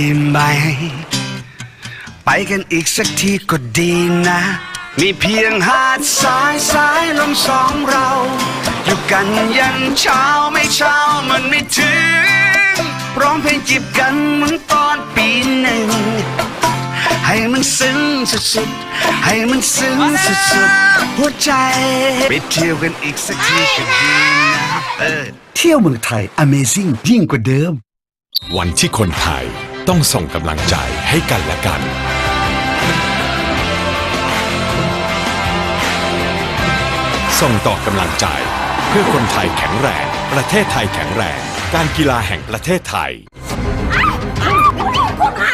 ดีไหมไปกันอีกสักทีก็ดีนะมีเพียงหาดทรายสายลมสองเราอยู่กันยันเช้าไม่เช้ามันไม่ถึงร้องเพลงจีบกันเหมือนตอนปีหนึ่งให้มันซึ้งสุดๆให้มันซึ้งสุดๆหัวใจไปเที่ยวกันอีกสักทีก็ดีนะเที่ยวเมืองไทย Amazing ยิ่งกว่าเดิมวันที่คนไทยต้องส่งกำลังใจให้กันและกันส่งต่อกำลังใจเพื่อคนไทยแข็งแรงประเทศไทยแข็งแรงการกีฬาแห่งประเทศไทยคุณคะ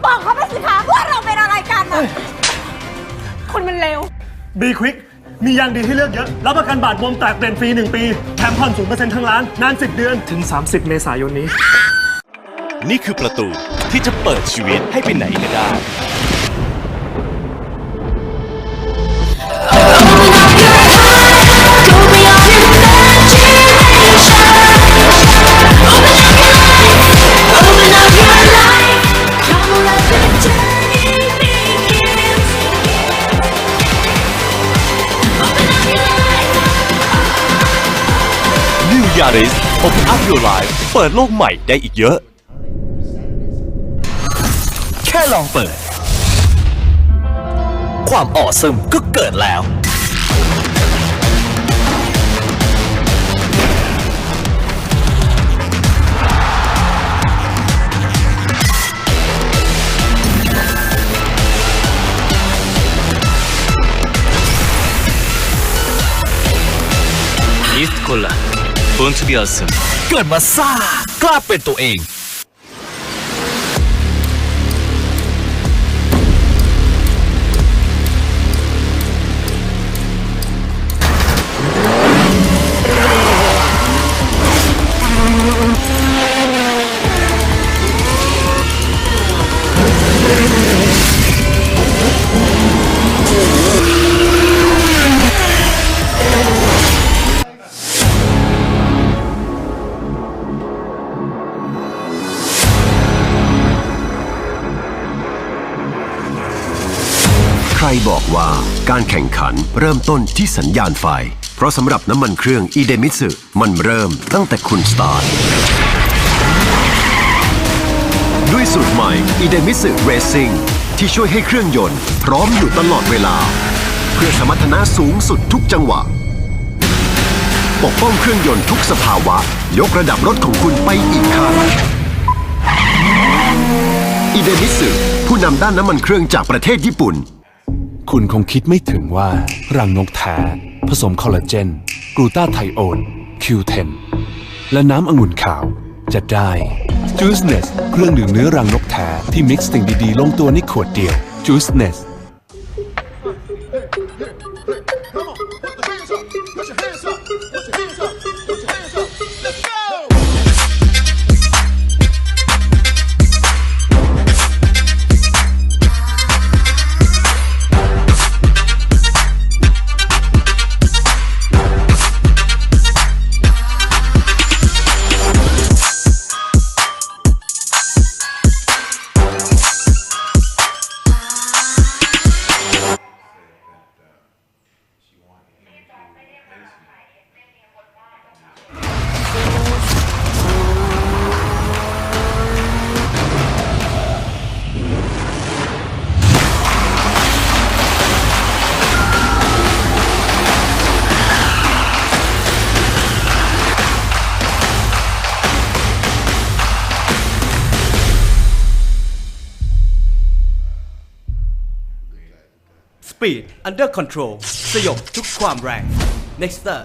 บอกเขาไปสิคะว่าเราเป็นอะไรกันนะคนมันเลว B-Quik มียางดีที่เลือกเยอะรับประกันบาดบวมแตกเปลี่ยนฟรี1 ปีแถมผ่อน 0% ทั้งร้านนาน10 เดือนถึง30 เมษายนนี้นี่คือประตูที่จะเปิดชีวิตให้ไปไหนก็ได้Yaris Open Up Your Life เปิดโลกใหม่ได้อีกเยอะแค่ลองเปิดความออซึมก็เกิดแล้วอีสต์โคลาBorn to be awesome เกิดมาซ่ากล้าเป็นตัวเองใครบอกว่าการแข่งขันเริ่มต้นที่สัญญาณไฟเพราะสำหรับน้ำมันเครื่องอิเดมิสึมันเริ่มตั้งแต่คุณสตาร์ทด้วยสูตรใหม่อิเดมิสึเรซิ่งที่ช่วยให้เครื่องยนต์พร้อมอยู่ตลอดเวลาเพื่อสมรรถนะสูงสุดทุกจังหวะปกป้องเครื่องยนต์ทุกสภาวะยกระดับรถของคุณไปอีกขั้นอิเดมิสึผู้นำด้านน้ำมันเครื่องจากประเทศญี่ปุ่นคุณคงคิดไม่ถึงว่ารังนกแท้ผสมคอลลาเจนกลูตาไทโอน Q10 และน้ำองุ่นขาวจะได้ Juiceness เครื่องดื่มเนื้อรังนกแท้ที่มิกซ์สิ่งดีๆลงตัวในขวดเดียว Juiceness Speed Under Control สยบทุกความแรง Nexter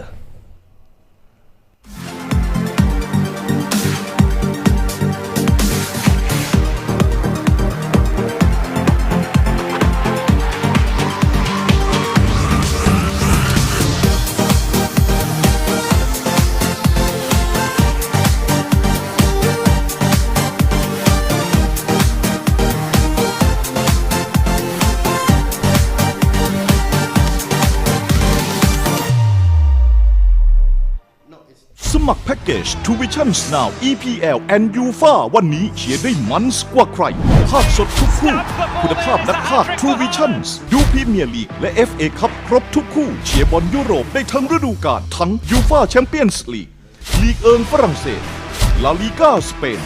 มัครแพ็กเกจ Truevisions Now EPL and UFA วันนี้เชียร์ได้มันกว่าใครภาพสดทุกคู่คุณภาพนักพากย์ Truevisions ดูพรีเมียร์ลีกและ FA คัพครบทุกคู่เชียร์บอลยุโรปได้ทั้งฤดูกาลทั้ง UFA Champions League ลีกเอิงฝรั่งเศสลาลีกาสเปน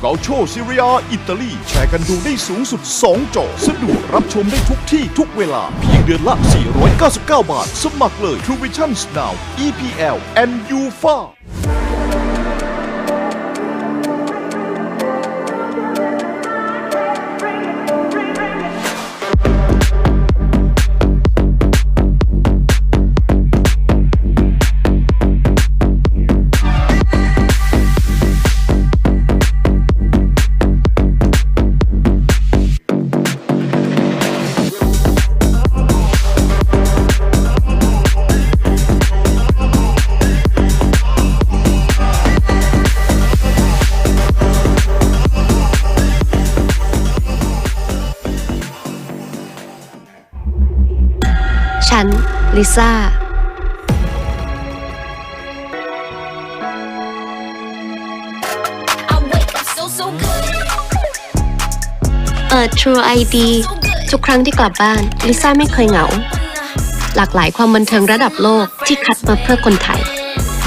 เกาโชซีเรียอิตาลีแชร์กันดูได้สูงสุด2จอสะดวกรับชมได้ทุกที่ทุกเวลาเพียงเดือนละ499 บาทสมัครเลย Truevisions Now EPL and UFAฉันลิซ่าTrue ID ทุกครั้งที่กลับบ้านลิซ่าไม่เคยเหงาหลากหลายความบันเทิงระดับโลกที่คัดมาเพื่อคนไทย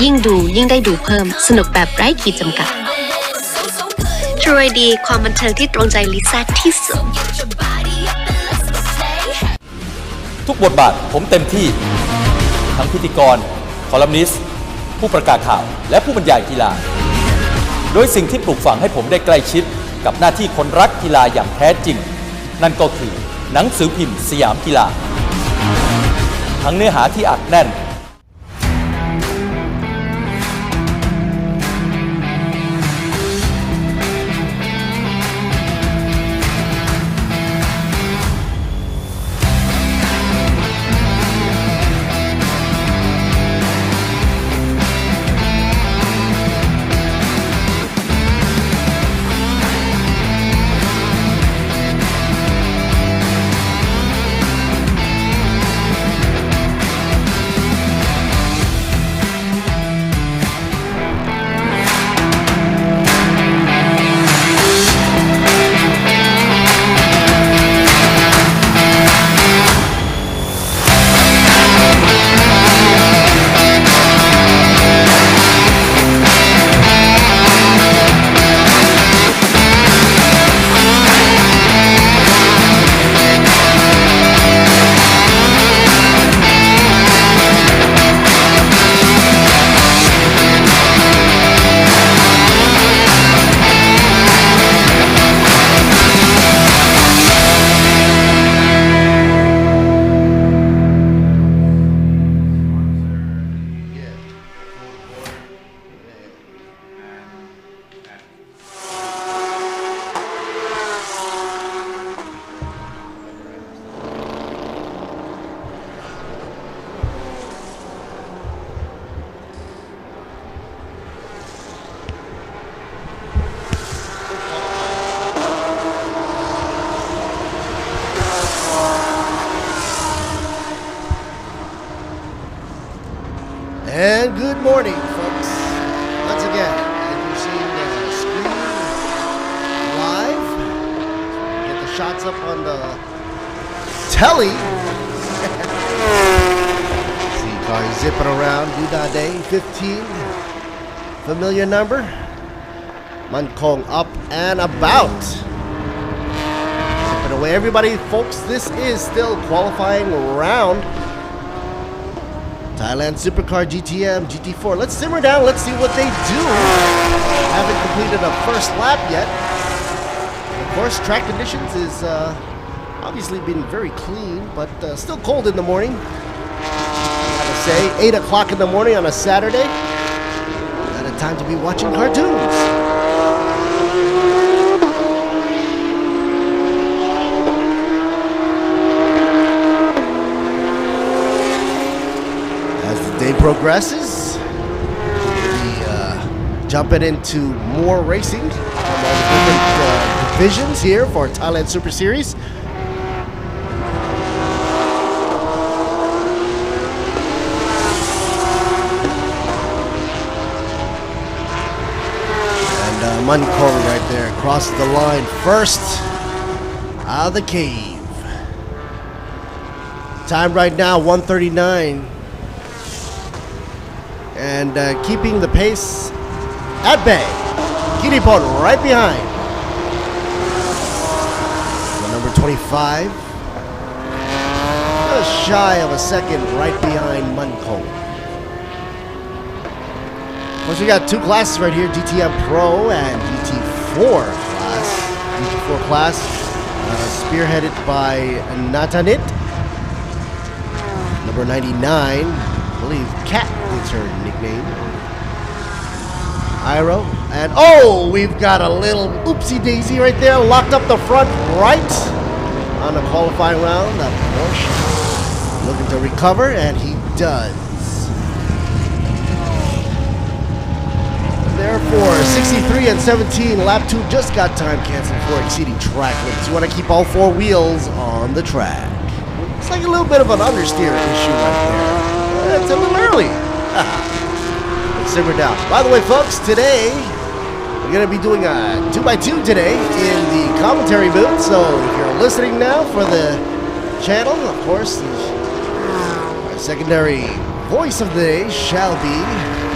ยิ่งดูยิ่งได้ดูเพิ่มสนุกแบบไร้ขีดจำกัด True ID ความบันเทิงที่ตรงใจลิซ่าที่สุดทุกบทบาทผมเต็มที่ทั้งพิธีกรคอลัมนิสต์ผู้ประกาศข่าวและผู้บรรยายกีฬาโดยสิ่งที่ปลูกฝังให้ผมได้ใกล้ชิดกับหน้าที่คนรักกีฬาอย่างแท้จริงนั่นก็คือหนังสือพิมพ์สยามกีฬาทั้งเนื้อหาที่อัดแน่นAnd good morning, folks. Once again, as you've seen the screen live, get the shots up on the telly. See cars zipping around. Yuda Day 15, familiar number. Mankong up and about. Zipping away, everybody, folks. This is still qualifying round. Thailand Supercar GTM GT4. Let's simmer down. Let's see what they do. Haven't completed a first lap yet. Of course, track conditions is obviously been very clean, but still cold in the morning. I gotta say, 8 o'clock in the morning on a Saturday. Not a time to be watching cartoons. Day progresses, we'll be jumping into more racing from all the different divisions here for Thailand Super Series. Munkong right there crosses the line first out of the cave. Time right now 1:39, and keeping the pace at bay. Kiripon right behind. The number 25, just shy of a second right behind Munkong. Of course, we got two classes right here, GTM Pro and GT4 class. GT4 class spearheaded by Natanit. Number 99, I believe Cat is her nickname. Iro, and oh, we've got a little oopsie daisy right there, locked up the front right on the qualifying round. That Porsche looking to recover, and he does. Therefore, 63 and 17, lap 2 just got time canceled for exceeding track limits. You want to keep all four wheels on the track. It's like a little bit of an understeer issue right there. It's a little early. Let's simmer down. By the way, folks, today we're going to be doing a 2x2 today in the commentary booth. So if you're listening now for the channel, of course, our secondary voice of the day shall be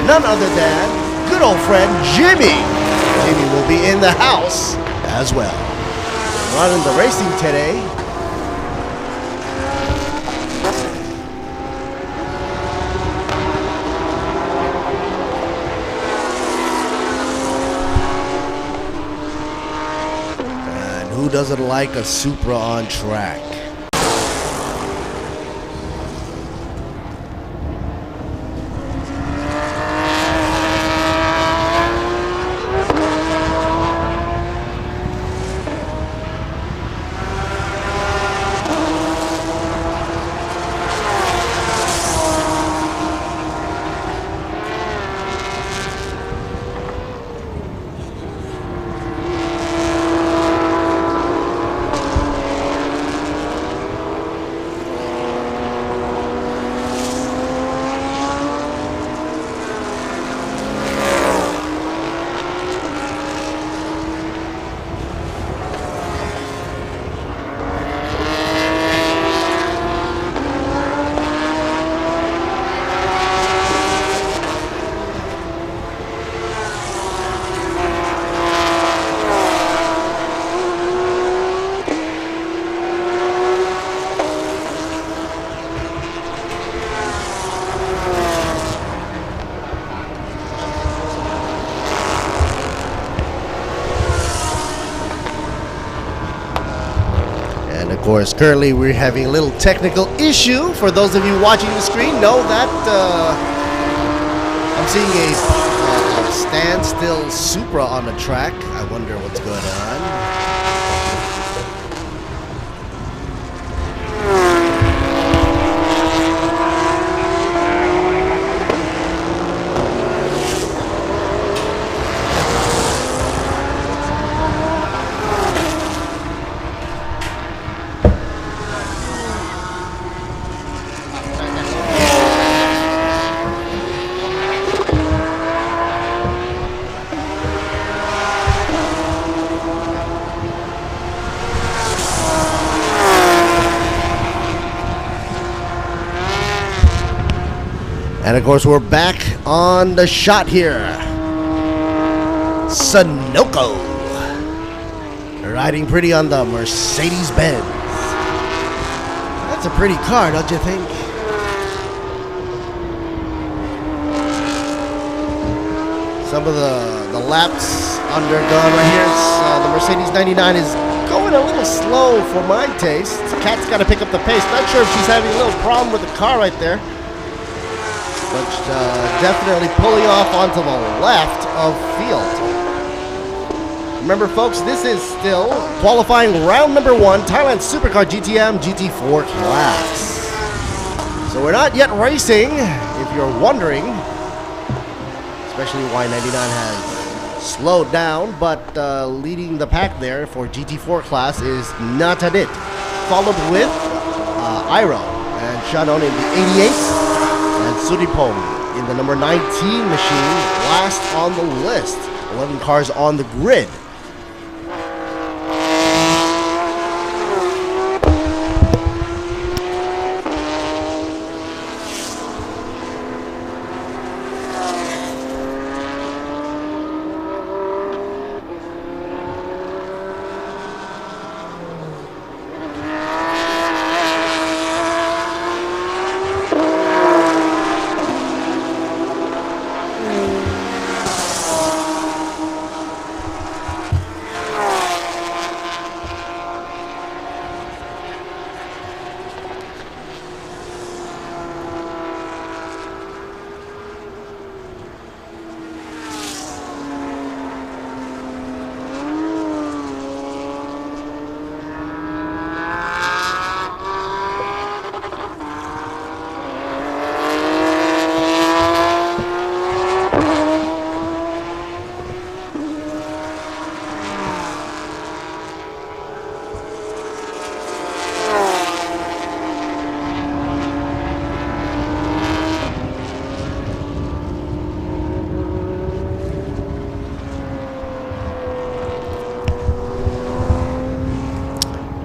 none other than good old friend Jimmy. Jimmy will be in the house as well. Running the racing today. And who doesn't like a Supra on track? Of course, currently we're having a little technical issue. For those of you watching the screen, know that I'm seeing a standstill Supra on the track. I wonder what's going on. And of course, we're back on the shot here. Sunoco riding pretty on the Mercedes-Benz. That's a pretty car, don't you think? Some of the laps undergone right here. The Mercedes 99 is going a little slow for my taste. Kat's got to pick up the pace. Not sure if she's having a little problem with the car right there. But definitely pulling off onto the left of field. Remember, folks, this is still qualifying round number 1, Thailand Supercar GTM GT4 class. So we're not yet racing, if you're wondering, especially why 99 has slowed down, but leading the pack there for GT4 class is Natadit, followed with Iro and Shannon in the 88. And Suripong in the number 19 machine, last on the list. 11 cars on the grid.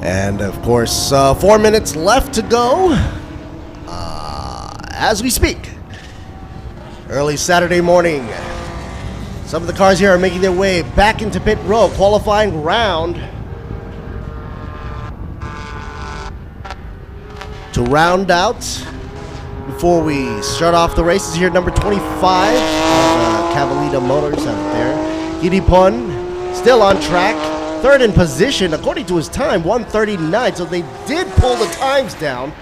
And of course, 4 minutes left to go as we speak. Early Saturday morning. Some of the cars here are making their way back into pit row, qualifying round. To round out, before we start off the races here, number 25, Cavalita Motors out there. Gidipon still on track. Third in position, according to his time, 1:39. So they did pull the times down.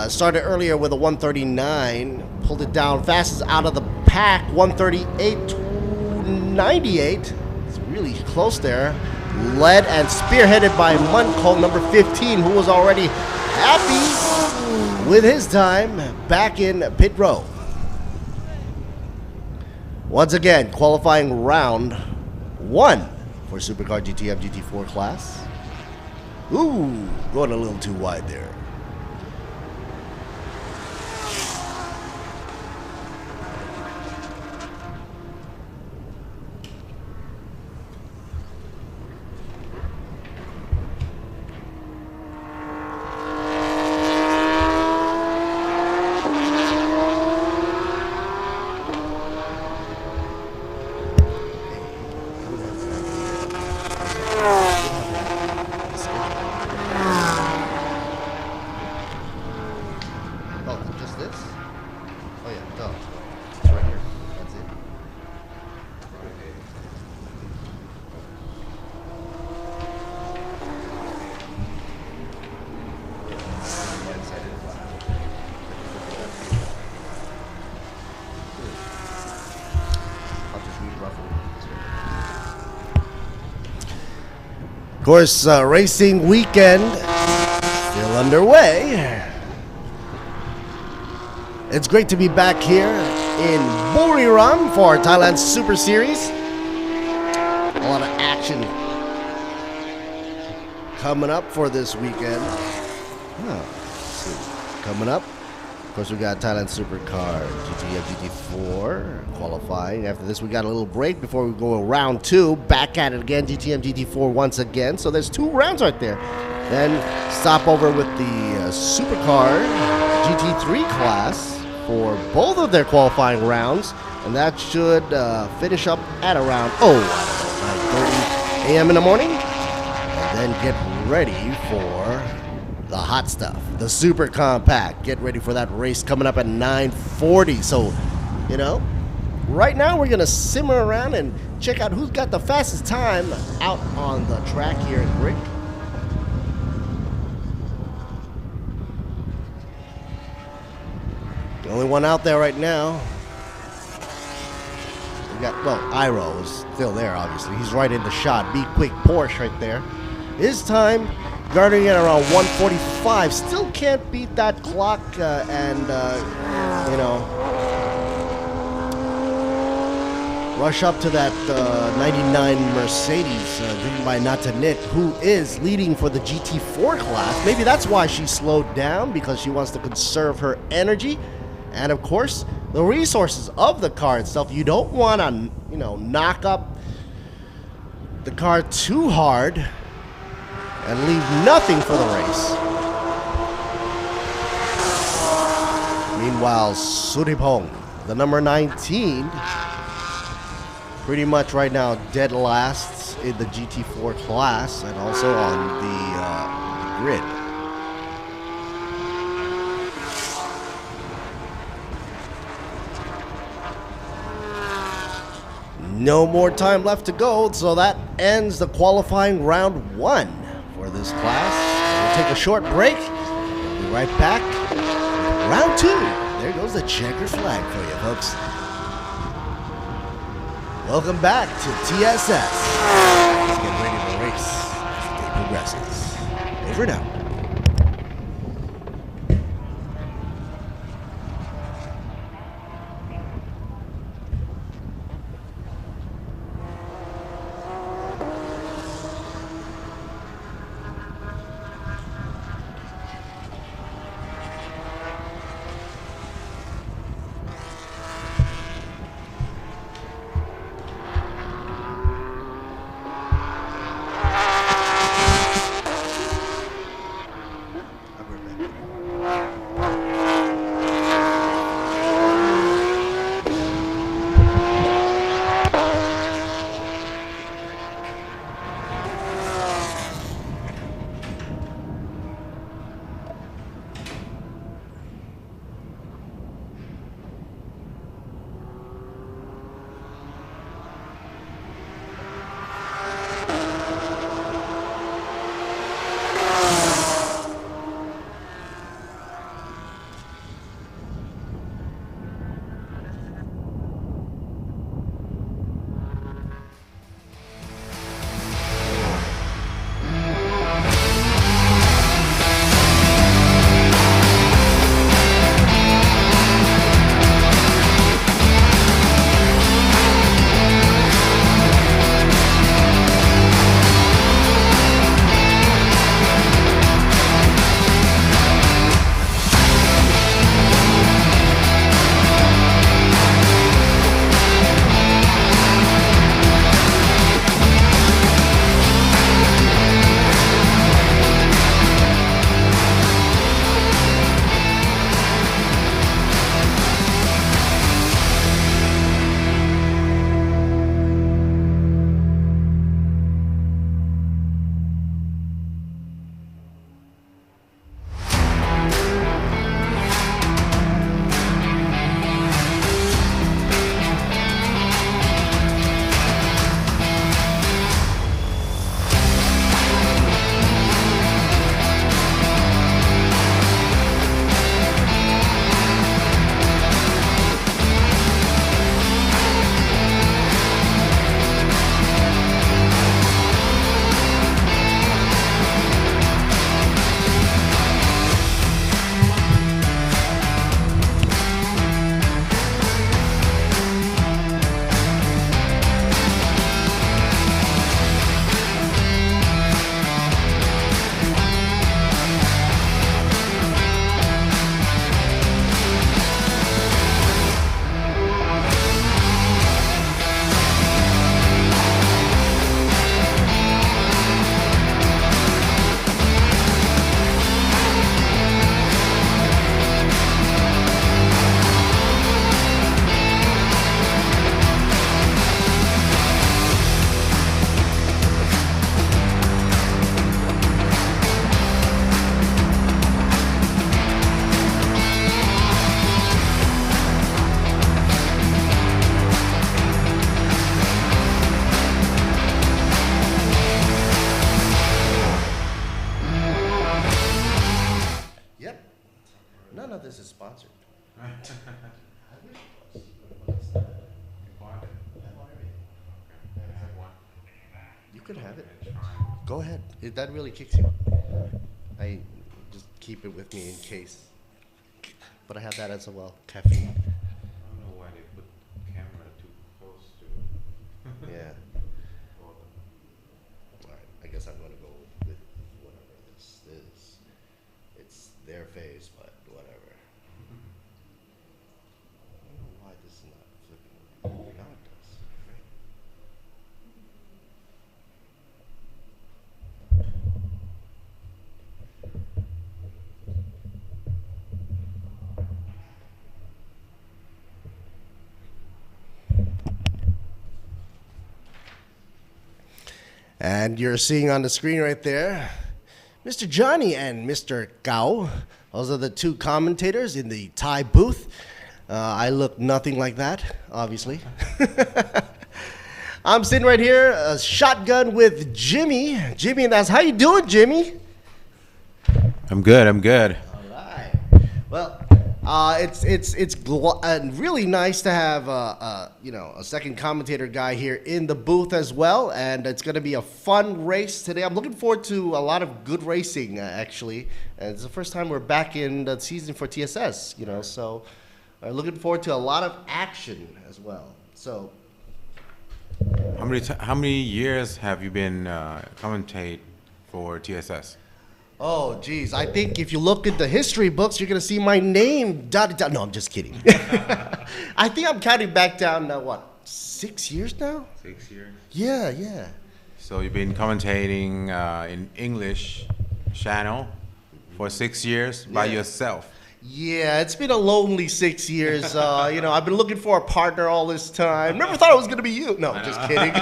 Started earlier with a 1:39, pulled it down fastest out of the pack, 1:38.98. It's really close there. Led and spearheaded by Muncol, number 15, who was already happy with his time back in pit row. Once again, qualifying round 1 for Supercar GTM GT4 class. Ooh, going a little too wide there. Of course, racing weekend still underway. It's great to be back here in Buriram for Thailand Super Series. A lot of action coming up for this weekend. Coming up, of course, we got Thailand Supercar GTM GT4 qualifying. After this, we got a little break before we go round 2. Back at it again, GTM GT4 once again. So there's 2 rounds right there. Then stop over with the Supercar GT3 class for both of their qualifying rounds, and that should finish up at around 9:30 a.m. in the morning, and then get ready for the hot stuff, the Super Compact. Get ready for that race coming up at 9:40. So, you know, right now we're gonna simmer around and check out who's got the fastest time out on the track here in Brick. The only one out there right now. We got, well, Iro is still there, obviously. He's right in the shot. B-Quik Porsche right there. His time guarding at around 1:45. Still can't beat that clock and you know, rush up to that 99 Mercedes driven by Natanit, who is leading for the GT4 class. Maybe that's why she slowed down, because she wants to conserve her energy And of course, the resources of the car itself. You don't want to, knock up the car too hard and leave nothing for the race. Meanwhile, Suripong, the number 19, pretty much right now dead last in the GT4 class and also on the grid. No more time left to go, so that ends the qualifying round 1 for this class. We'll take a short break. We'll be right back. Round 2. There goes the checkered flag for you, folks. Welcome back to TSS. Let's get ready to race as the day progresses. Over and out. this is sponsored. You can have it. Go ahead. That really kicks you. I just keep it with me in case. But I have that as well. Caffeine. I don't know why they put the camera too close to. Yeah. Alright, I guess I'm gonna go with whatever this is. It's their face, but whatever. And you're seeing on the screen right there, Mr. Johnny and Mr. Gao. Those are the two commentators in the Thai booth. I look nothing like that, obviously. I'm sitting right here, a shotgun with Jimmy. Jimmy and that's how you doing, Jimmy? I'm good. All right. Well, it's really nice to have a second commentator guy here in the booth as well, and it's going to be a fun race today. I'm looking forward to a lot of good racing actually. And it's the first time we're back in the season for TSS, so I'm looking forward to a lot of action as well. So, How many years have you been commentate for TSS? Oh, geez. I think if you look at the history books, you're going to see my name. No, I'm just kidding. I think I'm counting back down, 6 years now? 6 years. Yeah. So you've been commentating in English channel for 6 years by yourself. Yeah, it's been a lonely 6 years. I've been looking for a partner all this time. Never thought it was going to be you. No, just kidding.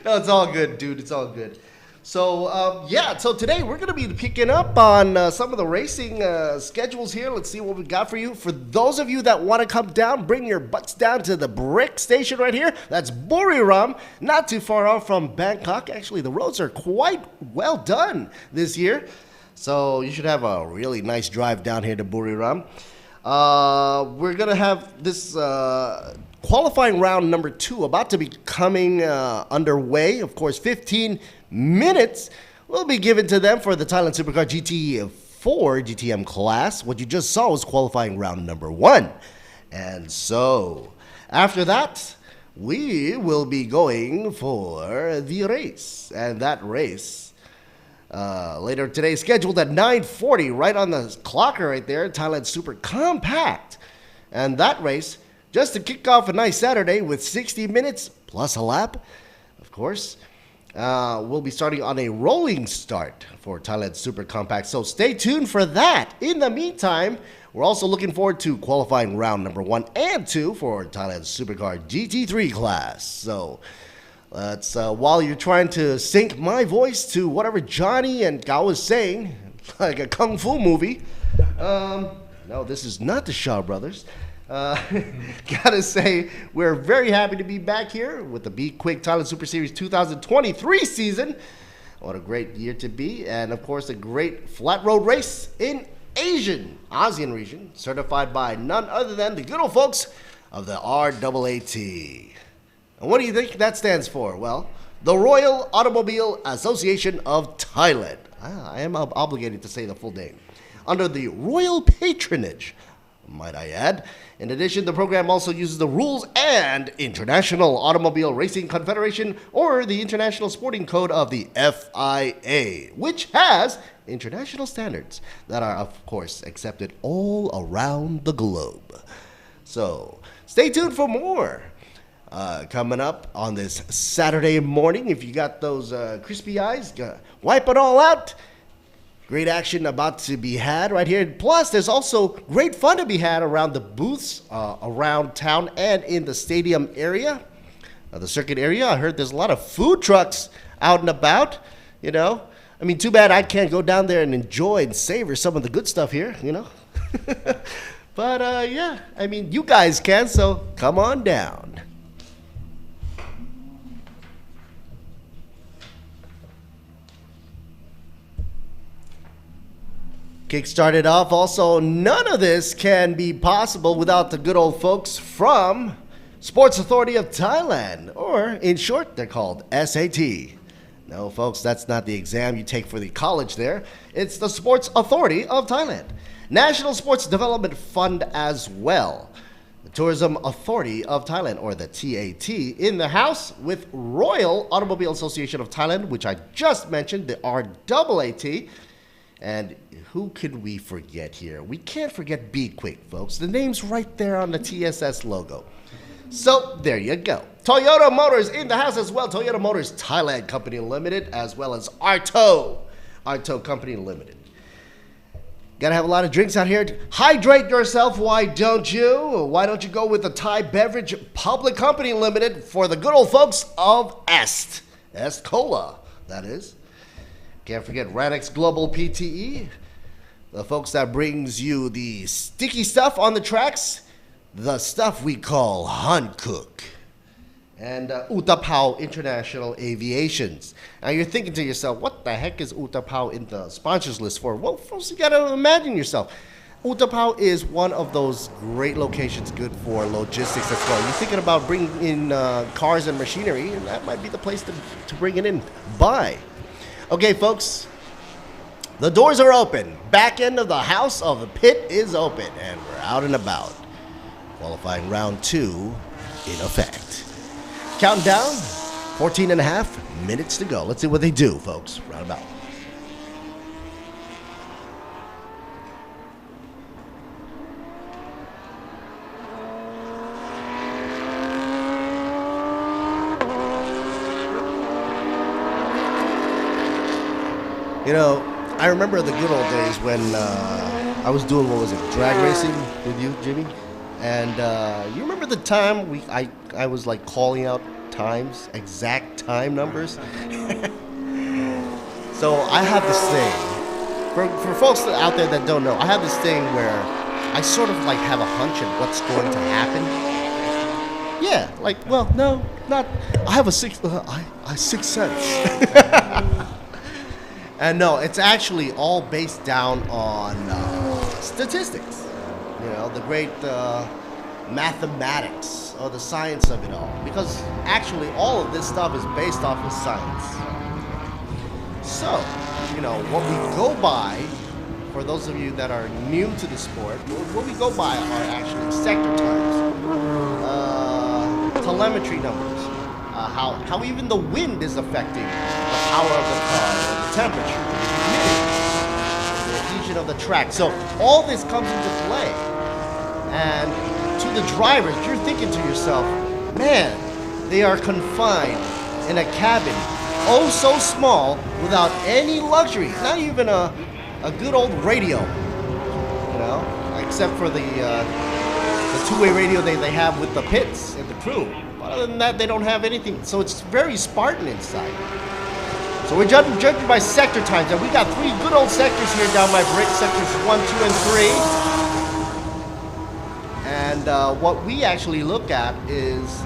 No, it's all good, dude. It's all good. So, so today we're going to be picking up on some of the racing schedules here. Let's see what we got for you. For those of you that want to come down, bring your butts down to the brick station right here. That's Buriram, not too far off from Bangkok. Actually, the roads are quite well done this year. So you should have a really nice drive down here to Buriram. We're going to have this qualifying round number 2 about to be coming underway. Of course, 15 minutes will be given to them for the Thailand Supercar GT4 GTM class. What you just saw was qualifying round number 1. And so after that, we will be going for the race. And that race later today, scheduled at 9:40, right on the clocker right there, Thailand Super Compact. And that race, just to kick off a nice Saturday with 60 minutes plus a lap, of course, we'll be starting on a rolling start for Thailand Super Compact. So stay tuned for that. In the meantime, we're also looking forward to qualifying round number 1 and 2 for Thailand Supercar GT3 class. So let's, while you're trying to sync my voice to whatever Johnny and Gao is saying, like a kung fu movie. No, this is not the Shaw Brothers. Gotta say, we're very happy to be back here with the B-Quik Thailand Super Series 2023 season. What a great year to be. And of course, a great flat road race in ASEAN region, certified by none other than the good old folks of the RAAT. And what do you think that stands for? Well, the Royal Automobile Association of Thailand. I am obligated to say the full name. Under the royal patronage, might I add. In addition, the program also uses the rules and International Automobile Racing Confederation, or the International Sporting Code of the FIA, which has international standards that are, of course, accepted all around the globe. So, stay tuned for more. Coming up on this Saturday morning. If you got those crispy eyes, wipe it all out. Great action about to be had right here. Plus, there's also great fun to be had around the booths, around town and in the stadium area, the circuit area. I heard there's a lot of food trucks out and about, I mean, too bad I can't go down there and enjoy and savor some of the good stuff here, But, yeah, I mean, you guys can, so come on down. Kick-started off also, none of this can be possible without the good old folks from Sports Authority of Thailand, or in short, they're called SAT. No, folks, that's not the exam you take for the college there. It's the Sports Authority of Thailand. National Sports Development Fund as well. The Tourism Authority of Thailand, or the TAT, in the house with Royal Automobile Association of Thailand, which I just mentioned, the RAAT. And who could we forget here? We can't forget B-Quik, folks. The name's right there on the TSS logo. So there you go. Toyota Motors in the house as well. Toyota Motors Thailand Company Limited, as well as Arto Company Limited. Gotta have a lot of drinks out here. Hydrate yourself, why don't you? Why don't you go with the Thai Beverage Public Company Limited for the good old folks of EST? Escola, that is. Can't forget Radix Global PTE, the folks that brings you the sticky stuff on the tracks, the stuff we call Hankook. And Utapao International Aviations. Now you're thinking to yourself, what the heck is Utapao in the sponsors list for? Well, first you gotta imagine yourself. Utapao is one of those great locations good for logistics as well. You're thinking about bringing in cars and machinery, and that might be the place to bring it in by. Okay, folks, the doors are open. Back end of the house of the pit is open, and we're out and about. Qualifying round 2 in effect. Counting down, 14 and a half minutes to go. Let's see what they do, folks. Roundabout. You know, I remember the good old days when I was doing, what was it, drag racing with you, Jimmy? And you remember the time I was like calling out times, exact time numbers? So I have this thing, for folks out there that don't know, I have this thing where I sort of like have a hunch of what's going to happen. Yeah, like, well, no, not, I have a sixth sense. And no, it's actually all based down on statistics. You know, the great mathematics or the science of it all. Because actually all of this stuff is based off of science. So, you know, what we go by, for those of you that are new to the sport, what we go by are actually sector times, telemetry numbers, how even the wind is affecting the power of the car, the temperature, the humidity, the adhesion of the track. So all this comes into play. And to the drivers, you're thinking to yourself, man, they are confined in a cabin, oh so small, without any luxury, not even a good old radio, you know, except for the two-way radio they have with the pits and the crew. Other than that, they don't have anything. So it's very Spartan inside. So we're judging by sector times. And we got 3 good old sectors here down my brick. Sectors 1, 2, and 3. And what we actually look at is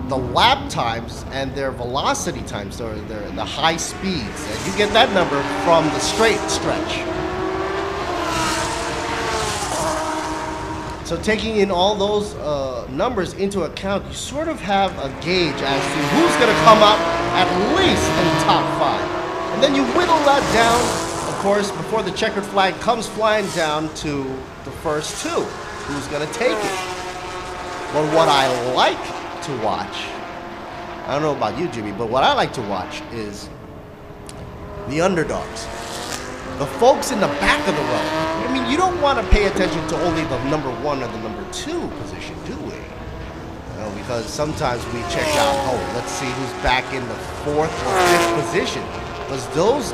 the lap times and their velocity times, or the high speeds. And you get that number from the straight stretch. So taking in all those numbers into account, you sort of have a gauge as to who's going to come up at least in the top 5. And then you whittle that down, of course, before the checkered flag comes flying down to the first 2. Who's going to take it? But what I like to watch, I don't know about you, Jimmy, but what I like to watch is the underdogs. The folks in the back of the row. I mean, you don't want to pay attention to only the number 1 or the number 2 position, do we? You know, because sometimes we check out, oh, let's see who's back in the 4th or 5th position. Because those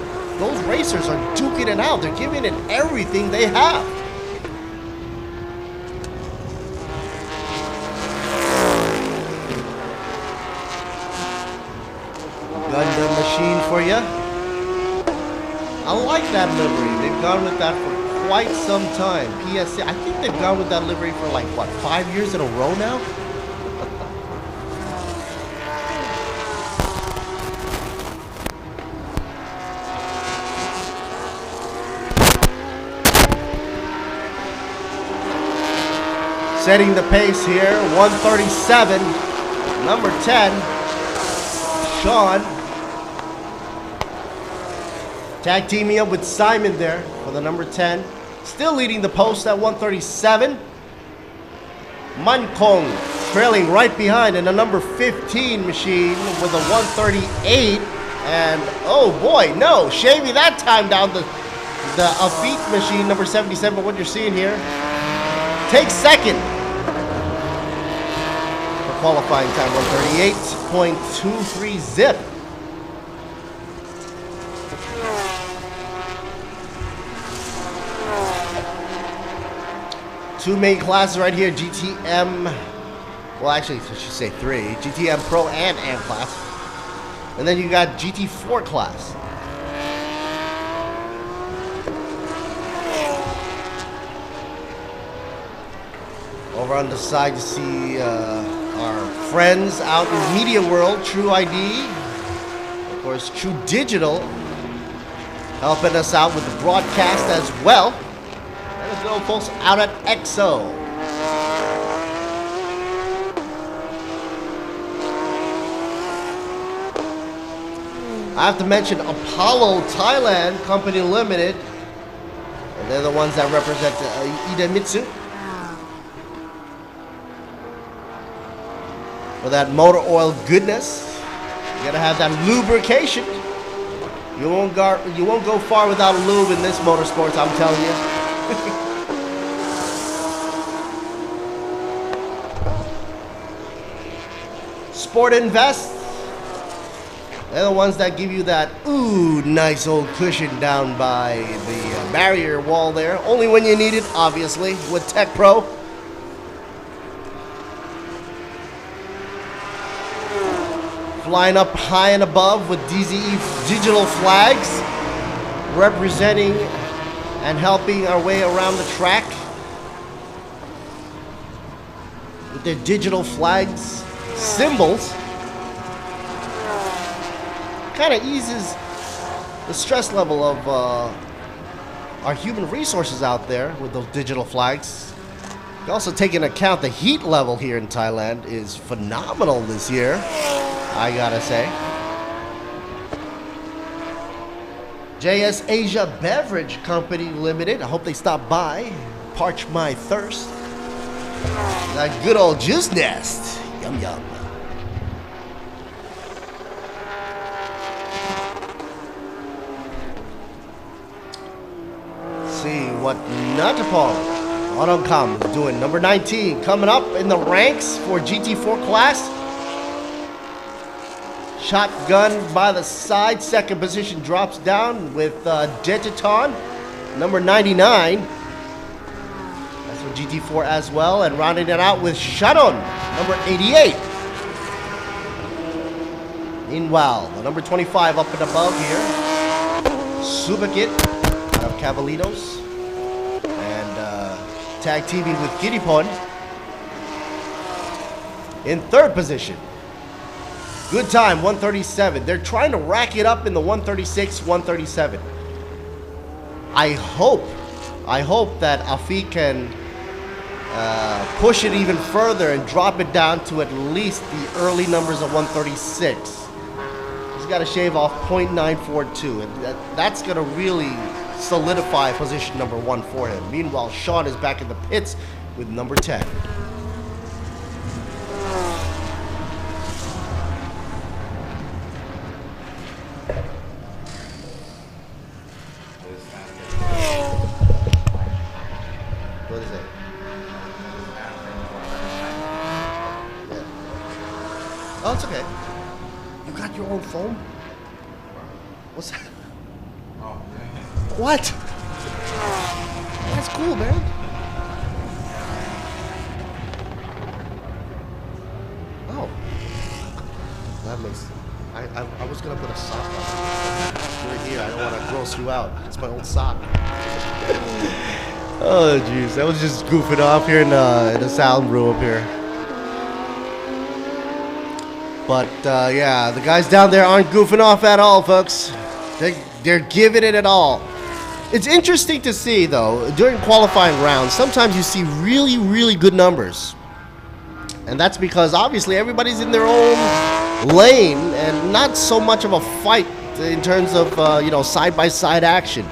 racers are duking it out. They're giving it everything they have. Gundam machine for you. I like that livery. They've gone with that for quite some time. PSA, I think they've gone with that livery for like, what, 5 years in a row now? Setting the pace here, 137, number 10, Sean. Tag teaming up with Simon there for the number 10. Still leading the post at 137. Mankong trailing right behind in the number 15 machine with a 138. And oh boy, no, shaving that time down the Afeet machine, number 77, what you're seeing here. Takes second. For qualifying time, 138.23 zip. Two main classes right here, GTM Well, actually, I should say 3. GTM Pro and AM class. And then you got GT4 class. Over on the side, you see our friends out in the media world, TrueID, of course, True Digital, helping us out with the broadcast as well. And the good old folks out at EXO. I have to mention Apollo Thailand Company Limited, and they're the ones that represent Idemitsu. For that motor oil goodness, you gotta have that lubrication. You won't go far without lube in this motorsports, I'm telling you. Sport Invest, they're the ones that give you that nice old cushion down by the barrier wall there. Only when you need it, obviously, with Tech Pro. Flying up high and above with DZE digital flags, representing and helping our way around the track with their digital flags symbols. Kind of eases the stress level of our human resources out there with those digital flags. You also take into account the heat level here in Thailand is phenomenal this year, I gotta say. JS Asia Beverage Company Limited, I hope they stop by, parch my thirst. That good old juice nest, yum yum. See what Natapong Autocom is doing. Number 19 coming up in the ranks for GT4 class. Shotgun by the side, second position drops down with Detaton, number 99. That's for GT4 as well, and rounding it out with Sharon, number 88. Meanwhile, the number 25 up and above here, Subakit out of Cavalitos, and tag teaming with Giddipon in third position. Good time, 137. They're trying to rack it up in the 136, 137. I hope that Afi can push it even further and drop it down to at least the early numbers of 136. He's got to shave off 0.942, and that's going to really solidify position number 1 for him. Meanwhile, Sean is back in the pits with number 10. What is it? Yeah. Oh, it's okay. You got your own foam? What's that? What? That's cool, man. Oh. That makes... I was gonna put a sock on. You're here, I don't want to gross you out. It's my old sock. Oh, jeez. I was just goofing off here in the sound room up here. But, yeah, the guys down there aren't goofing off at all, folks. They're giving it at all. It's interesting to see, though, during qualifying rounds, sometimes you see really, really good numbers. And that's because, obviously, everybody's in their own lane and not so much of a fight in terms of, side-by-side action.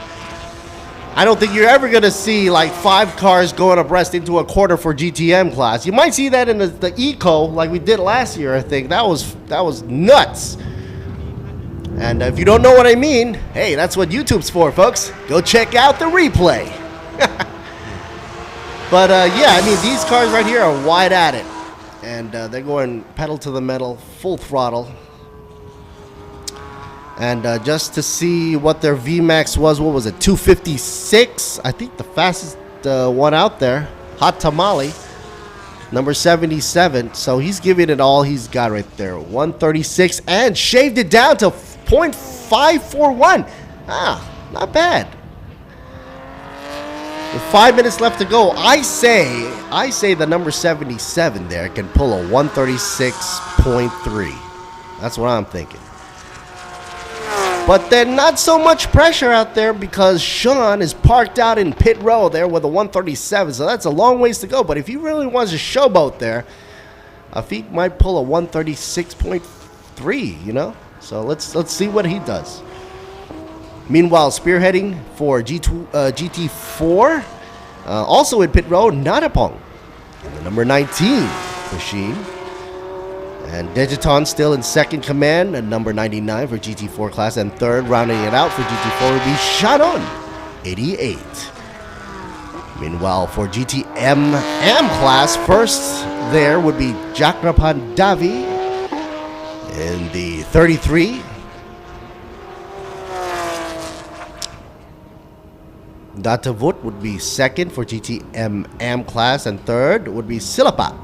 I don't think you're ever going to see, like, 5 cars going abreast into a corner for GTM class. You might see that in the Eco, like we did last year, I think. That was nuts. And if you don't know what I mean, hey, that's what YouTube's for, folks. Go check out the replay. But, yeah, I mean, these cars right here are wide at it. And they're going pedal to the metal, full throttle. And just to see what their VMAX was, what was it, 256? I think the fastest one out there, Hot Tamale. number 77. So he's giving it all he's got right there. 136 and shaved it down to 0.541. Not bad. With 5 minutes left to go, I say the number 77 there can pull a 136.3. That's what I'm thinking. But then not so much pressure out there because Sean is parked out in pit row there with a 137. So that's a long ways to go. But if he really wants to showboat there, he might pull a 136.3, you know? So let's see what he does. Meanwhile, spearheading for GT4, also in pit row, Natapong in the number 19 machine. And Digiton still in second command at number 99 for GT4 class. And third, rounding it out for GT4 would be Shannon, 88. Meanwhile, for GTM class, first there would be Jakrapan Davi in the 33. Datavut would be second for GTM class, and third would be Silapa,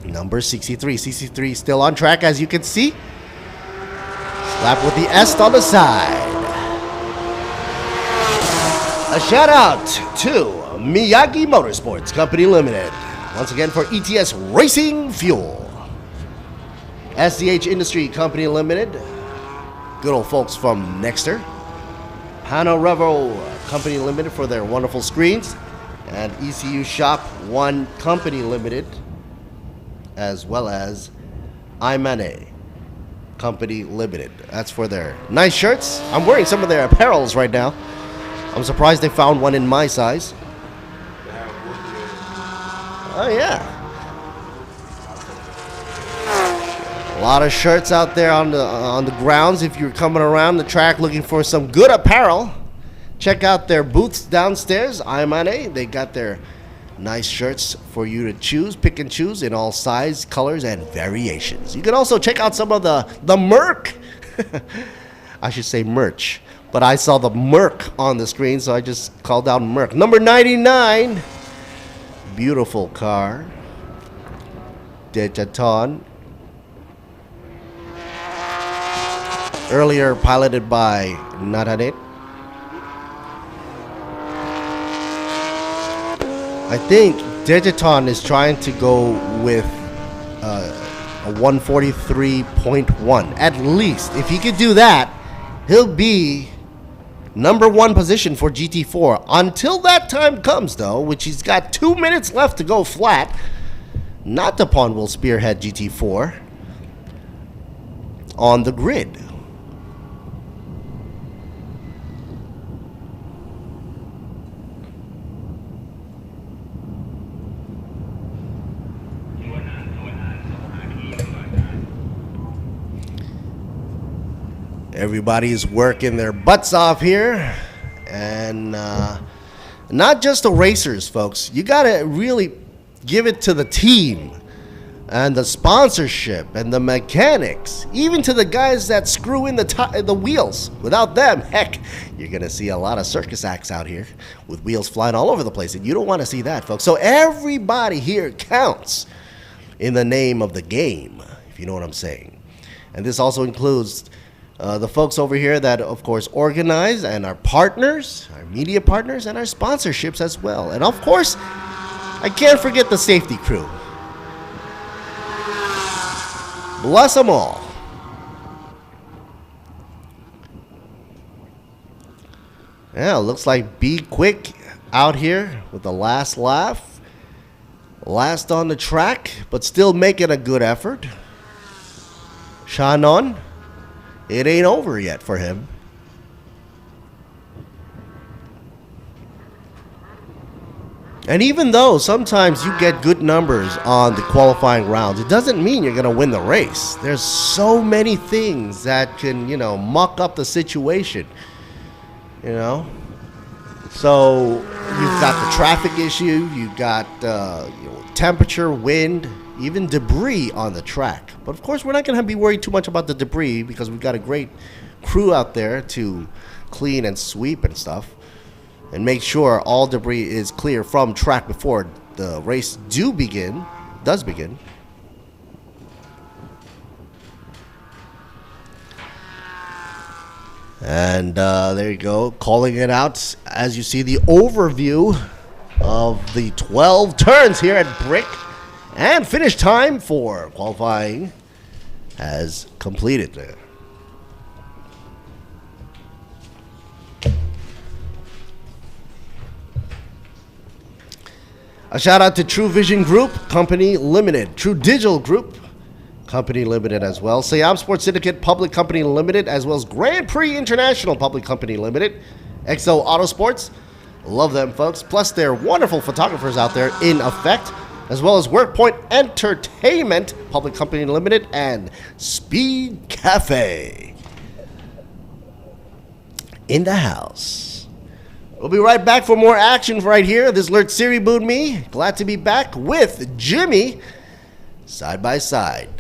number 63. 63 still on track, as you can see. Slap with the S on the side. A shout out to Miyagi Motorsports Company Limited, once again for ETS Racing Fuel. SDH Industry Company Limited, good old folks from Nexter. Hano Revo Company Limited for their wonderful screens, and ECU Shop 1 Company Limited, as well as Imane Company Limited. That's for their nice shirts. I'm wearing some of their apparels right now. I'm surprised they found one in my size. Oh yeah. A lot of shirts out there on the grounds. If you're coming around the track looking for some good apparel, check out their booths downstairs. Imane, they got their nice shirts for you to choose, pick and choose in all size, colors, and variations. You can also check out some of the merc. I should say merch, but I saw the merc on the screen, so I just called out merc. Number 99, beautiful car. Dejaton. Earlier piloted by Natanet. I think Digiton is trying to go with a 143.1. At least, if he could do that, he'll be number 1 position for GT4. Until that time comes, though, which he's got 2 minutes left to go flat, Natapon will spearhead GT4 on the grid. Everybody's working their butts off here, and not just the racers, folks. You gotta really give it to the team and the sponsorship and the mechanics, even to the guys that screw in the wheels. Without them, heck, you're gonna see a lot of circus acts out here with wheels flying all over the place, and you don't want to see that, folks. So everybody here counts in the name of the game, if you know what I'm saying. And this also includes the folks over here that, of course, organize, and our partners, our media partners, and our sponsorships as well. And of course, I can't forget the safety crew. Bless them all. Yeah, looks like B-Quik out here with the last laugh. Last on the track, but still making a good effort. Shannon. It ain't over yet for him. And even though sometimes you get good numbers on the qualifying rounds, it doesn't mean you're going to win the race. There's so many things that can, muck up the situation, So you've got the traffic issue, you've got temperature, wind, even debris on the track. But of course, we're not going to be worried too much about the debris because we've got a great crew out there to clean and sweep and stuff and make sure all debris is clear from track before the race do begin. does begin. And there you go, calling it out as you see the overview of the 12 turns here at Brick. And finish time for qualifying has completed there. A shout out to True Vision Group Company Limited, True Digital Group Company Limited as well, Siam Sports Syndicate Public Company Limited, as well as Grand Prix International Public Company Limited, XO Autosports, love them folks, plus their wonderful photographers out there in effect, as well as WorkPoint Entertainment Public Company Limited and Speed Cafe in the house. We'll be right back for more action right here. This is Lurt Siri Boon Me. Glad to be back with Jimmy side by side.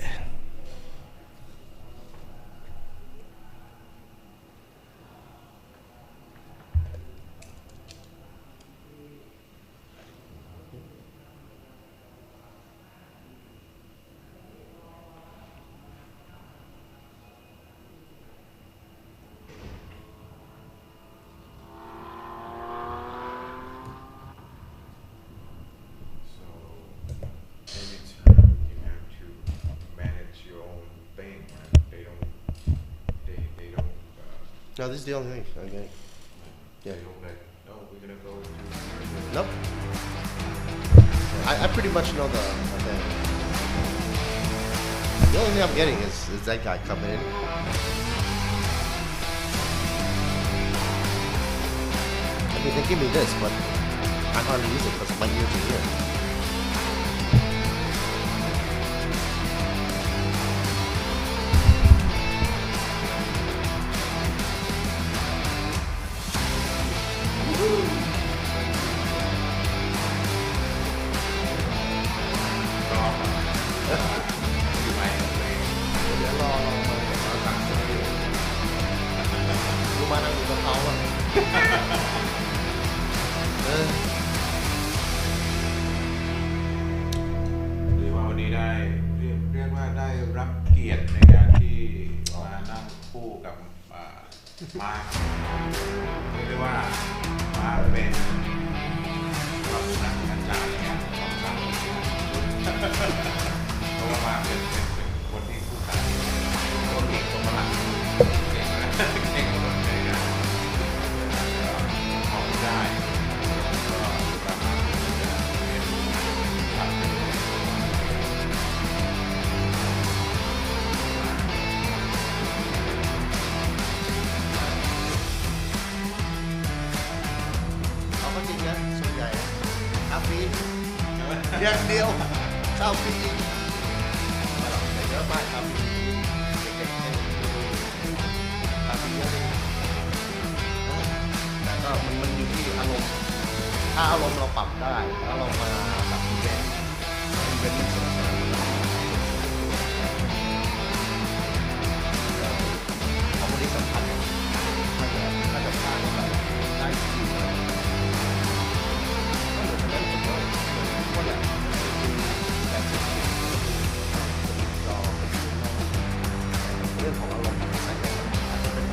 No, this is the only thing. Okay. Yeah. No, we're gonna go. Nope. I pretty much know the thing. The only thing I'm getting is that guy coming in. I mean, they give me this, but I hardly use it because my ears are here. Yes, Neil. South Fiji. เยอะมากครับเด็กๆครับเยอะเลยแต่ก็มันอยู่ที่อารมณ์ถ้าอารมณ์เราปรับได้แล้วเรามาแบบอีเวนต์ที่สนุกสนานของคนที่สำคัญถ้าจะพลาดแบบได้ที่ก็เหมือนกันผมก็แหละเรื่องของอารมณ์ใส่ใจอาจจะเป็น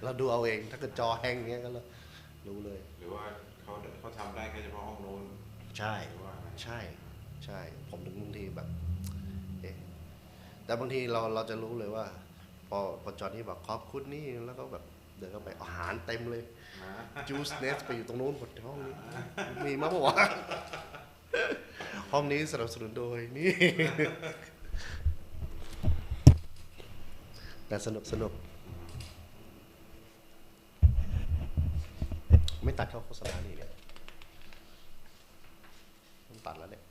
เราดูเอาเองถ้าเกิดจอแห้งเงี้ยก็รู้เลยหรือว่าเขาทำได้แค่เฉพาะห้องโน้นใช่ใช่ผมถึงบางทีแบบแต่บางทีเราจะรู้เลยว่าพอจอนี่บอกขอบคุณนี่แล้วก็แบบเดินเข้าไปอาหารเต็มเลยจูสเนสไปอยู่ตรงโน้นหมดห้องนี้มีมั้งวะห้องนี้สนับสนุนโดยนี่แต่สนุกไม่ตัดเข้าโฆษณานี่เนี่ยต้องตัดแล้วเนี่ย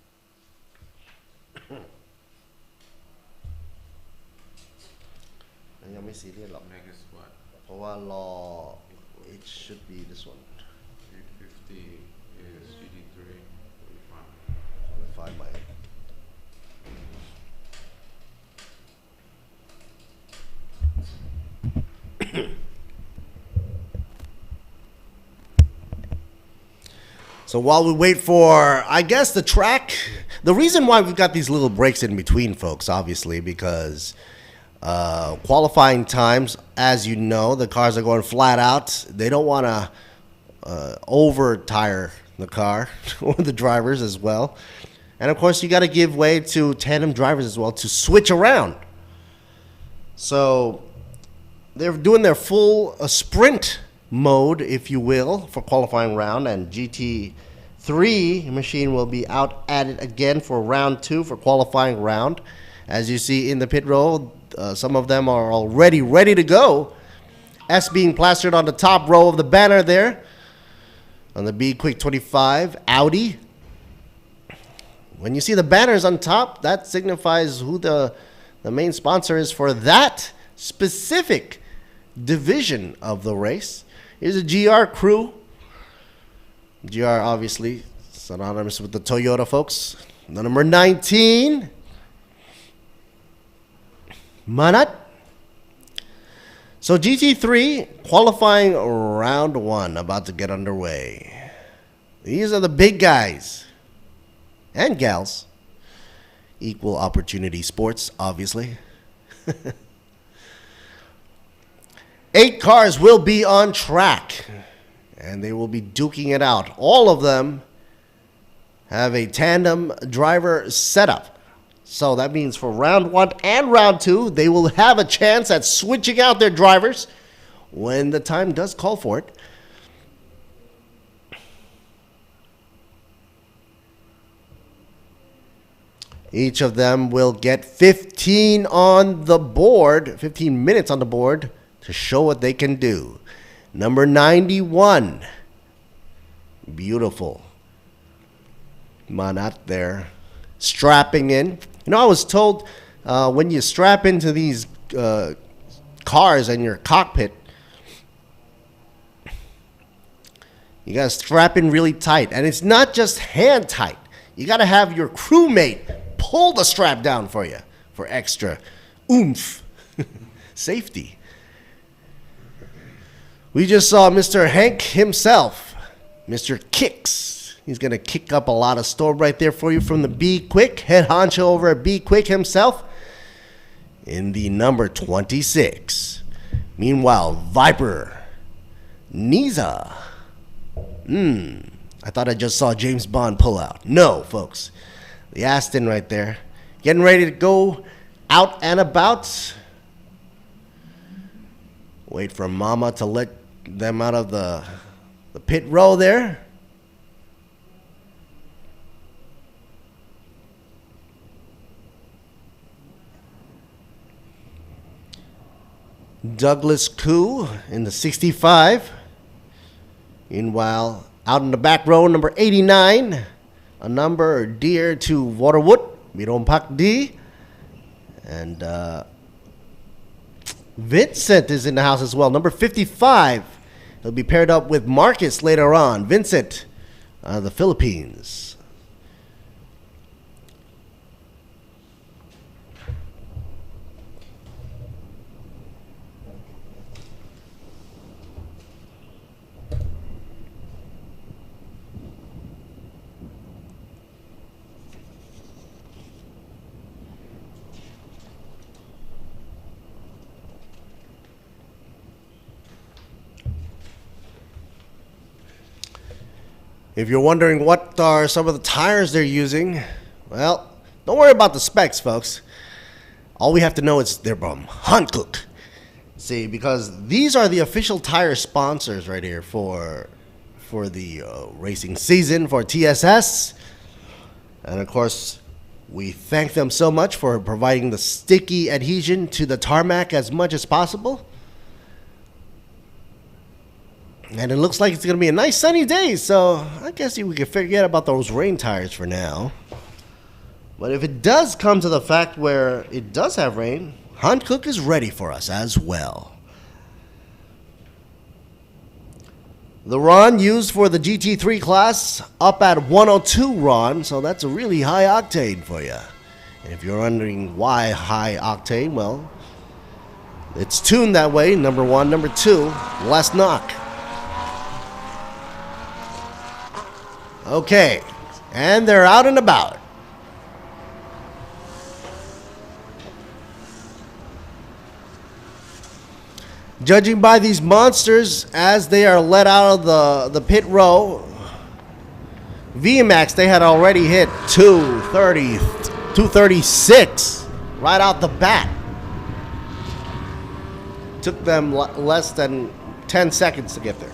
ยังไม่ซีเรียสหรอก Next what? เพราะว่ารอ it should be this one 850 is GT3. ไฟใหม่ So while we wait for, I guess, the track, the reason why we've got these little breaks in between, folks, obviously, because qualifying times, as you know, the cars are going flat out. They don't want to over-tire the car or the drivers as well. And, of course, you got to give way to tandem drivers as well to switch around. So they're doing their full sprint mode, if you will, for qualifying round, and GT3 machine will be out at it again for round 2 for qualifying round. As you see in the pit row, some of them are already ready to go. S being plastered on the top row of the banner there on the B-Quik 25 Audi. When you see the banners on top, that signifies who the main sponsor is for that specific division of the race. Here's a GR crew. GR obviously synonymous with the Toyota folks. The number 19, Manat. So GT3 qualifying round 1 about to get underway. These are the big guys and gals. Equal opportunity sports, obviously. 8 cars will be on track, and they will be duking it out. All of them have a tandem driver setup. So that means for round 1 and round 2, they will have a chance at switching out their drivers when the time does call for it. Each of them will get 15 on the board, 15 minutes on the board, to show what they can do. Number 91. Beautiful. Manat there. Strapping in. You know, I was told when you strap into these cars in your cockpit, you got to strap in really tight. And it's not just hand tight. You got to have your crewmate pull the strap down for you for extra oomph. Safety. We just saw Mr. Hank himself, Mr. Kicks. He's going to kick up a lot of storm right there for you from the B-Quik. Head honcho over at B-Quik himself in the number 26. Meanwhile, Viper, Niza. I thought I just saw James Bond pull out. No, folks. The Aston right there. Getting ready to go out and about. Wait for Mama to let them out of the pit row there. Douglas Koo in the 65. Meanwhile, out in the back row, number 89, a number dear to Waterwood, Mirom Pak D. And Vincent is in the house as well. Number 55. He'll be paired up with Marcus later on. Vincent, the Philippines. If you're wondering what are some of the tires they're using, well, don't worry about the specs, folks. All we have to know is they're from Hankook. See, because these are the official tire sponsors right here for the racing season for TSS. And of course, we thank them so much for providing the sticky adhesion to the tarmac as much as possible. And it looks like it's going to be a nice sunny day, so I guess we can forget about those rain tires for now. But if it does come to the fact where it does have rain, Hankook is ready for us as well. The RON used for the GT3 class up at 102 RON, so that's a really high octane for you. And if you're wondering why high octane, well, it's tuned that way, number one. Number two, less knock. Okay, and they're out and about. Judging by these monsters as they are let out of the pit row, VMAX, they had already hit 236 right out the bat. Took them less than 10 seconds to get there.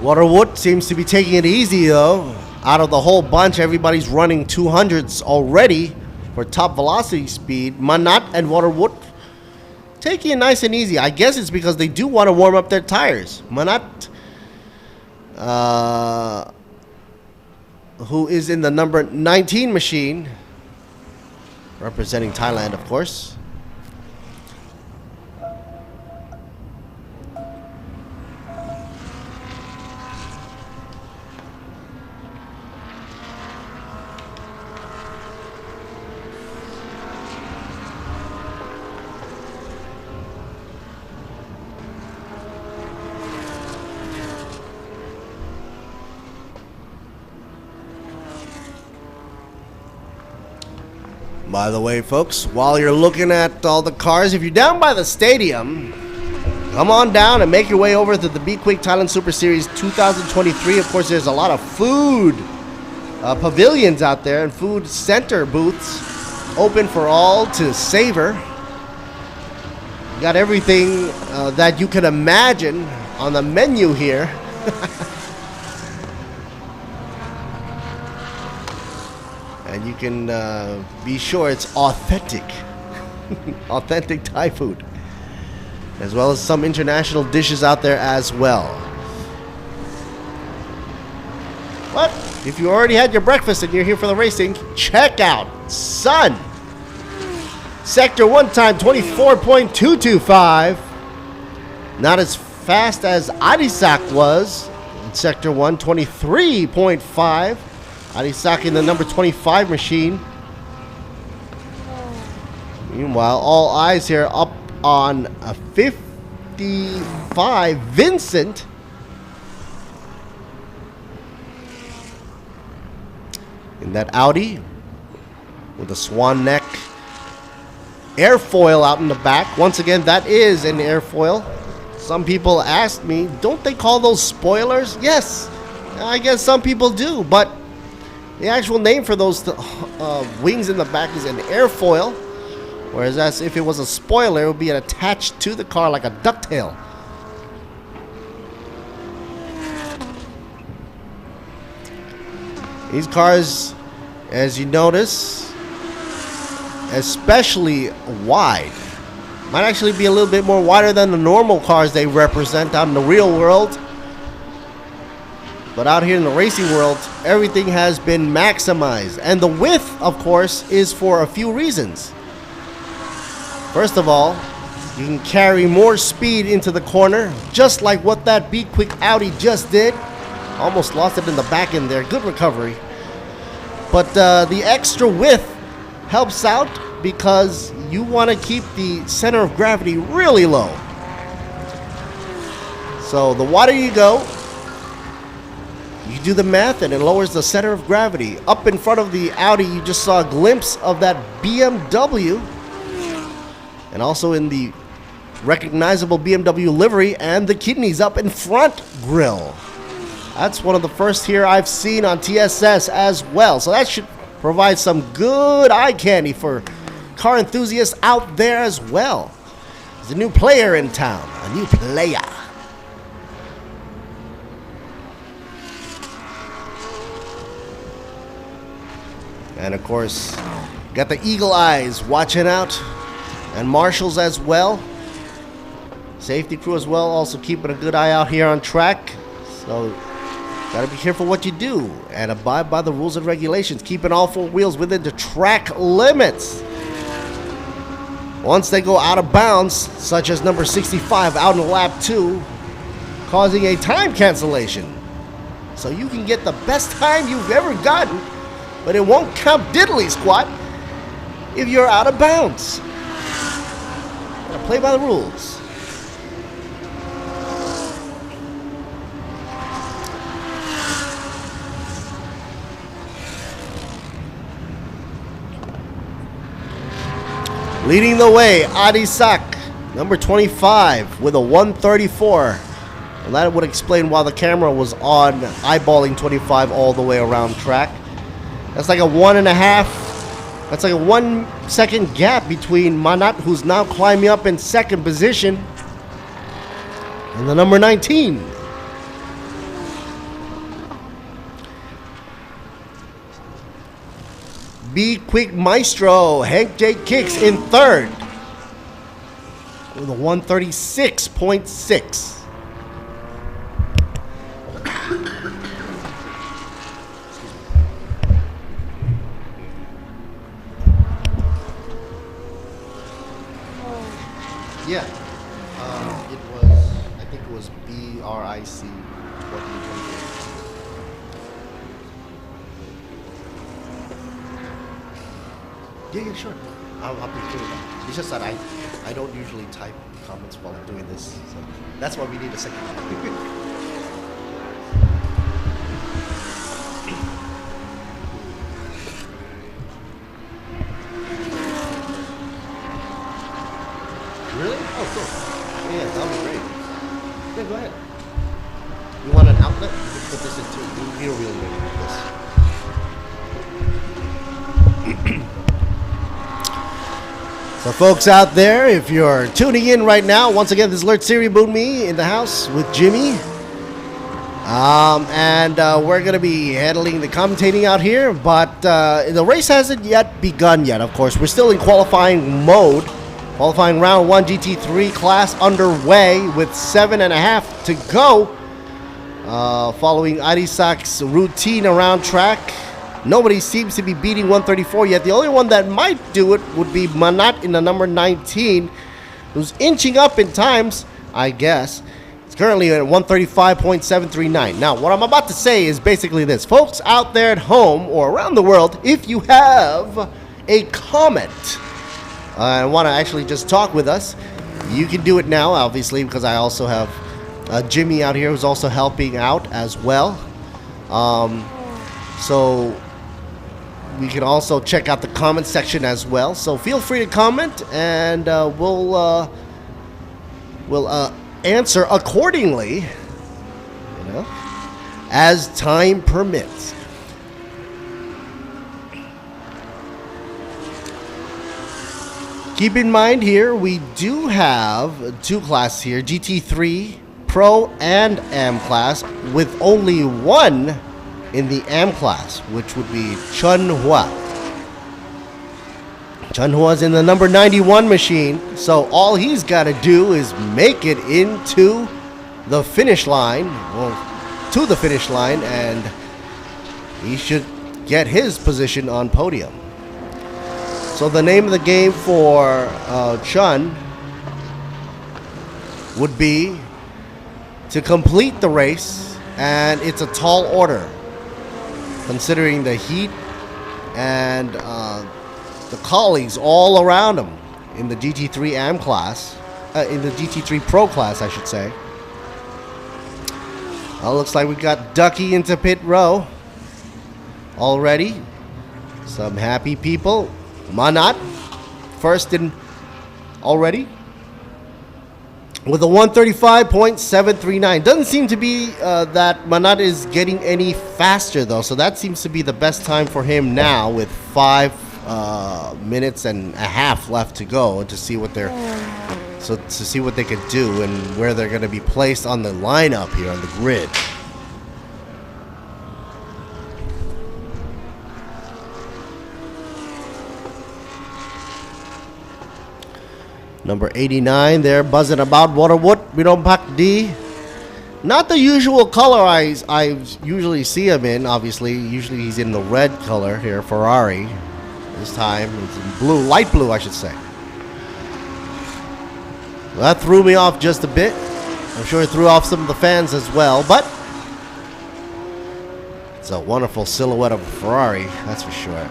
Waterwood seems to be taking it easy though. Out of the whole bunch, everybody's running 200s already for top velocity speed. Manat and Waterwood taking it nice and easy. I guess it's because they do want to warm up their tires. Manat, who is in the number 19 machine, representing Thailand, of course. By the way, folks, while you're looking at all the cars, if you're down by the stadium, come on down and make your way over to the B-Quik Thailand Super Series 2023. Of course, there's a lot of food pavilions out there and food center booths open for all to savor. You got everything that you can imagine on the menu here. And you can be sure it's authentic, authentic Thai food, as well as some international dishes out there as well. But if you already had your breakfast and you're here for the racing, check out Sun. Sector 1 time 24.225. Not as fast as Adisak was in Sector 1, 23.5. Adisak in the number 25 machine. Meanwhile, all eyes here up on a 55 Vincent. In that Audi with the swan neck airfoil out in the back. Once again, that is an airfoil. Some people asked me, don't they call those spoilers? Yes, I guess some people do, but the actual name for those wings in the back is an airfoil, whereas as if it was a spoiler, it would be attached to the car like a ducktail. These cars, as you notice, especially wide, might actually be a little bit more wider than the normal cars they represent out in the real world. But out here in the racing world, everything has been maximized. And the width, of course, is for a few reasons. First of all, you can carry more speed into the corner, just like what that B-Quik Audi just did. Almost lost it in the back end there. Good recovery. But the extra width helps out because you want to keep the center of gravity really low. So the wider you go, you do the math and it lowers the center of gravity. Up in front of the Audi, you just saw a glimpse of that BMW. And also in the recognizable BMW livery and the kidneys up in front grille. That's one of the first here I've seen on TSS as well. So that should provide some good eye candy for car enthusiasts out there as well. There's a new player in town, a new player. And of course, got the eagle eyes watching out, and marshals as well. Safety crew as well, also keeping a good eye out here on track. So Gotta be careful what you do and abide by the rules and regulations, keeping all four wheels within the track limits. Once they go out of bounds, such as number 65 out in lap 2, causing a time cancellation. So you can get the best time you've ever gotten, but it won't count diddly squat if you're out of bounds. Gotta play by the rules. Leading the way, Adisak, number 25, with a 134. And that would explain why the camera was on eyeballing 25 all the way around track. That's like a 1.5. That's like a 1 second gap between Manat, who's now climbing up in second position, and the number 19. B-Quik Maestro, Hank J. Kicks in third with a 136.6. Yeah, it was, I think it was BRIC 2020. Yeah, sure. I'll be clear with that. It's just that I don't usually type comments while I'm doing this, so that's why we need a second. Really? Oh, cool. Yeah, that'll be great. Yeah, go ahead. You want an outlet? You can put this in too. You don't really need this. So folks out there, if you're tuning in right now, once again, this is Alert Siri Boon Me in the house with Jimmy. We're going to be handling the commentating out here, but the race hasn't yet begun yet, of course. We're still in qualifying mode. Qualifying round 1 GT3 class underway with 7.5 to go. Following Adisak's routine around track. Nobody seems to be beating 134 yet. The only one that might do it would be Manat in the number 19, who's inching up in times, I guess. It's currently at 135.739. Now, what I'm about to say is basically this. Folks out there at home or around the world, if you have a comment and want to actually just talk with us, you can do it now, obviously, because I also have Jimmy out here who's also helping out as well. So we can also check out the comment section as well. So feel free to comment, and we'll answer accordingly, you know, as time permits. Keep in mind here, we do have two classes here, GT3 Pro and AM class, with only one in the AM class, which would be Chunhua. Chunhua's in the number 91 machine, so all he's got to do is make it into the finish line, to the finish line, and he should get his position on podium. So the name of the game for Chun would be to complete the race, and it's a tall order considering the heat and the colleagues all around him in the GT3 AM class, in the GT3 Pro class, I should say. Looks like we got Ducky into pit row already. Some happy people. Manat first in already with a 135.739. Doesn't seem to be that Manat is getting any faster though, so that seems to be the best time for him now with 5 minutes and a half left to go to see what they're to see what they could do and where they're going to be placed on the lineup here on the grid. Number 89 there buzzing about Waterwood. We don't pack D. Not the usual color I usually see him in. Obviously, usually he's in the red color here, Ferrari. This time it's in blue, light blue, I should say. That threw me off just a bit. I'm sure it threw off some of the fans as well, but it's a wonderful silhouette of a Ferrari, that's for sure.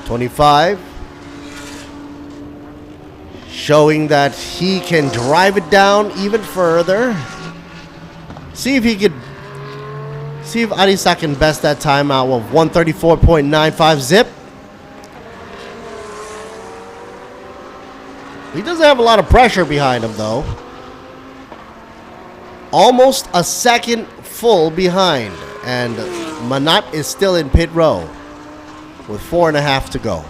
25. Showing that he can drive it down even further. See if Adisak can best that time out of 134.95 zip. He doesn't have a lot of pressure behind him though. Almost a second full behind, and Manat is still in pit row with 4.5 to go.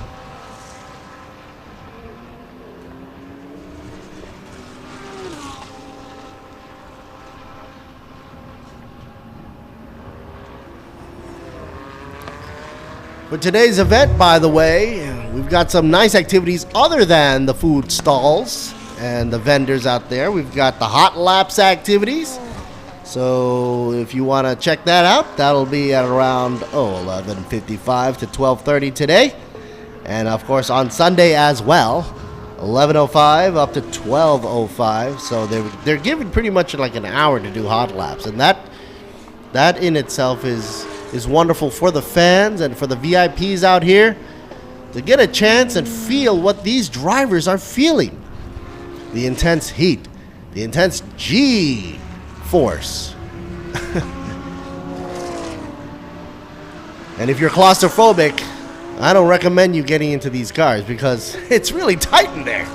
For today's event, by the way, we've got some nice activities other than the food stalls and the vendors out there. We've got the hot laps activities. So if you want to check that out, that'll be at around 11:55 to 12:30 today. And of course on Sunday as well, 11:05 up to 12:05. So they're giving pretty much like an hour to do hot laps, and that in itself is wonderful for the fans and for the VIPs out here to get a chance and feel what these drivers are feeling. The intense heat, the intense G force. And if you're claustrophobic, I don't recommend you getting into these cars because it's really tight in there.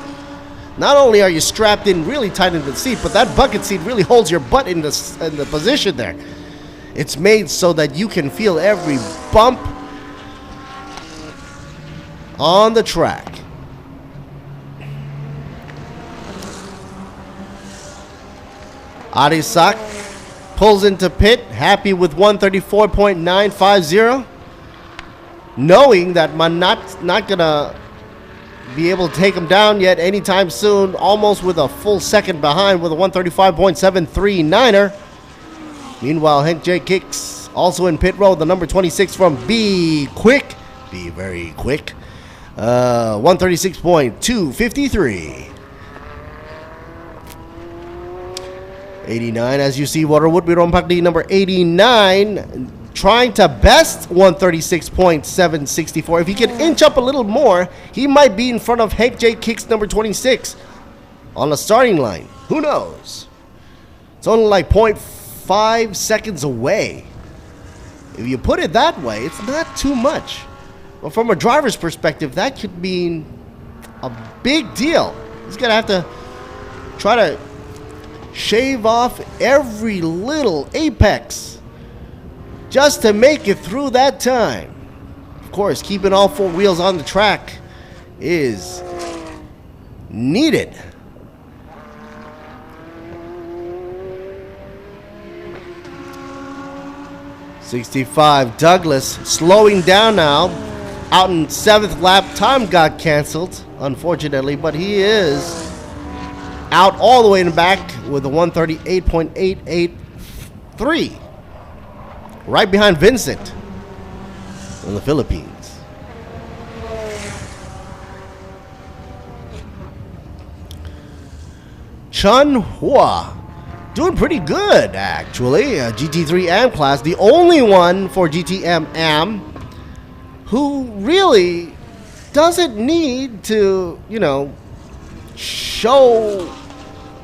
Not only are you strapped in really tight into the seat, but that bucket seat really holds your butt in the position there. It's made so that you can feel every bump on the track. Adisak pulls into pit, happy with 134.950, knowing that Manat's not gonna be able to take him down yet anytime soon, almost with a full second behind with a 135.739er. Meanwhile, Hank J. Kicks also in pit row, the number 26 from B-Quik. Be very quick. 136.253. 89, as you see, Waterwood Buriram Pakdi, number 89, trying to best 136.764. If he can inch up a little more, he might be in front of Hank J. Kicks, number 26, on the starting line. Who knows? It's only like 0.5 seconds away. If you put it that way, it's not too much. But from a driver's perspective, that could mean a big deal. He's going to have to try to shave off every little apex just to make it through that time. Of course, keeping all four wheels on the track is needed. '65 Douglas slowing down now. Out in 7th lap, time got canceled, unfortunately, but he is out all the way in the back with a 138.883. Right behind Vincent in the Philippines. Chun Hua doing pretty good, actually. GT3 AM class, the only one for GTM AM who really doesn't need to, show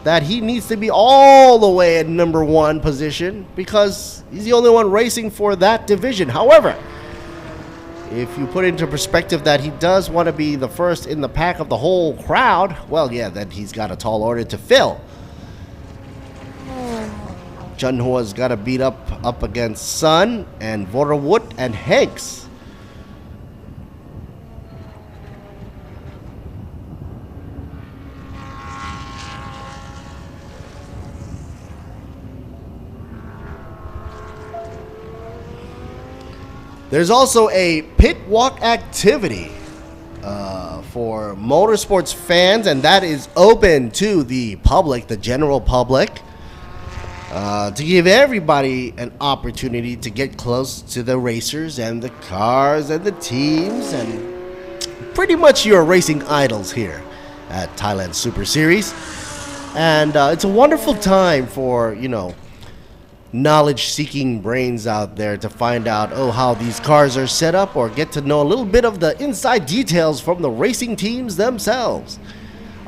that he needs to be all the way at number 1 position because he's the only one racing for that division. However, if you put into perspective that he does want to be the first in the pack of the whole crowd, well, yeah, then he's got a tall order to fill. Chunhua's got to beat up against Sun and Waterwood and Hanks. There's also a pit walk activity for motorsports fans, and that is open to the public, the general public, to give everybody an opportunity to get close to the racers and the cars and the teams and pretty much your racing idols here at Thailand Super Series. And it's a wonderful time for, knowledge-seeking brains out there to find out, how these cars are set up or get to know a little bit of the inside details from the racing teams themselves.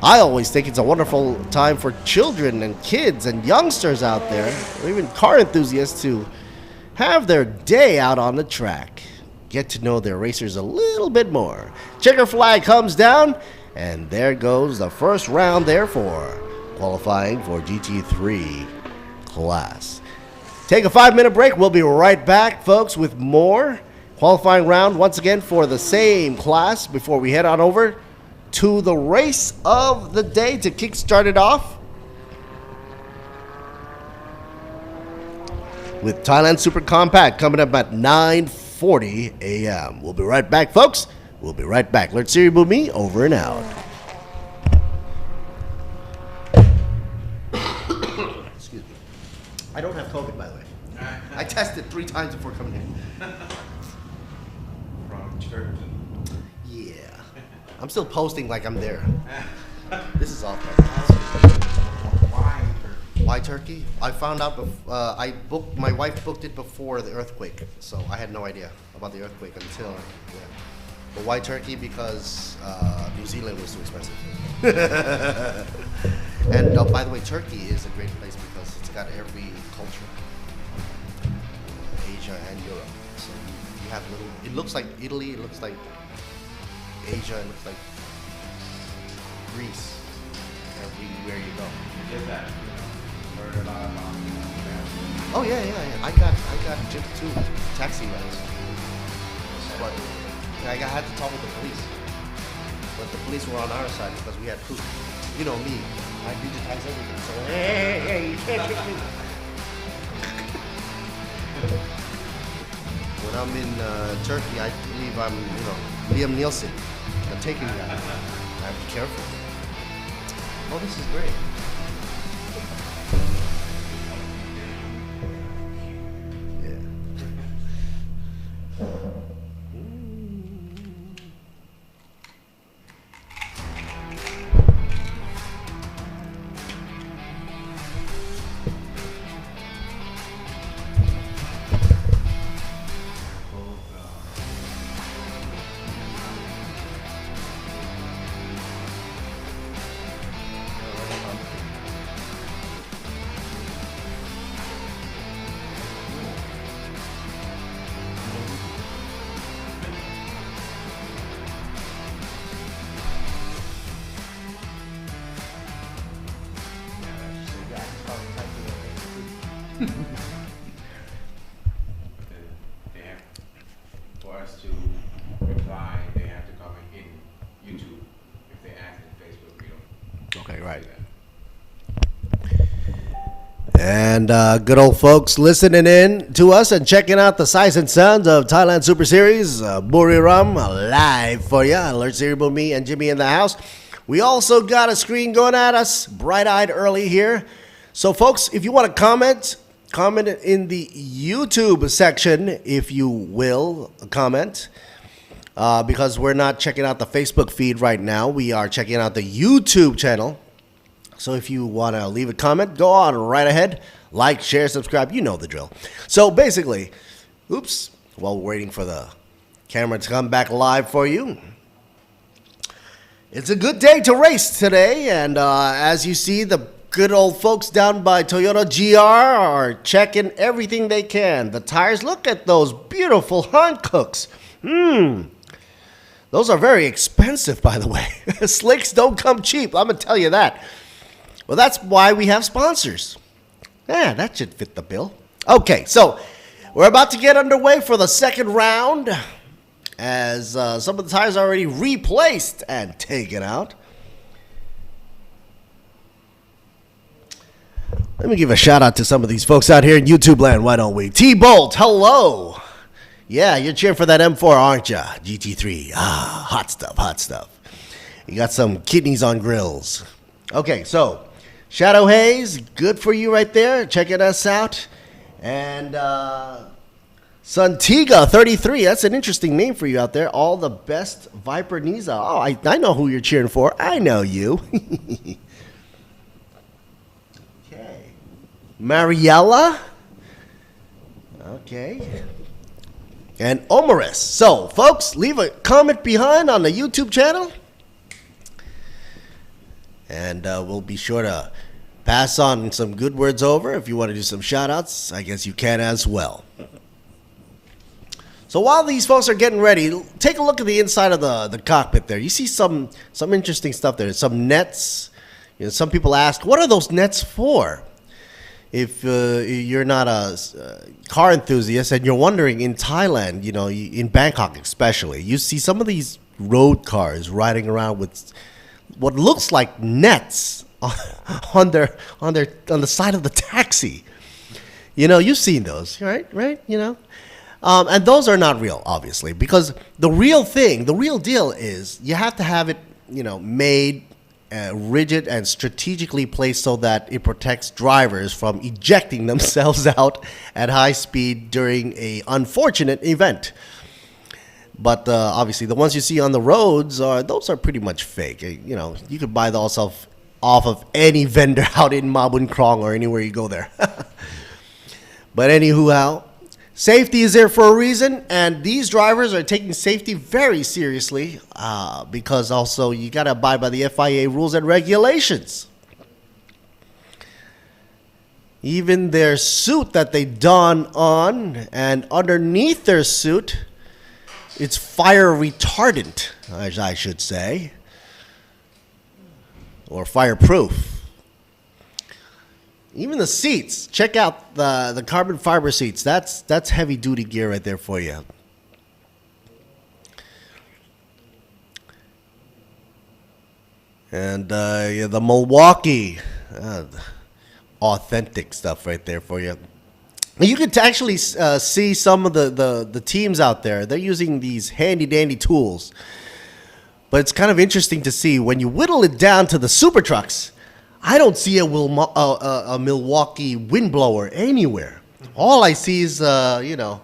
I always think it's a wonderful time for children and kids and youngsters out there, or even car enthusiasts, to have their day out on the track. Get to know their racers a little bit more. Checker flag comes down, and there goes the first round there for qualifying for GT3 class. Take a 5-minute break. We'll be right back, folks, with more qualifying round once again for the same class before we head on over to the race of the day to kickstart it off with Thailand Super Compact coming up at 9:40 a.m. We'll be right back, folks. We'll be right back. Let's see you me over and out. Excuse me. I don't have COVID, by the way. I tested 3 times before coming here. From church. Yeah. I'm still posting like I'm there. This is awful. Why turkey? I found out. My wife booked it before the earthquake, so I had no idea about the earthquake until. Yeah. But why turkey? Because New Zealand was too expensive. And by the way, Turkey is a great place because it's got every culture, Asia and Europe. So you have little. It looks like Italy. It looks like Asia. It looks like Greece. Everywhere you go. You did that. Heard a lot about that. Oh yeah. I got Jip too. Taxi rides. But I had to talk with the police. But the police were on our side because we had proof. You know me. I digitize everything. So hey, you can't trick me. When I'm in Turkey, I believe I'm, Liam Nielsen, the taking guy. I have to be careful. Oh, this is great. They have, for us to reply, they have to comment in YouTube. If they ask in Facebook, we don't. Okay, right. And good old folks listening in to us and checking out the sights and sounds of Thailand Super Series, Buriram, live for you. Alert Series with me and Jimmy in the house. We also got a screen going at us, bright-eyed early here. So folks, if you want to comment in the YouTube section, if you will, comment. Because we're not checking out the Facebook feed right now. We are checking out the YouTube channel. So if you want to leave a comment, go on right ahead. Like, share, subscribe. You know the drill. So basically, while we're waiting for the camera to come back live for you, it's a good day to race today. And as you see, the good old folks down by Toyota GR are checking everything they can. The tires, look at those beautiful Hancooks. Those are very expensive, by the way. Slicks don't come cheap, I'm going to tell you that. Well, that's why we have sponsors. Yeah, that should fit the bill. Okay, so we're about to get underway for the second round as some of the tires are already replaced and taken out. Let me give a shout out to some of these folks out here in YouTube land, why don't we? T-Bolt, hello. Yeah, you're cheering for that M4, aren't ya? GT3. Ah, hot stuff, hot stuff. You got some kidneys on grills. Okay, so Shadow Haze, good for you right there, checking us out. And Santiga 33, that's an interesting name for you out there. All the best, Viper Niza. Oh, I know who you're cheering for. I know you. Okay. Mariella. Okay. And Omaris. So, folks, leave a comment behind on the YouTube channel. And we'll be sure to pass on some good words over. If you want to do some shout outs, I guess you can as well. So while these folks are getting ready, take a look at the inside of the cockpit there. You see some interesting stuff there. Some nets. You know, some people ask, what are those nets for? If you're not a car enthusiast and you're wondering, in Thailand, you know, in Bangkok especially, you see some of these road cars riding around with what looks like nets on the side of the taxi. You know, you've seen those, right? You know, and those are not real, obviously, because the real deal is you have to have it, you know, made rigid and strategically placed so that it protects drivers from ejecting themselves out at high speed during a unfortunate event. But obviously, the ones you see on the roads those are pretty much fake. You know, you could buy those off of any vendor out in Mabun Krong or anywhere you go there. But anywho, safety is there for a reason, and these drivers are taking safety very seriously because also you got to abide by the FIA rules and regulations. Even their suit that they don on, and underneath their suit, it's fire retardant, as I should say, or fireproof. Even the seats, check out the carbon fiber seats. That's heavy duty gear right there for you. And yeah, the Milwaukee, authentic stuff right there for you. You could actually see some of the teams out there. They're using these handy dandy tools. But it's kind of interesting to see when you whittle it down to the super trucks. I don't see a Milwaukee windblower anywhere. All I see is, you know,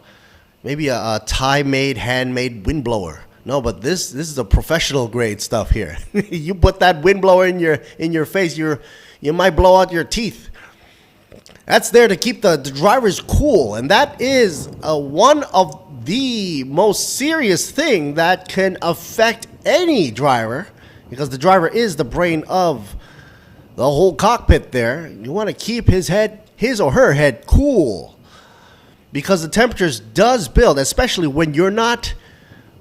maybe a Thai-made, handmade windblower. No, but this is a professional grade stuff here. You put that windblower in your face, you might blow out your teeth. That's there to keep the drivers cool, and that is one of the most serious thing that can affect any driver, because the driver is the brain of the whole cockpit there. You want to keep his or her head cool, because the temperatures does build, especially when you're not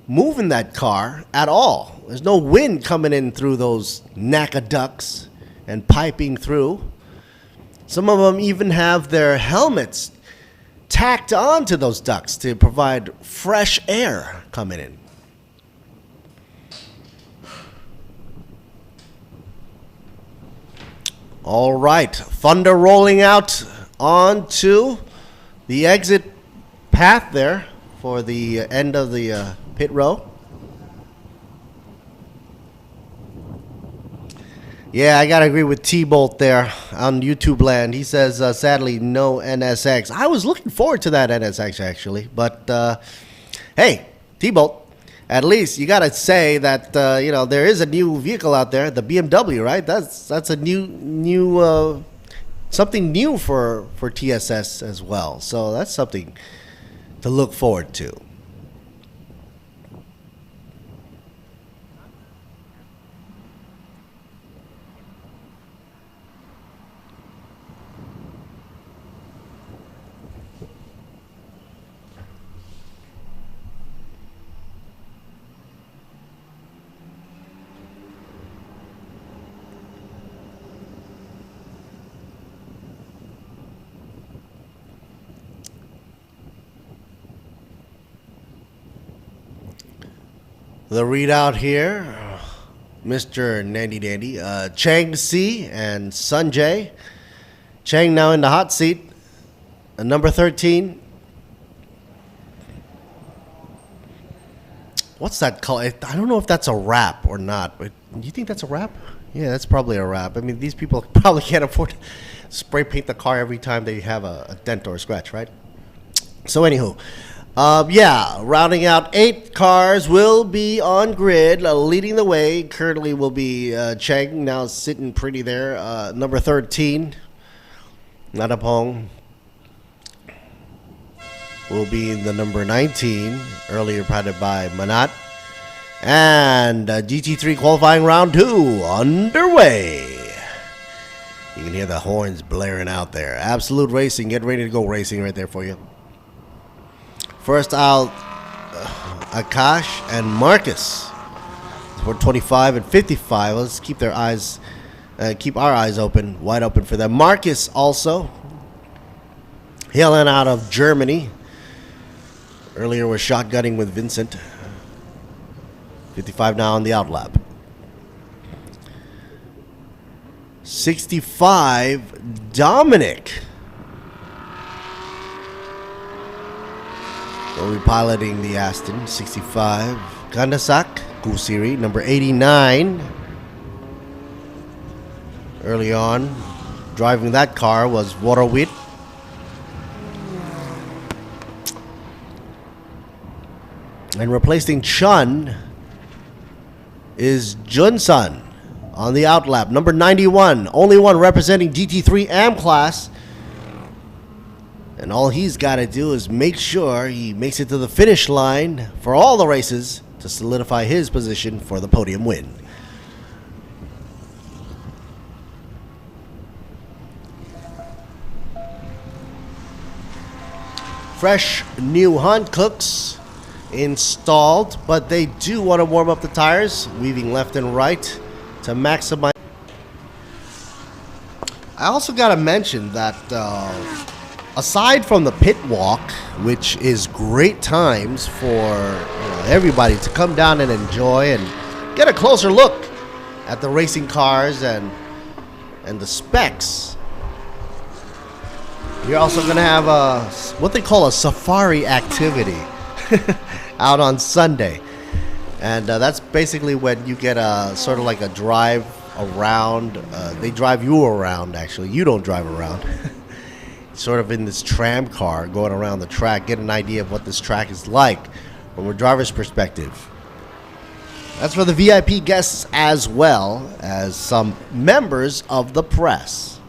moving that car at all. There's no wind coming in through those NACA ducts and piping through. Some of them even have their helmets tacked onto those ducts to provide fresh air coming in. All right, Thunder rolling out onto the exit path there for the end of the pit row. Yeah, I gotta agree with T-Bolt there on YouTube land. He says, sadly, no NSX. I was looking forward to that NSX actually, but hey, T-Bolt, at least you gotta say that you know, there is a new vehicle out there, the BMW, right? That's a new something new for TSS as well. So that's something to look forward to. The readout here, Mr. Nandy Dandy, Chang C and Sanjay. Chang now in the hot seat, number 13. what's that called? I don't know if that's a wrap or not, but you think that's a wrap? Yeah, that's probably a wrap. I mean, these people probably can't afford to spray paint the car every time they have a dent or a scratch, right? So anywho, yeah, rounding out 8 cars will be on grid, leading the way. Currently will be Chang, now sitting pretty there. Number 13, Nadapong will be the number 19, earlier padded by Manat. And GT3 qualifying round 2 underway. You can hear the horns blaring out there. Absolute Racing, get ready to go racing right there for you. First out, Akash and Marcus for 25 and 55. Let's keep their eyes, keep our eyes open, wide open for them. Marcus also hailing out of Germany. Earlier was shotgunning with Vincent. 55 now on the outlap. 65, Dominic. We'll be piloting the Aston. 65, Gandasak, Kusiri, number 89. Early on, driving that car was Waterwit. And replacing Chun is Junsun on the outlap. Number 91, only one representing GT3 AM class. And all he's got to do is make sure he makes it to the finish line for all the races to solidify his position for the podium win. Fresh new Hunt Cooks installed, but they do want to warm up the tires, weaving left and right to maximize. I also got to mention that aside from the pit walk, which is great times for everybody to come down and enjoy and get a closer look at the racing cars and the specs, you're also going to have what they call a safari activity out on Sunday. And that's basically when you get a sort of like a drive around. They drive you around, actually. You don't drive around. Sort of in this tram car going around the track, get an idea of what this track is like from a driver's perspective. That's for the VIP guests as well as some members of the press.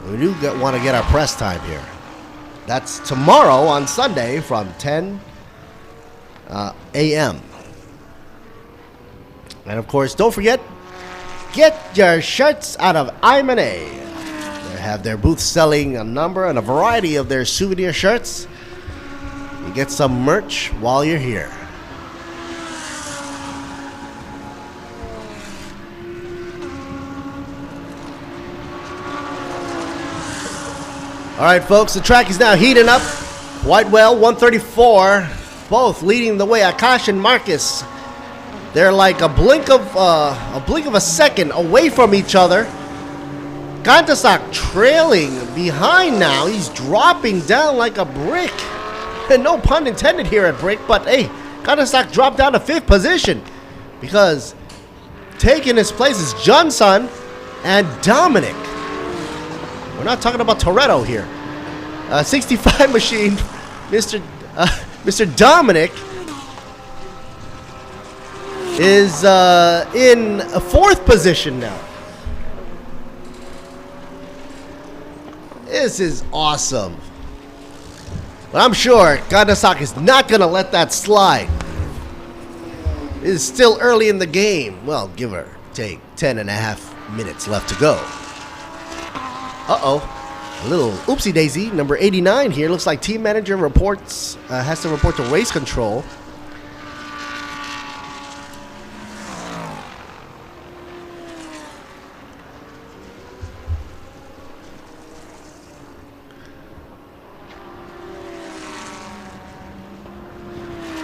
We do want to get our press time here. That's tomorrow on Sunday from 10 a.m. And of course, don't forget, get your shirts out of Imane. They have their booth selling a number and a variety of their souvenir shirts. You get some merch while you're here. All right, folks, the track is now heating up quite well. 134, both leading the way. Akash and Marcus, they're like a blink of a second away from each other. Gantasak trailing behind now. He's dropping down like a brick. And no pun intended here at Brick, but hey, Gantasak dropped down to 5th position because taking his place is Johnson and Dominic. We're not talking about Toretto here. 65 machine, Mr. Dominic is in a 4th position now. This is awesome. But I'm sure Gandasak is not going to let that slide. It is still early in the game. Well, give or take 10.5 minutes left to go. Uh-oh. A little oopsie daisy. Number 89 here. Looks like team manager reports, has to report to race control.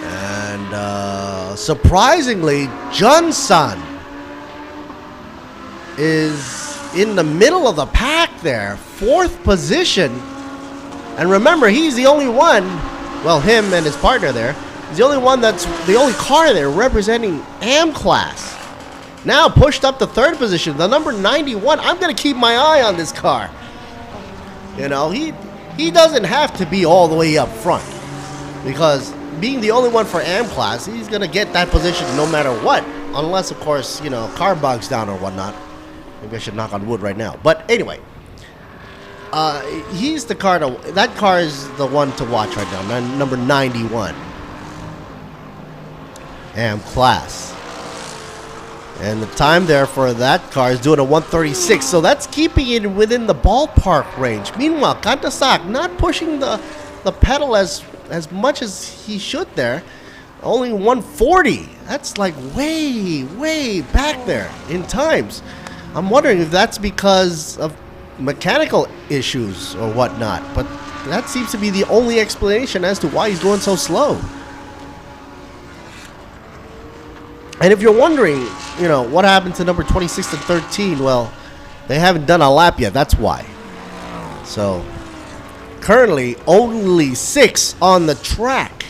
And surprisingly, Johnson is in the middle of the pack there, 4th position. And remember, he's the only one, well, him and his partner there, He's the only one that's the only car there representing AM class. Now pushed up to third position, the number 91. I'm gonna keep my eye on this car. You know, he doesn't have to be all the way up front, because being the only one for AM class, he's gonna get that position no matter what, unless of course, you know, car bogs down or whatnot. Maybe I should knock on wood right now. But anyway, he's the car that car is the one to watch right now, number 91. AM class. And the time there for that car is doing a 136, so that's keeping it within the ballpark range. Meanwhile, Kantasak not pushing the pedal as much as he should there. Only 140. That's like way back there in times. I'm wondering if that's because of mechanical issues or whatnot, but that seems to be the only explanation as to why he's going so slow. And if you're wondering, you know, what happened to number 26 and 13, well, they haven't done a lap yet, that's why. So, currently, only 6 on the track.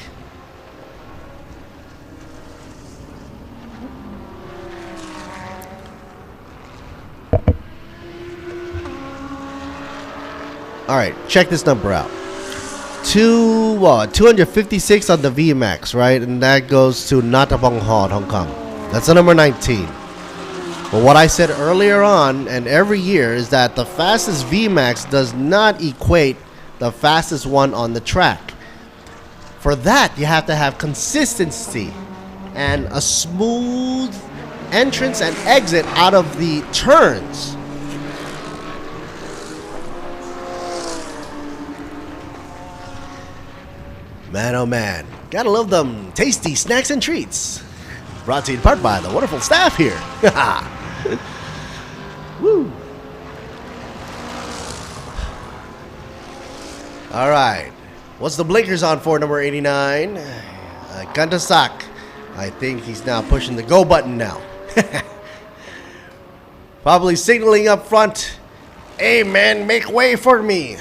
Alright, check this number out. 256 on the VMAX, right? And that goes to Natapong Hall, Hong Kong. That's the number 19. But what I said earlier on, and every year, is that the fastest VMAX does not equate the fastest one on the track. For that, you have to have consistency and a smooth entrance and exit out of the turns. Man, oh man, gotta love them tasty snacks and treats. Brought to you in part by the wonderful staff here. Woo. All right, what's the blinkers on for, number 89? Kantasak. I think he's now pushing the go button now. Probably signaling up front, hey man, make way for me.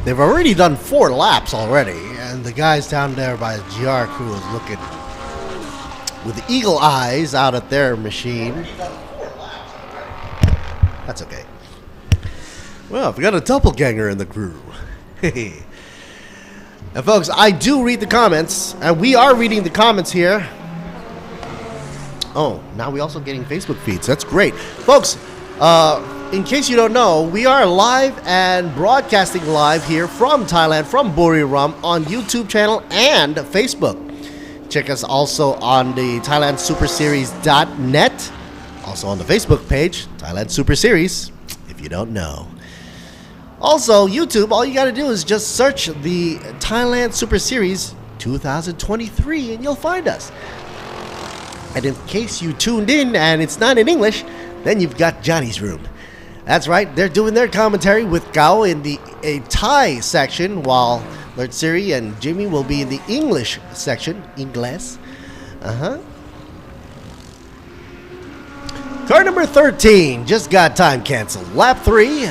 They've already done 4 laps already, and the guys down there by the GR crew is looking with eagle eyes out at their machine. That's okay. Well, we got a doppelganger in the crew. And folks, I do read the comments, and we are reading the comments here. Oh, now we're also getting Facebook feeds. That's great. Folks, in case you don't know, we are live and broadcasting live here from Thailand, from Buriram, on YouTube channel and Facebook. Check us also on the ThailandSuperSeries.net, also on the Facebook page, Thailand Super Series, if you don't know. Also, YouTube, all you got to do is just search the Thailand Super Series 2023 and you'll find us. And in case you tuned in and it's not in English, then you've got Johnny's Room. That's right, they're doing their commentary with Gao in the Thai section, while Lord Siri and Jimmy will be in the English section, Ingles. Car number 13 just got time canceled. Lap 3.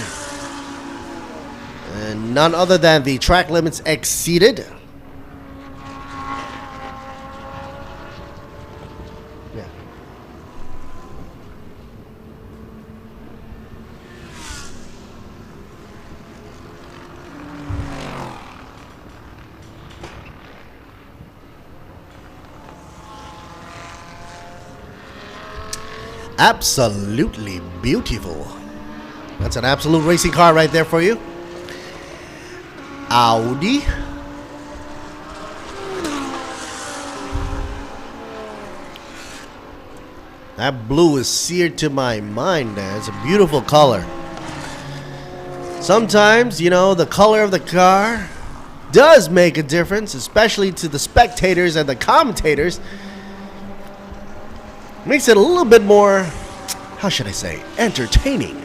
And none other than the track limits exceeded. Absolutely beautiful. That's an absolute racing car right there for you. Audi. That blue is seared to my mind there. It's a beautiful color. Sometimes, you know, the color of the car does make a difference, especially to the spectators and the commentators. Makes it a little bit more, how should I say, entertaining.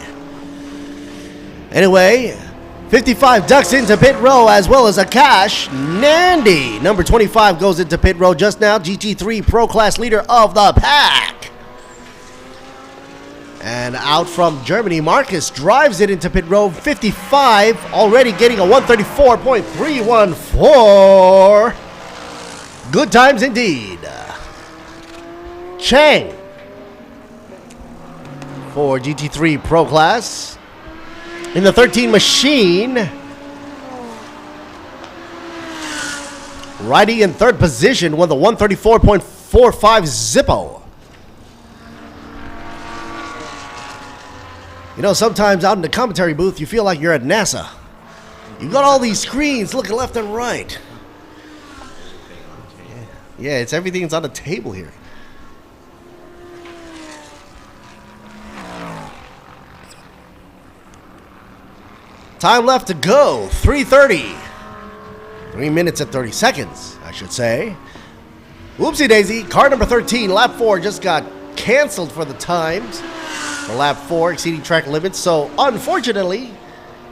Anyway, 55 ducks into pit row as well as a cash. Nandy, number 25, goes into pit row just now. GT3 Pro Class leader of the pack. And out from Germany, Marcus drives it into pit row. 55, already getting a 134.314. Good times indeed. Chang for GT3 Pro Class. In the 13 machine, riding in third position with a 134.45 Zippo. You know, sometimes out in the commentary booth, you feel like you're at NASA. You got all these screens looking left and right. Yeah, it's everything's on the table here. Time left to go, 3:30. 3 minutes and 30 seconds, I should say. Whoopsie daisy, car number 13, lap 4 just got canceled for the times. The lap 4 exceeding track limits, so unfortunately,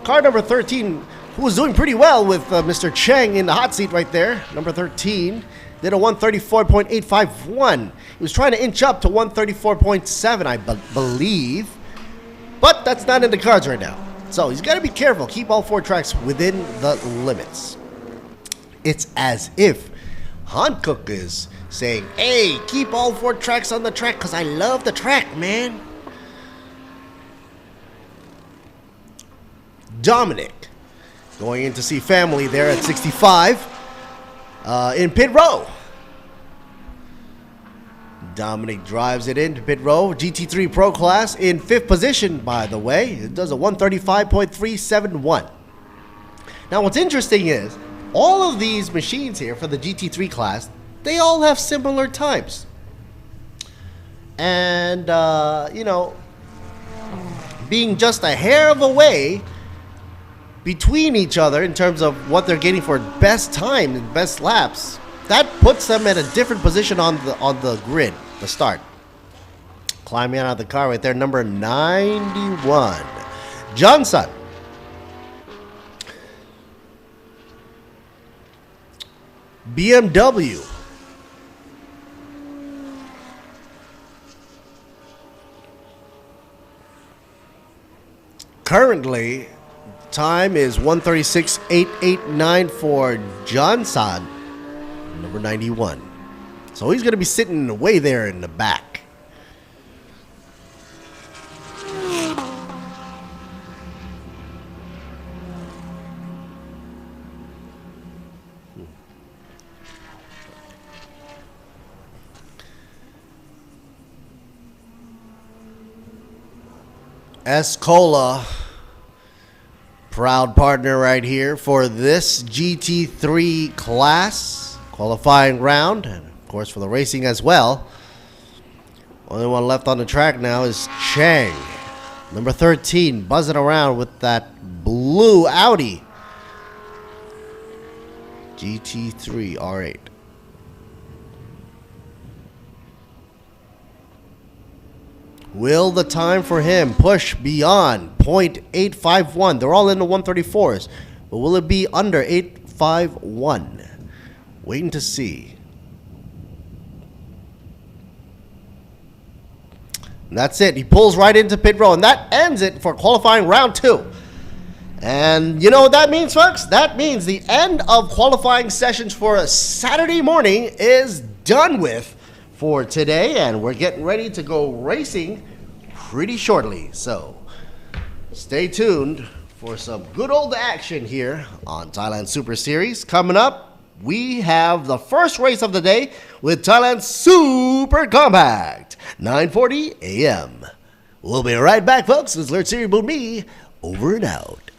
car number 13, who was doing pretty well with Mr. Chang in the hot seat right there, number 13, did a 134.851. He was trying to inch up to 134.7, I believe, but that's not in the cards right now. So he's got to be careful. Keep all 4 tracks within the limits. It's as if Hankook is saying, hey, keep all 4 tracks on the track because I love the track, man. Dominic going in to see family there at 65 in pit row. Dominic drives it into pit row. GT3 Pro Class in 5th position, by the way. It does a 135.371. Now, what's interesting is all of these machines here for the GT3 class, they all have similar times. And, you know, being just a hair of a way between each other in terms of what they're getting for best time and best laps, that puts them at a different position on the grid, the start. Climbing out of the car right there, number 91, Johnson. BMW. Currently, time is 136.889 for Johnson, number 91. So he's going to be sitting way there in the back. Escola, proud partner right here for this GT3 class qualifying round, and of course for the racing as well. Only one left on the track now is Chang, number 13, buzzing around with that blue Audi GT3 R8. Will the time for him push beyond .851? They're all in the 134s, but will it be under 851? Waiting to see. And that's it. He pulls right into pit row, and that ends it for qualifying round 2. And you know what that means, folks? That means the end of qualifying sessions for a Saturday morning is done with for today, and we're getting ready to go racing pretty shortly. So stay tuned for some good old action here on Thailand Super Series. Coming up, we have the first race of the day with Thailand Super Compact, 9:40 a.m. We'll be right back, folks. This is Alert Series with me, over and out.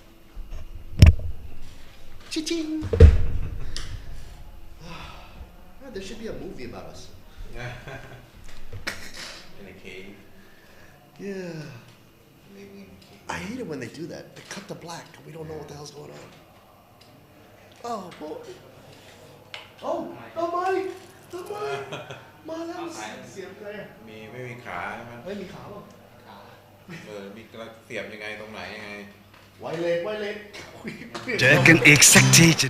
Ching. There should be a movie about us. In a cage. Yeah. I hate it when they do that. They cut the black and we don't know what the hell's going on. Oh boy. Oh, oh my. Oh my. มาแล้วเสียบไง ไม่มีขามัน ไม่มีขาหรอ มีกระเสียบยังไงตรงไหนยังไง ไวเลส เจอกันอีกสักทีจะ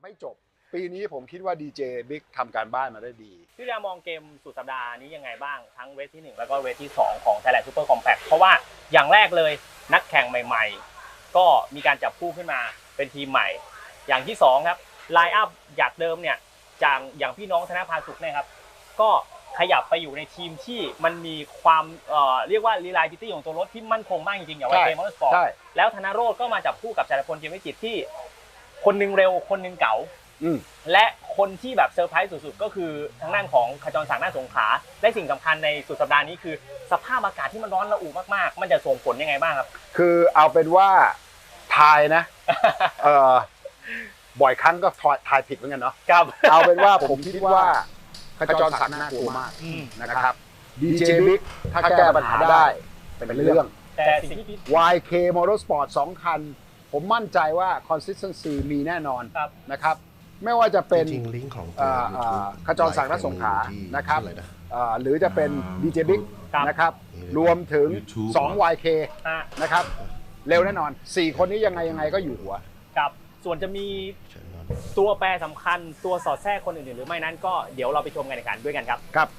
ไม่จบปีนี้ผมคิดว่าดีเจบิ๊กทำการบ้านมาได้ดีพี่ดามองเกมสุดสัปดาห์นี้ยังไงบ้างทั้งเวทที่1แล้วก็เวทที่2ของ Thailand Super Compact เพราะว่าอย่างแรกเลยนักแข่งใหม่ๆก็มีการจับคู่ขึ้นมาเป็นทีมใหม่อย่างที่2ครับไลน์อัพจากเดิมเนี่ยอย่างพี่น้องธนภาสุขเนี่ยครับก็ขยับไปอยู่ในทีมที่มันมีความเรียกว่า reliability ของตัวรถที่มั่นคงมากจริงๆอย่างไวเกมมอเตอร์สปอร์ตแล้วธนโรจน์ก็มาจับคู่กับชัยพลเจียมวิจิตรที่คนนึงเร็วคนนึงเก๋าและคนที่แบบเซอร์ไพรส์สุดๆก็คือทางด้านของขจรศักดิ์ นาฏสงขลาและสิ่งสำคัญในสุดสัปดาห์นี้คือสภาพอากาศที่มันร้อนระอุมากๆมันจะส่งผลยังไงบ้างครับคือเอาเป็นว่าทายนะบ่อยครั้งก็ทายผิดเหมือนกันเนาะเอาเป็นว่าผมคิดว่าขจรศักดิ์น่ากลัวมากนะครับดีเจบิ๊กถ้าแก้ปัญหาได้เป็นเรื่องแต่สิ่งที่ YK Motorsport 2 คันผมมั่นใจว่า consistency มีแน่นอนนะครับไม่ว่าจะเป็นขจรศักดิ์ นาฏสงขลานะครับหรือจะเป็นดีเจบิ๊กนะครับรวมถึง2 YK นะครับเร็วแน่นอน4คนนี้ยังไงก็อยู่หัวครับส่วนจะมีตัวแปรสำคัญตัวสอดแทรกคนอื่นๆหรือไม่นั้นก็เดี๋ยวเราไปชมกันในการด้วยกันครับครับ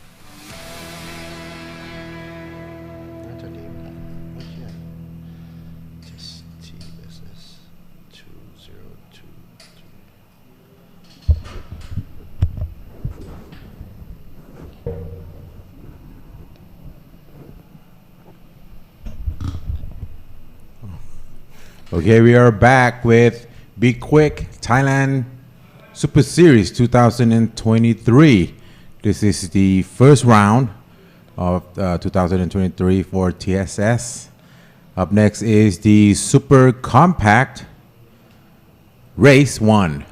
Okay, we are back with B-Quik Thailand Super Series 2023. This is the first round of 2023 for TSS. Up next is the Super Compact Race 1.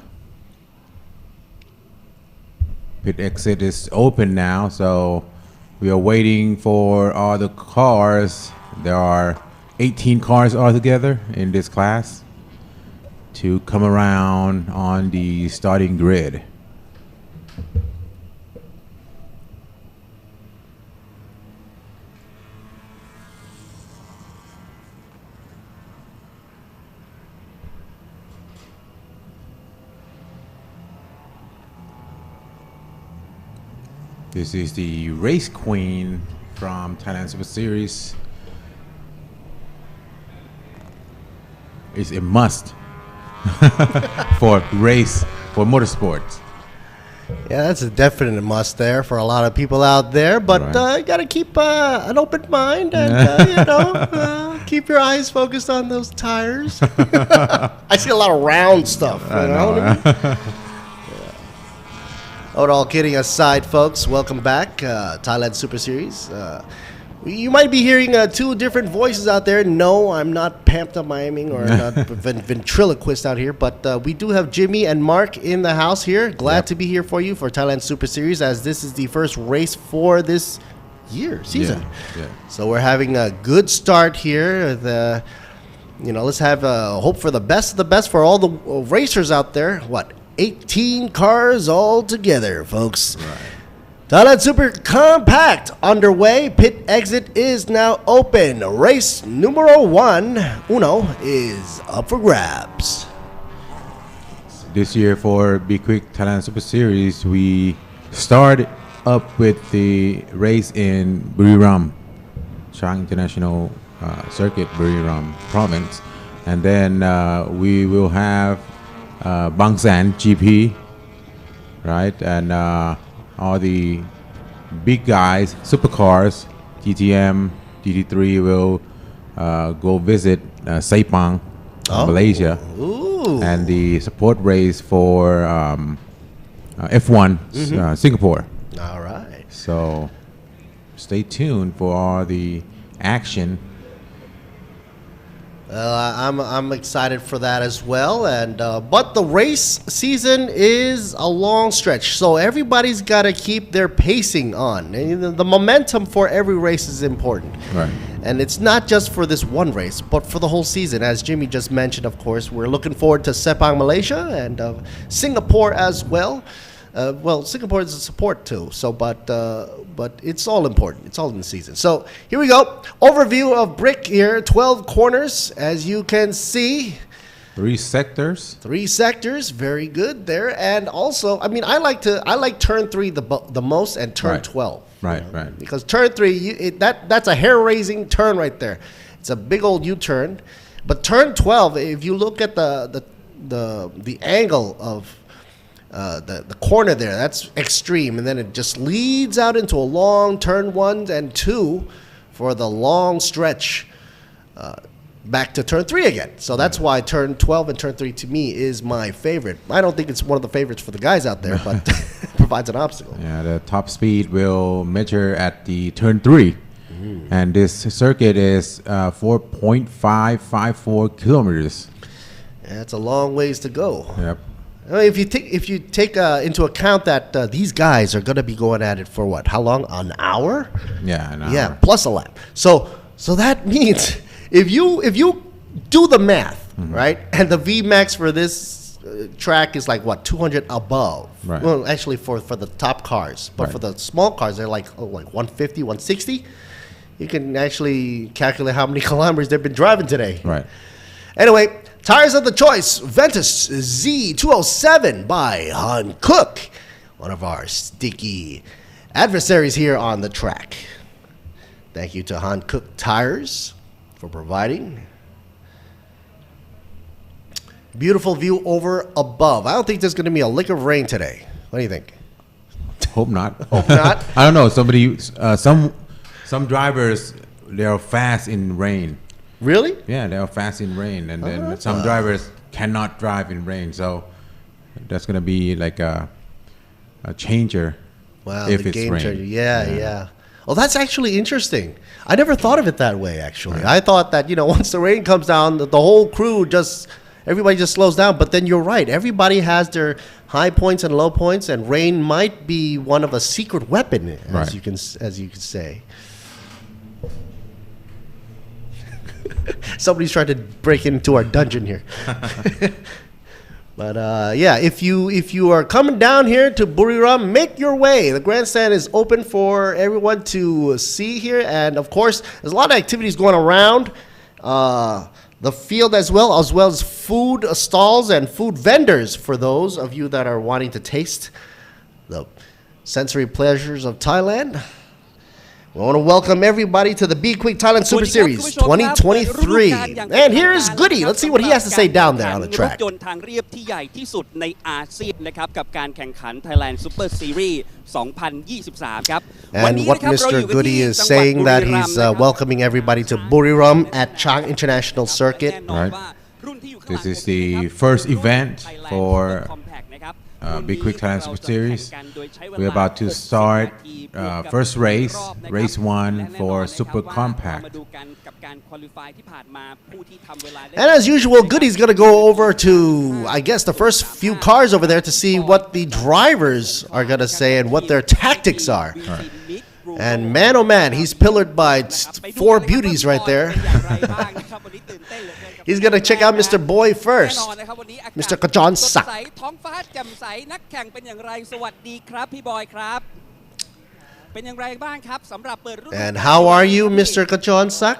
Pit exit is open now, so we are waiting for all the cars. There are 18 cars altogether in this class to come around on the starting grid. This is the race queen from Thailand Super Series. It's a must for race, for motorsports. Yeah, that's a definite must there for a lot of people out there. But you got to keep an open mind and, keep your eyes focused on those tires. I see a lot of round stuff. You know what I mean? All kidding aside, folks, welcome back. Thailand Super Series. You might be hearing 2 different voices out there. No, I'm not pantomiming or not ventriloquist out here, but we do have Jimmy and Mark in the house here. Glad to be here for you for Thailand Super Series, as this is the first race for this season. Yeah. So we're having a good start here. Let's have hope for the best of the best for all the racers out there. 18 cars all together, folks. Right. Thailand Super Compact underway. Pit exit is now open. Race numero 1, Uno, is up for grabs. This year for B-Quik Thailand Super Series, we start up with the race in Buriram, Chang International Circuit, Buriram Province. And then we will have Bang San GP, right? And all the big guys, supercars, GTM, GT3 will go visit Sepang, Malaysia. Ooh. And the support race for F1, Singapore. All right. So stay tuned for all the action. I'm excited for that as well, and but the race season is a long stretch, so everybody's got to keep their pacing on. And the momentum for every race is important, right? And it's not just for this one race, but for the whole season. As Jimmy just mentioned, of course, we're looking forward to Sepang, Malaysia, and Singapore as well. Singapore is a support too. So, but it's all important. It's all in the season. So here we go. Overview of Brick here. 12 corners, as you can see. 3 sectors. 3 sectors, very good there. And also, I mean, I like turn 3 the most and turn 12. Right. Because turn 3, that's a hair-raising turn right there. It's a big old U-turn. But turn 12, if you look at the angle of the corner there, that's extreme, and then it just leads out into a long turn 1 and 2 for the long stretch back to turn 3 again. So that's why turn 12 and turn 3 to me is my favorite. I don't think it's one of the favorites for the guys out there, but it provides an obstacle. Yeah, the top speed will measure at the turn 3. And this circuit is 4.554 kilometers. That's a long ways to go. Yep. I mean, if you take into account that these guys are going to be going at it for what? How long? An hour? Yeah, an hour. Yeah, plus a lap. So that means if you do the math, right, and the Vmax for this track is like what, 200 above. Right. Well, actually for the top cars, but for the small cars they're like 150, 160. You can actually calculate how many kilometers they've been driving today. Right. Anyway, tires of the choice, Ventus Z207 by Hankook, one of our sticky adversaries here on the track. Thank you to Hankook Tires for providing. Beautiful view over above. I don't think there's going to be a lick of rain today. What do you think? Hope not. Hope not. I don't know. Some drivers, they are fast in rain. Really? Yeah, they are fast in rain, and then some drivers cannot drive in rain. So that's going to be like a changer. Wow, if the it's game rain. changer. Yeah. Well, that's actually interesting. I never thought of it that way, actually. Right. I thought that, once the rain comes down, the whole crew everybody just slows down. But then you're right. Everybody has their high points and low points, and rain might be one of a secret weapon, as you can say. Somebody's trying to break into our dungeon here. But yeah, if you are coming down here to Buriram, make your way. The grandstand is open for everyone to see here, and of course, there's a lot of activities going around the field as well as food stalls and food vendors for those of you that are wanting to taste the sensory pleasures of Thailand. We want to welcome everybody to the B-Quik Thailand Super Series 2023. And here's Goody. Let's see what he has to say down there on the track. รถยนต์ทางเรียบที่ใหญ่ที่สุดในอาเซียนนะครับกับการแข่งขัน Thailand Super Series 2023 ครับ And what Mr. Goody is saying that he's welcoming everybody to Buriram at Chang International Circuit. Right. This is the first event for B-Quik Thailand Super Series. We're about to start first race 1 for Super Compact. And as usual, Goody's going to go over to, I guess, the first few cars over there to see what the drivers are going to say and what their tactics are. Right. And man, oh man, he's pillared by 4 beauties right there. He's going to check out Mr. Boy first. Mr. Kajon Sak. And how are you, Mr. Kajon Sak?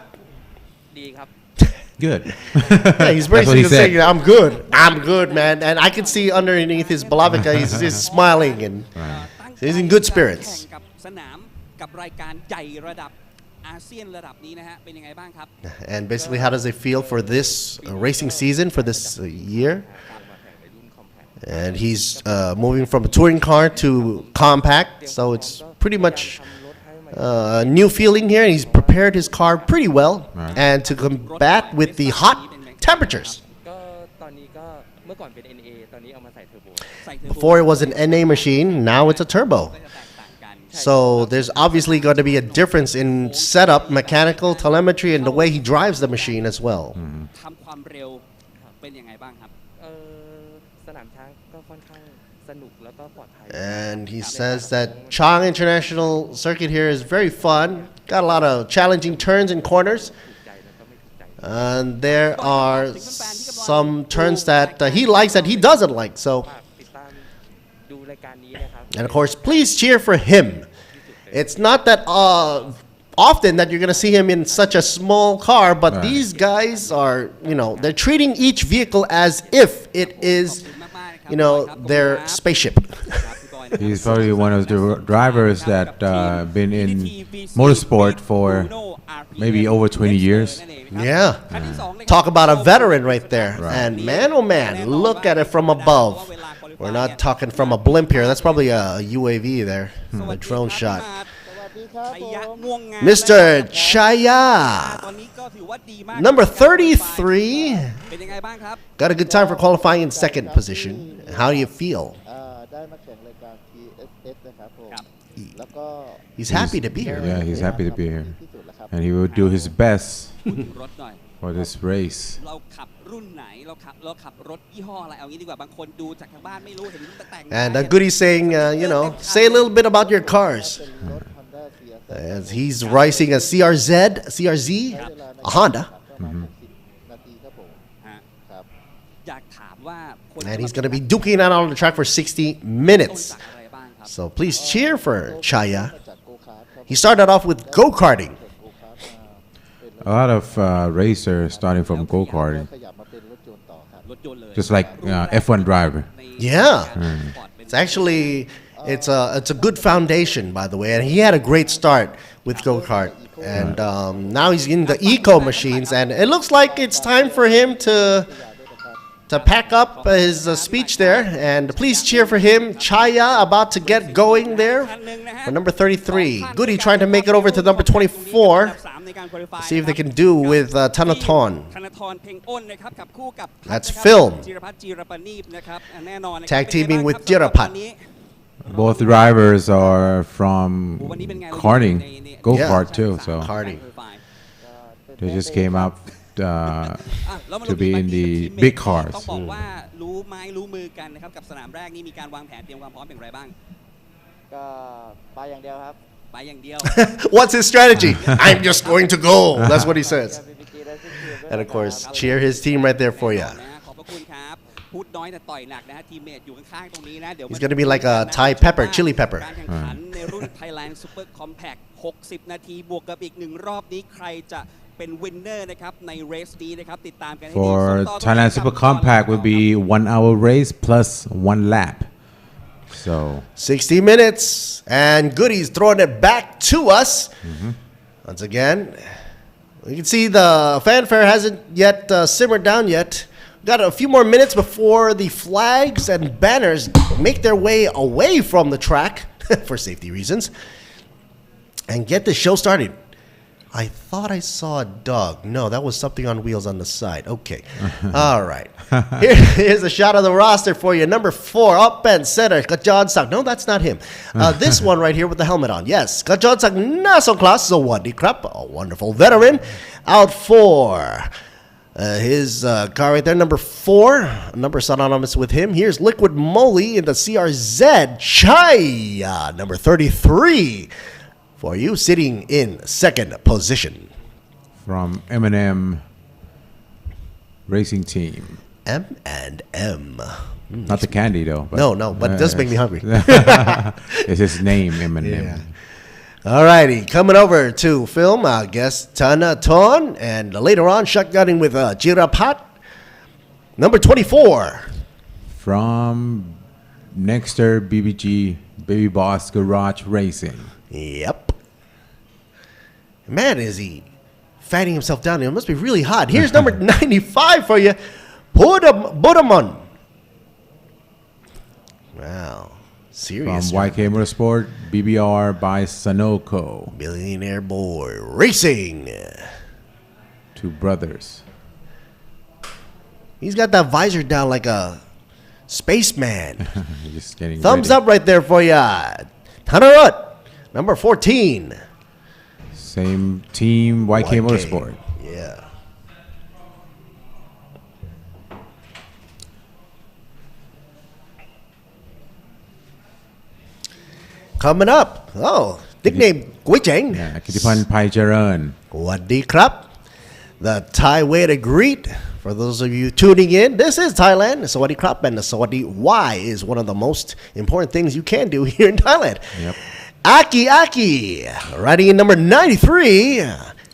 Good. Yeah, he's basically saying, I'm good, man. And I can see underneath his balavika, he's smiling and he's in good spirits. And basically, how does it feel for this racing season, for this year? And he's moving from a touring car to compact, so it's pretty much a new feeling here. He's prepared his car pretty well, and to combat with the hot temperatures. Before it was an NA machine, now it's a turbo. So there's obviously going to be a difference in setup, mechanical, telemetry, and the way he drives the machine as well. And he says that Chang International Circuit here is very fun. Got a lot of challenging turns and corners. And there are some turns that he likes that he doesn't like. So, and of course, please cheer for him. It's not that often that you're going to see him in such a small car, but these guys are, they're treating each vehicle as if it is, their spaceship. He's probably one of the drivers that been in motorsport for maybe over 20 years. Yeah. Talk about a veteran right there. Right. And man, oh man, look at it from above. We're not talking from a blimp here. That's probably a UAV there, a drone shot. Mr. Chaya, number 33. Got a good time for qualifying in second position. How do you feel? He's happy to be here. Yeah, he's happy to be here. And he will do his best for this race. And Goody's saying, say a little bit about your cars. As he's racing a CRZ, a Honda. And he's going to be duking out on the track for 60 minutes. So please cheer for Chaya. He started off with go-karting. A lot of racers starting from go-karting. Just like F1 driver. Yeah. It's actually, it's a good foundation, by the way. And he had a great start with go-kart. And now he's in the eco machines. And it looks like it's time for him to pack up his speech there. And please cheer for him. Chaya about to get going there for number 33. Goody trying to make it over to number 24. See if they can do with Thanathorn. That's film. Tag teaming with Jirapat. Both drivers are from karting, go-kart too. So karting. They just came up to be in the big cars. What's his strategy? I'm just going to go. That's what he says. And of course, cheer his team right there for you. He's going to be like a Thai pepper, chili pepper. For Thailand Super Compact would be 1 hour race plus 1 lap. So 60 minutes and Goody's throwing it back to us. Once again, you can see the fanfare hasn't yet simmered down yet. Got a few more minutes before the flags and banners make their way away from the track for safety reasons and get the show started. I thought I saw a dog. No, that was something on wheels on the side. Okay. All right. Here's a shot of the roster for you. Number 4, up and center, Kajon Sak. No, that's not him. This one right here with the helmet on. Yes, Kajon Sak Nason Class. So what? A wonderful veteran. Out for his car right there, number 4. Number synonymous with him. Here's Liquid Moly in the CRZ. Chaya, number 33. For you, sitting in second position. From M&M Racing Team. M&M. Not the candy though. But, no, but it does make me hungry. It's his name, M&M. Yeah. All righty, coming over to film, I guess, Thanathorn, and later on, shotgunning with Jirapat. Number 24. From Nexter BBG, Baby Boss Garage Racing. Yep. Man, is he fatting himself down. It must be really hot. Here's number 95 for you. Buriram. Wow. Serious. From YK Motorsport, BBR by Sanoco. Billionaire Boy Racing. 2 brothers. He's got that visor down like a spaceman. Just getting Thumbs ready. up right there for you. Tanarut. Number 14. Same team, YK Motorsport. Yeah. Coming up. Oh, nickname Chang. Yeah, Kitipan Pai Jaran. Waddi Krap. The Thai way to greet. For those of you tuning in, this is Thailand. Sawadee Krap, and the Sawadee Y is one of the most important things you can do here in Thailand. Yep. Aki, riding in number 93,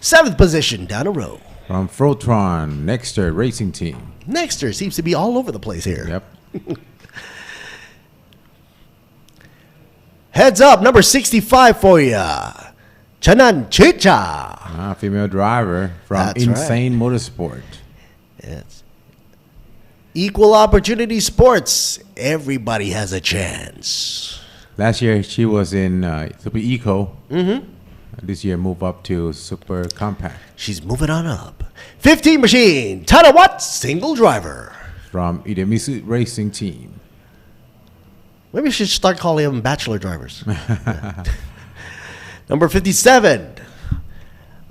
7th position down the row. From Frotron, Nexter Racing Team. Nexter seems to be all over the place here. Yep. Heads up, number 65 for ya. Chanan Chicha. Female driver from That's Insane Motorsport. Yes. Equal opportunity sports. Everybody has a chance. Last year she was in Super Eco. This year moved up to Super Compact. She's moving on up. 15 machine. Tanawatt, single driver. From Idemitsu Racing Team. Maybe we should start calling them bachelor drivers. Number 57.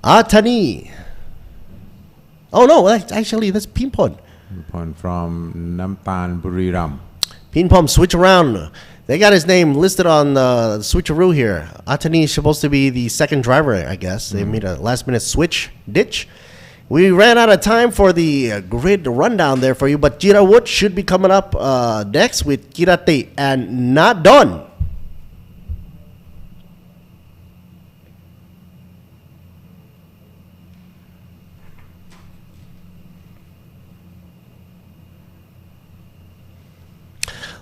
Atani. Oh no, actually that's Pinpon. Pinpon from Nampan Buriram. Pinpon switch around. They got his name listed on the switcheroo here. Atani is supposed to be the second driver, I guess. They made a last minute switch ditch. We ran out of time for the grid rundown there for you, but Jirawood should be coming up next with Kirate and Nadon.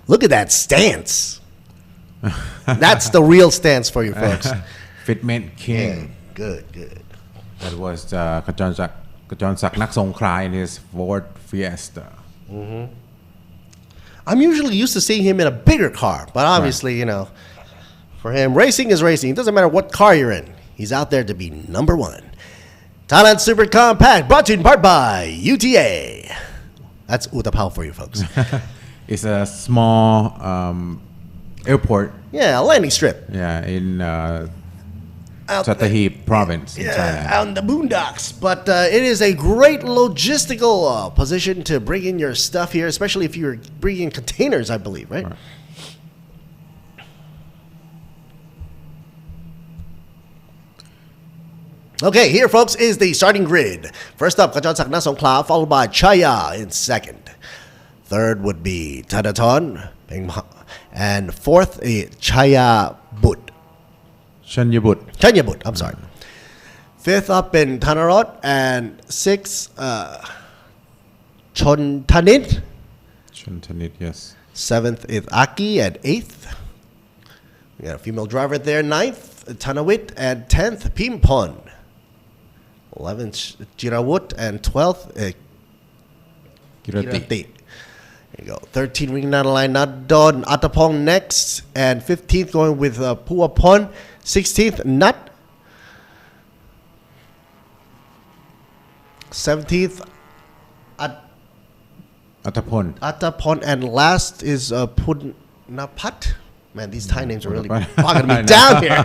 Look at that stance. That's the real stance for you folks. Fitment King. Yeah, good. That was Kajonsak Nak Songkrai in his Ford Fiesta. I'm usually used to seeing him in a bigger car, but obviously, you know, for him, racing is racing. It doesn't matter what car you're in. He's out there to be number one. Thailand Super Compact, brought to you in part by UTA. That's Utapao for you folks. It's a small airport. Yeah, a landing strip. Yeah, in Sattahip province in Thailand. Out in the boondocks. But it is a great logistical position to bring in your stuff here, especially if you're bringing in containers, I believe, right? Okay, here, folks, is the starting grid. First up, Kajonsak Na Songkla, followed by Chaya in second. Third would be Tadaton, and fourth, Chaya But. Chanyabut, I'm sorry. Fifth up in Tanarot, and sixth, Chontanit. Chontanit, yes. Seventh is Aki, and eighth, we got a female driver there. Ninth, Tanawit, and 10th, Pimpon. 11th, Jirawut, and 12th, Kirati. There you go. 13 ring out of line, Nadon, Atapong next, and 15th going with Puapon. 16th, Nut. 17th, Atapon, and last is Punapat. Man, these Thai names are really bogging me down here.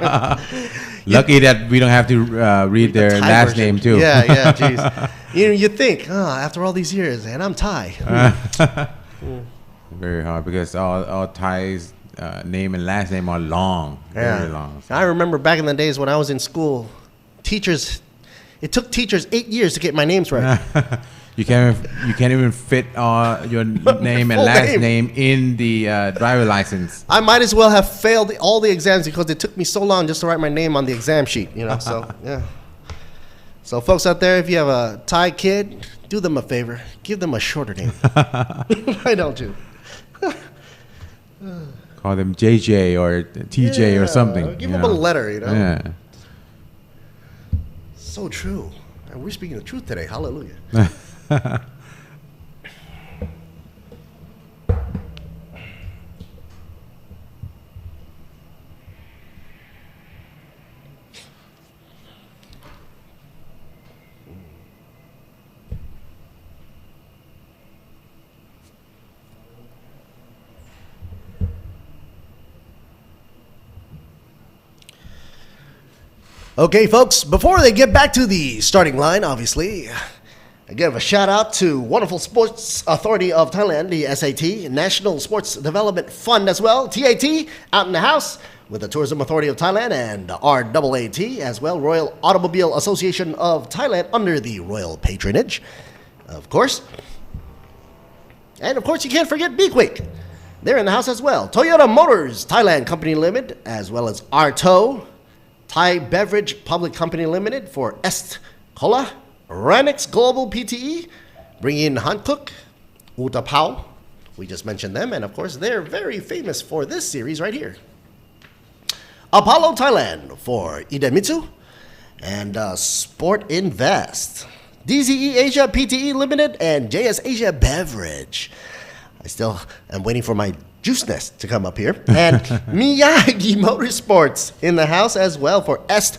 Lucky that we don't have to read their last name too. Yeah, jeez. You think, after all these years, and I'm Thai. Very hard because all Thai's name and last name are long, very long. I remember back in the days when I was in school, it took teachers 8 years to get my names right. You can't even fit your name and last name in the driver license. I might as well have failed all the exams because it took me so long just to write my name on the exam sheet, you know. So yeah. So folks out there, if you have a Thai kid, do them a favor, give them a shorter name. Why don't you? Call them JJ or TJ or something. Give them a letter, you know. Yeah. So true. And we're speaking the truth today. Hallelujah. Okay, folks, before they get back to the starting line, obviously, I give a shout out to Wonderful Sports Authority of Thailand, the SAT, National Sports Development Fund as well, TAT, out in the house, with the Tourism Authority of Thailand and RAAT as well, Royal Automobile Association of Thailand under the royal patronage, of course. And of course, you can't forget B-Quik. they're in the house as well. Toyota Motors Thailand Company Limited, as well as Arto, Thai Beverage Public Company Limited for Est Cola, Ranix Global PTE, bringing in Hankook, Utapao, we just mentioned them, and of course they're very famous for this series right here. Apollo Thailand for Idemitsu, and Sport Invest, DZE Asia PTE Limited, and JS Asia Beverage. I still am waiting for my juice nest to come up here. And Miyagi Motorsports in the house as well for ETS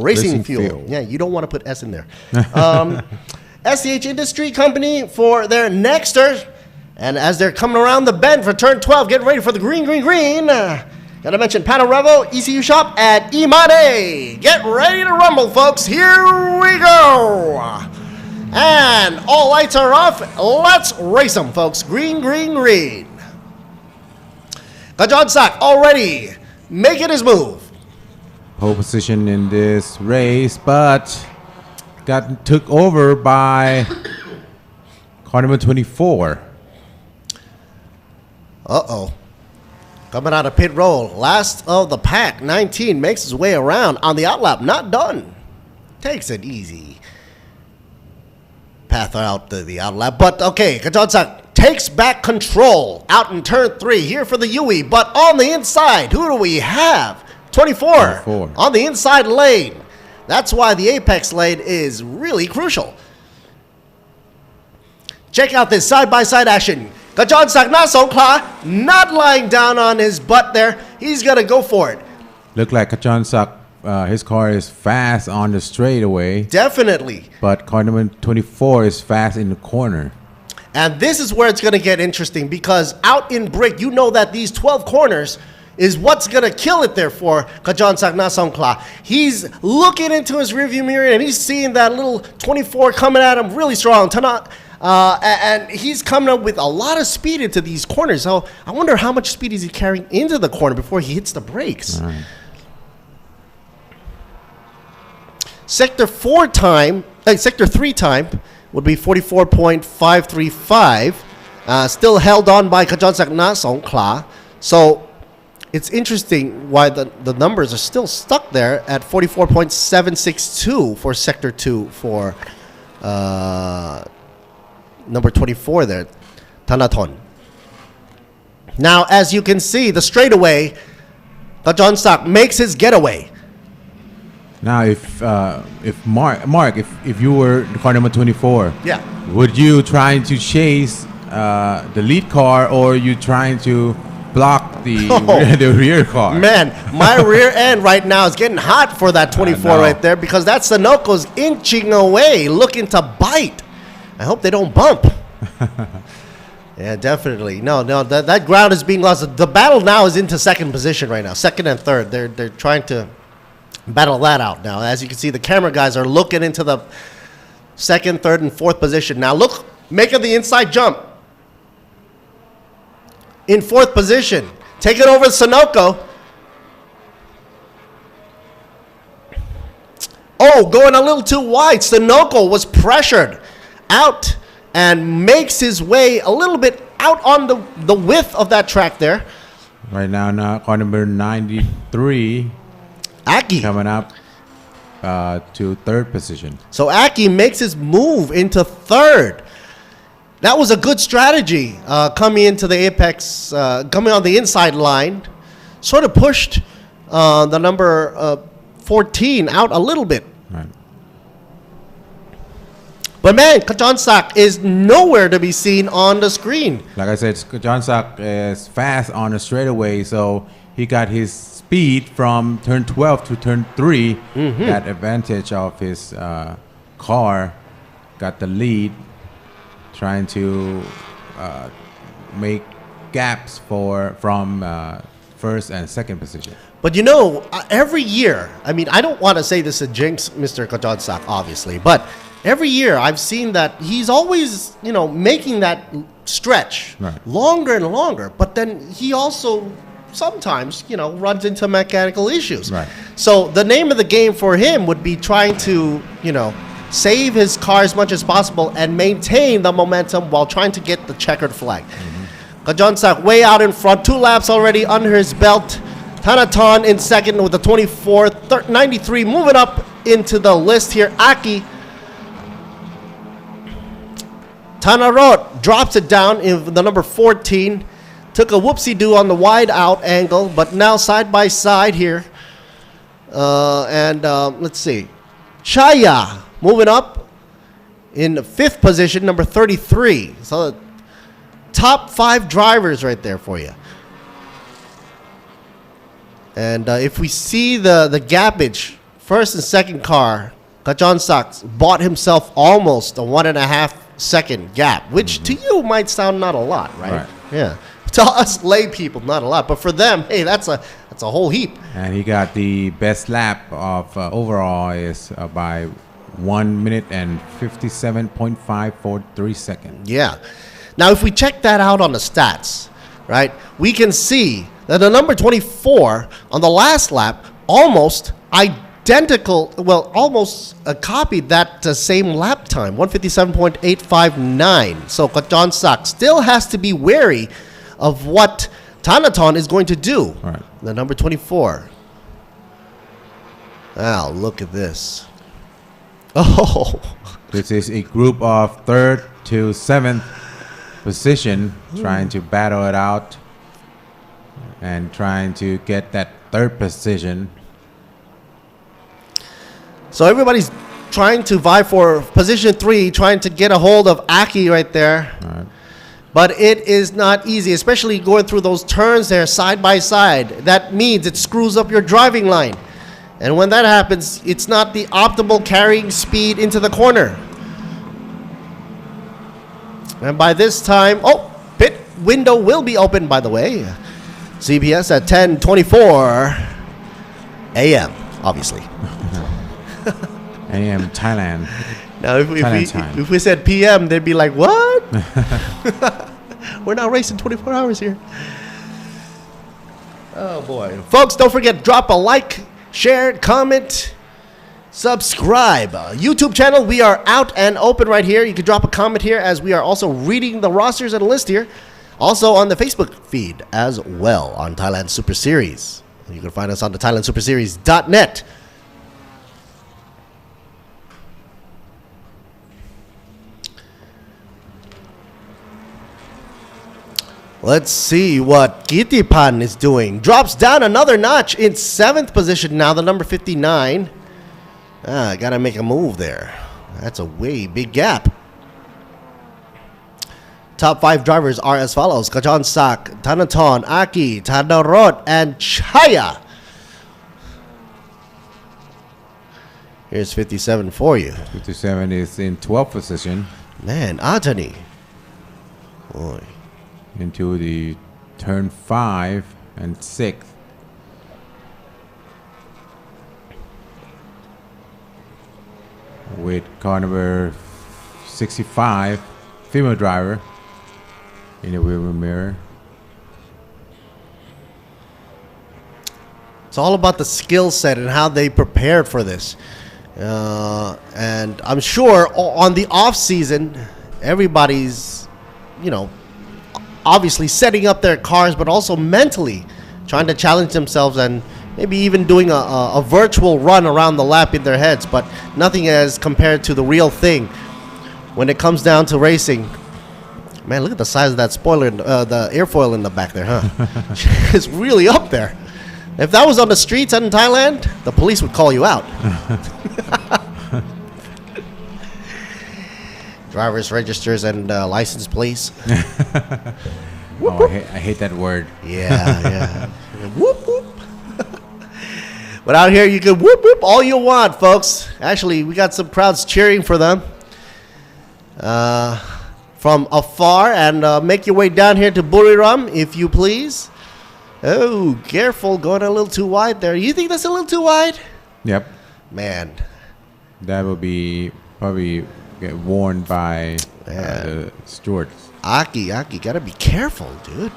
Racing Fuel. Yeah, you don't want to put S in there. SCH Industry Company for their Nexter. And as they're coming around the bend for turn 12, getting ready for the green. Gotta mention Panarevo, ECU Shop, and Imade. Get ready to rumble, folks. Here we go. And all lights are off. Let's race them, folks. Green. Kajonsak already making his move. Pole position in this race, but got took over by car number 24. Uh-oh. Coming out of pit roll. Last of the pack, 19, makes his way around on the outlap. Not done. Takes it easy. Path out the outlap. But okay, Kajonsak takes back control out in turn 3 here for the Yui. But on the inside, who do we have? 24 on the inside lane. That's why the apex lane is really crucial. Check out this side-by-side action. Kajonsak Na Songkla not lying down on his butt there. He's going to go for it. Look like Kajonsak, his car is fast on the straightaway. Definitely. But car number 24 is fast in the corner. And this is where it's going to get interesting because out in brick, you know that these 12 corners is what's going to kill it there for Kajonsak Na Songkla. He's looking into his rearview mirror and he's seeing that little 24 coming at him really strong. And he's coming up with a lot of speed into these corners. So I wonder how much speed is he carrying into the corner before he hits the brakes. Right. Sector 3 time would be 44.535. Still held on by Kajonsak Na Songkla. So it's interesting why the numbers are still stuck there at 44.762 for Sector 2 for number 24 there, Thanathon. Now, as you can see, the straightaway, Kajonsak makes his getaway. Now, if Mark, if you were car number 24, yeah, would you trying to chase the lead car or you trying to block the rear car? Man, my rear end right now is getting hot for that 24 right there because that Sunoco's inching away, looking to bite. I hope they don't bump. Yeah, definitely. No, that ground is being lost. The battle now is into second position right now, second and third. They're trying to battle that out now. As you can see, the camera guys are looking into the second, third, and fourth position. Now look, making the inside jump. In fourth position, taking over Sunoco. Oh, going a little too wide. Sunoco was pressured out and makes his way a little bit out on the width of that track there. Right now car number 93, Aki, coming up to third position. So Aki makes his move into third. That was a good strategy coming into the apex, coming on the inside line. Sort of pushed the number 14 out a little bit. Right. But man, Kajonsak is nowhere to be seen on the screen. Like I said, Kajonsak is fast on the straightaway, so he got his speed from turn 12 to turn 3. That advantage of his car, got the lead, trying to make gaps from first and second position. But you know, every year, I mean, I don't want to say this to jinx Mr. Kajonsak, obviously, but every year I've seen that he's always, making that stretch longer and longer. But then he also sometimes, runs into mechanical issues. Right. So the name of the game for him would be trying to, save his car as much as possible and maintain the momentum while trying to get the checkered flag. Kajonsak way out in front, 2 laps already under his belt. Thanaton in second with the 24, 93, moving up into the list here. Aki Tanarot drops it down in the number 14. Took a whoopsie-doo on the wide out angle, but now side by side here. Let's see. Chaya moving up in 5th position, number 33. So top 5 drivers right there for you. And if we see the gapage, first and second car, Kajon Saks bought himself almost a 1.5 second gap, which to you might sound not a lot, right? Yeah. To us lay people, not a lot, but for them, hey, that's a whole heap. And he got the best lap of overall is by 1 minute and 57.543 seconds. Yeah. Now, if we check that out on the stats, right, we can see that the number 24 on the last lap almost identical, well, almost copied that same lap time, 157.859. So Kajon Sak still has to be wary of what Thanaton is going to do. Right. The number 24. Wow, look at this. Oh. This is a group of 3rd to 7th position trying to battle it out and trying to get that 3rd position. So everybody's trying to vie for position 3, trying to get a hold of Aki right there. Right. But it is not easy, especially going through those turns there side by side. That means it screws up your driving line. And when that happens, it's not the optimal carrying speed into the corner. And by this time, pit window will be open, by the way. CBS at 10:24 a.m., obviously. AM Thailand. Now, if we said PM, they'd be like, what? We're not racing 24 hours here. Oh, boy. Folks, don't forget, drop a like, share, comment, subscribe. YouTube channel, we are out and open right here. You can drop a comment here as we are also reading the rosters and list here. Also on the Facebook feed as well on Thailand Super Series. You can find us on the thailandsuperseries.net. Let's see what Kitipan is doing. Drops down another notch in 7th position now, the number 59. Gotta make a move there. That's a way big gap. Top 5 drivers are as follows. Kajon Sak, Thanaton, Aki, Tadarot, and Chaya. Here's 57 for you. 57 is in 12th position. Man, Atani. Boy. Into the turn 5 and 6th. With car number 65, female driver, in the rearview mirror. It's all about the skill set and how they prepared for this. And I'm sure on the off season, everybody's, obviously setting up their cars, but also mentally trying to challenge themselves and maybe even doing a virtual run around the lap in their heads, but nothing as compared to the real thing when it comes down to racing. Man, look at the size of that spoiler, the airfoil in the back there, huh? It's really up there. If that was on the streets in Thailand, the police would call you out. Driver's registers and license plates. I hate that word. Yeah. Whoop, whoop. But out here, you can whoop, whoop all you want, folks. Actually, we got some crowds cheering for them from afar. And make your way down here to Buriram, if you please. Oh, careful, going a little too wide there. You think that's a little too wide? Yep. Man. That will be probably get warned by the stewards. Aki, gotta be careful, dude.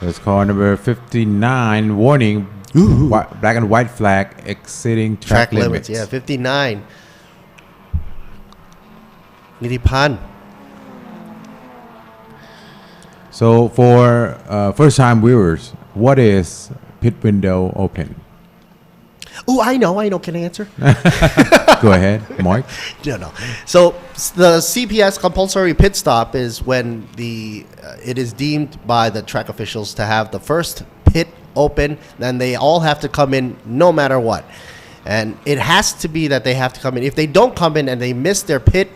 That's car number 59, warning, black and white flag exiting track limits. Yeah, 59. นิติพันธ์ So for first-time viewers, what is pit window open? Oh, I know. Can I answer? Go ahead, Mark. No. So the CPS compulsory pit stop is when it is deemed by the track officials to have the first pit open, then they all have to come in no matter what. And it has to be that they have to come in. If they don't come in and they miss their pit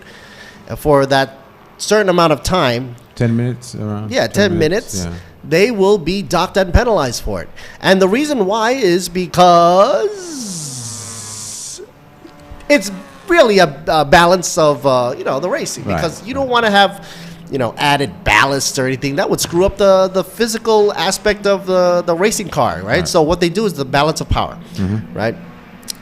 for that certain amount of time, 10 minutes around? Yeah, 10 minutes. Yeah. They will be docked and penalized for it. And the reason why is because it's really a balance of, the racing. Because you don't want to have, added ballast or anything. That would screw up the physical aspect of the racing car, right? So what they do is the balance of power, right?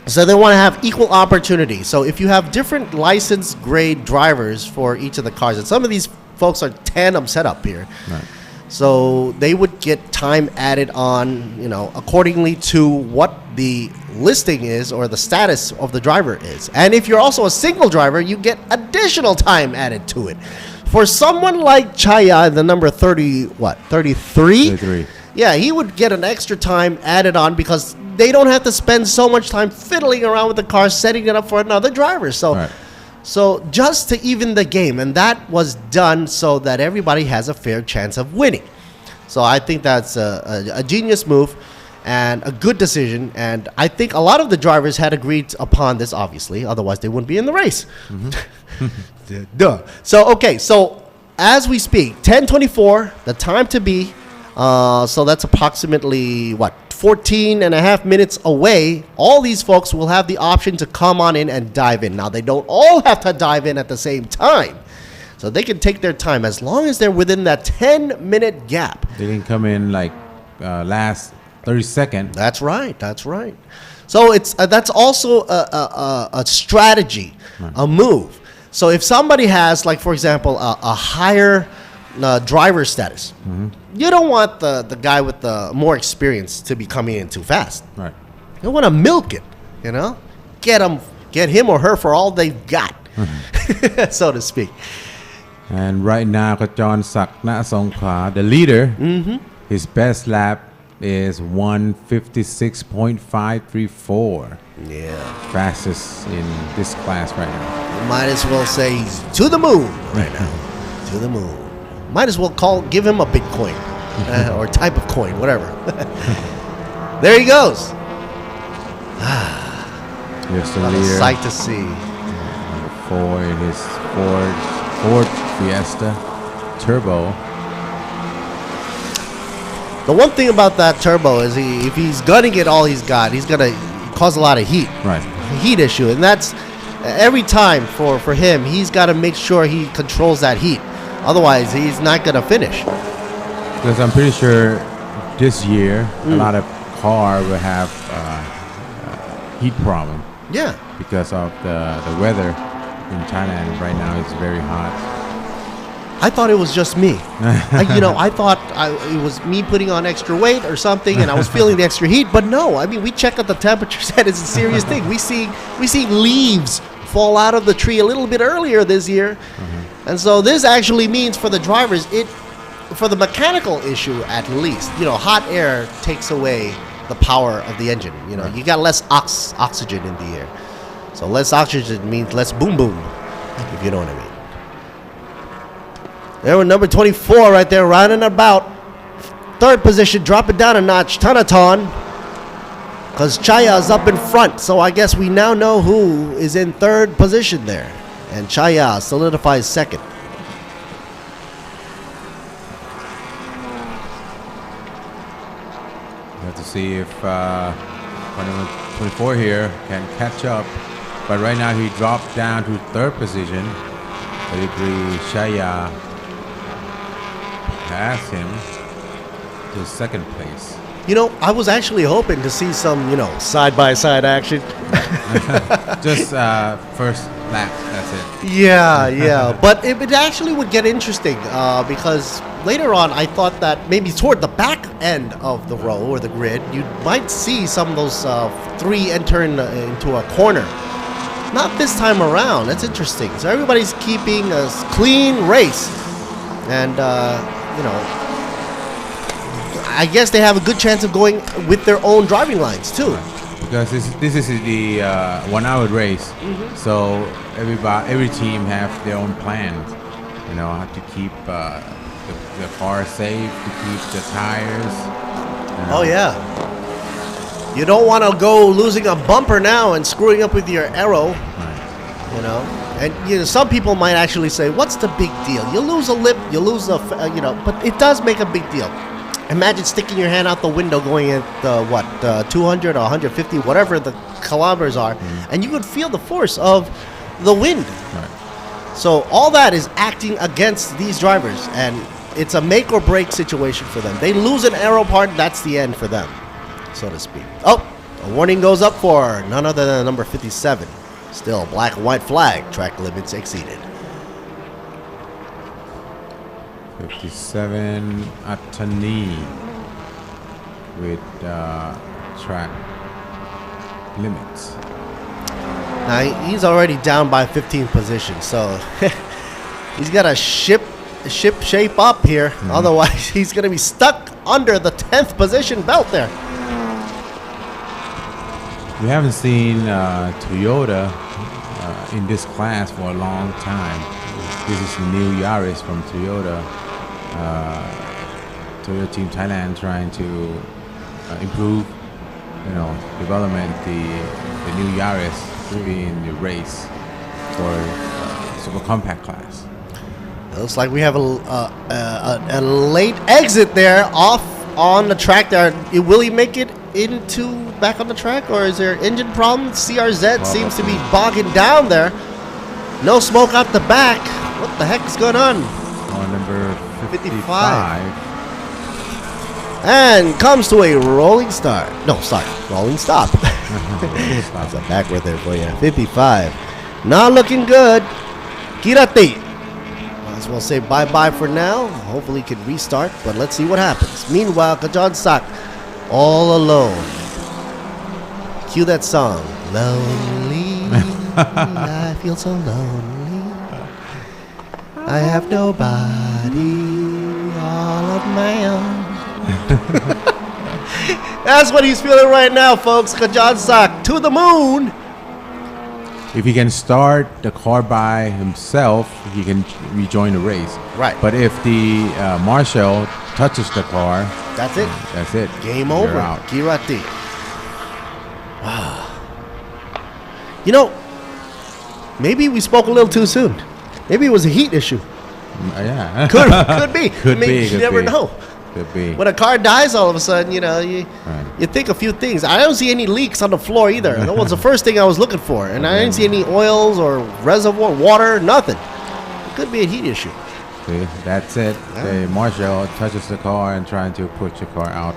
So they want to have equal opportunity. So if you have different license grade drivers for each of the cars, and some of these folks are tandem setup here. Right. So they would get time added on, accordingly to what the listing is or the status of the driver is. And if you're also a single driver, you get additional time added to it. For someone like Chaya, the number 33? 33. Yeah, he would get an extra time added on because they don't have to spend so much time fiddling around with the car, setting it up for another driver. So just to even the game, and that was done so that everybody has a fair chance of winning. So I think that's a genius move and a good decision. And I think a lot of the drivers had agreed upon this, obviously. Otherwise, they wouldn't be in the race. Duh. So as we speak, 10:24, the time to be. So that's approximately, 14 and a half minutes away. All these folks will have the option to come on in and dive in. Now, they don't all have to dive in at the same time. So they can take their time as long as they're within that 10-minute gap. They can come in last 30 seconds. That's right. So that's also a strategy, a move. So if somebody has, for example, a higher driver status, you don't want the guy with the more experience to be coming in too fast. Right. You want to milk it, get him or her for all they've got, so to speak. And right now, Kajon Sakna Songkha, the leader, his best lap is 156.534. Yeah. Fastest in this class right now. You might as well say he's to the moon right now. To the moon. Might as well give him a Bitcoin or type of coin, whatever. There he goes. Here's the What a leader. sight to see. Number 4 in his Ford Fiesta Turbo. The one thing about that turbo is if he's gunning it all he's got, he's gonna cause a lot of heat. Right. Heat issue, and that's every time for him. He's got to make sure he controls that heat. Otherwise, he's not gonna finish. Because I'm pretty sure this year a lot of cars will have heat problem. Yeah. Because of the weather in Thailand right now is very hot. I thought it was just me. I thought it was me putting on extra weight or something, and I was feeling the extra heat. But no, I mean, we check out the temperatures, and it's a serious thing. We see leaves fall out of the tree a little bit earlier this year, and so this actually means for the drivers, for the mechanical issue at least, hot air takes away the power of the engine. You got less oxygen in the air, so less oxygen means less boom boom, if you know what I mean. There were number 24 right there, rounding about. Third position, drop it down a notch, Tanaton. Because Chaya is up in front, so I guess we now know who is in third position there. And Chaya solidifies second. We have to see if 24 here can catch up. But right now he dropped down to third position. 33 Shaya passed him to second place. I was actually hoping to see some, side-by-side action. Just first lap, that's it. Yeah. But it actually would get interesting because later on I thought that maybe toward the back end of the row or the grid, you might see some of those three enter into a corner. Not this time around. That's interesting. So everybody's keeping a clean race. And, I guess they have a good chance of going with their own driving lines too. Because this is the 1 hour race, so every team have their own plans. How to keep the car safe, to keep the tires. Oh yeah. You don't want to go losing a bumper now and screwing up with your aero. And some people might actually say, "What's the big deal? You lose a lip, you lose a, but it does make a big deal." Imagine sticking your hand out the window going at 200 or 150, whatever the kilometers are, and you could feel the force of the wind. So all that is acting against these drivers, and it's a make or break situation for them. They lose an aero part, that's the end for them, so to speak. Oh, a warning goes up for none other than number 57. Still, black and white flag, track limits exceeded. 57 Atani with track limits. Now he's already down by 15 positions, so he's got to ship shape up here. Otherwise, he's going to be stuck under the 10th position belt there. We haven't seen Toyota in this class for a long time. This is the new Yaris from Toyota. Toyota Team Thailand trying to improve, development the new Yaris to be in the race for super compact class. It looks like we have a late exit there off on the track there. Will he make it back on the track, or is there engine problems? CRZ seems to be bogging down there. No smoke out the back. What the heck is going on? Number 55. And comes to a rolling start. No, sorry, rolling stop. That's a backward there for you. 55. Not looking good. Kirati. Might as well say bye-bye for now. Hopefully he can restart, but let's see what happens. Meanwhile, Kajan Sak, all alone. Cue that song. Lonely. I feel so lonely. I have nobody all of my own. That's what he's feeling right now, folks. Kajan Sak to the moon. If he can start the car by himself, he can rejoin the race. Right. But if the marshal touches the car, that's it. That's it. Game They're over. out. Kirati. Wow. Maybe we spoke a little too soon. Maybe it was a heat issue. Yeah. Could be. Could be. You never know. Could be. When a car dies, all of a sudden, you think a few things. I don't see any leaks on the floor either. That was the first thing I was looking for. And I didn't see any oils or reservoir, water, nothing. It could be a heat issue. See, that's it. The marshal touches the car and trying to push the car out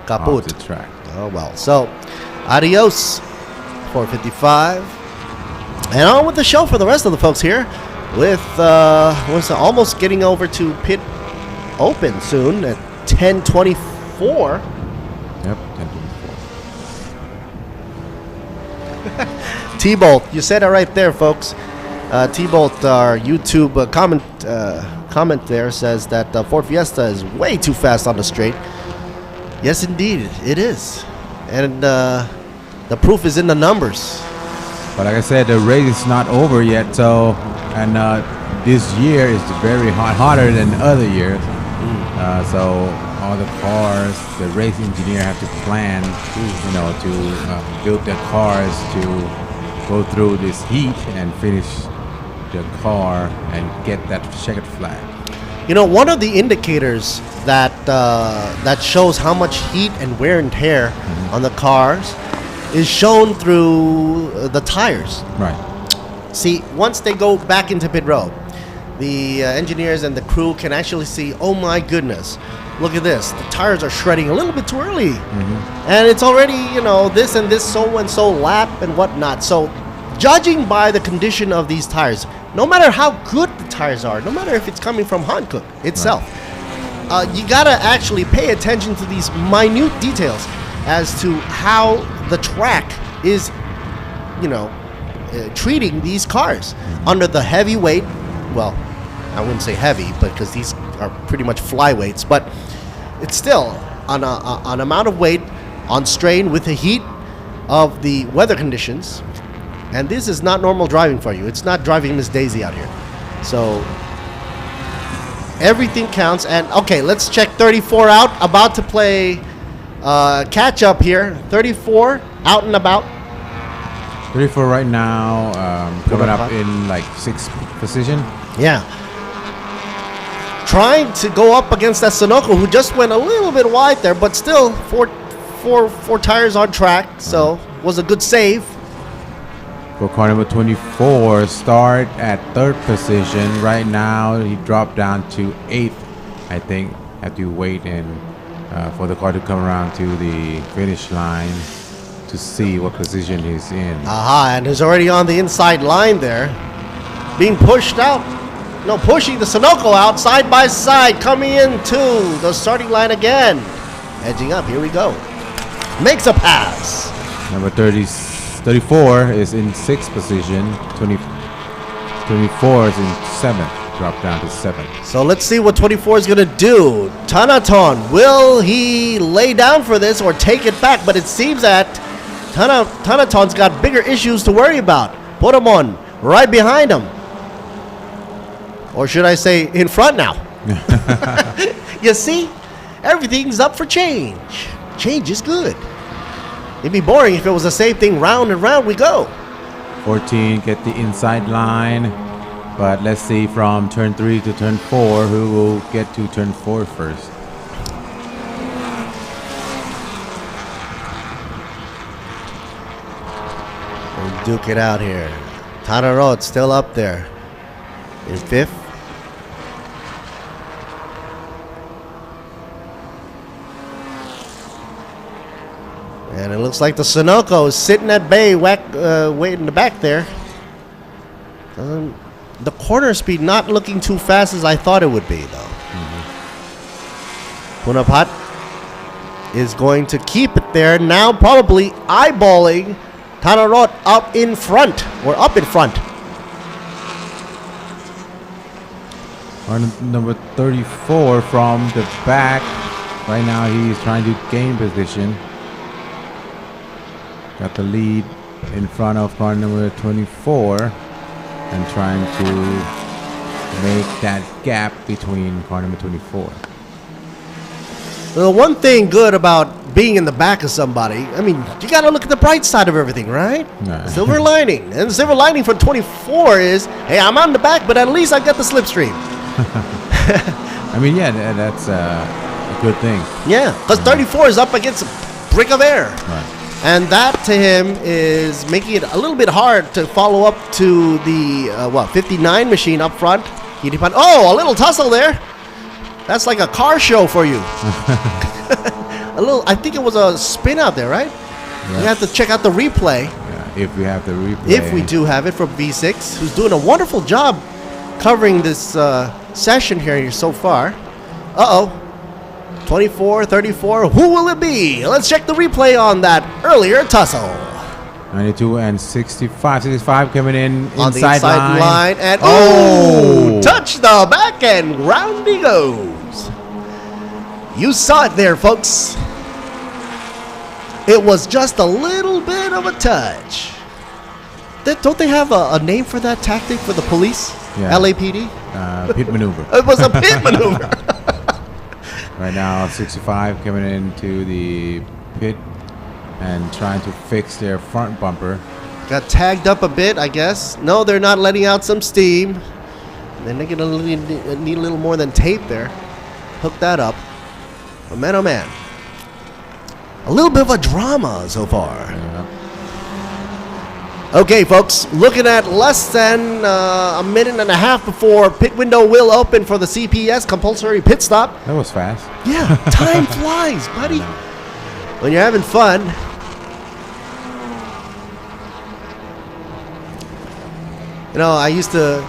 Kaput. off the track. Oh, well. So, adios, 455. And on with the show for the rest of the folks here with almost getting over to pit open soon at 10:24. Yep, 10:24. T-Bolt, you said it right there, folks. T-Bolt, our YouTube comment there says that Ford Fiesta is way too fast on the straight. Yes, indeed, it is. And the proof is in the numbers. But like I said, the race is not over yet. So, and this year is very hotter than other years. So all the cars, the race engineer have to plan, to build the cars to go through this heat and finish the car and get that checkered flag. One of the indicators that shows how much heat and wear and tear on the cars is shown through the tires. Right. See, once they go back into pit road, the engineers and the crew can actually see, oh my goodness, look at this. The tires are shredding a little bit too early. And it's already, this and this so-and-so lap and whatnot. So judging by the condition of these tires, no matter how good the tires are, no matter if it's coming from Hankook itself, you gotta actually pay attention to these minute details as to how the track is, treating these cars under the heavy weight. Well, I wouldn't say heavy, but because these are pretty much flyweights, but it's still an amount of weight on strain with the heat of the weather conditions. And this is not normal driving for you. It's not driving Miss Daisy out here. So everything counts. And okay, let's check 34 out. About to play catch up here. 34 out and about. 34 right now, coming up in like 6th position. Yeah. Trying to go up against that Sunoco who just went a little bit wide there, but still four tires on track. So was a good save. For car number 24, start at 3rd position. Right now, he dropped down to 8th, I think. Have to wait and for the car to come around to the finish line to see what position he's in. Aha, and he's already on the inside line there. Being pushed out. No, pushing the Sunoco out side by side, coming into the starting line again. Edging up, here we go. Makes a pass. Number 34 is in 6th position. 24 is in 7th. Drop down to 7th. So let's see what 24 is going to do. Tanaton, will he lay down for this or take it back? But it seems that Tanaton's got bigger issues to worry about. Put him on right behind him. Or should I say in front now? You see, everything's up for change. Change is good. It'd be boring if it was the same thing round and round we go. 14 get the inside line, but let's see from turn 3 to turn 4 who will get to turn 4 first. We'll duke it out here. Tanarot still up there in 5th. And it looks like the Sunoco is sitting at bay, waiting in the back there. The corner speed not looking too fast as I thought it would be, though. Punapat is going to keep it there. Now probably eyeballing Tanarot up in front. Or up in front. Number 34 from the back. Right now he's trying to gain position. Got the lead in front of car number 24 and trying to make that gap between car number 24. The one thing good about being in the back of somebody, I mean, you got to look at the bright side of everything, right? Nah. Silver lining. And the silver lining for 24 is, hey, I'm on the back, but at least I got the slipstream. I mean, yeah, that's a good thing. Yeah, because 34 is up against a brick of air. Right. And that to him is making it a little bit hard to follow up to the 59 machine up front. Oh, a little tussle there. That's like a car show for you. A little. I think it was a spin out there, right? Yeah. You have to check out the replay. Yeah, if we have the replay. If we do have it from V6, who's doing a wonderful job covering this session here so far. Uh-oh. 24, 34, who will it be? Let's check the replay on that earlier tussle. 92 and 65 coming in on the inside line. And touch the back end, round he goes. You saw it there, folks. It was just a little bit of a touch. Don't they have a name for that tactic for the police? Yeah. LAPD? Pit maneuver. It was a pit maneuver. Right now, 65 coming into the pit and trying to fix their front bumper. Got tagged up a bit, I guess. No, they're not letting out some steam. Then they're gonna need a little more than tape there. Hook that up. But man, oh man. A little bit of a drama so far. Yeah. Okay, folks, looking at less than a minute and a half before pit window will open for the CPS compulsory pit stop. That was fast. Yeah, time flies, buddy. When you're having fun. You know, I used to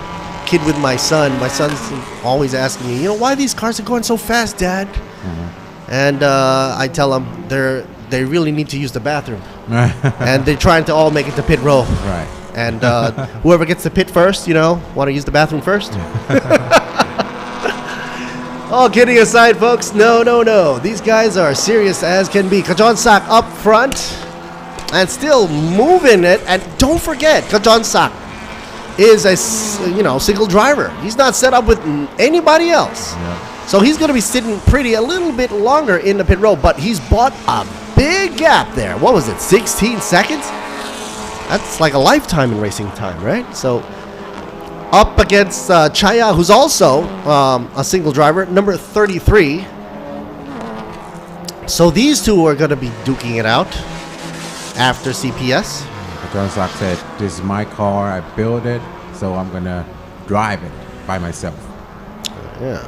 kid with my son. My son's always asking me, why these cars are going so fast, Dad? Mm-hmm. And I tell him they really need to use the bathroom. And they're trying to all make it to pit row. Right. And whoever gets to pit first, want to use the bathroom first? All kidding aside, folks, no. These guys are serious as can be. Kajon Sak up front and still moving it. And don't forget, Kajon Sak is a single driver. He's not set up with anybody else. Yeah. So he's going to be sitting a little bit longer in the pit road, but he's bought a big gap there. What was it, 16 seconds? That's like a lifetime in racing time, right? So up against Chaya, who's also a single driver, number 33. So these two are going to be duking it out after CPS. Kajon Sak said, this is my car, I built it, so I'm gonna drive it by myself. Yeah.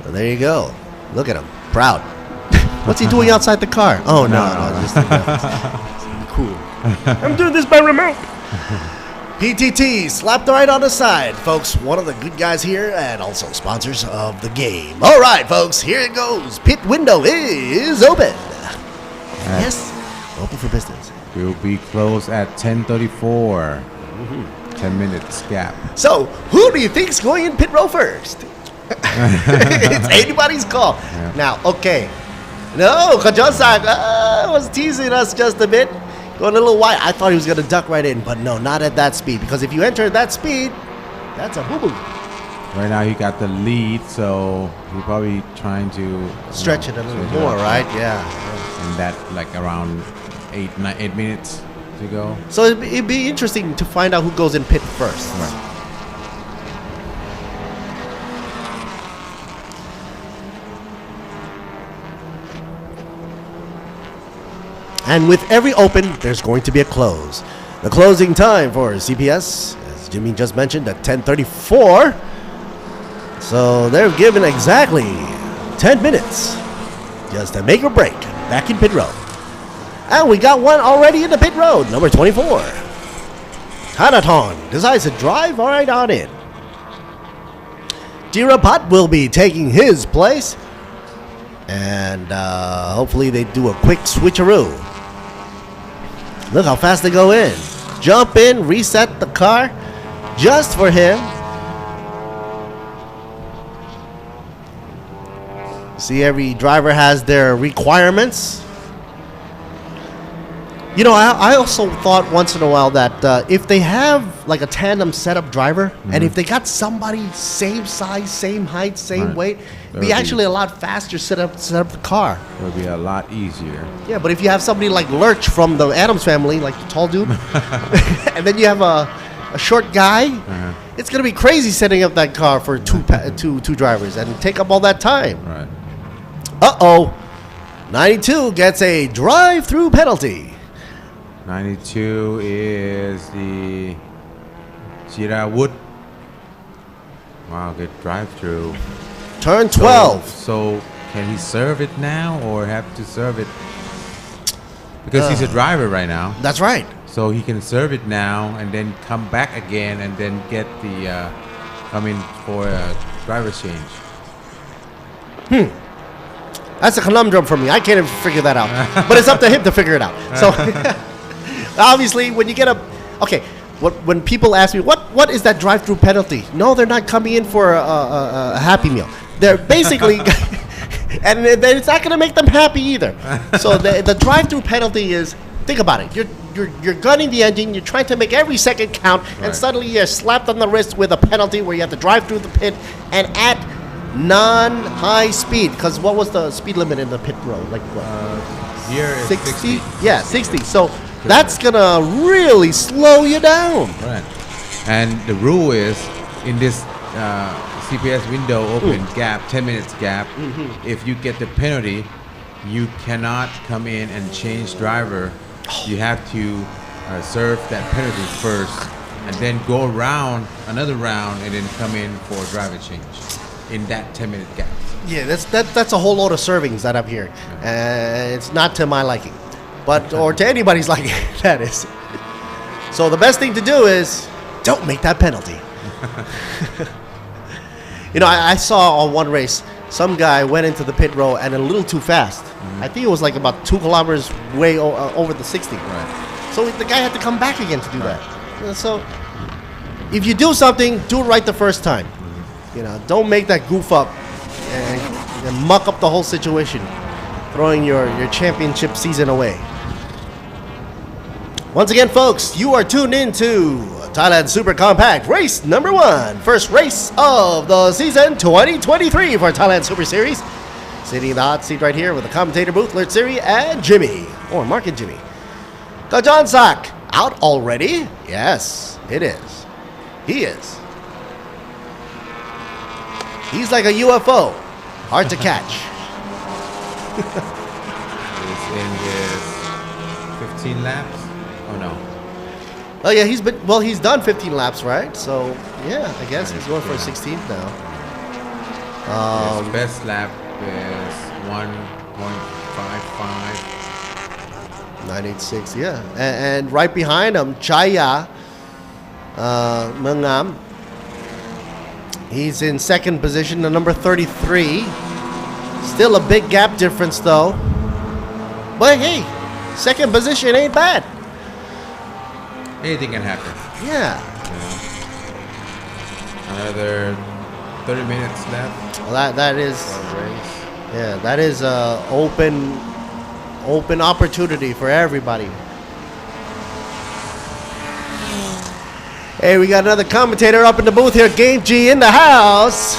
Well, there you go. Look at him. Proud. What's he doing outside the car? Oh, no. Just cool. I'm doing this by remote. PTT, slapped right on the side. Folks, one of the good guys here and also sponsors of the game. All right, folks, here it goes. Pit window is open. Yes, open for business. We'll be closed at 10:34. 10 minutes gap. So, who do you think's going in pit row first? It's anybody's call. Yeah. Now, okay. No, Kajon Sak was teasing us just a bit. Going a little wide. I thought he was going to duck right in, but no, not at that speed. Because if you enter at that speed, that's a boo-boo. Right now he got the lead, so he's probably trying to stretch it a little more, right? Yeah. And that like around 8 minutes to go. So it'd be interesting to find out who goes in pit first. Right. And with every open, there's going to be a close. The closing time for CPS, as Jimmy just mentioned, at 10:34. So they're given exactly 10 minutes just to make or break back in pit road. And we got one already in the pit road, number 24. Hanaton decides to drive right on in. Dirapat will be taking his place. And hopefully they do a quick switcheroo. Look how fast they go in. Jump in, reset the car just for him. See, every driver has their requirements. I also thought once in a while that if they have like a tandem setup driver, and if they got somebody same size, same height, same weight, it'd be actually a lot faster set up the car. It would be a lot easier. Yeah, but if you have somebody like Lurch from the Adams family, like the tall dude, and then you have a short guy, it's gonna be crazy setting up that car for two drivers and take up all that time. Right. 92 gets a drive-through penalty. 92 is the Jirawut. Wow, good drive-through. Turn 12. So can he serve it now or have to serve it? Because he's a driver right now. That's right. So he can serve it now and then come back again and then get the come in for a driver's change. That's a conundrum for me. I can't even figure that out. But it's up to him to figure it out. So obviously, when you get when people ask me what is that drive-through penalty? No, they're not coming in for a Happy Meal. They're basically, and it's not going to make them happy either. So the drive-through penalty is, think about it. You're gunning the engine. You're trying to make every second count, and suddenly you're slapped on the wrist with a penalty where you have to drive through the pit and at non-high speed. Because what was the speed limit in the pit road? Like what? Here is 60. Yeah, 60. So that's gonna really slow you down. Right. And the rule is in this CPS window open gap, 10 minutes gap, if you get the penalty, you cannot come in and change driver. You have to serve that penalty first and then go around another round and then come in for a driver change in that 10-minute gap. Yeah, that's a whole load of servings that I'm hearing. It's not to my liking, or to anybody's liking, that is. So the best thing to do is don't make that penalty. I saw on one race, some guy went into the pit row and a little too fast. I think it was like about 2 kilometers way over the 60. Right. So the guy had to come back again to do that. So if you do something, do it right the first time. Don't make that goof up and muck up the whole situation, throwing your championship season away. Once again, folks, you are tuned in to Thailand Super Compact race number 1. First race of the season 2023 for Thailand Super Series. Sitting in the hot seat right here with the commentator booth, Lurt Siri and Jimmy, or Mark and Jimmy. Kajan Sak, out already? Yes, it is. He is. He's like a UFO. Hard to catch. He's in his 15 laps? Oh no. Oh yeah, he's done 15 laps, right? So yeah, I guess he's going for a 16th now. His best lap is 1.55. 986, yeah. And right behind him, Chaya Mengam. He's in second position, the number 33. Still a big gap difference though. But hey, second position ain't bad. Anything can happen. Yeah. Another 30 minutes left. Well, that is. Yeah, that is open opportunity for everybody. Hey, we got another commentator up in the booth here. Game G in the house.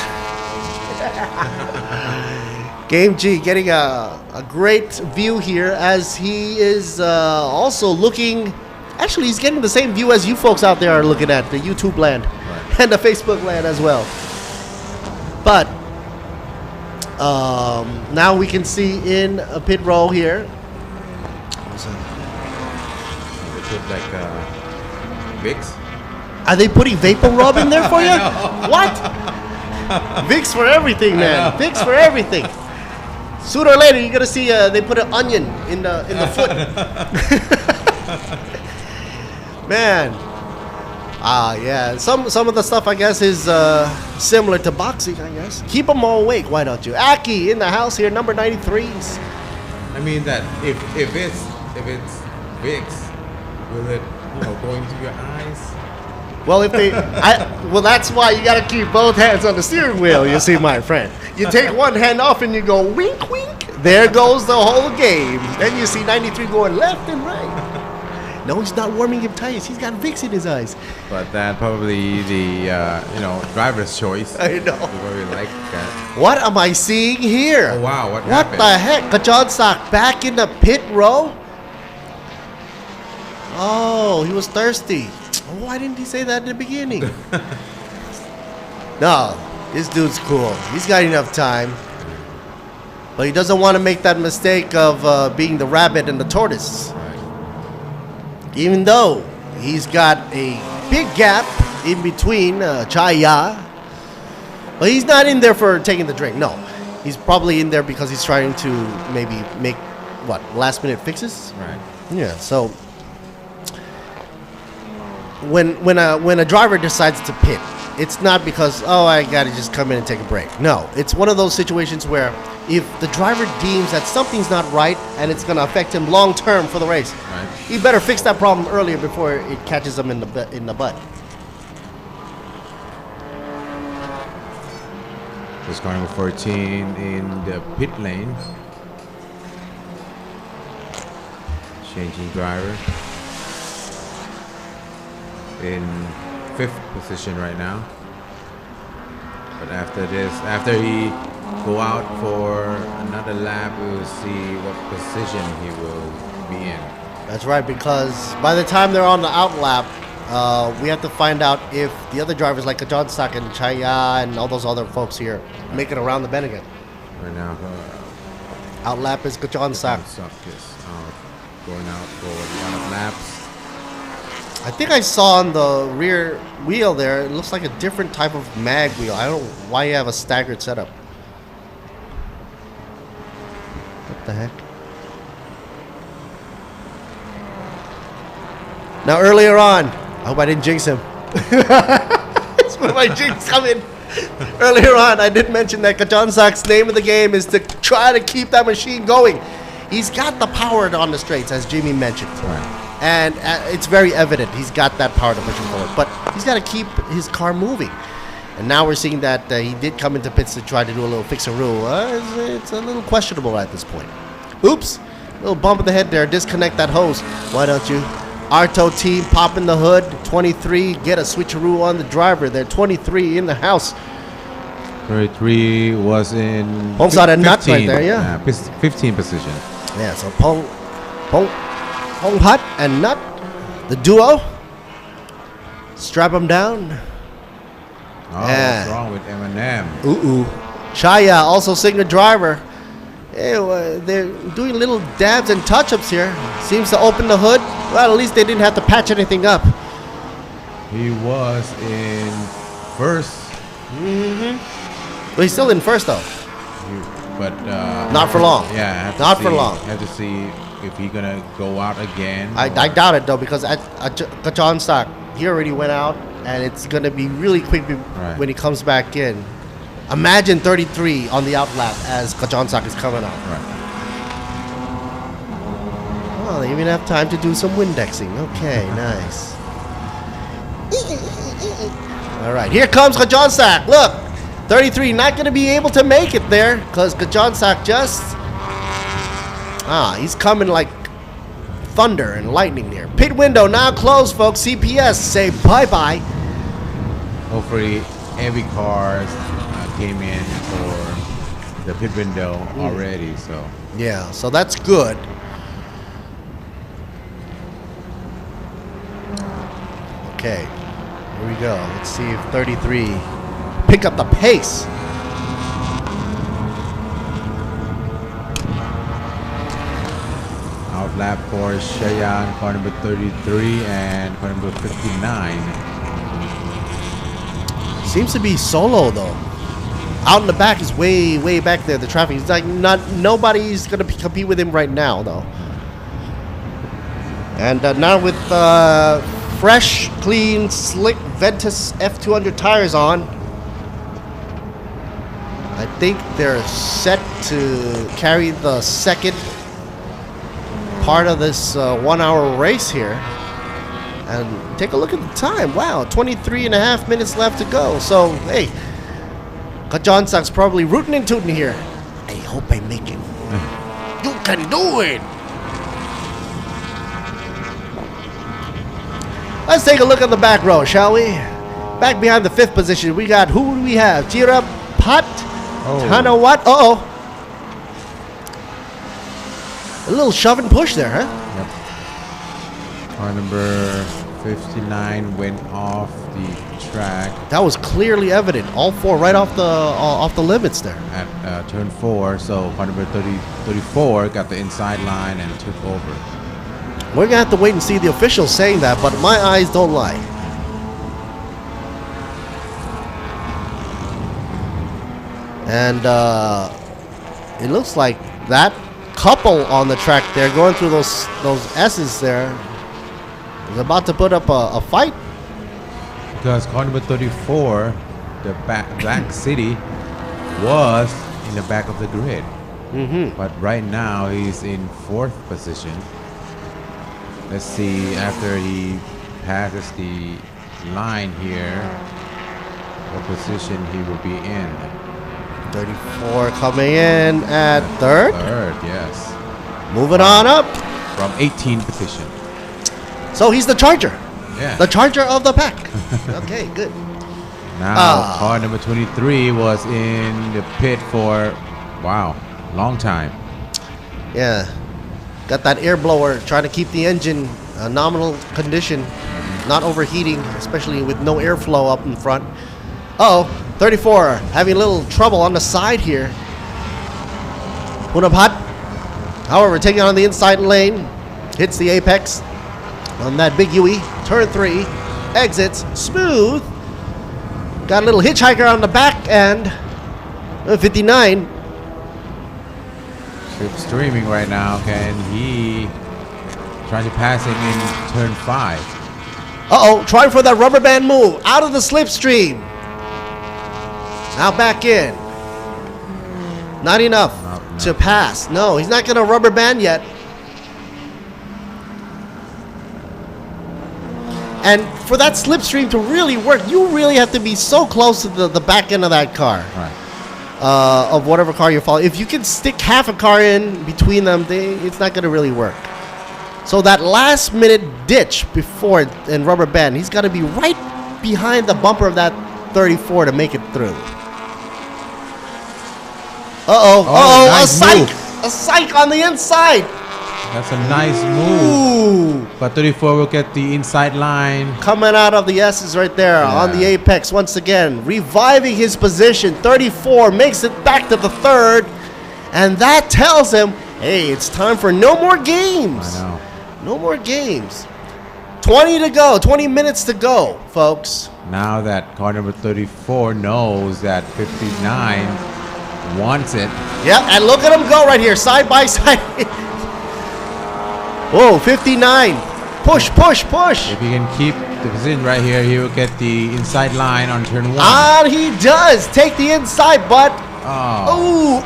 Game G getting a great view here as he is also looking. Actually, he's getting the same view as you folks out there are looking at, the YouTube land and the Facebook land as well. But now we can see in a pit row here. They put like Vicks. Are they putting vapor rub in there for you? What? Vicks for everything, man. Vicks for everything. Sooner or later, you're gonna see they put an onion in the foot. Man. Yeah. Some of the stuff I guess is similar to boxing. I guess. Keep them all awake. Why don't you? Aki in the house here, number 93s. I mean that if it's Vicks, will it go into your eyes? Well, well, that's why you gotta keep both hands on the steering wheel. You see, my friend. You take one hand off and you go wink, wink. There goes the whole game. Then you see 93 going left and right. No, he's not warming him tires. He's got Vicks in his eyes. But that probably the driver's choice. I know. You probably like that. What am I seeing here? Oh wow! What What happened? the heck? Kajan Sak back in the pit row? Oh, he was thirsty. Oh, why didn't he say that in the beginning? No, this dude's cool. He's got enough time. But he doesn't want to make that mistake of being the rabbit and the tortoise. Even though he's got a big gap in between Chaya. But he's not in there for taking the drink. No. He's probably in there because he's trying to maybe make, last minute fixes? Right. Yeah, so when a driver decides to pit, it's not because, I gotta just come in and take a break. No, it's one of those situations where if the driver deems that something's not right and it's gonna affect him long term for the race, he better fix that problem earlier before it catches him in the butt. Just going with 14 in the pit lane. Changing driver. In 5th position right now. But after he go out for another lap, we'll see what position he will be in. That's right, because by the time they're on the out lap, we have to find out if the other drivers like Kajan Sak and Chaya and all those other folks here make it around the bend again. Right now, out lap is Kajan Sak. Going out for one of laps. I think I saw on the rear wheel there, it looks like a different type of mag wheel. I don't know why you have a staggered setup. What the heck? Now earlier on, I hope I didn't jinx him. It's when my jinx come in. Earlier on, I did mention that Kajan Sak's name of the game is to try to keep that machine going. He's got the power on the straights, as Jimmy mentioned. Right. And it's very evident he's got that power to push him forward. But he's got to keep his car moving. And now we're seeing that he did come into pits to try to do a little fixaroo. It's a little questionable at this point. Oops. Little bump in the head there. Disconnect that hose. Why don't you? Arto team pop in the hood. 23. Get a switcheroo on the driver there. 23 in the house. 33 was in 15 and nut right there, yeah. 15 position. Yeah, so Pong Pat and Nut, the duo. Strap them down. Oh, what's wrong with Eminem? Chaya, also singer driver. Hey, they're doing little dabs and touch-ups here. Seems to open the hood. Well, at least they didn't have to patch anything up. He was in first. Well, he's still in first though. But not for long. Yeah, not for long. Have to see if he's gonna go out again. I doubt it though, because Kajon Sak, he already went out, and it's gonna be really quick when he comes back in. Imagine 33 on the outlap as Kajon Sak is coming out. Right. Oh, they even have time to do some Windexing. Okay, nice. All right, here comes Kajon Sak. Look, 33 not going to be able to make it there because Kajon Sak he's coming like thunder and lightning here. Pit window now closed, folks. CPS say bye-bye. Hopefully, every car came in for the pit window already, so. Yeah, so that's good. Okay, here we go. Let's see if 33 pick up the pace. Outlap for Cheyenne, car number 33 and car number 59. Seems to be solo though. Out in the back is way back there. The traffic is like nobody's gonna compete with him right now though. And now with fresh, clean, slick Ventus F200 tires on, I think they're set to carry the second part of this 1 hour race here. And take a look at the time. Wow, 23 and a half minutes left to go. So, hey, Kajon Sak's probably rooting and tooting here. I hope I make it. You can do it. Let's take a look at the back row, shall we? Back behind the fifth position, we got, who do we have? Jira Pat, Tanawat. A little shove and push there, huh? Yep. Car number 59 went off the track. That was clearly evident. All four right off the limits there. At turn 4, so car number 34 got the inside line and took over. We're gonna have to wait and see the officials saying that, but my eyes don't lie. And it looks like that couple on the track there going through those S's there is about to put up a fight. Because car number 34, the Black City, was in the back of the grid. But right now he's in 4th position. Let's see after he passes the line here, what position he will be in. 34 coming in at 3rd. 3rd, yes. Moving on up. From 18th position. So he's the Charger. Yeah. The Charger of the pack. Okay, good. Now car number 23 was in the pit for, wow, long time. Yeah. Got that air blower trying to keep the engine nominal condition, not overheating, especially with no airflow up in front. 34 having a little trouble on the side here. Punapat, however, taking on the inside lane, hits the apex on that big UE. Turn 3, exits smooth. Got a little hitchhiker on the back end. 59. Streaming right now, and he trying to pass him in turn 5. Trying for that rubber band move out of the slipstream. Now back in. Not enough to pass. No, he's not going to rubber band yet. And for that slipstream to really work, you really have to be so close to the back end of that car. Right. Of whatever car you're following. If you can stick half a car in between them, it's not going to really work. So that last minute ditch before it and rubber band, he's got to be right behind the bumper of that 34 to make it through. Nice a psych on the inside. That's a nice move. But 34 will get the inside line. Coming out of the S's right there on the apex once again. Reviving his position. 34 makes it back to the third. And that tells him, hey, it's time for no more games. I know. No more games. 20 to go. 20 minutes to go, folks. Now that car number 34 knows that 59 wants it. Yeah, and look at him go right here, side by side. Whoa, 59. Push, push, push. If he can keep the position right here, he will get the inside line on turn 1. And he does. Take the inside, but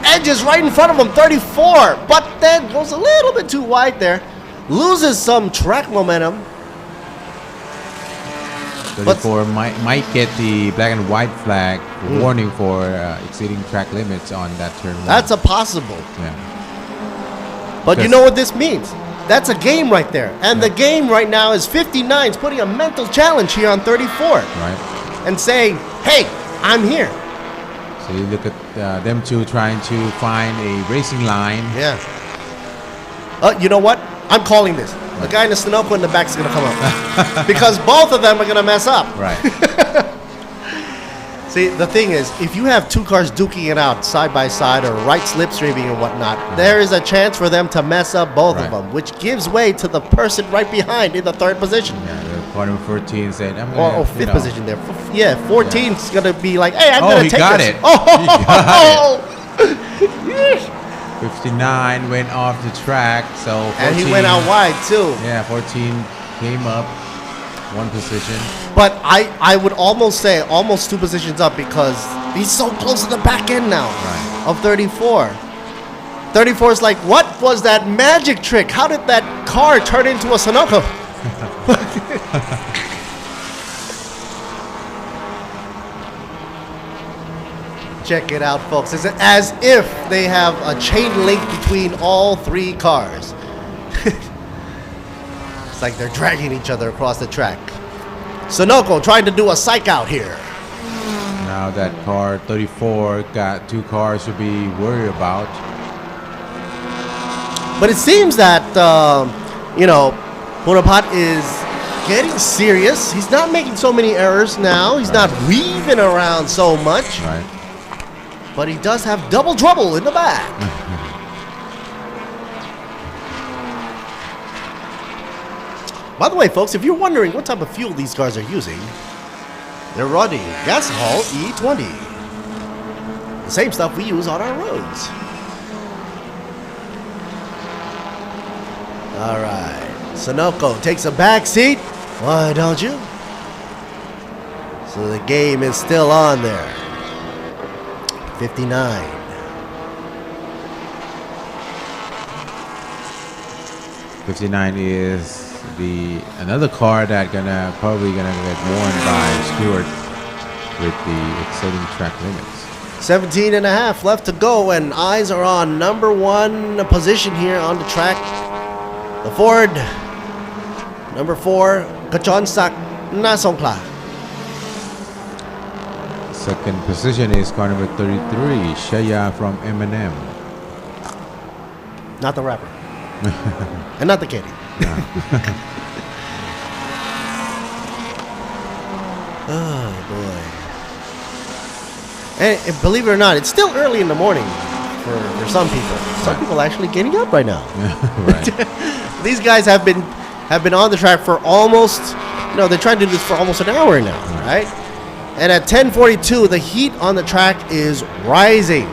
edges right in front of him, 34. But then goes a little bit too wide there. Loses some track momentum. 34 might get the black and white flag warning for exceeding track limits on that turn 1. That's a possible. Yeah. But you know what this means? That's a game right there. And the game right now is 59's putting a mental challenge here on 34. Right. And saying, hey, I'm here. So you look at them two trying to find a racing line. Yeah. You know what? I'm calling this. The guy in the Sunoco in the back is going to come up. Because both of them are going to mess up. Right. See, the thing is, if you have two cars duking it out side by side or right slipstreaming and whatnot, there is a chance for them to mess up both of them, which gives way to the person right behind in the third position. Yeah, the car number 14 said, I'm going to... Or fifth position there. Yeah, 14's going to be like, hey, I'm going to take got this. It. Oh, he got it. 59 went off the track, so 14, and he went out wide too. Yeah, 14 came up one position. But I would almost say almost 2 positions up because he's so close to the back end now of 34. 34 is like, what was that magic trick? How did that car turn into a Sunoco? Check it out, folks. It's as if they have a chain link between all 3 cars. It's like they're dragging each other across the track. Sunoco trying to do a psych out here. Now that car 34 got 2 cars to be worried about. But it seems that, Bonaparte is getting serious. He's not making so many errors now. He's not weaving around so much. Right. But he does have double trouble in the back. By the way, folks, if you're wondering what type of fuel these cars are using, they're running Gasol E20. The same stuff we use on our roads. All right. Sunoco takes a back seat. Why don't you? So the game is still on there. 59. is another car that probably gonna get worn by Stewart with the exceeding track limits. 17 and a half left to go, and eyes are on number 1 position here on the track. The Ford, number 4, Kachonsak Nasongkla. Second position is car number 33, Shaya from M&M. Not the rapper. And not the kitty. No. Oh, boy. And believe it or not, it's still early in the morning for some people. Some people are actually getting up right now. These guys have been on the track for almost, they're trying to do this for almost an hour now, right? And at 10:42, the heat on the track is rising.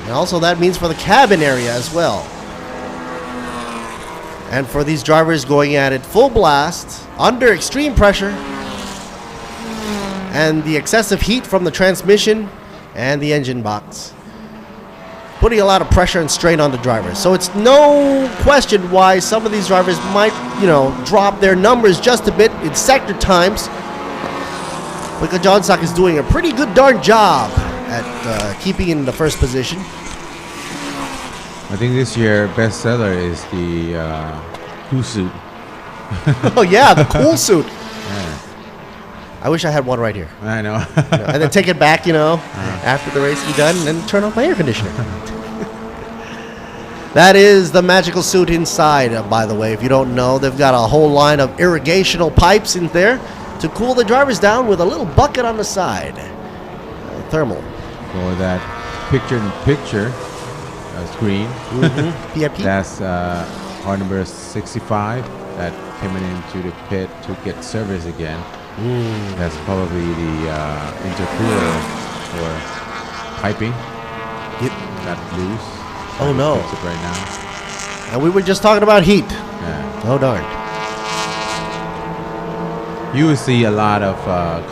And also that means for the cabin area as well. And for these drivers going at it full blast, under extreme pressure, and the excessive heat from the transmission and the engine box. putting a lot of pressure and strain on the drivers. So it's no question why some of these drivers might, drop their numbers just a bit in sector times. But Kajonsak is doing a pretty good darn job at keeping in the first position. I think this year bestseller is the cool suit. Oh yeah, the cool suit. Yeah. I wish I had one right here. I know. And then take it back, after the race is done, and then turn off my air conditioner. That is the magical suit inside, by the way. If you don't know, they've got a whole line of irrigational pipes in there to cool the drivers down with a little bucket on the side. Thermal. For that picture-in-picture screen. PIP. That's car number 65 that coming into the pit to get service again. That's probably the intercooler or piping. Got loose. Oh no! Fix it right now. And we were just talking about heat. Yeah. Oh darn! You will see a lot of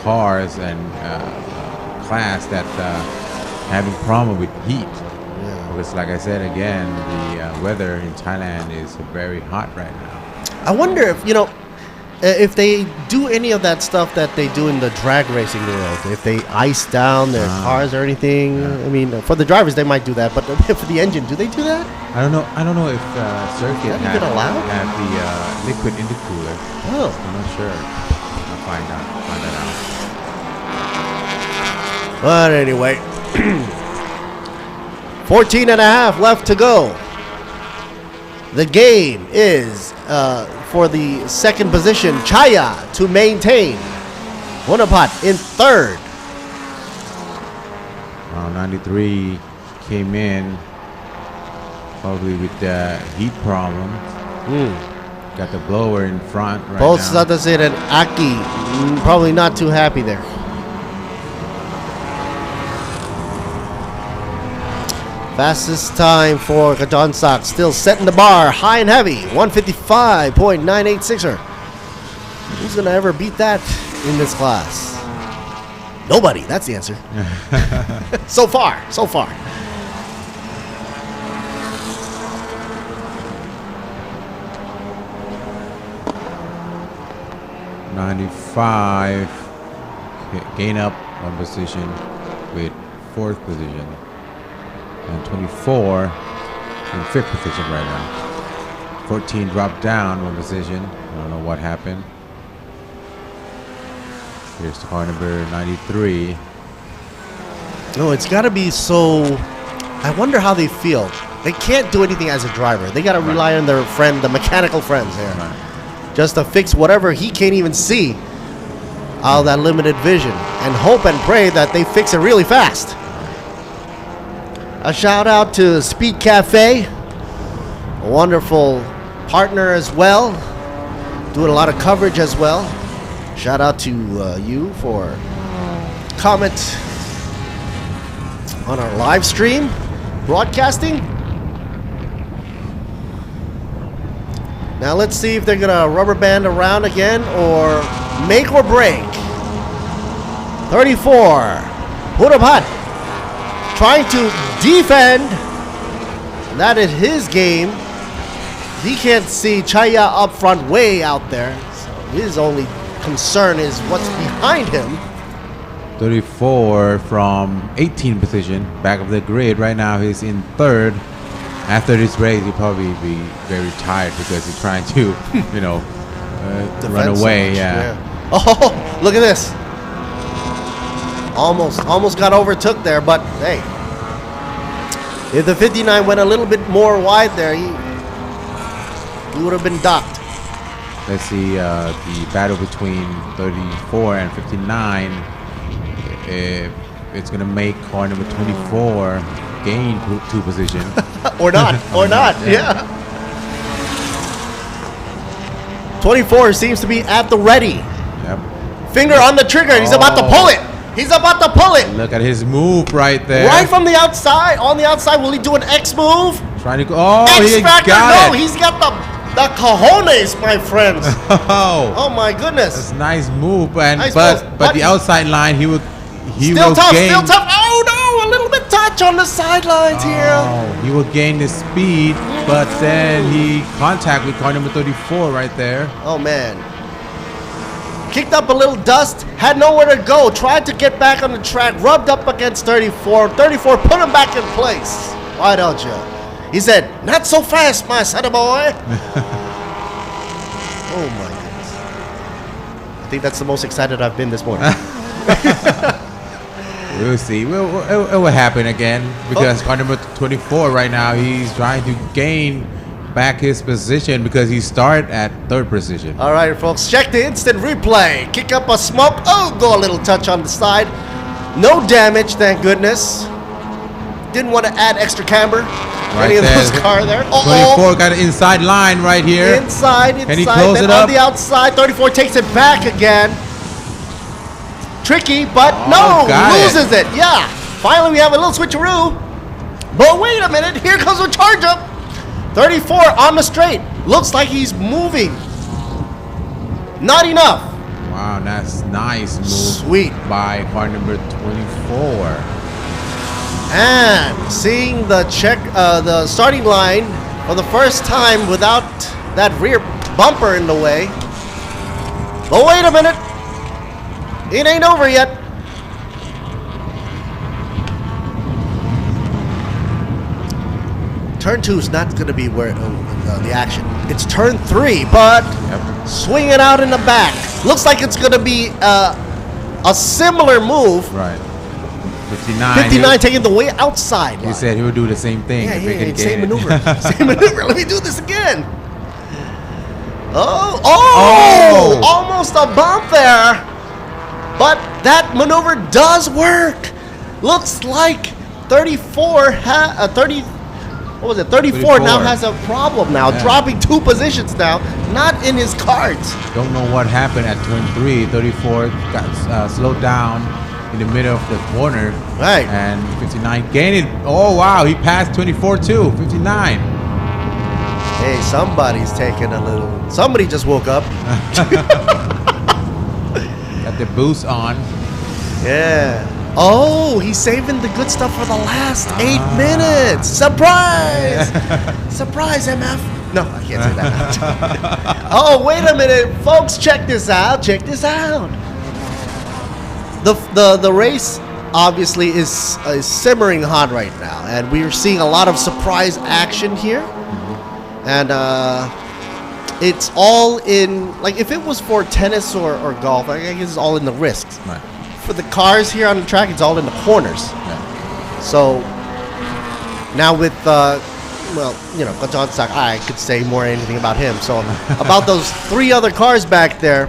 cars and class that having problem with heat. Yeah. Because, like I said again, the weather in Thailand is very hot right now. I wonder if they do any of that stuff that they do in the drag racing world, if they ice down their cars or anything. I mean, for the drivers they might do that, but for the engine, do they do that? I don't know if circuit have the liquid intercooler. Oh, I'm not sure. I'll find that out. But anyway, 14 and a half left to go. The game is for the second position, Chaya to maintain. Wunapat in third. 93 came in probably with the heat problem. Got the blower in front right Both now. Satasid and Aki probably not too happy there. Fastest time for Kajonsak, still setting the bar high and heavy, 155.986er. Who's gonna ever beat that in this class? Nobody, that's the answer. So far. 95 gain up one position with fourth position. And 24 in fifth position right now. 14 dropped down one position. I don't know what happened. Here's car number 93. No, it's got to be so... I wonder how they feel. They can't do anything as a driver. They got to rely on their friend, the mechanical friends here. Right. Just to fix whatever he can't even see out of that limited vision. And hope and pray that they fix it really fast. A shout out to Speed Cafe, a wonderful partner as well, doing a lot of coverage as well. Shout out to you for comment on our live stream broadcasting. Now let's see if they're gonna rubber band around again or make or break. 34, Purapat trying to defend. That is his game. He can't see Chaya up front way out there. So his only concern is what's behind him. 34 from 18 position, back of the grid. Right now he's in third. After this race, he'll probably be very tired because he's trying to, run away. So yeah. Oh, look at this. Almost got overtook there, but hey, if the 59 went a little bit more wide there, he would have been docked. Let's see the battle between 34 and 59. It's gonna make car number 24 gain two position. or not, yeah. 24 seems to be at the ready. Yep. Finger on the trigger. He's about to pull it. Look at his move right there. Right from the outside. On the outside, will he do an X move? Trying to go. Oh, X Factor. No, it. he's got the cojones, my friends. Oh my goodness. That's a nice move, and nice but the outside line he will still tough, gain. Still tough. Oh no, a little bit. bit touch on the sidelines here. He will gain the speed, but then he contact with car number 34 right there. Oh man. Kicked up a little dust, had nowhere to go, tried to get back on the track, rubbed up against 34. 34 put him back in place. Why don't you? He said, not so fast, my son boy. Oh my goodness. I think that's the most excited I've been this morning. We'll see. It will happen again because car number 24 right now, he's trying to gain back his position because he started at third position. All right, folks, check the instant replay. Kick up a smoke. Oh, go a little touch on the side. No damage, thank goodness. Didn't want to add extra camber. Right any of there. those car there. 24 got an inside line right here. Inside. Can he close then it up? On the outside, 34 takes it back again. Tricky, but no, loses it. Yeah. Finally, we have a little switcheroo. But wait a minute, here comes a charge up. 34 on the straight. Looks like he's moving. Not enough. Wow, that's nice move. Sweet. By car number 24. And seeing the the starting line for the first time without that rear bumper in the way. But wait a minute. It ain't over yet. Turn 2 is not going to be where the action. It's turn 3, but swing it out in the back. Looks like it's going to be a similar move. Right. 59. 59 taking the way outside. He said he would do the same thing. Yeah, same maneuver. Same maneuver. Let me do this again. Oh! Almost a bump there. But that maneuver does work. Looks like 34 34 now has a problem now, dropping 2 positions now, not in his cards. Don't know what happened at turn 3. 34 got slowed down in the middle of the corner. Right. And 59 gained it. Oh wow, he passed 24 too. 59. Hey, somebody's taking a little. Somebody just woke up. Got the boost on. Yeah. Oh, he's saving the good stuff for the last 8 minutes. Surprise! Surprise, MF. No, I can't say that. Oh, wait a minute. Folks, check this out. Check this out. The race obviously is simmering hot right now. And we're seeing a lot of surprise action here. And it's all in, like if it was for tennis or golf, I guess it's all in the risks. Right. For the cars here on the track, it's all in the corners. Yeah. So now with, well, you know, John Sack, I could say more anything about him. So about those 3 other cars back there,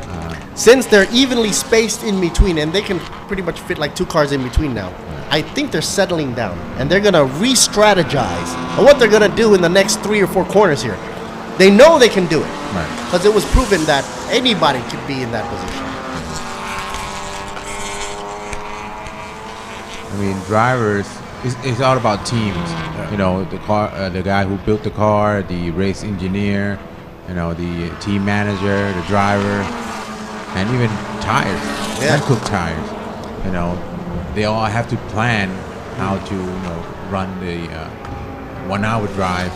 since they're evenly spaced in between, and they can pretty much fit like 2 cars in between now, I think they're settling down, and they're gonna re-strategize on what they're gonna do in the next 3 or 4 corners here. They know they can do it, because it was proven that anybody could be in that position. I mean, drivers, it's all about teams. You know, the car, the guy who built the car, the race engineer, you know, the team manager, the driver, and even tires, and cook tires. You know, they all have to plan how to, you know, run the 1 hour drive.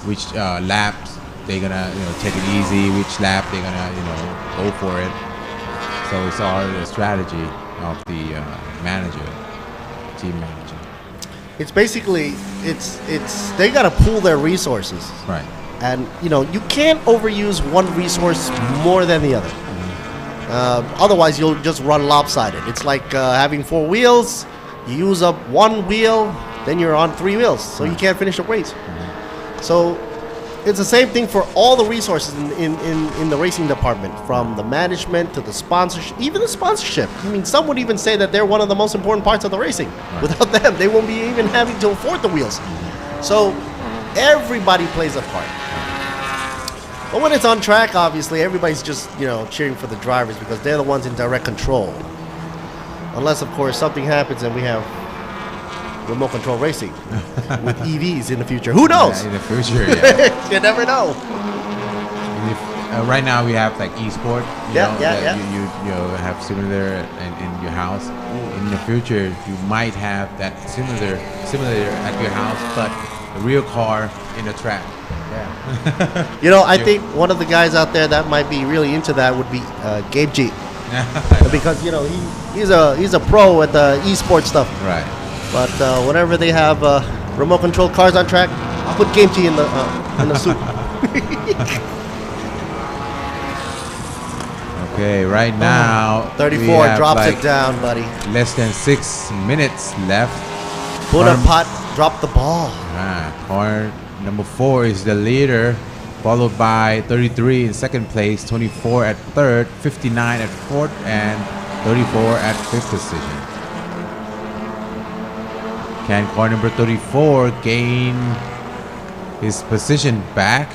Which laps they're gonna, you know, take it easy. Which lap they're gonna, you know, go for it. So it's all the strategy of the manager, team manager. It's basically, it's they gotta pool their resources. Right. And you know, you can't overuse one resource more than the other. Otherwise, you'll just run lopsided. It's like having 4 wheels. You use up 1 wheel, then you're on 3 wheels, so you can't finish the race. So it's the same thing for all the resources in the racing department, from the management to the sponsorship, even the sponsorship. I mean, some would even say that they're one of the most important parts of the racing. Without them, they won't be even having to afford the wheels. So everybody plays a part. But when it's on track, obviously, everybody's just, you know, cheering for the drivers because they're the ones in direct control. Unless, of course, something happens and we have remote control racing with EVs in the future. Who knows? Yeah, in the future, yeah. You never know. right now we have like e-sport. Yeah. You have similar in your house. In the future, you might have that similar at your house, but a real car in a track. Yeah. I think one of the guys out there that might be really into that would be Gabe G. Because he's a pro at the esports stuff. Right. But whenever they have remote control cars on track, I'll put Game G in the suit. Okay, right now 34 drops it down, buddy. Less than 6 minutes left. Bunapat dropped the ball. Car number 4 is the leader, followed by 33 in second place, 24 at third, 59 at fourth, and 34 at fifth position. Can car number 34 gain his position back?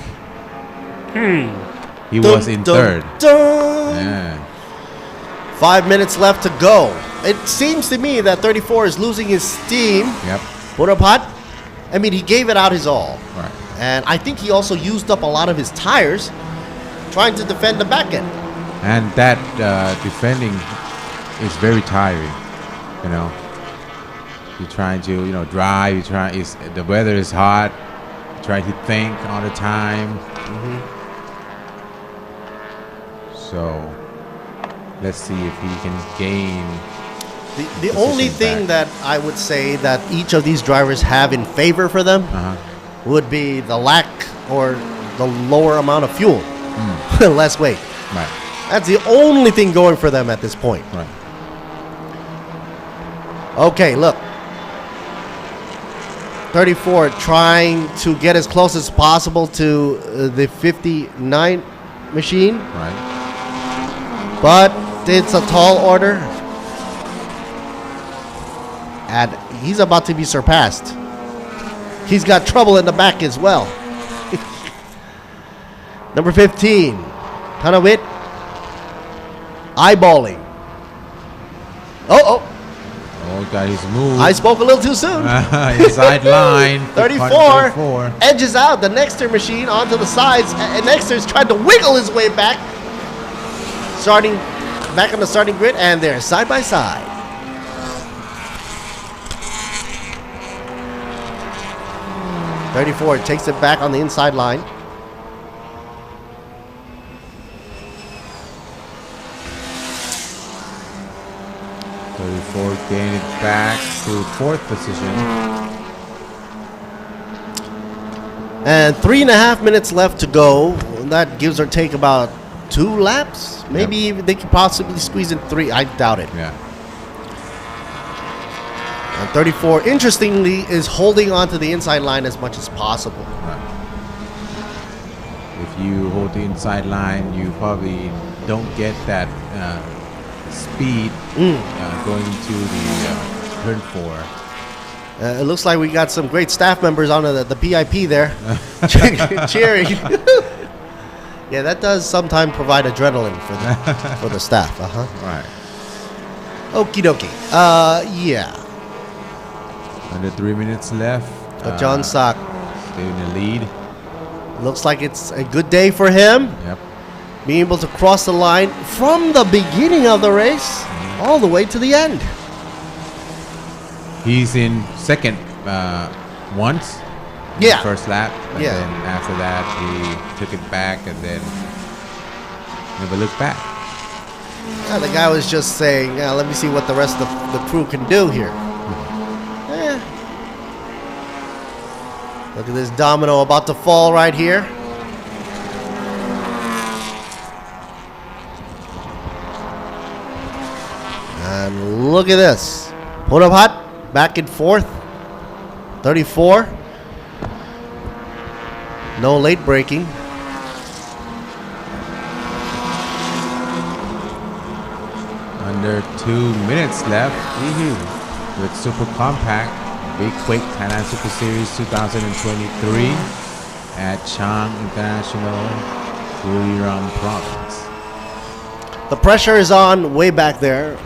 He was in third. Yeah. 5 minutes left to go. It seems to me that 34 is losing his steam. Yep. Bunapat, I mean, he gave it out his all. Right. And I think he also used up a lot of his tires trying to defend the back end. And that defending is very tiring, You're trying to, drive. The weather is hot. You try to think all the time. So let's see if he can gain. The only thing that I would say that each of these drivers have in favor for them would be the lack or the lower amount of fuel, less weight. Right. That's the only thing going for them at this point. Right. Okay, look. 34 trying to get as close as possible to the 59 machine. Right. But it's a tall order. And he's about to be surpassed. He's got trouble in the back as well. Number 15, Tanawit. Eyeballing. Oh, got his move. I spoke a little too soon. Inside line. 34 edges out the Nexter machine onto the sides. And Nexter's tried to wiggle his way back. Starting back on the starting grid, and they're side by side. .34 takes it back on the inside line. .34 gain it back to fourth position. And 3.5 minutes left to go. That gives or take about 2 laps. Maybe even they could possibly squeeze in 3. I doubt it. Yeah. And 34, interestingly, is holding on to the inside line as much as possible. Right. If you hold the inside line, you probably don't get that speed going to the turn 4. It looks like we got some great staff members on the PIP there, cheering. Yeah, that does sometimes provide adrenaline for the staff. Right. Okie dokie. Yeah. Under 3 minutes left. John Sock still in the lead. Looks like it's a good day for him. Yep. Being able to cross the line from the beginning of the race all the way to the end. He's in second once. Yeah. First lap. And Yeah. then after that, he took it back and then never looked back. Yeah, the guy was just saying, let me see what the rest of the crew can do here. Look at this domino about to fall right here. And look at this. Punapat back in fourth. 34. No late braking. Under 2 minutes left with Super Compact B-Quik Thailand Super Series 2023 at Chang International, Buriram Province. The pressure is on way back there.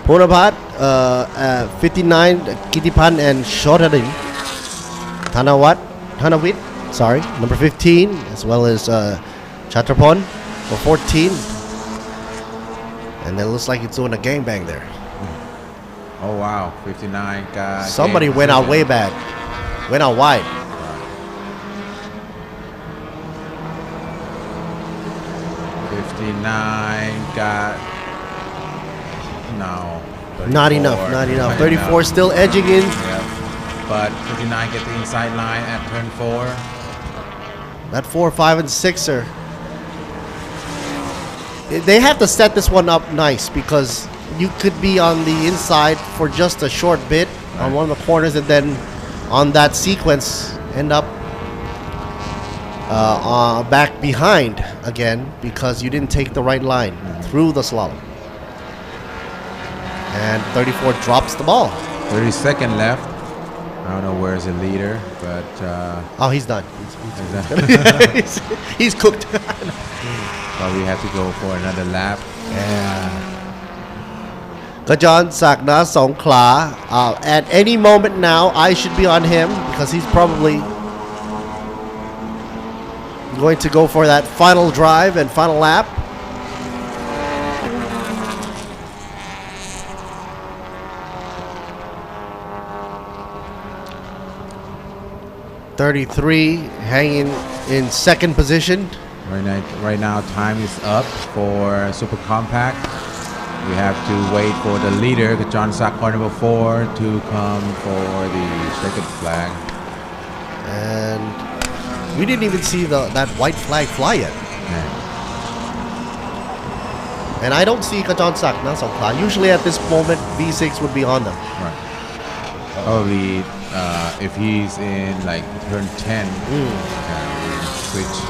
Punapat, 59, Kitipan and Shoradin. Tanawit, sorry, number 15, as well as Chatrapon for 14. And then it looks like it's doing a gangbang there. Oh wow, 59 got Somebody went out way bad. Went out wide. Got no. 34. Not enough. 34 still edging in. Yeah. But 59 get the inside line at turn 4. That 4, 5, and 6er. They have to set this one up nice because you could be on the inside for just a short bit on one of the corners and then on that sequence end up back behind again because you didn't take the right line through the slalom. And 34 drops the ball. 30-second left. I don't know where's the leader, but oh, he's done. He's cooked. But we have to go for another lap. Kajan Sakna Songkla. At any moment now, I should be on him because he's probably going to go for that final drive and final lap. .33 hanging in second position. Right now, time is up for Super Compact. We have to wait for the leader, John Sack, car number 4, to come for the checkered flag. And we didn't even see that white flag fly yet. And I don't see Kajan Sak na Songkla. Usually at this moment, V6 would be on them. Right. Probably if he's in like turn 10, switch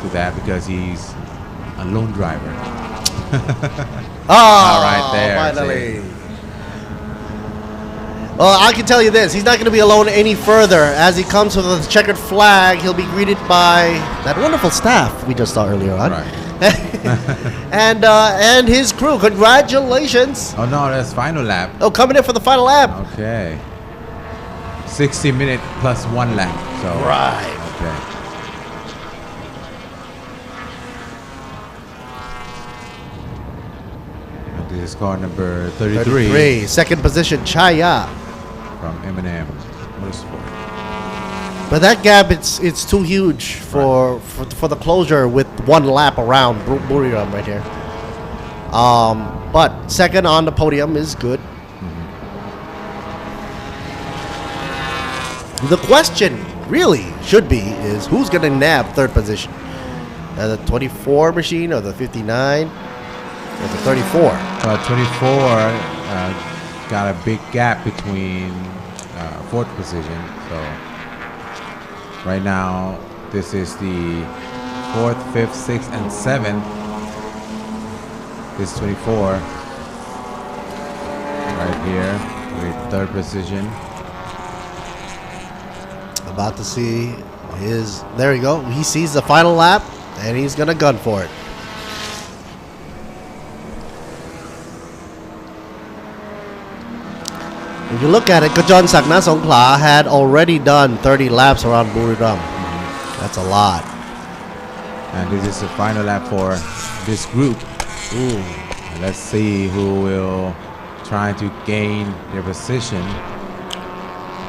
to that because he's a lone driver. Right there. Finally. Well, I can tell you this. He's not going to be alone any further. As he comes with a checkered flag, he'll be greeted by that wonderful staff we just saw earlier on. Right. and his crew. Congratulations. Oh, no, that's final lap. Oh, coming in for the final lap. Okay. 60 minutes plus 1 lap. So, right. Okay. This is car number 33. Second position, Chaya. From M&M Motorsport. But that gap, it's too huge for the closure with 1 lap around Buriram right here. But second on the podium is good. The question really should be is who's going to nab third position? The 24 machine or the 59 or the 34? 24 got a big gap between fourth position. So right now this is the 4th, 5th, 6th, and 7th. This 24 right here with third position. About to see his, there you go. He sees the final lap and he's gonna gun for it. If you look at it, Kajan Sakna Songkla had already done 30 laps around Buriram. That's a lot. And this is the final lap for this group. Let's see who will try to gain their position.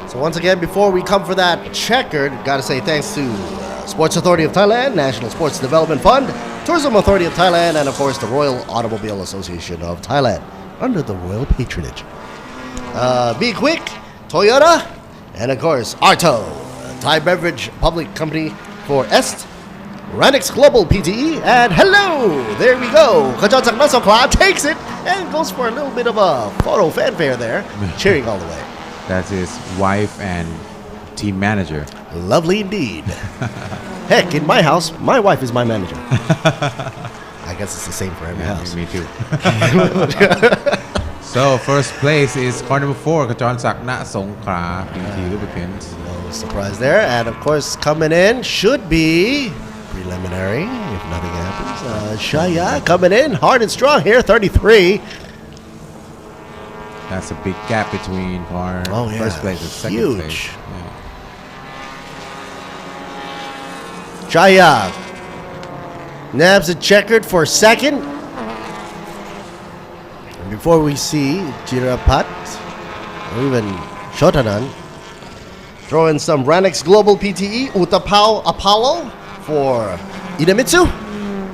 So once again, before we come for that checkered, gotta say thanks to Sports Authority of Thailand, National Sports Development Fund, Tourism Authority of Thailand, and of course the Royal Automobile Association of Thailand under the royal patronage. B-Quik, Toyota, and of course Arto, Thai Beverage Public Company for Est, Ranix Global PTE, and hello, there we go. Kajan Sakna Songkla takes it and goes for a little bit of a photo fanfare there, cheering all the way. That's his wife and team manager. Lovely indeed. Heck, in my house, my wife is my manager. I guess it's the same for every house. Me too. So first place is car number 4, Kajan Sakna Songkla, PT Lubricants. No surprise there. And of course, coming in should be preliminary, if nothing happens. Shaya coming in hard and strong here, 33. That's a big gap between car first place and second place. Chaya Nabs a checkered for second. And before we see Jirapat or even Shotanan throw in some Ranex Global PTE, Utapao Apollo for Idemitsu.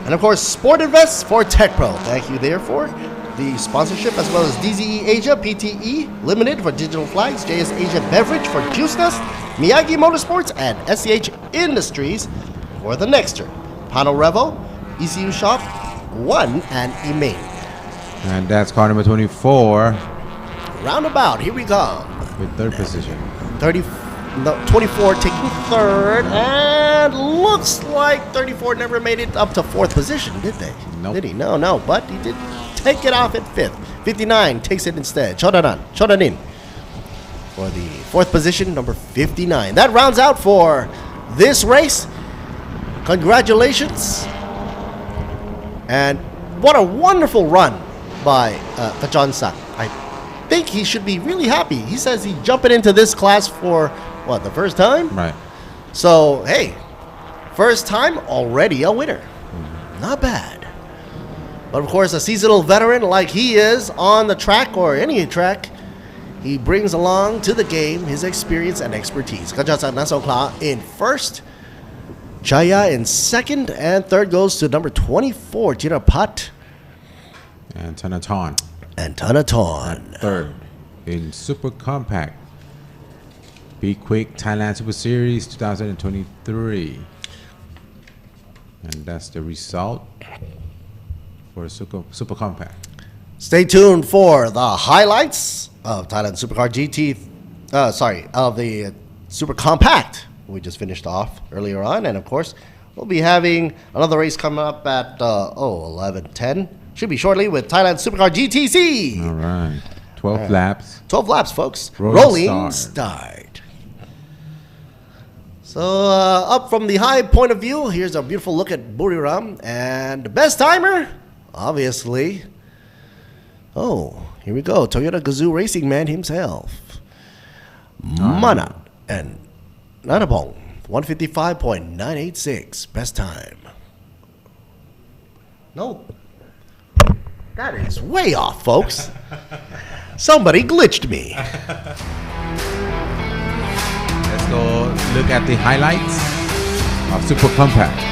And of course, Sport Invest for Tech Pro. Thank you there for the sponsorship, as well as DZE Asia PTE Limited for digital flags, JS Asia Beverage for Juice Nest, Miyagi Motorsports, and SCH Industries for the next turn. Pano Revo, ECU Shop, 1 and Emain. And that's car number 24. Roundabout, here we come. With third position. 24 taking third, and looks like 34 never made it up to fourth position, did they? Nope. Did he? No, but he did take it off at fifth. 59 takes it instead. Chodanin for the fourth position, number 59. That rounds out for this race. Congratulations. And what a wonderful run by Kajon Sak. I think he should be really happy. He says he's jumping into this class for, what, the first time? Right. So, hey, first time, already a winner. Not bad. But of course, a seasonal veteran like he is on the track or any track, he brings along to the game his experience and expertise. Kajon Sak Nasokla in first, Chaya in second, and third goes to number 24, Jirapat. And Tanaton. Third in Super Compact. B-Quik Thailand Super Series 2023. And that's the result for Super Compact. Stay tuned for the highlights of Thailand Supercar GT, of the Super Compact we just finished off earlier on. And of course, we'll be having another race coming up at 11:10. Should be shortly with Thailand Supercar GTC. All right. 12 laps. 12 laps, folks. Rolling start. So, up from the high point of view, here's a beautiful look at Buriram. And the best timer, obviously. Oh, here we go. Toyota Gazoo Racing Man himself. Mana and Nanapong. 155.986. Best time. No. That is way off, folks. Somebody glitched me. Let's go look at the highlights of Super Compact.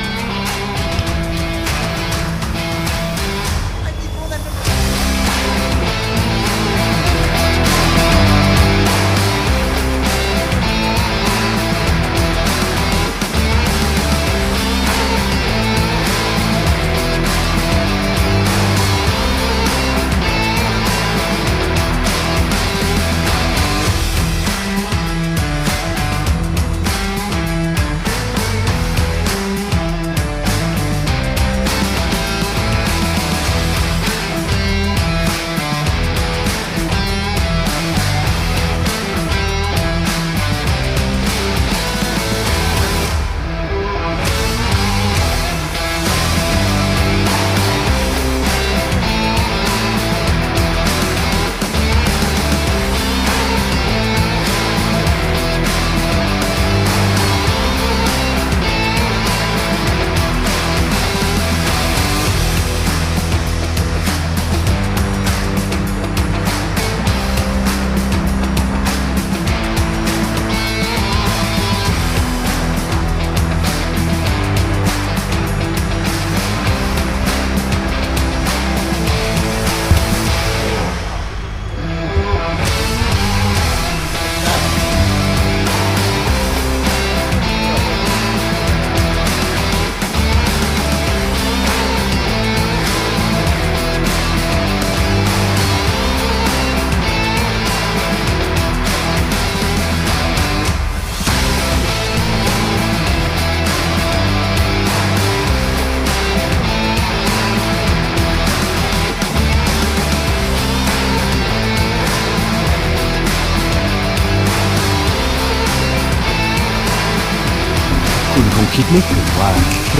คุณคงคิดไม่ถึงว่า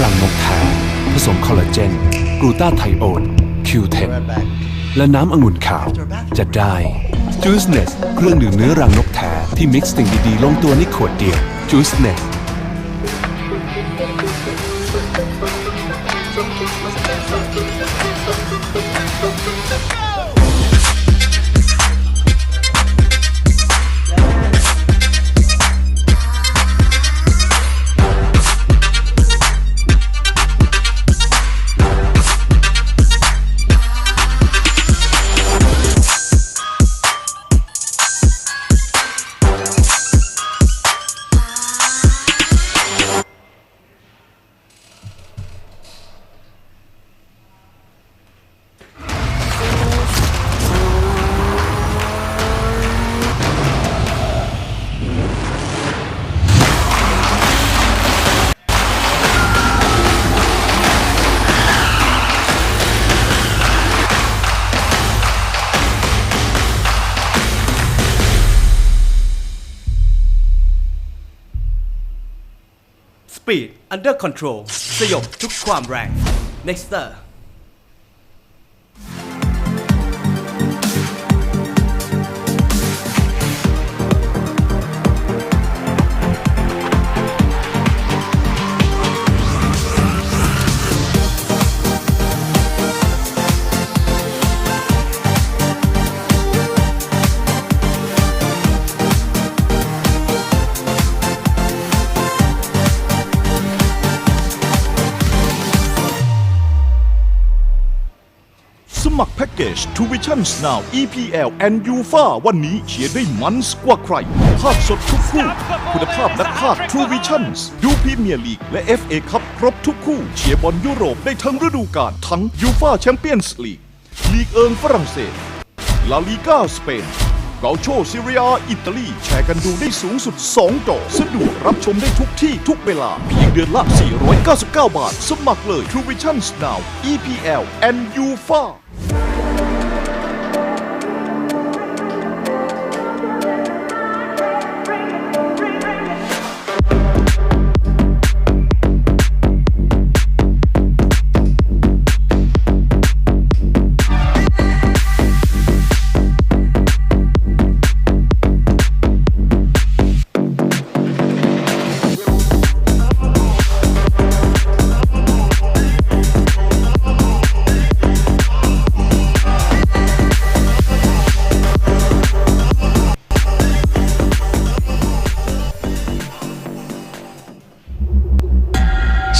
รังนกแท้ผสมคอลลาเจนกลูตาไทโอน Q10 และน้ำองุ่นขาวจะได้ Juice Nest เครื่องดื่มเนื้อรังนกแท้ที่มิกซ์สิ่งดีๆลงตัวในขวดเดียว Juice Nest Speed Under Control สยบทุกความแรง Nexterสมัครแพ็กเกจ Truevisions Now EPL and UEFA วันนี้เชียร์ได้มันกว่าใครภาคสดทุกคู่คุณภาพนักพากย์ Truevisions ดูพรีเมียร์ลีกและ FA คัพครบทุกคู่เชียร์บอลยุโรปได้ทั้งฤดูกาลทั้ง UEFA Champions League ลีกเอิงฝรั่งเศสลาลีกาสเปนเกาโชซีเรียอิตาลีแชร์กันดูได้สูงสุด2 จอสะดวกรับชมได้ทุกที่ทุกเวลาเพียงเดือนละ499 บาทสมัครเลย Truevisions Now EPL and UEFA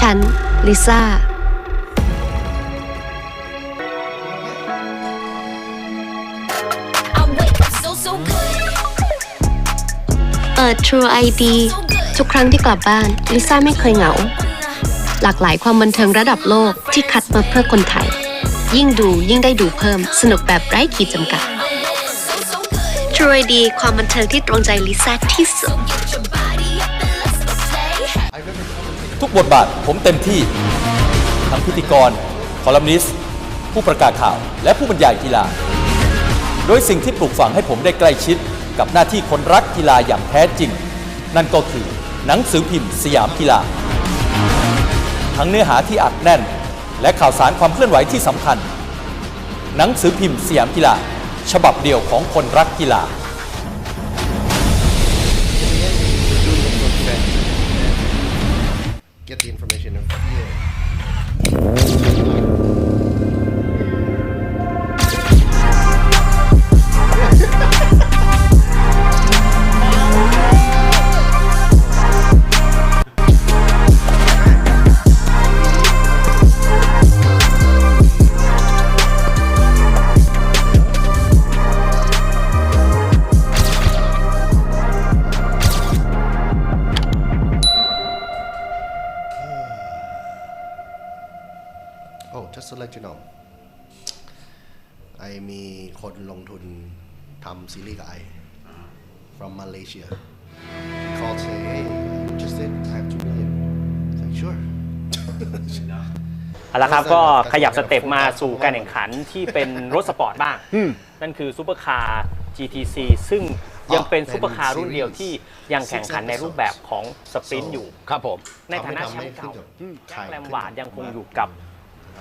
ฉันลิซ่าเปิด True ID ทุกครั้งที่กลับบ้านลิซ่าไม่เคยเหงาหลากหลายความบันเทิงระดับโลกที่คัดมาเพื่อคนไทยยิ่งดูยิ่งได้ดูเพิ่มสนุกแบบไร้ขีดจำกัด True ID ความบันเทิงที่ตรงใจลิซ่าที่สุดทุกบทบาทผมเต็มที่ทั้งพิธีกรคอลัมนิสต์ผู้ประกาศข่าวและผู้บรรยายกีฬาโดยสิ่งที่ปลูกฝังให้ผมได้ใกล้ชิดกับหน้าที่คนรักกีฬาอย่างแท้จริงนั่นก็คือหนังสือพิมพ์สยามกีฬาทั้งเนื้อหาที่อัดแน่นและข่าวสารความเคลื่อนไหวที่สำคัญหนังสือพิมพ์สยามกีฬาฉบับเดียวของคนรักกีฬาGet the information of just to let you know ไอมีคนลงทุนทำซีรีส์กับไอ from Malaysia called say hey interested I have 2 million it's like sure เอาละครับก็ขยับสเต็ปมาสู่การแข่งขันที่เป็นรถสปอร์ตบ้างนั่นคือซูเปอร์คาร์ GTC ซึ่งยังเป็นซูเปอร์คาร์รุ่นเดียวที่ยังแข่งขันในรูปแบบของสปรินต์อยู่ ครับผมในฐานะแชมป์เก่าแจ็คแลมวาร์ดยังคงอยู่กับ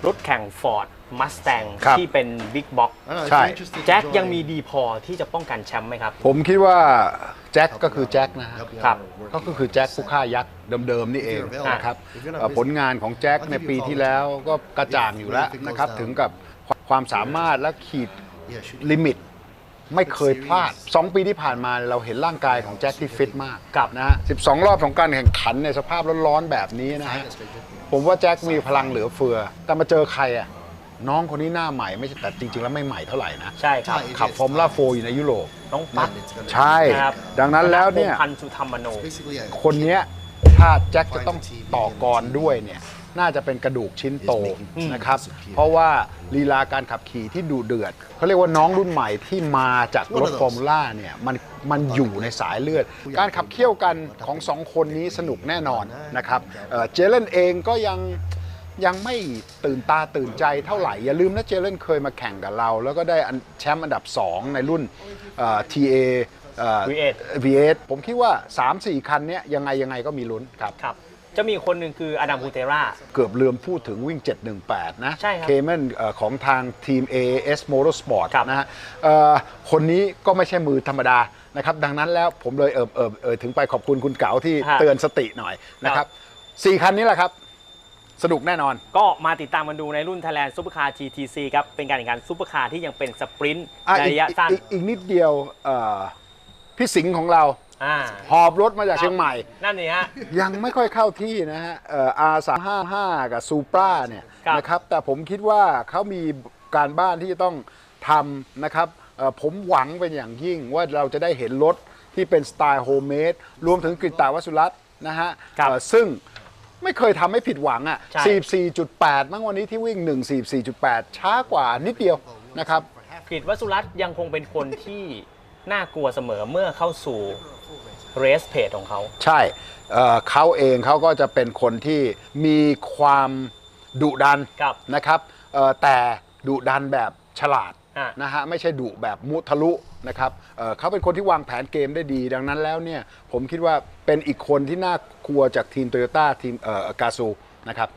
รถแข่ง Ford Mustang ที่เป็น Big Box ใช่ แจ็คยังมีดีพอที่จะป้องกันแชมป์ไหมครับ ผมคิดว่าแจ็คก็คือแจ็คนะครับก็คือแจ็คผู้ฆ่ายักษ์เดิมๆนี่เองนะครับผลงานของแจ็คในปีที่แล้วก็กระจ่างอยู่แล้วนะครับถึงกับความสามารถและขีดลิมิตไม่เคยพลาด2 ปีที่ผ่านมาเราเห็นร่างกายของแจ็คที่ฟิตมากนะฮะ12 รอบของการแข่งขันในสภาพร้อนๆแบบนี้นะฮะผมว่าแจ็คมีพลังเหลือเฟือแต่มาเจอใครอ่ะน้องคนนี้หน้าใหม่ไม่ใช่แต่จริงๆแล้วไม่ใหม่เท่าไหร่นะใช่ครับขับฟอร์มูล่า4อยู่ในยุโรปน้องปั๊บใช่ดังนั้นแล้วเนี่ยพันสุธรรมโนคนนี้ถ้าแจ็คจะต้องต่อกรด้วยเนี่ยน่าจะเป็นกระดูกชิ้นโตนะครับเพราะว่าลีลาการขับขี่ที่ดุเดือดเขาเรียกว่าน้องรุ่นใหม่ที่มาจากรถฟอร์มูล่าเนี่ยมันอยู่ในสายเลือดการขับเคี่ยวกันของ2 คนนี้สนุกแน่นอนนะครับเจเลนเองก็ยังไม่ตื่นตาตื่นใจเท่าไหร่อย่าลืมนะเจเลนเคยมาแข่งกับเราแล้วก็ได้แชมป์อันดับ2ในรุ่นTA V8 ผมคิดว่า 3-4 คันนี้ยังไงก็มีลุ้นครับจะมีคนหนึ่งคืออดัม ฮูเตราเกือบลืมพูดถึงวิ่ง 718 นะใช่ครับเคเมนของทางทีม AAS Motorsport นะฮะคนนี้ก็ไม่ใช่มือธรรมดานะครับดังนั้นแล้วผมเลยถึงไปขอบคุณคุณเก๋าที่เตือนสติหน่อยนะครับ4 คันนี้แหละครับสนุกแน่นอนก็มาติดตามกันดูในรุ่น Thailand Supercar GTC ครับเป็นการแข่งขันซุปเปอร์คาร์ที่ยังเป็นสปรินต์ในระยะสั้นอีกนิดเดียวพี่สิงห์ของเราหอบรถมาจากเชียงใหม่นั่นนี่ฮะยังไม่ค่อยเข้าที่นะฮะR355 กับซูปราเนี่ยนะครับแต่ผมคิดว่าเขามีการบ้านที่จะต้องทำนะครับผมหวังเป็นอย่างยิ่งว่าเราจะได้เห็นรถที่เป็นสไตล์โฮมเมดรวมถึงกฤตาวสุรัตน์นะฮะซึ่งไม่เคยทำให้ผิดหวังอ่ะ 44.8 มั้งวันนี้ที่วิ่ง 144.8 ช้ากว่านิดเดียวนะครับกฤตวสุรัตน์ยังคงเป็นคนที่น่ากลัวเสมอเมื่อเข้าสู่เรสเพจของเขาใช่เขาเองเขาก็จะเป็นคนที่มีความดุดันนะครับแต่ดุดันแบบฉลาดนะฮะไม่ใช่ดุแบบมุทะลุนะครับเขาเป็นคนที่วางแผนเกมได้ดีดังนั้นแล้วเนี่ยผมคิดว่าเป็นอีกคนที่น่ากลัวจากทีมโตโยต้าทีมกาซูนะครับ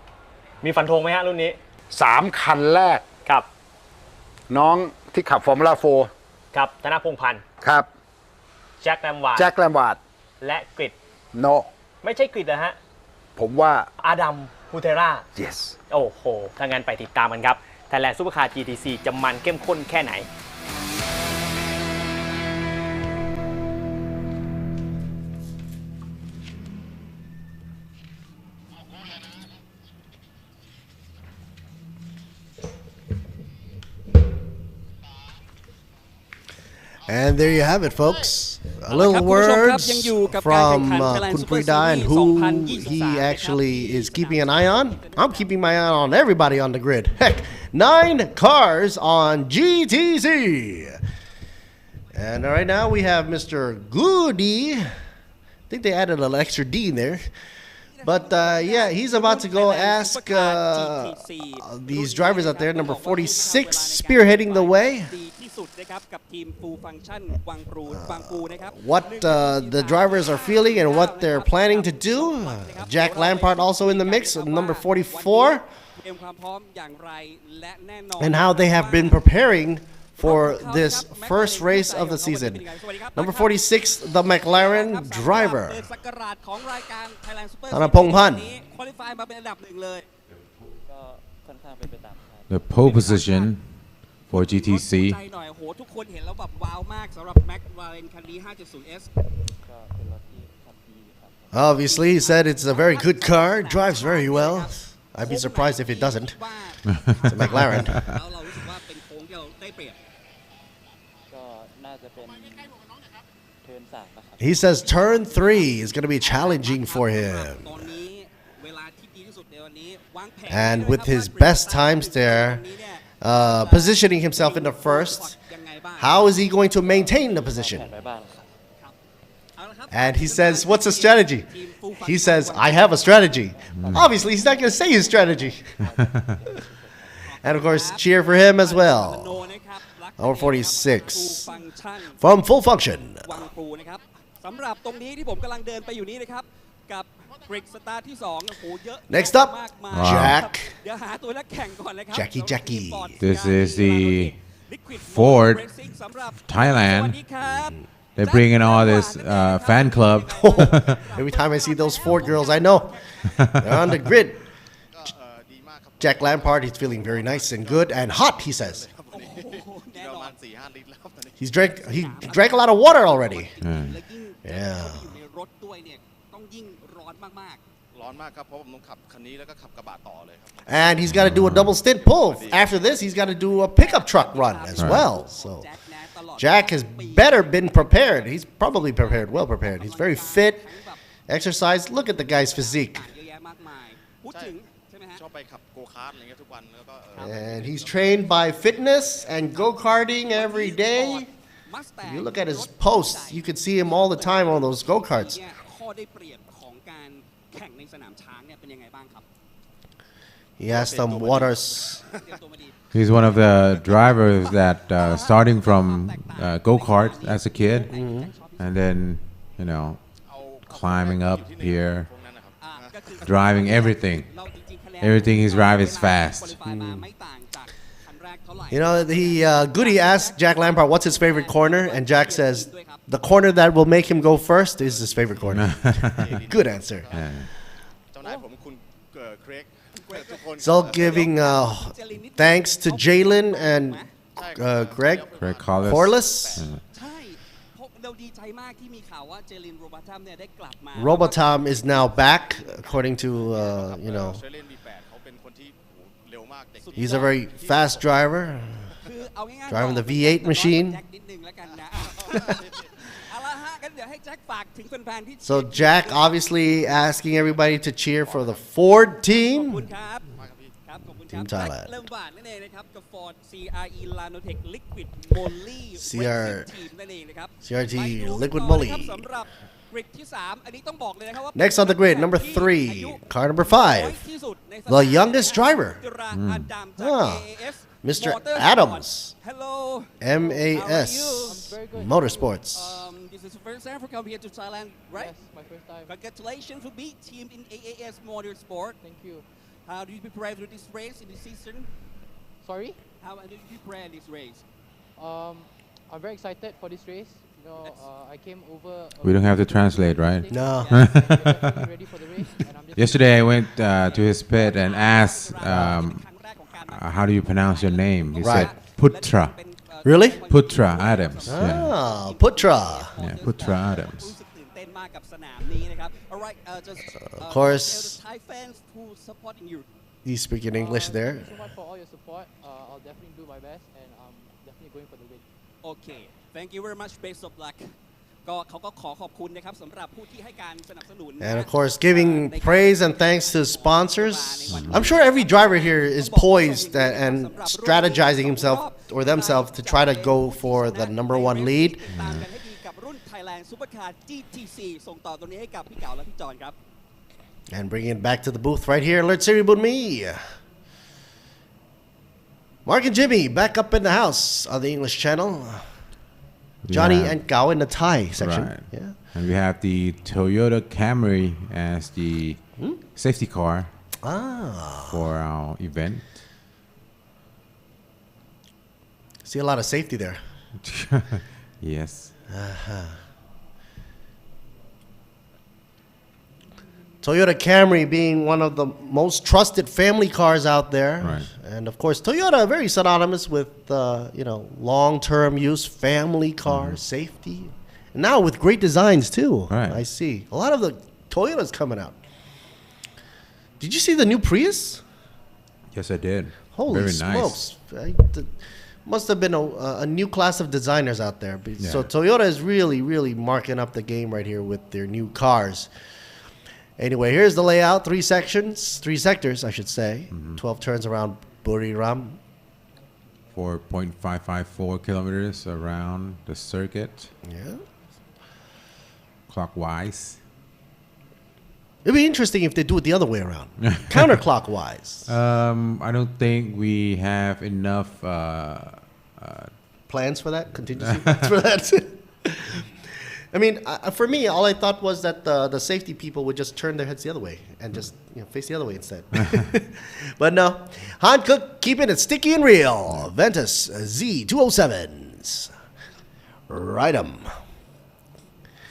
มีฟันธงไหมฮะรุ่นนี้3 คันแรกกับน้องที่ขับฟอร์มูล่า4ครับธนพงษ์พันธ์ครับแจ็คแลมวาร์ดและกฤตโนไม่ใช่กฤตนะฮะผมว่าอดัม ฮูเทรา yes โอ้โหถ้างั้นไปติดตามกันครับ Thailand Supercar GTC จะมันเข้มข้นแค่ไหน And there you have it, folks. A little words from Kun Dai and who he actually is keeping an eye on. I'm keeping my eye on everybody on the grid. Heck, 9 cars on GTC. And right now we have Mr. Goody. I think they added a little extra D in there. But yeah, he's about to go ask these drivers out there, number 46, spearheading the way, what the drivers are feeling and what they're planning to do. Jack Lampard also in the mix, number 44, and how they have been preparing for this first race of the season. Number 46, the McLaren driver, Thanapong Pan. The pole position for GTC. Obviously, he said it's a very good car, drives very well. I'd be surprised if it doesn't. It's a McLaren. He says turn 3 is going to be challenging for him. And with his best times there, positioning himself in the first, how is he going to maintain the position? And he says, what's the strategy? He says, I have a strategy. Obviously, he's not going to say his strategy. And of course, cheer for him as well. Number 46 from Full Function. สำหรับตรงนี้ที่ผมกำลังเดินไปอยู่นี้นะครับ กับกริกสตาร์ที่2โอ้โหเยอะ Next up มากมาย Jack เดี๋ยวหาตัวนักแข่งก่อนเลยครับ Jackie This is the Ford Thailand. They're bringing all this fan club. Every time I see those Ford girls, I know they're on the grid. Jack Lampard, he's feeling very nice and good and hot, he says. He drank a lot of water already. Yeah. รถด้วยเนี่ยต้องยิ่งร้อนมากๆ ร้อนมากครับเพราะผมต้องขับคันนี้แล้วก็ขับกระบะต่อเลยครับ And he's got to do a double stint pull. After this, he's got to do a pickup truck run as well. So Jack has better been prepared. He's probably well prepared. He's very fit. Exercise. Look at the guy's physique. ชอบไปขับโกคาร์ทอะไรเงี้ยทุกวันแล้วก็ And he's trained by fitness and go-karting every day. If you look at his posts, you can see him all the time on those go-karts. ข้อได้เปรียบของการแข่งในสนามช้างเนี่ยเป็นยังไงบ้างครับ He has some waters. He's one of the drivers that starting from go-kart as a kid, and then climbing up here, driving everything. Everything he's driving is fast. You know, Goody asked Jack Lampard what's his favorite corner, and Jack says the corner that will make him go first is his favorite corner. Good answer. So giving thanks to Jalen and Greg Corliss. เราดีใจมากที่มีข่าวว่าเจลินโรบัตัมเนี่ยได้กลับมา Robotom is now back, according to he's a very fast driver, driving the V8 machine. So Jack obviously asking everybody to cheer for the Ford team. Team Thailand. CRT Liquid Moly. Next on the grid, number 3, car number 5, the youngest driver, Mr. Adams, MAS Motorsports. This is the first time for coming here to Thailand, right? Yes, my first time. Congratulations for being team in AAS Motorsport. Thank you. How do you prepare for this race in this season? Sorry? How do you prepare this race? I'm very excited for this race. You know, I came over. We don't have to translate, right? No. Ready for the race, and I'm just Yesterday I went to his pit and asked, how do you pronounce your name? He said Putra. Really? Putra Adams. Ah, Putra. Yeah, Putra Adams. Of course, he's speaking English there. Thank you so much for all your support. I'll definitely do my best, and I'm definitely going for the win. Okay, thank you very much. Best of luck. ก็เขาก็ขอขอบคุณนะครับสำหรับผู้ที่ให้การสนับสนุน And of course, giving praise and thanks to sponsors. I'm sure every driver here is poised and strategizing himself or themselves to try to go for the number 1 lead. กับรุ่น Thailand Supercar GTC ส่งต่อตรงนี้ให้กับพี่เก๋าและพี่จอนครับ And bringing it back to the booth right here. Alert Series with me, Mark and Jimmy, back up in the house on the English channel. Johnny and Gao in the Thai section. Right. Yeah. And we have the Toyota Camry as the safety car for our event. See a lot of safety there. Yes. Toyota Camry being one of the most trusted family cars out there. Right. And of course, Toyota very synonymous with, long-term use, family cars, safety. And now with great designs too. Right. I see. A lot of the Toyotas coming out. Did you see the new Prius? Yes, I did. Holy Very smokes. nice. Must have been a new class of designers out there. So Toyota is really, really marking up the game right here with their new cars. Anyway, here's the layout. 3 sectors, I should say. 12 turns around Buriram. 4.554 kilometers around the circuit. Yeah. Clockwise. It'd be interesting if they do it the other way around. Counterclockwise. I don't think we have enough plans for that? Contingency plans for that? I mean, for me, all I thought was that the safety people would just turn their heads the other way and just face the other way instead. But no, Hankook keeping it sticky and real. Ventus Z207s. Ride 'em.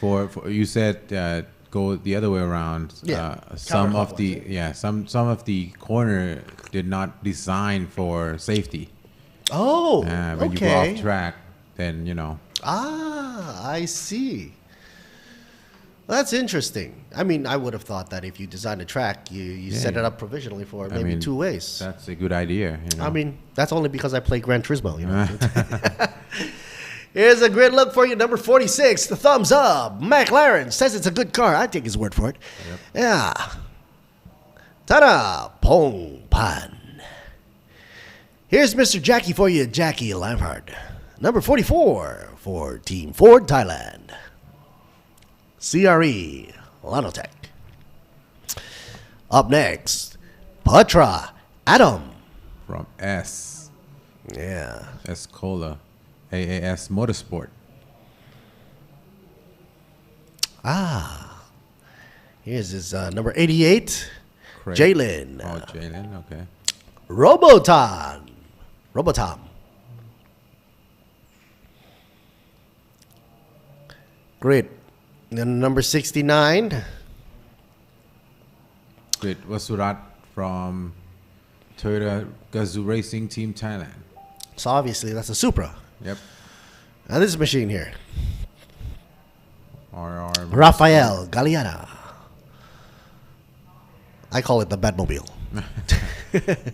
For you said go the other way around. Yeah, some of the corner did not design for safety. Oh, when you go okay. off track, then I see. That's interesting. I mean, I would have thought that if you design a track, you set it up provisionally for maybe two ways. That's a good idea. I mean, that's only because I play Gran Turismo. Here's a great look for you, number 46. The thumbs up. McLaren says it's a good car. I take his word for it. Yep. Yeah. Ta-da! Pong Pan. Here's Mr. Jackie for you, Jackie Lampard. Number 44 for Team Ford Thailand. CRE Lanotech. Up next, Patra Adam. From S. Yeah. S Cola. AAS Motorsport. Here's his number 88, Jalen. Oh, Jalen, okay. Robotom. Great. Then number 69. Great. Wasurat from Toyota Gazoo Racing Team Thailand. So obviously that's a Supra. Yep. And this machine here. RR Rafael Galliana. I call it the Batmobile.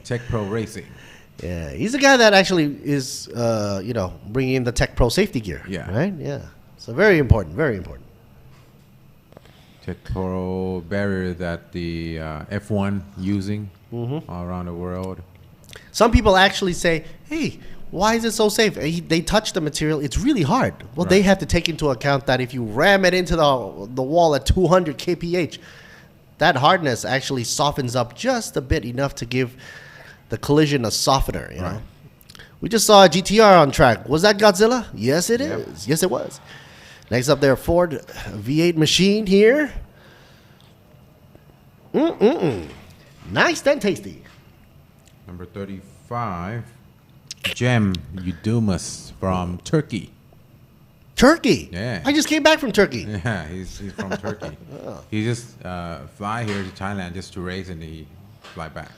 Tech Pro Racing. Yeah, he's the guy that actually is, bringing in the Tech Pro safety gear. Yeah. Right? Yeah. So very important, very important. Tech Pro barrier that the F1 using all around the world. Some people actually say, hey, why is it so safe? They touch the material. It's really hard. Well, they have to take into account that if you ram it into the wall at 200 kph, that hardness actually softens up just a bit enough to give the collision a softener. You know? We just saw a GTR on track. Was that Godzilla? Yes, it is. Yes, it was. Next up there, Ford V8 machine here. Nice and tasty. Number 35, Cem Yilmaz from Turkey. Turkey? Yeah. I just came back from Turkey. Yeah, he's from Turkey. He just fly here to Thailand just to race and he fly back.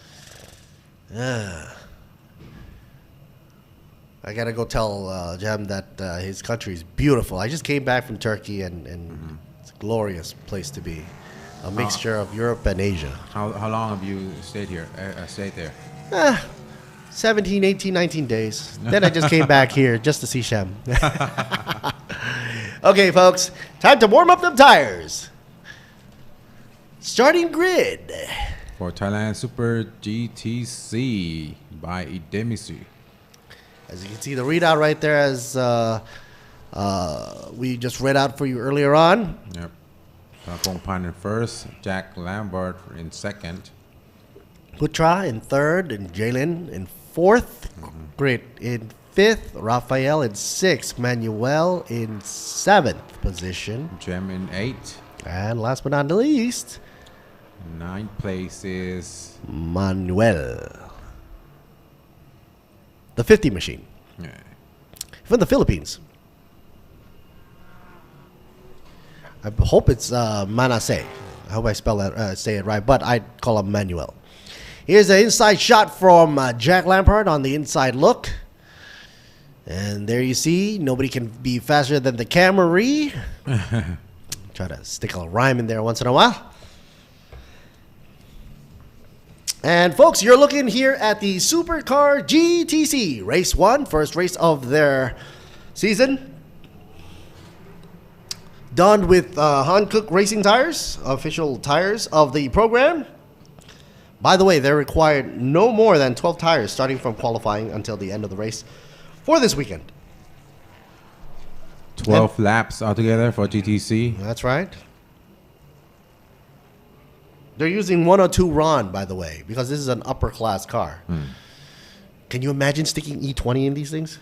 I gotta go tell Cem that his country is beautiful. I just came back from Turkey and it's a glorious place to be. A mixture of Europe and Asia. How long have you stayed here? Stayed there? 17, 18, 19 days. Then I just came back here just to see Shem. Okay, folks, time to warm up them tires. Starting grid. For Thailand Super GTC by Idemitsu. As you can see, the readout right there as we just read out for you earlier on. Yep. Pong Pan in first, Jack Lambert in second. Putra in third, and Jalen in fourth. Great in fifth. Rafael in sixth. Manuel in seventh position. Cem in eighth. And last but not least, ninth place is Manuel. The 50 machine. Yeah. From the Philippines. I hope it's Manase. I hope I say it right, but I call him Manuel. Here's an inside shot from Jack Lampard on the inside look. And there you see, nobody can be faster than the Camry. Try to stick a rhyme in there once in a while. And folks, you're looking here at the Supercar GTC Race 1, first race of their season. Done with Hankook Racing tires, official tires of the program. By the way, they're required no more than 12 tires starting from qualifying until the end of the race for this weekend. 12 laps altogether for GTC. That's right. They're using 102 RON, by the way, because this is an upper class car. Can you imagine sticking E20 in these things?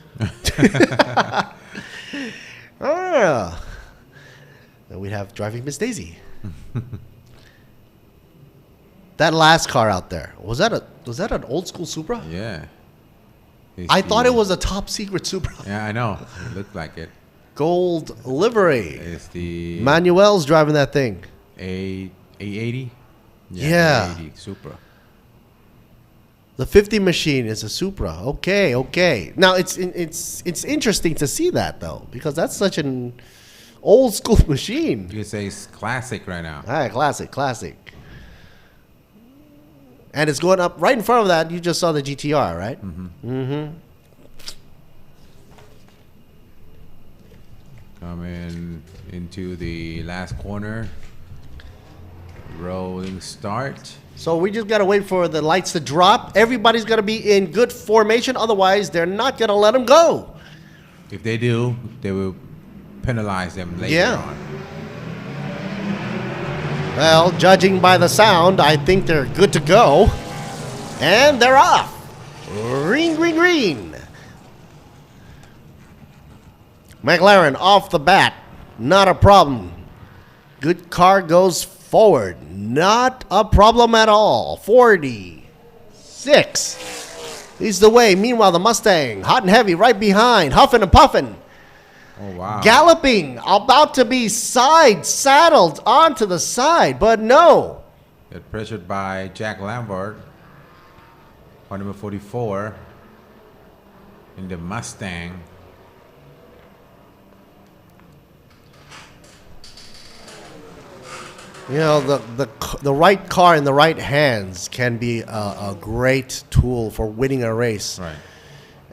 And we'd have Driving Miss Daisy. That last car out there, was that an old school Supra? Yeah. I thought it was a top secret Supra. Yeah, I know. It looked like it. Gold livery. It's the Manuel's driving that thing. A80? Yeah. A80 Supra. The 50 machine is a Supra. Okay. Now it's interesting to see that though, because that's such an old school machine. You could say it's classic right now. All right, classic. And it's going up right in front of that. You just saw the GTR, right? Coming into the last corner. Rolling start. So we just got to wait for the lights to drop. Everybody's got to be in good formation. Otherwise, they're not going to let them go. If they do, they will penalize them later on. Well, judging by the sound, I think they're good to go. And they're off. Green. McLaren off the bat. Not a problem. Good car goes forward. Not a problem at all. 46 leads the way. Meanwhile, the Mustang, hot and heavy, right behind, huffing and puffing. Oh, wow. Galloping, about to be saddled onto the side, but no. Get pressured by Jack Lambert, car number 44, in the Mustang. You know, the right car in the right hands can be a great tool for winning a race. Right.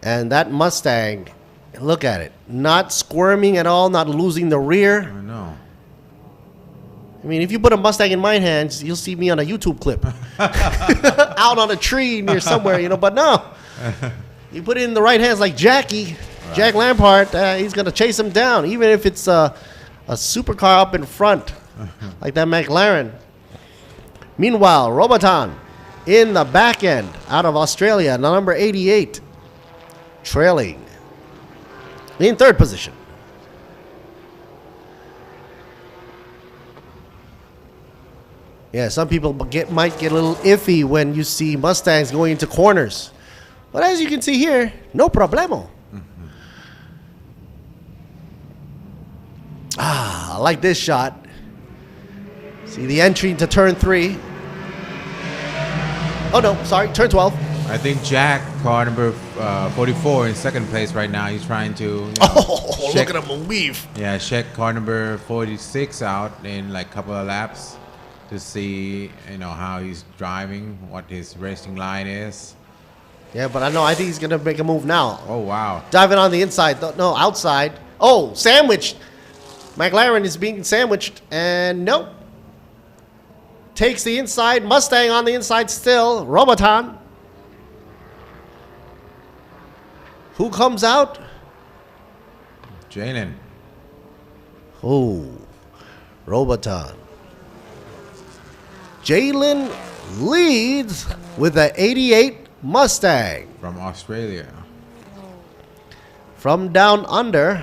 And that Mustang, look at it. Not squirming at all, not losing the rear. I know. I mean, if you put a Mustang in my hands, you'll see me on a YouTube clip. Out on a tree near somewhere, you know, but no. You put it in the right hands like Jackie, right. Jack Lampard, he's going to chase him down, even if it's a supercar up in front. Like that McLaren. Meanwhile, Robotan in the back end out of Australia, number 88, trailing in third position. Yeah, some people might get a little iffy when you see Mustangs going into corners. But as you can see here, no problemo. I like this shot. See the entry into turn 3. Oh no, sorry, turn 12. I think Jack, car number 44 in second place right now. He's trying to look at him weave. Yeah, check car number 46 out in like a couple of laps to see, you know, how he's driving, what his racing line is. Yeah, but I think he's gonna make a move now. Oh wow. Diving on the inside, no, outside. Oh, sandwiched. McLaren is being sandwiched, and nope. Takes the inside. Mustang on the inside still. Robotan. Who comes out? Jalen. Oh, Robotan. Jalen leads with the 88 Mustang. From Australia. From down under.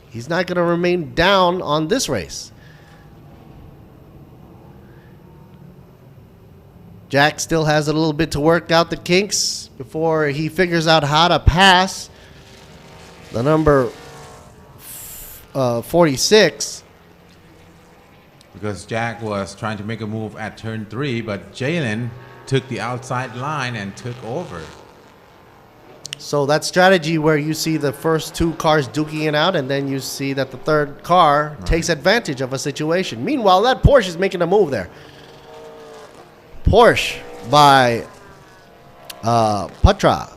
He's not going to remain down on this race. Jack still has a little bit to work out the kinks before he figures out how to pass the number 46. Because Jack was trying to make a move at turn 3, but Jalen took the outside line and took over. So that strategy where you see the first two cars duking it out and then you see that the third car takes advantage of a situation. Meanwhile, that Porsche is making a move there. Porsche by Patra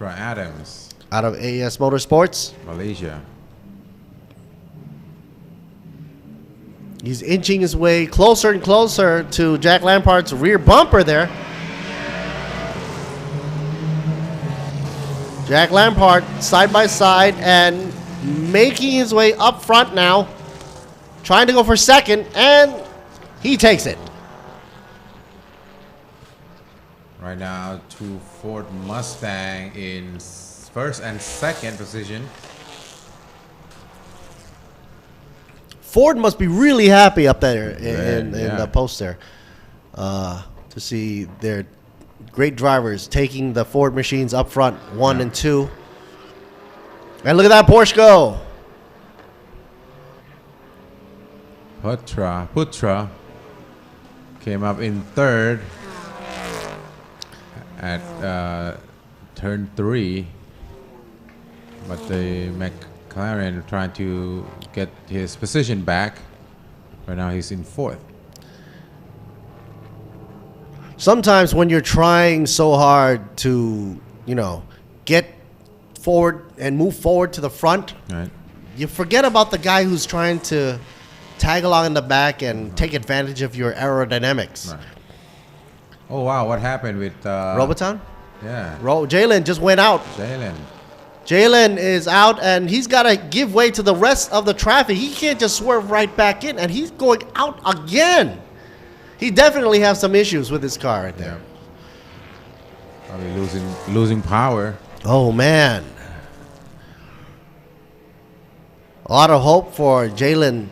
Adams out of AES Motorsports, Malaysia. He's inching his way closer and closer to Jack Lampard's rear bumper there. Jack Lampard side by side and making his way up front now, trying to go for second, and he takes it. Right now, two Ford Mustang in first and second position. Ford must be really happy up there in the post there to see their great drivers taking the Ford machines up front, 1 and 2. And look at that Porsche go. Putra came up in third at turn 3, but the McLaren trying to get his position back. Right now he's in 4th. Sometimes when you're trying so hard to, get forward and move forward to the front, right, you forget about the guy who's trying to tag along in the back and take advantage of your aerodynamics. Right. Oh wow, what happened with Roboton? Yeah. Jalen just went out. Jalen is out, and he's got to give way to the rest of the traffic. He can't just swerve right back in, and he's going out again. He definitely has some issues with his car right there. Probably losing power. Oh man. A lot of hope for Jalen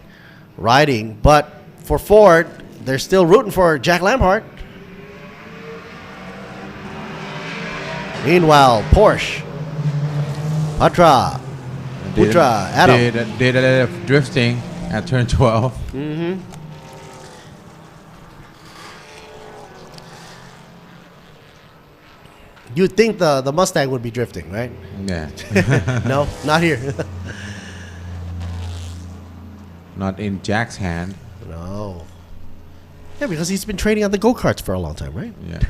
riding, but for Ford, they're still rooting for Jack Lampard. Meanwhile, Porsche, Putra, Adam. Did a little of drifting at turn 12. Mm-hmm. You'd think the Mustang would be drifting, right? Yeah. No, not here. Not in Jack's hand. No. Yeah, because he's been training on the go-karts for a long time, right? Yeah.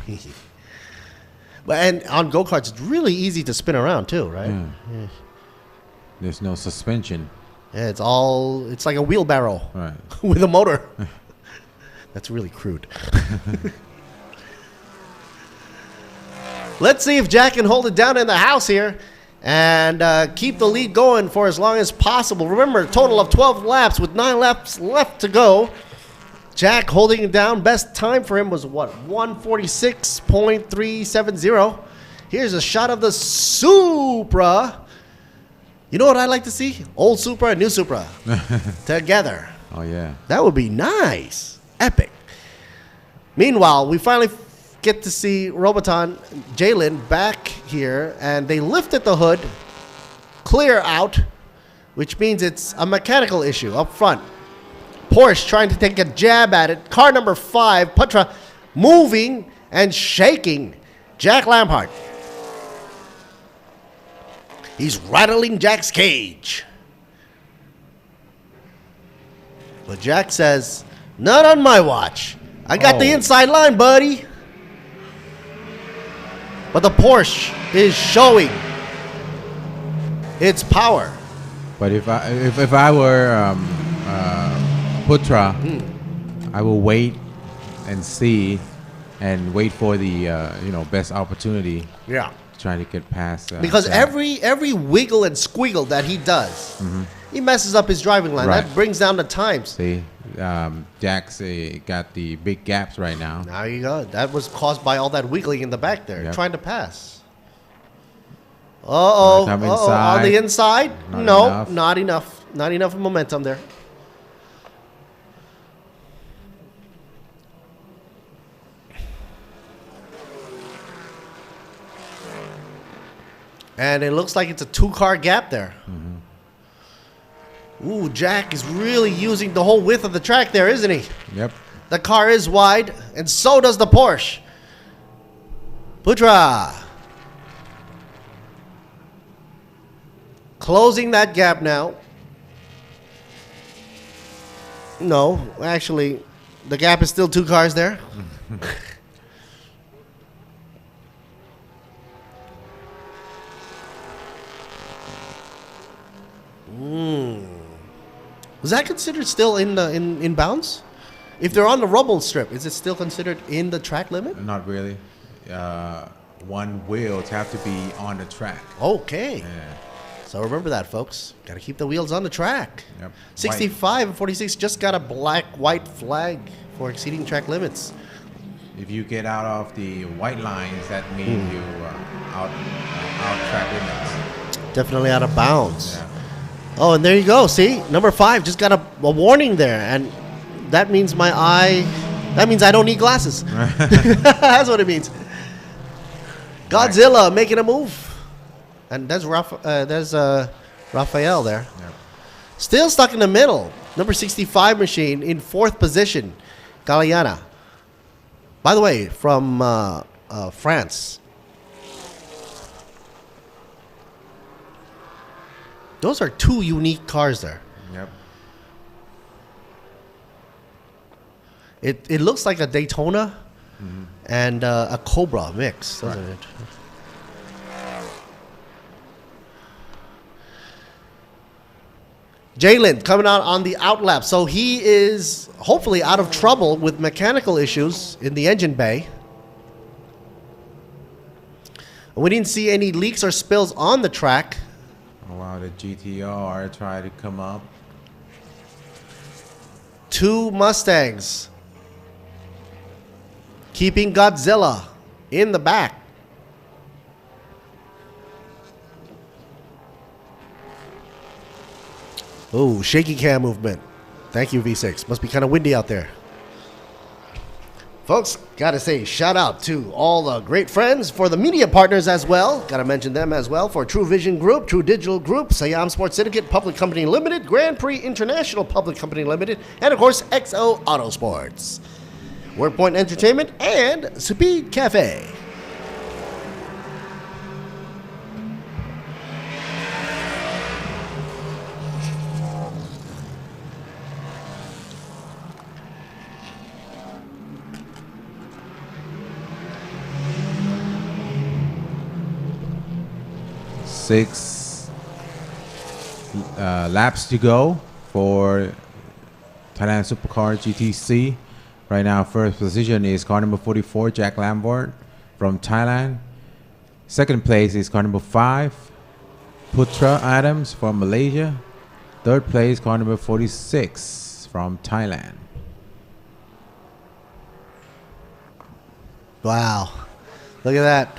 And on go-karts, it's really easy to spin around too, right? Yeah. There's no suspension. Yeah, it's like a wheelbarrow right. with a motor. That's really crude. Let's see if Jack can hold it down in the house here and keep the lead going for as long as possible. Remember, a total of 12 laps with 9 laps left to go. Jack holding it down. Best time for him was what? 146.370. Here's a shot of the Supra. You know what I'd like to see? Old Supra and new Supra together. Oh, yeah. That would be nice. Epic. Meanwhile, we finally get to see Roboton, Jalen back here, and they lifted the hood, clear out, which means it's a mechanical issue up front. Porsche trying to take a jab at it. Car number 5, Putra, moving and shaking Jack Lampard. He's rattling Jack's cage. But Jack says, not on my watch. I got the inside line, buddy. But the Porsche is showing its power. But if I were Putra, I will wait and see, and wait for the best opportunity. Yeah. Trying to get past. Because every wiggle and squiggle that he does, he messes up his driving line. Right. That brings down the times. See, Jack's got the big gaps right now. There you go. That was caused by all that wiggling in the back there, trying to pass. On the inside? No, not enough. Not enough momentum there. And it looks like it's a 2-car gap there. Ooh, Jack is really using the whole width of the track there, isn't he? Yep. The car is wide, and so does the Porsche. Putra. Closing that gap now. No, actually, the gap is still 2 cars there. Was that considered still in bounds? If they're on the rubble strip, is it still considered in the track limit? Not really. One wheels have to be on the track. Okay. Yeah. So remember that, folks. Got to keep the wheels on the track. Yep. 65 and 46 just got a white flag for exceeding track limits. If you get out of the white lines, that means you are out track limits. Definitely out of bounds. Yeah. Oh, and there you go. See, number 5 just got a warning there, and that means that means I don't need glasses. That's what it means. Godzilla making a move, and there's Raphael there. Yep. Still stuck in the middle. Number 65 machine in 4th position. Galiana. By the way, from France. Those are 2 unique cars there. Yep. It looks like a Daytona and a Cobra mix, doesn't it? Jalen coming out on the outlap. So he is hopefully out of trouble with mechanical issues in the engine bay. We didn't see any leaks or spills on the track. Oh, wow, the GTR tried to come up. 2 Mustangs. Keeping Godzilla in the back. Oh, shaky cam movement. Thank you, V6. Must be kind of windy out there. Folks, gotta say shout out to all the great friends for the media partners as well. Gotta mention them as well for TrueVision Group, True Digital Group, Siam Sports Syndicate Public Company Limited, Grand Prix International Public Company Limited, and of course XO Autosports, WorkPoint Entertainment, and Speed Cafe. Six laps to go for Thailand Supercar GTC. Right now, first position is car number 44, Jack Lambert from Thailand. Second place is car number 5, Putra Adams from Malaysia. Third place, car number 46 from Thailand. Wow. Look at that.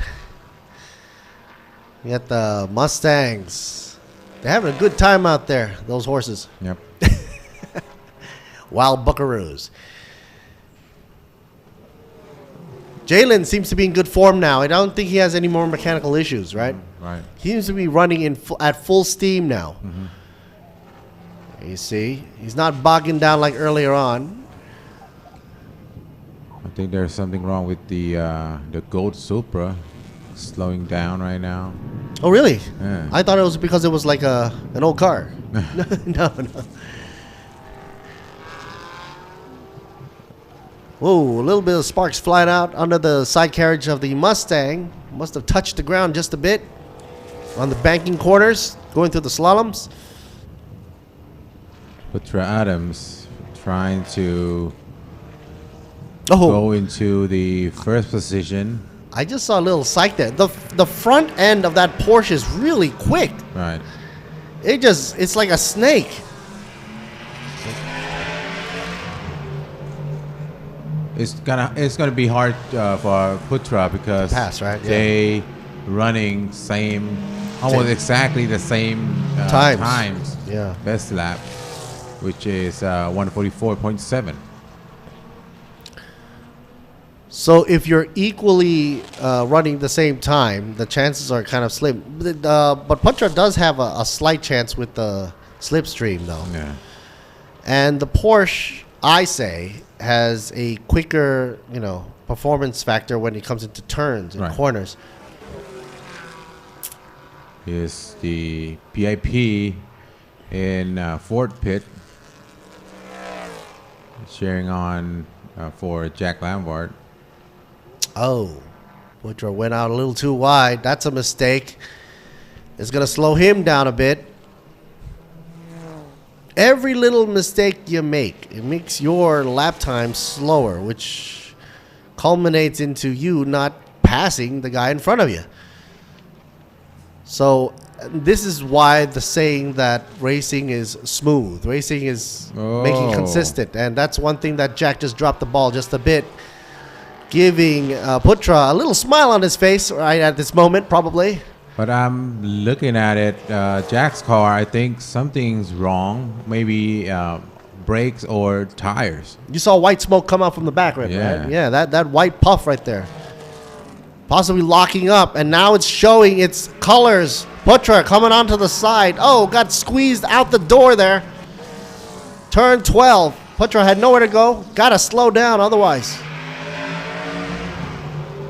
You got the Mustangs. They're having a good time out there, those horses. Yep. Wild buckaroos. Jalen seems to be in good form now. I don't think he has any more mechanical issues, right? Right. He seems to be running at full steam now. You see, he's not bogging down like earlier on. I think there's something wrong with the Gold Supra slowing down right now. Oh, really? Yeah. I thought it was because it was like an old car. No. Whoa, a little bit of sparks flying out under the side carriage of the Mustang. Must have touched the ground just a bit on the banking corners, going through the slaloms. Putra Adams trying to go into the first position. I just saw a little sight there. The front end of that Porsche is really quick. Right. It's like a snake. It's gonna be hard for Putra because they running almost exactly the same times. Yeah. Best lap, which is 144.7. So if you're equally running the same time, the chances are kind of slim. But Putra does have a slight chance with the slipstream, though. Yeah. And the Porsche, I say, has a quicker, performance factor when it comes into turns and corners. Here's the PIP in Ford Pit, sharing on for Jack Lambert. Oh, Putra went out a little too wide. That's a mistake. It's going to slow him down a bit. Every little mistake you make, it makes your lap time slower, which culminates into you not passing the guy in front of you. So this is why the saying that racing is smooth. Racing is making consistent. And that's one thing that Jack just dropped the ball just a bit, giving Putra a little smile on his face right at this moment, probably. But I'm looking at it, Jack's car, I think something's wrong. Maybe brakes or tires. You saw white smoke come out from the back, right? Yeah. Right? Yeah, that white puff right there. Possibly locking up, and now it's showing its colors. Putra coming onto the side. Oh, got squeezed out the door there. Turn 12. Putra had nowhere to go. Gotta slow down, otherwise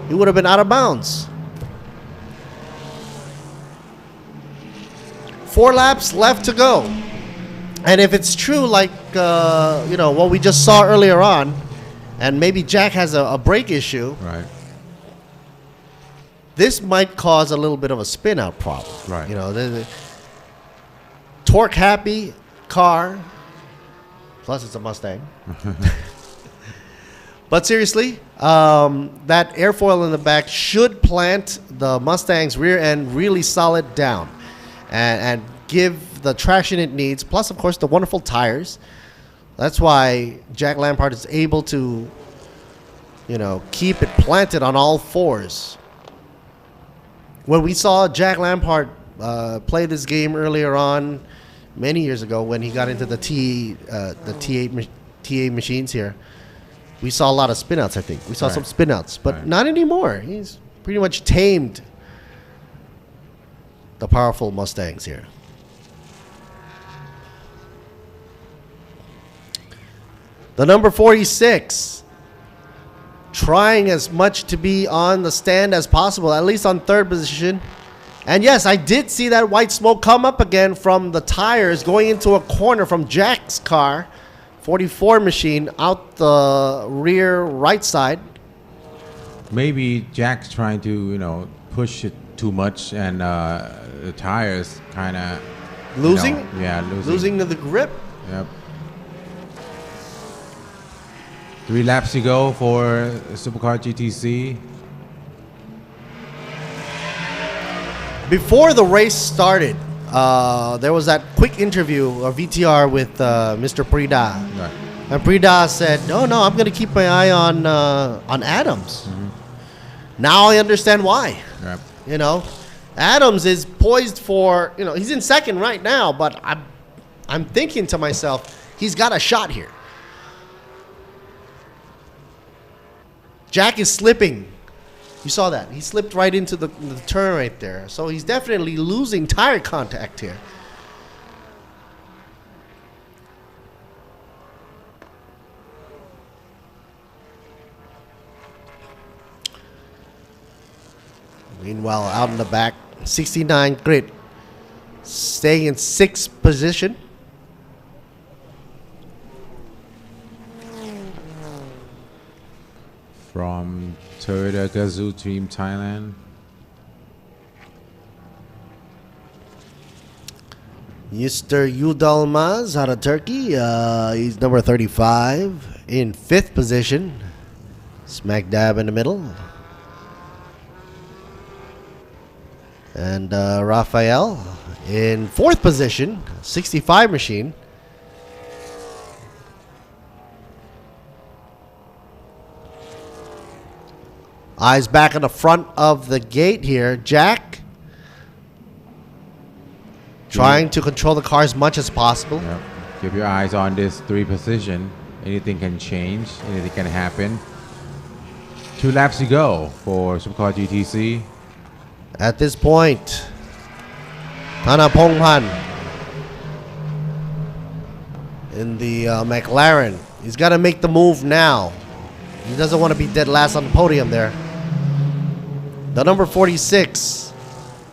he would have been out of bounds. 4 laps left to go. And if it's true, like, what we just saw earlier on, and maybe Jack has a brake issue. Right. This might cause a little bit of a spin out problem. Right. The torque happy car. Plus it's a Mustang. But seriously, that airfoil in the back should plant the Mustang's rear end really solid down and give the traction it needs. Plus, of course, the wonderful tires. That's why Jack Lampard is able to, keep it planted on all fours. When we saw Jack Lampard play this game earlier on, many years ago, when he got into the T8 machines here, we saw a lot of spinouts. I think we saw some spinouts, but not anymore. He's pretty much tamed the powerful Mustangs here. The number 46, trying as much to be on the stand as possible, at least on third position. And yes, I did see that white smoke come up again from the tires going into a corner from Jack's car. 44 machine out the rear right side. Maybe Jack's trying to, push it too much, and the tires kind of losing. Losing the grip. Yep. 3 laps to go for Supercar GTC. Before the race started, there was that quick interview or VTR with Mr. Prida. Right. And Prida said, no, I'm going to keep my eye on Adams. Mm-hmm. Now I understand why. Yep. Adams is poised for, he's in second right now, but I'm thinking to myself, he's got a shot here. Jack is slipping. You saw that. He slipped right into the turn right there. So he's definitely losing tire contact here. Meanwhile, out in the back, 69 grid, staying in 6th position. From Toyota Gazoo Team Thailand. Mr. Yudalmaz out of Turkey. He's number 35 in 5th position. Smack dab in the middle. And Rafael in 4th position, 65 machine. Eyes back in the front of the gate here. Jack trying to control the car as much as possible. Yep. Keep your eyes on this 3 position. Anything can change. Anything can happen. 2 laps to go for Supercar GTC. At this point, Thanapongpan in the McLaren. He's got to make the move now. He doesn't want to be dead last on the podium there. The number 46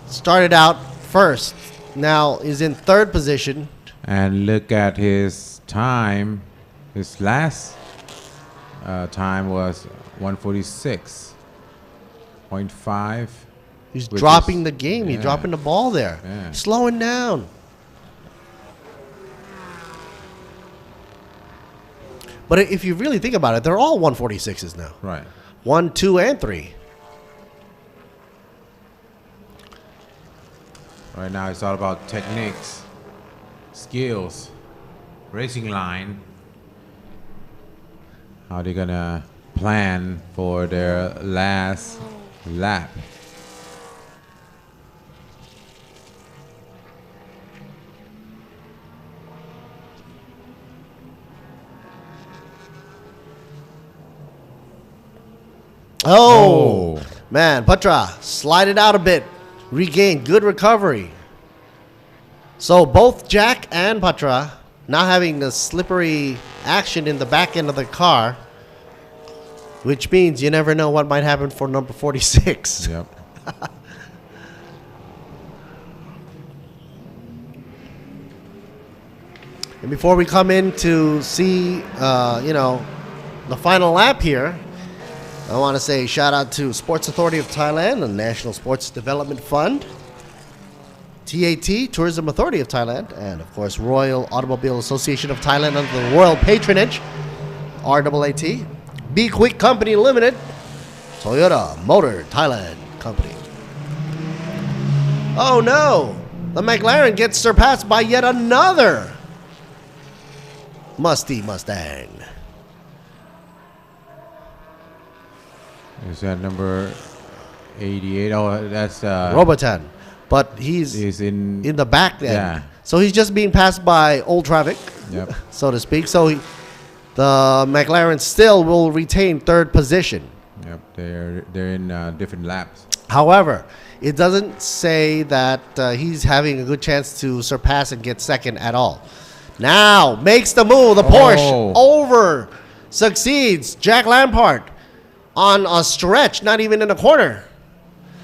started out first. Now is in 3rd position. And look at his time. His last time was 146.5. He's dropping the game. He's dropping the ball there. Yeah. Slowing down. But if you really think about it, they're all 146s now. Right. 1, 2, and 3. Right now it's all about techniques, skills, racing line. How they're gonna plan for their last lap. Oh, man, Patra slide it out a bit, regain good recovery. So both Jack and Patra now having the slippery action in the back end of the car, which means you never know what might happen for number 46. Yep. And before we come in to see, the final lap here, I want to say shout out to Sports Authority of Thailand, the National Sports Development Fund, TAT, Tourism Authority of Thailand, and of course Royal Automobile Association of Thailand under the royal patronage, RAAT, B-Quik Company Limited, Toyota Motor Thailand Company. Oh no! The McLaren gets surpassed by yet another musty Mustang. Is that number 88? Oh, that's Robotan. But he's in the back end. Yeah. So he's just being passed by old traffic, so to speak. So the McLaren still will retain third position. Yep, they're in different laps. However, it doesn't say that he's having a good chance to surpass and get second at all. Now makes the move. The Porsche over succeeds Jack Lampard on a stretch, not even in a corner.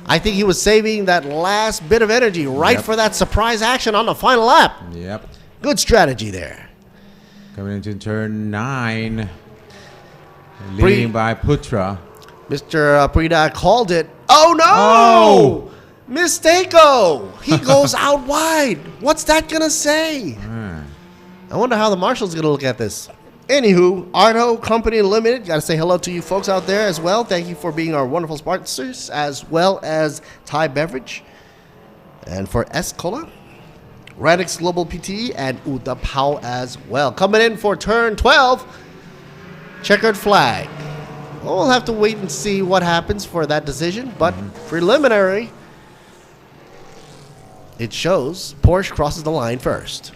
I think he was saving that last bit of energy for that surprise action on the final lap. Yep. Good strategy there. Coming into turn 9, leading by Putra. Mr. Prida called it. Oh no! Mistake-o! He goes out wide. What's that gonna say? I wonder how the marshal's gonna look at this. Anywho, Arto Company Limited, gotta say hello to you folks out there as well. Thank you for being our wonderful sponsors, as well as Thai Beverage, and for S-Cola, Radix Global PTE, and Utapao as well. Coming in for turn 12, checkered flag. Well, we'll have to wait and see what happens for that decision, but preliminary, it shows Porsche crosses the line first.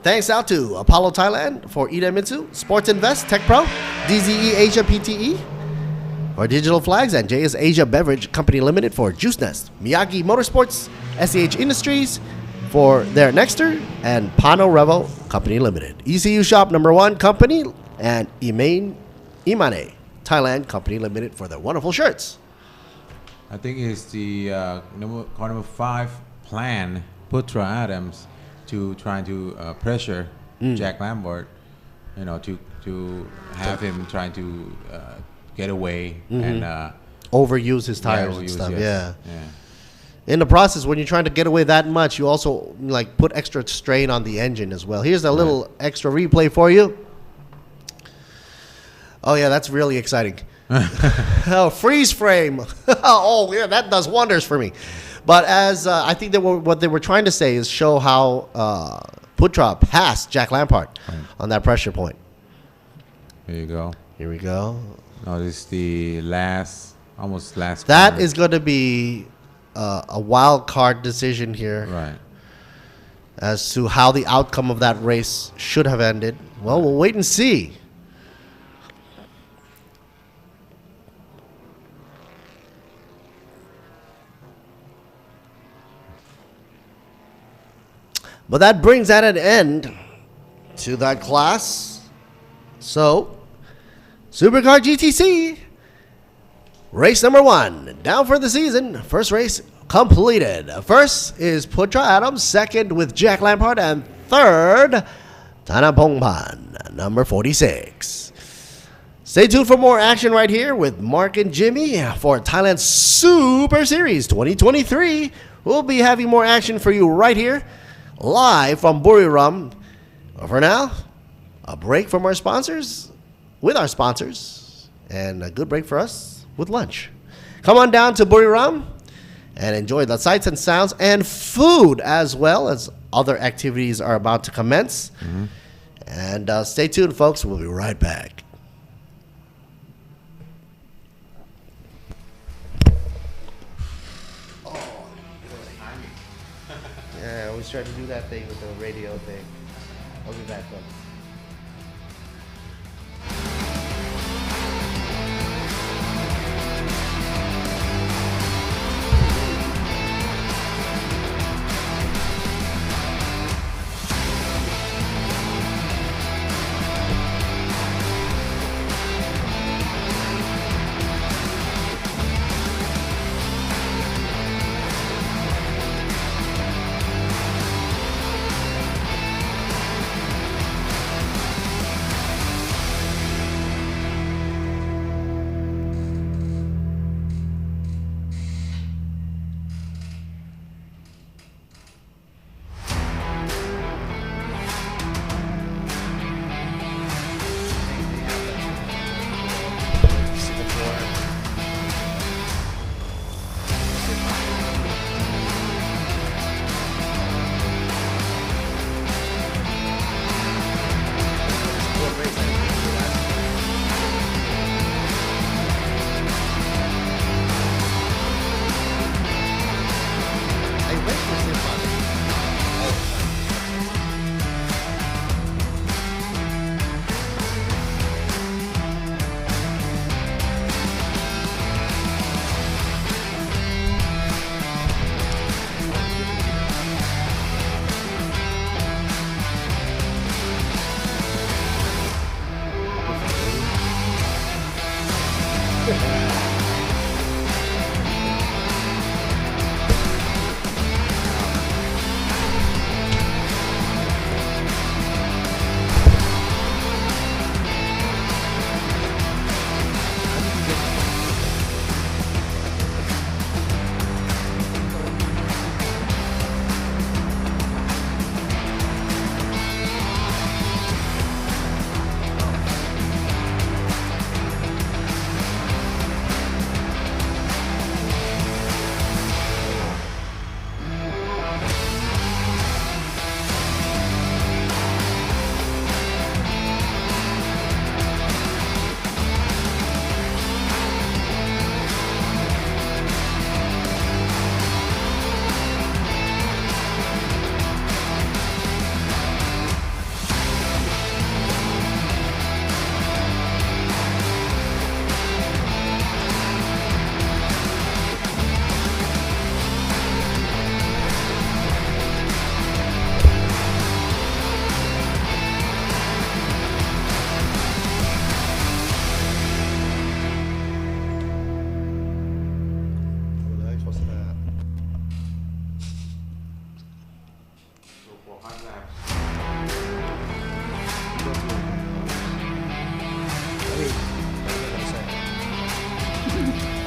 Thanks out to Apollo Thailand for Idemitsu, Sports Invest, Tech Pro, DZE Asia PTE for Digital Flags, and JS Asia Beverage Company Limited for Juice Nest, Miyagi Motorsports, SEH Industries for their Nexter, and Pano Revo Company Limited, ECU Shop number 1 Company, and Imane Thailand Company Limited for their wonderful shirts. I think it's the car number 5 plan, Putra Adams, to try to pressure Jack Lambert, to have him trying to get away and overuse his tires and stuff. Yeah. In the process, when you're trying to get away that much, you also put extra strain on the engine as well. Here's a little extra replay for you. Oh yeah, that's really exciting. Freeze frame. Oh yeah, that does wonders for me. But as I think what they were trying to say is show how Putra passed Jack Lampard on that pressure point. Here you go. Here we go. No, this is the almost last. That corner. is going to be a wild card decision here. Right. As to how the outcome of that race should have ended. Well, we'll wait and see. But that brings at an end to that class. So, Supercar GTC, race number 1, down for the season. First race completed. First is Putra Adams, second with Jack Lampard, and third, Tanapongpan, number 46. Stay tuned for more action right here with Mark and Jimmy for Thailand Super Series 2023. We'll be having more action for you right here, live from Buriram. But for now, a break from our sponsors, with our sponsors, and a good break for us with lunch. Come on down to Buriram and enjoy the sights and sounds and food, as well as other activities are about to commence. And stay tuned, folks. We'll be right back. Yeah, I always try to do that thing with the radio thing. I'll be back, folks.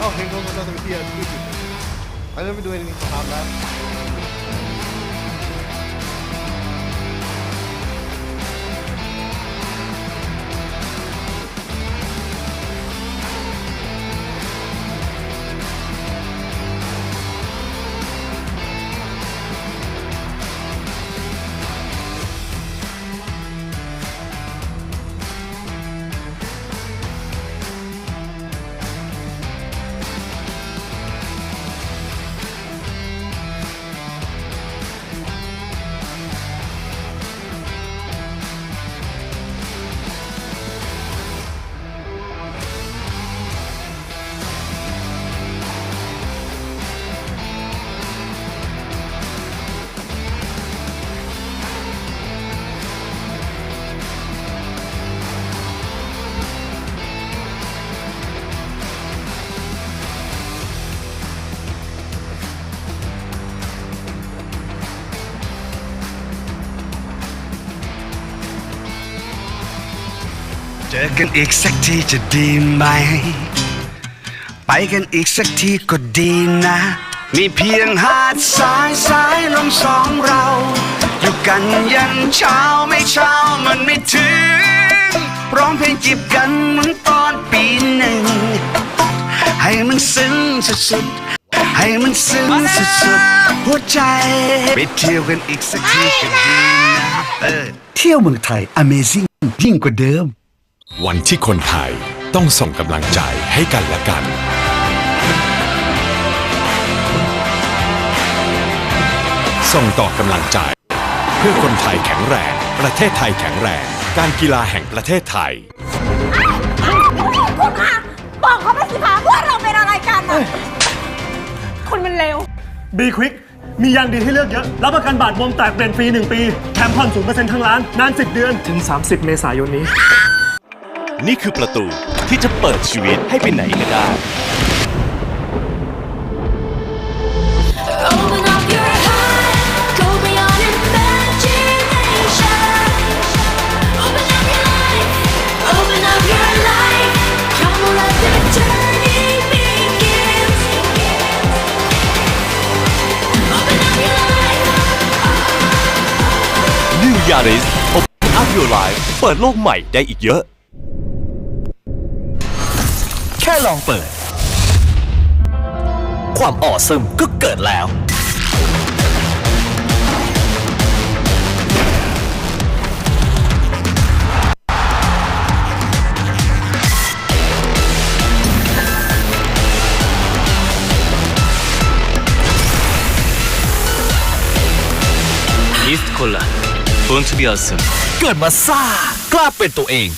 Oh, hang on another video. I never do anything about that.เจอกันอีกสักทีจะดีไหมไปกันอีกสักทีก็ดีนะมีเพียงหาดทรายสายลมสองเราอยู่กันยันเช้าไม่เช้ามันไม่ถึงร้องเพลงจีบกันเหมือนตอนปีหนึ่งให้มันซึ้งสุดๆให้มันซึ้งสุดๆหัวใจไปเที่ยวกันอีกสักทีก็ดีนะเที่ยวเมืองไทย Amazing ยิ่งกว่าเดิมวันที่คนไทยต้องส่งกำลังใจให้กันและกันส่งต่อกำลังใจเพื่อคนไทยแข็งแรงประเทศไทยแข็งแรงการกีฬาแห่งประเทศไทยคุณคะบอกเขาไปสิคะว่าเราเป็นอะไรกันนะคุณมันเลว B-Quik มียางดีให้เลือกเยอะรับประกันบาดบวมแตกเปลี่ยนฟรี1 ปีแถมผ่อน 0% ทั้งร้านนาน10 เดือนถึง 30 เมษายนนี้นี่คือประตูที่จะเปิดชีวิตให้ไปไหนก็ได้ New Yaris Open Up Your Life เปิดโลกใหม่ได้อีกเยอะแค่ลองเปิดความออซัมก็เกิดแล้วEast Cola Born to be awesome เกิดมาซ่ากล้าเป็นตัวเอง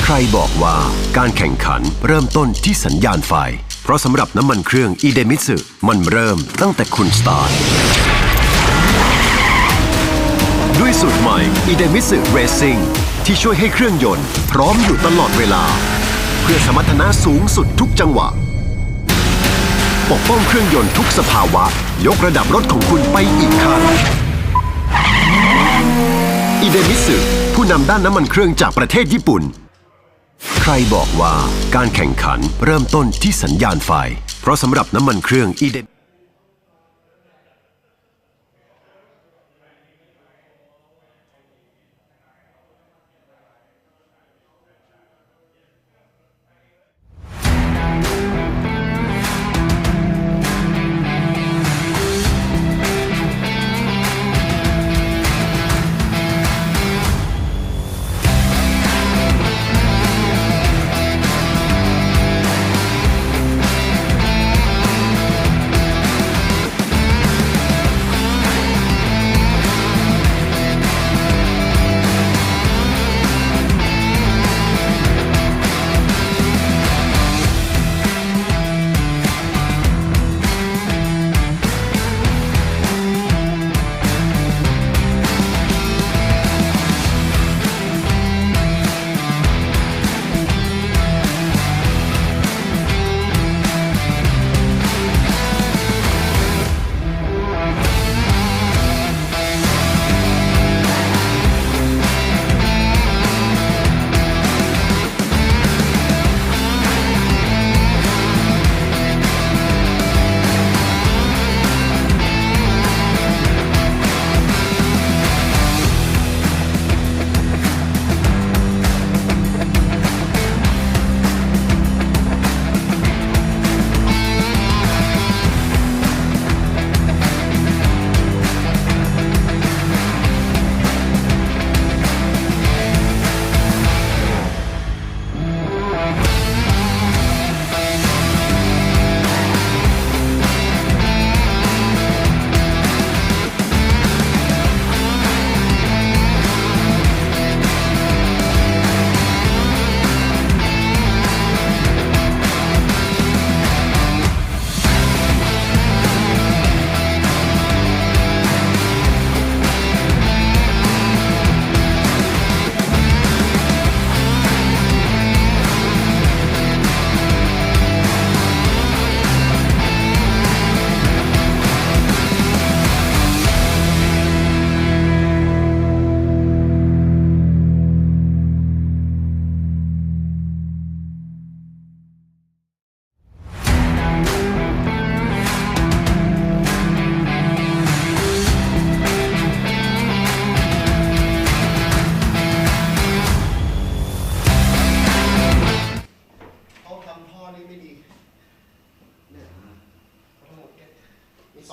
ใครบอกว่าการแข่งขันเริ่มต้นที่สัญญาณไฟเพราะสำหรับน้ำมันเครื่องอิเดมิสึมันเริ่มตั้งแต่คุณสตาร์ทด้วยสูตรใหม่อิเดมิสึเรซิ่งที่ช่วยให้เครื่องยนต์พร้อมอยู่ตลอดเวลาเพื่อสมรรถนะสูงสุดทุกจังหวะปกป้องเครื่องยนต์ทุกสภาวะยกระดับรถของคุณไปอีกขั้นอิเดมิสึผู้นำด้านน้ำมันเครื่องจากประเทศญี่ปุ่นใครบอกว่าการแข่งขันเริ่มต้นที่สัญญาณไฟเพราะสำหรับน้ำมันเครื่องอิเด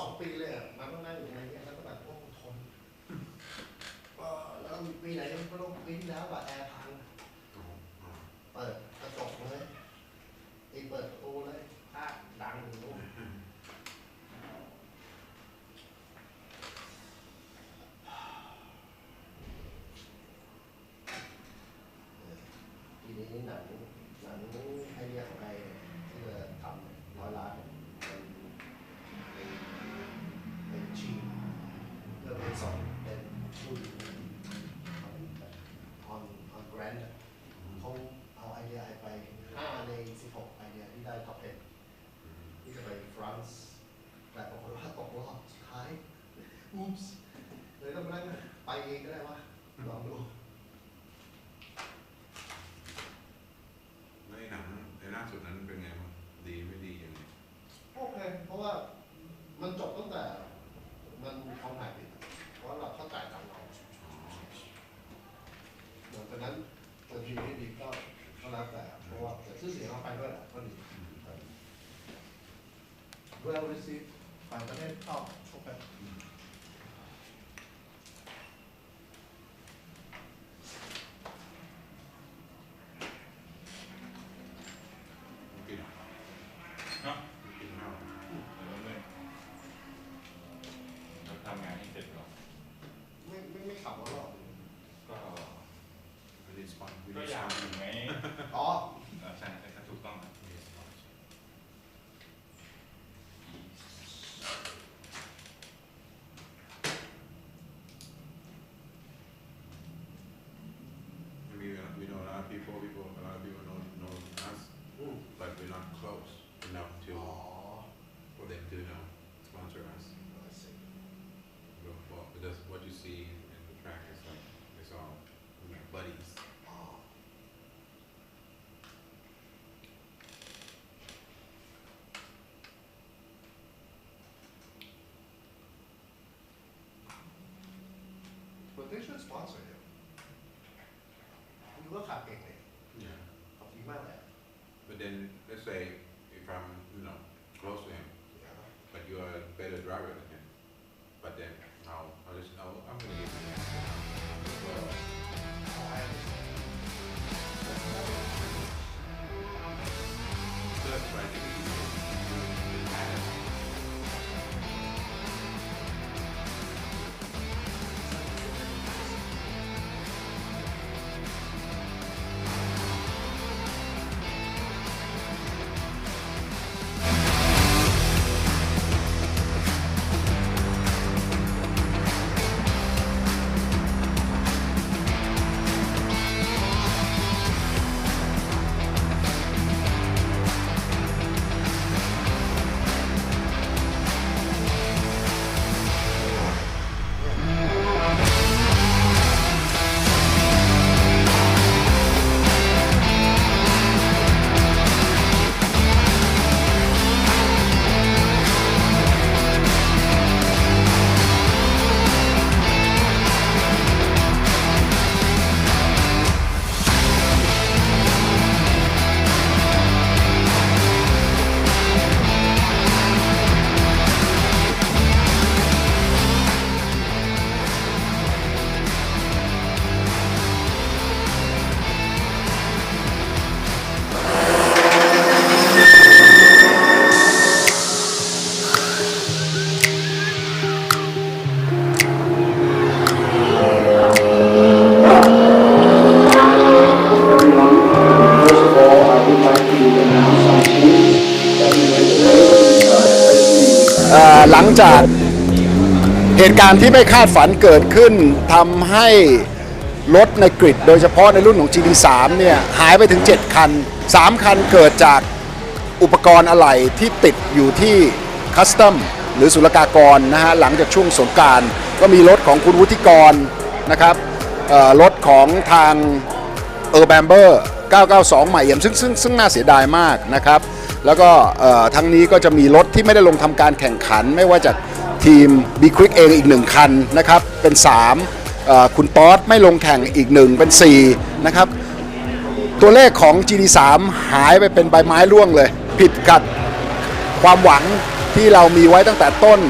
2 ปีเลยอ่ะมันต้องนั่งอยู่ในนี้แล้วก็แบบโอ้ทนแล้วปีไหนก็ต้องปีที่แล้วแบบแอร์พังเปิดกระจกเลยเปิดประตูเลยภาคดังอยู่นู่นทีนี้หนังไอเดียของใครที่จะทำ100 ล้านเป็นชีพเพื่อเป็น2เป็นทุนon grant เขาเอาไอเดียไป5 ใน 16 ไอเดียที่ได้ท็อป 10ที่จะไปฝรั่งแต่ปรากฏว่าตกรอบสุดท้ายอุ๊ปส์เลยต้องนั่งไปเองก็ได้วะลองดูในหนังในล่าสุดนั้นเป็นไงบ้างดีไม่ดียังไงโอเคเพราะว่ามันจบตั้งแต่มันเขาถ่ายปิดเพราะเราเข้าใจตามเราหลังจากนั้นจะดีไม่ดีก็แล้วแต่เพราะว่าชื่อเสียงเราไปด้วยแหละก็ดีwell received ต่างประเทศชอบโอเคก็อยากอยู่ไหม อ๋อใช่ถูกต้องครับ We know a lot of people know us, but we're not close enough to for them to sponsor us. Because what you see in the track is like it's all buddies. But they should sponsor him. ดูว่าขับเก่งเลย Yeah. ขับดีมากเลย But then let's say if I'm close to him, but you are a better driver than him, but then I'm gonna give you well. That's right.หลังจากเหตุการณ์ที่ไม่คาดฝันเกิดขึ้นทำให้รถในกริดโดยเฉพาะในรุ่นของ GT3 เนี่ยหายไปถึง7คัน3คันเกิดจากอุปกรณ์อะไหล่ที่ติดอยู่ที่คัสตอมหรือศุลกากรนะฮะหลังจากช่วงสงกรานต์ก็มีรถของคุณวุฒิกรนะครับรถของทางแบมเบอร์992ใหม่เอี่ยมซึ่งน่าเสียดายมากนะครับแล้วก็ทั้งนี้ก็จะมีรถที่ไม่ได้ลงทำการแข่งขันไม่ว่าจากทีม B-Quik เองอีก1คันนะครับเป็น3คุณต๊อดไม่ลงแข่งอีก1เป็น4นะครับตัวเลขของ GT3 หายไปเป็นใบไม้ร่วงเลยผิดกับความหวังที่เรามีไว้ตั้งแต่ต้น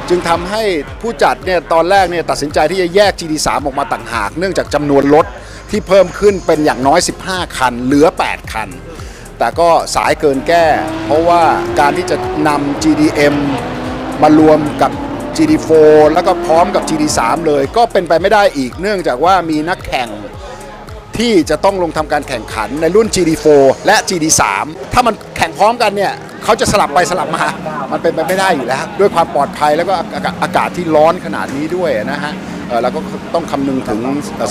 จึงทำให้ผู้จัดเนี่ยตอนแรกเนี่ยตัดสินใจที่จะแยก GT3 ออกมาต่างหากเนื่องจากจำนวนรถที่เพิ่มขึ้นเป็นอย่างน้อย15คันเหลือ8คันแต่ก็สายเกินแก้เพราะว่าการที่จะนำ GDM มารวมกับ GT4 แล้วก็พร้อมกับ GT3 เลยก็เป็นไปไม่ได้อีกเนื่องจากว่ามีนักแข่งที่จะต้องลงทำการแข่งขันในรุ่น GT4 และ GT3 ถ้ามันแข่งพร้อมกันเนี่ยเขาจะสลับไปสลับมามันเป็นไปไม่ได้อยู่แล้วด้วยความปลอดภัยแล้วก็อากาศที่ร้อนขนาดนี้ด้วยนะฮะแล้วก็ต้องคำนึงถึง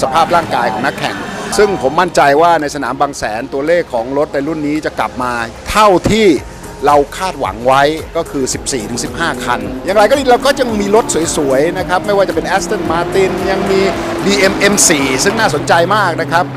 สภาพร่างกายของนักแข่งซึ่งผมมั่นใจว่าในสนามบางแสนตัวเลขของรถในรุ่นนี้จะกลับมาเท่าที่เราคาดหวังไว้ก็คือ 14-15 คันอย่างไรก็ดีเราก็ยังมีรถสวยๆนะครับไม่ว่าจะเป็น Aston Martin ยังมี BM M4 ซึ่งน่าสนใจมากนะครับ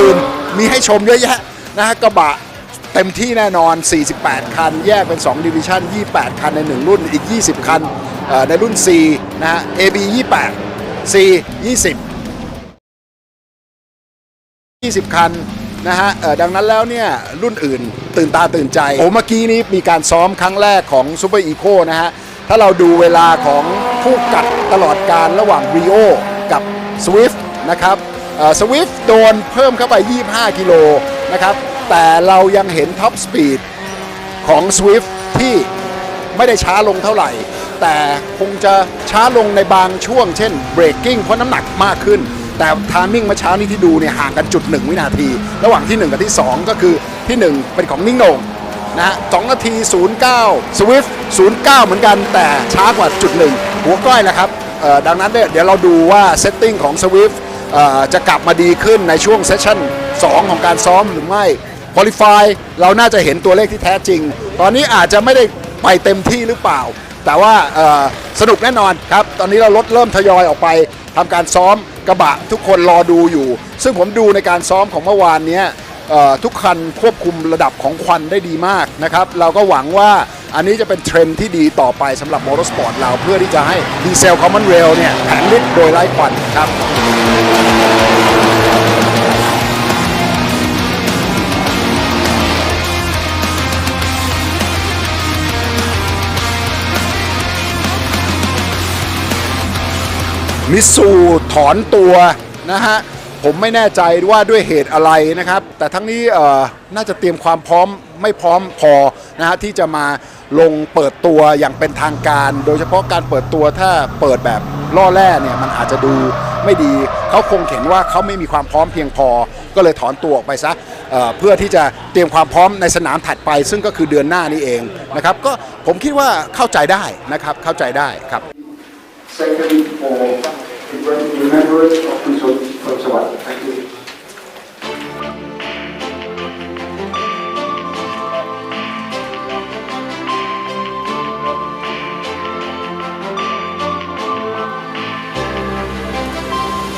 อื่นมีให้ชมเยอะแยะนะฮะกระบะเต็มที่แน่นอน48คันแยกเป็น2 Division 28คันใน1รุ่นอีก20คันในรุ่น C นะฮะ AB 28 C 20คันนะฮะดังนั้นแล้วเนี่ยรุ่นอื่นตื่นตาตื่นใจเมื่อกี้นี้มีการซ้อมครั้งแรกของ Super Eco นะฮะ ถ้าเราดูเวลาของผู้กัดตลอดการระหว่าง Rio กับ Swift นะครับSwift โดนเพิ่มเข้าไป25กิโลนะครับแต่เรายังเห็นท็อปสปีดของ Swift ที่ไม่ได้ช้าลงเท่าไหร่แต่คงจะช้าลงในบางช่วงเช่นเบรกกิ้งเพราะน้ำหนักมากขึ้นแต่ทามมิ่งเมื่อเช้านี้ที่ดูเนี่ยห่างกัน1 วินาทีระหว่างที่1กับที่2ก็คือที่1เป็นของนิ่งโหน่งนะฮะ2นาที09 Swift 09เหมือนกันแต่ช้ากว่า1หัวก้อยแหละครับดังนั้นเดี๋ยวเราดูว่าเซตติ้งของ Swift จะกลับมาดีขึ้นในช่วงเซสชั่น2ของการซ้อมหรือไม่ Qualify เราน่าจะเห็นตัวเลขที่แท้จริงตอนนี้อาจจะไม่ได้ไปเต็มที่หรือเปล่าแต่ว่าสนุกแน่นอนครับตอนนี้เราเริ่มทยอยออกไปทำการซ้อมกระบะทุกคนรอดูอยู่ซึ่งผมดูในการซ้อมของเมื่อวานนี้ทุกคันควบคุมระดับของควันได้ดีมากนะครับเราก็หวังว่าอันนี้จะเป็นเทรนด์ที่ดีต่อไปสำหรับมอเตอร์สปอร์ตเราเพื่อที่จะให้ดีเซลคอมมอนเรลเนี่ยแผงฤทธิ์โดยไร้ควันครับมิตซูถอนตัวนะฮะผมไม่แน่ใจว่าด้วยเหตุอะไรนะครับแต่ทั้งนี้น่าจะเตรียมความพร้อมไม่พร้อมพอนะฮะที่จะมาลงเปิดตัวอย่างเป็นทางการโดยเฉพาะการเปิดตัวถ้าเปิดแบบล่อแร่เนี่ยมันอาจจะดูไม่ดีเขาคงเห็นว่าเขาไม่มีความพร้อมเพียงพอก็เลยถอนตัวออกไปซะเพื่อที่จะเตรียมความพร้อมในสนามถัดไปซึ่งก็คือเดือนหน้านี้เองนะครับก็ผมคิดว่าเข้าใจได้นะครับเข้าใจได้ครับ remembrance of คุณสวัสดิ์ Thank you.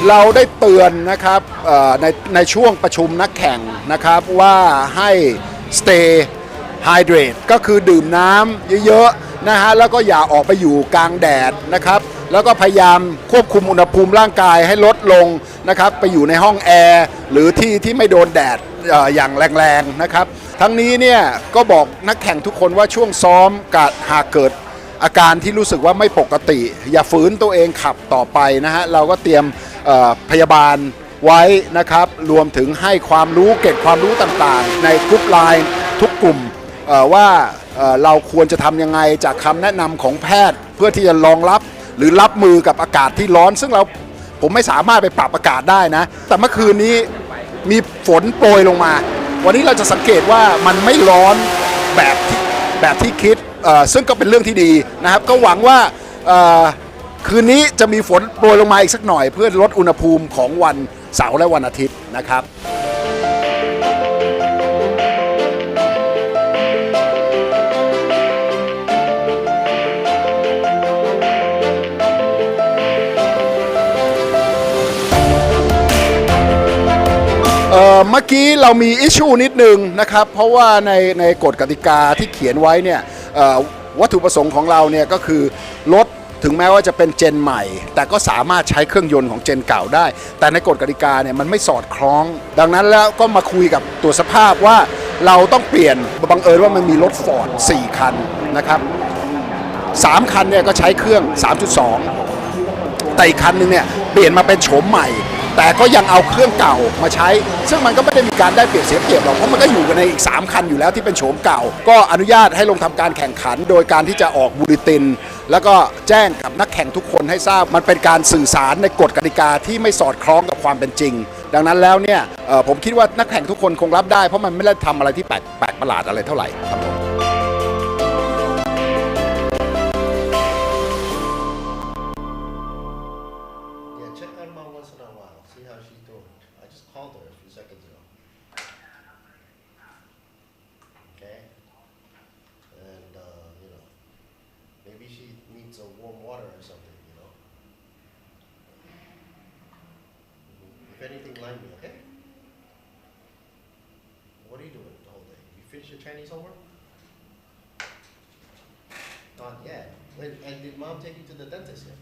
เราได้เตือนนะครับในช่วงประชุมนักแข่งนะครับว่าให้ stay hydrate ก็คือดื่มน้ำเยอะๆนะฮะแล้วก็อย่าออกไปอยู่กลางแดดนะครับแล้วก็พยายามควบคุมอุณหภูมิร่างกายให้ลดลงนะครับไปอยู่ในห้องแอร์หรือที่ไม่โดนแดดอย่างแรงๆนะครับทั้งนี้เนี่ยก็บอกนักแข่งทุกคนว่าช่วงซ้อมหากเกิดอาการที่รู้สึกว่าไม่ปกติอย่าฝืนตัวเองขับต่อไปนะฮะเราก็เตรียมพยาบาลไว้นะครับรวมถึงให้ความรู้เก็บความรู้ต่างๆในกรุ๊ปไลน์ทุกกลุ่มว่าเราควรจะทำยังไงจากคำแนะนำของแพทย์เพื่อที่จะรองรับหรือรับมือกับอากาศที่ร้อนซึ่งผมไม่สามารถไปปรับอากาศได้นะแต่เมื่อคืนนี้มีฝนโปรยลงมาวันนี้เราจะสังเกตว่ามันไม่ร้อนแบบที่คิดซึ่งก็เป็นเรื่องที่ดีนะครับก็หวังว่าคืนนี้จะมีฝนโปรยลงมาอีกสักหน่อยเพื่อลดอุณหภูมิของวันเสาร์และวันอาทิตย์นะครับ เมื่อกี้เรามีอิชชูนิดนึงนะครับเพราะว่าในกฎกติกาที่เขียนไว้เนี่ยวัตถุประสงค์ของเราเนี่ยก็คือรถถึงแม้ว่าจะเป็นเจนใหม่แต่ก็สามารถใช้เครื่องยนต์ของเจนเก่าได้แต่ในกฎกติกาเนี่ยมันไม่สอดคล้องดังนั้นแล้วก็มาคุยกับตัวสภาพว่าเราต้องเปลี่ยนบังเอิญว่ามันมีรถฟอร์ด4คันนะครับ3คันเนี่ยก็ใช้เครื่อง 3.2 แต่อีกคันนึงเนี่ยเปลี่ยนมาเป็นโฉมใหม่แต่ก็ยังเอาเครื่องเก่ามาใช้ซึ่งมันก็ไม่ได้มีการได้เปรียบเสียเปรียบหรอกเพราะมันก็อยู่กันในอีก3คันอยู่แล้วที่เป็นโฉมเก่าก็อนุญาตให้ลงทำการแข่งขันโดยการที่จะออกบูเลตินแล้วก็แจ้งกับนักแข่งทุกคนให้ทราบมันเป็นการสื่อสารในกฎกติกาที่ไม่สอดคล้องกับความเป็นจริงดังนั้นแล้วเนี่ยผมคิดว่านักแข่งทุกคนคงรับได้เพราะมันไม่ได้ทำอะไรที่แปลกประหลาดอะไรเท่าไหร่ครับผมAnything line me, okay? What are you doing the whole day? You finish your Chinese homework? Not yet. And did mom take you to the dentist yet?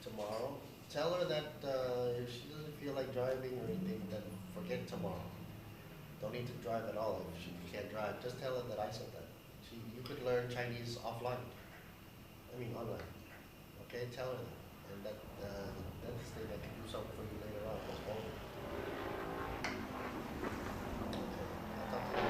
Tomorrow? Tell her that if she doesn't feel like driving or anything, then forget tomorrow. Don't need to drive at all if she can't drive. Just tell her that I said that. She you could learn Chinese offline. I mean online. Okay, tell him, and that's the thing I can do something for you later on. That's all. Okay, I'll talk to you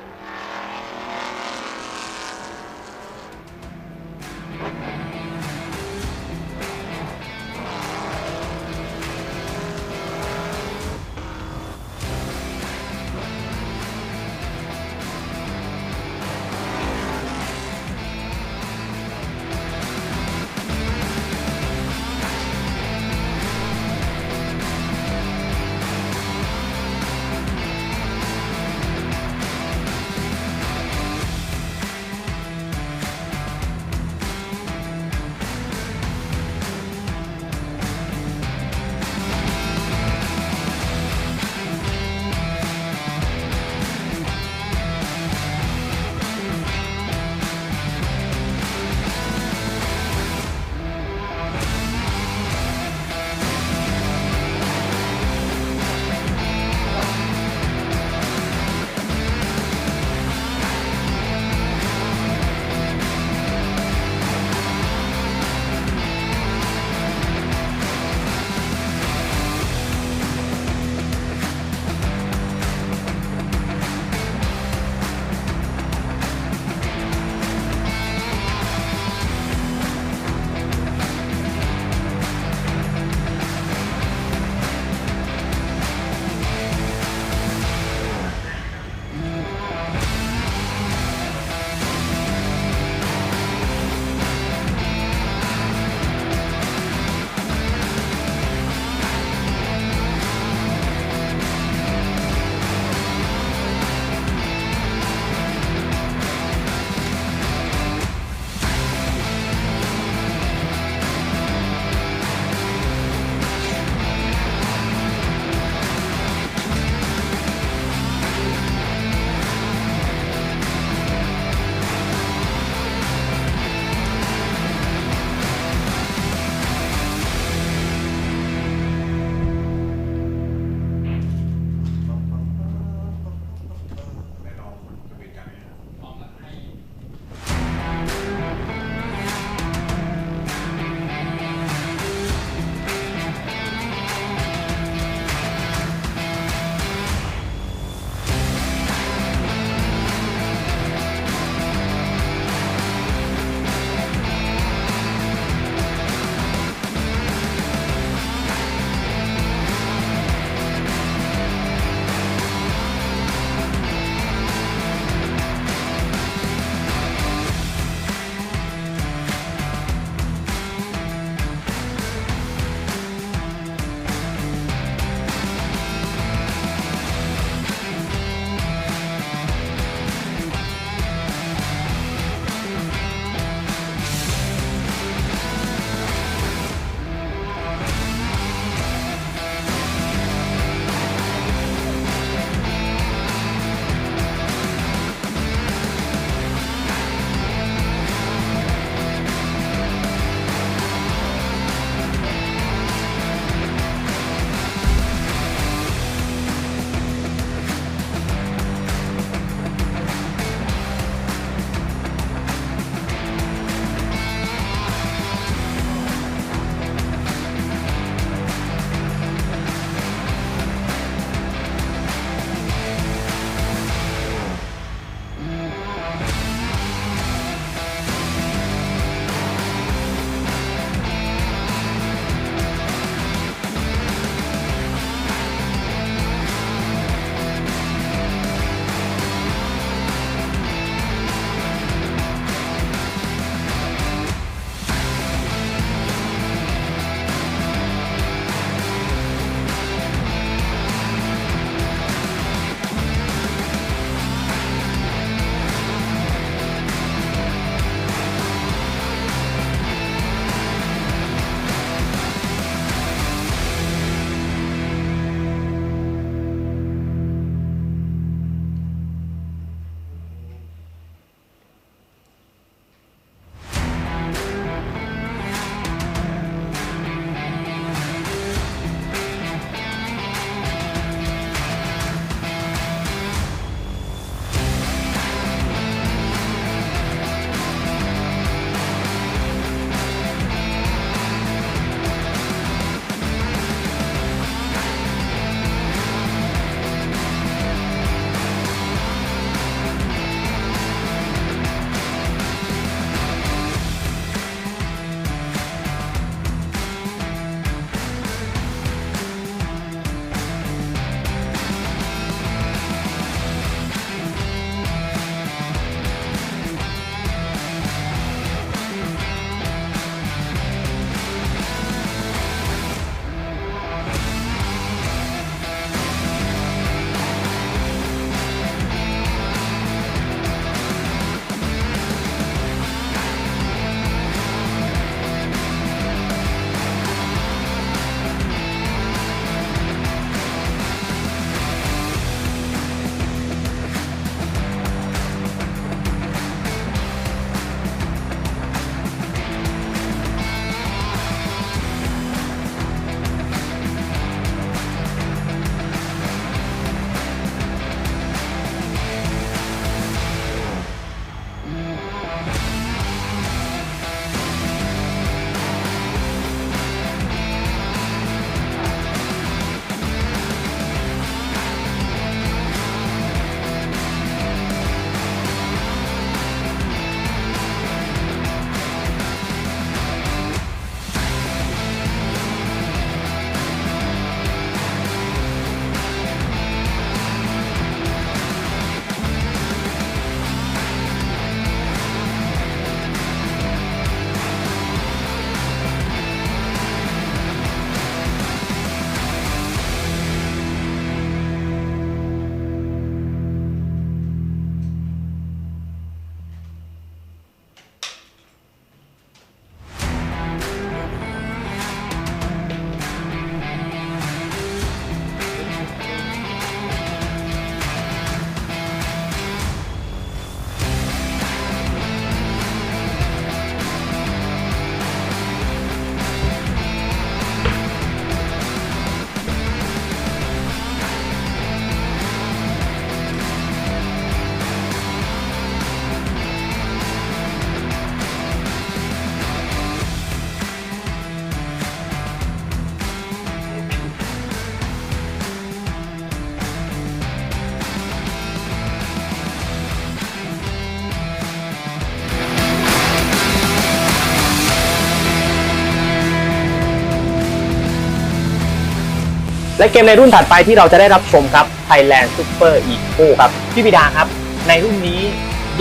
และเกมในรุ่นถัดไปที่เราจะได้รับชมครับ Thailand Super Eco ครับพี่บิดาครับในรุ่นนี้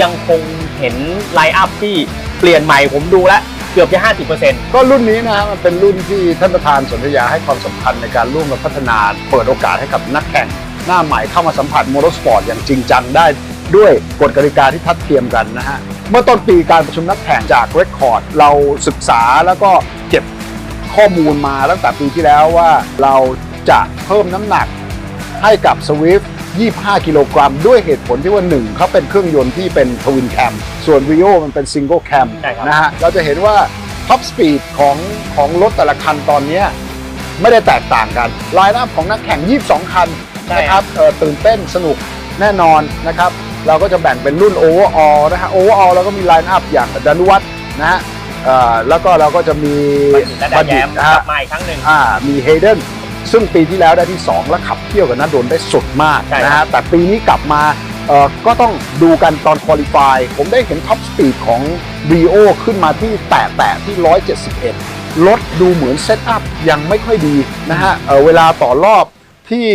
ยังคงเห็นไลน์อัพที่เปลี่ยนใหม่ผมดูแล้วเกือบจะ 50% ก็รุ่นนี้นะฮะมันเป็นรุ่นที่ท่านประธานสนธยาให้ความสำคัญในการร่วมกันพัฒนาเปิดโอกาสให้กับนักแข่งหน้าใหม่เข้ามาสัมผัสมอเตอร์สปอร์ตอย่างจริงจังได้ด้วยกฎกติกาที่ทัดเทียมกันนะฮะเมื่อต้นปีการประชุมนักแข่งจากเรคคอร์ดเราศึกษาแล้วก็เก็บข้อมูลมาตั้งแต่ปีที่แล้วว่าเราจะเพิ่มน้ำหนักให้กับ Swift 25 กิโลกรัมด้วยเหตุผลที่ว่า 1เขาเป็นเครื่องยนต์ที่เป็นทวินแคมส่วน Rio มันเป็นซิงเกิลแคมนะฮะเราจะเห็นว่าท็อปสปีดของรถแต่ละคันตอนนี้ไม่ได้แตกต่างกันไลน์อัพของนักแข่ง22คันนะครับตื่นเต้นสนุกแน่นอนนะครับเราก็จะแบ่งเป็นรุ่น Overall นะฮะ Overall เราก็มีไลน์อัพอย่างดานุวัฒน์นะฮะแล้วก็เราก็จะมีบัณฑิตนะฮะมาอีกครั้งหนึ่งมีเฮเดนซึ่งปีที่แล้วได้ที่2และขับเที่ยวกับนัดโดนได้สุดมากนะฮะแต่ปีนี้กลับมาก็ต้องดูกันตอนควอลิฟายผมได้เห็นท็อปสปีดของ Rio ขึ้นมาที่แตะที่171รถดูเหมือนเซตอัพยังไม่ค่อยดีนะฮะเวลาต่อรอบที่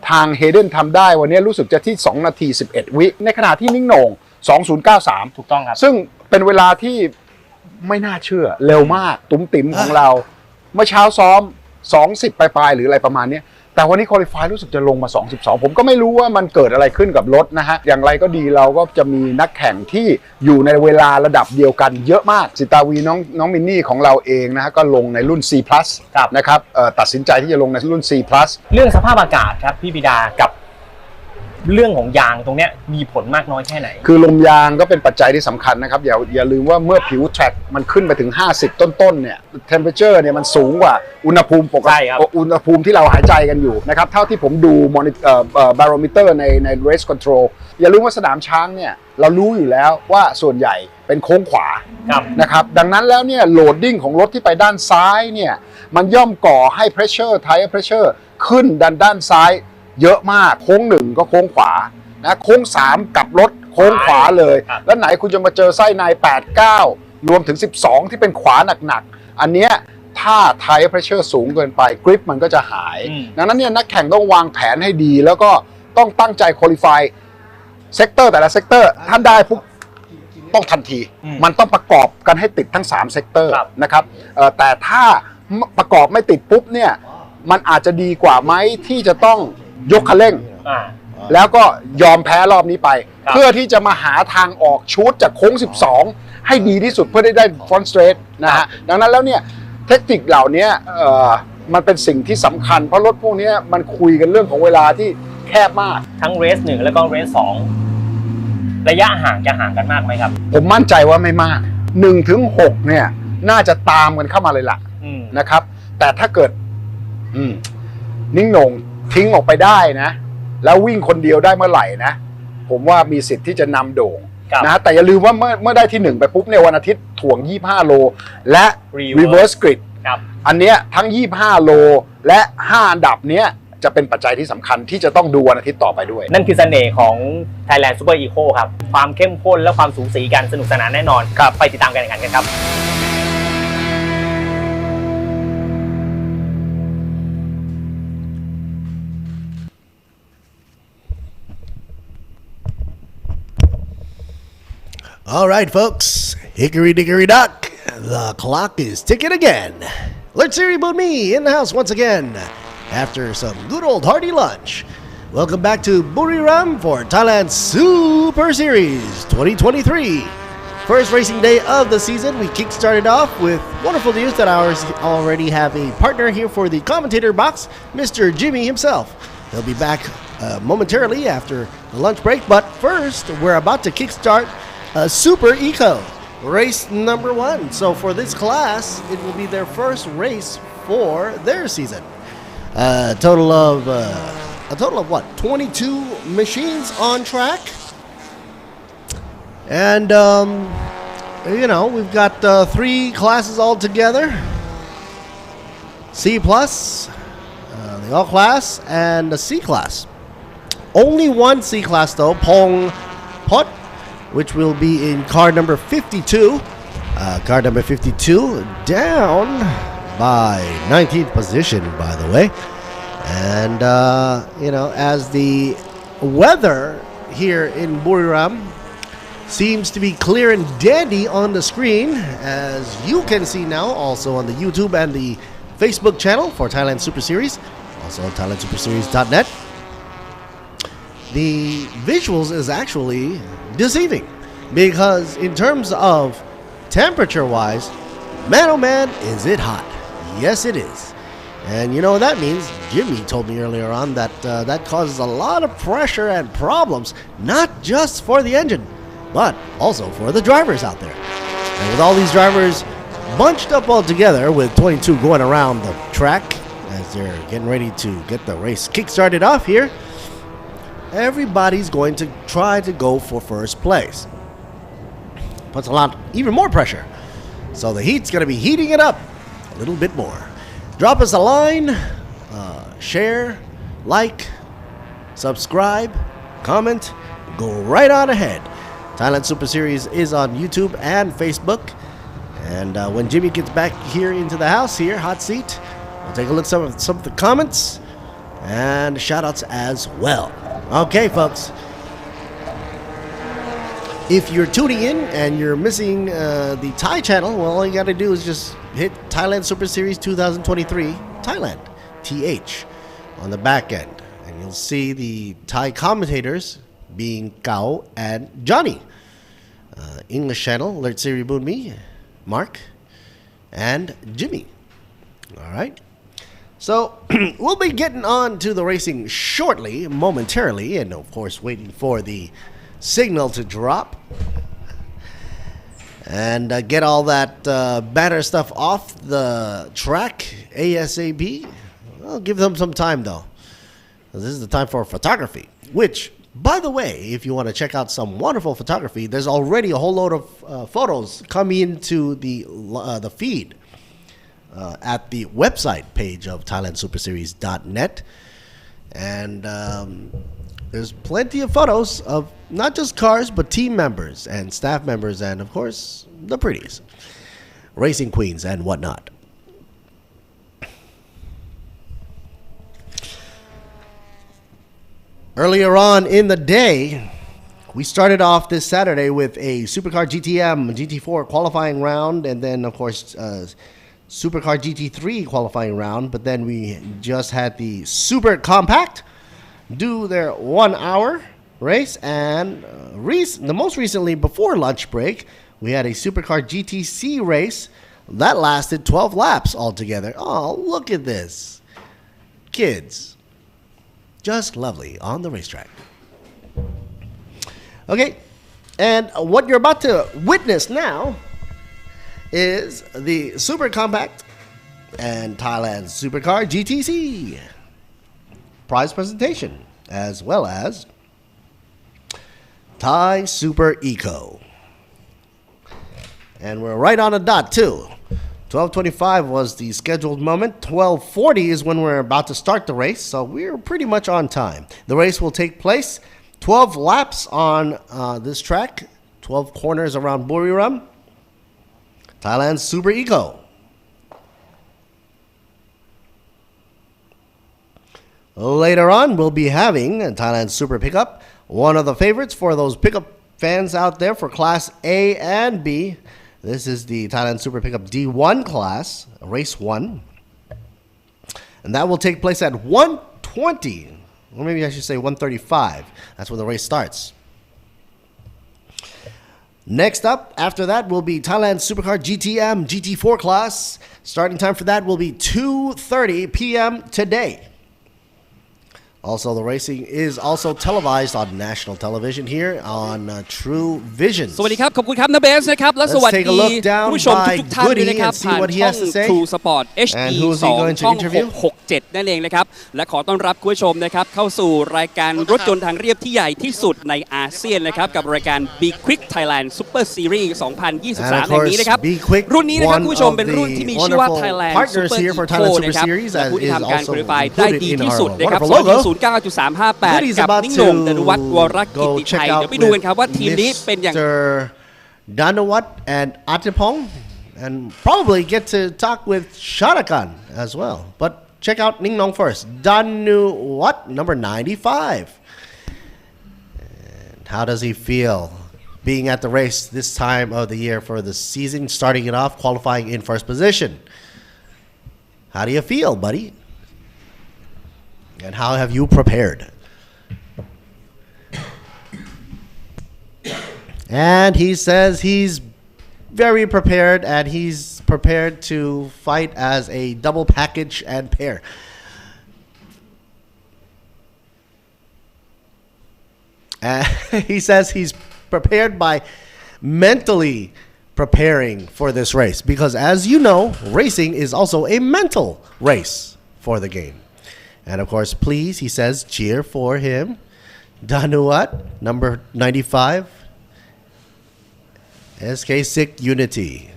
ทางเฮเดนทำได้วันนี้รู้สึกจะที่2นาที11วิในขณะที่นิ่งโหน่ง2093ถูกต้องครับซึ่งเป็นเวลาที่ไม่น่าเชื่อเร็วมากตุ้มติ๋มของเราเมื่อเช้าซ้อม20ปลายหรืออะไรประมาณนี้แต่วันนี้ควอลิฟายรู้สึกจะลงมา22ผมก็ไม่รู้ว่ามันเกิดอะไรขึ้นกับรถนะฮะอย่างไรก็ดีเราก็จะมีนักแข่งที่อยู่ในเวลาระดับเดียวกันเยอะมากสิตาวีน้องมินนี่ของเราเองนะฮะก็ลงในรุ่น C+ นะครับตัดสินใจที่จะลงในรุ่น C+ เรื่องสภาพอากาศครับพี่บิดากับเรื่องของยางตรงนี้มีผลมากน้อยแค่ไหนคือลมยางก็เป็นปัจจัยที่สำคัญนะครับอย่าลืมว่าเมื่อผิวแทร็กมันขึ้นไปถึง50ต้นเนี่ย temperature เนี่ยมันสูงกว่าอุณหภูมิปกติอุณหภูมิที่เราหายใจกันอยู่นะครับเท่าที่ผมดูbarometer ใน race control อย่าลืมว่าสนามช้างเนี่ยเรารู้อยู่แล้วว่าส่วนใหญ่เป็นโค้งขวานะครับดังนั้นแล้วเนี่ยโหลดดิ้งของรถที่ไปด้านซ้ายเนี่ยมันย่อมก่อให้ pressure tire pressure ขึ้นด้านซ้ายเยอะมากโค้ง1ก็โค้งขวานะโค้ง3กลับรถโค้งขวาเลยแล้วไหนคุณจะมาเจอไส้ใน8 9รวมถึง12ที่เป็นขวาหนักๆอันเนี้ยถ้า tire pressure สูงเกินไปกริปมันก็จะหายดังนั้นเนี่ยนักแข่งต้องวางแผนให้ดีแล้วก็ต้องตั้งใจ qualify เซกเตอร์แต่ละเซกเตอร์ท่านได้ปุ๊บต้องทันทีมันต้องประกอบกันให้ติดทั้ง3เซกเตอร์นะครับแต่ถ้าประกอบไม่ติดปุ๊บเนี่ยมันอาจจะดีกว่าไหมที่จะต้องยกคันเร่งแล้วก็ยอมแพ้รอบนี้ไปเพื่อที่จะมาหาทางออกชูดจากโค้ง12ให้ดีที่สุดเพื่อได้ฟรอนต์สเตรทนะฮะดังนั้นแล้วเนี่ยเทคนิคเหล่านี้มันเป็นสิ่งที่สำคัญเพราะรถพวกนี้มันคุยกันเรื่องของเวลาที่แคบมากทั้งเรส1แล้วก็เรส2ระยะห่างจะห่างกันมากไหมครับผมมั่นใจว่าไม่มาก1 ถึง 6เนี่ยน่าจะตามกันเข้ามาเลยล่ะนะครับแต่ถ้าเกิดนิ่งโหน่งทิ้งออกไปได้นะแล้ววิ่งคนเดียวได้เมื่อไหร่นะผมว่ามีสิทธิ์ที่จะนำโด่งนะแต่อย่าลืมว่าเมื่อได้ที่1ไปปุ๊บเนี่ยวันอาทิตย์ถ่วง25โลและ reverse grid อันเนี้ยทั้ง25โลและ5อันดับเนี้ยจะเป็นปัจจัยที่สำคัญที่จะต้องดูวันอาทิตย์ต่อไปด้วยนั่นคือเสน่ห์ของ Thailand Super Eco ครับความเข้มข้นและความสูสีกันสนุกสนานแน่นอนไปติดตามการแข่งขันกันครับAll right, folks. Hickory dickory dock. The clock is ticking again. Let's reboot me in the house once again after some good old hearty lunch. Welcome back to Buriram for Thailand Super Series 2023. First racing day of the season, we kick-started off with wonderful news that ours already have a partner here for the commentator box, Mr. Jimmy himself. He'll be back momentarily after the lunch break, but first, we're about to kickstart Super Eco, race number 1. So for this class, it will be their first race for their season. A total of what? 22 machines on track. And we've got 3 classes all together. C+, the All class, and the C class. Only one C class though, Pong Pot, which will be in car number 52. Car number 52 down by 19th position, by the way. And, as the weather here in Buriram seems to be clear and dandy on the screen, as you can see now, also on the YouTube and the Facebook channel for Thailand Super Series, also on ThailandSuperSeries.net. The visuals is actually deceiving because in terms of temperature-wise, man oh man, is it hot. Yes, it is. And you know what that means? Jimmy told me earlier on that that causes a lot of pressure and problems, not just for the engine, but also for the drivers out there. And with all these drivers bunched up all together with 22 going around the track as they're getting ready to get the race kick-started off here, everybody's going to try to go for first place. Puts even more pressure. So the heat's going to be heating it up a little bit more. Drop us a line, share, like, subscribe, comment, go right on ahead. Thailand Super Series is on YouTube and Facebook. And when Jimmy gets back here into the house here, hot seat, we'll take a look at some of the comments and shout-outs as well. Okay, folks. If you're tuning in and you're missing the Thai channel, well, all you got to do is just hit Thailand Super Series 2023 Thailand, TH, on the back end. And you'll see the Thai commentators being Gao and Johnny. English channel, let's say reboot me, Mark, and Jimmy. All right. So we'll be getting on to the racing shortly, momentarily, and of course waiting for the signal to drop and get all that banner stuff off the track ASAP. I'll give them some time though. This is the time for photography, which, by the way, if you want to check out some wonderful photography, there's already a whole load of photos coming into the feed at the website page of ThailandSuperSeries.net. And there's plenty of photos of not just cars, but team members and staff members and, of course, the pretties, racing queens and whatnot. Earlier on in the day, we started off this Saturday with a Supercar GTM GT4 qualifying round, and then, of course, Supercar GT3 qualifying round. But then we just had the Super Compact do their 1 hour race, and the most recently, before lunch break, we had a Supercar GTC race that lasted 12 laps altogether. Oh, look at this. Kids. Just lovely on the racetrack. Okay, and what you're about to witness now is the Super Compact and Thailand Supercar GTC prize presentation, as well as Thai Super Eco. And we're right on the dot too. 12:25 was the scheduled moment. 12:40 is when we're about to start the race, so we're pretty much on time. The race will take place 12 laps on this track, 12 corners around Buriram. Thailand Super Eco. Later on, we'll be having a Thailand Super Pickup, one of the favorites for those pickup fans out there for Class A and B. This is the Thailand Super Pickup D1 class, race 1. And that will take place at 1:20, or maybe I should say 1:35. That's when the race starts. Next up, after that, will be Thailand Supercar GTM GT4 class. Starting time for that will be 2:30 p.m. today. Also, the racing is also televised on national television here on Truevisions. สวัสดีครับขอบคุณครับนาเบสนะครับและสวัสดีผู้ชมทุกท่านด้วยนะครับผ่านช่อง True Sport HD 2ช่อง667นั่นเองนะครับและขอต้อนรับคุณผู้ชมนะครับเข้าสู่รายการรถยนต์ทางเรียบที่ใหญ่ที่สุดในอาเซียนนะครับกับรายการ B-Quik Thailand Super Series 2023แห่งนี้นะครับรุ่นนี้นะครับคุณผู้ชมเป็นรุ่นที่มีชื่อว่า Thailand Super Eco นะครับและผู้ที่ทำการคุริฟายได้ดีที่สุดนะครับ09.358 กับนิ่งโหน่งดนุวัฒน์วรกิติชัยเดี๋ยวไปดูกันครับว่าทีมนี้เป็นอย่าง Danawat and Atipong, and probably get to talk with Sharakan as well. But check out Ning Nong first. Danu what? Number 95. And how does he feel being at the race this time of the year for the season, starting it off, qualifying in first position? How do you feel, buddy? And how have you prepared? And he says he's very prepared, and he's prepared to fight as a double package and pair. And he says he's prepared by mentally preparing for this race, because as you know, racing is also a mental race for the game. And of course, please, he says, cheer for him. Danuat, number 95. SK6 Unity.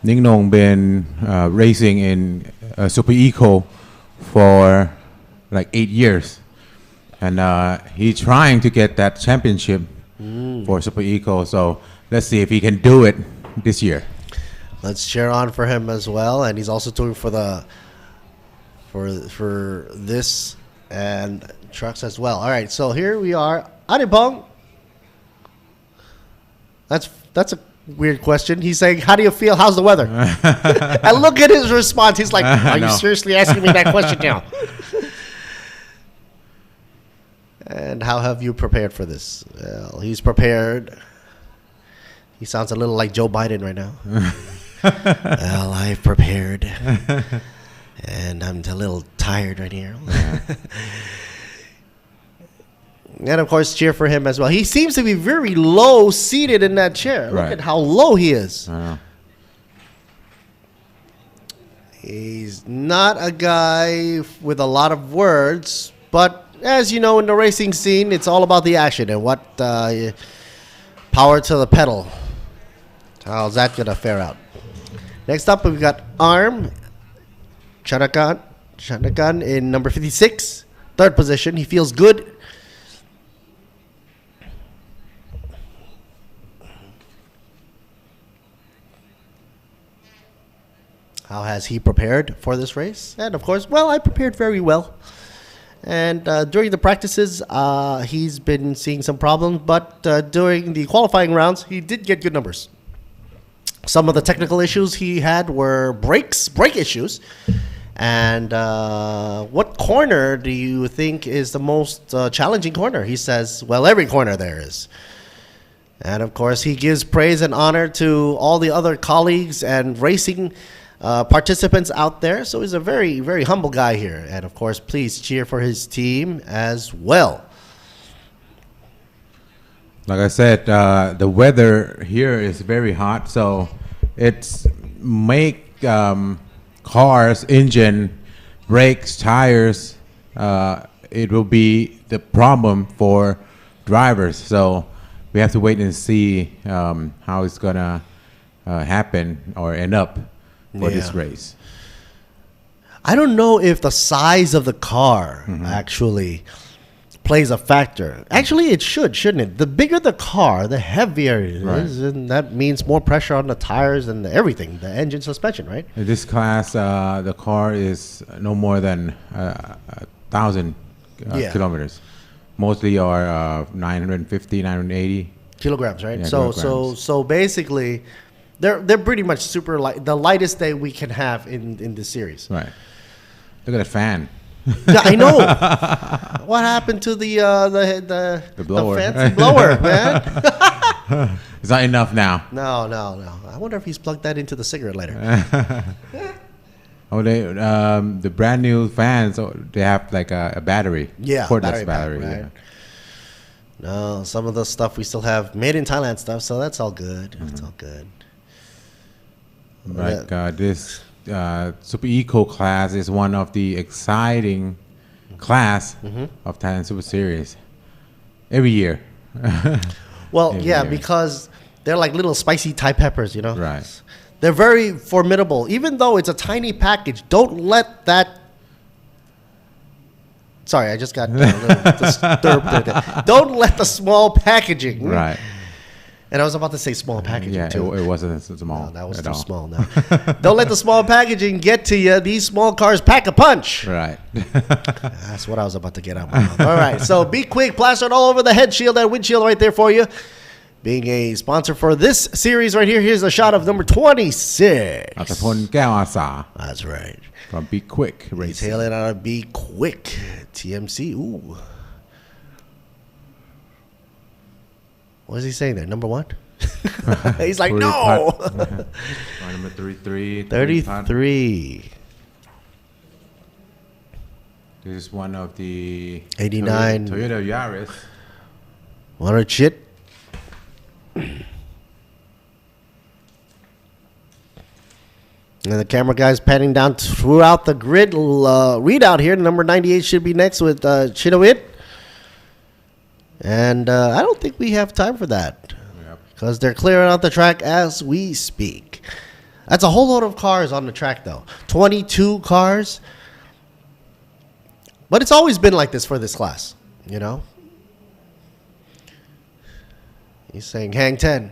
Ning Nong been racing in Super Eco for like 8 years, and he's trying to get that championship for Super Eco. So let's see if he can do it this year. Let's cheer on for him as well, and he's also doing for the for this and trucks as well. All right, so here we are. Anipong. That's a weird question. He's saying, how do you feel? How's the weather? And look at his response. He's like, are you seriously asking me that question now? And how have you prepared for this? Well, he's prepared. He sounds a little like Joe Biden right now. Well, I've prepared. And I'm a little tired right here. And of course, cheer for him as well. He seems to be very low seated in that chair. Look at how low he is. He's not a guy with a lot of words, but as you know, in the racing scene, it's all about the action and what power to the pedal. How's that going to fare out? Next up, we've got Arm Chanakan in number 56, third position. He feels good. How has he prepared for this race? And of course, well, I prepared very well. And during the practices, he's been seeing some problems, but during the qualifying rounds, he did get good numbers. Some of the technical issues he had were brake issues. And what corner do you think is the most challenging corner? He says, well, every corner there is. And of course, he gives praise and honor to all the other colleagues and racing participants out there. So he's a very, very humble guy here. And of course, please cheer for his team as well. Like I said, the weather here is very hot, so it's make cars, engine, brakes, tires. It will be the problem for drivers. So we have to wait and see how it's gonna happen or end up for this race. I don't know if the size of the car actually plays a factor. Actually, it shouldn't it? The bigger the car, the heavier it is, and that means more pressure on the tires and everything, the engine, suspension, right? In this class, the car is no more than 1,000 kilometers. Mostly are 950, 980 kilograms, right? Yeah, so basically, they're pretty much super light, the lightest that we can have in this series. Right. Look at the fan. Yeah, I know. What happened to the blower? The fancy blower, man? It's not enough now. No. I wonder if he's plugged that into the cigarette lighter. The brand new fans, they have like a battery. Yeah, cordless battery. Right? Yeah. No, some of the stuff we still have made in Thailand stuff, so that's all good. It's all good. Like this Super Eco class is one of the exciting class of Thailand Super Series every year. Well, yeah, because they're like little spicy Thai peppers, you know? Right. They're very formidable. Even though it's a tiny package, don't let that... Sorry, I just got a little disturbed. Don't let the small packaging And I was about to say small packaging too. It wasn't small. No, that was at too all. small now. Don't let the small packaging get to you. These small cars pack a punch. Right. That's what I was about to get out my mouth. All right. So B-Quik plastered all over the head shield and windshield right there for you. Being a sponsor for this series right here. Here's a shot of number 26. อัตพลแก้วอาสา That's right. From B-Quik He's hailing out of B-Quik TMC. Ooh. What is he saying there? Number one? He's like, no. Number 33. 33. This is one of the 89 Toyota Yaris. Want to shit? And the camera guy's panning down throughout the grid readout here. Number 98 should be next with Chidowit. And I don't think we have time for that. Because they're clearing out the track as we speak. That's a whole load of cars on the track, though. 22 cars. But it's always been like this for this class, you know? He's saying hang 10.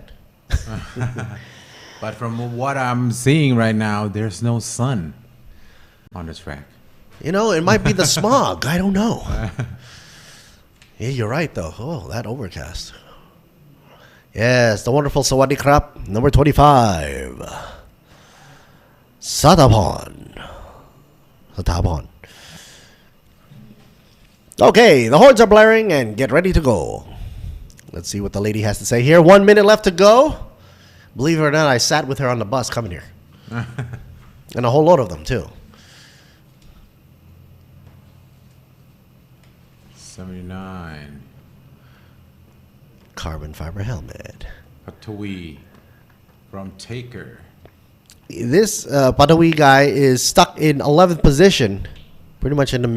But from what I'm seeing right now, there's no sun on the track. You know, it might be the smog. I don't know. Yeah, you're right, though. Oh, that overcast. Yes, the wonderful Sawadee Krap, number 25. Satapon. Okay, the horns are blaring and get ready to go. Let's see what the lady has to say here. 1 minute left to go. Believe it or not, I sat with her on the bus coming here. And a whole load of them, too. 79. Carbon fiber helmet. Patawi from Taker. This Padawi guy is stuck in 11th position, pretty much in the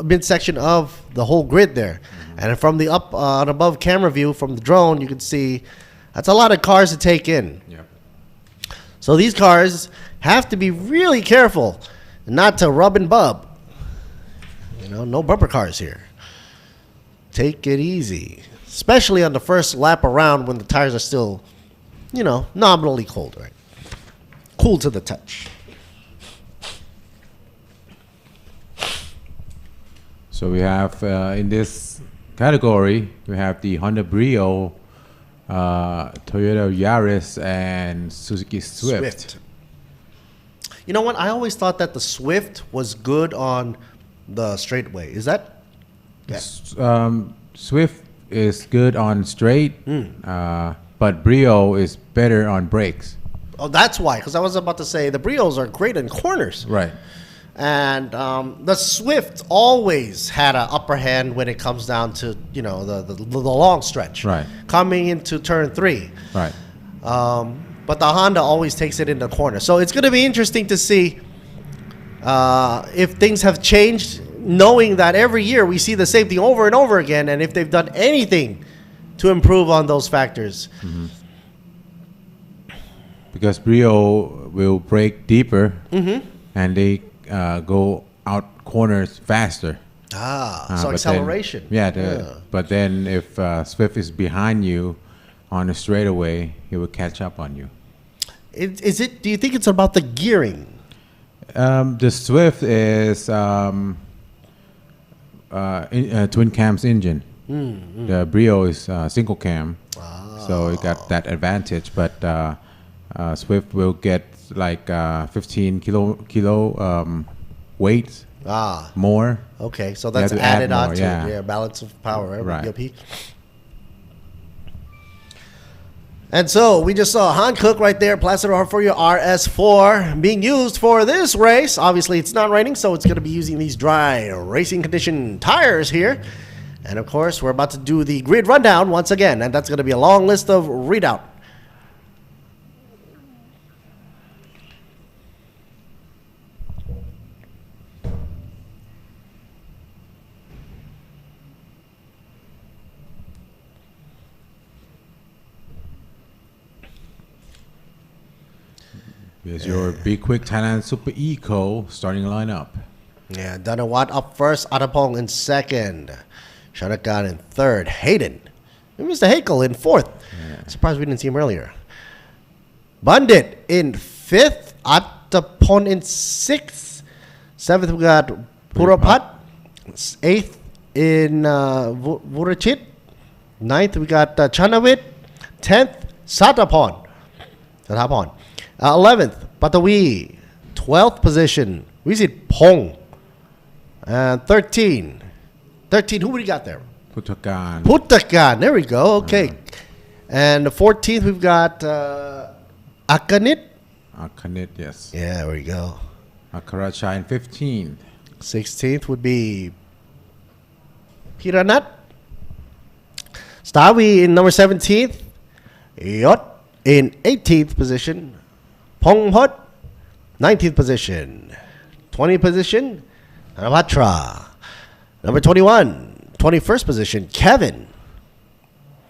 midsection of the whole grid there. And from the up and above camera view from the drone, you can see that's a lot of cars to take in. Yep. So these cars have to be really careful not to rub and bub. You know, no bumper cars here. Take it easy, especially on the first lap around when the tires are still, you know, nominally cold, right? Cool to the touch. So we have in this category, we have the Honda Brio, Toyota Yaris, and Suzuki Swift. You know what? I always thought that the Swift was good on the straightaway. Is that? Yeah. Swift is good on straight, but Brio is better on brakes. Oh, that's why. Because I was about to say the Brios are great in corners. Right. And the Swift always had an upper hand when it comes down to, you know, the long stretch. Right. Coming into turn 3. Right. But the Honda always takes it in the corner. So it's going to be interesting to see if things have changed, knowing that every year we see the same thing over and over again, and if they've done anything to improve on those factors. Mm-hmm. Because Brio will brake deeper, and they go out corners faster. So acceleration. But then if Swift is behind you on the straightaway, he will catch up on you. Do you think it's about the gearing? The Swift is twin cams engine. The Brio is single cam, so it got that advantage. But Swift will get like 15 kilo weight more. Okay, so that's added on to balance of power, right? BOP. And so we just saw Han Cook right there, plastered for your RS4 being used for this race. Obviously, it's not raining, so it's going to be using these dry racing condition tires here. And of course, we're about to do the grid rundown once again, and that's going to be a long list of readout. Here's your B-Quik Thailand Super Eco starting lineup. Yeah, Danawat up first, Atapong in second, Shanakan in third, Hayden, and Mr. Hakel in fourth. Surprised we didn't see him earlier. Bandit in 5th. Attapon in 6th. 7th we got Purapat. 8th in Vurachit. 9th we got Chanavit. 10th Satapon. 11th Patawi. 12th position Visit Pong. And 13. Who we got there? Puttakan. There we go. Okay. And the 14th we've got Akanit. Yes. Yeah, there we go. Akaracha in 15th. 16th would be Piranat. Stawi in number 17th. Yot in 18th position. Pongpot 19th position. 20th position. Anavatra. Number 21. 21st position. Kevin.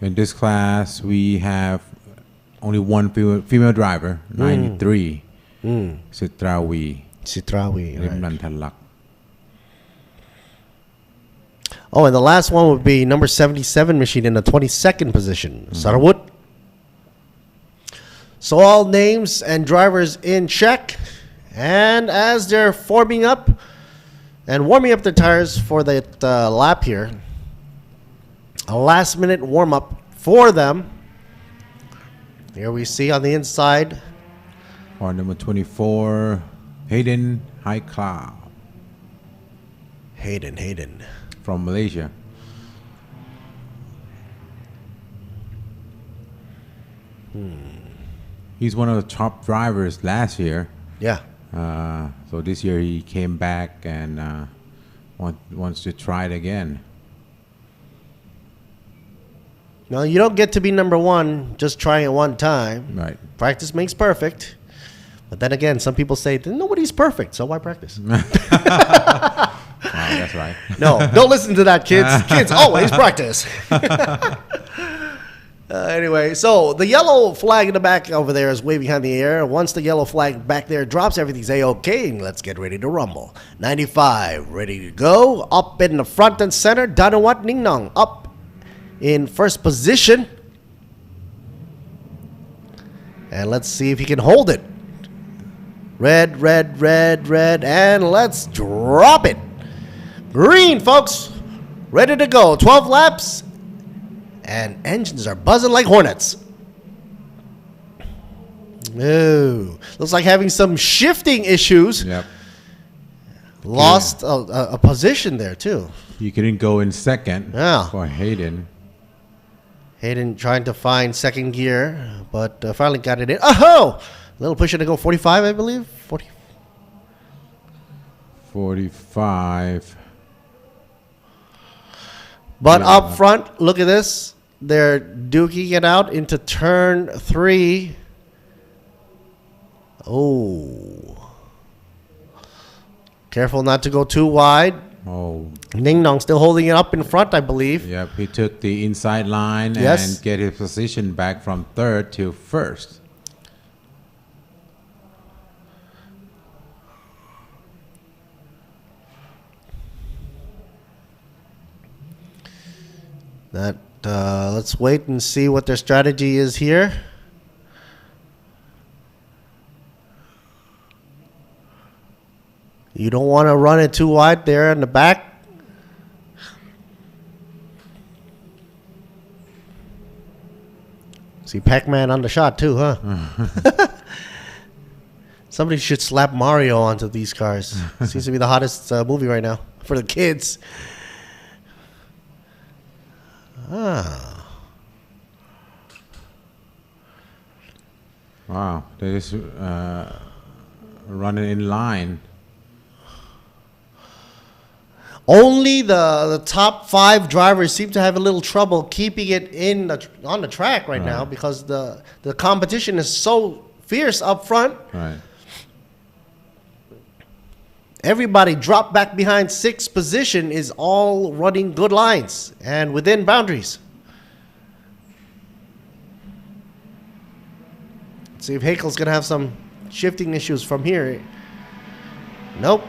In this class, we have only one female driver, 93. Sitrawi. Right. Oh, and the last one would be number 77 machine in the 22nd position, Sarawut. So all names and drivers in check. And as they're forming up and warming up their tires for that lap here, a last minute warm up for them. Here we see on the inside. Car number 24, Hayden Haiklau. Hayden. From Malaysia. He's one of the top drivers last year. Yeah. So this year he came back and wants to try it again. No, you don't get to be number one just trying it one time. Right. Practice makes perfect. But then again, some people say nobody's perfect, so why practice? Wow, that's right. No, don't listen to that, kids. Kids always practice. Anyway, so the yellow flag in the back over there is waving in the air. Once the yellow flag back there drops, everything's A-OK, and let's get ready to rumble. 95, ready to go. Up in the front and center, Danawat Ningnong up in first position. And let's see if he can hold it. Red, and let's drop it. Green, folks. Ready to go. 12 laps. And engines are buzzing like hornets. Ooh, looks like having some shifting issues. Yep. Lost a position there, too. You couldn't go in second for Hayden. Hayden trying to find second gear, but finally got it in. Oh! A little pushing to go 45, I believe. 45. But up front, look at this. They're duking it out into turn 3. Oh. Careful not to go too wide. Oh. Ning Nong still holding it up in front, I believe. Yep, he took the inside line Yes. and get his position back from third to first. Let's wait and see what their strategy is here. You don't want to run it too wide there in the back. See Pac-Man on the shot too, huh? Somebody should slap Mario onto these cars. Seems to be the hottest movie right now for the kids. Wow, they just running in line. Only the top 5 drivers seem to have a little trouble keeping it on the track right now because the competition is so fierce up front. Right. Everybody dropped back behind 6th position is all running good lines and within boundaries. Let's see if Hakel's going to have some shifting issues from here. Nope.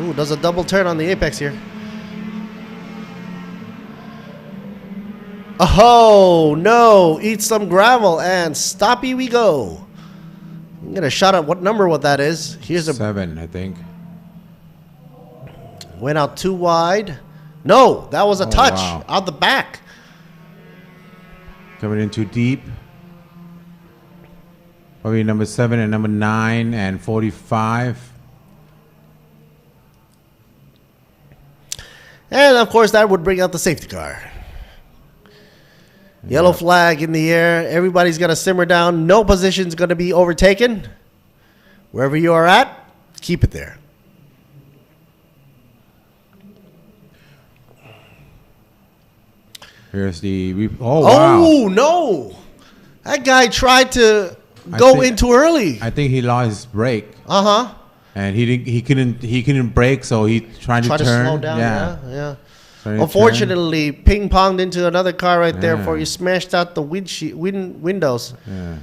Ooh, does a double turn on the apex here. Oh no! Eat some gravel and stoppy we go. I'm gonna shout out what that is. Here's a 7, I think. Went out too wide. No, that was a touch out the back. Coming in too deep. Probably number 7 and number 9 and 45. And of course, that would bring out the safety car. Yellow flag in the air. Everybody's gonna simmer down. No position's gonna be overtaken. Wherever you are at, keep it there. Here's the wow. Oh no! That guy tried to go in too early. I think he lost his brake. Uh-huh. And he couldn't brake, so he tried to turn. Slow down. Yeah. Trying to Unfortunately, ping-ponged into another car right there before he smashed out the windows. Yeah.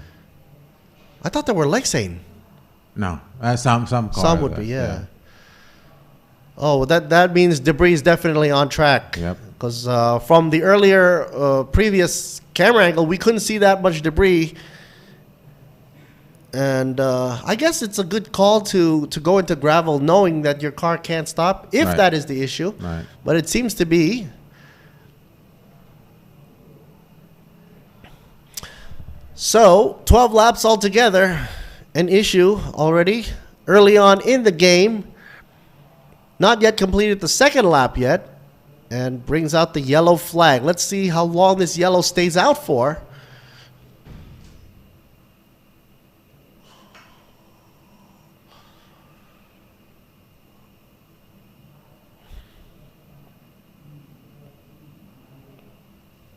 I thought they were Lexane. No, some cars. Some would be, yeah. Oh, that means debris is definitely on track. Yep. Because from the earlier previous camera angle, we couldn't see that much debris. And I guess it's a good call to go into gravel knowing that your car can't stop, if that is the issue. Right. But it seems to be. So, 12 laps altogether. An issue already early on in the game. Not yet completed the second lap yet. And brings out the yellow flag. Let's see how long this yellow stays out for.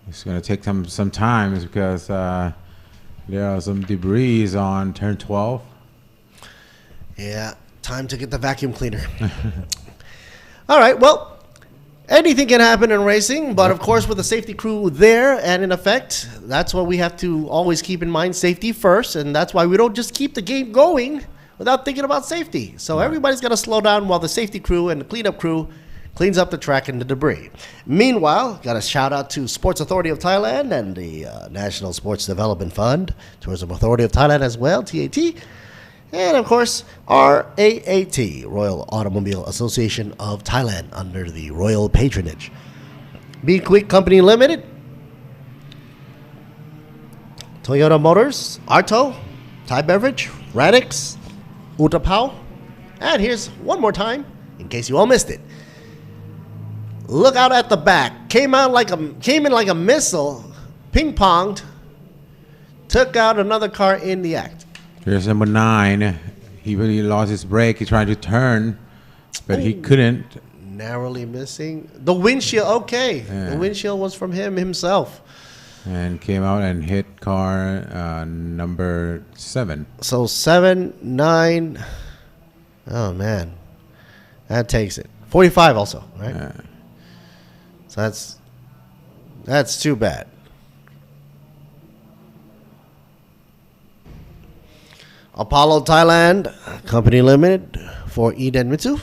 It's going to take some time because there are some debris on turn 12. Yeah, time to get the vacuum cleaner. All right, well, anything can happen in racing, but of course with the safety crew there and in effect, that's what we have to always keep in mind, safety first, and that's why we don't just keep the game going without thinking about safety. So everybody's got to slow down while the safety crew and the cleanup crew cleans up the track and the debris. Meanwhile, got a shout out to Sports Authority of Thailand and the National Sports Development Fund, Tourism Authority of Thailand as well, TAT, and of course RAAT, Royal Automobile Association of Thailand, under the royal patronage. B-Quik Company Limited, Toyota Motors, Arto, Thai Beverage, Radix, Utapao, and here's one more time in case you all missed it. Look out at the back. Came in like a missile, ping-ponged, took out another car in the act. Here's number 9. He really lost his brake. He tried to turn, but he couldn't. Narrowly missing. The windshield, okay. Yeah. The windshield was from himself. And came out and hit car number 7. So 7, 9. Oh, man. That takes it. 45 also, right? Yeah. So that's too bad. Apollo Thailand Company Limited for Eden Mitsu.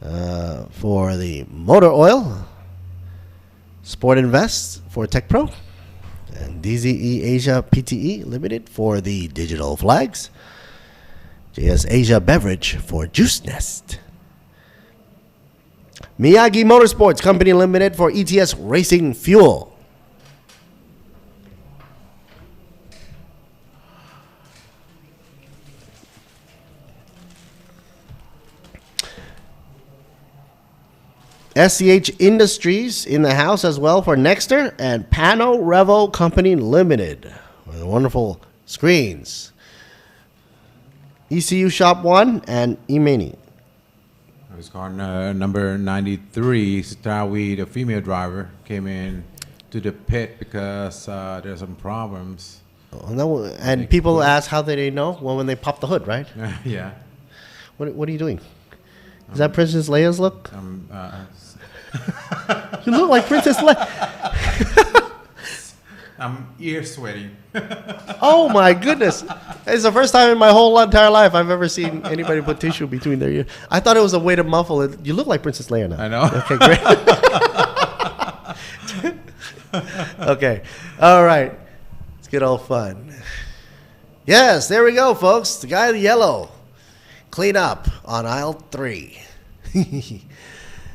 For the motor oil. Sport Invest for Tech Pro. And DZE Asia PTE Limited for the digital flags. JS Asia Beverage for Juice Nest. Miyagi Motorsports Company Limited for ETS Racing Fuel. SCH Industries in the house as well for Nexter, and Pano Revo Company Limited. Wonderful screens. ECU Shop 1 and Imani. His car number 93, Stawi, the female driver, came in to the pit because there's some problems. And people ask how they know? Well, when they pop the hood, right? Yeah. What are you doing? Is that Princess Leia's look? You look like Princess Leia. I'm ear sweating. Oh my goodness. It's the first time in my whole entire life I've ever seen anybody put tissue between their ears. I thought it was a way to muffle it. You look like Princess Leia now. I know. Okay, great. Okay. All right. Let's get all fun. Yes, there we go, folks. The guy in the yellow. Clean up on aisle 3.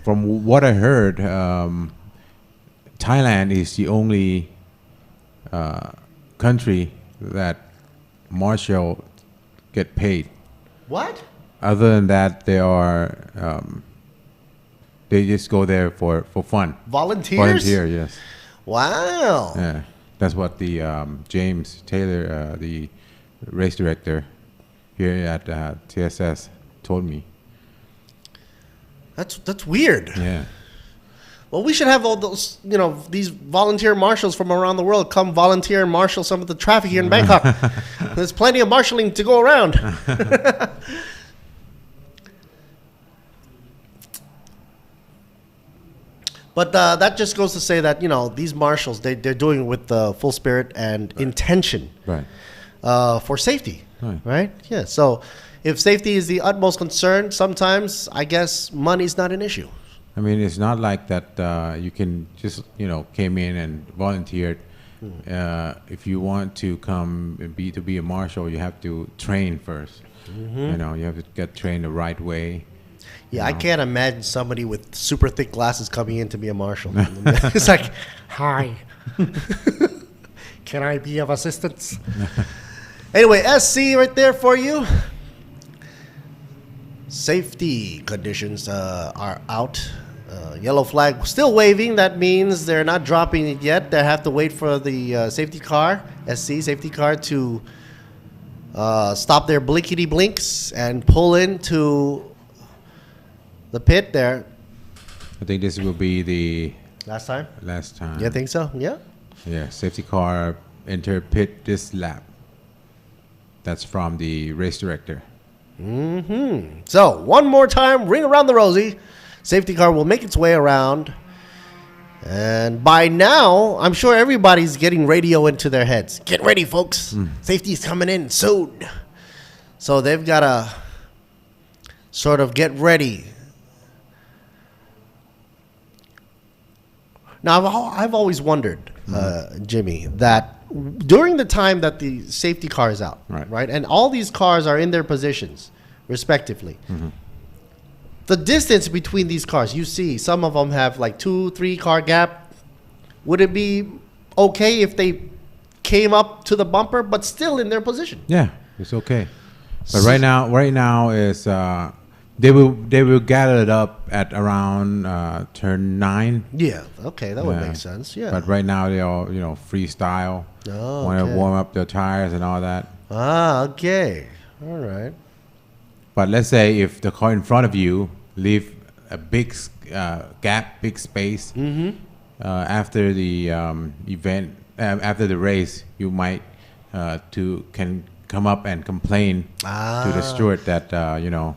From what I heard, Thailand is the only country that marshal get paid. What? Other than that, they are they just go there for fun. Volunteers? Volunteer, yes. Wow. Yeah, that's what the James Taylor, the race director here at TSS, told me. That's weird. Yeah. Well, we should have all those, these volunteer marshals from around the world come volunteer and marshal some of the traffic here in Bangkok. There's plenty of marshalling to go around. But that just goes to say that, these marshals, they're doing it with full spirit and intention. Right. For safety. Right? Yeah. So if safety is the utmost concern, sometimes I guess money's not an issue. I mean, it's not like that you can just, came in and volunteered. If you want to come and be a marshal, you have to train first. Mhm. You have to get trained the right way. Yeah, I can't imagine somebody with super thick glasses coming in to be a marshal. It's like, hi. Can I be of assistance? Anyway, SC right there for you. Safety conditions are out. Yellow flag still waving. That means they're not dropping it yet. They have to wait for the safety car, SC safety car, to stop their blinkety blinks and pull into the pit there. I think this will be the last time. Last time. You think so? Yeah. Yeah. Safety car enter pit this lap. That's from the race director. So one more time, ring around the rosy. Safety car will make its way around. And by now, I'm sure everybody's getting radio into their heads. Get ready, folks. Safety's coming in soon. So they've got to sort of get ready. Now, I've always wondered, Jimmy, that during the time that the safety car is out, right, and all these cars are in their positions, respectively, the distance between these cars, you see, some of them have like 2-3 car gap. Would it be okay if they came up to the bumper, but still in their position? Yeah, it's okay. But right now is they will gather it up at around turn 9. Yeah, okay, that would make sense. Yeah. But right now they all freestyle. Oh, want to okay. warm up their tires and all that. Ah, okay, all right. But let's say if the car in front of you leave a big gap, big space, after the event, after the race, you might can come up and complain to the steward that the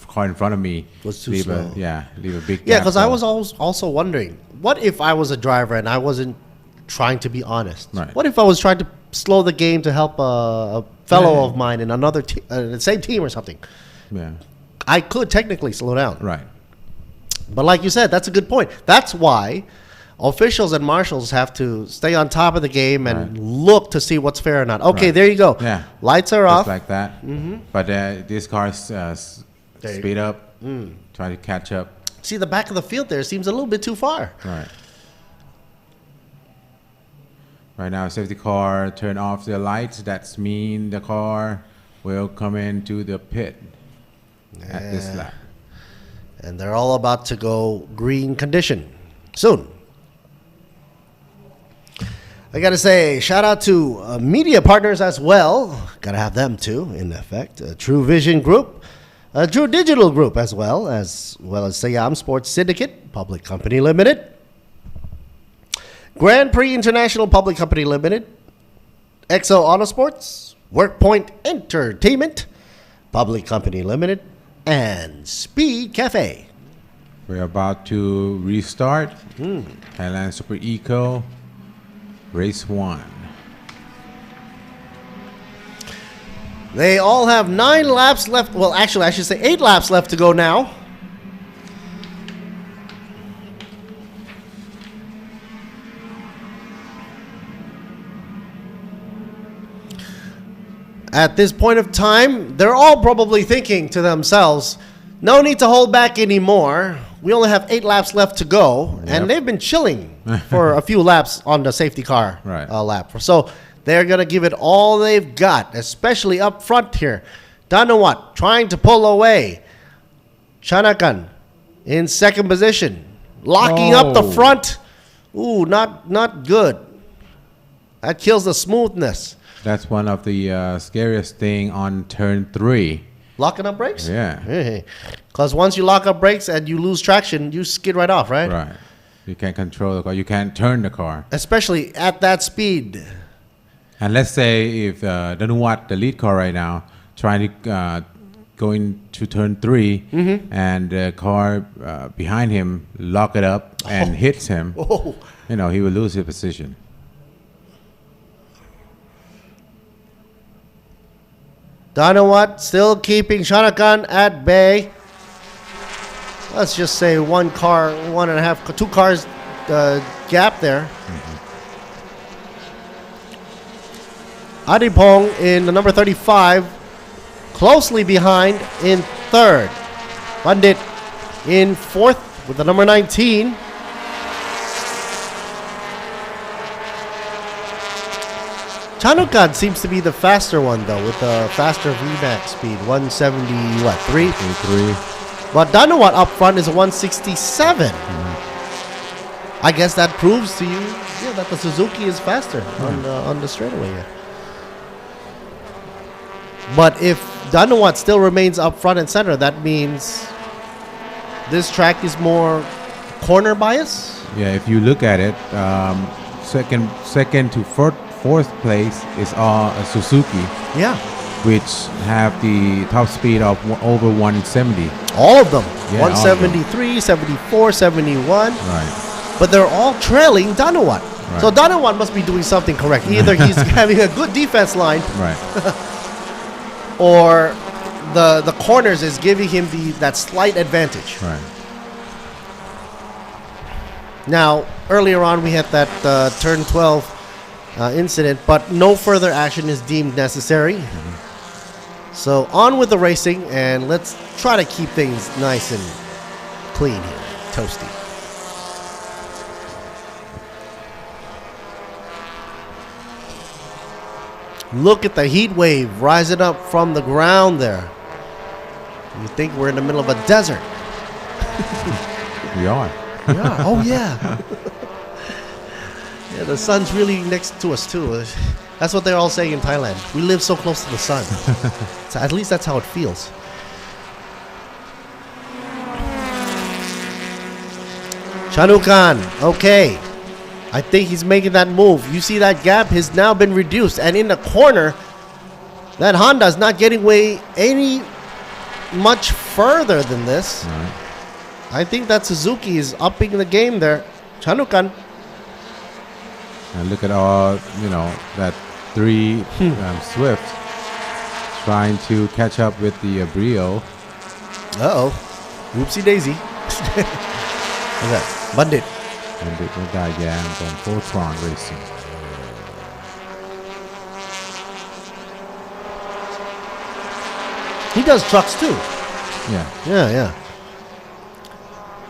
car in front of me was too leave slow. Leave a big gap. Yeah, because I was also wondering, what if I was a driver and I wasn't trying to be honest? Right. What if I was trying to slow the game to help a fellow of mine in another the same team or something? Yeah. I could technically slow down. Right. But like you said, that's a good point. That's why officials and marshals have to stay on top of the game and look to see what's fair or not. Okay, there you go. Yeah. Lights are Just off. like that. But these cars speed up, try to catch up. See, the back of the field there seems a little bit too far. Right. Right now, safety car turn off the lights. That's mean the car will come into the pit at this lap. And they're all about to go green condition soon. I gotta say, shout out to media partners as well. Gotta have them too, in effect. Truevision Group, True Digital Group as well as Siam Sports Syndicate, Public Company Limited, Grand Prix International Public Company Limited, XO Autosports, WorkPoint Entertainment, Public Company Limited, and Speed Cafe. We're about to restart. Thailand Super Eco, Race 1. They all have 9 laps left. Well, actually, I should say 8 laps left to go now. At this point of time, they're all probably thinking to themselves, no need to hold back anymore. We only have 8 laps left to go. And they've been chilling for a few laps on the safety car lap. So they're going to give it all they've got, especially up front here. Danawat trying to pull away. Chanakan in second position. Locking up the front. Ooh, not good. That kills the smoothness. That's one of the scariest thing on turn 3. Locking up brakes? Yeah. Because once you lock up brakes and you lose traction, you skid right off, right? Right. You can't control the car. You can't turn the car. Especially at that speed. And let's say if Danuwat, the lead car right now, trying to go into turn 3, and the car behind him lock it up and hits him, he will lose his position. Danawat still keeping Chanakan at bay. Let's just say 1 car, 1.5, 2 cars gap there. Adipong in the number 35, closely behind in 3rd. Pandit in 4th with the number 19. Chanukan seems to be the faster one though, with the faster VMAX speed, 173. But Danawat up front is a 167. I guess that proves to you, that the Suzuki is faster on the straightaway. Yeah. But if Danawat still remains up front and center, that means this track is more corner bias. Yeah, if you look at it, second to fourth place is a Suzuki. Yeah. Which have the top speed of over 170. All of them. Yeah, 173, 74, 71. Right. But they're all trailing Danawat. Right. So Danawat must be doing something correct. Either he's having a good defense line. Right. Or the corners is giving him that slight advantage. Right. Now, earlier on we had that turn 12 incident, but no further action is deemed necessary. So on with the racing, and let's try to keep things nice and clean here, toasty. Look at the heat wave rising up from the ground there. You think we're in the middle of a desert. We are. Yeah. Oh, yeah. Yeah, the sun's really next to us, too. That's what they're all saying in Thailand. We live so close to the sun. So at least that's how it feels. Chanukan, okay. I think he's making that move. You see that gap has now been reduced. And in the corner, that Honda's not getting away any much further than this. Right. I think that Suzuki is upping the game there. Chanukan. And look at all, that 3 Swift trying to catch up with the Brio. Uh-oh. Whoopsie daisy. What's that? Bandit. Bandit with Diane on Voltron Racing. He does trucks too. Yeah.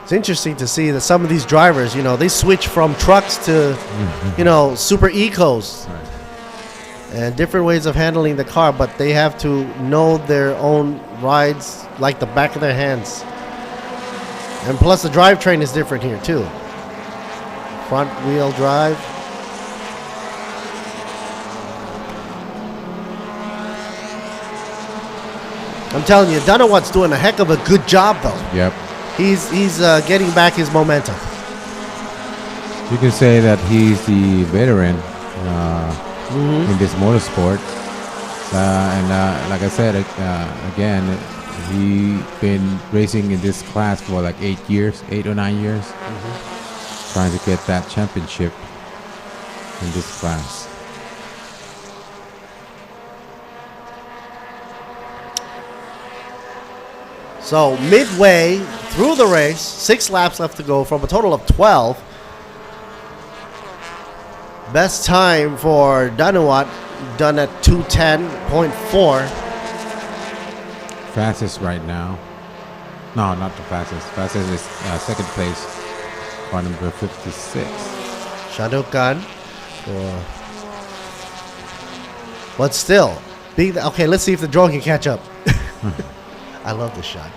It's interesting to see that some of these drivers, they switch from trucks to, super ecos. Right. And different ways of handling the car, but they have to know their own rides like the back of their hands. And plus the drivetrain is different here too. Front wheel drive. I'm telling you, Danawat's doing a heck of a good job though. Yep. He's getting back his momentum. You can say that he's the veteran in this motorsport. And like I said, again, he's been racing in this class for like 8 or 9 years. Trying to get that championship in this class. So midway through the race, 6 laps left to go from a total of 12. Best time for Danawat done at 210.4. Fastest right now. No, not the fastest. Fastest is second place, car number 56. Shadokan. But still, okay, let's see if the drone can catch up. I love this shot.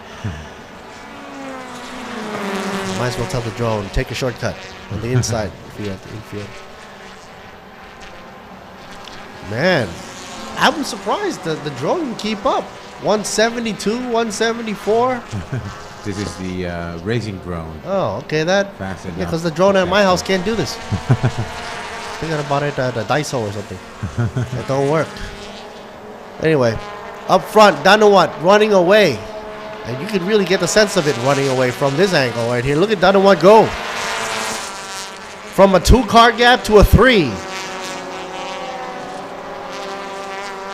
Might as well tell the drone, take a shortcut on the inside if you're at the infield. Man, I'm surprised that the drone can keep up. 172, 174. This is the racing drone. Oh, okay, that. Fast enough. Yeah, because the drone at my house can't do this. I think I bought it at a Daiso or something. It don't work. Anyway, up front, Danawat running away. And you can really get the sense of it running away from this angle right here. Look at Danawat go. From a 2-car gap to a 3.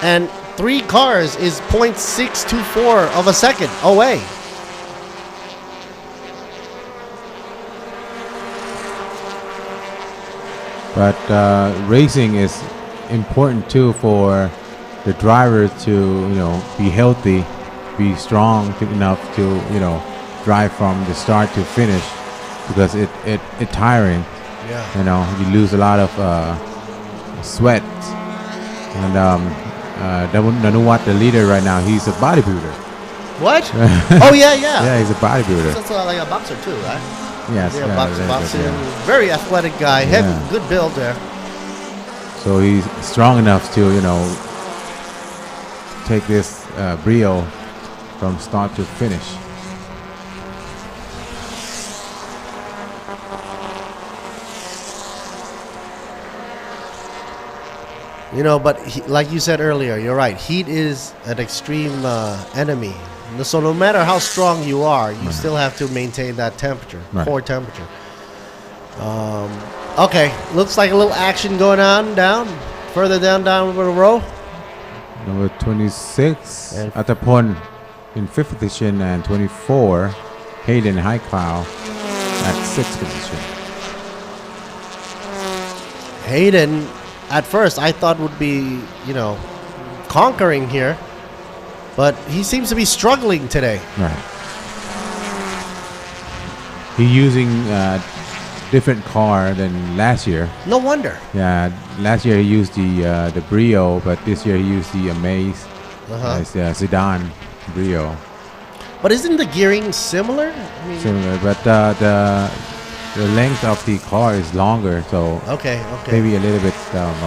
And 3 cars is 0.624 of a second away. But racing is important too for the driver to be healthy, be strong enough to drive from the start to finish, because it tiring. Yeah. You lose a lot of sweat. And Nanuwat, the leader right now, he's a bodybuilder. What? Oh yeah. Yeah, he's a bodybuilder. He's also like a boxer too, right? Yes. Yeah, boxing. Yeah. Very athletic guy, heavy, good build there. So he's strong enough to take this Brio from start to finish. But like you said earlier, you're right. Heat is an extreme enemy. So no matter how strong you are, you still have to maintain that temperature, core temperature. Okay, looks like a little action going on further down the row. Number 26, Atapon in 5th position, and 24, Hayden Highcloud at 6th position. Hayden, at first, I thought would be, conquering here, but he seems to be struggling today. Right. He's using different car than last year. No wonder. Yeah, last year he used the Brio, but this year he used the Amaze. It's the sedan Brio. But isn't the gearing similar? Similar, but the length of the car is longer, so okay. Maybe a little bit of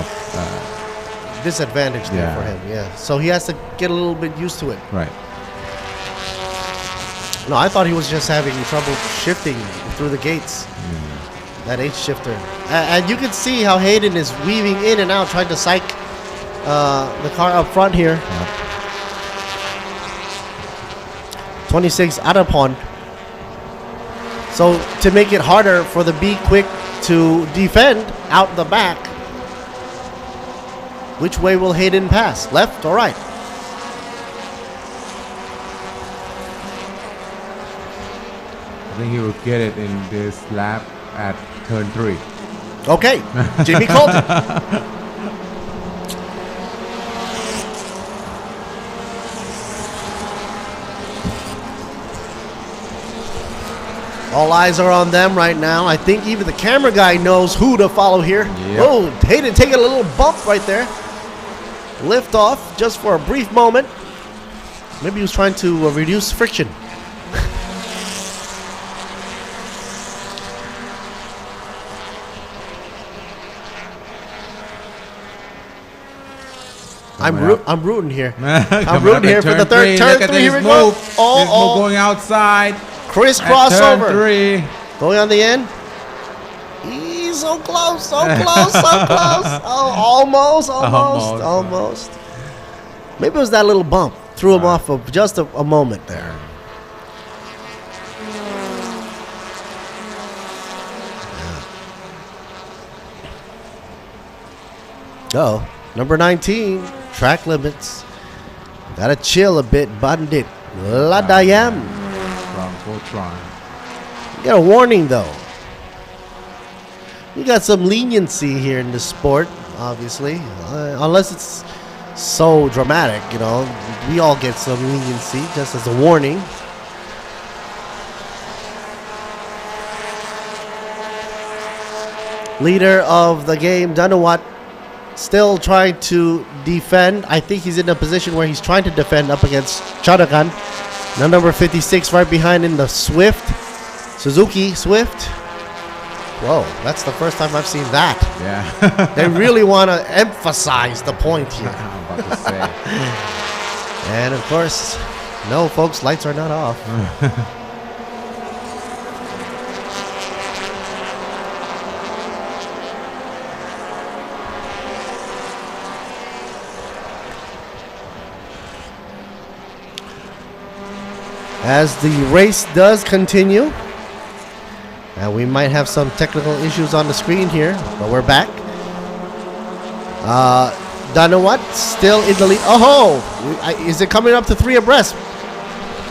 disadvantage there for him. Yeah, so he has to get a little bit used to it. Right. No, I thought he was just having trouble shifting through the gates. That H shifter, and you can see how Hayden is weaving in and out, trying to psych the car up front here. 26 Adapon. So to make it harder for the B-Quik to defend out the back, which way will Hayden pass? Left or right? I think he will get it in this lap at turn 3. Okay, Jimmy called it. All eyes are on them right now. I think even the camera guy knows who to follow here. Yep. Oh, Hayden taking a little bump right there. Lift off just for a brief moment. Maybe he was trying to reduce friction. I'm rooting here. I'm rooting here for the third turn. Look at 3. Here we this go. move. This move going outside. Crisscross over. Turn 3. Going on the end. He's so close, so close, so close. Oh, almost. Maybe it was that little bump. Threw him off of just a moment there. Oh, number 19, track limits. Gotta chill a bit, Bandit. Ladayam. Wrong Voltron. You got a warning though. You got some leniency here in the sport obviously, unless it's so dramatic, you know. We all get some leniency just as a warning. Leader of the game, Danawat, still trying to defend. I think he's in a position where he's trying to defend up against Chanakan. Now number 56 right behind in the Swift. Suzuki Swift. Whoa, that's the first time I've seen that. Yeah. They really want to emphasize the point here. I'm about to say. And of course, no folks, lights are not off. As the race does continue, and we might have some technical issues on the screen here, but we're back. Danawat still in the lead. Oh, is it coming up to 3 abreast?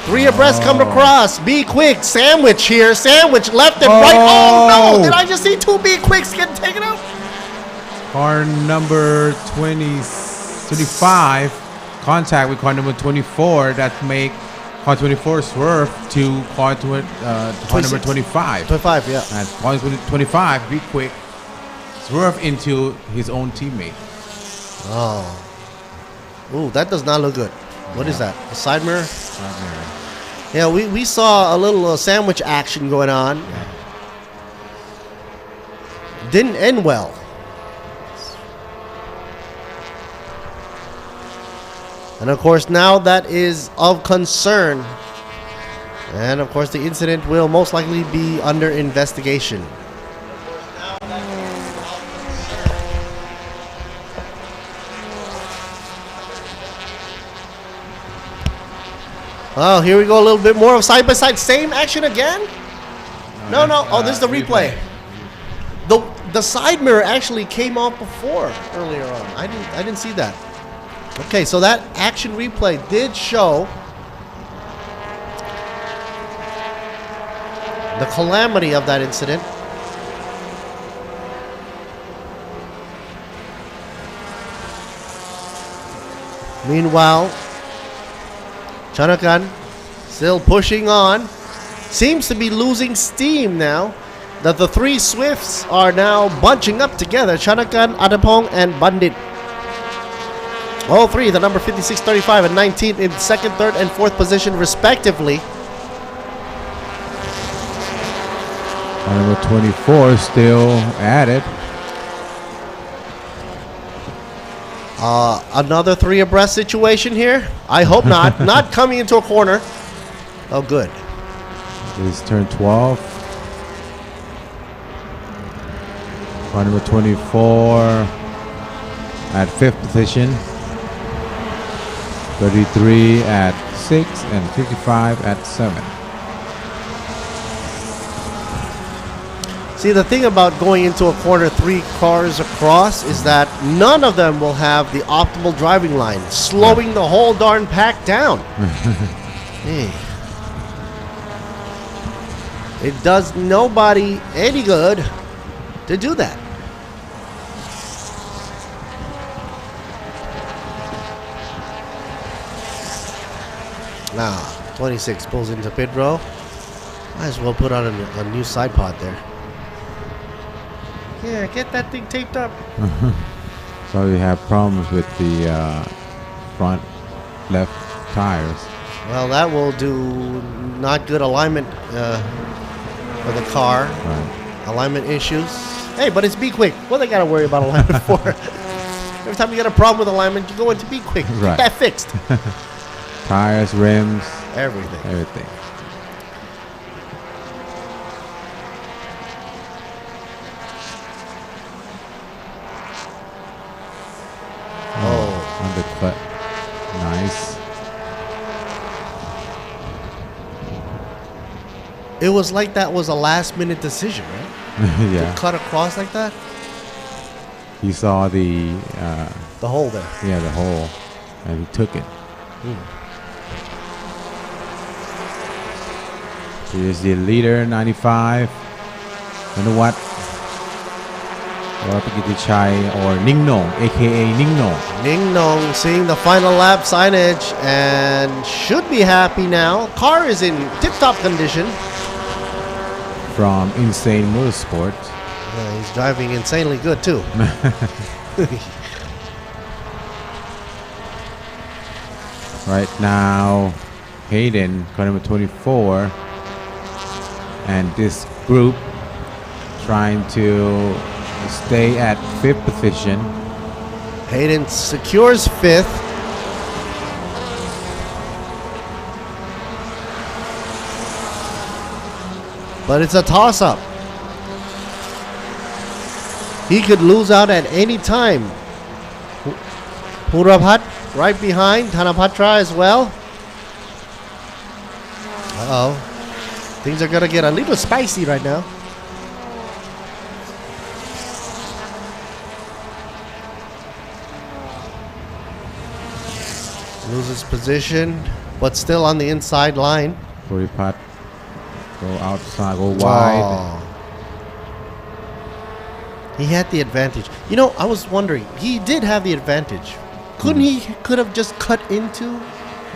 3 abreast coming across. B-Quik sandwich here. Sandwich left and right. Oh no! Did I just see 2 B-Quiks get taken out? Car number 25 contact with car number 24. That make car 24 swerve to car number 25. 25, yeah. And car 25, B-Quik swerve into his own teammate. Oh. Ooh, that does not look good. What is that? A side mirror? Side mirror. Yeah, we saw a little sandwich action going on. Yeah. Didn't end well. And of course, now that is of concern. And of course, the incident will most likely be under investigation. Oh, here we go. A little bit more of side by side. Same action again? No. Oh, this is the replay. The side mirror actually came off before earlier on. I didn't see that. Okay, so that action replay did show the calamity of that incident. Meanwhile, Chanakan still pushing on. Seems to be losing steam now that the 3 Swifts are now bunching up together. Chanakan, Adapong, and Bandit. All 3, the number 56, 35, and 19 in 2nd, 3rd, and 4th position respectively. Number 24 still at it. Another 3 abreast situation here. I hope not. Not coming into a corner. Oh, good. This is turn 12. Car number 24 at 5th position. 33 at 6 and 55 at 7. See, the thing about going into a corner 3 cars across is that none of them will have the optimal driving line, slowing the whole darn pack down. Hey. It does nobody any good to do that. Now, 26 pulls into pit row. Might as well put on a new side pod there. Yeah, get that thing taped up. So you have problems with the front left tires. Well, that will do not good alignment for the car. Right. Alignment issues. Hey, but it's B-Quik. What they got to worry about alignment for? Every time you get a problem with alignment, you go into B-Quik. Right. Get that fixed. Tires, rims, everything. Everything. Oh. Undercut. Nice. It was like that was a last minute decision, right? Yeah. To cut across like that? He saw the hole there. Yeah, the hole. And he took it. Here's the leader, 95. You know what? Warapikichai or Ning Nong, aka Ning Nong. Ning Nong seeing the final lap signage and should be happy now. Car is in tip-top condition. From Insane Motorsport. Yeah, he's driving insanely good too. Right now, Hayden, car number 24, and this group trying to stay at 5th position. Hayden secures 5th. But it's a toss-up. He could lose out at any time. Purapat right behind, Thanapatra as well. Uh-oh. Things are gonna get a little spicy right now. Loses position, but still on the inside line. Purapat go outside, go wide. Oh. He had the advantage. You know, I was wondering, he did have the advantage. Couldn't he could have just cut into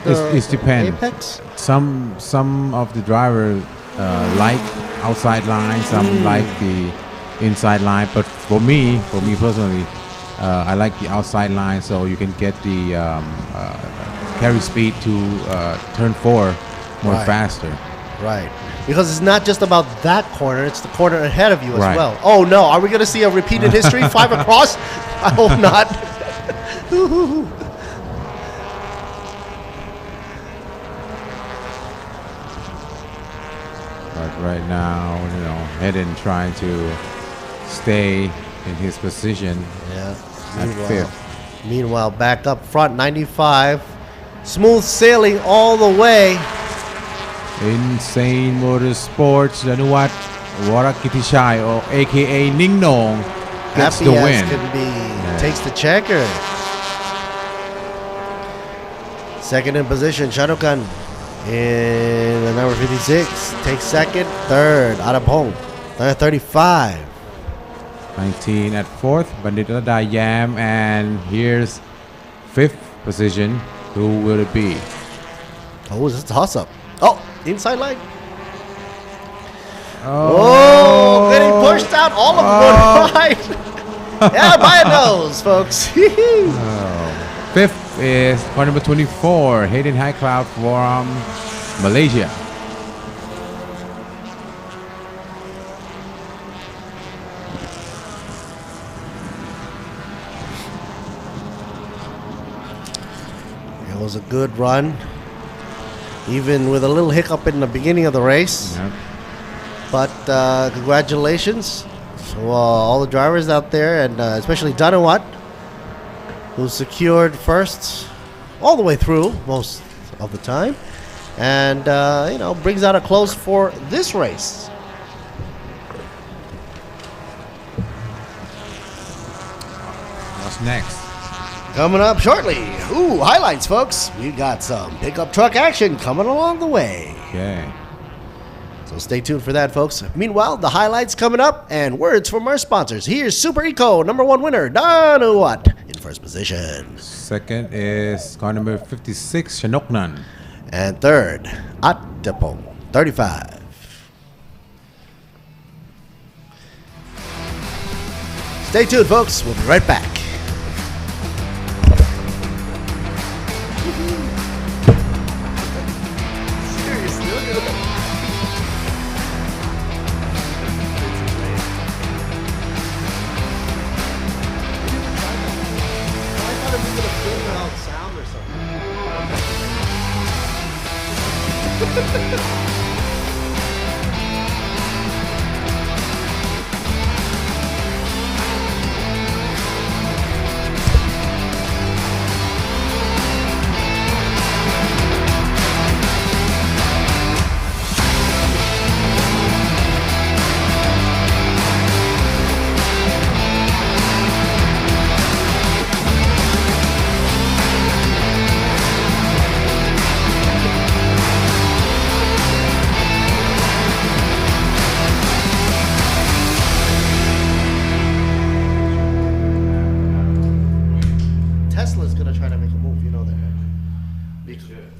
the It depends. apex? Some of the drivers like outside line, some like the inside line. But for me personally, I like the outside line, so you can get the carry speed to turn 4 more faster. Right. Because it's not just about that corner, it's the corner ahead of you as Right. well. Oh no, are we going to see a repeated history? 5 across? I hope not. But right now, Hayden trying to stay in his position at 5th. Meanwhile, back up front, 95. Smooth sailing all the way. Insane Motorsports, Danuwat Warakichai, or aka Ning Nong, gets Happy the as win. can be. Takes the checker. Second in position, Shadokan in the number 56. Takes second. Third, Adapong. 35. 19 at 4th, Bandit Dayam, and here's 5th position. Who will it be? Oh, it's a toss-up. Oh, inside line. Oh, getting pushed out. All of them going right. Yeah, buy a nose, folks. 5th is car number 24, Hayden High Cloud from Malaysia. It was a good run, even with a little hiccup in the beginning of the race. Yep. But congratulations to all the drivers out there, and especially Danawat, who secured first all the way through most of the time, and brings out a close for this race. What's next? Coming up shortly. Ooh, highlights, folks. We got some pickup truck action coming along the way. Okay. So stay tuned for that, folks. Meanwhile, the highlights coming up and words from our sponsors. Here's Super Eco, #1 winner, Danuwat, in first position. Second is car number 56, Shanoknan. And third, Attapong, 35. Stay tuned, folks. We'll be right back.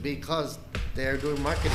because they're doing marketing.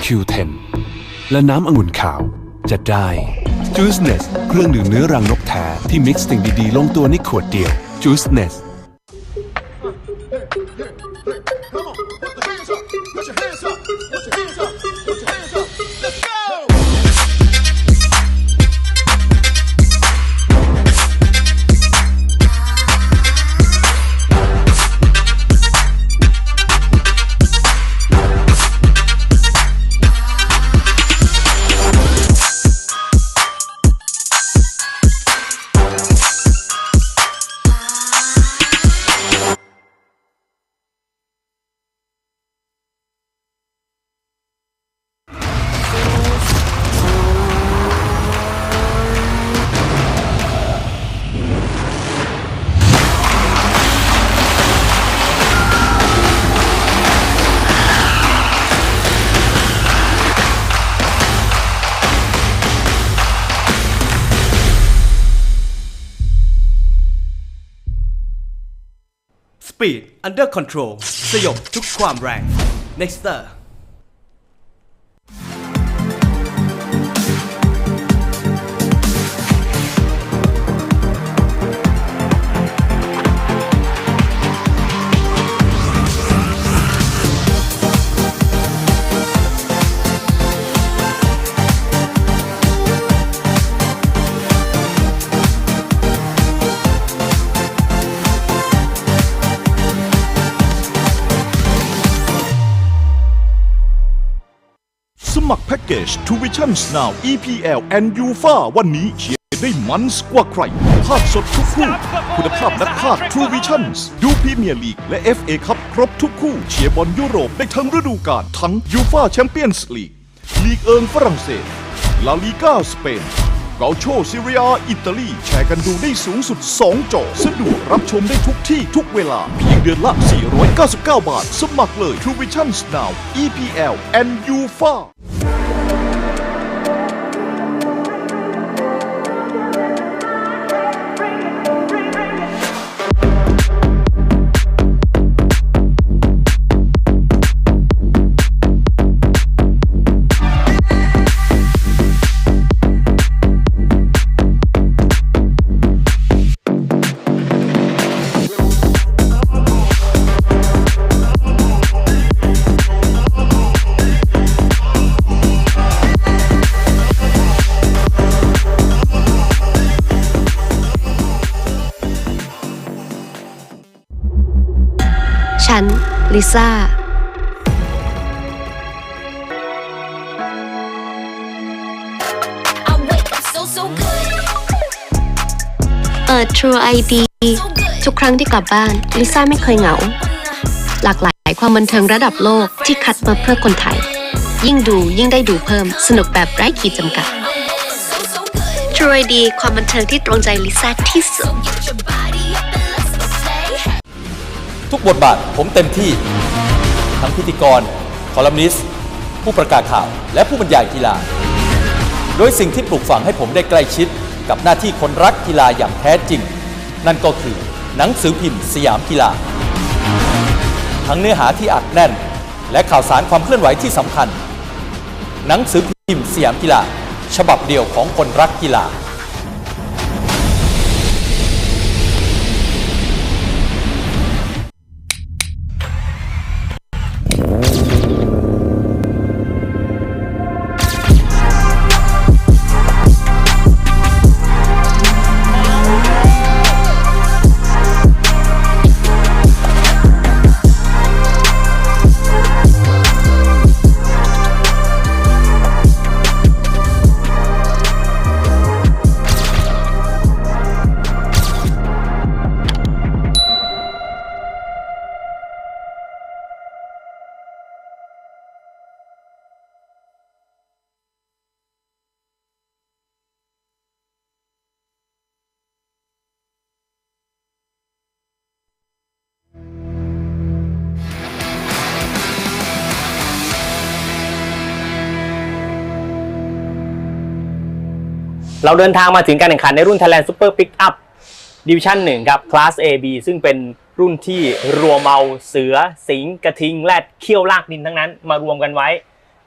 Q10 และน้ำองุ่นขาวจะได้ Juiceness เครื่องดื่มเนื้อรังนกแท้ที่มิกซ์สิ่งดีๆลงตัวในขวดเดียว Juiceness Speed Under Control สยบทุกความแรง Nexterสมัครแพ็กเกจ Truevisions Now EPL and UEFA วันนี้เชียร์ได้มันกว่าใครภาพสดทุกคู่คุณภาพนักพากย์ Truevisions ดูพรีเมียร์ลีกและ FA คัพครบทุกคู่เชียร์บอลยุโรปได้ทั้งฤดูกาลทั้ง UEFA Champions League ลีกเอิงฝรั่งเศสลาลีกาสเปนเกาโชซีเรียอิตาลีแชร์กันดูได้สูงสุด2จอสะดวกรับชมได้ทุกที่ทุกเวลาเพียงเดือนละ499 บาทสมัครเลย Truevisions Now EPL and UEFAฉัน ลิซ่าเปิด TrueID ทุกครั้งที่กลับบ้านลิซ่าไม่เคยเหงาหลากหลายความบันเทิงระดับโลกที่คัดมาเพื่อคนไทยยิ่งดูยิ่งได้ดูเพิ่มสนุกแบบไร้ขีดจำกัด TrueID ความบันเทิงที่ตรงใจลิซ่าที่สุด ทุกบทบาทผมเต็มที่ทั้งพิธีกรคอลัมนิสต์ผู้ประกาศข่าวและผู้บรรยายกีฬาโดยสิ่งที่ปลูกฝังให้ผมได้ใกล้ชิดกับหน้าที่คนรักกีฬาอย่างแท้จริงนั่นก็คือหนังสือพิมพ์สยามกีฬาทั้งเนื้อหาที่อัดแน่นและข่าวสารความเคลื่อนไหวที่สำคัญหนังสือพิมพ์สยามกีฬาฉบับเดียวของคนรักกีฬาเราเดินทางมาถึงการแข่งขันในรุ่น Thailand Super Pickup Division 1 ครับ Class AB ซึ่งเป็นรุ่นที่รวมเอาเสือสิงห์กระทิงแรดเขี้ยวลากดินทั้งนั้นมารวมกันไว้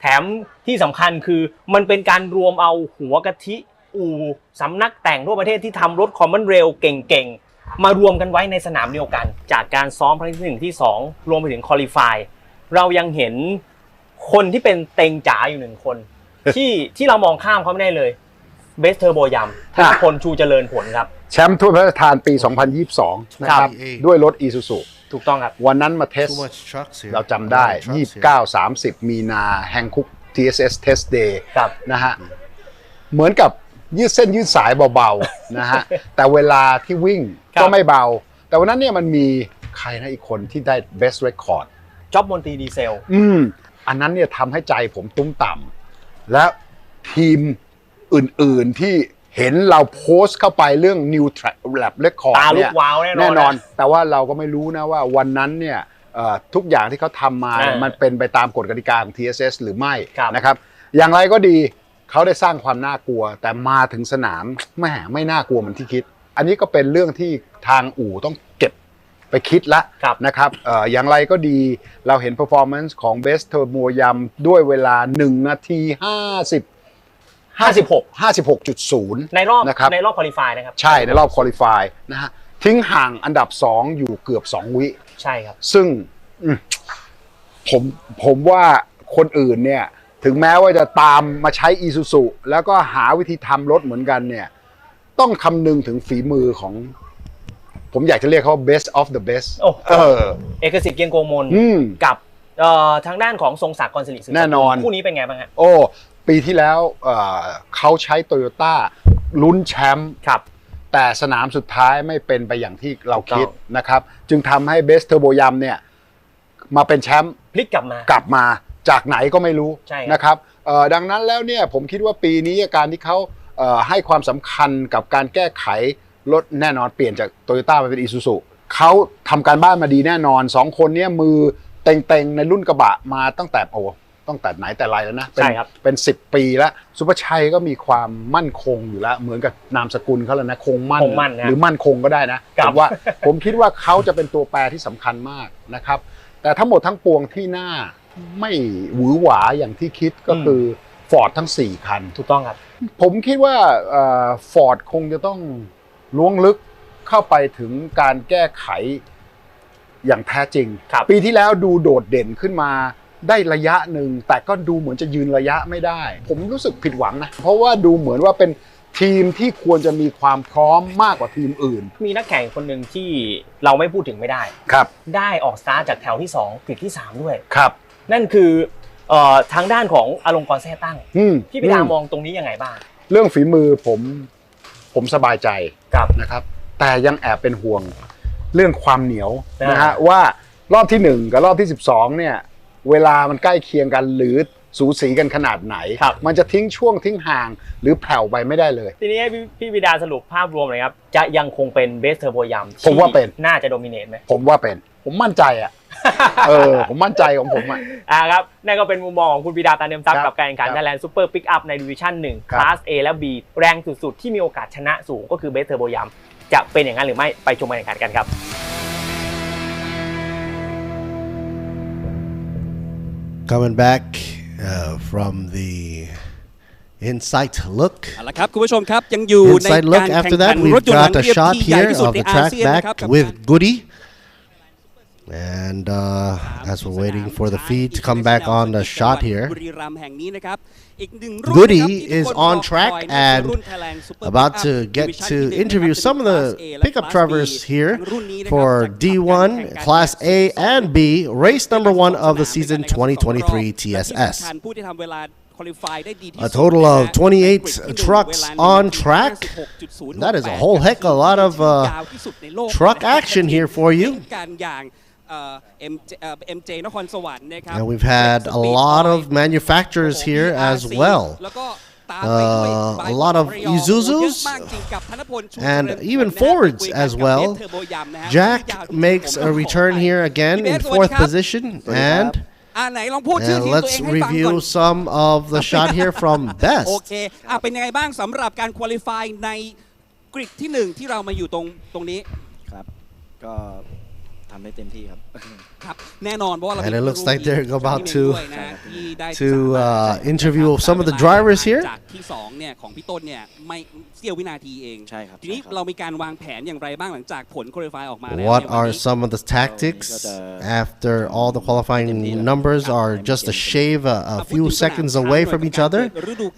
แถมที่สำคัญคือมันเป็นการรวมเอาหัวกะทิอู่สำนักแต่งทั่วประเทศที่ทำรถคอมมอนเรลเก่งๆมารวมกันไว้ในสนามเดียวกันจากการซ้อมครั้งที่1ที่2รวมไปถึงคอลิฟายเรายังเห็นคนที่เป็นเต็งจ๋าอยู่1คนที่เรามองข้ามเขาไม่ได้เลยเบสเทอร์โบยำธนพลชูเจริญผลครับแชมป์ถ้วยพระราชทานปี 2022 นะครับด้วยรถ Isuzu ถูกต้องครับวันนั้นมาเทสเราจำได้ 29-30 มีนาแฮงคุก TSS Test Day นะฮะเหมือนกับยืดเส้นยืดสายเบาๆนะฮะแต่เวลาที่วิ่งก็ไม่เบาแต่วันนั้นเนี่ยมันมีใครนะอีกคนที่ได้ Best Record จ๊อบมนตรีดีเซลอันนั้นเนี่ยทำให้ใจผมตุ้มต่ำและทีมอื่นๆที่เห็นเราโพสต์เข้าไปเรื่อง New Track Lab Record เนี่ยแน่นอนแต่ว่าเราก็ไม่รู้นะว่าวันนั้นเนี่ยทุกอย่างที่เขาทำมามันเป็นไปตามกฎกติกาของ TSS หรือไม่นะครับอย่างไรก็ดีเขาได้สร้างความน่ากลัวแต่มาถึงสนามไม่น่ากลัวเหมือนที่คิดอันนี้ก็เป็นเรื่องที่ทางอู่ต้องเก็บไปคิดละนะครับอย่างไรก็ดีเราเห็น performance ของ Best Turbo ยำด้วยเวลา1 นาที 56.0 ในรอบนะครับในรอบควอลิฟายนะครับใช่ในรอบควอลิฟายนะฮะทิ้งห่างอันดับ2อยู่เกือบ2วิใช่ครับซึ่งผมว่าคนอื่นเนี่ยถึงแม้ว่าจะตามมาใช้ Isuzu แล้วก็หาวิธีทำรถเหมือนกันเนี่ยต้องคำนึงถึงฝีมือของผมอยากจะเรียกเขา best of the best เอกสิทธิ์เกียงโกมลกับทางด้านของทรงศักดิ์กรศิริแน่นอนคู่นี้เป็นไงบ้างฮะปีที่แล้วเขาใช้โตโยต้าลุ้นแชมป์แต่สนามสุดท้ายไม่เป็นไปอย่างที่เราคิดนะครับจึงทำให้เบสเทอร์โบยำเนี่ยมาเป็นแชมป์พลิกกลับมาจากไหนก็ไม่รู้นะครับดังนั้นแล้วเนี่ยผมคิดว่าปีนี้การที่เขาให้ความสำคัญกับการแก้ไขรถแน่นอนเปลี่ยนจากโตโยต้ามาเป็นอีซูซุเขาทำการบ้านมาดีแน่นอน2คนนี้มือเต็งๆในรุ่นกระบะมาตั้งแต่ไหนแต่ไรแล้วนะเป็น10 ปีแล้วสุภชัยก็มีความมั่นคงอยู่แล้วเหมือนกับนามสกุลเขาแล้วนะคงมั่นหรือมั่นคงก็ได้นะผมคิดว่าเขาจะเป็นตัวแปรที่สำคัญมากนะครับแต่ทั้งหมดทั้งปวงที่หน้าไม่หวือหวาอย่างที่คิดก็คือฟอร์ดทั้ง4คันถูกต้องครับผมคิดว่าฟอร์ดคงจะต้องล้วงลึกเข้าไปถึงการแก้ไขอย่างแท้จริงปีที่แล้วดูโดดเด่นขึ้นมาได้ระยะหนึ่งแต่ก็ดูเหมือนจะยืนระยะไม่ได้ผมรู้สึกผิดหวังนะเพราะว่าดูเหมือนว่าเป็น ทีมที่ควรจะมีความพร้อมมากกว่าทีมอื่นมีนักแข่งคนหนึ่งที่เราไม่พูดถึงไม่ได้ครับได้ออกสตาร์ทจากแถวที่2กริดที่3ด้วยครับนั่นคือทางด้านของอลงกรณ์แท้ตั้งพี่ปิดามองตรงนี้ยังไงบ้างเรื่องฝีมือผมสบายใจนะครับแต่ยังแอบเป็นห่วงเรื่องความเหนียวนะฮะว่ารอบที่1กับรอบที่12เนี่ยเวลามันใกล้เคียงกันหรือสูสีกันขนาดไหนมันจะทิ้งช่วงทิ้งห่างหรือแผ่วไปไม่ได้เลยทีนี้ให้พี่ปิดาสรุปภาพรวมเลยครับจะยังคงเป็นเบสเทอร์โบยัมผมว่าเป็นน่าจะโดมิเนตไหมผมว่าเป็นผมมั่นใจอ่ะผมมั่นใจของผมครับนั่นก็เป็นมุมมองของคุณปิดาตาเนิมทรัพย์กับการแข่งขัน Thailand Super Pick Up ในดิวิชั่น1 Class A และ B แรงสุดๆที่มีโอกาสชนะสูงก็คือเบสเทอร์โบยัมจะเป็นอย่างนั้นหรือไม่ไปชมการแข่งขันกันครับ Coming back from the Insight look ละครับคุณผู้ชมครับยังอยู่ในการแข่งขันรถยนต์หลังเรียบที่ใหญ่ที่สุดในอาเซียนนะครับ with Goody and as we're waiting for the feed to come back on the shot here Goody is on track and about to get to interview some of the pickup drivers here for D1 Class A and B race number 1 of the season 2023 TSS A total of 28 trucks on track. That is a whole heck of a lot of truck action here for you. And we've had a lot of manufacturers here as well. A lot of Isuzus and even Fords as well. Jack makes a return here again in 4th position and let's review some of the shot here from Best โอเคเป็นยังไงบ้างสำหรับการควอลิฟายในกริดที่1ที่เรามาอยู่ตรงนี้ครับก็ทำได้เต็มที่ครับครับแน่นอนเพราะว่าเรา And it looks like they're about to interview some of the drivers here จากที่2เนี่ยของพี่ต้นเนี่ยไม่เสี้ยววินาทีเองใช่ครับทีนี้เรามีการวางแผนอย่างไรบ้างหลังจากผลควอลิฟายออกมาแล้ว What are some of the tactics after all the qualifying numbers are just a shave a few seconds away from each other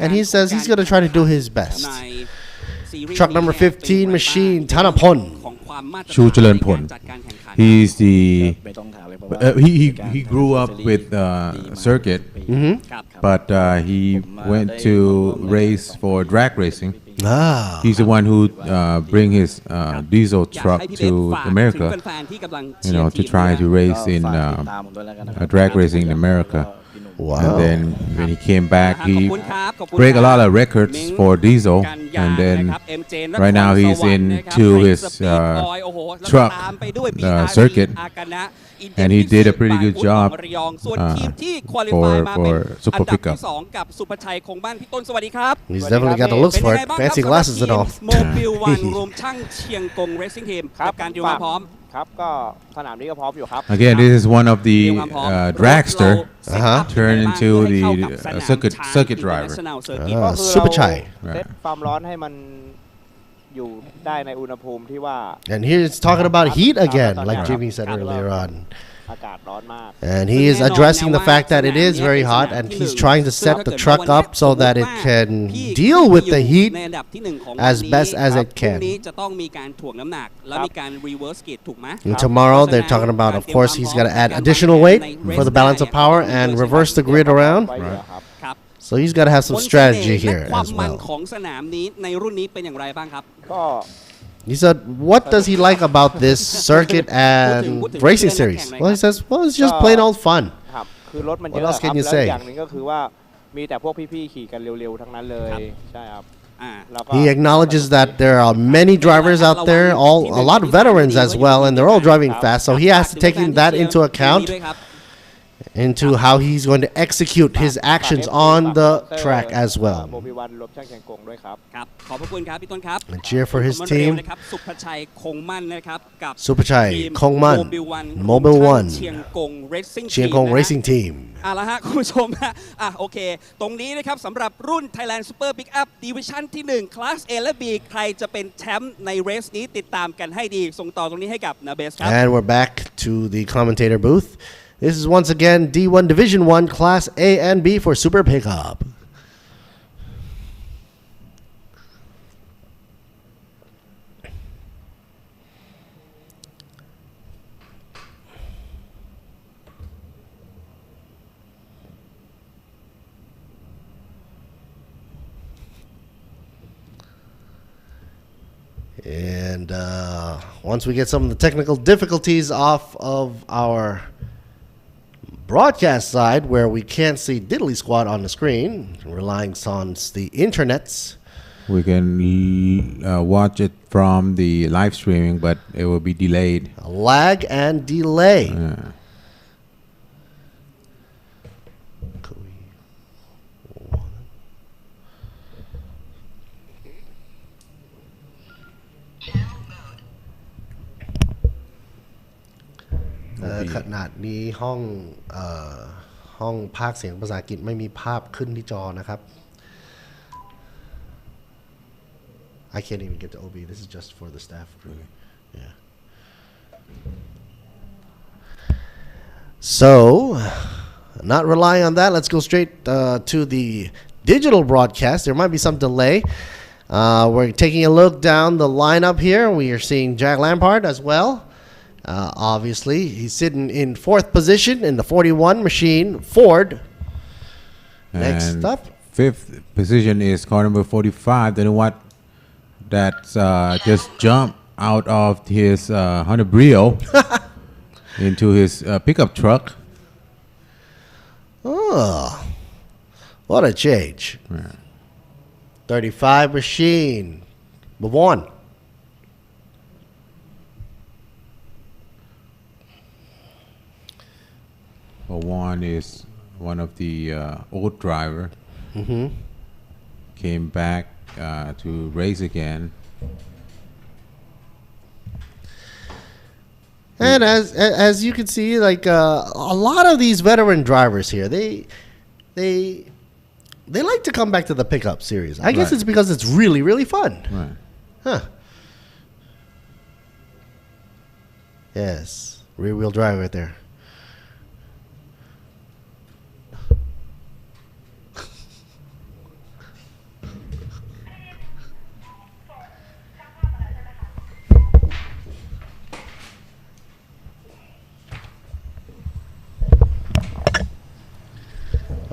and he says he's going to try to do his best Truck number 15 machine Thanapon Chu Chalermpon He's the he grew up with circuit but he went to race for drag racing He's the one who bring his diesel truck to America to try to race in drag racing in America Wow. And then when he came back, he break a lot of records for diesel. And then right now he's into his truck circuit. And he did a pretty good job for Super Pickup. He's definitely got the looks for it. Fancy glasses and all. ครับก็สนามนี้ก็พร้อมอยู่ครับ Again, this is one of the dragster turned into the circuit driver. Super Chai. เซตความร้อนให้มันอยู่ได้ในอุณหภูมิที่ว่า And here it's talking about heat again, like Jimmy said earlier on. And he is addressing the fact that it is very hot and he's trying to set the truck up so that it can deal with the heat as best as it can. And tomorrow they're talking about, of course, he's got to add additional weight for the balance of power and reverse the grid around. So he's got to have some strategy here as well. He said, what does he like about this circuit and racing series? Well, he says, well, it's just plain old fun. What else can you say? He acknowledges that there are many drivers out there, a lot of veterans as well, and they're all driving fast. So he has to take that into account into how he's going to execute his actions on the track as well. And cheer for his team. Superchai Kongman Mobile One Chiang Kong Racing Team ละฮะคุณผู้ชมฮะโอเคตรงนี้นะครับสำหรับรุ่น Thailand Super Pick Up Division ที่1 Class A และ B ใครจะเป็นแชมป์ในเรสนี้ติดตามกันให้ดีส่งต่อตรงนี้ให้กับนาเบสครับ And we're back to the commentator booth. This is once again D1 Division 1 Class A and B for Super Pickup. And once we get some of the technical difficulties off of our broadcast side, where we can't see diddly squat on the screen, relying on the internets, we can watch it from the live streaming, but it will be delayed. Lag and delay. Yeah. Uh, ขณะนี้ห้องพากย์เสียงภาษาอังกฤษไม่มีภาพขึ้นที่จอนะครับ I can't even get to OB. This is just for the staff crew. Yeah. So, not relying on that, let's go straight to the digital broadcast. There might be some delay. We're taking a look down the lineup here. We are seeing Jack Lampard as well. Obviously, he's sitting in 4th position in the 41 machine, Ford. Next And up. 5th position is car number 45. Then what? That's just jumped out of his Honda Brio into his pickup truck. Oh, what a change. Yeah. 35 machine, Bavon. One is one of the old driver. Came back to race again. And as you can see, like a lot of these veteran drivers here, they like to come back to the pickup series. I guess it's because it's really, really fun. Right. Huh. Yes. Rear wheel drive right there.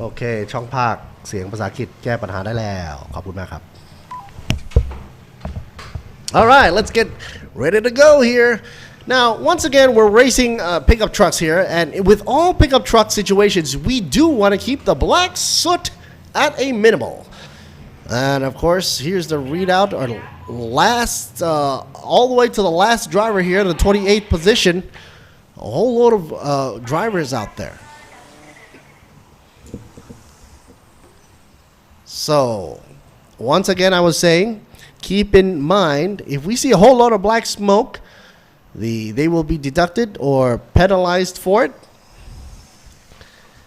Okay, ช่องภาคเสียงภาษาอังกฤษแก้ปัญหาได้แล้วขอบคุณมากครับ All right, let's get ready to go here. Now, once again, we're racing pickup trucks here, and with all pickup truck situations, we do want to keep the black soot at a minimal. And of course, here's the readout, our last, all the way to the last driver here, the 28th position. A whole load of drivers out there. So, once again, I was saying, keep in mind, if we see a whole lot of black smoke, they will be deducted or penalized for it.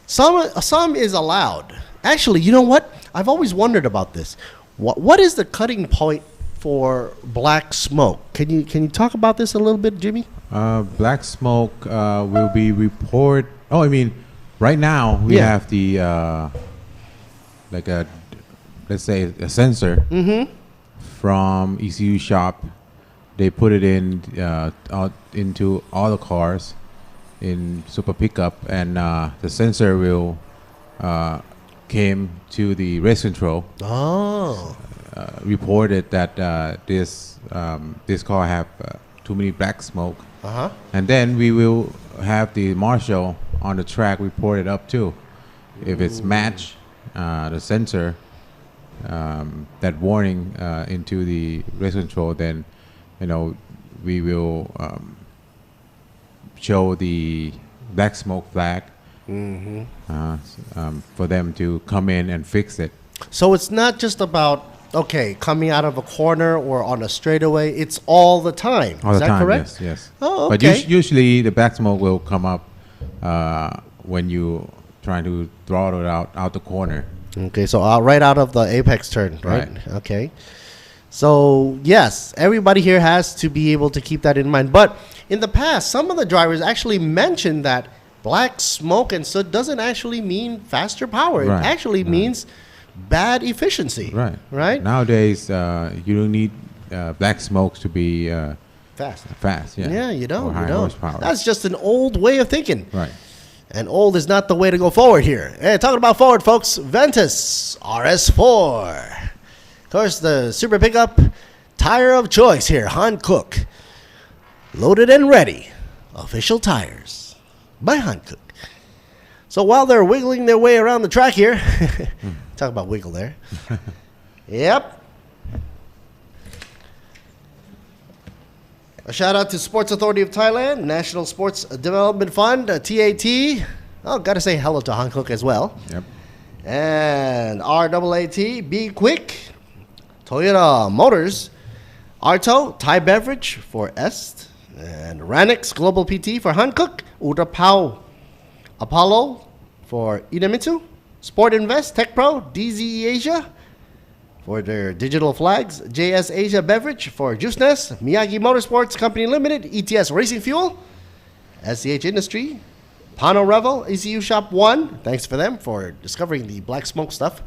Some is allowed. Actually, you know what? I've always wondered about this. What is the cutting point for black smoke? Can you talk about this a little bit, Jimmy? Black smoke will be report. Oh, I mean, right now we have the like a, let's say, a sensor from ECU shop. They put it in out into all the cars in super pickup, and the sensor will came to the race control. Reported that this car have too many black smoke, and then we will have the marshal on the track report it up too. If it's match the sensor, that warning into the race control, then we will show the black smoke flag for them to come in and fix it. So it's not just about coming out of a corner or on a straightaway. It's all the time. All Is the that time, correct? Yes. Oh, But okay. usually the black smoke will come up when you trying to throttle out the corner. Okay, so right out of the apex turn, right? Okay. So yes, everybody here has to be able to keep that in mind. But in the past, some of the drivers actually mentioned that black smoke and soot doesn't actually mean faster power. It actually means bad efficiency. Right? Nowadays, you don't need black smokes to be fast. Yeah, you don't. Or high horsepower. That's just an old way of thinking. Right. And old is not the way to go forward here. Hey, talking about forward, folks, Ventus RS4. Of course, the super pickup Tire of choice here, Hankook. Loaded and ready. Official tires by Hankook. So while they're wiggling their way around the track here, talk about wiggle there. Yep. A shout out to Sports Authority of Thailand, National Sports Development Fund, TAT. Oh, gotta say hello to Hankook as well. Yep. And RAAT, B-Quik, Toyota Motors, Arto, Thai Beverage for Est, and Ranix Global PT for Hankook, Utapao, Apollo for Idemitsu, Sport Invest, Tech Pro, DZE Asia for their digital flags, JS Asia Beverage for Juiceness, Miyagi Motorsports Company Limited, ETS Racing Fuel, SCH Industry, Pano Revel, ECU Shop 1, thanks for them for discovering the black smoke stuff,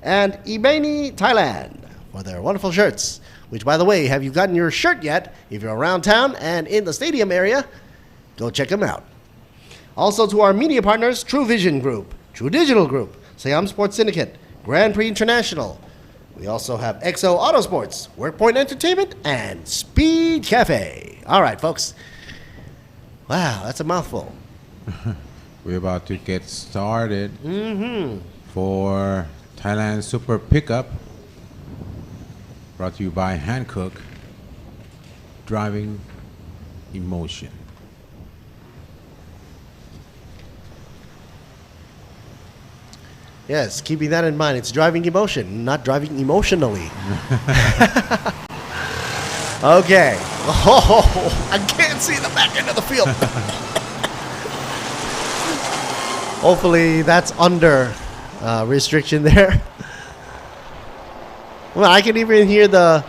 and Ibani Thailand for their wonderful shirts, which, by the way, have you gotten your shirt yet? If you're around town and in the stadium area, go check them out. Also to our media partners, Truevision Group, True Digital Group, Siam Sports Syndicate, Grand Prix International. We also have XO Autosports, WorkPoint Entertainment, and Speed Cafe. All right, folks. Wow, that's a mouthful. We're about to get started for Thailand Super Pickup, brought to you by Hankook, Driving Emotion. Yes, keeping that in mind. It's driving emotion, not driving emotionally. Okay. Oh, I can't see the back end of the field. Hopefully that's under restriction there. Well, I can even hear the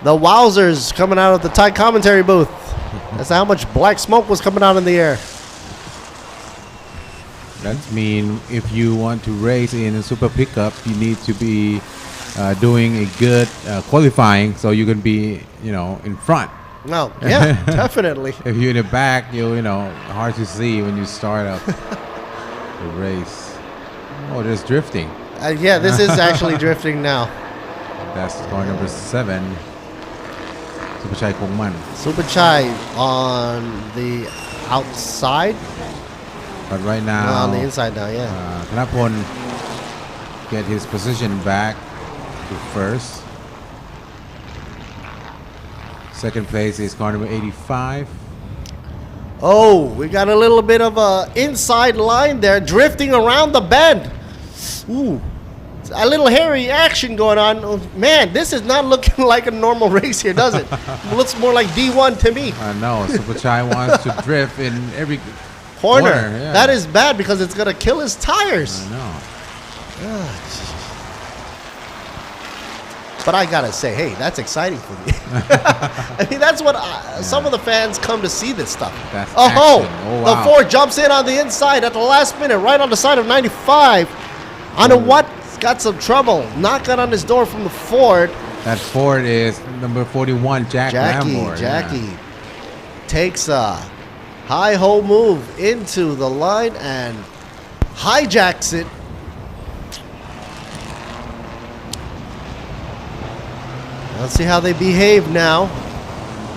wowzers coming out of the Thai commentary booth. That's how much black smoke was coming out in the air. That means if you want to race in a super pickup, you need to be doing a good qualifying, so you can be, in front. No, yeah, definitely. If you're in the back, hard to see when you start up the race. Oh, there's drifting. Yeah, this is actually drifting now. That's car number 7. Superchai Kongman. Superchai on the outside. But right now, on the inside now, yeah. Thanapol get his position back to first. Second place is car number 85. Oh, we got a little bit of a inside line there, drifting around the bend. Ooh, a little hairy action going on. Oh, man, this is not looking like a normal race here, does it? It looks more like D1 to me. I know. Superchai wants to drift in every corner. Yeah. That is bad because it's going to kill his tires. I know. But I got to say, hey, that's exciting for me. I mean, that's what some of the fans come to see this stuff. That's wow. The Ford jumps in on the inside at the last minute, right on the side of 95. On a what? Got some trouble. Knocking on his door from the Ford. That Ford is number 41, Jackie. Jackie takes a high-ho move into the line and hijacks it. Let's see how they behave now.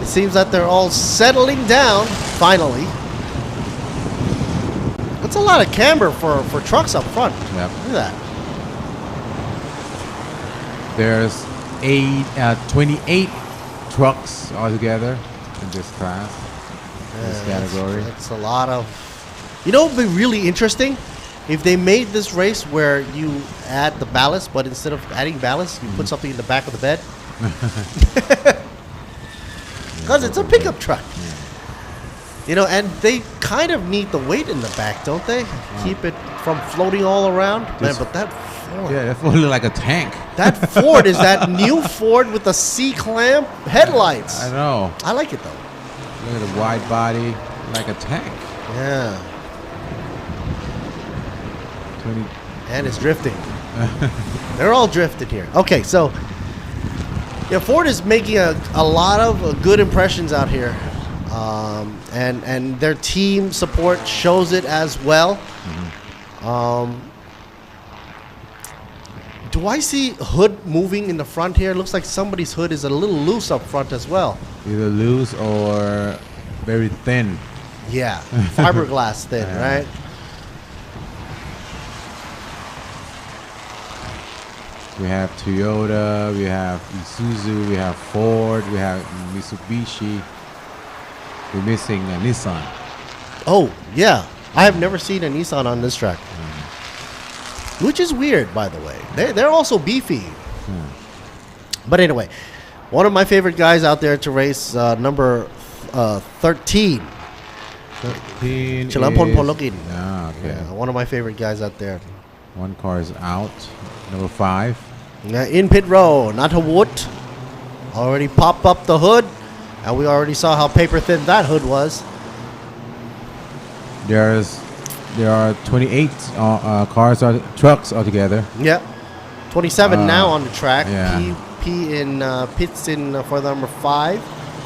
It seems that they're all settling down, finally. That's a lot of camber for trucks up front. Yep. Look at that. There's 28 trucks altogether in this class, this category. That's a lot of... You know what would be really interesting? If they made this race where you add the ballast, but instead of adding ballast, you put something in the back of the bed. Because it's a pickup truck. And they kind of need the weight in the back, don't they? Keep it from floating all around. Man, but that Ford. Yeah, that Ford looks like a tank. That Ford is that new Ford with the C-clamp headlights. I know. I like it, though. Look at the wide body, like a tank. Yeah. 20. And it's drifting. They're all drifted here. Okay, so... Yeah, Ford is making a lot of good impressions out here. And their team support shows it as well. Do I see hood moving in the front here? Looks like somebody's hood is a little loose up front as well. Either loose or very thin. Yeah, fiberglass thin, right? We have Toyota, we have Isuzu, we have Ford, we have Mitsubishi. We're missing a Nissan. Oh, yeah. I have never seen a Nissan on this track. Which is weird, by the way. They're also beefy. But anyway, one of my favorite guys out there to race number 13. 13 Chalampon Polokin. Okay. Yeah, one of my favorite guys out there. One car is out. Number 5. In pit row, Natawut already popped up the hood, and we already saw how paper thin that hood was. There are 28 cars or trucks altogether. Yep. 27 now on the track. Yeah. P in pits in for number 5.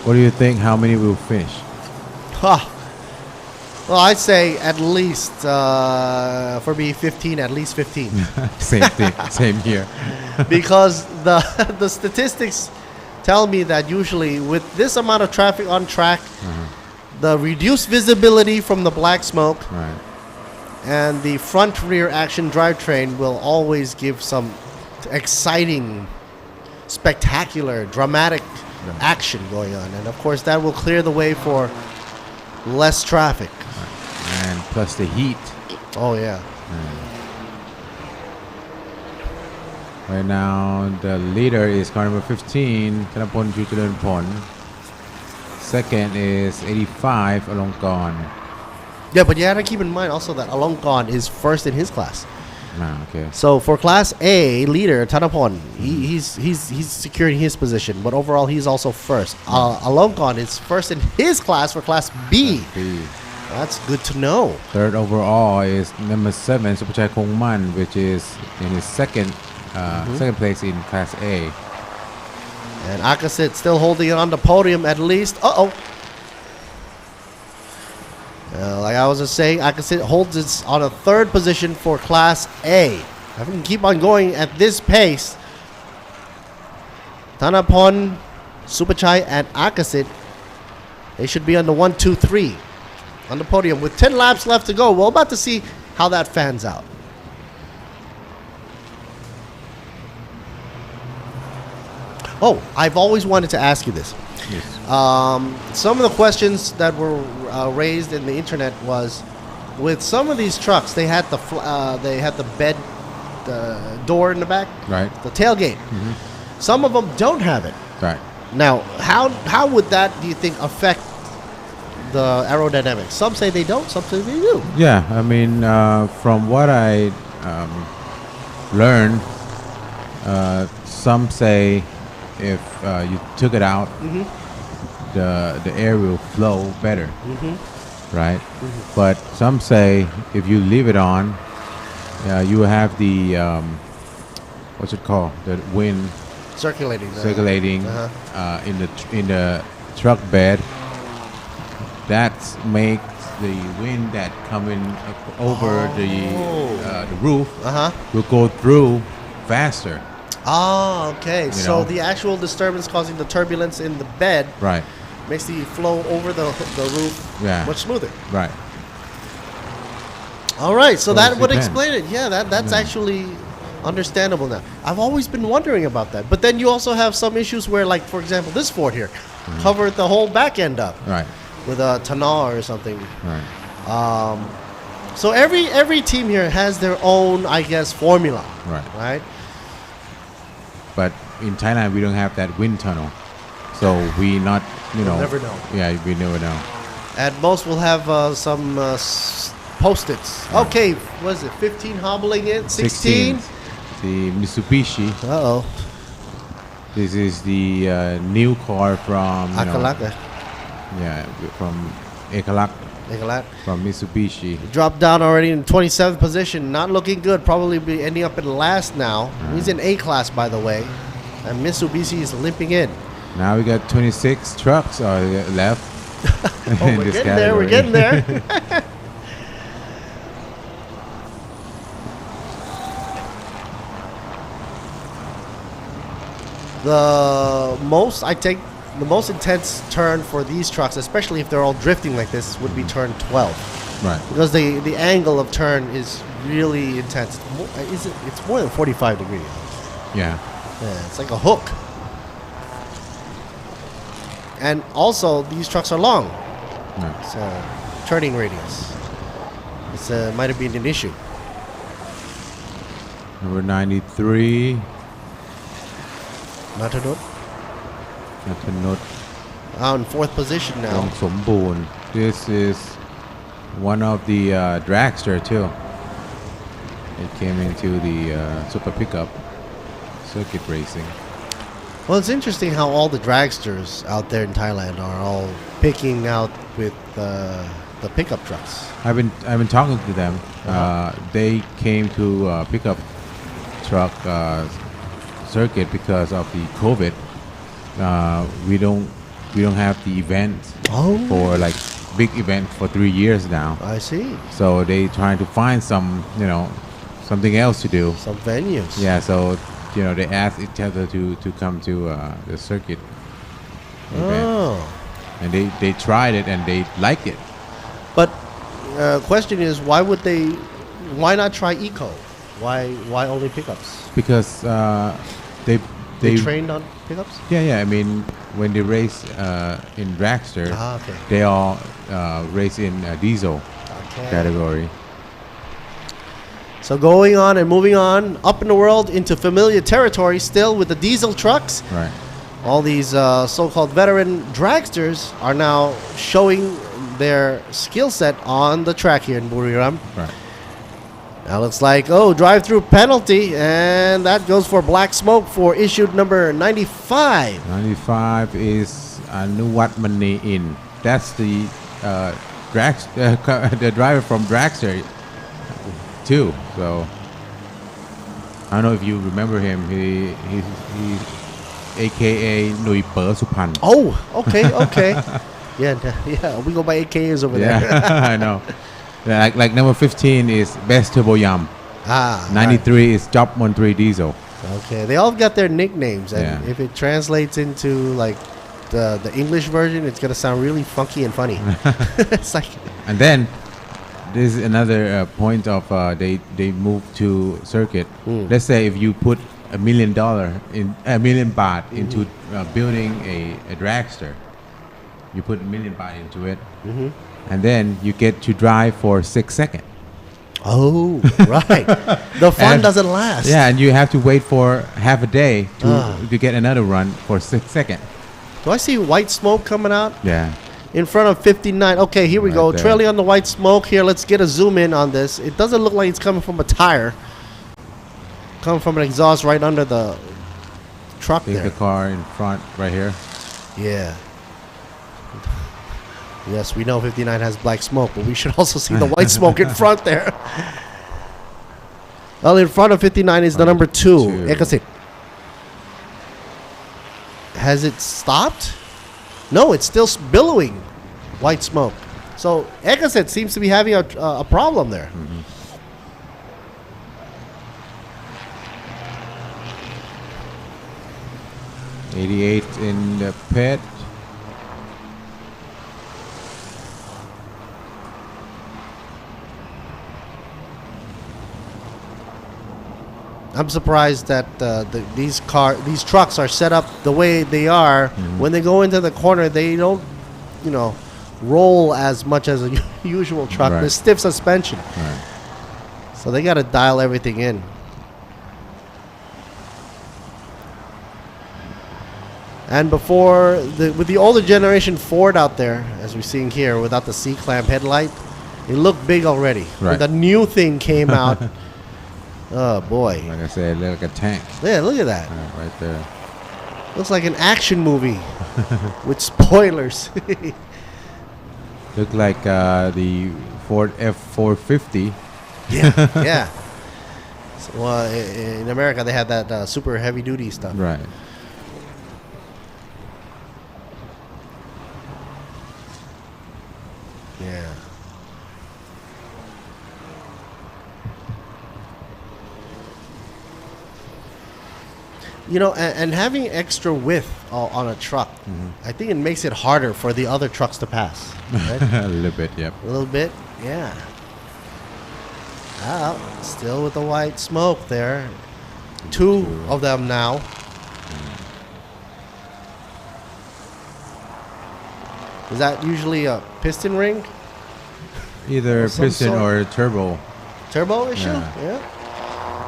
What do you think? How many will finish? Well, I'd say at least for me 15, at least 15. Same thing. Same here. Because the statistics tell me that usually with this amount of traffic on track, the reduced visibility from the black smoke, and the front rear action drivetrain will always give some exciting, spectacular, dramatic action going on. And of course that will clear the way for less traffic. And plus the heat. Oh yeah. Right now the leader is car number 15, Thanaporn Juchalermpon. Second is 85, Alongkorn. Yeah, but you have to keep in mind also that Alongkorn is first in his class. Okay. So for Class A leader Thanaporn, he's securing his position, but overall he's also first. Alongkorn is first in his class for Class B. That's good to know. Third overall is number 7, Supachai Kongman, which is in his second place in Class A. And Akasit still holding on the podium at least. Like I was just saying, Akasit holds it on a third position for Class A. If we can keep on going at this pace, Thanaporn, Supachai, and Akasit, they should be on the 1, 2, 3 on the podium with 10 laps left to go. We're about to see how that fans out. Oh, I've always wanted to ask you this. Yes. Some of the questions that were raised in the internet was, with some of these trucks, they had the bed, the door in the back, right? The tailgate. Some of them don't have it. Right. Now, how would that, do you think, affect the aerodynamics? Some say they don't. Some say they do. Yeah, I mean, from what I learned, some say if you took it out, the air will flow better, right? But some say if you leave it on, you will have the what's it called? The wind circulating in the truck bed. That makes the wind that coming over the roof will go through faster. Oh, okay. You So know? the actual disturbance causing the turbulence in the bed makes the flow over the roof much smoother. Right. All right. So that would depends. explain it. Yeah, that's actually understandable now. I've always been wondering about that. But then you also have some issues where, like, for example, this Ford here covered the whole back end up. Right. With a tonneau or something. Right. So every team here has their own, I guess, formula. Right. But in Thailand, we don't have that wind tunnel, so we not We'll never know. Yeah, we never know. At most, we'll have some post-its. Okay, what is it? 15 hobbling in. 16. The Mitsubishi. This is the new car from Akalaka. Yeah, from Ekalak. From Mitsubishi. Dropped down already in 27th position. Not looking good. Probably be ending up in last now. He's in A class, by the way. And Mitsubishi is limping in. Now we got 26 trucks left. In We're this getting there. We're getting there. The most intense turn for these trucks, especially if they're all drifting like this, would be turn 12. Right. Because the angle of turn is really intense. It's more than 45 degrees. Yeah. Yeah, it's like a hook. And also, these trucks are long. Right. So, turning radius. This might have been an issue. Number 93. Matanot. Matanot. In fourth position now. Somboon. This is one of the dragster too. It came into the super pickup circuit racing. Well, it's interesting how all the dragsters out there in Thailand are all picking out with the pickup trucks. I've been talking to them. They came to pickup truck circuit because of the COVID. We don't have the event for like big event for 3 years now. I see. So they trying to find some something else to do. Some venues. Yeah. So they asked each other to come to the circuit event. And they tried it and they liked it. But question is, why not try eco? Why only pickups? Because they trained on pickups? Yeah. I mean, when they race in dragster, okay. they all race in diesel category. So going on and moving on up in the world into familiar territory still with the diesel trucks. Right. All these so-called veteran dragsters are now showing their skill set on the track here in Buriram. Right. Now looks like, drive-through penalty, and that goes for black smoke for issued number 95. 95 is Anuwat Mani in. That's the the driver from dragster too. So I don't know if you remember him. He's AKA Nui Per Supan. Oh, okay. yeah. We go by AKAs over there. I know. Like number 15 is Best Turbo Yam. 93 is Job 13 Diesel. Okay, they all got their nicknames, and if it translates into like the English version, it's gonna sound really funky and funny. It's like. And then this is another point of they move to circuit. Let's say if you put $1 million in $1 million baht into building a dragster, you put $1 million baht into it, and then you get to drive for 6 seconds. Oh, right. The fun doesn't last. Yeah, and you have to wait for half a day to get another run for 6 seconds. Do I see white smoke coming out? Yeah. In front of 59. Okay, here we go. There. Trailing on the white smoke here. Let's get a zoom in on this. It doesn't look like it's coming from a tire. Coming from an exhaust right under the truck there. The car in front right here. Yeah. Yes, we know 59 has black smoke, but we should also see the white smoke in front there. Well, in front of 59 is the number 2, Ekasit. Has it stopped? No, it's still billowing white smoke. So Ekasit seems to be having a problem there. 88 in the pit. I'm surprised that these trucks are set up the way they are. When they go into the corner, they don't, roll as much as a usual truck. Right. There's stiff suspension. Right. So they got to dial everything in. And before, with the older generation Ford out there, as we're seeing here, without the C-clamp headlight, it looked big already. Right. When the new thing came out, oh boy. Like I said, it looked like a tank. Yeah, look at that. Right there. Looks like an action movie with spoilers. Looked like the Ford F450. Yeah. So, in America, they had that super heavy duty stuff. Right. Yeah. You know, and having extra width on a truck, I think it makes it harder for the other trucks to pass. Right? A little bit, yep. A little bit, yeah. Still with the white smoke there. Two of them now. Is that usually a piston ring? Either piston or turbo. Turbo issue? Yeah.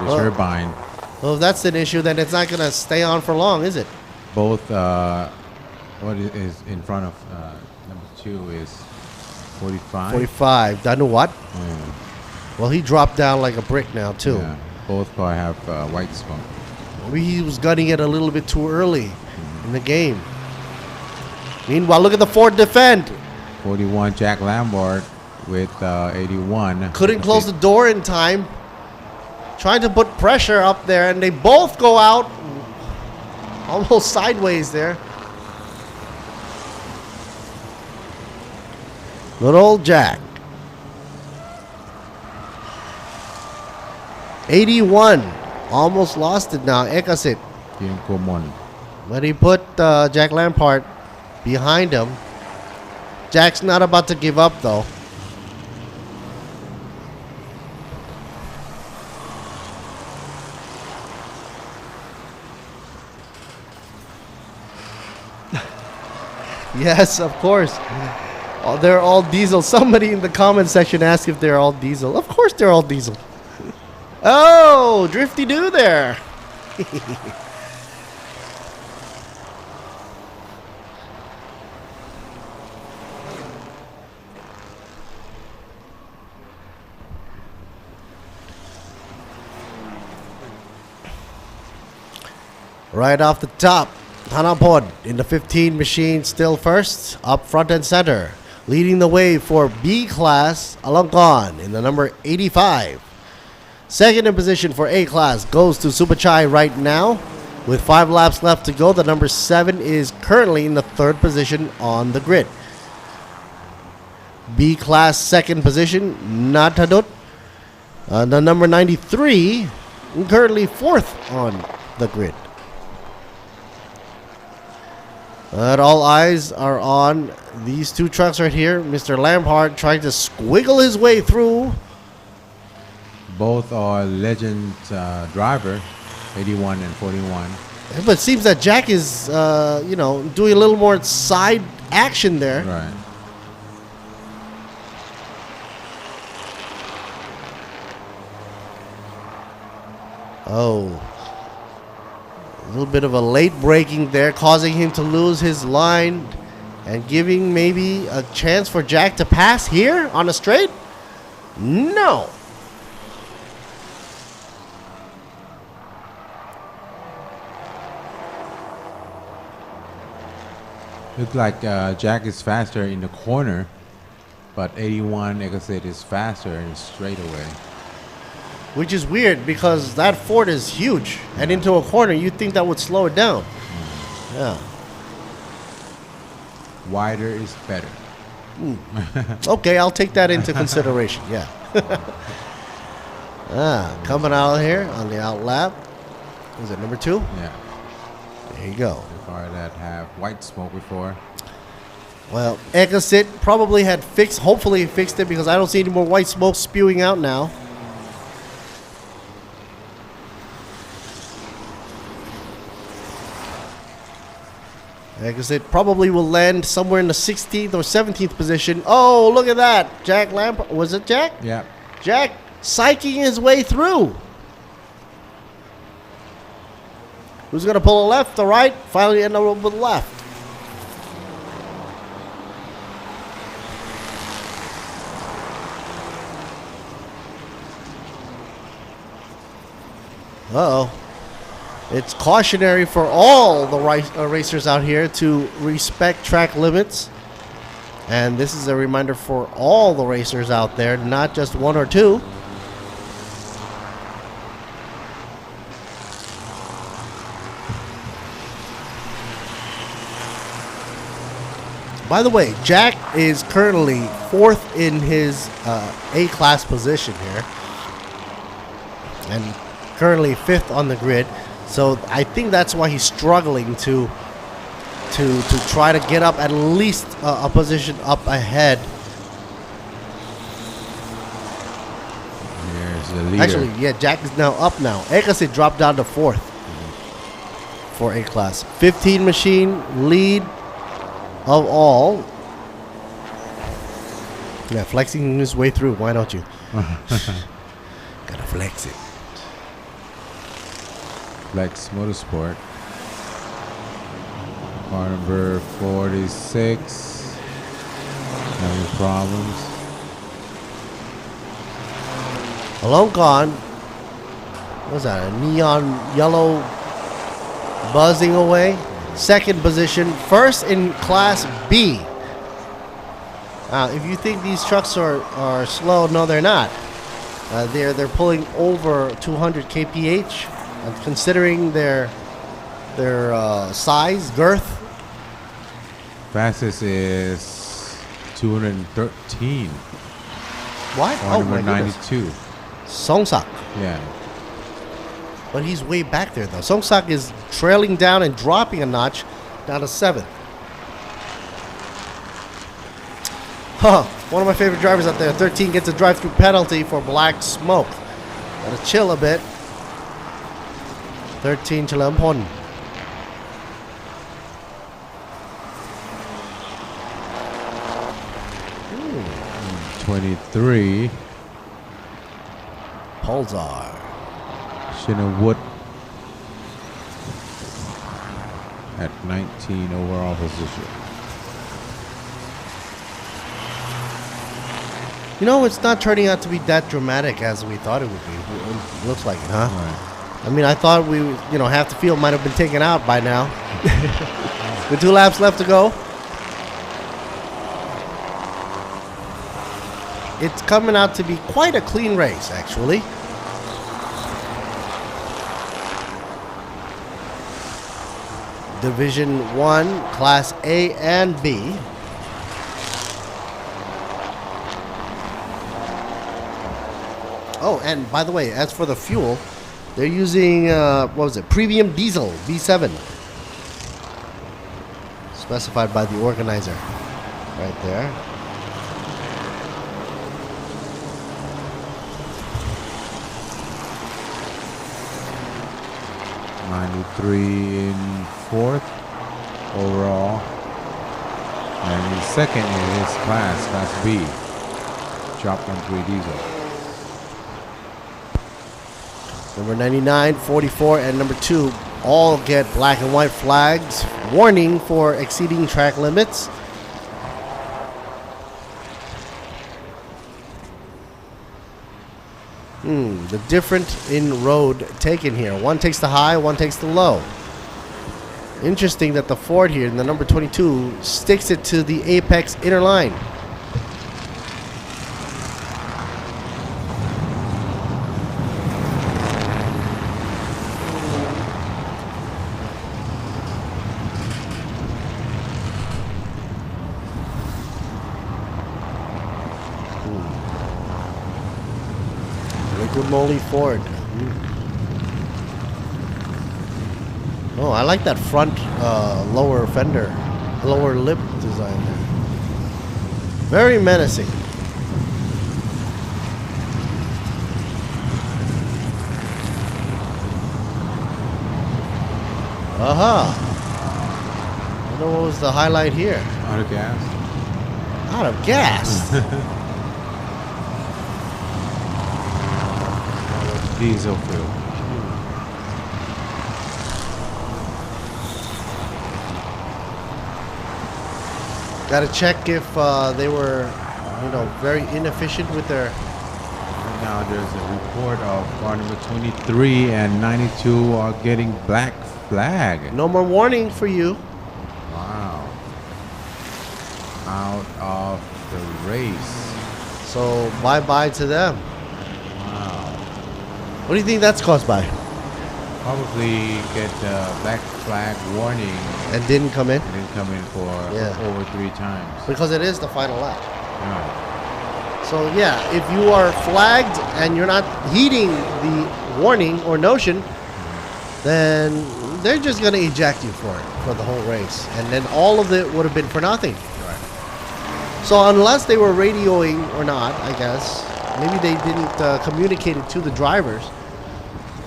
The turbine. Well, if that's an issue, then it's not going to stay on for long, is it? Both, what is in front of number 2 is 45. 45. Danu what? Well, he dropped down like a brick now, too. Yeah. Both cars have white smoke. Maybe he was gunning it a little bit too early in the game. Meanwhile, look at the Ford defend. 41 Jack Lambert with 81. Couldn't close the door in time. Trying to put pressure up there, and they both go out almost sideways there. Good old Jack. 81. Almost lost it now. Ekasit. But he put Jack Lampard behind him. Jack's not about to give up, though. Yes, of course. Oh, they're all diesel. Somebody in the comment section asked if they're all diesel. Of course they're all diesel. Oh, drifty do there. Right off the top, Hanapod in the 15 machine still first, up front and center. Leading the way for B class, Alongkon in the number 85. Second in position for A class goes to Supachai right now. With 5 laps left to go, the number 7 is currently in the third position on the grid. B class second position, Natadut. The number 93, currently fourth on the grid. All eyes are on these two trucks right here. Mr. Lampard trying to squiggle his way through. Both are legend driver, 81 and 41. But it seems that Jack is, doing a little more side action there. Right. Oh. A little bit of a late braking there, causing him to lose his line and giving maybe a chance for Jack to pass here on a straight? No. Looks like Jack is faster in the corner, but 81, like I said, is faster in straightaway. Which is weird because that Ford is huge, and into a corner you'd think that would slow it down. Yeah. Wider is better. Okay, I'll take that into consideration. Yeah. Coming out here on the out lap. Was it number 2? Yeah. There you go. The car that have white smoke before. Well, Ekasit probably had hopefully fixed it because I don't see any more white smoke spewing out now. Because it probably will land somewhere in the 16th or 17th position. Oh, look at that. Jack Lampard. Was it Jack? Yeah. Jack psyching his way through. Who's going to pull a left or right? Finally end up with left. Uh-oh. It's cautionary for all the racers out here to respect track limits. And this is a reminder for all the racers out there, not just one or two. By the way, Jack is currently 4th in his A-class position here. And currently 5th on the grid. So I think that's why he's struggling to try to get up at least a position up ahead. Here's the leader. Actually, yeah, Jack is now up now. Ekasit dropped down to 4th for A class. 15 machine lead of all. Yeah, flexing his way through. Why don't you? Gotta flex it. Flex Motorsport. Car number 46. Having problems. Long gone. What's that? A neon yellow buzzing away. Second position. First in Class B. If you think these trucks are slow, no, they're not. They're pulling over 200 kph. Considering their size, girth. Fastest is 213. What? Car number 92. Songsak. Yeah. But he's way back there though. Songsak is trailing down and dropping a notch down to 7th. One of my favorite drivers out there. 13 gets a drive-through penalty for black smoke. Gotta chill a bit. 13 เฉลิมพล 23. Pulsar. Shinnerwood at 19 overall position. You know, it's not turning out to be that dramatic as we thought it would be. It looks like it, huh? Right. I mean, I thought half the field might have been taken out by now. With 2 laps left to go. It's coming out to be quite a clean race, actually. Division 1, Class A and B. Oh, and by the way, as for the fuel, they're using, premium diesel, B7. Specified by the organizer. Right there. '93 in 4th overall. And in 2nd in his class B. Dropped on 3 diesel. Number 99, 44, and number 2 all get black and white flags. Warning for exceeding track limits. The different in road taken here. One takes the high, one takes the low. Interesting that the Ford here in the number 22 sticks it to the apex inner line. Liquid moly Ford. Oh, I like that front lower fender, lower lip design there. Very menacing. Aha! I wonder what was the highlight here. Out of gas. Out of gas. Diesel fuel. Got to check if they were, very inefficient with their. Right now, there's a report of car number 23 and 92 are getting black flag. No more warning for you. Wow. Out of the race. So bye-bye to them. Wow. What do you think that's caused by? Probably get black flag warning. And didn't come in? Didn't come in for over 3 times. Because it is the final lap. Right. So yeah, if you are flagged and you're not heeding the warning or notion, then they're just going to eject you for it for the whole race, and then all of it would have been for nothing. So unless they were radioing or not, I guess maybe they didn't communicate it to the drivers,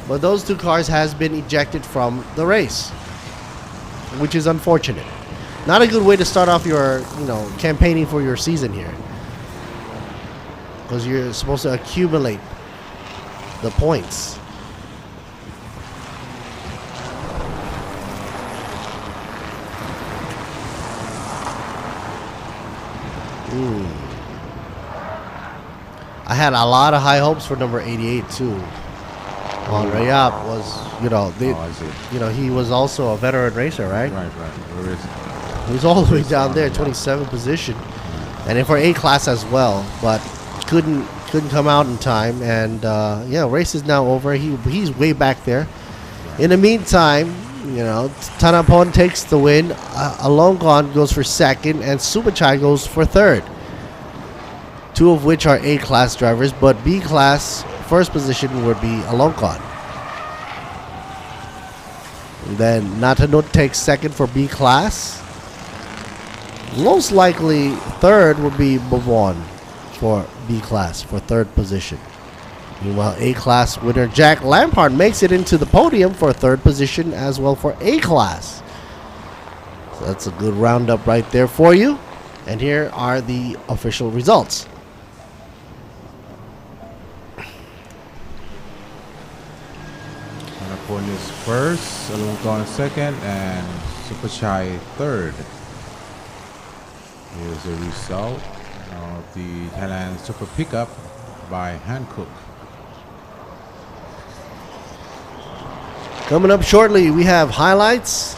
but those two cars has been ejected from the race, which is unfortunate. Not a good way to start off your, campaigning for your season here, because you're supposed to accumulate the points. I had a lot of high hopes for number 88 too. On Rayab was, he was also a veteran racer, right? Right. Where is he? He was all the way down there, 27th position, and then for A class as well, but couldn't come out in time. And race is now over. He's way back there. In the meantime, Tanapon takes the win. Alongon goes for second, and Subachai goes for third. Two of which are A class drivers, but B class first position would be Alongon. Then Natanut takes second for B class. Most likely third would be Bavon for B class for third position. Meanwhile, A class winner Jack Lampard makes it into the podium for third position as well for A class. So that's a good roundup right there for you. And here are the official results. Anapon is first, Alongon second, and Superchai third. Here's the result of the Thailand Super Pickup by Hankook. Coming up shortly, we have highlights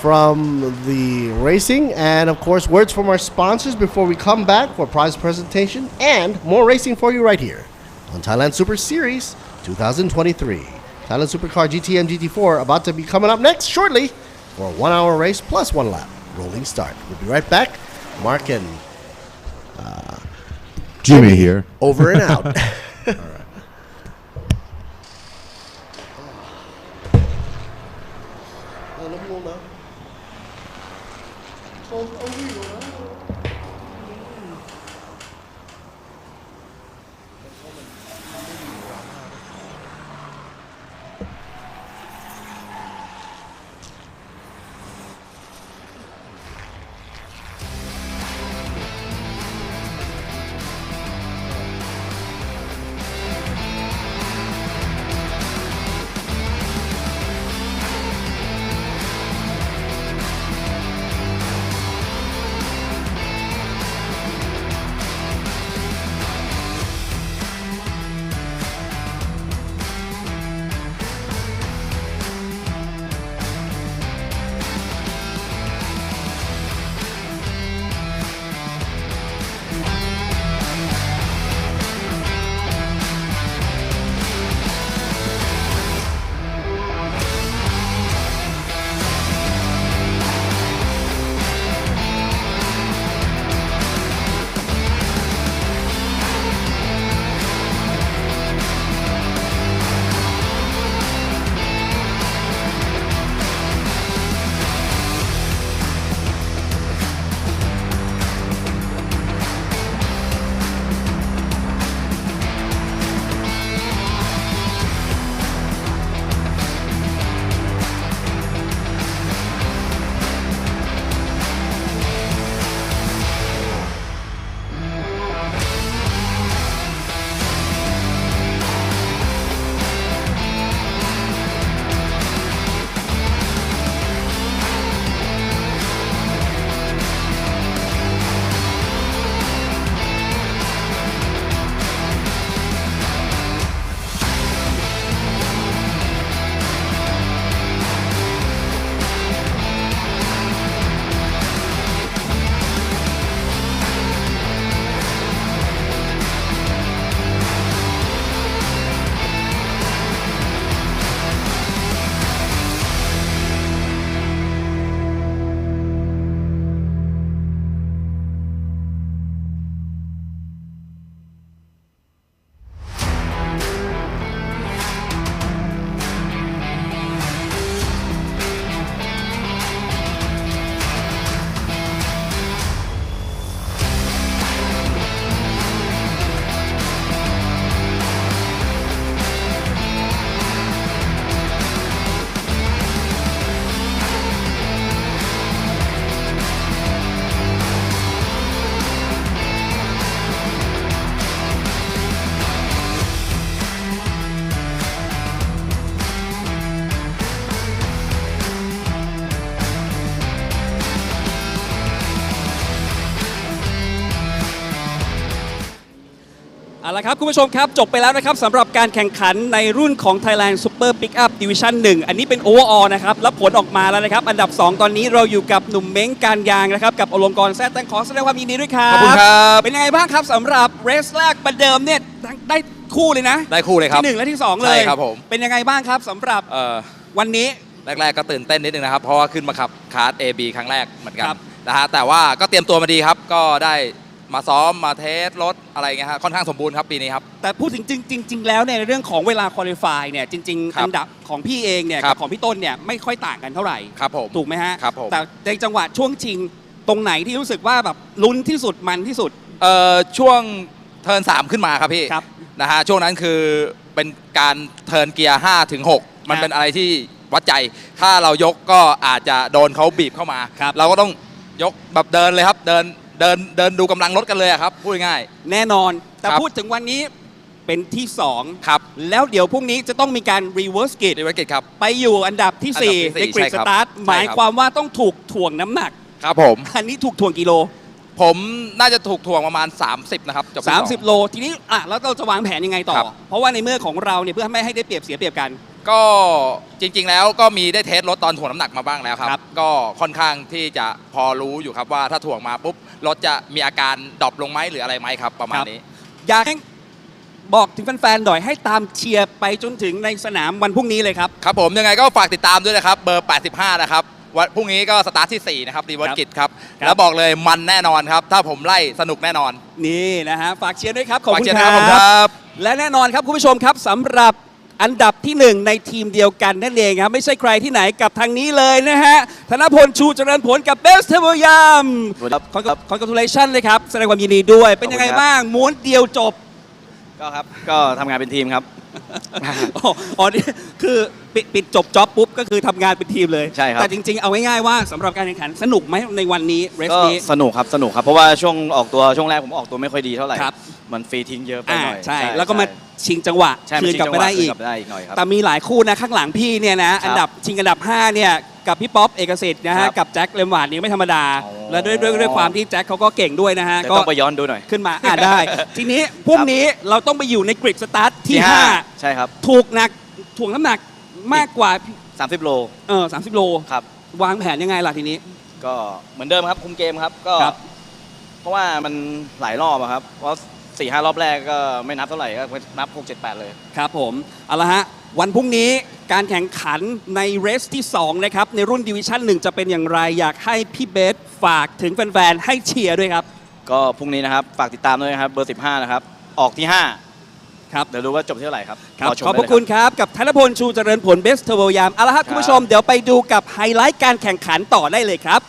from the racing and, of course, words from our sponsors before we come back for prize presentation and more racing for you right here on Thailand Super Series 2023. Thailand Supercar GTM GT4 about to be coming up next shortly for a 1 hour race plus 1 lap. Rolling start. We'll be right back. Mark and Jimmy here. Over and out. All right. เอาละครับคุณผู้ชมครับจบไปแล้วนะครับสำหรับการแข่งขันในรุ่นของ Thailand Super Pickup Division 1 อันนี้เป็น Overall นะครับแล้วผลออกมาแล้วนะครับอันดับ 2 ตอนนี้เราอยู่กับหนุ่มเม้งการยางนะครับกับอลงกรณ์แซ่ตั้งขอแสดงความยินดีด้วยครับขอบคุณครับเป็นยังไงบ้างครับสำหรับเรสแรกประเดิมเนี่ยได้คู่เลยนะได้คู่เลยครับที่1และที่2เลยใช่ครับผมเป็นยังไงบ้างครับสำหรับวันนี้แรกๆก็ตื่นเต้นนิดนึงนะครับเพราะว่าขึ้นมาขับคาร์ท AB ครั้งแรกเหมือนกันนะฮะแต่ว่าก็เตรียมตัวมาดีครับก็ได้มาซ้อมมาเทสรถอะไรเงี้ยฮะค่อนข้างสมบูรณ์ครับปีนี้ครับแต่พูดถึงจริงแล้วในเรื่องของเวลาควอลิฟายเนี่ยจริงๆอันดับของพี่เองเนี่ยกับของพี่ต้นเนี่ยไม่ค่อยต่างกันเท่าไหร่ครับผมถูกไหมฮะครับผมแต่ในจังหวะช่วงชิงตรงไหนที่รู้สึกว่าแบบลุ้นที่สุดมันที่สุดช่วงเทิร์น3ขึ้นมาครับพี่นะฮะช่วงนั้นคือเป็นการเทิร์นเกียร์5 ถึง 6มันเป็นอะไรที่วัดใจถ้าเรายกก็อาจจะโดนเขาบีบเข้ามาเราก็ต้องยกแบบเดินเลยครับเดินดูกำลังรถกันเลยครับพูดง่ายแน่นอนแต่พูดถึงวันนี้เป็นที่2ครับแล้วเดี๋ยวพรุ่งนี้จะต้องมีการ reverse gate ครับไปอยู่อันดับที่4ในกริดสตาร์ทหมายความว่าต้องถูกถ่วงน้ำหนักครับผม อันนี้ถูกถ่วงกิโลผมน่าจะถูกถ่วงประมาณ30นะครับ30 โลทีนี้แล้วเราจะวางแผนยังไงต่อเพราะว่าในเมื่อของเราเนี่ยเพื่อไม่ให้ได้เปรียบเสียเปรียบกันก็จริงๆแล้วก็มีได้เทสรถตอนถ่วงน้ำหนักมาบ้างแล้วครับก็ค่อนข้างที่จะพอรู้อยู่ครับว่าถ้าถ่วงมาปุ๊บรถจะมีอาการดรอปลงไหมหรืออะไรไหมครับประมาณนี้อยากให้บอกถึงแฟนๆหน่อยให้ตามเชียร์ไปจนถึงในสนามวันพรุ่งนี้เลยครับครับผมยังไงก็ฝากติดตามด้วยนะครับเบอร์85นะครับวันพรุ่งนี้ก็สตาร์ทที่4นะครับรีเวิร์สกิจครับแล้วบอกเลยมันแน่นอนครับถ้าผมไล่สนุกแน่นอนนี่นะฮะฝากเชียร์ด้วยครับขอบคุณครับและแน่นอนครับคุณผู้ชมครับสำหรับอันดับที่1ในทีมเดียวกันนั่นเองครับไม่ใช่ใครที่ไหนกับทางนี้เลยนะฮะธนพลชูเจริญผลกับเบสเทเวอร์ยามcongratulation เลยครับแสดงความยินดีด้วยเป็นยังไงบ้างม้วนเดียวจบก็ทำงานเป็นทีมครับอ๋อนี่คือปิดจบจ็อบปุ๊บก็คือทำงานเป็นทีมเลยใช่ครับแต่จริงๆเอาง่ายๆว่าสำหรับการแข่งขันสนุกไหมในวันนี้เรสนี้สนุกครับเพราะว่าช่วงออกตัวช่วงแรกผมออกตัวไม่ค่อยดีเท่าไหร่มันฟรีทิ้งเยอะไปหน่อยใช่แล้วก็มาชิงจังหวะคืนกลับไปได้อีกแต่มีหลายคู่นะข้างหลังพี่เนี่ยนะอันดับ5เนี่ยกับพี่ป๊อปเอกสิทธิ์นะฮะกับแจ็คเลมวาร์ดนี่ไม่ธรรมดาและด้วยความที่แจ็คเขาก็เก่งด้วยนะฮะก็ต้องไปย้อนดูหน่อยขึ้นมาได้ทีนี้พรุ่งนี้เราต้องไปอยู่ในกริดสตาร์ทที่5ใช่ครับถูกหนักถ่วงน้ำหนักมากกว่า30 โล30 โลครับวางแผนยังไงล่ะทีนี้ก็เหมือนเดิมครับคุมเกมครับก็เพราะว่ามันหลายรอบครับเพราะ4-5 รอบแรกก็ไม่นับเท่าไหร่ก็นับ6-7-8เลยครับผมเอาละฮะวันพรุ่งนี้การแข่งขันในเรสที่2นะครับในรุ่นดิวิชั่น1จะเป็นอย่างไรอยากให้พี่เบสฝากถึงแฟนๆให้เชียร์ด้วยครับก็พรุ่งนี้นะครับฝากติดตามด้วยนะครับเบอร์15นะครับออกที่5ครับเดี๋ยวรู้ว่าจบที่เท่าไหร่ครับขอบพระคุณครับกับธนพลชูเจริญผลเบสเทเวอร์ยามเอาละครับคุณผู้ชมเดี๋ยวไปดูกับไฮไลท์การแข่งขันต่อได้เลยครับ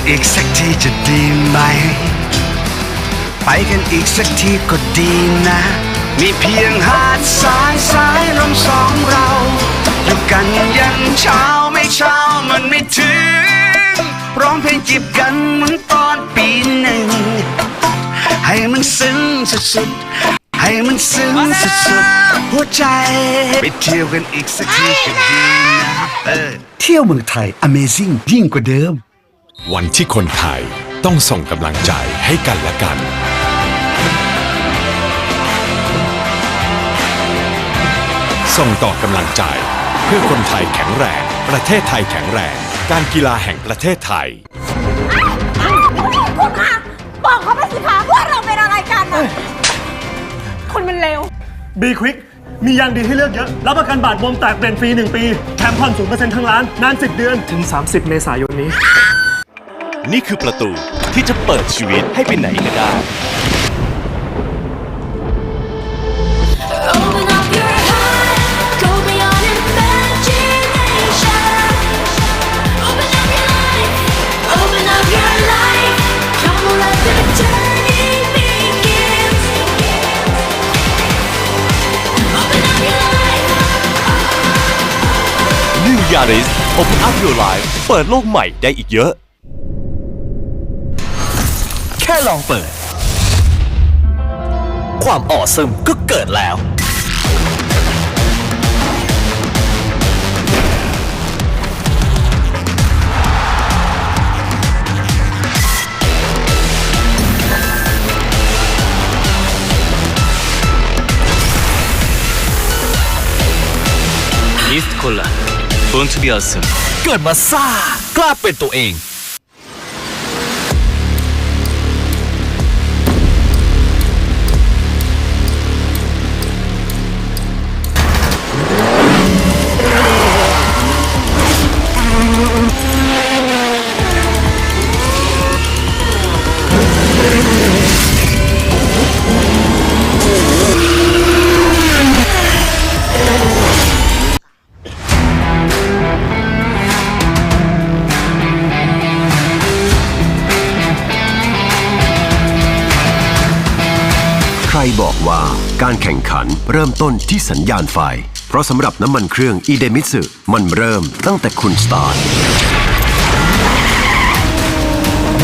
อีกสักทีจะดีไหมไปกันอีกสักทีก็ดีนะมีเพียงหาดทรายสายลมสองเราอยู่กันยันเช้าไม่เช้ามันไม่ถึงร้องเพลงจีบกันเหมือนตอนปีหนึ่งให้มันซึ้งสุดๆให้มันซึ้งสุดๆหัวใจไปเที่ยวกันอีกสักทีก็ดีนะเที่ยวเมืองไทย Amazing ยิ่งกว่าเดิมวันที่คนไทยต้องส่งกำลังใจให้กันและกันส่งต่อกำลังใจเพื่อคนไทยแข็งแรงประเทศไทยแข็งแรงการกีฬาแห่งประเทศไทยคุณคะบอกเขาไปสิคะว่าเราเป็นอะไรกันอะคุณมันเลว B-Quik มียางดีให้เลือกเยอะรับประกันบาดบวมแตกเปลี่ยนฟรี1 ปีแถมผ่อน 0% ทั้งร้านนาน10 เดือนถึง 30 เมษายนนี้นี่คือประตูที่จะเปิดชีวิตให้ไปไหนก็ได้Yaris Open Up Your Life เปิดโลกใหม่ได้อีกเยอะแค่ลองเปิดความออซึมก็เกิดแล้วมิสคนละBorn to be awesome เกิดมาซ่ากล้าเป็นตัวเองใครบอกว่าการแข่งขันเริ่มต้นที่สัญญาณไฟเพราะสำหรับน้ำมันเครื่องอีเดมิสึมันเริ่มตั้งแต่คุณสตาร์ท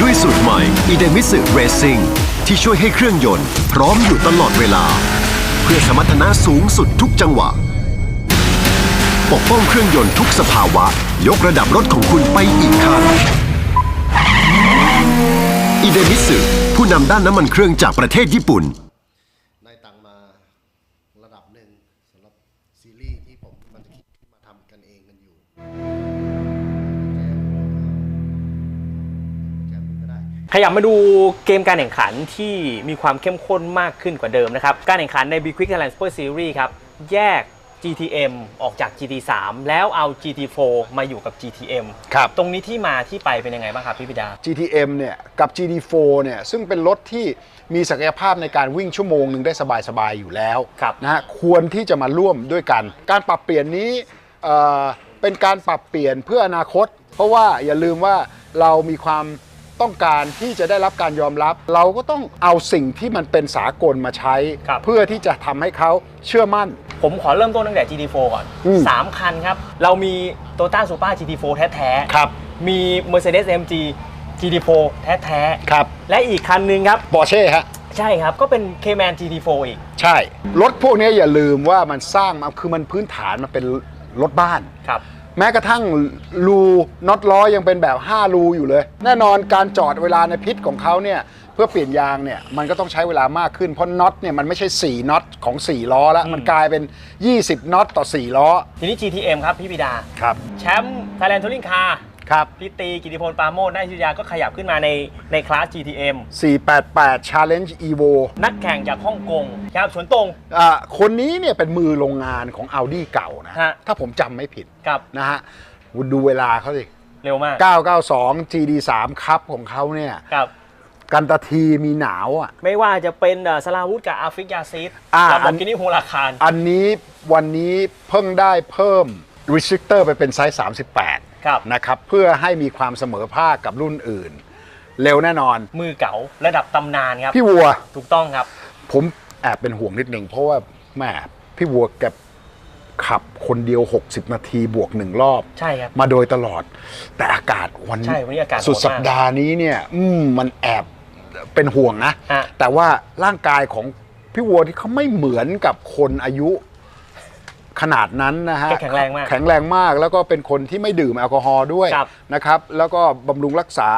ด้วยสูตรใหม่อีเดมิสึเรซิ่งที่ช่วยให้เครื่องยนต์พร้อมอยู่ตลอดเวลาเพื่อสมรรถนะสูงสุดทุกจังหวะปกป้องเครื่องยนต์ทุกสภาวะยกระดับรถของคุณไปอีกขั้นอีเดมิสึผู้นำด้านน้ำมันเครื่องจากประเทศญี่ปุ่นขยับมาดูเกมการแข่งขันที่มีความเข้มข้นมากขึ้นกว่าเดิมนะครับการแข่งขันใน B-Quik Thailand Super Series ครับแยก GTM ออกจาก GT3 แล้วเอา GT4 มาอยู่กับ GTM ครับตรงนี้ที่มาที่ไปเป็นยังไงบ้างครับพี่ปิดา GTM เนี่ยกับ GT4 เนี่ยซึ่งเป็นรถที่มีศักยภาพในการวิ่งชั่วโมงหนึ่งได้สบายๆอยู่แล้วนะฮะควรที่จะมาร่วมด้วยกันการปรับเปลี่ยนนี้เป็นการปรับเปลี่ยนเพื่ออนาคตเพราะว่าอย่าลืมว่าเรามีความต้องการที่จะได้รับการยอมรับเราก็ต้องเอาสิ่งที่มันเป็นสากลมาใช้เพื่อที่จะทำให้เขาเชื่อมั่นผมขอเริ่มต้นตั้งแต่ GT4 ก่อน3 คันครับเรามี Toyota Supra GT4 แท้ๆครับมี Mercedes AMG GT4 แท้ๆครับและอีกคันนึงครับ Porsche ฮะใช่ครับก็เป็น Cayman GT4 อีกใช่รถพวกนี้อย่าลืมว่ามันสร้างมาคือมันพื้นฐานมันเป็นรถบ้านครับแม้กระทั่งรูน็อตล้อยังเป็นแบบ5รูอยู่เลยแน่นอนการจอดเวลาในพิษของเขาเนี่ยเพื่อเปลี่ยนยางเนี่ยมันก็ต้องใช้เวลามากขึ้นเพราะน็อตเนี่ยมันไม่ใช่4น็อตของ4ล้อแล้วมันกลายเป็น20น็อตต่อ4ล้อทีนี้ GTM ครับพี่ปิดาครับแชมป์ Thailand Touring Car ครับพี่ตีกิติพลปราโมช นาฏยุทธยาก็ขยับขึ้นมาในคลาส GTM 488 Challenge Evo นักแข่งจากฮ่องกงครับสวนตรงคนนี้เนี่ยเป็นมือโรงงานของ Audi เก่านะถ้าผมจำไม่ผิดนะฮะดูเวลาเขาสิเร็วมาก992 GD3 ครับของเขาเนี่ยกันตะทีมีหนาวอ่ะไม่ว่าจะเป็นสลาวุธกับอาฟิกยาซิดลาโบกินี่โฮลาคารอันนี้วันนี้เพิ่งได้เพิ่ม Restrictor ไปเป็นไซส์38นะครับเพื่อให้มีความเสมอภาคกับรุ่นอื่น เร็วแน่นอนมือเก๋าระดับตำนานครับพี่วัวถูกต้องครับผมแอบเป็นห่วงนิดนึงเพราะว่าแม่พี่วัวแกขับคนเดียว60นาทีบวก1รอบใช่ครับมาโดยตลอดแต่อากาศวันนี้สุดสัปดาห์นี้เนี่ยมันแอบเป็นห่วงนะแต่ว่าร่างกายของพี่วัวที่เขาไม่เหมือนกับคนอายุขนาดนั้นนะฮะแข็งแรงมากแข็งแรงมากแล้วก็เป็นคนที่ไม่ดื่มแอลกอฮอล์ด้วยนะครับแล้วก็บำรุงรักษา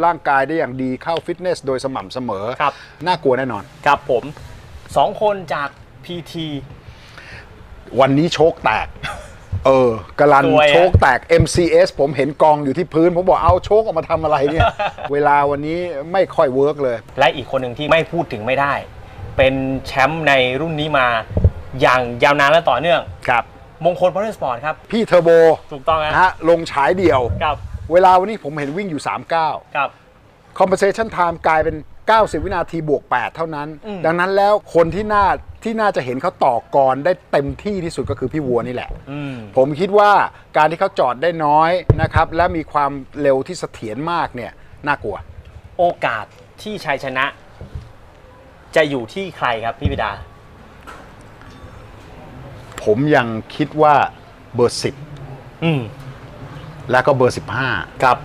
ร่างกายได้อย่างดีเข้าฟิตเนสโดยสม่ำเสมอน่ากลัวแน่นอนครับผม2คนจาก PT วันนี้โชคแตกกรันโชคแตก MCS ผมเห็นกองอยู่ที่พื้นผมบอกเอาโชคออกมาทำอะไรเนี่ย เวลาวันนี้ไม่ค่อยเวิร์กเลยและอีกคนหนึ่งที่ไม่พูดถึงไม่ได้เป็นแชมป์ในรุ่นนี้มาอย่างยาวนานและต่อเนื่องครับมงคลมอเตอร์สปอร์ตครับพี่เทอร์โบถูกต้องนะฮะลงฉายเดี่ยวครับเวลาวันนี้ผมเห็นวิ่งอยู่39ครับ Compensation Time กลายเป็น90วินาทีบวก8เท่านั้นดังนั้นแล้วคนที่น่าจะเห็นเขาต่อกรได้เต็มที่ที่สุดก็คือพี่วัวนี่แหละผมคิดว่าการที่เขาจอดได้น้อยนะครับและมีความเร็วที่เสถียรมากเนี่ยน่ากลัวโอกาสที่ชัยชนะจะอยู่ที่ใครครับพี่บิดาผมยังคิดว่าเบอร์10แล้วก็เบอร์15ครับ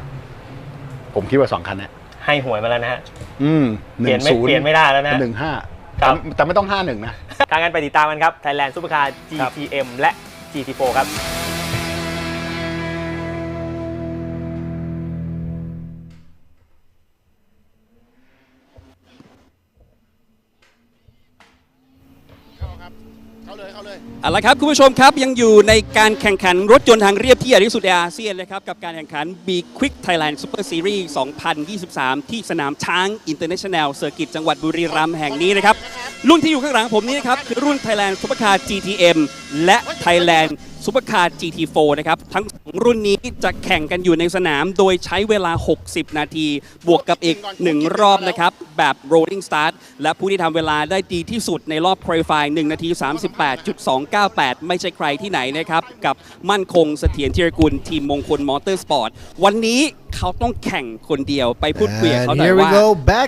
ผมคิดว่า2คันนี้ให้หวยมาแล้วนะฮะเปลี่ยนไม่ได้แล้วนะ15แต่ไม่ต้อง51นะทางกันไปติดตามกันครับ Thailand Supercar GTM และ GT4 ครับเอาละครับคุณผู้ชมครับยังอยู่ในการแข่งขันรถยนต์ทางเรียบที่ใหญ่ที่สุดในอาเซียนเลยครับกับการแข่งขัน B-Quik Thailand Super Series 2023 ที่สนามช้าง International Circuit จังหวัดบุรีรัมย์แห่งนี้นะครับรุ่นที่อยู่ข้างหลังผมนี้นะครับคือรุ่น Thailand Supercar GTM และ Thailand Supercar GT4 นะครับทั้งรุ่นนี้จะแข่งกันอยู่ในสนามโดยใช้เวลา60นาทีบวกกับอีก1รอบนะครับแบบ rolling start และผู้ที่ทำเวลาได้ดีที่สุดในรอบ qualify 1นาที 38.298 ไม่ใช่ใครที่ไหนนะครับกับมั่นคงเสถียรธีรกุลทีมมงคลมอเตอร์สปอร์ตวันนี้เขาต้องแข่งคนเดียวไปพูดคุยกับเขาหน่อยว่า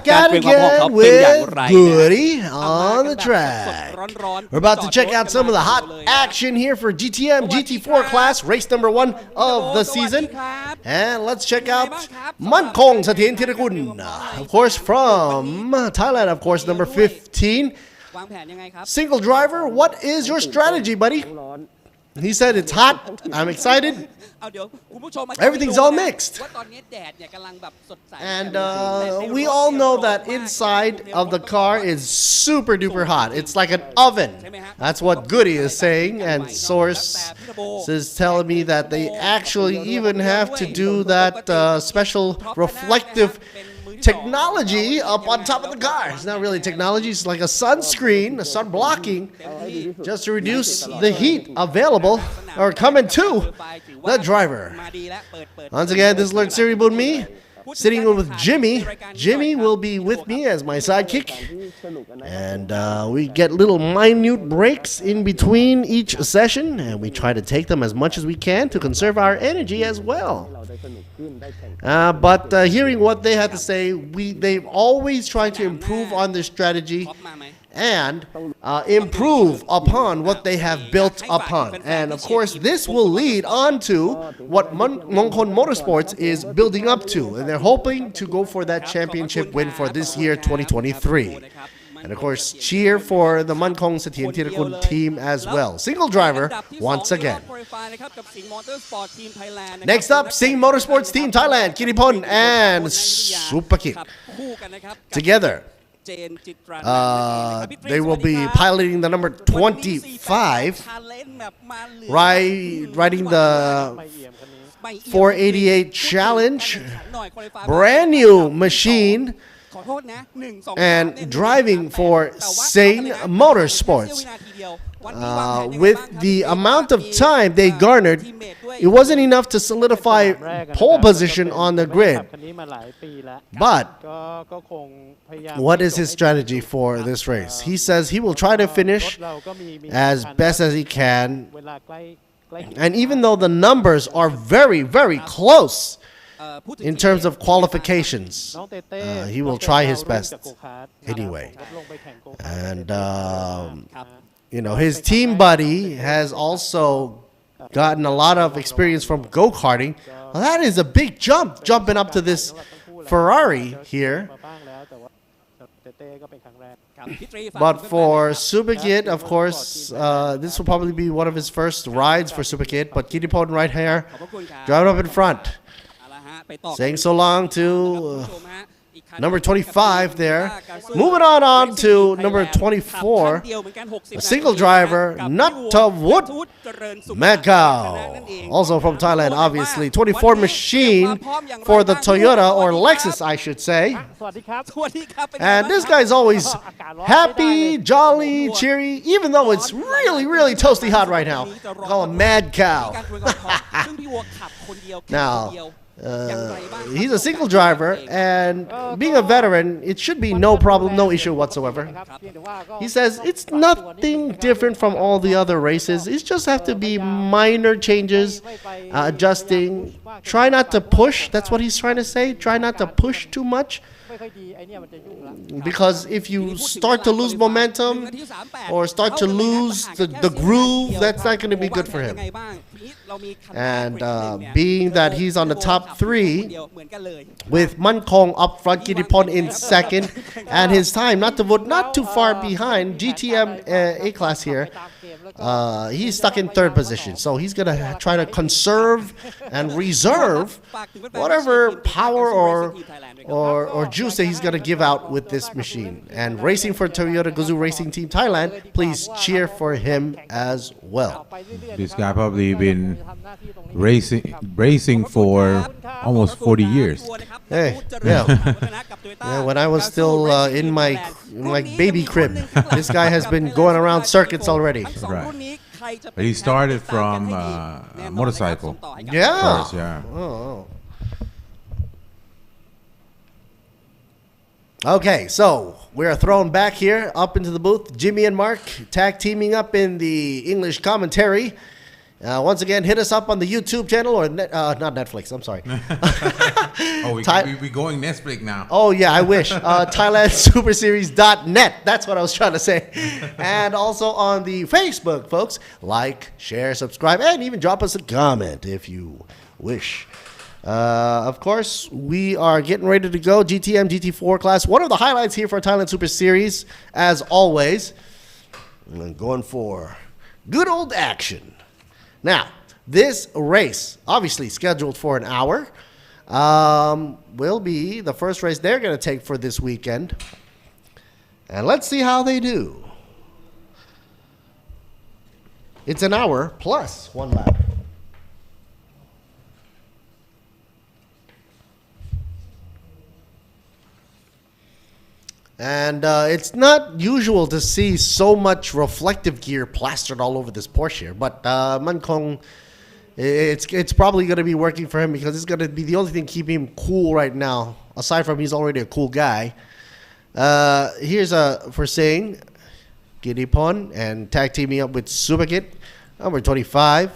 การเตรียมความพร้อมเขาเป็นอย่างไร Goody on the track. We're about to check out some of the hot action here for GTM GT4 class, race number 1 of the season. And let's check out Mankong Satien Thirikun, of course from Thailand, of course number 15. Single driver, what is your strategy, buddy? He said it's hot. I'm excited. Everything's all mixed. And we all know that inside of the car is super duper hot. It's like an oven. That's what Goody is saying. And Source is telling me that they actually even have to do that special reflective technology up on top of the car. It's not really technology, it's like a sunscreen, a sun blocking, just to reduce the heat available or coming to the driver. Once again, this is Lord Siri Bunmi, sitting with Jimmy. Jimmy will be with me as my sidekick. And we get little minute breaks in between each session, and we try to take them as much as we can to conserve our energy as well. But hearing what they had to say, they've always tried to improve on their strategy and improve upon what they have built upon. And of course, this will lead on to what Mongkon Motorsports is building up to. And they're hoping to go for that championship win for this year, 2023. And of course, cheer for the Mankong Satien Thirikun team as well. Single driver once again. Next up, Sing Motorsports Team Thailand, Kiripon and Supakik. Together, they will be piloting the number 25, riding the 488 Challenge, brand new machine, and driving for Sing Motorsports. With the amount of time they garnered, it wasn't enough to solidify pole position on the grid. But what is his strategy for this race? He says he will try to finish as best as he can. And even though the numbers are very, very close, in terms of qualifications. He will try his best anyway. And, his team buddy has also gotten a lot of experience from go-karting. Well, that is a big jump, jumping up to this Ferrari here. But for Superkid, of course, this will probably be one of his first rides for Superkid. But Kittipon right here, driving up in front, saying so long to number 25 there. Moving on to number 24, a single driver, Nattavut Macau, also from Thailand, obviously. 24 machine for the Toyota or Lexus, I should say. And this guy's always happy, jolly, cheery, even though it's really, really toasty hot right now. Call him Mad Cow. Now, he's a single driver, and being a veteran, it should be no problem, no issue whatsoever. He says it's nothing different from all the other races. It just have to be minor changes, adjusting. Try not to push. That's what he's trying to say. Try not to push too much. Because if you start to lose momentum or start to lose the groove, that's not going to be good for him. And being that he's on the top 3 with Mankong up front, Kittipon in second, and his time not too far behind GTM A-Class here, he's stuck in 3rd position. So he's going to try to conserve and reserve whatever power or juice that he's going to give out with this machine. And racing for Toyota Gazoo Racing Team Thailand, please cheer for him as well. This guy probably been racing for almost 40 years. Hey, yeah. When I was still in my baby crib, this guy has been going around circuits already. Right. But he started from motorcycle. Yeah. First, yeah. Oh. Okay, so we're thrown back here up into the booth. Jimmy and Mark tag teaming up in the English commentary. Once again, hit us up on the YouTube channel or not Netflix. I'm sorry. We're going Netflix now. Oh yeah, I wish. ThailandSuperSeries.net. That's what I was trying to say. And also on the Facebook, folks. Like, share, subscribe, and even drop us a comment if you wish. Of course, we are getting ready to go. GTM GT4 class. One of the highlights here for Thailand Super Series, as always. I'm going for good old action. Now, this race, obviously scheduled for an hour, will be the first race they're going to take for this weekend. And let's see how they do. It's an hour plus 1 lap. And it's not usual to see so much reflective gear plastered all over this Porsche here, but Mankong, it's probably going to be working for him because it's going to be the only thing keeping him cool right now. Aside from he's already a cool guy. Here's for saying Kittipon and tag teaming up with Superkid, number 25.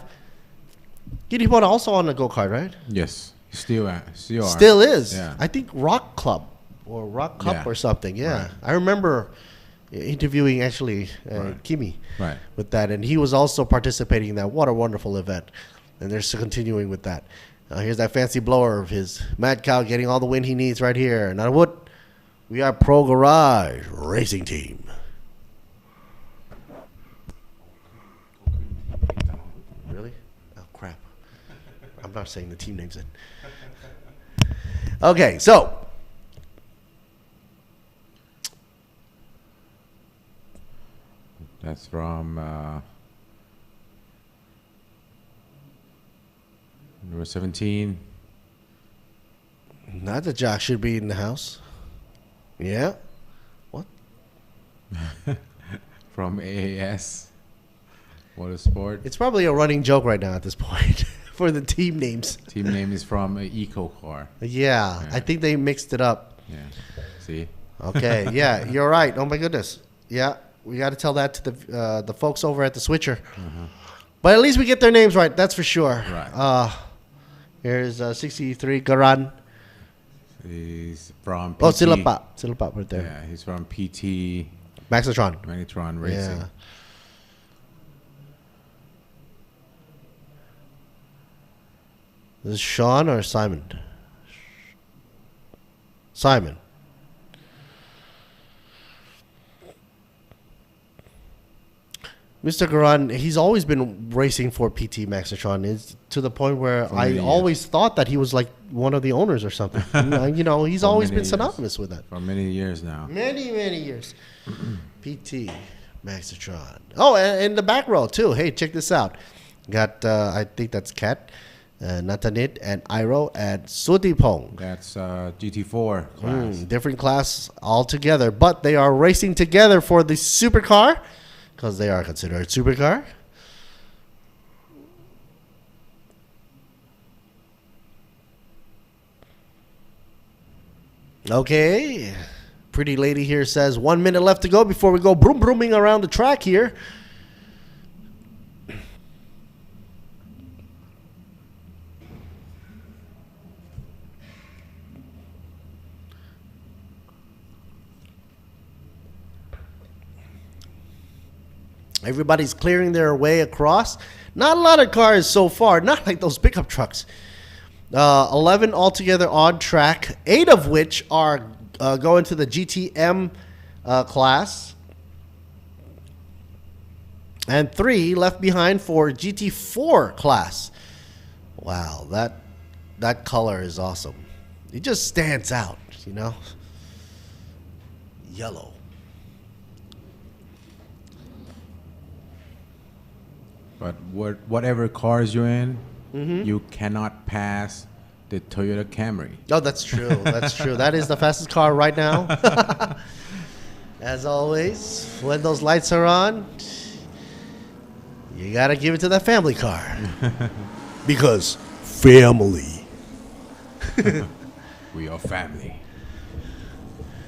Kittipon also on the go-kart, right? Yes, still is. Yeah. I think Rock Club. Or Rock Cup or something, yeah. Right. I remember interviewing actually Kimi with that, and he was also participating in that. What a wonderful event. And they're still continuing with that. Here's that fancy blower of his. Mad Cow getting all the wind he needs right here. Now what? We are Pro Garage Racing Team. Really? Oh, crap. I'm not saying the team names it. Okay, so that's from number 17. Not the jock should be in the house. Yeah. What? From AAS Motorsport. It's probably a running joke right now at this point for the team names. Team name is from Eco Car. Yeah, I think they mixed it up. Yeah. See? Okay. Yeah, you're right. Oh my goodness. Yeah. We got to tell that to the folks over at the switcher. But at least we get their names right. That's for sure. Right. Here's 63 Garan. He's from PT. Oh, Silapa right there. Yeah, he's from PT. Maxitron Racing. Yeah. Is this Sean or Simon? Simon. Mr. Garan, he's always been racing for PT Maxitron. It's to the point where I always thought that he was like one of the owners or something. You know, he's always been synonymous with that. For many years now. Many years. PT Maxitron. Oh, and in the back row too. Hey, check this out. Got, I think that's Kat, Natanit, and Iro, and Sudipong. That's GT4 class. Different class altogether, but they are racing together for the supercar. Because they are considered supercar. Okay. Pretty lady here says 1 minute left to go before we go brooming around the track here. Everybody's clearing their way across. Not a lot of cars so far, not like those pickup trucks. 11 altogether on track, 8 of which are going to the GTM class. And 3 left behind for GT4 class. Wow, that color is awesome. It just stands out, you know? Yellow. But whatever cars you're in, you cannot pass the Toyota Camry. Oh, that's true. That's true. That is the fastest car right now. As always, when those lights are on, you got to give it to that family car. Because family. We are family.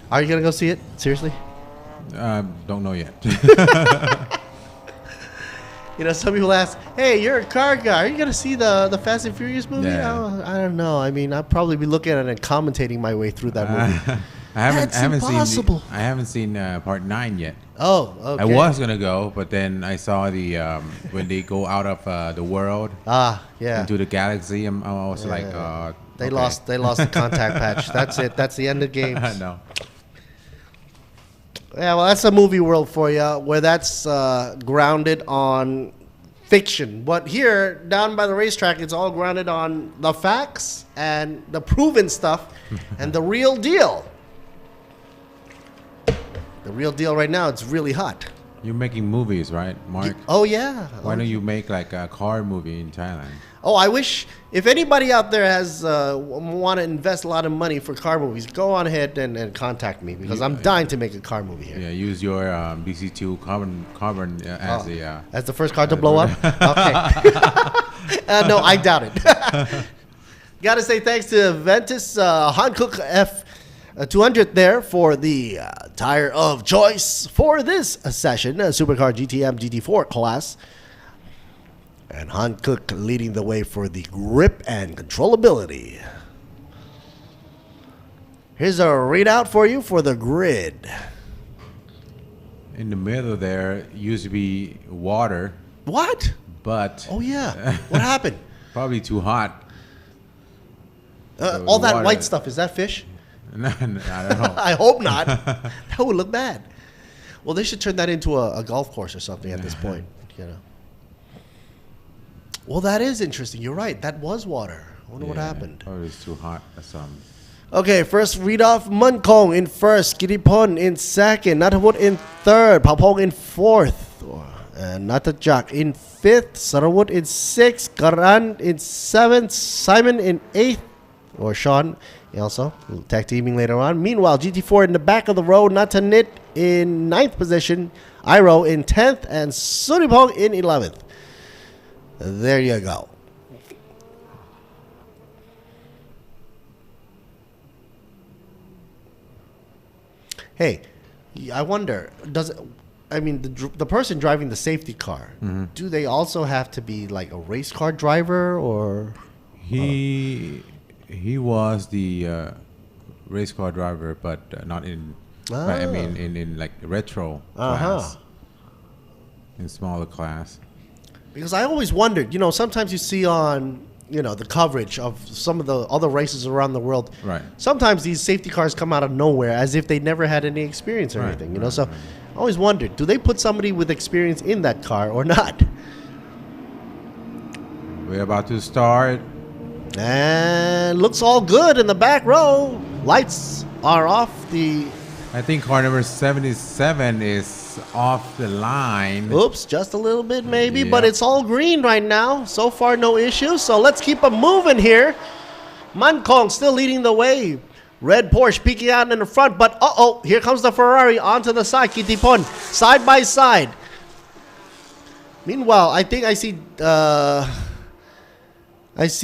Are you going to go see it? Seriously? Don't know yet. You know, some people ask, hey, you're a car guy. Are you going to see the Fast and Furious movie? Yeah. Oh, I don't know. I mean, I'll probably be looking at it and commentating my way through that movie. I haven't impossible. I haven't seen part 9 yet. Oh, okay. I was going to go, but then I saw the when they go out of the world into the galaxy, I was like, They lost the contact patch. That's it. That's the end of games. No. Yeah, well, that's a movie world for you, where that's grounded on fiction. But here, down by the racetrack, it's all grounded on the facts and the proven stuff and the real deal. The real deal right now, it's really hot. You're making movies, right, Mark? Oh, yeah. Why don't you make like a car movie in Thailand? Oh, I wish, if anybody out there has want to invest a lot of money for car movies, go on ahead and contact me, because I'm dying to make a car movie here. Yeah, use your BC2 carbon as the first car to blow up? Okay. No, I doubt it. Got to say thanks to Ventus Hankook F200 there for the tire of choice for this session, Supercar GTM GT4 class. And Hankook leading the way for the grip and controllability. Here's a readout for you for the grid. In the middle there used to be water. What? But oh yeah, what happened? Probably too hot. All that white stuff, is that fish? I don't know. I hope not. That would look bad. Well, they should turn that into a golf course or something at this point, you know. Well, that is interesting. You're right. That was water. I wonder what happened. Oh, it's too hot or something. Okay, first read off Munkong in first, Kitipon in second, Natawut in third, Papong in fourth, and Natajak in fifth, Sarawut in sixth, Karan in seventh, Simon in eighth, or Sean also, tag teaming later on. Meanwhile, GT4 in the back of the row, Natanit in ninth position, Iro in 10th, and Suripong in 11th. There you go. Hey, I wonder, the person driving the safety car, do they also have to be like a race car driver, or? He was the race car driver, but not in. I mean, in like retro class, in smaller class. Because I always wondered, sometimes you see on, the coverage of some of the other races around the world. Right. Sometimes these safety cars come out of nowhere as if they never had any experience or anything, So I always wondered, do they put somebody with experience in that car or not? We're about to start. And looks all good in the back row. Lights are off. I think car number 77 is off the line. Oops, just a little bit maybe, but it's all green right now. So far, no issues. So let's keep them moving here. Man Kong still leading the way. Red Porsche peeking out in the front, but here comes the Ferrari onto the side. Kittipon, side by side. Meanwhile, I think I see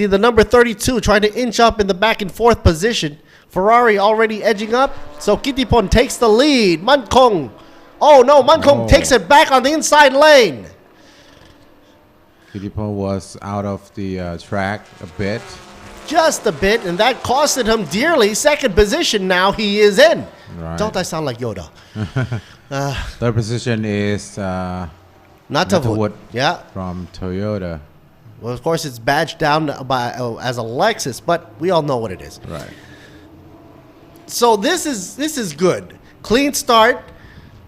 the number 32 trying to inch up in the back and forth position. Ferrari already edging up. So Kittipon takes the lead. Man Kong. Oh no, Man Kong takes it back on the inside lane. Kittipon was out of the track a bit. Just a bit, and that costed him dearly. Second position now he is in. Right. Don't I sound like Yoda? Third position is Natavut. Yeah. From Toyota. Well, of course, it's badged down by as a Lexus, but we all know what it is. Right. So this is good. Clean start,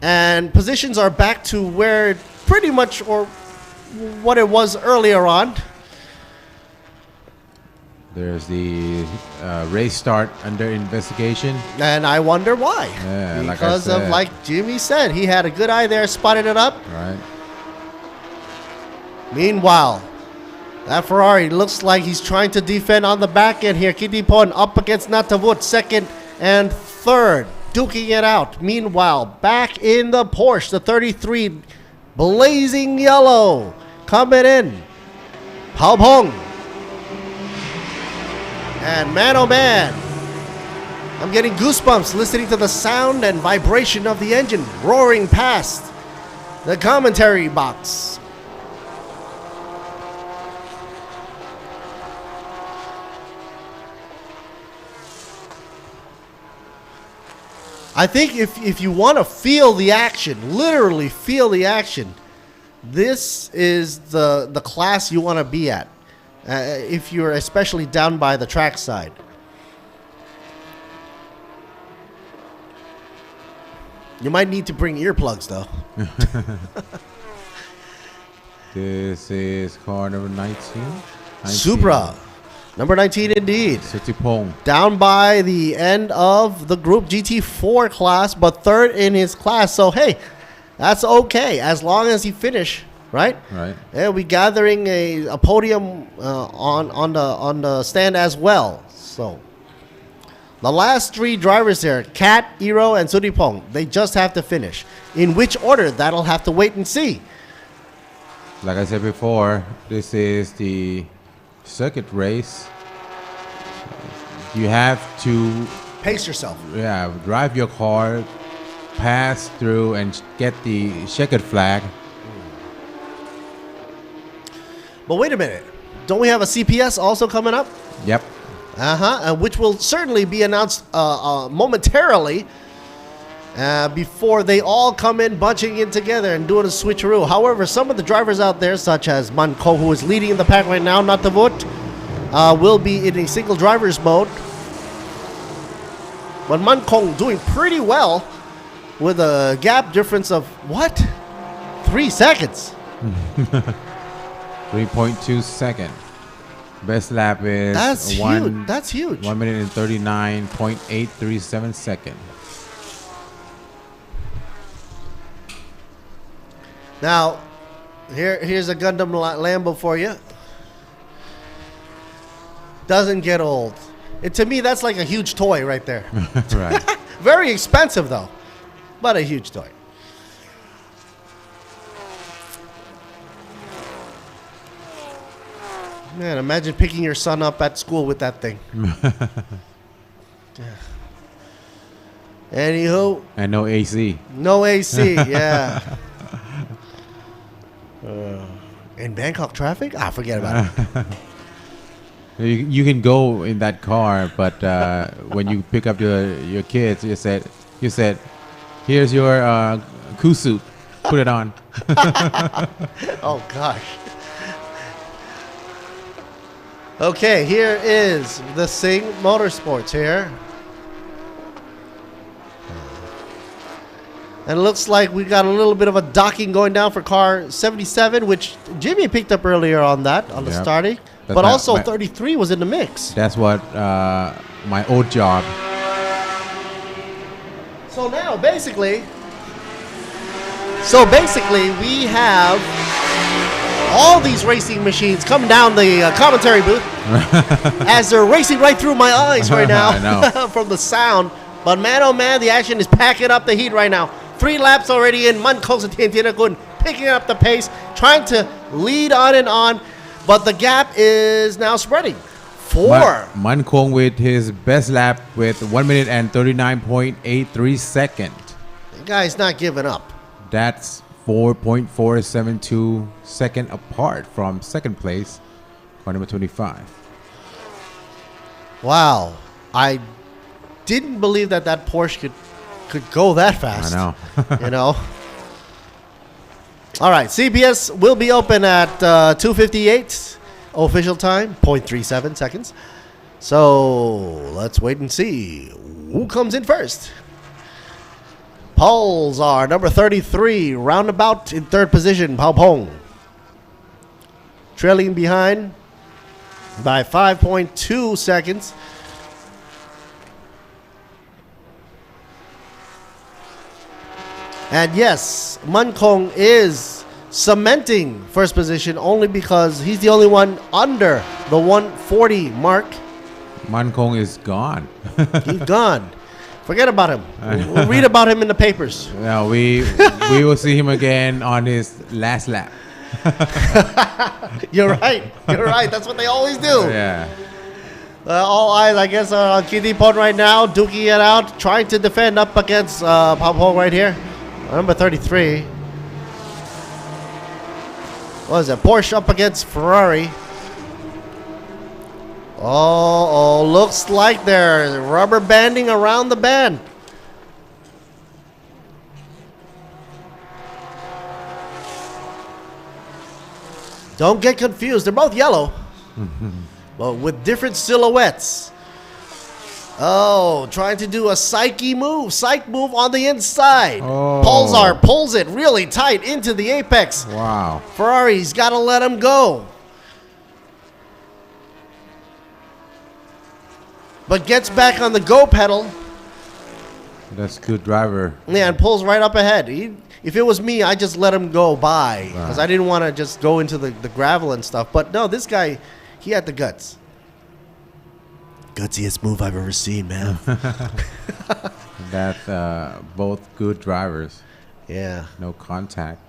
and positions are back to where pretty much or what it was earlier on. There's the race start under investigation. And I wonder why. Yeah, because like Jimmy said, he had a good eye there, spotted it up. Right. Meanwhile, that Ferrari looks like he's trying to defend on the back end here. Kittipon up against Natavut, second and third, duking it out. Meanwhile, back in the Porsche, the 33, blazing yellow, coming in. Pao Pong. And man, oh man, I'm getting goosebumps listening to the sound and vibration of the engine roaring past the commentary box. I think if you want to feel the action, literally feel the action, this is the class you want to be at. If you're especially down by the track side. You might need to bring earplugs though. This is car number 19. Supra. Number 19 indeed. Sitipong. Down by the end of the group GT4 class, but third in his class. So hey, that's okay as long as he finish, right? Right. And we gathering a podium on the stand as well. So the last three drivers here, Kat, Iro, and Sudipong, they just have to finish. In which order? That'll have to wait and see. Like I said before, this is the circuit race. You have to pace yourself. Yeah, drive your car, pass through, and get the checkered flag. But wait a minute, don't we have a CPS also coming up? Yep. Which will certainly be announced momentarily before they all come in bunching in together and doing a switcheroo. However, some of the drivers out there, such as Manko, who is leading in the pack right now, Natavut, will be in a single driver's mode. But Mankong doing pretty well with a gap difference of what? 3 seconds. 3.2 second. Best lap is That's huge. 1 minute and 39.837 second. Now, here's a Gundam Lambo for you. Doesn't get old. To me, that's like a huge toy right there. Right. Very expensive though, but a huge toy. Man, imagine picking your son up at school with that thing. Anywho. And no AC. No AC, yeah. In Bangkok traffic? Forget about it. You can go in that car, but when you pick up your kids, you said, here's your crew suit. Put it on. Oh gosh. Okay, here is the Sing Motorsports here. And it looks like we got a little bit of a docking going down for car 77, which Jimmy picked up earlier on that, on the starting. That's but also 33 was in the mix. That's what my old job. So now, basically, we have all these racing machines coming down the commentary booth as they're racing right through my eyes right now from the sound. But man, oh man, the action is packing up the heat right now. 3 laps already in. Man Kong Satien picking up the pace, trying to lead on and on. But the gap is now spreading. 4. Man Kong with his best lap with 1 minute and 39.83 seconds. The guy's not giving up. That's 4.472 seconds apart from second place, car number 25. Wow. I didn't believe that Porsche could go that fast. I know. You know. All right, CBS will be open at 2:58 official time, 0.37 seconds. So let's wait and see who comes in first. Poles are number 33, roundabout in third position, Pao Pong. Trailing behind by 5.2 seconds. And yes, Man Kong is cementing first position only because he's the only one under the 140 mark. Man Kong is gone. He's gone. Forget about him. We'll read about him in the papers. Yeah, we will see him again on his last lap. You're right. You're right. That's what they always do. Yeah. All eyes, I guess, are on Kittipon right now, duking it out, trying to defend up against Pao right here. Number 33. What is that? Porsche up against Ferrari. Oh, looks like they're rubber banding around the band. Don't get confused. They're both yellow, but with different silhouettes. Oh, trying to do a psych move on the inside. Oh. Pulls it really tight into the apex. Wow. Ferrari's got to let him go. But gets back on the go pedal. That's a good driver. Yeah, and pulls right up ahead. If it was me, I'd just let him go by because I didn't want to just go into the gravel and stuff. But no, this guy, he had the guts. Gutsiest move I've ever seen, man. That's both good drivers. Yeah. No contact.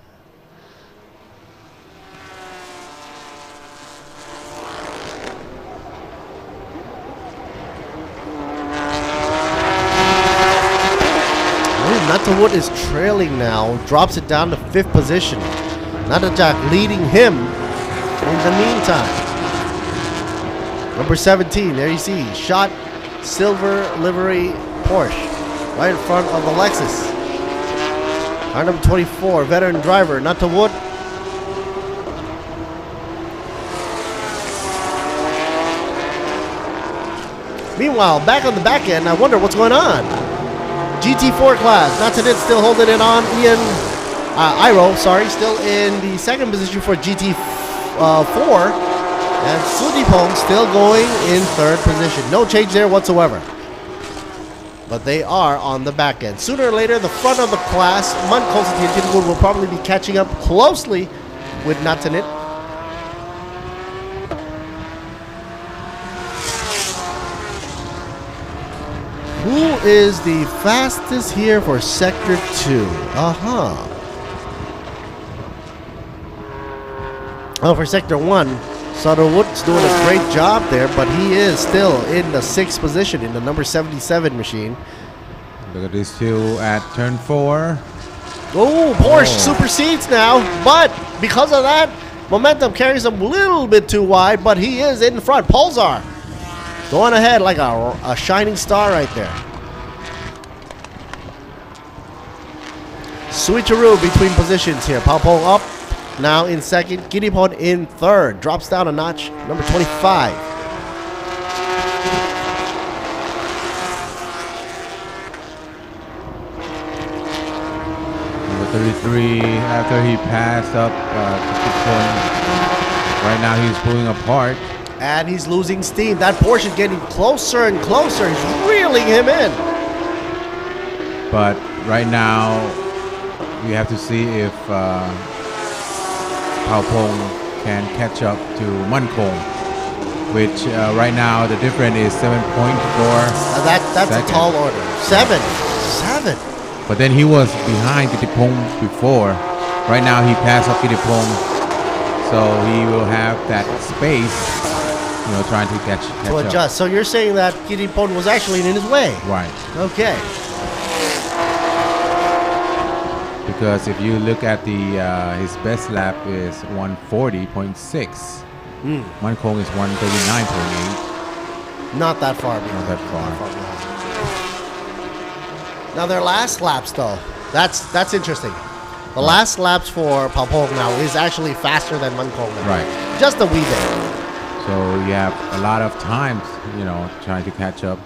Natterwood is trailing now, drops it down to 5th position. Natterjak leading him in the meantime. Number 17, there you see, shot silver livery Porsche right in front of the Lexus. Car number 24, veteran driver, Natterwood. Meanwhile, back on the back end, I wonder what's going on. GT4 class, Natterwood still holding it on. Iro, still in the 2nd position for GT4. And Sudipong still going in 3rd position. No change there whatsoever. But they are on the back end. Sooner or later, the front of the class, Man Kong will probably be catching up closely with Natterwood. Who is the fastest here for Sector 2? Oh, for Sector 1, Sutterwood's doing a great job there, but he is still in the 6th position in the number 77 machine. Look at these two at turn 4. Oh, Porsche supersedes now, but because of that, Momentum carries him a little bit too wide, but he is in front. Pulsar going ahead like a shining star right there. Switcheroo between positions here. Palpong up now in second. Gittipon in third. Drops down a notch. Number 25. Number 33, after he passed up Gittipon, right now he's pulling apart. And he's losing steam. That Porsche is getting closer and closer. He's reeling him in. But right now, we have to see if Palpong can catch up to Mankong, which right now the difference is 7.4. That's a tall order. 7. But then he was behind Gittipon before. Right now he passed up Gittipon, so he will have that space, trying to catch to adjust. up. So you're saying that Gittipon was actually in his way? Right. Okay. Because if you look at the his best lap is 140.6. Mankong is 139.8. Not that far behind. Not that far. Now their last laps though, that's interesting. The last laps for Palpong now is actually faster than Mankong now. Right. Just a wee bit. So you have a lot of times, trying to catch up.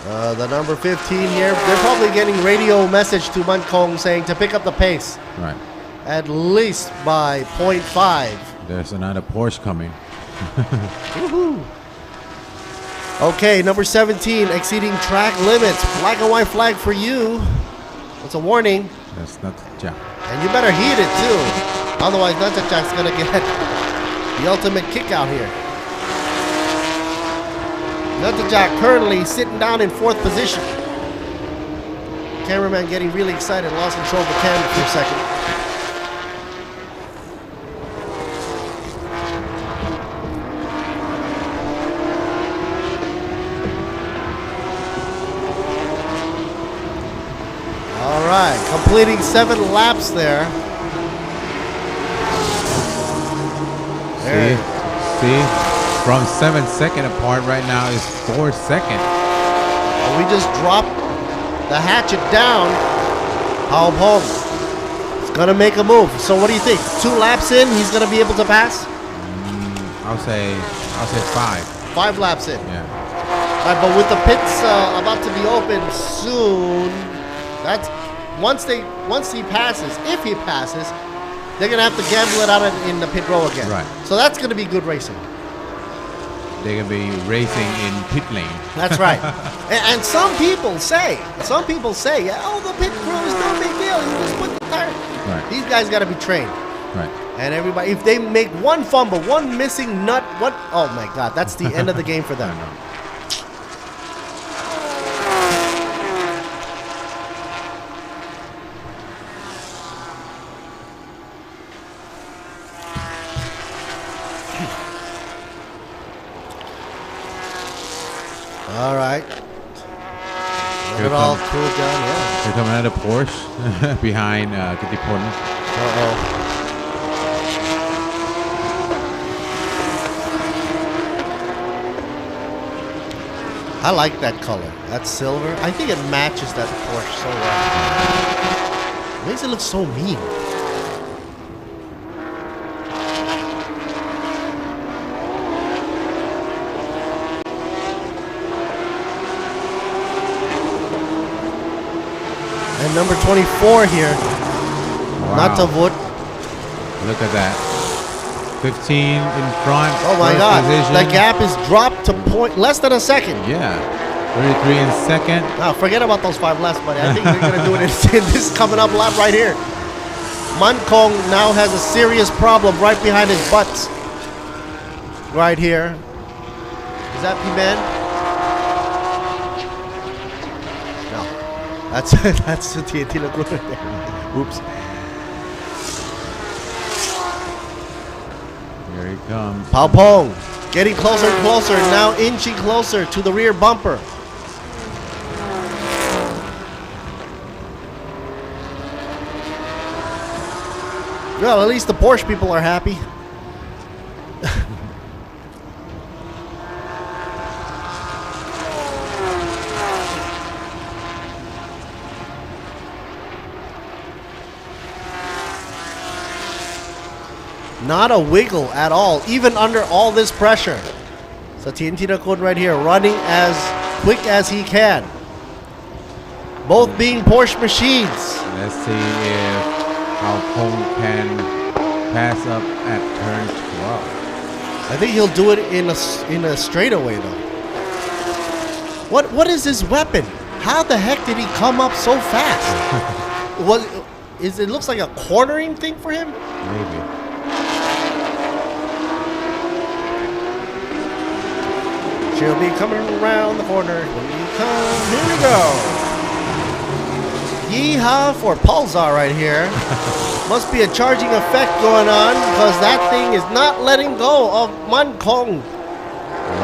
The number 15 here, they're probably getting radio message to Mankong saying to pick up the pace. Right. At least by 0.5. There's another Porsche coming. Woohoo. Okay, number 17, exceeding track limits. Black and white flag for you. It's a warning. That's not Jack. And you better heed it too. Otherwise, Jack's gonna get the ultimate kick out here. Jack currently sitting down in 4th position. Cameraman getting really excited, lost control of the camera for a second. All right, completing 7 laps there. See? From 7 seconds apart right now is 4 seconds. We just dropped the hatchet down. Palpong is gonna make a move. So what do you think? 2 laps in, he's gonna be able to pass? I'll say 5. 5 laps in. Yeah. All right, but with the pits about to be open soon, that's once he passes, if he passes, they're gonna have to gamble it out in the pit row again. Right. So that's gonna be good racing. They're going to be racing in pit lane. That's right. and some people say, oh, the pit crew is no big deal. You just put the tire. Right. These guys got to be trained. Right. And everybody, if they make one fumble, one missing nut, oh my God, that's the end of the game for them. All right. Get it all cooled down, yeah. Here comes another Porsche behind Gittipon. I like that color. That silver. I think it matches that Porsche so well. It makes it look so mean. And number 24 here, not to vote. Look at that. 15 in front. Oh my God, position. the gap is dropped to less than a second. Yeah, 33 in second. Now forget about those 5 laps, buddy. I think they're gonna do it in this coming up lap right here. Mankong now has a serious problem right behind his butt. Right here. Is that P-Man? That's the TNT look right there. Oops. Here he comes. Palpong getting closer and closer, now inching closer to the rear bumper. Well, at least the Porsche people are happy. Not a wiggle at all, even under all this pressure. Satien Tirakun right here, running as quick as he can. Both being Porsche machines. Let's see if Ao Pong can pass up at turn 12. I think he'll do it in a straightaway though. What is his weapon? How the heck did he come up so fast? It looks like a cornering thing for him? Maybe. She'll be coming around the corner when you come. Here we go. Yeehaw for Pulsar right here. Must be a charging effect going on because that thing is not letting go of Man Kong.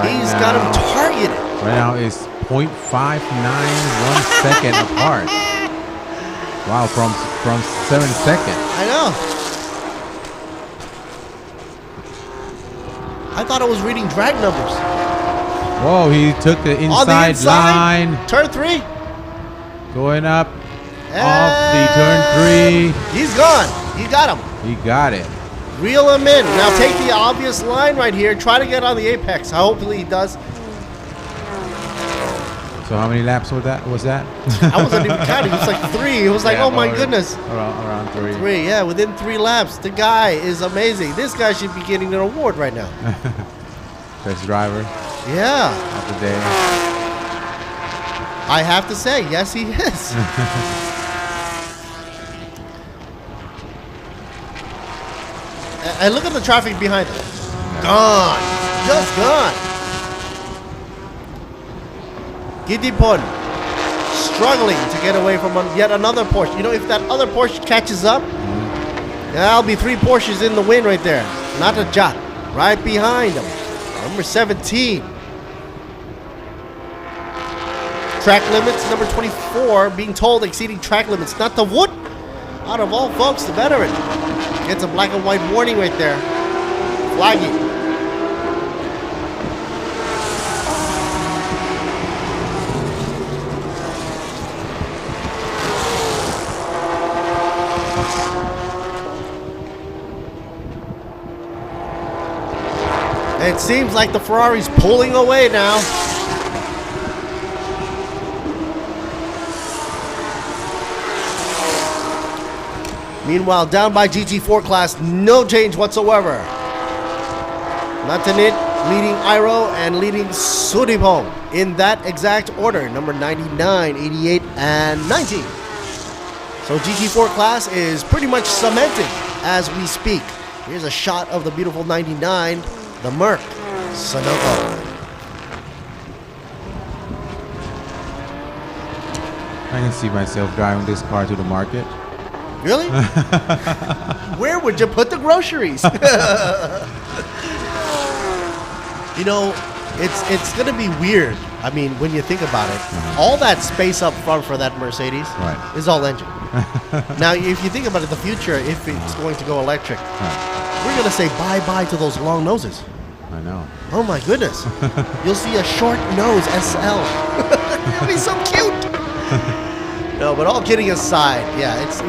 He's got him targeted. Right now it's 0.591 second apart. Wow, from 7 seconds. I know. I thought I was reading drag numbers. Whoa, he took the inside line. Turn 3. Going up off the turn 3. He's gone. He got him. He got it. Reel him in. Now take the obvious line right here. Try to get on the apex. Hopefully he does. So how many laps was that? I wasn't even counting. It was like 3. It was like, oh my goodness. Around 3. 3, yeah, within 3 laps. The guy is amazing. This guy should be getting an award right now. Best driver. Yeah. Of the day. I have to say, yes, he is. And look at the traffic behind him. Gone. Just gone. Giddipon struggling to get away from yet another Porsche. You know, if that other Porsche catches up, that'll be 3 Porsches in the win right there. Not a jot. Right behind him. Number 17. Track limits, number 24, being told exceeding track limits. Not the Wood. Out of all folks, the veteran. Gets a black and white warning right there. Flagging. It seems like the Ferrari's pulling away now. Meanwhile, down by GT4 class, no change whatsoever. Natanit leading Iro and leading Suripong in that exact order. Number 99, 88, and 90. So GT4 class is pretty much cemented as we speak. Here's a shot of the beautiful 99, the Merc, Sanogo. I can see myself driving this car to the market. Really? Where would you put the groceries? You know, it's gonna be weird. I mean, when you think about it, all that space up front for that Mercedes is all engine. Now, if you think about it, the future, if it's going to go electric, we're gonna say bye-bye to those long noses. I know. Oh my goodness. You'll see a short nose SL. It'll be so cute. No, but all kidding aside, yeah, it's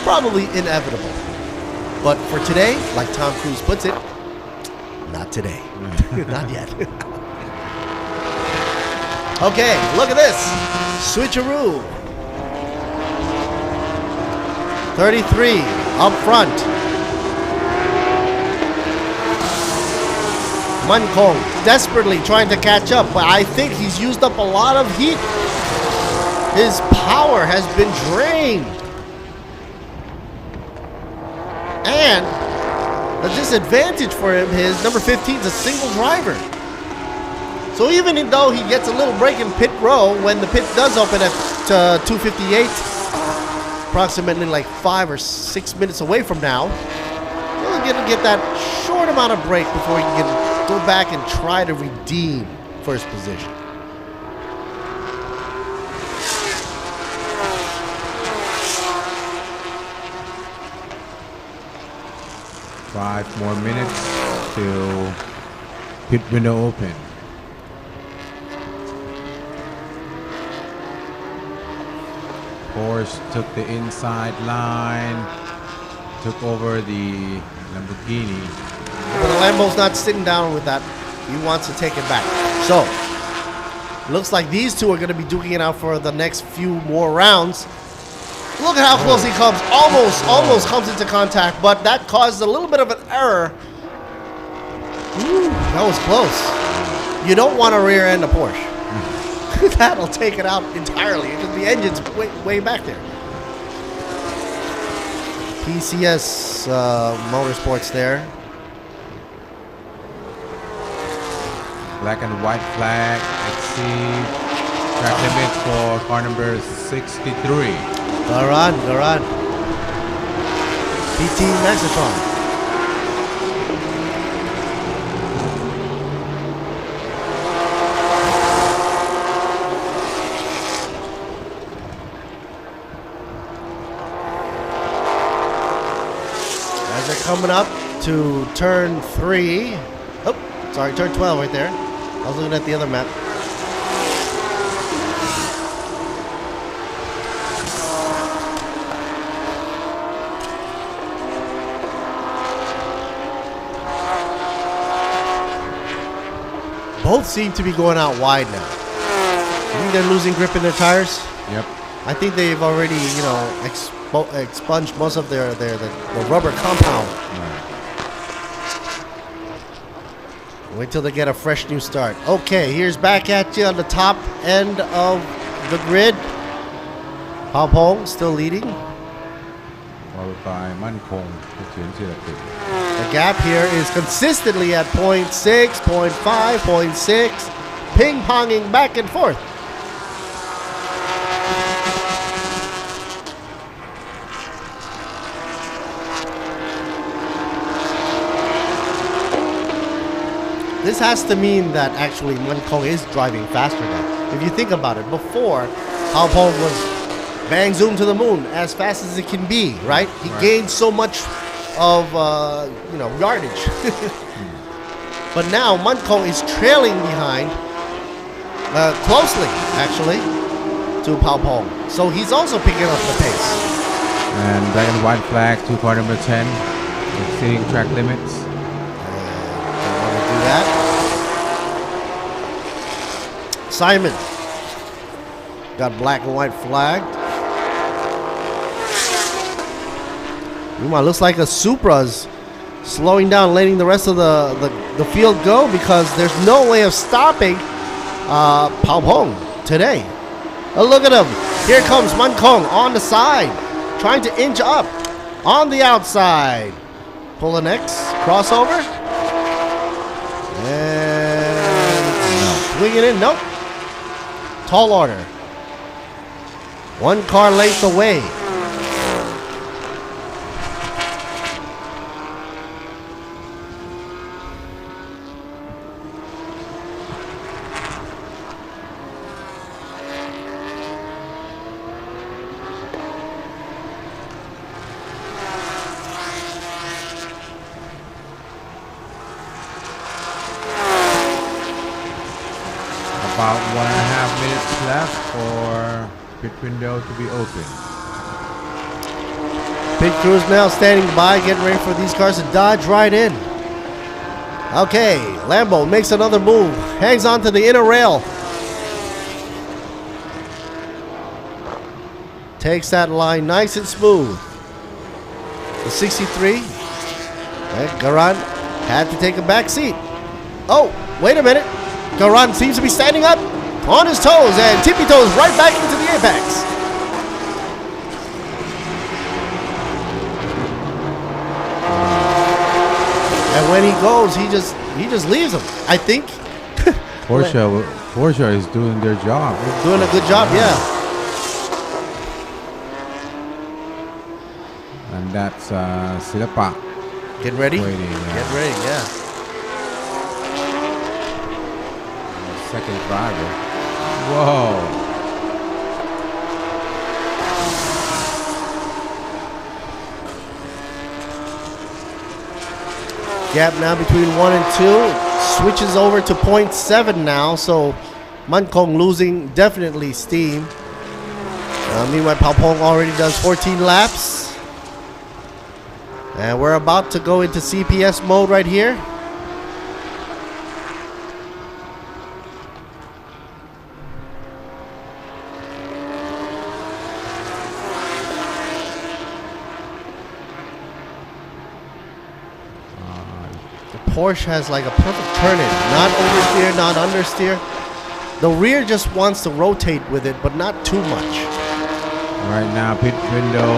probably inevitable. But for today, like Tom Cruise puts it, not today. Not yet. Okay, look at this. Switcheroo. 33 up front. Mankong desperately trying to catch up, but I think he's used up a lot of heat. His power has been drained. And the disadvantage for him is number 15 is a single driver. So even though he gets a little break in pit row when the pit does open at 2:58, approximately like 5 or 6 minutes away from now, he'll get that short amount of break before he can go back and try to redeem first position. 5 more minutes till pit window open. Porsche took the inside line, took over the Lamborghini. But the Lambo's not sitting down with that. He wants to take it back. So, looks like these two are going to be duking it out for the next few more rounds. Look at how close he comes. Almost comes into contact, but that caused a little bit of an error. Ooh, that was close. You don't want to rear end a Porsche. That'll take it out entirely because the engine's way back there. PCS Motorsports there. Black and white flag, exceed track limit for car number 63. Garan. PT Maxitron. As they're coming up to turn 3. Oh, sorry, turn 12 right there. I was looking at the other map. Both seem to be going out wide now. You think they're losing grip in their tires? Yep. I think they've already, expunged most of the rubber compound. Wait till they get a fresh new start. Okay, here's back at you on the top end of the grid. Pao still leading. Followed by Mankong. The gap here is consistently at 0.6, 0.5, 0.6, ping-ponging back and forth. This has to mean that actually Mankong is driving faster now. If you think about it, before, Halpong was bang zoom to the moon as fast as it can be, right? He gained so much of yardage. But now Mankong is trailing behind closely, actually, to Palpong. So he's also picking up the pace. And black and white flag to car number 10, exceeding track limits. Don't want to do that. Simon got black and white flagged. Meanwhile, looks like a Supra's slowing down, letting the rest of the field go because there's no way of stopping Palpong today. Oh, look at him. Here comes Mankong on the side, trying to inch up on the outside. Pull the next crossover. And swing it in. Nope. Tall order. One car length away. About 1.5 minutes left for pit window to be open. Pit crews now standing by, getting ready for these cars to dodge right in. Okay, Lambo makes another move, hangs onto the inner rail. Takes that line nice and smooth. The 63, and Garan had to take a back seat. Oh, wait a minute. Garan seems to be standing up on his toes and tippy toes right back into the apex. And when he goes, he just leaves him. I think. Porsche is doing their job. They're doing a good job, yeah. And that's Silapa. Get ready. Waiting, Get ready, yeah. Second driver. Whoa. Gap now between 1 and 2. Switches over to 0.7 now, so Mankong losing definitely steam. Meanwhile, Palpong already does 14 laps. And we're about to go into CPS mode right here. Porsche has like a perfect turn in. Not oversteer, not understeer. The rear just wants to rotate with it, but not too much. Right now, pit window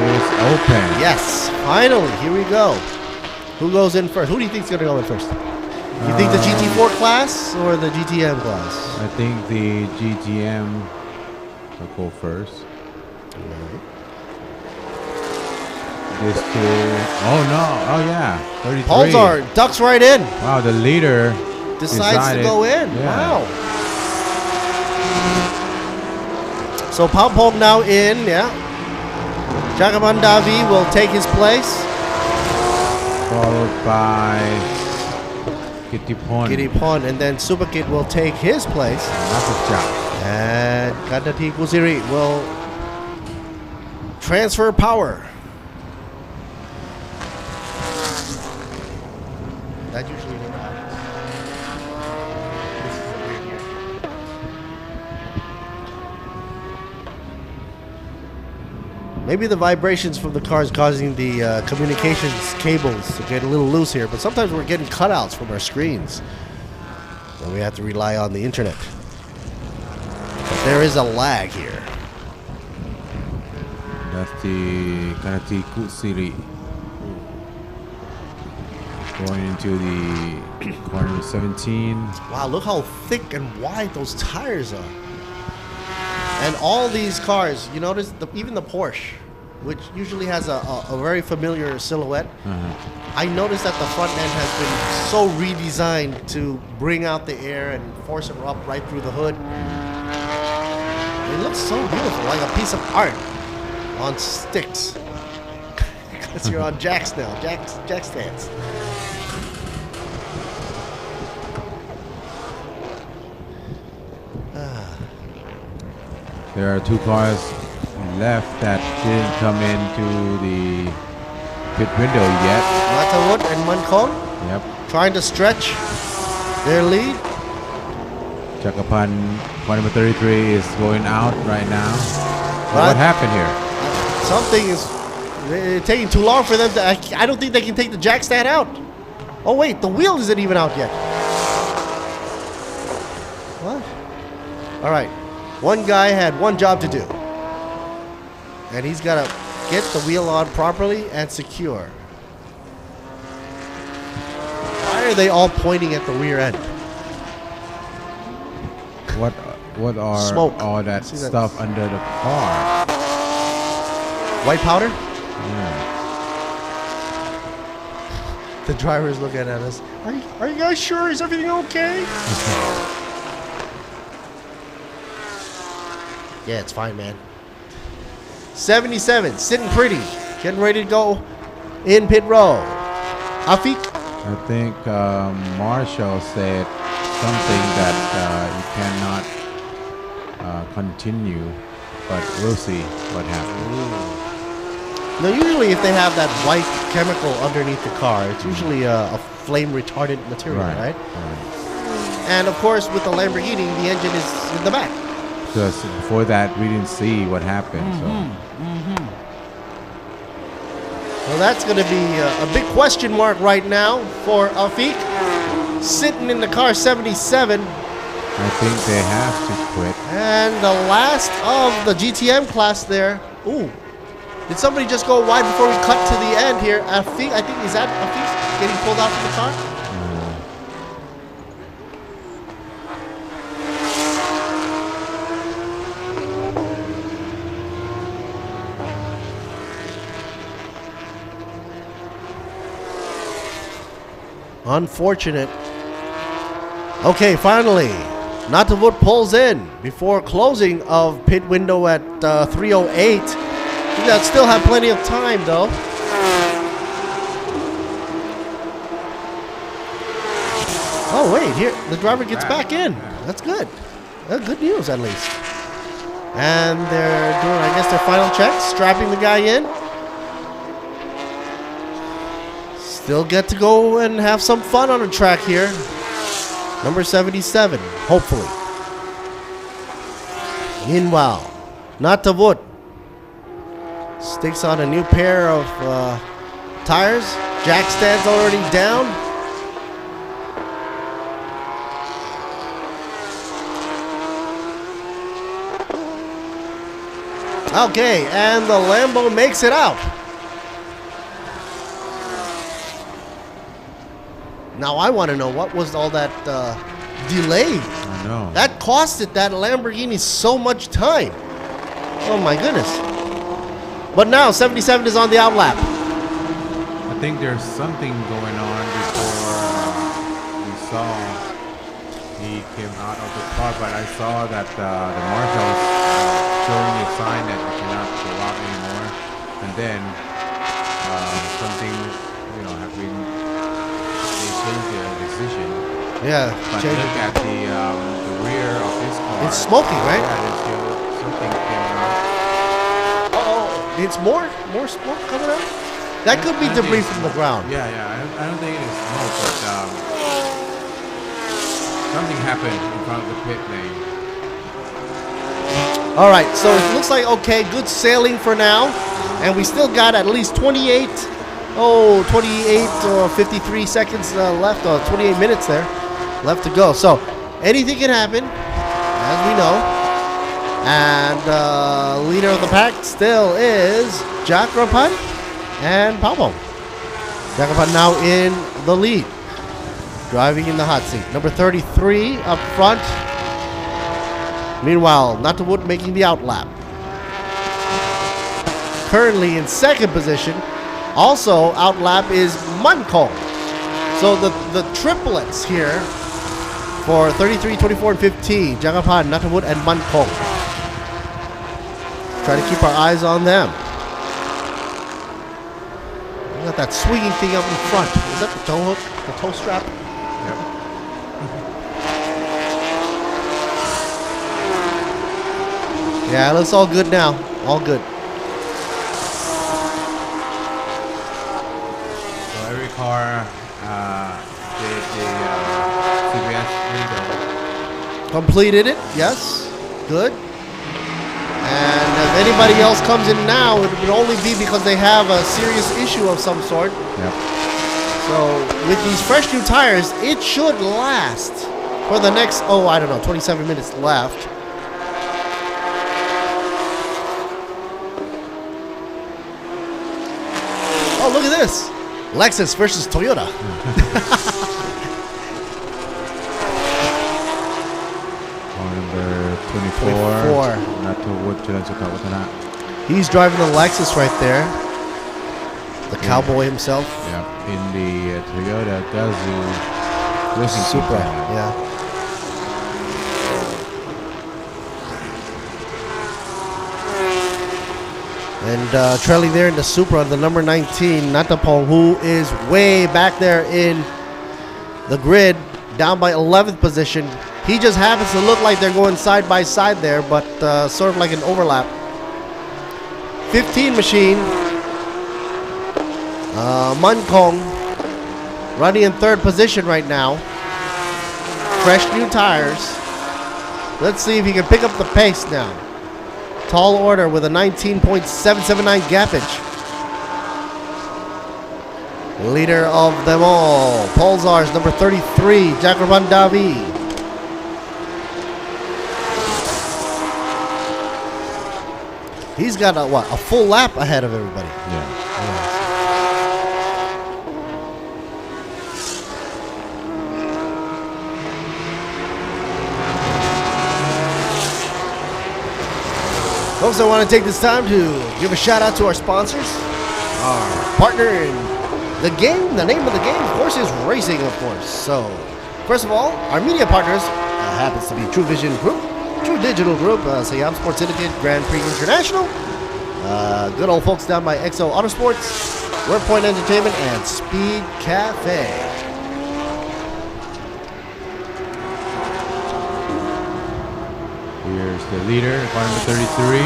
is open. Yes, finally, here we go. Who goes in first? Who do you think is going to go in first? You think the GT4 class or the GTM class? I think the GTM will go first. This two. Oh no! Oh yeah, 33. Pulsar ducks right in. Wow, the leader decides to go in. Yeah. Wow. So Palpong now in. Yeah. Jagaban Davi will take his place. Followed by Gittipon, and then Superkid will take his place. And Kadati Kusiri will transfer power. That usually never happens. This is a weird year. Maybe the vibrations from the car is causing the communications cables to get a little loose here, but sometimes we're getting cutouts from our screens. And we have to rely on the internet. But there is a lag here. That's the Kanati Kusiri. Going into the corner 17. Wow, look how thick and wide those tires are. And all these cars, you notice, even the Porsche, which usually has a very familiar silhouette, I noticed that the front end has been so redesigned to bring out the air and force it up right through the hood. It looks so beautiful, like a piece of art on sticks. Because you're on jacks now, jack stands. There are two cars left that didn't come into the pit window yet. Matawut and Mankong. Yep. Trying to stretch their lead. Chakapan, car number 33, is going out right now. What happened here? Something is taking too long for them to. I don't think they can take the jack stand out. Oh wait, the wheel isn't even out yet. What? All right. One guy had one job to do, and he's got to get the wheel on properly and secure. Why are they all pointing at the rear end? What are Smoke. all that stuff under the car? White powder? Yeah. The driver's looking at us. Are you guys sure? Is everything okay? Yeah, it's fine, man. 77, sitting pretty, getting ready to go in pit row. Afik? I think Marshall said something that you cannot continue, but we'll see what happens. Now, usually if they have that white chemical underneath the car, it's usually a flame retardant material, right? And of course, with the Lamborghini, the engine is in the back. Because before that, we didn't see what happened. Well, that's going to be a big question mark right now for Afik. Sitting in the car 77. I think they have to quit. And the last of the GTM class there. Ooh. Did somebody just go wide before we cut to the end here? Afik, I think, is that Afik getting pulled out of the car? Unfortunate. Okay, finally, Natavut pulls in before closing of pit window at 3:08. That still have plenty of time though. Oh, wait, here, the driver gets back in. That's good. Good news, at least. And they're doing, I guess, their final checks, strapping the guy in. Still get to go and have some fun on the track here. Number 77, hopefully. Meanwhile, Natavut sticks on a new pair of tires. Jack stands already down. Okay, and the Lambo makes it out. Now I want to know what was all that delay. I know. That costed that Lamborghini so much time. Oh my goodness. But now 77 is on the outlap. I think there's something going on before we saw he came out of the car, but I saw that the marshals showing a sign that you cannot go out anymore, and then something, have been, they changed their decision. Yeah, but look at the rear of this car. It's smoking, right? Yeah, there's still something came out. Oh, it's more smoke coming out. That could be debris from the ground. Yeah, I don't think it is smoke, but something happened in front of the pit lane. All right, so it looks like, okay, good sailing for now. And we still got at least 28 or 53 seconds left, or 28 minutes there left to go. So anything can happen, as we know. And leader of the pack still is Jakrapan and Pablo. Jakrapan now in the lead, driving in the hot seat. Number 33 up front. Meanwhile, Natavut making the outlap. Currently in second position, also outlap is Mankong. So the triplets here for 33, 24, and 15, Jagapan, Natavut, and Mankong. Try to keep our eyes on them. We got that swinging thing up in front. Is that the toe hook, the toe strap? Yeah, it looks all good now. All good. So every car did the CBS window. Completed it, yes. Good. And if anybody else comes in now, it would only be because they have a serious issue of some sort. Yep. So with these fresh new tires, it should last for the next, 27 minutes left. Oh, look at this. Lexus versus Toyota. Number 24. He's driving the Lexus right there. The cowboy himself. Yeah, in the Toyota Gazoo Racing Supra. Yeah. And trailing there in the Supra, the number 19, Natapong, who is way back there in the grid, down by 11th position. He just happens to look like they're going side by side there, but sort of like an overlap. 15 machine. Mankong running in third position right now. Fresh new tires. Let's see if he can pick up the pace now. Tall order with a 19.779 gappage. Leader of them all, Pulsar's number 33, Jakraban Davi. He's got a full lap ahead of everybody. Yeah. Folks, I want to take this time to give a shout out to our sponsors. Our partner in the game, the name of the game, of course, is racing, of course. So, first of all, our media partners happens to be Truevision Group, True Digital Group, Siam Sports Syndicate, Grand Prix International, good old folks down by XO Autosports, WordPoint Entertainment, and Speed Cafe. the leader, car number 33.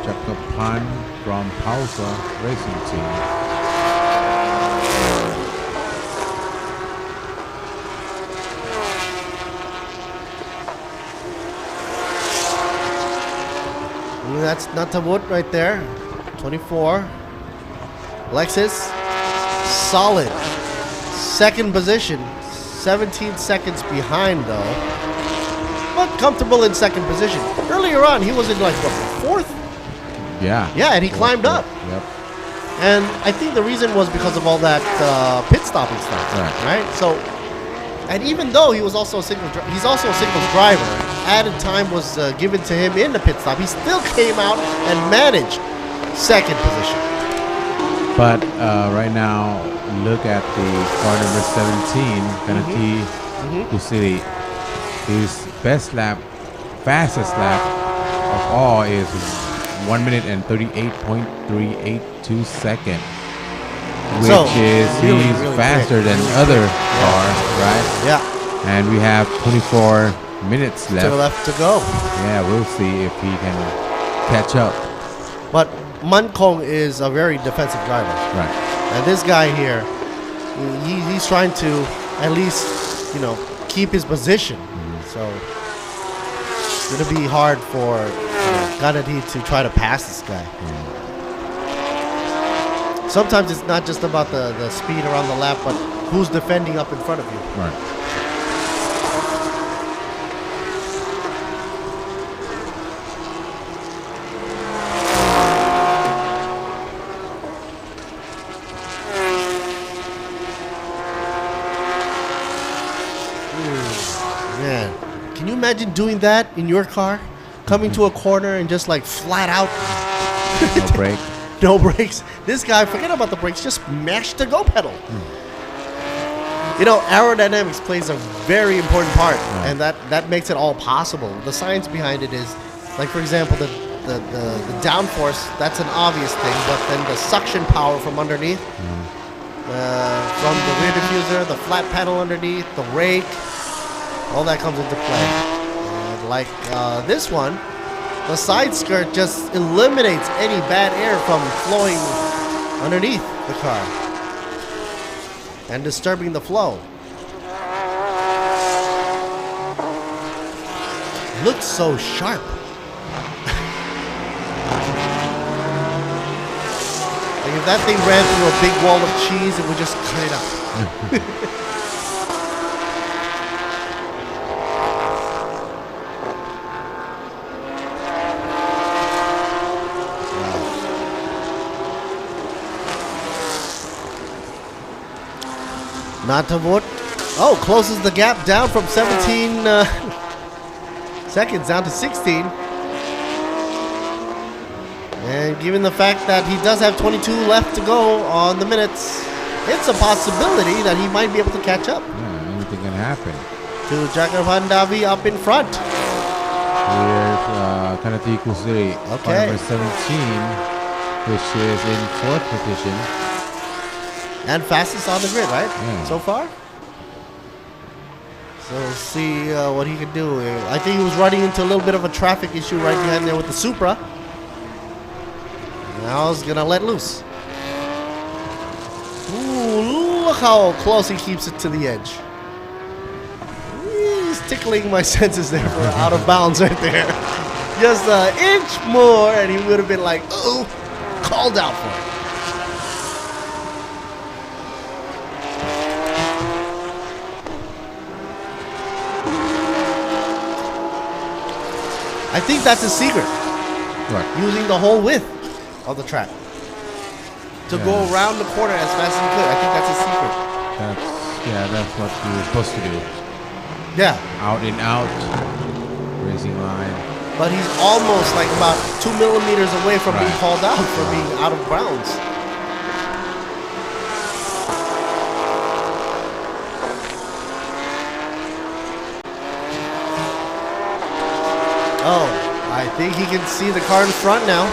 Chakapan from Pausa Racing Team. That's Natavut right there. 24. Lexus, solid. Second position. 17 seconds behind though. But comfortable in second position. Earlier on, he was in like what, fourth? Yeah. Yeah, and he climbed up. Yep. And I think the reason was because of all that pit stopping stuff. Right. So, and even though he was also a he's also a singles driver. Added time was given to him in the pit stop. He still came out and managed second position. But right now, look at the car number 17, Kanati Kusiri. His best lap, fastest lap of all is 1 minute and 38.382 seconds. Which is really faster than other cars, right? Yeah. And we have 24 minutes left to go. Yeah, we'll see if he can catch up. But Mankong is a very defensive driver. Right. And this guy here, he's trying to at least, keep his position. So it's going to be hard for Ganadi to try to pass this guy. Sometimes it's not just about the speed around the lap, but who's defending up in front of you. Right. Man, can you imagine doing that in your car? Coming to a corner and just like flat out. No brake. No brakes. This guy, forget about the brakes, just mashed the go pedal. Aerodynamics plays a very important part, and that makes it all possible. The science behind it is, like for example, the downforce, that's an obvious thing, but then the suction power from underneath, from the rear diffuser, the flat panel underneath, the rake, all that comes into play. And like this one, the side skirt just eliminates any bad air from flowing underneath the car and disturbing the flow. Looks so sharp. Like if that thing ran through a big wall of cheese, it would just cut it out. Natavut, closes the gap down from 17 seconds down to 16. And given the fact that he does have 22 left to go on the minutes, it's a possibility that he might be able to catch up. Yeah, anything can happen. To Jagavan Davi up in front. Here's Kanati Kusiri, car number 17, which is in 4th position. And fastest on the grid, right? Yeah. So far? So we'll see what he can do. I think he was running into a little bit of a traffic issue right behind there with the Supra. Now he's gonna let loose. Ooh, look how close he keeps it to the edge. He's tickling my senses there for out of bounds right there. Just an inch more and he would have been like, oh, called out for it. I think that's a secret. Right. Using the whole width of the track to go around the corner as fast as you could. I think that's a secret. That's what you're supposed to do. Yeah. Out and out, racing line. But he's almost like about 2 millimeters away from being called out for being out of bounds. Oh, I think he can see the car in front now.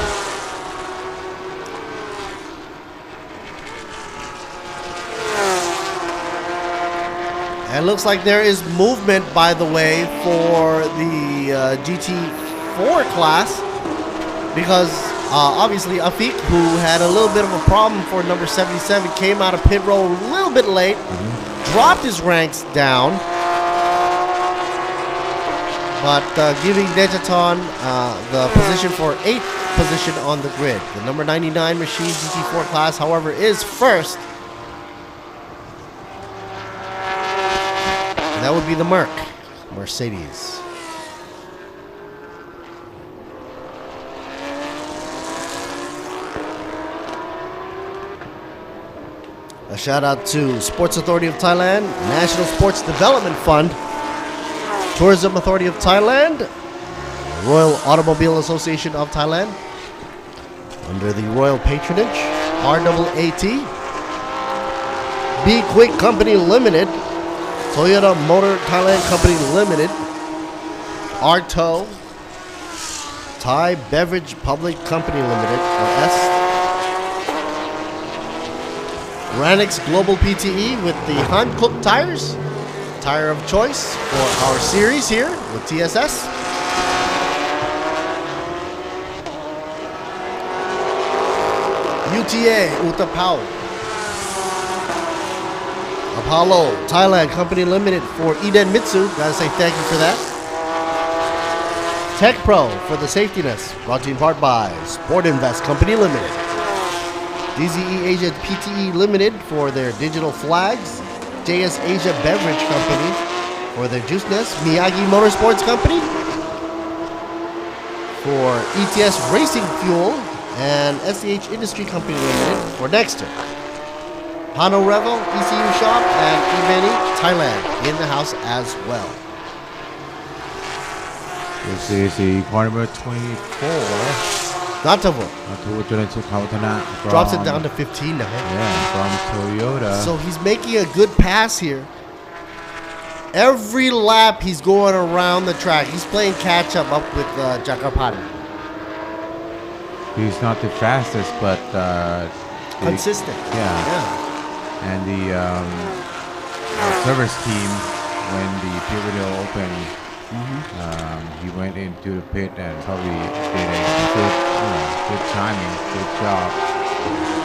And looks like there is movement, by the way, for the GT4 class, because obviously Afiq, who had a little bit of a problem for number 77, came out of pit road a little bit late, dropped his ranks down, but giving Dejaton the position for 8th position on the grid. The number 99 machine GT4 class, however, is first. And that would be the Mercedes. A shout out to Sports Authority of Thailand, National Sports Development Fund, Tourism Authority of Thailand, Royal Automobile Association of Thailand, under the royal patronage, RAAT, B-Quik Company Limited, Toyota Motor Thailand Company Limited, Arto, Thai Beverage Public Company Limited, or S, Ranix Global PTE with the Hankook tires, tire of choice for our series here with TSS. UTA Utapao, Apollo Thailand Company Limited for Eden Mitsu. Gotta say thank you for that. Tech Pro for the safetiness, brought to you in part by Sport Invest Company Limited. DZE Asia PTE Limited for their digital flags. JS Asia Beverage Company for their juiceness. Miyagi Motorsports Company for ETS Racing Fuel. And SCH Industry Company Limited for Dexter. Hano Revel, ECU Shop, and Imeni Thailand in the house as well. This is the car number 24. Natavut. Natavut drops it down to 15 now. Yeah, from Toyota. So he's making a good pass here. Every lap he's going around the track. He's playing catch up with Jakarpati. He's not the fastest, but consistent. Yeah. And the service team, when the pit window opened, he went into the pit and probably did a good timing, good job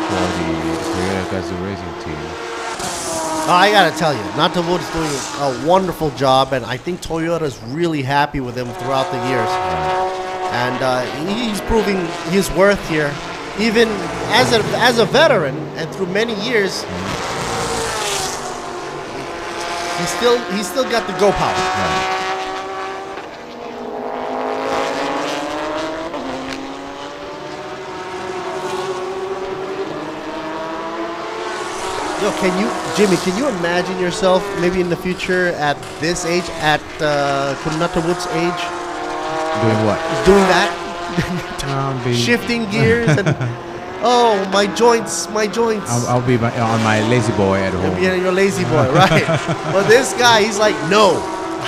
for the Toyota Gazoo Racing team. I gotta tell you, Natavut is doing a wonderful job, and I think Toyota is really happy with him throughout the years. And he's proving his worth here, even as a veteran, and through many years, he's still got the go power. Yo, Jimmy, can you imagine yourself maybe in the future at this age, at Kunatavut's age? Doing what? Doing that. Shifting gears and oh, my joints. I'll be on my lazy boy at home. Yeah, you're lazy boy, right? But this guy, he's like, no,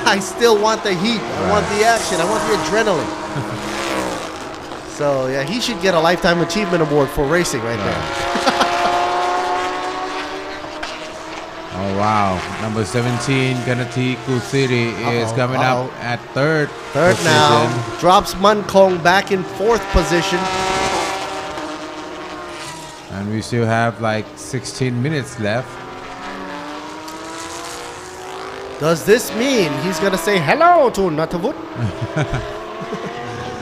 I still want the heat. I want the action. I want the adrenaline. So yeah, he should get a lifetime achievement award for racing right there. Oh wow, number 17, Ganati Kusiri is coming up at third position. Now, drops Mankong back in 4th position. And we still have like 16 minutes left. Does this mean he's gonna say hello to Natavut?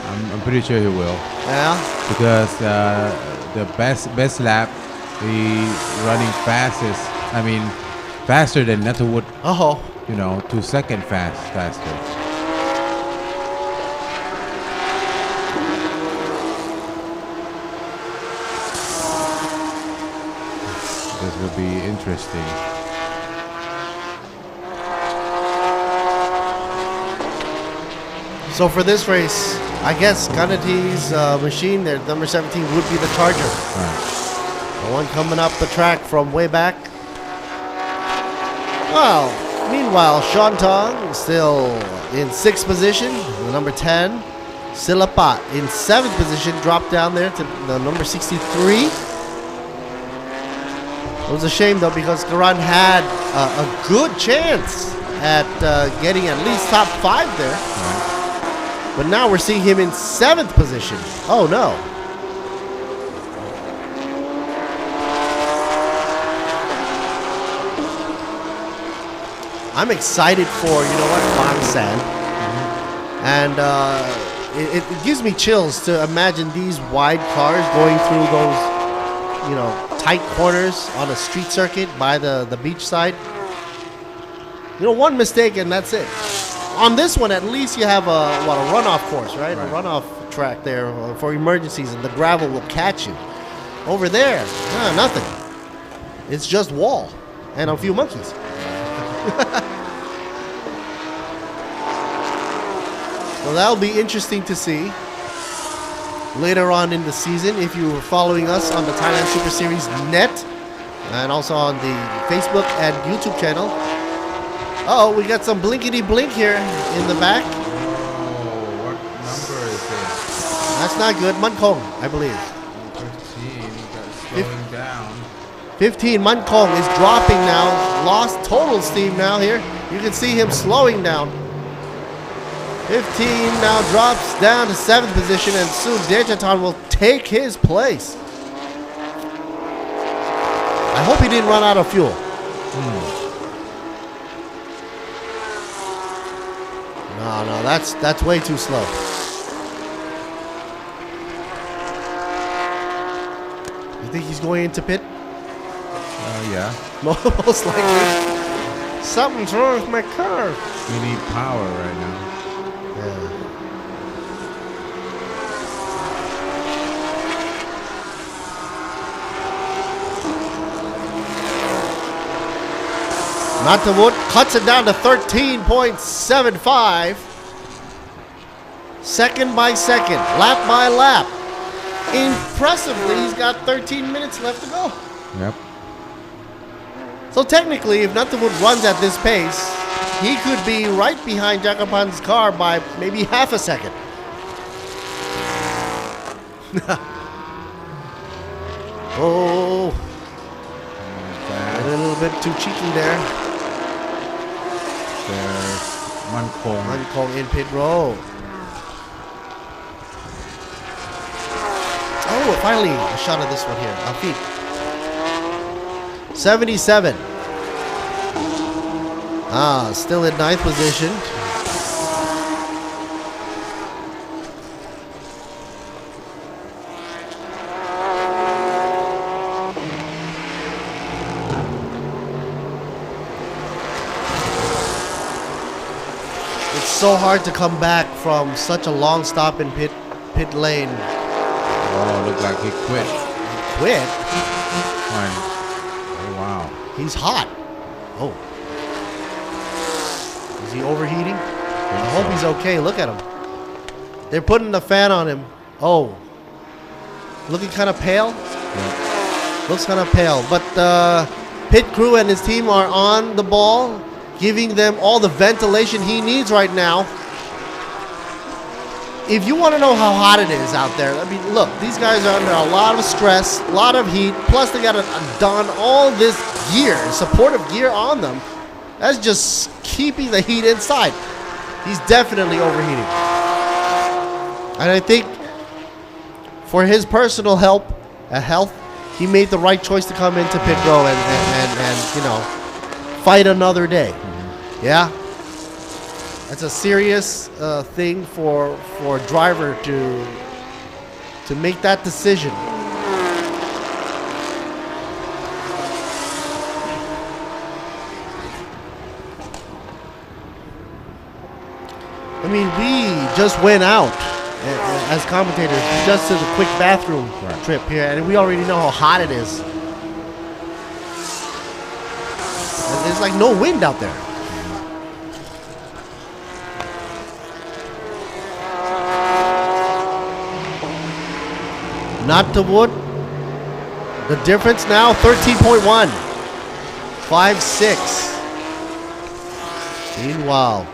I'm pretty sure he will. Yeah. Because the best lap, he's running fastest. I mean, faster than Natavut. 2 second faster. This will be interesting. So for this race, I guess Ganati's machine there, number 17, would be the Charger. The one coming up the track from way back. Well, meanwhile, Shantong still in 6th position, the number 10. Silapat in 7th position, dropped down there to the number 63. was a shame though because Karan had a good chance at getting at least top 5 there. But now we're seeing him in 7th position. Oh no. I'm excited for, you know what, Bangsan. And it gives me chills to imagine these wide cars going through those, you know, tight corners on a street circuit by the beach side. You know, one mistake and that's it. On this one, at least you have a runoff course, right? A runoff track there for emergencies, and the gravel will catch you. Over there, nothing. It's just wall and a few monkeys. So that'll be interesting to see later on in the season if you were following us on the Thailand Super Series net and also on the Facebook and YouTube channel. Oh, we got some blinkety blink here in the back. Oh, what number is this? That's not good. Mankong, I believe. 15, that's slowing down. 15, Mankong is dropping now. Lost total steam now here. You can see him slowing down. 15 now drops down to 7th position, and soon Dejatan will take his place. I hope he didn't run out of fuel. No, that's way too slow. You think he's going into pit? Yeah. Most likely. Something's wrong with my car. We need power right now. Yeah. Natavut cuts it down to 13.75. Second by second, lap by lap. Impressively, he's got 13 minutes left to go. Yep. So technically, if Natavut runs at this pace, he could be right behind Jakapan's car by maybe half a second. Oh, a little bit too cheeky there. There's Mankong. Mankong in pit row. Oh, finally a shot of this one here. Afif. 77. Still in 9th position. It's so hard to come back from such a long stop in pit lane. Oh, looked like he quit. Quit? Oh, wow. He's hot. Oh. Is he overheating? I hope he's okay. Look at him. They're putting the fan on him. Oh. Looking kind of pale? Yeah. Looks kind of pale. But pit crew and his team are on the ball, giving them all the ventilation he needs right now. If you want to know how hot it is out there, I mean, look, these guys are under a lot of stress, a lot of heat, plus they got to don all this gear, supportive gear on them. That's just keeping the heat inside. He's definitely overheating. And I think for his personal health, he made the right choice to come into pit row and you know, fight another day. Yeah? That's a serious thing for a driver to make that decision. I mean, we just went out as commentators just to the quick bathroom trip here, and we already know how hot it is. And there's like no wind out there. Not to wood. The difference now 13.1. 5-6. Meanwhile,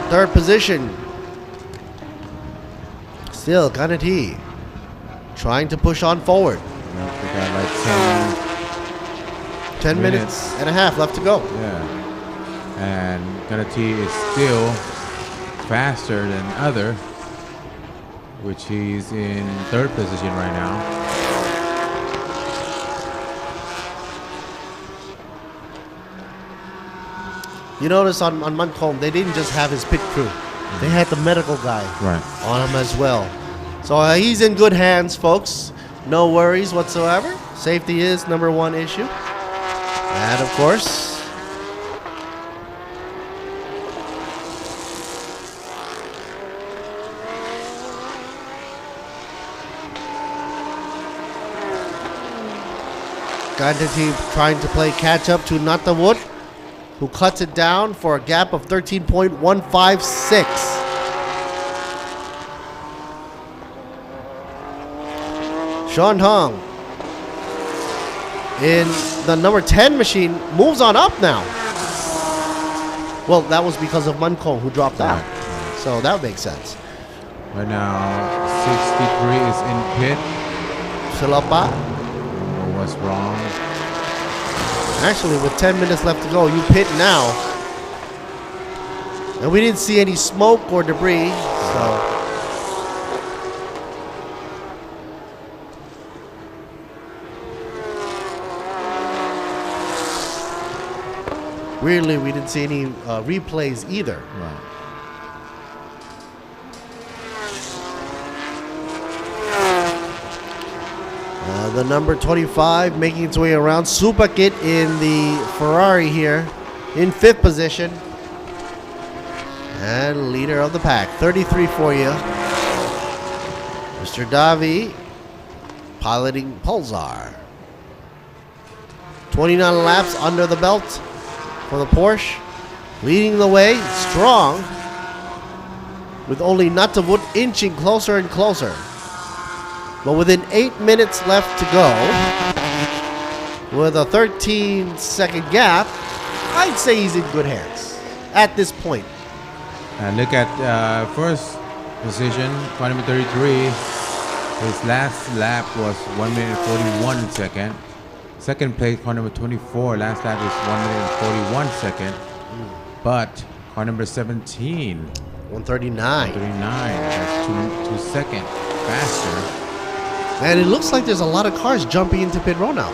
third position. Still Ganati trying to push on forward. We got like 10 minutes and a half left to go. Yeah. And Ganati is still faster than other, which he's in third position right now. You notice on Muncomb, they didn't just have his pit crew. They had the medical guy on him as well. So he's in good hands, folks. No worries whatsoever. Safety is number one issue. And of course, Gandhi trying to play catch up to Natawut, who cuts it down for a gap of 13.156. Sean Hong in the number 10 machine moves on up now. Well, that was because of Muncomb who dropped out. So that makes sense. Right now, 63 is in pit. Silapa. What's wrong? Actually, with 10 minutes left to go, you pit now. And we didn't see any smoke or debris, so. Weirdly, we didn't see any replays either. Right. The number 25 making its way around. Supakit in the Ferrari here in 5th position. And leader of the pack. 33 for you. Mr. Davi piloting Pulsar. 29 laps under the belt for the Porsche. Leading the way, strong. With only Natawut inching closer and closer. But within 8 minutes left to go, with a 13-second gap, I'd say he's in good hands at this point. And look at first position, car number 33. His last lap was 1 minute 41 second. Second place, car number 24. Last lap is 1 minute 41 second. But car number 17. 139. 139. That's 2 seconds faster. And it looks like there's a lot of cars jumping into pit row now.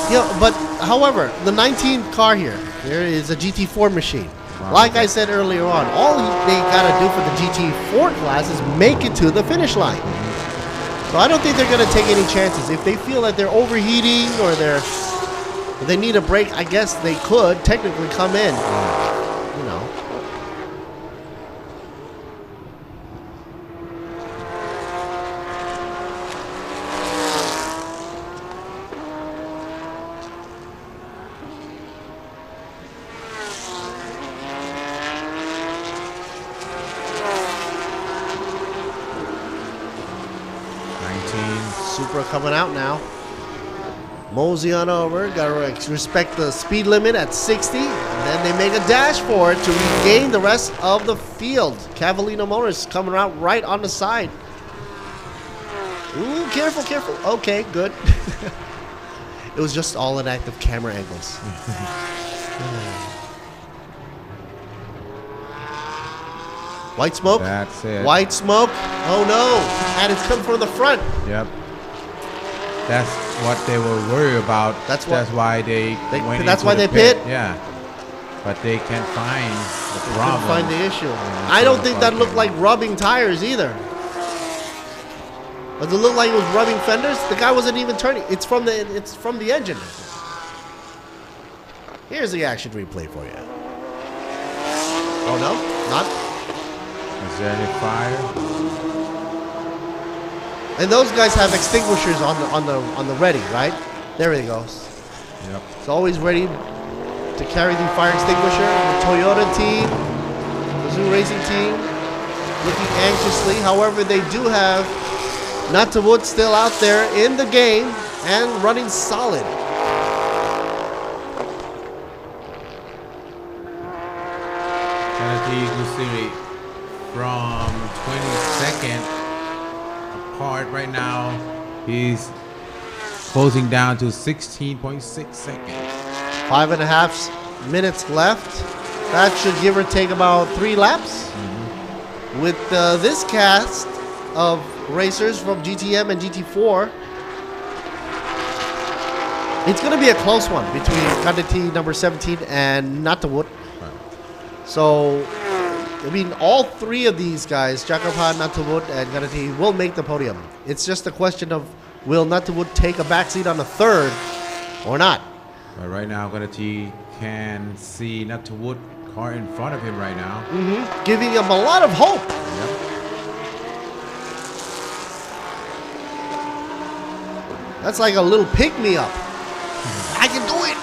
Yeah, but however, the 19th car here, there is a GT4 machine. Like I said earlier on, all they gotta do for the GT4 class is make it to the finish line. So I don't think they're gonna take any chances. If they feel that they're overheating or they need a break, I guess they could technically come in. You know. Supra coming out now. Mosey on over. Gotta respect the speed limit at 60. And then they make a dash for it to regain the rest of the field. Cavallino Motors coming out right on the side. Ooh, careful, careful. Okay, good. It was just all an act of camera angles. White smoke. That's it. White smoke. Oh no. And it's come from the front. Yep. That's what they were worried about. That's why they went that's into why the they pit? Yeah. But they can't find the Couldn't problem. find the issue. I don't think that looked like rubbing tires either. Does it look like it was rubbing fenders? The guy wasn't even turning. It's from the engine. Here's the action replay for you. Oh no, not. Is there any fire? And those guys have extinguishers on the ready, right? There he goes. Yep. It's always ready to carry the fire extinguisher. The Toyota team, the Zoo Racing team, looking anxiously. However, they do have Natawut still out there in the game and running solid. Kanati Gusiri from 22nd apart right now. He's closing down to 16.6 seconds. 5.5 minutes left. That should give or take about 3 laps. With this cast of racers from GTM and GT4, it's going to be a close one between Kanati number 17 and Natawut. So, I mean, all 3 of these guys, Jakarpan, Natawut, and Kanati, will make the podium. It's just a question of will Natawut take a backseat on the 3rd or not. But right now, Kanati can see Natawut car in front of him right now. Giving him a lot of hope. Yep. That's like a little pick-me-up. I can do it.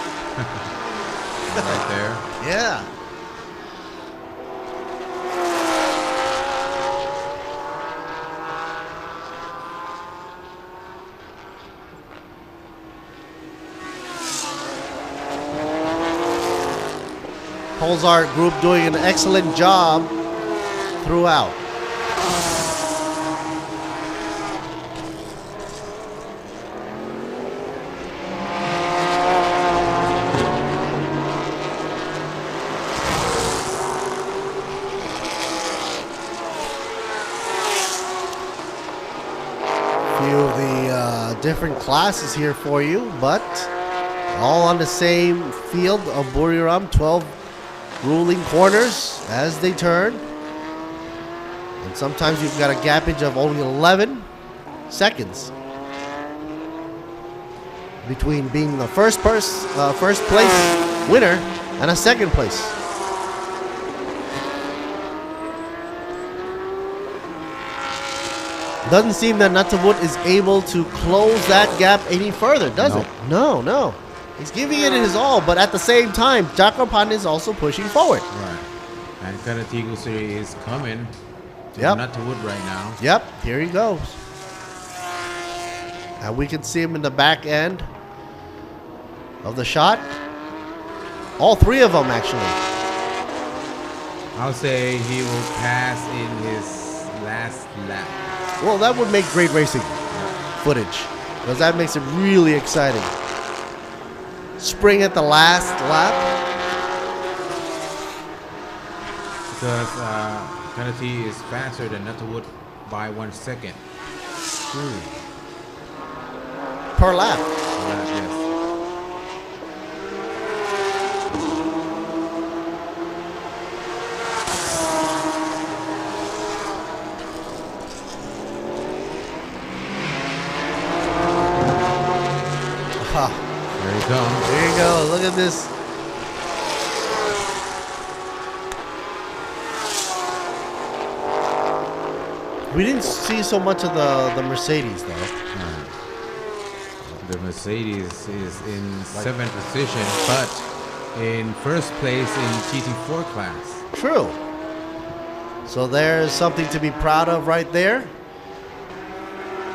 Right there. Yeah. Polzart group doing an excellent job throughout. Few of the different classes here for you, but all on the same field of Buriram, 12 ruling corners as they turn. And sometimes you've got a gappage of only 11 seconds between being the first place winner and a second place. Doesn't seem that Natawut is able to close that gap any further, does it? No. He's giving it his all, but at the same time, Jakarpan is also pushing forward. Right. And Kanati Gusiri is coming to Natawut right now. Yep, here he goes. And we can see him in the back end of the shot. All 3 of them, actually. I'll say he will pass in his last lap. Well, that would make great racing footage, because that makes it really exciting. Spring at the last lap. Because Kanati is faster than Natawut by 1 second. Per lap. Yes. There he comes. There you go. Look at this. We didn't see so much of the Mercedes, though. The Mercedes is in 7th position, but in first place in GT4 class. True. So there's something to be proud of right there.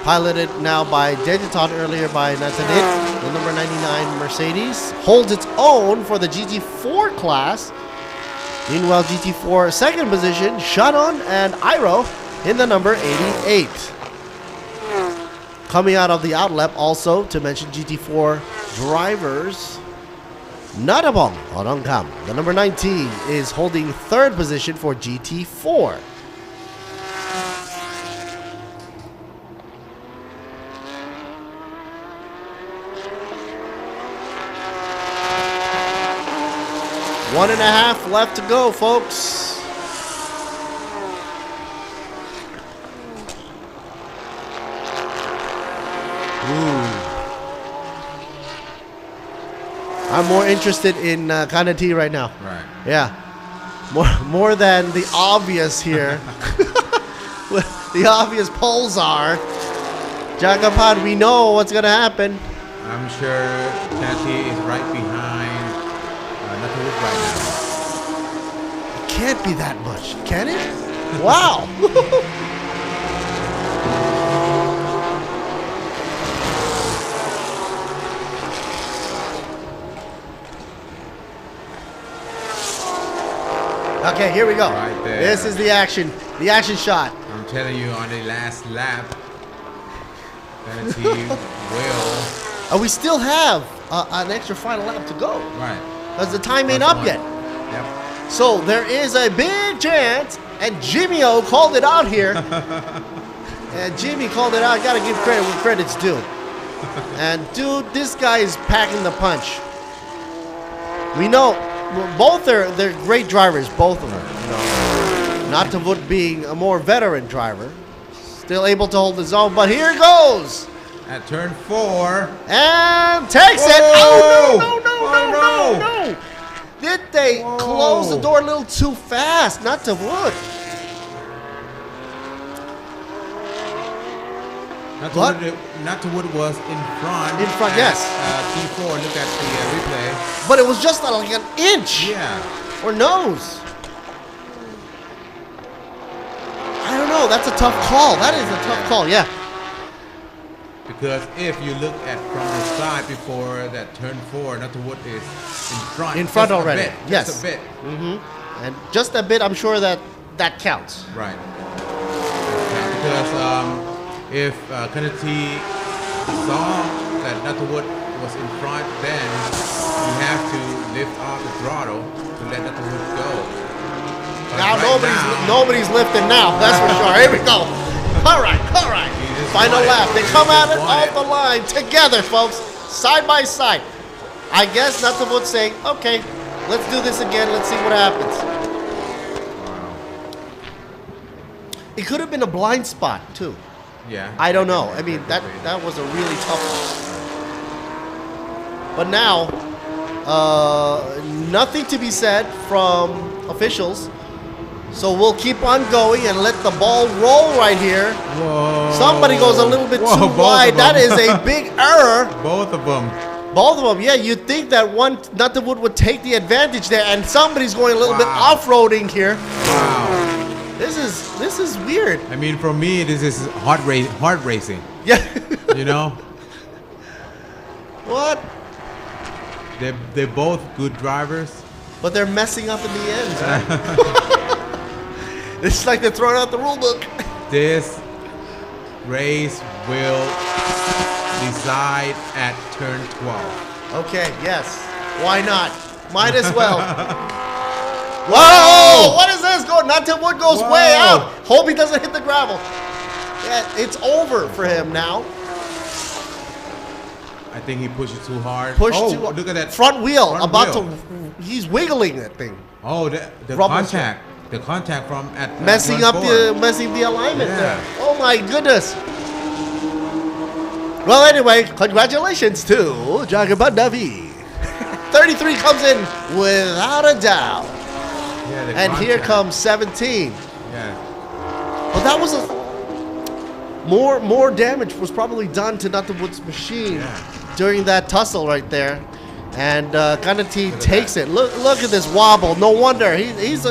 Piloted now by Dejiton, earlier by Natanit. The number 99 Mercedes holds its own for the GT4 class. Meanwhile, GT4 second position, Shannon and Iro in the number 88. Coming out of the outlap also to mention GT4 drivers, Nadabong Orongkam, the number 19, is holding third position for GT4. One and a half left to go, folks. I'm more interested in Kanati right now. Right. Yeah. More than the obvious here. The obvious polls are. Jagapan, we know what's going to happen. I'm sure Kanati is right behind Natawut right now. It can't be that much, can it? Wow. Okay, here we go. Right there. This is the action shot. I'm telling you, on the last lap, Kennedy will. And we still have an extra final lap to go. Right. Because the time ain't up yet. Yep. So there is a big chance, and Jimmy O called it out here. And Jimmy called it out. I gotta give credit where credit's due. And dude, this guy is packing the punch. We know both they're great drivers, both of them. You know, not to Wood being a more veteran driver, still able to hold his own. But here goes. At turn 4. And takes it. Oh, no. Did they close the door a little too fast? Not to Wood. Not to Wood was in front. In front, yes. T4, look at the replay. But it was just like an inch. Yeah. Or nose. I don't know. That's a tough call. That is a tough call, yeah. Because if you look at from the side before that turn 4, not to Wood is in front. In front just already. A bit, yes. Just a bit. Mm-hmm. And just a bit, I'm sure that counts. Right. Because if Kennedy saw that Nuttlewood was in front, then you have to lift off the throttle to let Nuttlewood go. Now nobody's lifting now, that's for sure. Here we go. All right. Final lap. They come at it off the line together, folks, side by side. I guess Nuttlewood saying, okay, let's do this again. Let's see what happens. It could have been a blind spot too. Yeah. I don't know. I mean, that was a really tough one. But now, nothing to be said from officials. So we'll keep on going and let the ball roll right here. Whoa. Somebody goes a little bit too wide. That is a big error. Both of them. Yeah. You'd think that one Nuttlewood would take the advantage there, and somebody's going a little bit off-roading here. Wow. This is weird. I mean, for me, this is heart racing. Yeah. You know? What? They're both good drivers. But they're messing up in the end. Right? It's like they're throwing out the rule book. This race will decide at turn 12. Okay, yes. Why not? Might as well. Whoa! What is this going? Nuttlewood goes way out. Hope he doesn't hit the gravel. Yeah, it's over for him now. I think he pushed it too hard. Look at that front wheel. He's wiggling that thing. Oh, the contact. The contact from at messing the alignment there. Oh my goodness. Well, anyway, congratulations to Jagaban Davi. 33 comes in without a doubt. Yeah, and here comes 17. Yeah. Well, that was more damage was probably done to Nuttlewood's machine during that tussle right there. And Kennedy takes it. Look at this wobble. No wonder he's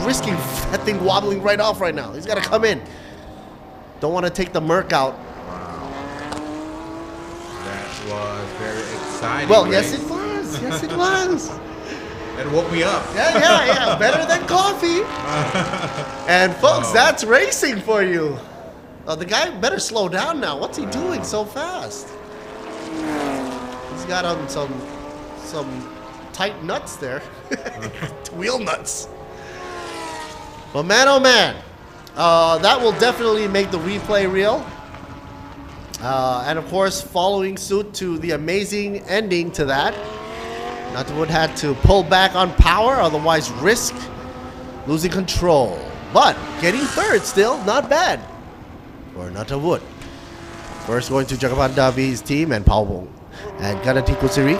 risking that thing wobbling right off right now. He's got to come in. Don't want to take the Merc out. Wow. That was very exciting. Well, yes it was. Yes it was. That woke me up. Yeah. Better than coffee. And folks, that's racing for you. The guy better slow down now. What's he doing so fast? He's got on some tight nuts there. Wheel nuts. But man, oh man, that will definitely make the replay real. And of course, following suit to the amazing ending to that, Nuttlewood had to pull back on power, otherwise risk losing control. But getting third still, not bad for Nuttlewood. First going to Jagaban Davi's team and Paul and Ganati Kusiri,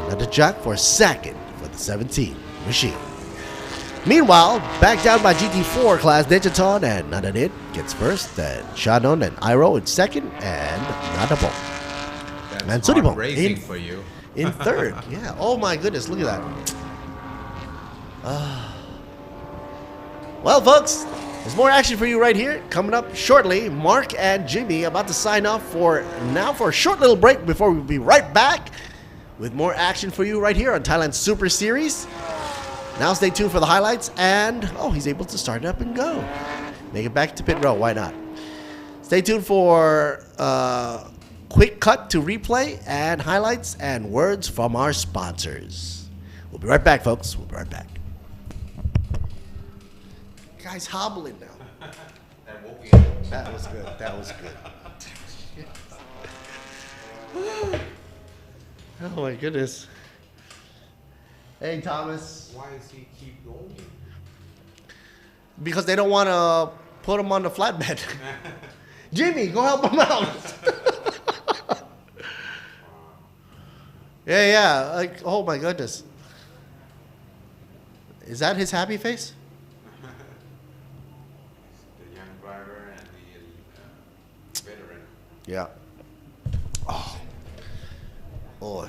Nutter Jack for second for the 17 machine. Meanwhile, back down by GT4 class, Dejaton and Nadanit gets first, and Shannon and Iro in second, and Nadabo. And Sunibong racing for you. In third. Yeah. Oh my goodness, look at that. Well, folks, there's more action for you right here. Coming up shortly, Mark and Jimmy about to sign off for a short little break before we'll be right back with more action for you right here on Thailand Super Series. Now stay tuned for the highlights, and he's able to start it up and go. Make it back to pit row, why not? Stay tuned for quick cut to replay and highlights and words from our sponsors. We'll be right back, folks. We'll be right back. Guy's hobbling now. That was good. That was good. Oh my goodness. Hey, Thomas. Why does he keep going? Because they don't want to put him on the flatbed. Jimmy, go help him out. Yeah. Like, oh my goodness. Is that his happy face? The young driver and the veteran. Yeah. Oh. Boy.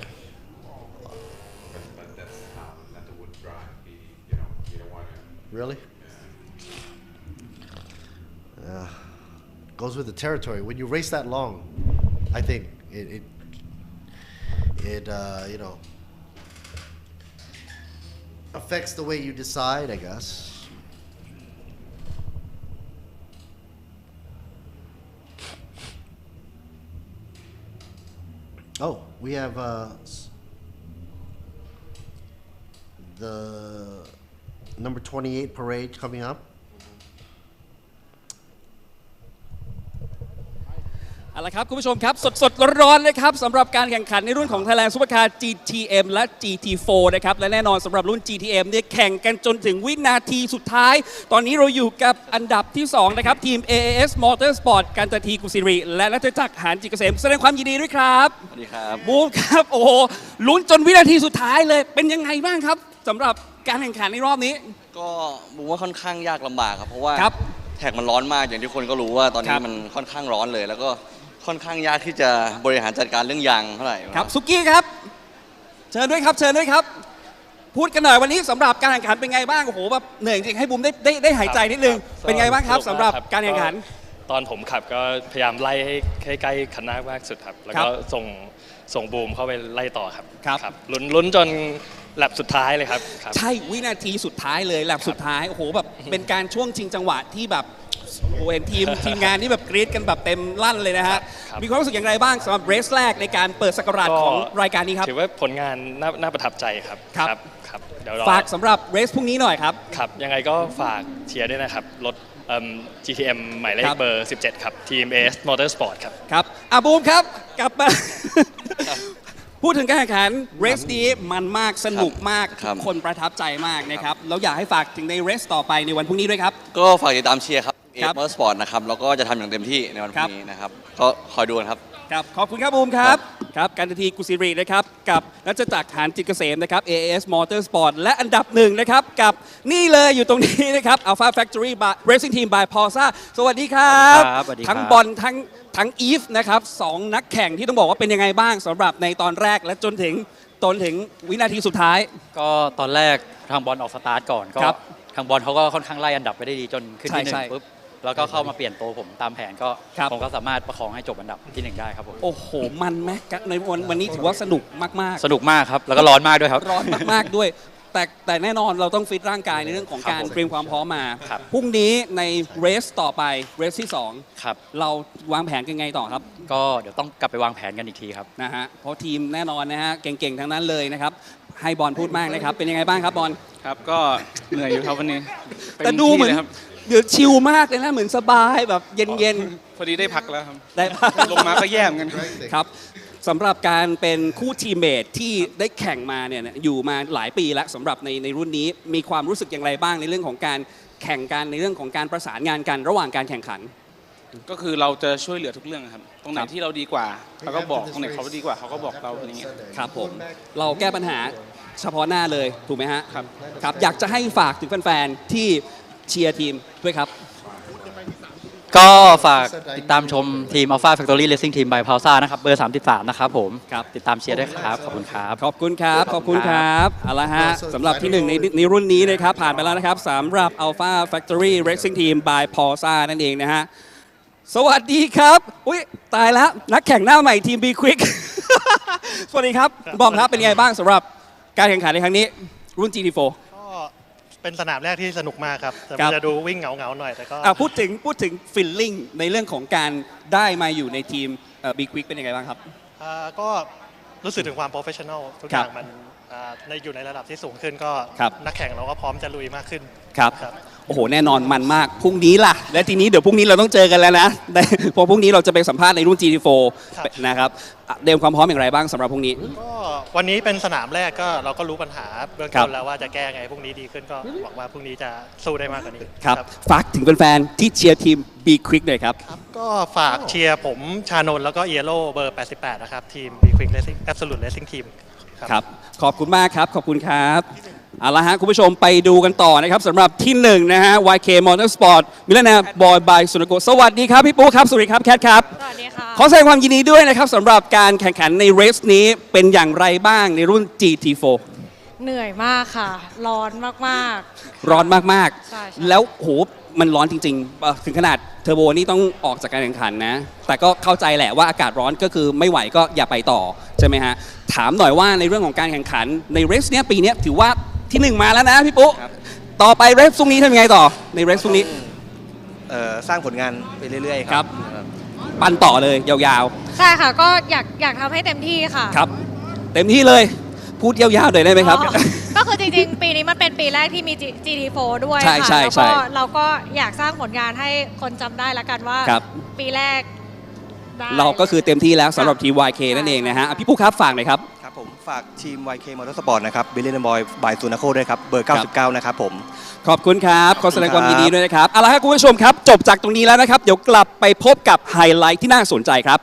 But that's how not the wood drive. You don't want to. Really? Yeah. Goes with the territory. When you race that long, I think it affects the way you decide, I guess. Oh, we have the number 28 parade coming up. เอาละครับคุณผู้ชมครับสดๆร้อนๆนะครับสำหรับการแข่งขันในรุ่นของ Thailand Supercar GTM และ GT4 นะครับและแน่นอนสำหรับรุ่น GTM เนี่ยแข่งกันจนถึงวินาทีสุดท้ายตอนนี้เราอยู่กับอันดับที่2นะครับทีม AAS Motorsport กันตทีกุศิริและนัทจักรหานจิตเกษมแสดงความยินดีด้วยครับสวัสดีครับบูมครับโอ้โหลุ้นจนวินาทีสุดท้ายเลยเป็นยังไงบ้างครับสำหรับการแข่งขันในรอบนี้ก็บูมว่าค่อนข้างยากลำบากครับเพราะว่าแท็กมันร้อนมากอย่างที่คนก็รู้ว่าตอนนี้มันค่อนข้างร้อนเลยแล้วก็ค่อนข้างยากที่จะบริหารจัดการเรื่องยางเท่าไหร่ครับสุกี้ครับเชิญด้วยครับพูดกันหน่อยวันนี้สำหรับการแข่งขันเป็นไงบ้างโอ้โหแบบเหนื่อยจริงให้บูมได้หายใจนิดนึงเป็นไงบ้างครับสำหรับการแข่งขันตอนผมขับก็พยายามไล่ให้ใกล้คันหน้ามากสุดครับแล้วก็ส่งบูมเข้าไปไล่ต่อครับลุ้นจนแลปสุดท้ายเลยครับใช่วินาทีสุดท้ายเลยแลปสุดท้ายโอ้โหแบบเป็นการช่วงชิงจังหวะที่แบบโอ้เห็นทีมงานที่แบบกรี๊ดกันแบบเต็มลั่นเลยนะฮะมีความรู้สึกอย่างไรบ้างสำหรับเรสแรกในการเปิดศักราชของรายการนี้ครับถือว่าผลงานน่าประทับใจครับเดี๋ยวฝากสำหรับเรสพรุ่งนี้หน่อยครับยังไงก็ฝากเชียร์ด้วยนะครับรถGTM หมายเลขเบอร์ 17 ครับทีม AS Motorsport ครับบูมครับกลับมาพูดถึงการแข่งขันเรสนี้มันมากสนุกมากทุกคนประทับใจมากนะครับแล้วอยากให้ฝากถึงในเรสต่อไปในวันพรุ่งนี้ด้วยครับก็ฝากติดตามเชียร์ครับAS Motorsport นะครับแล้วก็จะทำอย่างเต็มที่ในวันพรุ่งนี้นะครับก็คอยดูกันครับขอบคุณครับบูมครับการทีกุศิรินะครับกับนัทจักรหานจิตเกษมนะครับ AAS Motorsport และอันดับ1นะครับกับนี่เลยอยู่ตรงนี้นะครับ Alpha Factory Racing Team by Pausa สวัสดีครับทั้งบอลทั้งอีฟนะครับ2นักแข่งที่ต้องบอกว่าเป็นยังไงบ้างสำหรับในตอนแรกและจนถึงวินาทีสุดท้ายก็ตอนแรกทางบอลออกสตาร์ทก่อนก็ทางบอลเขาก็ค่อนข้างไล่อันดับไปได้ดีจนขึ้นที่1ปุ๊บแล้วก็เข้ามาเปลี่ยนตัวผมตามแผนก็ผมก็สามารถประคองให้จบอันดับที่1ได้ครับผมโอ้โหมันแม็กในวันนี้ถือว่าสนุกมากๆสนุกมากครับแล้วก็ร้อนมากด้วยครับร้อนมากๆด้วยแต่แน่นอนเราต้องฟิตร่างกายในเรื่องของการเตรียมความพร้อมมาพรุ่งนี้ในเรสต่อไปเรสที่2ครับเราวางแผนกันไงต่อครับก็เดี๋ยวต้องกลับไปวางแผนกันอีกทีครับนะฮะเพราะทีมแน่นอนนะฮะเก่งๆทั้งนั้นเลยนะครับให้บอลพูดมากนะครับเป็นยังไงบ้างครับบอลครับก็เหนื่อยอยู่ครับวันนี้แต่ดูเหมือนเดี๋ยวชิลมากเลยนะเหมือนสบายแบบเย็นๆพอดีได้พักแล้วครับได้ลงมาก็แย่เหมือนกันครับสำหรับการเป็นคู่ทีมเมทที่ได้แข่งมาเนี่ยอยู่มาหลายปีแล้วสำหรับในรุ่นนี้มีความรู้สึกอย่างไรบ้างในเรื่องของการแข่งกันในเรื่องของการประสานงานกันระหว่างการแข่งขันก็คือเราจะช่วยเหลือทุกเรื่องครับตรงไหนที่เราดีกว่าเราก็บอกตรงไหนเขาดีกว่าเขาก็บอกเราอย่างเงี้ยครับผมเราแก้ปัญหาเฉพาะหน้าเลยถูกไหมฮะครับอยากจะให้ฝากถึงแฟนๆที่เชียร์ทีมด้วยครับก็ฝากติดตามชมทีม Alpha Factory Racing Team by Pausa นะครับเบอร์33นะครับผมติดตามเชียร์ด้วยครับขอบคุณครับขอบคุณครับเอาละฮะสำหรับที่1ในรุ่นนี้นะครับผ่านไปแล้วนะครับสำหรับ Alpha Factory Racing Team by Pausa นั่นเองนะฮะสวัสดีครับอุ้ยตายแล้วนักแข่งหน้าใหม่ทีม B-Quik สวัสดีครับบอมครับเป็นไงบ้างสำหรับการแข่งขันในครั้งนี้รุ่น GT4 ก็ เป็นสนามแรกที่สนุกมากครับแต่มันจะดูวิ่งเหงาๆหน่อยแต่ก็พูดถึงฟีลลิ่งในเรื่องของการได้มาอยู่ในทีมB-Quik เป็นยังไงบ้างครับก็รู้สึกถึงความโปรเฟชชั่นอลทุกอย่างมันอยู่ในระดับที่สูงขึ้นก็นักแข่งเราก็พร้อมจะลุยมากขึ้นครับโอ้โหแน่นอนมันมากพรุ่งนี้ล่ะและทีนี้เดี๋ยวพรุ่งนี้เราต้องเจอกันแล้วนะพอพรุ่งนี้เราจะไปสัมภาษณ์ในรุ่น GT4 นะครับเตรียมความพร้อมอย่างไรบ้างสำหรับพรุ่งนี้ก็วันนี้เป็นสนามแรกก็เราก็รู้ปัญหาเบื้องต้นแล้วว่าจะแก้ไงพรุ่งนี้ดีขึ้นก็หวังว่าพรุ่งนี้จะสู้ได้มากกว่านี้ครับฝากถึงแฟนๆที่เชียร์ทีม B-Quik หน่อยครับก็ฝากเชียร์ผมชานนท์แล้วก็เอียโร่เบอร์88นะครับทีม B-Quik Racing Absolute Racing Team ครับขอบคุณมากครับขอบคุณครับเอาละฮะคุณผู้ชมไปดูกันต่อนะครับสำหรับที่1นะฮะ YK Motorsport มิลานาบอยบายสุนโกสวัสดีครับพี่ปุ๊ครับสวัสดีครับแคทครับสวัสดีค่ะขอแสดงความยินดีด้วยนะครับสำหรับการแข่งขันในเรสนี้เป็นอย่างไรบ้างในรุ่น GT4 เหนื่อยมากค่ะร้อนมากๆร้อนมากๆแล้วโหมันร้อนจริงๆถึงขนาดเทอร์โบนี่ต้องออกจากการแข่งขันนะแต่ก็เข้าใจแหละว่าอากาศร้อนก็คือไม่ไหวก็อย่าไปต่อใช่ไหมฮะถามหน่อยว่าในเรื่องของการแข่งขันในเรสเนี้ยปีนี้ถือว่าที่1มาแล้วนะพี่ปุ๊ต่อไปเรสพรุ่งนี้ทำยังไงต่อในเรสพรุ่งนี้สร้างผลงานไปเรื่อยๆครับปั่นต่อเลยยาวๆใช่ค่ะก็อยากทำให้เต็มที่ค่ะครับเต็มที่เลยพูดยาวๆหน่อยได้ไหมครับก็คือจริงๆปีนี้มันเป็นปีแรกที่มี GT4 ด้วยค่ะแล้วก็เราก็อยากสร้างผลงานให้คนจำได้ละกันว่าปีแรกเราก็คือเต็มที่แล้วสำหรับทีม YK นั่นเองนะฮะพี่ปุ๊ครับฝากหน่อยครับครับผมฝากทีม YK Motorsport นะครับบิลลี่นบอยบายซูนาโคด้วยครับเบอร์99นะครับผมขอบคุณครับขอแสดงความยินดีด้วยนะครับเอาละครับคุณผู้ชมครับจบจากตรงนี้แล้วนะครับเดี๋ยวกลับไปพบกับไฮไลท์ที่น่าสนใจครับ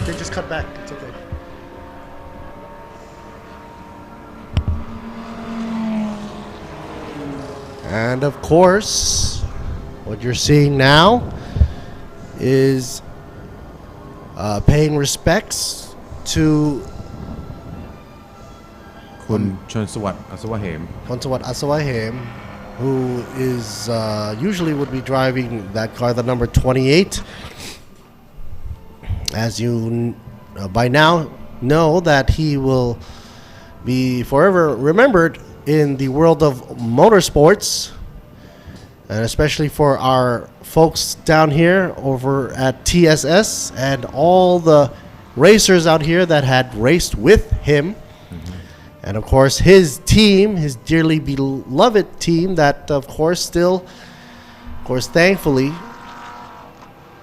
They just cut back. It's okay. And of course, what you're seeing now is paying respects to คุณชนสวัสดิ์อัศวะเหม Chonsawat Asawahem, who is usually would be driving that car, the number 28. As you by now know that he will be forever remembered in the world of motorsports, and especially for our folks down here over at TSS and all the racers out here that had raced with him. And of course his team, his dearly beloved team that of course still, of course thankfully,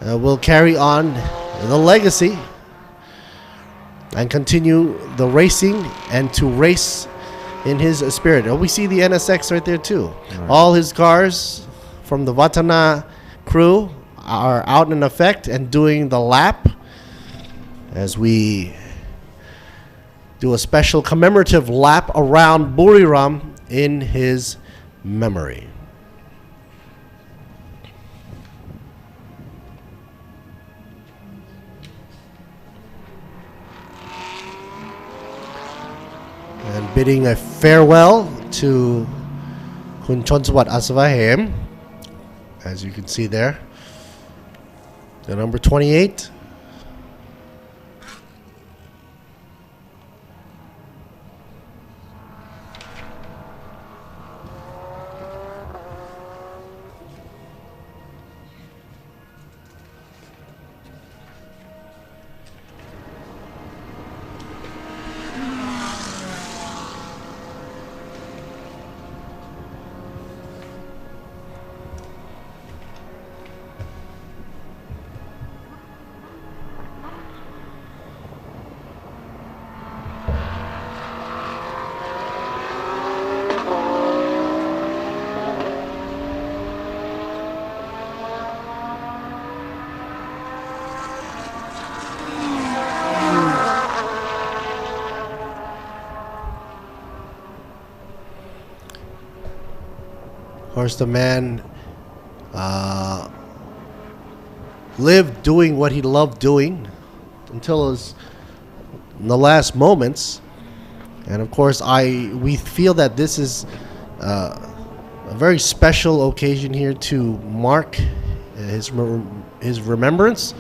will carry on the legacy and continue the racing and to race in his spirit. Oh, we see the NSX right there too. All his cars from the Vatana crew are out in effect and doing the lap as we do a special commemorative lap around Buriram in his memory. And bidding a farewell to Kun Chonsawat Asawahem, as you can see there, the number 28. Of course, the man lived doing what he loved doing until the last moments. And of course, we feel that this is a very special occasion here to mark his remembrance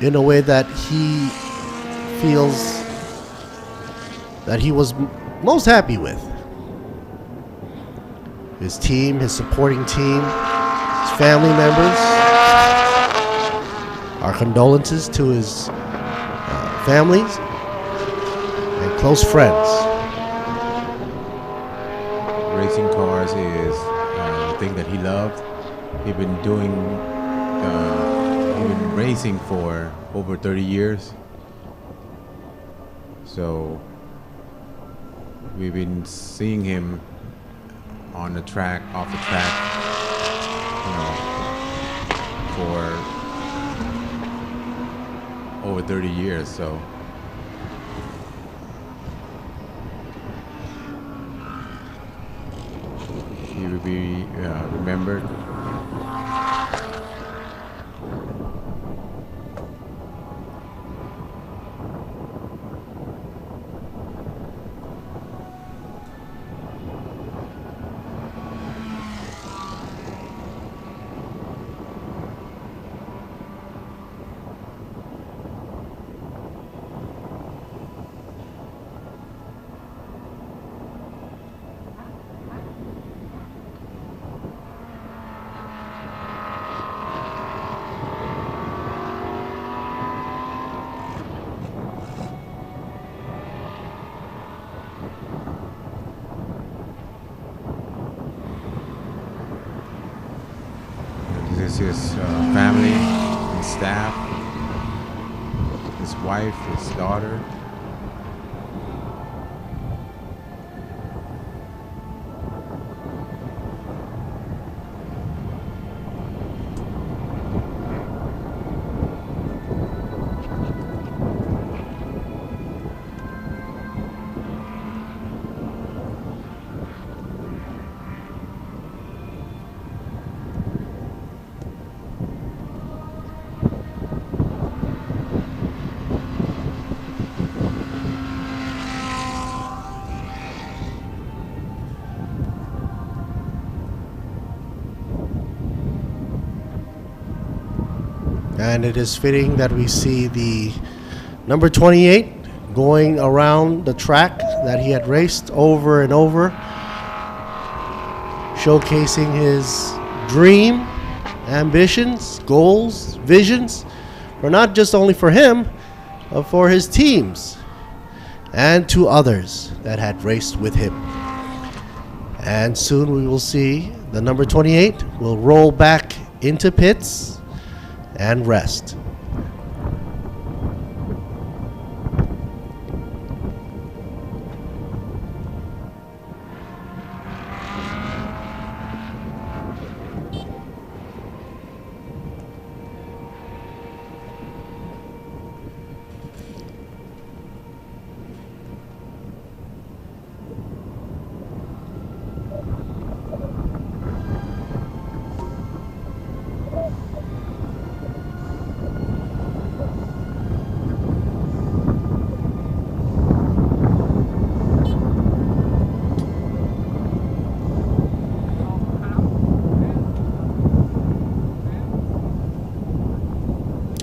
in a way that he feels that he was most happy with. His team, his supporting team, his family members. Our condolences to his families and close friends. Racing cars is the thing that he loved. He'd been racing for over 30 years. So we've been seeing him on the track, off the track, for over 30 years. So he will be remembered. This is his family and staff, his wife, his daughter. And it is fitting that we see the number 28 going around the track that he had raced over and over, showcasing his dream, ambitions, goals, visions, but not just only for him, but for his teams and to others that had raced with him. And soon we will see the number 28 will roll back into pits and rest.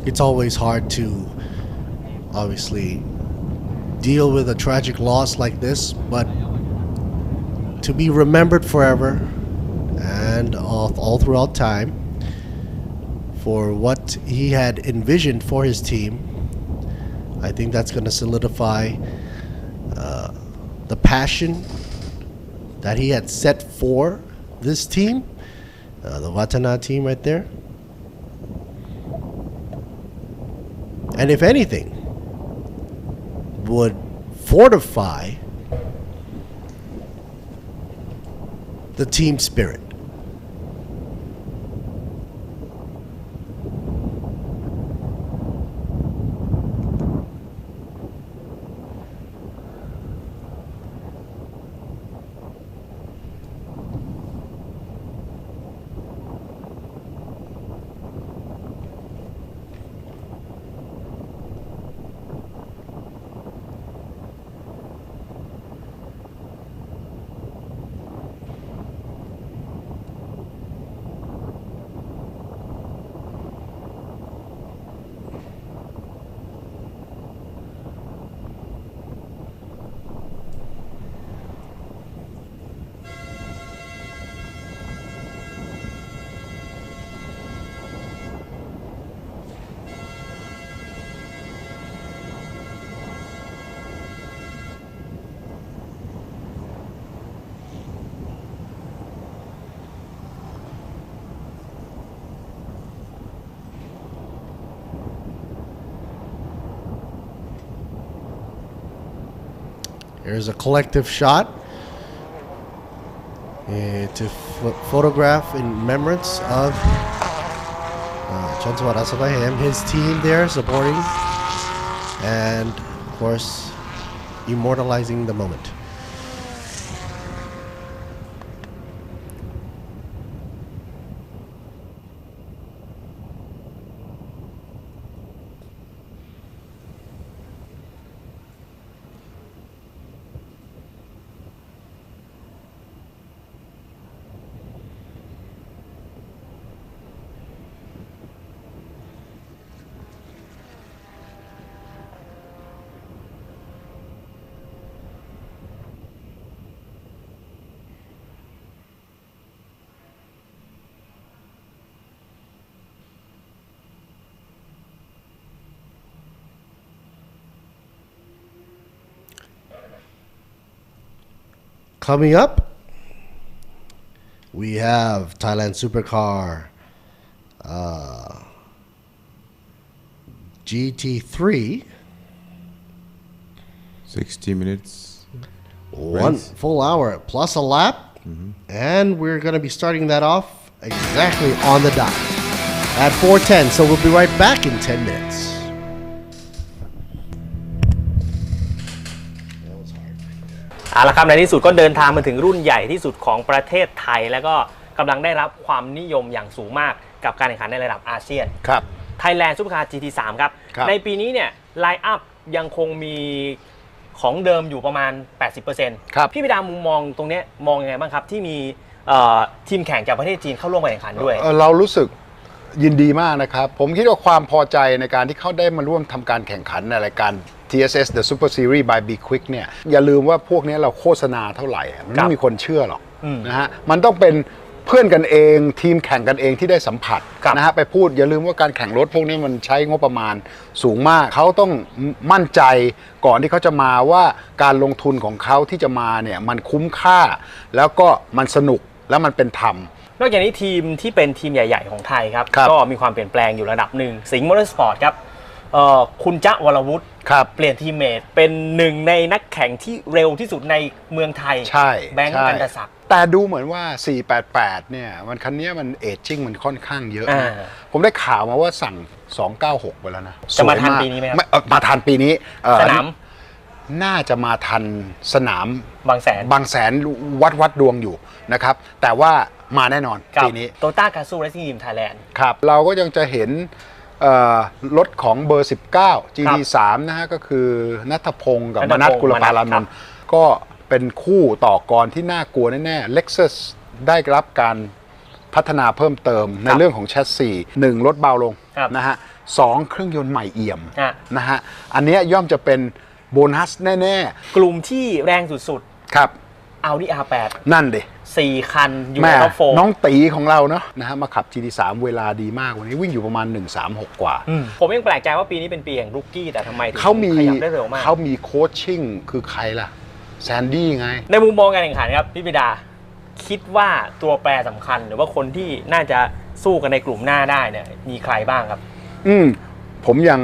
It's always hard to obviously deal with a tragic loss like this, but to be remembered forever and all throughout time for what he had envisioned for his team, I think that's going to solidify the passion that he had set for this team, the Watana team right there. And if anything, would fortify the team spirit. Here's a collective shot to photograph in remembrance of Chonswat Asabaham, his team there supporting and of course immortalizing the moment. Coming up, we have Thailand Supercar GT3. 60 minutes. One race. full hour plus a lap. And we're going to be starting that off exactly on the dot at 4:10. So we'll be right back in 10 minutes. เอาละครับในที่สุดก็เดินทางมาถึงรุ่นใหญ่ที่สุดของประเทศไทยแล้วก็กำลังได้รับความนิยมอย่างสูงมากกับการแข่งขันในระดับอาเซียนครับ Thailand Supercar GT3 ครับในปีนี้เนี่ยไลน์อัพยังคงมีของเดิมอยู่ประมาณ 80% ครับพี่พิดามุมมองตรงนี้มองยังไงบ้างครับที่มีทีมแข่งจากประเทศจีนเข้าร่วมการแข่งขันด้วยเรารู้สึก ยินดีมากนะครับผมคิดว่าความพอใจในการที่เขาได้มาร่วมทำการแข่งขันในรายการ TSS The Super Series by B-Quik เนี่ยอย่าลืมว่าพวกนี้เราโฆษณาเท่าไหร่มันไม่มีคนเชื่อหรอกนะฮะมันต้องเป็นเพื่อนกันเองทีมแข่งกันเองที่ได้สัมผัสนะฮะไปพูดอย่าลืมว่าการแข่งรถพวกนี้มันใช้งบประมาณสูงมากเขาต้องมั่นใจก่อนที่เขาจะมาว่าการลงทุนของเขาที่จะมาเนี่ยมันคุ้มค่าแล้วก็มันสนุกแล้วมันเป็นธรรมนอกจากนี้ทีมที่เป็นทีมใหญ่ๆของไทยครับก็มีความเปลี่ยนแปลงอยู่ระดับหนึ่งสิงห์มอเตอร์สปอร์ตครับคุณจ๊ะวรวุฒิเปลี่ยนทีมเมทเป็นหนึ่งในนักแข่งที่เร็วที่สุดในเมืองไทยใช่แบงค์กันตศักดิ์แต่ดูเหมือนว่า 488 เนี่ยมันคันนี้มันเอจจิ้งมันค่อนข้างเยอะนะผมได้ข่าวมาว่าสั่ง 296 ไปแล้วนะจะมาทันปีนี้ไหมครับมาทันปีนี้สนามน่าจะมาทันสนามบางแสนวัดดวงอยู่นะครับแต่ว่ามาแน่นอนปีนี้ Toyota Gazoo Racing Team Thailand ครับเราก็ยังจะเห็นรถของเบอร์ 19 GT3 นะฮะก็คือณัฐพงศ์กับมนัสกุลปารานนท์ก็เป็นคู่ต่อกรที่น่ากลัวแน่ๆ Lexus ได้รับการพัฒนาเพิ่มเติมในเรื่องของแชสซี1รถเบาลงนะฮะ2เครื่องยนต์ใหม่เอี่ยมนะฮะอันนี้ย่อมจะเป็นโบนัสแน่ๆกลุ่มที่แรงสุดๆครับ Audi R8 นั่นดิ4 คันอยู่ในท็อป4น้องตีของเราเนาะนะฮะมาขับ GT3 เวลาดีมากวันนี้วิ่งอยู่ประมาณ 136 กว่าผมยังแปลกใจว่าปีนี้เป็นปีแห่งรุกกี้แต่ทำไมถึงขยับได้เร็วมากเขามีโค้ชชิ่งคือใครล่ะแซนดี้ไงในมุมมองการแข่งขันครับพี่ปิดาคิดว่าตัวแปรสำคัญหรือว่าคนที่น่าจะสู้กันในกลุ่มหน้าได้เนี่ยมีใครบ้างครับผมยั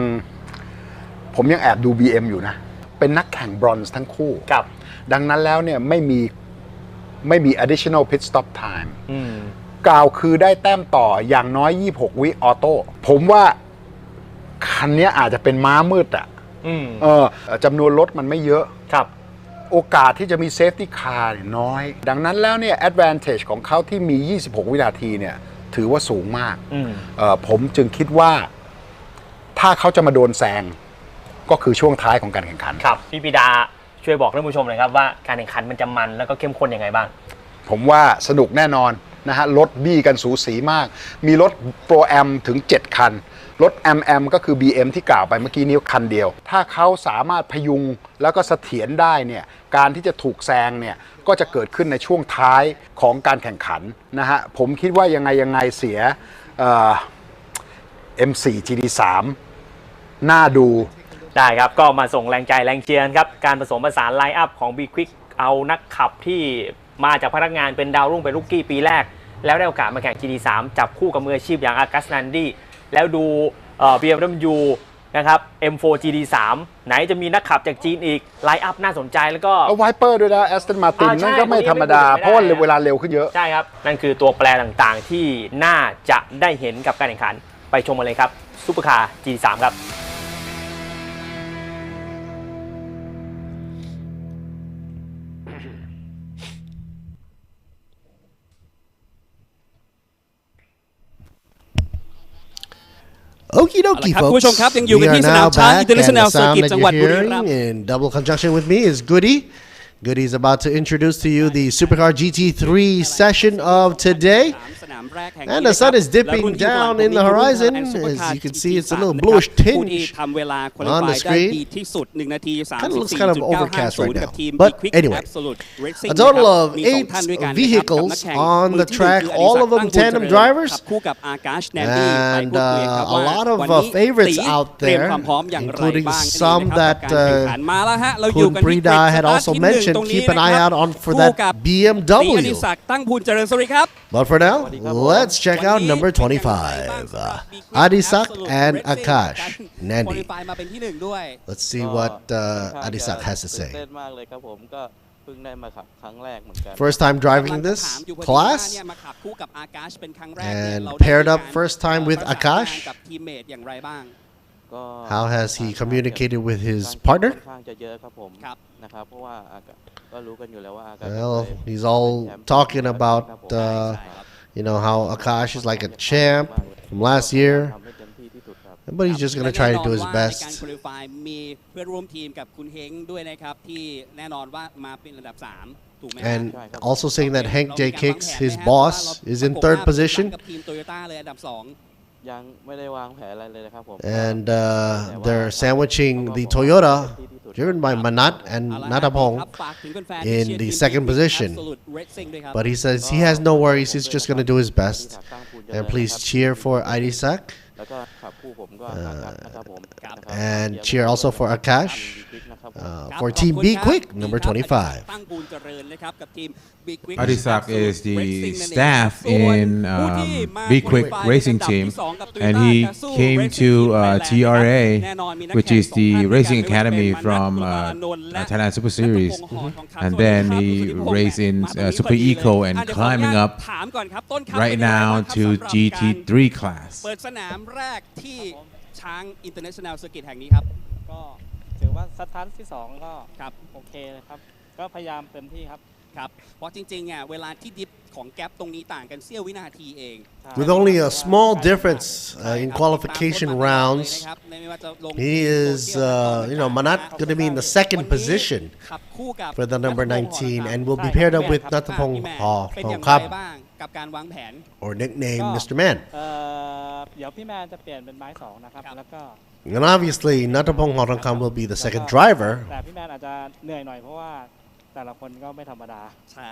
งแอบดู BM อยู่นะเป็นนักแข่งบรอนซ์ทั้งคู่ดังนั้นแล้วเนี่ยไม่มี additional pit stop time กล่าวคือได้แต้มต่ออย่างน้อย26 วิออโต้ผมว่าคันนี้อาจจะเป็นม้ามืดอ่ะจำนวนรถมันไม่เยอะโอกาสที่จะมี safety car น้อยดังนั้นแล้วเนี่ย advantage ของเขาที่มี26 วินาทีเนี่ยถือว่าสูงมากผมจึงคิดว่าถ้าเขาจะมาโดนแซงก็คือช่วงท้ายของการแข่งขันครับพี่ปิดาช่วยบอกท่านผู้ชมหน่อยครับว่าการแข่งขันมันจะมันแล้วก็เข้มข้นยังไงบ้างผมว่าสนุกแน่นอนนะฮะรถบี้กันสูสีมากมีรถโปรแอมถึง7 คันรถ MM ก็คือ BM ที่กล่าวไปเมื่อกี้นี้คันเดียวถ้าเขาสามารถพยุงแล้วก็เสถียรได้เนี่ยการที่จะถูกแซงเนี่ยก็จะเกิดขึ้นในช่วงท้ายของการแข่งขันนะฮะผมคิดว่ายังไงเสียM4 GT3 น่าดูได้ครับก็มาส่งแรงใจแรงเชียร์ครับการผสมผสานไลน์อัพของ B-Quik เอานักขับที่มาจากพนักงานเป็นดาวรุ่งเป็นรุกกี้ปีแรกแล้วได้โอกาสมาแข่ง GT3 จับคู่กับมืออาชีพอย่างอากัสนันดี้แล้วดูBMW นะครับ M4 GT3 ไหนจะมีนักขับจากจีนอีกไลน์อัพน่าสนใจแล้วก็ไวเปอร์ด้วยนะแอสตันมาตินนั่นก็ไม่ธรรมดาเพราะว่าเวลาเร็วขึ้นเยอะใช่ครับนั่นคือตัวแปรต่างๆที่น่าจะได้เห็นกับการแข่งขันไปชมกันเลยครับซุปเปอร์คาร์ GT3 ครับ Okie dokie, folks. We are now back, and the sound that you're hearing in double conjunction with me is Goody. Goody's about to introduce to you the Supercar GT3 session of today. And the sun is dipping down in the horizon. As you can see, it's a little bluish tinge on the screen. Kind of looks kind of overcast right now. But anyway, a total of 8 vehicles on the track, all of them tandem drivers. And a lot of favorites out there, including some that Kun Prida had also mentioned. Keep an eye out on for that BMW. But for now, let's check out number 25, Adisak and Akash Nandi. Let's see what Adisak has to say. First time driving this class and paired up first time with Akash. How has he communicated with his partner? Well, he's all talking about, you know, how Akash is like a champ from last year. But he's just going to try to do his best. And also saying that Hank J. Kicks, his boss, is in 3rd position. And they're sandwiching the Toyota driven by Manat and Natapong in the second position. But he says he has no worries, he's just going to do his best. And please cheer for Idisak. And cheer also for Akash. For Team B-Quik, number 25. Adisak is the staff in B-Quik racing team, and he came to TRA, which is the racing academy from Thailand Super Series, and then he raced in Super Eco and climbing up right now to GT3 class. เปิดสนามแรกที่ช้าง International Circuit แห่งนี้ครับก็ถือว่าสตาร์ทที่2ก็ครับโอเคเลยครับก็พยายามเต็มที่ครับครับเพราะจริงๆอ่ะเวลาที่ดิฟของแก๊ปตรงนี้ต่างกันเสี้ยววินาทีเอง With only a small difference in qualification rounds, he is, Manat going to be in the second position for the number 19 and will be paired up with Natapong Thongkhap, or nicknamed Mr. Man. เดี๋ยวพี่แมนจะเปลี่ยนเป็นไม้2นะครับแล้วก็ And obviously, Natapong Thongkhap will be the second driver. แต่พี่แมนอาจจะเหนื่อยหน่อยเพราะว่าแต่ละคนก็ไม่ธรรมดา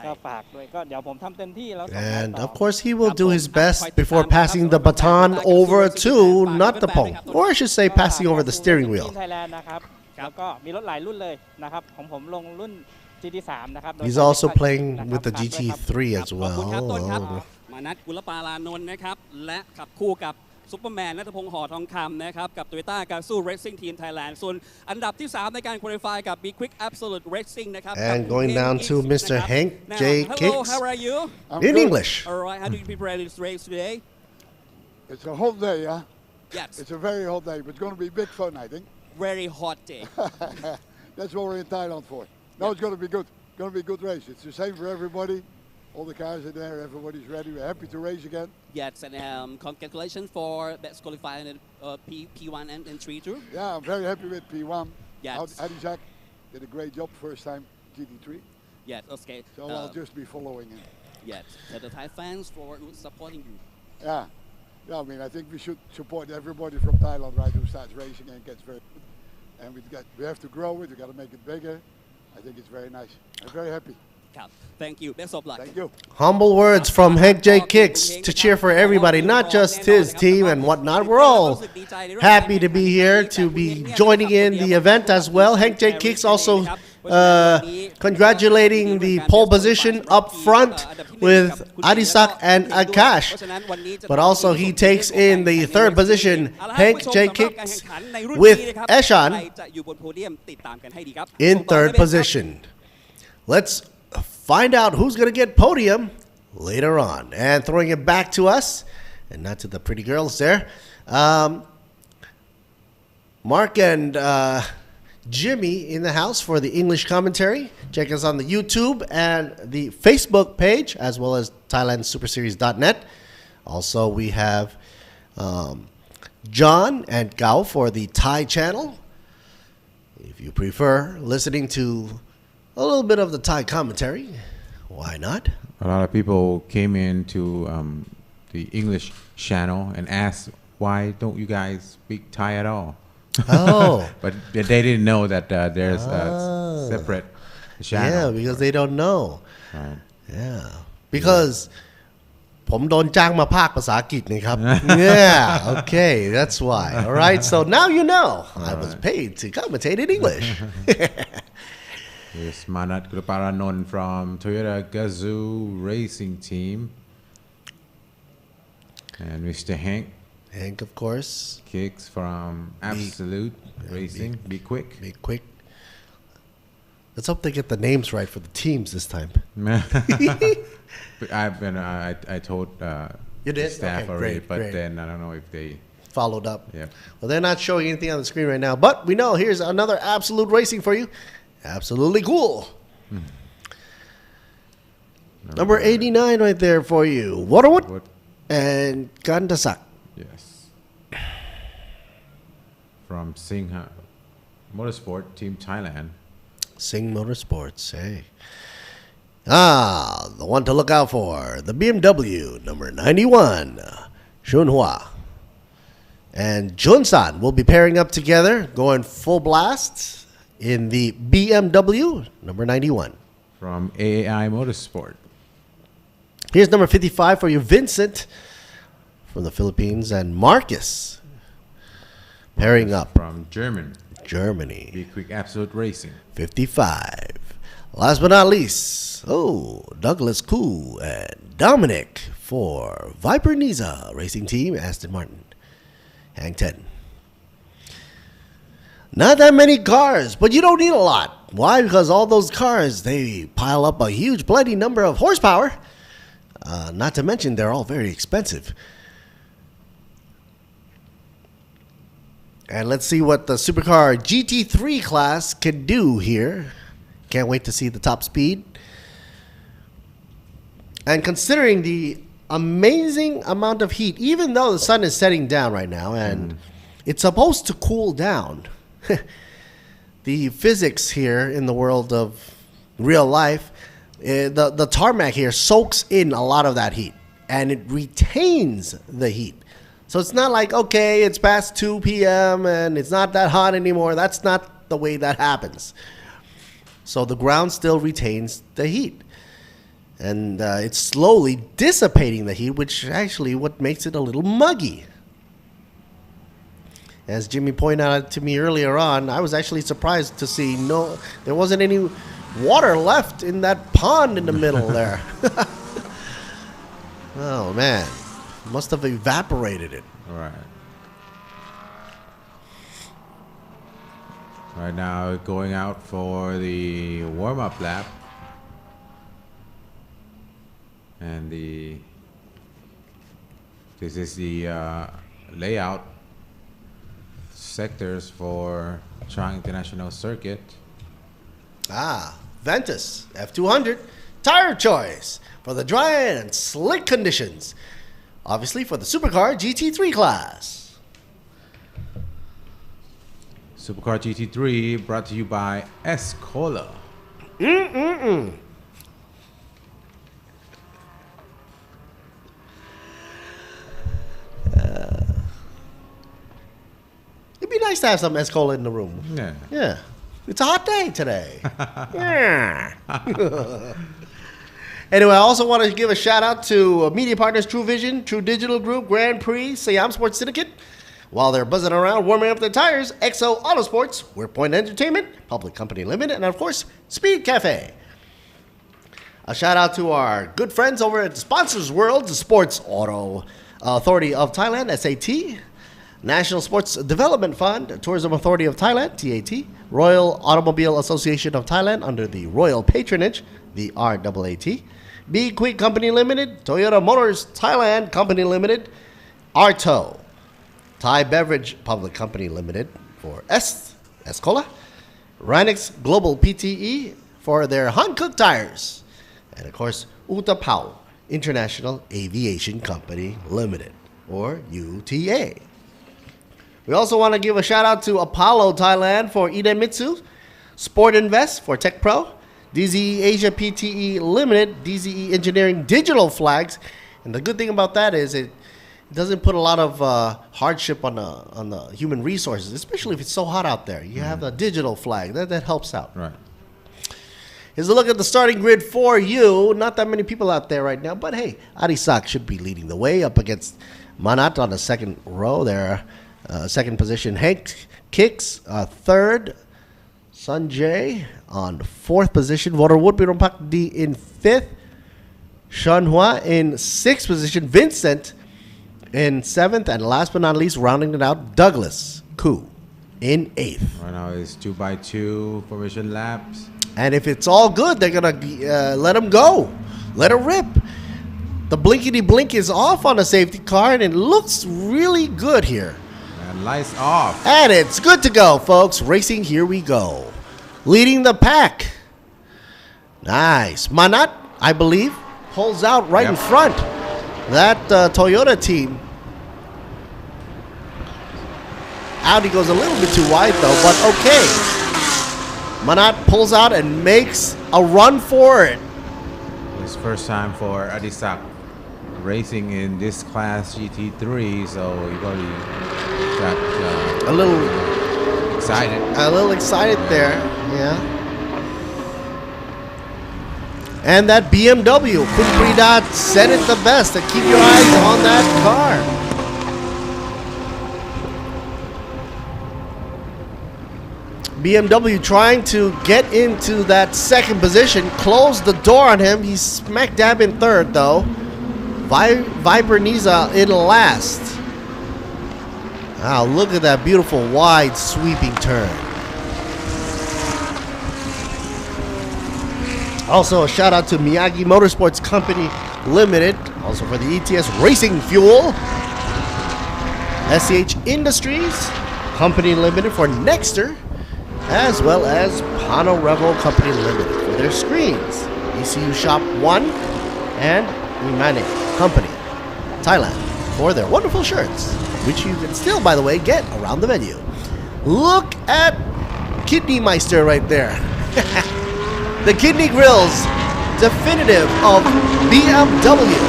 ก็ฝากด้วยก็เดี๋ยวผมทำเต็มที่แล้ว And of course, he will do his best before passing the baton over to Natapong, or I should say, passing over the steering wheel. Thailand นะครับแล้วก็มีรถหลายรุ่นเลยนะครับของผมลงรุ่น GT3 นะครับ He's also playing with the GT3 as well. มานัทกุลปารานนท์นะครับและขับคู่กับซุปเปอร์แมนณัฐพงษ์ ห่อทองคำนะครับกับ Toyota Gazoo Racing Team Thailand ส่วนอันดับที่3ในการ qualify กับ B-Quik Absolute Racing นะครับ And going down to Mr. Hank J. Hello, Kicks how are you? in English. All right, how do you prepare this race today? It's a hot day, yeah? Yes. It's a very hot day, but it's going to be big fun, I think. Very hot day. That's what we're in Thailand for. No, it's going to be good. It's going to be a good race. It's the same for everybody. All the cars are there. Everybody's ready. We're happy to race again. Yes, and congratulations for best qualifying in P1 and 3 too. Yeah, I'm very happy with P1. Yes. Adisak did a great job first time GT3. Yes, okay. So I'll just be following him. Yes, so the Thai fans for supporting you. Yeah. Yeah, I mean, I think we should support everybody from Thailand, right, who starts racing and gets very good. And we have to grow it. We got to make it bigger. I think it's very nice. I'm very happy. Thank you. Best of luck. Thank you. Humble words from Hank J. Kicks to cheer for everybody, not just his team and whatnot. We're all happy to be here, to be joining in the event as well. Hank J. Kicks also congratulating the pole position up front with Adisak and Akash. But also he takes in the third position, Hank J. Kicks with Eshan in third position. Let's find out who's going to get podium later on. And throwing it back to us, and not to the pretty girls there, Mark and Jimmy in the house for the English commentary. Check us on the YouTube and the Facebook page, as well as ThailandSuperSeries.net. Also, we have John and Gao for the Thai channel. If you prefer listening to a little bit of the Thai commentary, why not? A lot of people came into the English channel and asked, why don't you guys speak Thai at all? Oh. But they didn't know that there's a separate channel. Yeah, because they don't know. Right. Yeah. Because ผมโดนจ้างมาพากย์ภาษาอังกฤษนะครับ Yeah, okay, that's why. All right, so now you know. I was paid to commentate in English. Here's Manat Gulparanon from Toyota Gazoo Racing Team. And Mr. Hank. Hank, of course. Kicks from Absolute Racing. B-Quik. B-Quik. Let's hope they get the names right for the teams this time. I told you did? the staff Okay, already, great, but great. then I don't know if they followed up. Yeah. Well, they're not showing anything on the screen right now, but we know here's another Absolute Racing for you. Absolutely cool. Number 89 right there for you. Waterwood and Gandasak. Yes. From Singha Motorsport Team Thailand. Sing Motorsports, hey. The one to look out for. The BMW number 91. Shunhua. And Junsan will be pairing up together, going full blast in the BMW number 91. From AAI Motorsport. Here's number 55 for you, Vincent from the Philippines, and Marcus pairing up. From Germany. B-Quik Absolute Racing. 55. Last but not least, Douglas Koo and Dominic for Viper Niza Racing Team, Aston Martin. Hang 10. Not that many cars, but you don't need a lot. Why? Because all those cars, they pile up a huge, bloody number of horsepower. Not to mention, they're all very expensive. And let's see what the Supercar GT3 class can do here. Can't wait to see the top speed. And considering the amazing amount of heat, even though the sun is setting down right now and it's supposed to cool down, the physics here in the world of real life, the tarmac here soaks in a lot of that heat and it retains the heat. So it's not like, okay, it's past 2 p.m. and it's not that hot anymore. That's not the way that happens. So the ground still retains the heat. And it's slowly dissipating the heat, which actually what makes it a little muggy. As Jimmy pointed out to me earlier on, I was actually surprised to see there wasn't any water left in that pond in the middle there. Oh, man. Must have evaporated it. Right. Right now, going out for the warm-up lap. And this is the layout sectors for Chang International Circuit. Ventus F200 tire choice for the dry and slick conditions. Obviously for the Supercar GT3 class. Supercar GT3 brought to you by Escola. It'd be nice to have some Escola in the room. Yeah. It's a hot day today. Yeah. Anyway, I also want to give a shout out to media partners Truevision, True Digital Group, Grand Prix, Siam Sports Syndicate. While they're buzzing around warming up their tires, XO Autosports, WearPoint Entertainment, Public Company Limited, and of course, Speed Cafe. A shout out to our good friends over at Sponsors World, the Sports Auto Authority of Thailand, SAT, National Sports Development Fund, Tourism Authority of Thailand, TAT, Royal Automobile Association of Thailand under the Royal Patronage, the RAAT, B-Quik Company Limited, Toyota Motors Thailand Company Limited, Arto, Thai Beverage Public Company Limited for Escola, Ranix Global PTE for their Hankook tires, and of course, Utapao International Aviation Company Limited, or UTA. We also want to give a shout out to Apollo Thailand for Idemitsu, Sport Invest for Tech Pro, DZE Asia PTE Limited, DZE Engineering Digital Flags. And the good thing about that is it doesn't put a lot of hardship on the human resources, especially if it's so hot out there. You have the digital flag. That helps out. Right. Here's a look at the starting grid for you. Not that many people out there right now, but hey, Arisak should be leading the way up against Manat on the second row there. Second position, Hank Kicks. Third, Sanjay on fourth position. Waterwood Buriram D in fifth. Shanhua in sixth position. Vincent in seventh. And last but not least, rounding it out, Douglas Koo in eighth. Right now it's 2x2 formation laps. And if it's all good, they're going to let them go. Let it rip. The blinkety blink is off on the safety car, and it looks really good here. And lights off. And it's good to go, folks. Racing, here we go. Leading the pack. Nice. Manat, I believe, pulls out right in front. That Toyota team. Audi goes a little bit too wide, though, but okay. Manat pulls out and makes a run for it. It's first time for Adisak racing in this class GT3, so he probably got a little excited. A little excited there, yeah. And that BMW, Kunprida said it the best, to keep your eyes on that car. BMW trying to get into that second position, closed the door on him. He's smack dab in third though. Viper Niza in last. Wow, look at that beautiful wide sweeping turn. Also a shout out to Miyagi Motorsports Company Limited, also for the ETS Racing Fuel. SCH Industries Company Limited for Nexter, as well as Pano Revo Company Limited for their screens. ECU Shop 1 and Imane Company Thailand for their wonderful shirts, which you can still, by the way, get around the venue. Look at Kidney Meister right there. The Kidney Grills, definitive of BMW.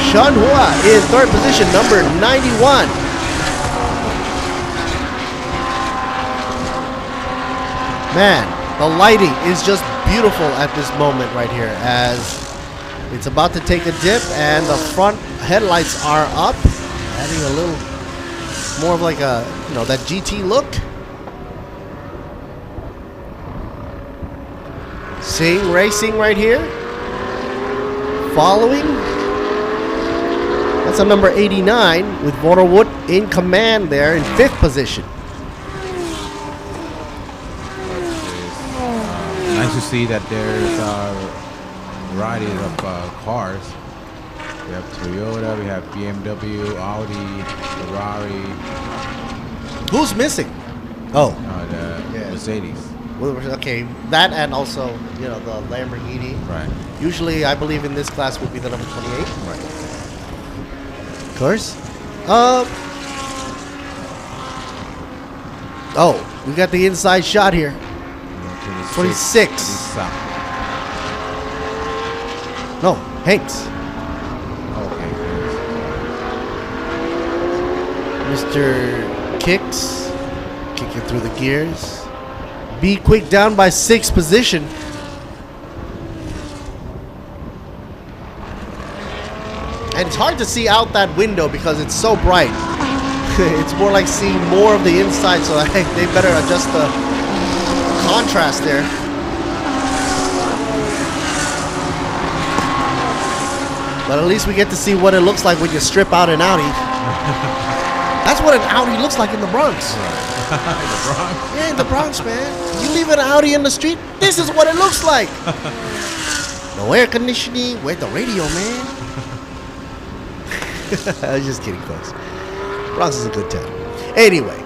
Sean Hua in third position, number 91. Man, the lighting is just beautiful at this moment right here as it's about to take a dip and the front headlights are up, adding a little more of like a, you know, that GT look. Sing Racing right here. Following. That's a number 89 with Waterwood in command there in fifth position. Nice to see that there's a variety of cars. We have Toyota, we have BMW, Audi, Ferrari. Who's missing? Oh, the Mercedes. Well, okay, that and also, you know, the Lamborghini. Right. Usually, I believe in this class would be the number 28. Right. Of course. Oh, we got the inside shot here. 26. No, Hanks. Okay. Mr. Kicks. Kicking through the gears. B-Quik down by 6th position. And it's hard to see out that window because it's so bright. It's more like seeing more of the inside, so I think they better adjust the contrast there. But at least we get to see what it looks like when you strip out an Audi. That's what an Audi looks like in the Bronx. In the Bronx? Yeah, in the Bronx, man. You leave an Audi in the street, this is what it looks like. No air conditioning, where's the radio, man? I was just kidding, folks. Bronx is a good town. Anyway,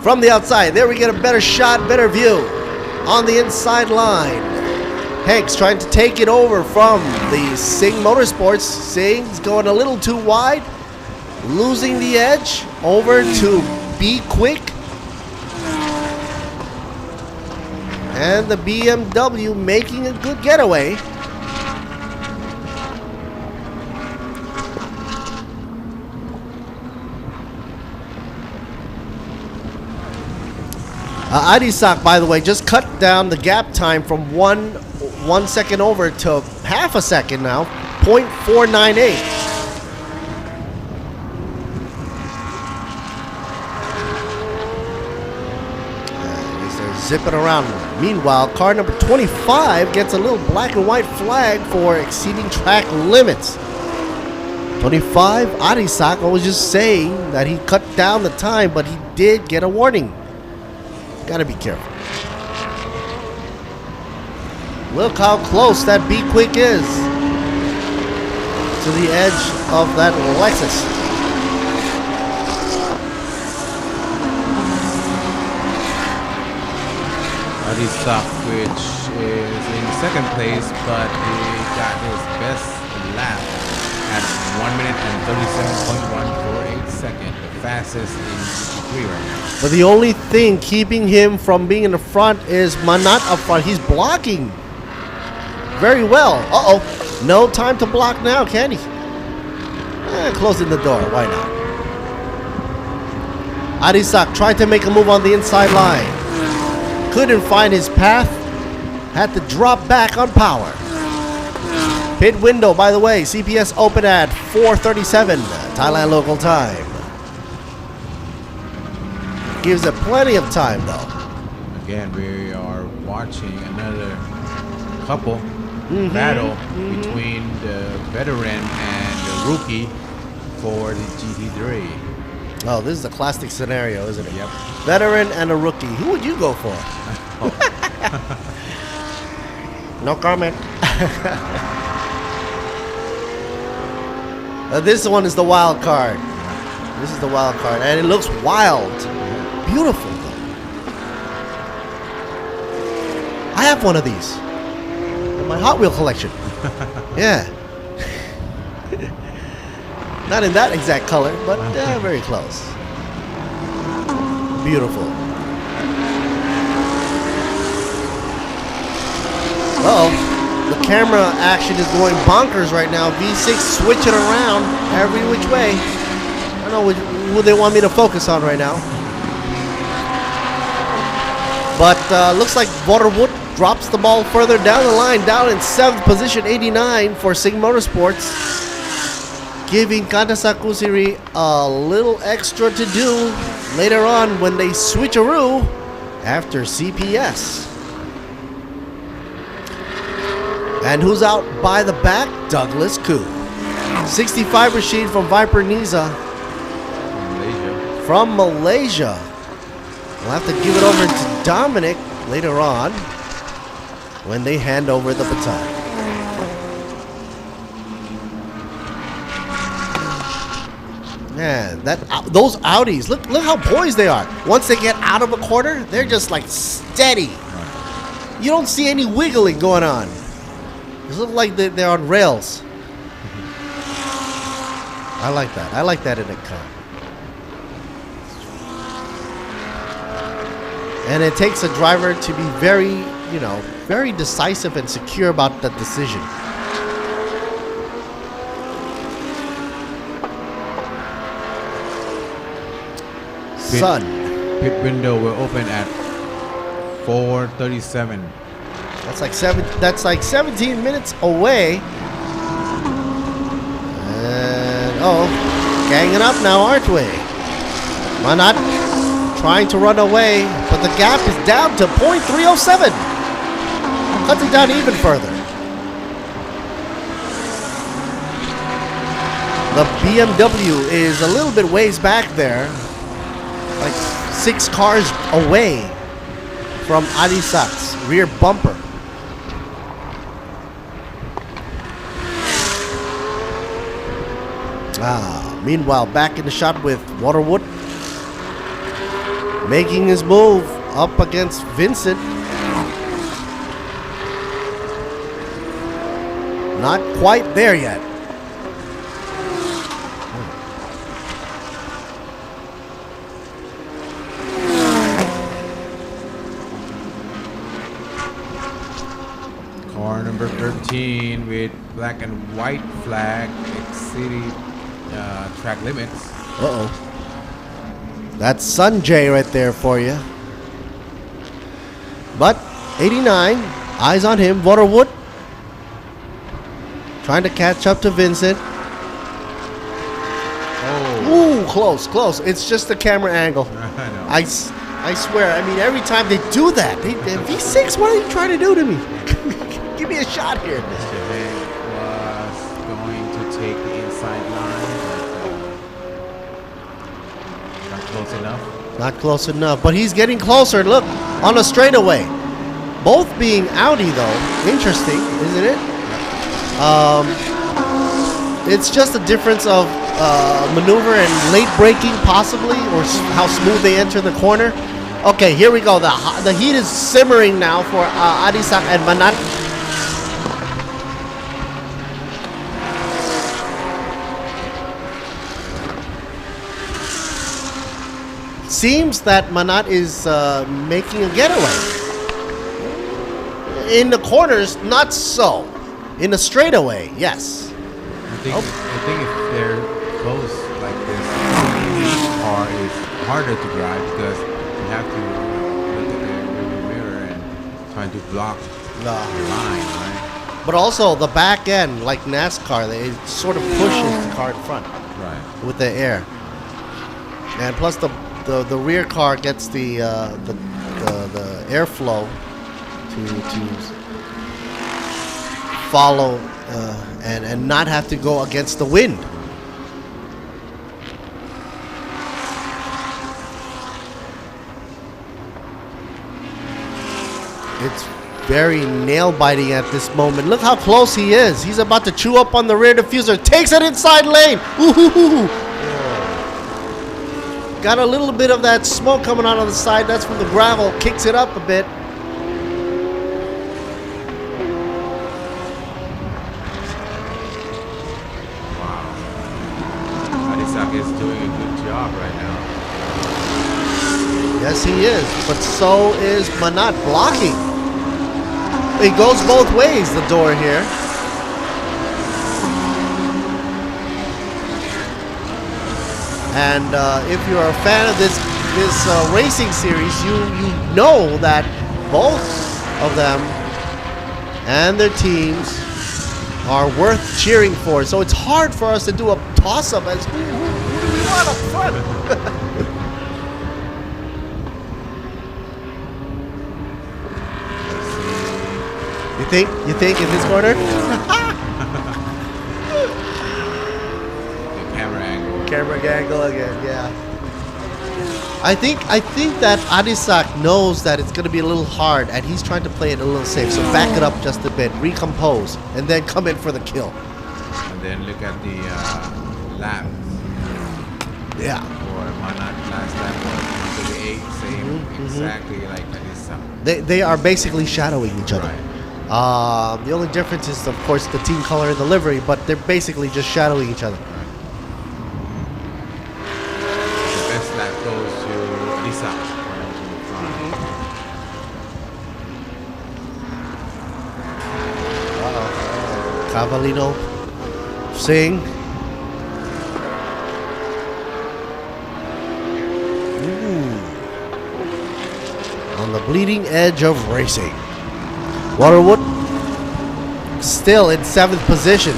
from the outside, there we get a better shot, better view on the inside line. Hanks trying to take it over from the Sing Motorsports. Sing's going a little too wide, losing the edge over to B-Quik. And the BMW making a good getaway. Adisak, by the way, just cut down the gap time from 1 second over to half a second now, 0.498. They're zipping around. Meanwhile, car number 25 gets a little black and white flag for exceeding track limits. 25, Adisak, I was just saying that he cut down the time, but he did get a warning. Gotta be careful. Look how close that B-Quik is to the edge of that Lexus. Adisak, which is in second place, but he got his best lap at 1 minute and 37.148 seconds, the fastest in GT3 right now. But the only thing keeping him from being in the front is Manat up front. He's blocking very well. Uh-oh. No time to block now, can he? Closing the door. Why not? Adisak tried to make a move on the inside line. Couldn't find his path. Had to drop back on power. Pit window, by the way, CPS open at 4:37 Thailand local time. Gives it plenty of time though. Again, we are watching another couple battle between the veteran and the rookie for the GT3. Oh, this is a classic scenario, isn't it? Yep. Veteran and a rookie. Who would you go for? No comment. This one is the wild card. This is the wild card, and it looks wild. Beautiful, though. I have one of these in my Hot Wheel collection. Yeah. Not in that exact color, but very close. Beautiful. Uh-oh. The camera action is going bonkers right now. V6 switching around every which way. I don't know who they want me to focus on right now. But looks like Waterwood drops the ball further down the line, down in 7th position, 89 for Sing Motorsports. Giving Kantasaku Siri a little extra to do later on when they switcheroo after CPS. And who's out by the back? Douglas Koo. 65 Rashid from Viper Niza. From Malaysia. We'll have to give it over to Dominic later on when they hand over the baton. Man, those Audis, look how poised they are. Once they get out of a corner, they're just like steady. You don't see any wiggling going on. It looks like they're on rails. I like that. I like that in a car. And it takes a driver to be very, very decisive and secure about the decision. Sun. Pit window will open at 4:37. That's like 17 minutes away. And ganging up now, aren't we? Manat trying to run away, but the gap is down to 0.307. Cutting down even further. The BMW is a little bit ways back there, like 6 cars away from Adisak's rear bumper. Meanwhile, back in the shot with Waterwood, making his move up against Vincent. Not quite there yet. Car number 13 with black and white flag exceeded track limits. Uh-oh. That's Sanjay right there for you. But 89, eyes on him. Waterwood trying to catch up to Vincent. Ooh, close. It's just the camera angle. I swear, I mean, every time they do that, V6, what are you trying to do to me? Give me a shot here. Mr. Van was going to take the inside line, but not close enough. Not close enough, but he's getting closer. Look, on a straightaway. Both being Audi, though. Interesting, isn't it? It's just a difference of maneuver and late braking, possibly, or how smooth they enter the corner. Okay, here we go. The heat is simmering now for Adisak and Manat. Seems that Manat is making a getaway. In the corners, not so. In a straightaway, yes. I think if they're close like this, the car is harder to drive because you have to look at the rearview mirror and trying to block the line, right? But also the back end, like NASCAR, it sort of pushes the car in front, right, with the air. And plus the rear car gets the airflow to follow and not have to go against the wind. It's very nail-biting at this moment. Look how close he is. He's about to chew up on the rear diffuser. Takes it inside lane. Ooh. Got a little bit of that smoke coming out on the side. That's from the gravel. Kicks it up a bit. Is doing a good job right now. Yes, he is. But so is Manat blocking. It goes both ways, the door here. And if you're a fan of this racing series, you know that both of them and their teams are worth cheering for. So it's hard for us to do a toss-up as who do we want up front? You think in this corner? Camera angle again, yeah. I think that Adisak knows that it's going to be a little hard, and he's trying to play it a little safe. So back it up just a bit, recompose, and then come in for the kill. And then look at the lap. Yeah. For Manat last lap was 138, same exactly like Adisak. They are basically shadowing each other. Right. The only difference is, of course, the team color and the livery, but they're basically just shadowing each other. Cavallino, Singh. On the bleeding edge of racing. Waterwood still in 7th position.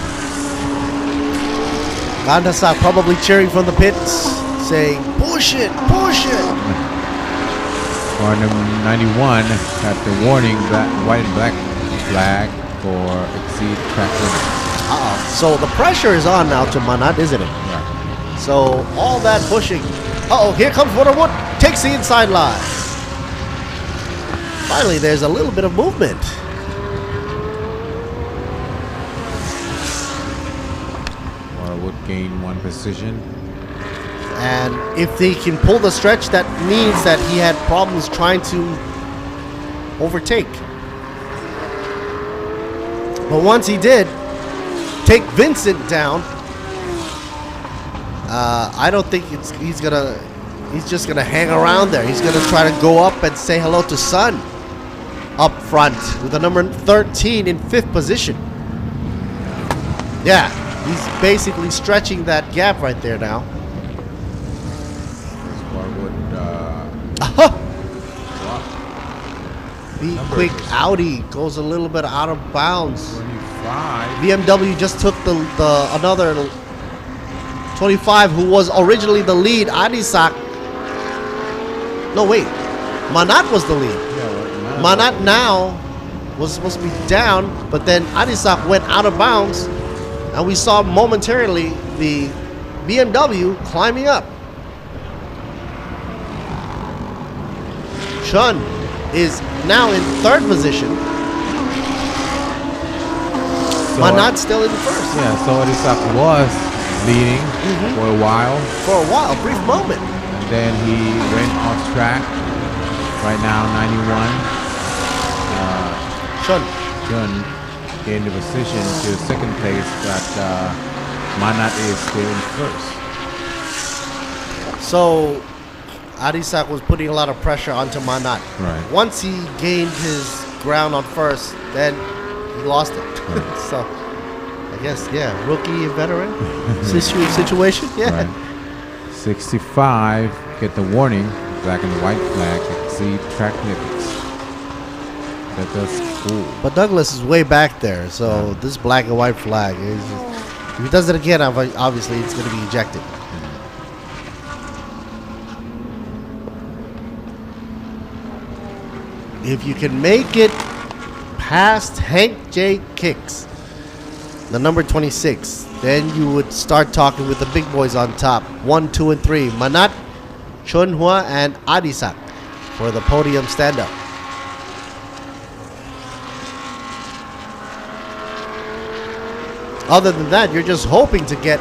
Gandasa probably cheering from the pits, saying, push it, push it. Car number 91 got the warning white and black flag for exceed track limits. So the pressure is on now to Manat, isn't it? Right. So all that pushing. Here comes Waterwood, takes the inside line. Finally, there's a little bit of movement. Waterwood gained 1 position. And if they can pull the stretch, that means that he had problems trying to overtake. But once he did take Vincent down, I don't think he's just gonna hang around there. He's gonna try to go up and say hello to Sun up front with the number 13 in 5th position. Yeah, he's basically stretching that gap right there now. B-Quik Audi goes a little bit out of bounds. 25. BMW just took the another 25 who was originally the lead. Adisak. No, wait. Manat was the lead. Manat now was supposed to be down, but then Adisak went out of bounds, and we saw momentarily the BMW climbing up. Chang is now in 3rd position. So Manat still in 1st. Yeah, so Adisak was leading for a while. For a while, a brief moment. And then he went off track. Right now, 91. Chang gained the position to 2nd place, but Manat is still in 1st. So Adisak was putting a lot of pressure onto Manat. Right. Once he gained his ground on 1st, then he lost it. So I guess rookie and veteran situation. Yeah. Right. 65 get the warning, black and white flag, exceed track limits. That's cool. But Douglas is way back there, so this black and white flag is. If he does it again, obviously it's going to be ejected. If you can make it past Hank J. Kicks, the number 26, then you would start talking with the big boys on top. 1, 2, and 3. Manat, Chunhua, and Adisak for the podium stand-up. Other than that, you're just hoping to get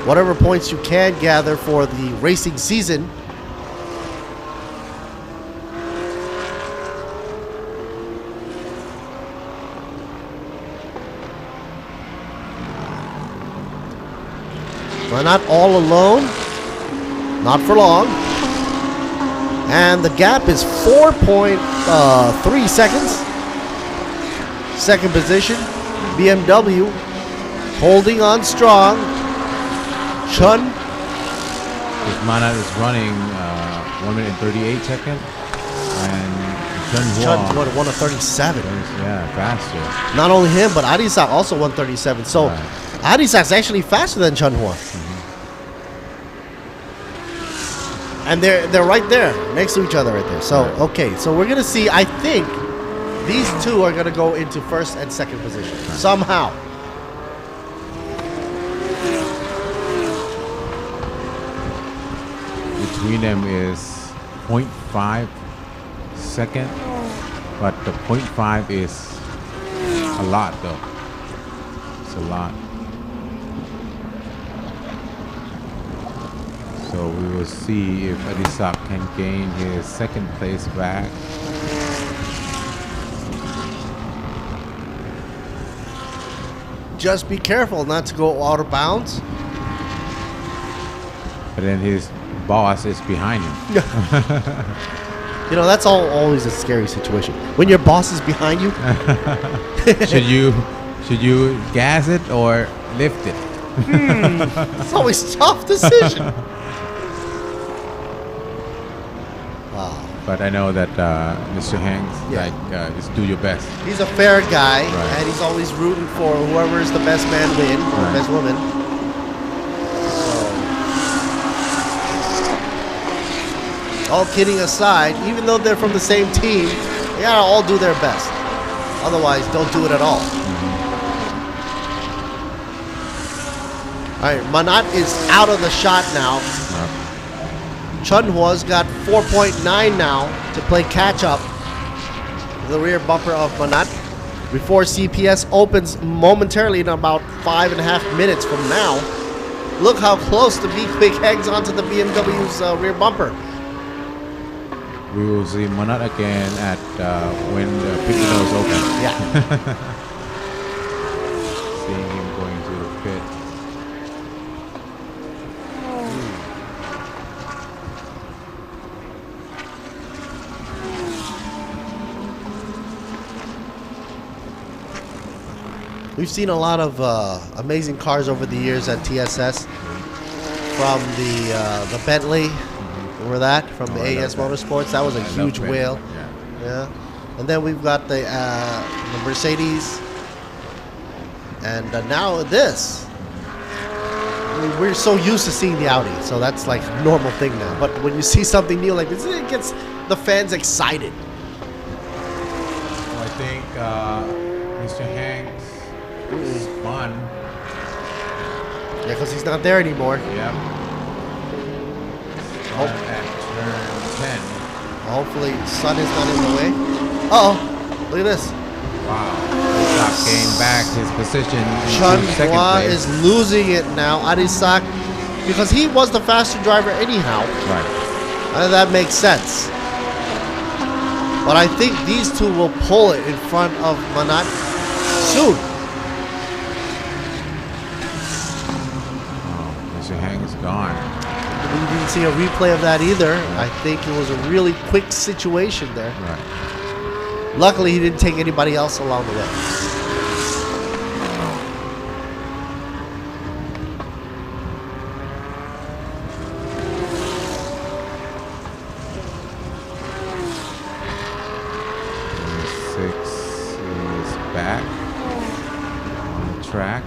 whatever points you can gather for the racing season. We're not all alone, not for long. And the gap is 4.3 seconds. Second position, BMW. Holding on strong. Chun. Mana is running 1 minute and 38 seconds. And Chun won a 37. Yeah, faster. Not only him, but Adisak also won 37. So Adisak's actually faster than Chunhua. And they're right there, next to each other right there. So, okay, so we're going to see, I think, these two are going to go into first and second position. Somehow. Between them is 0.5 second, but the 0.5 is a lot though. It's a lot. So we will see if Adisak can gain his second place back. Just be careful not to go out of bounds. But then his boss is behind him. You know, that's always a scary situation. When your boss is behind you. Should you gas it or lift it? It's always a tough decision. Wow. But I know that Mr. Hanks, just do your best. He's a fair guy, and he's always rooting for whoever is the best man win or best woman. All kidding aside, even though they're from the same team, they gotta all do their best. Otherwise, don't do it at all. All right, Manat is out of the shot now. Chunhua's got 4.9 now to play catch up. The rear bumper of Manat before CPS opens momentarily in about 5.5 minutes from now. Look how close the B-Quik hangs onto the BMW's rear bumper. We will see Manat again at when the pit window is open. Yeah. Seeing him going to the pit. We've seen a lot of amazing cars over the years at TSS. From the Bentley. Remember that from the AS Motorsports? That was a huge whale. Yeah. And then we've got the Mercedes, and now this. I mean, we're so used to seeing the Audi, so that's like a normal thing now. But when you see something new like this, it gets the fans excited. Well, I think Mr. Hanks spun. Yeah, because he's not there anymore. Yeah. At turn 10. Hopefully, sun is not in the way. Uh-oh. Look at this. Wow. Adisak gained back his position in second Chunhua place. is losing it now. Adisak, because he was the faster driver anyhow. Right. And that makes sense. But I think these two will pull it in front of Manat soon. Oh, Mr. Hang is gone. We didn't see a replay of that either. I think it was a really quick situation there. Right. Luckily, he didn't take anybody else along the way. track.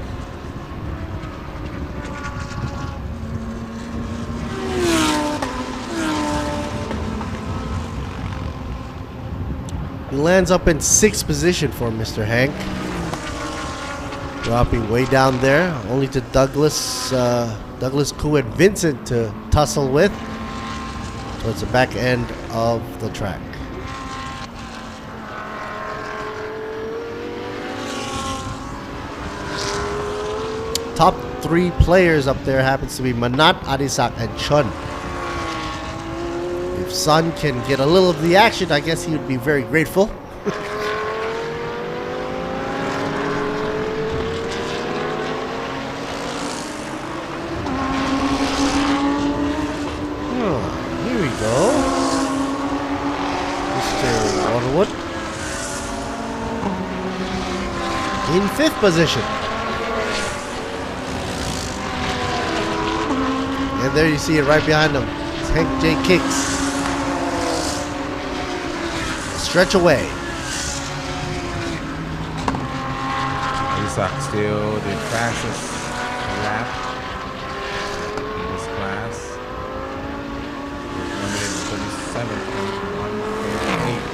He lands up in 6th position for Mr. Hank. Dropping way down there, only to Douglas Koo and Vincent to tussle with towards the back end of the track. Top 3 players up there happens to be Manat, Adisak, and Chun. If Sun can get a little of the action, I guess he would be very grateful. Here we go. Mr. Waterwood in 5th position. And there you see it right behind him. It's Hank J. Kicks. Stretch away. Isaac still the fastest lap in this class. 137.188.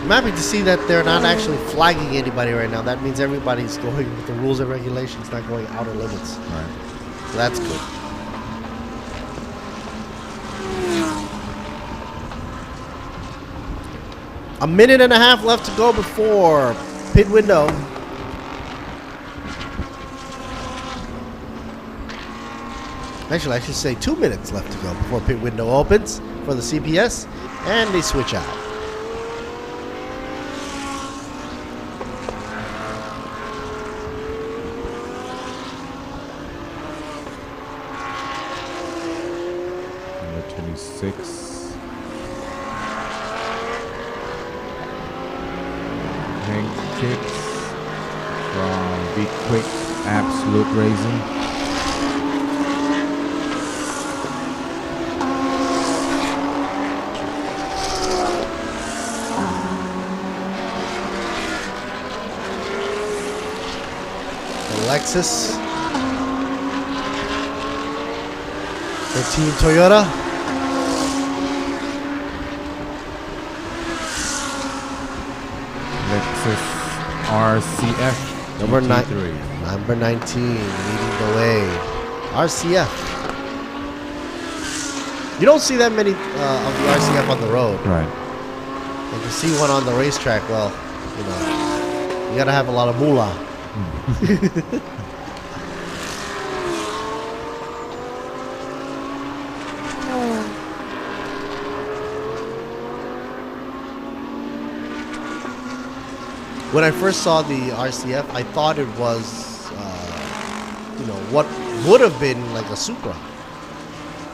I'm happy to see that they're not actually flagging anybody right now. That means everybody's going with the rules and regulations, not going outer limits. Right. So that's good. A minute and a half left to go before pit window. Actually, I should say 2 minutes left to go before pit window opens for the CPS, and they switch out. Number 26. Hank Kicks from B-Quik Absolute Racing. Lexus, the Team Toyota. Lexus RCF Number 3. Number 19 leading the way. RCF. You don't see that many of the RCF on the road. Right. If you see one on the racetrack, well, you know, you gotta have a lot of moolah. When I first saw the RCF, I thought it was, you know, what would have been like a Supra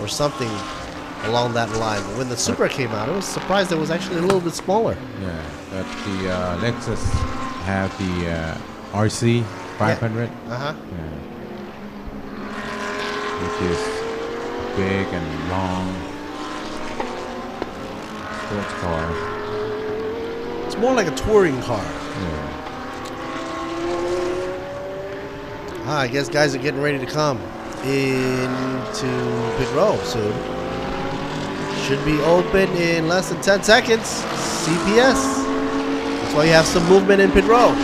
or something along that line. But when the Supra came out, I was surprised it was actually a little bit smaller. Yeah, but the Lexus have the RC 500. Yeah. Uh-huh. Yeah. Which is big and long sports car. It's more like a touring car. Yeah. I guess guys are getting ready to come into pit row soon. Should be open in less than 10 seconds. CPS. That's why you have some movement in pit row.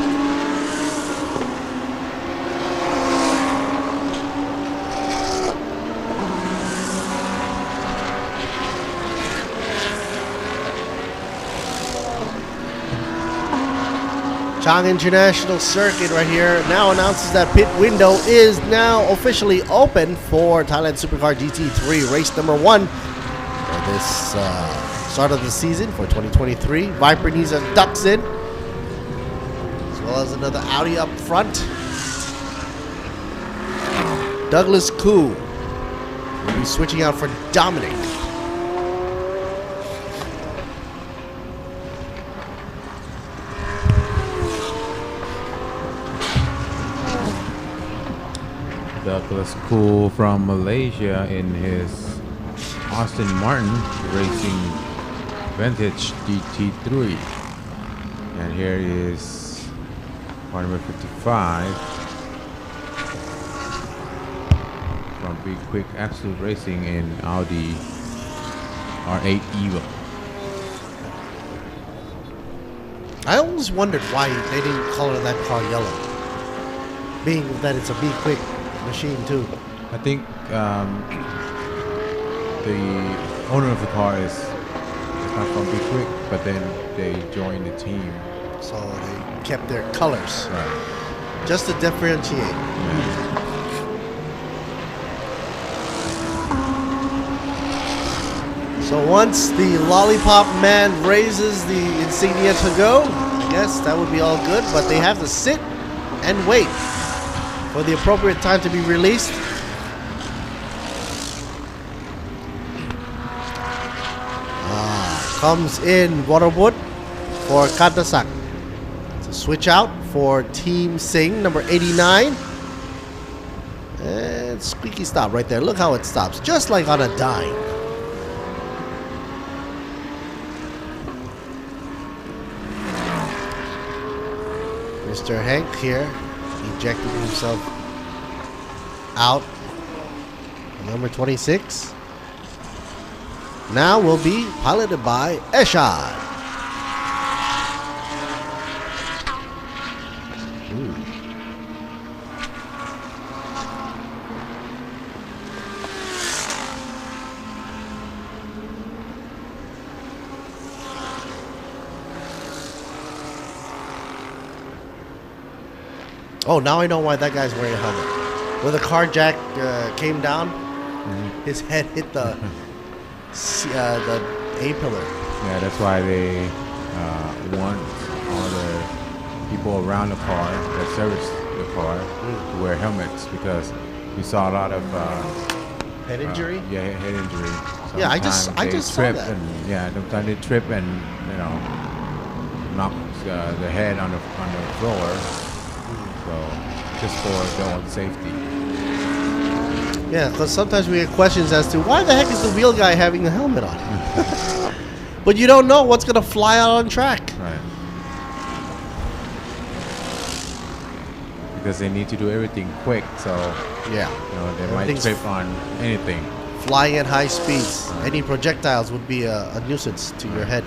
Chang International Circuit right here now announces that pit window is now officially open for Thailand Supercar GT3 race number 1 for this start of the season for 2023. Viper needs a ducks in, as well as another Audi up front. Douglas Koo will be switching out for Dominic. Douglas Cool from Malaysia in his Aston Martin Racing Vintage GT3. And here is car number 55 from B-Quik Absolute Racing in Audi R8 Evo. I always wondered why they didn't color that car yellow, being that it's a B-Quik machine too. I think the owner of the car is not from B-Quik, but then they joined the team. So they kept their colors. Right. Just to differentiate. Yeah. So once the lollipop man raises the insignia to go, I guess that would be all good, but they have to sit and wait for the appropriate time to be released. Comes in Waterwood for Kandasak. So switch out for Team Singh, number 89. And squeaky stop right there. Look how it stops, just like on a dime. Mr. Hank here ejected himself out. Number 26 now will be piloted by Eshad. Oh, now I know why that guy's wearing a helmet. When the car jack came down, his head hit the A-pillar. Yeah, that's why they want all the people around the car that service the car to wear helmets, because we saw a lot of head injury. Head injury. Yeah, I just saw that. And, sometimes they trip and knock the head on the floor. So just for their own safety. Yeah, because sometimes we get questions as to why the heck is the wheel guy having a helmet on? But you don't know what's gonna fly out on track. Right. Because they need to do everything quick, so yeah, they might trip on anything. Flying at high speeds, any projectiles would be a nuisance to your head.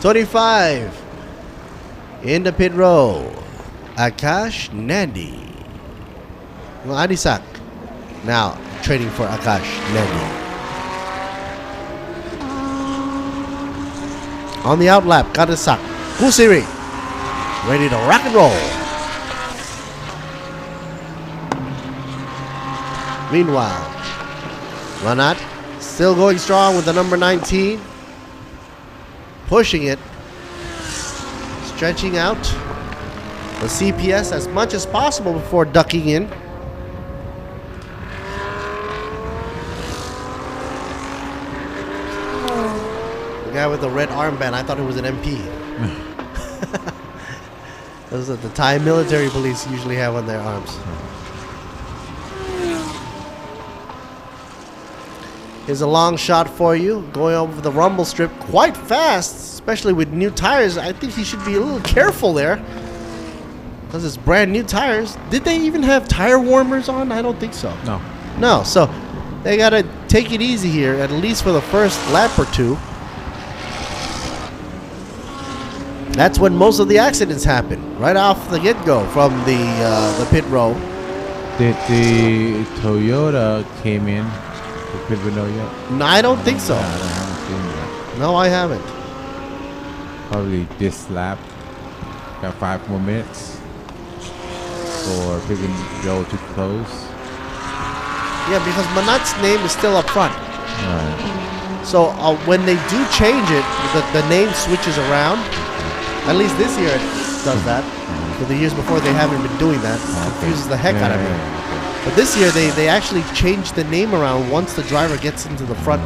25 in the pit row. Akash Nandi. Well, Adisak now trading for Akash Nandi. On the outlap, Kadasak Kusiri ready to rock and roll. Meanwhile, Ranat still going strong with the number 19, pushing it, stretching out the CPS as much as possible before ducking in. The guy with the red armband, I thought it was an MP. Those are the Thai military police usually have on their arms. Here's a long shot for you, going over the rumble strip quite fast, especially with new tires. I think he should be a little careful there, because it's brand new tires. Did they even have tire warmers on? I don't think so. No, so they gotta take it easy here, at least for the first lap or two. That's when most of the accidents happen, right off the get-go from the pit row. Did the Toyota came in the pit window yet? No, I don't think so. I haven't seen that. No, I haven't. Probably this lap. Got 5 more minutes for pit window to close. Yeah, because Manat's name is still up front. Right. So when they do change it, the name switches around. At least this year it does that. For the years before, they haven't been doing that. It confuses the heck out of me. But this year, they actually changed the name around once the driver gets into the front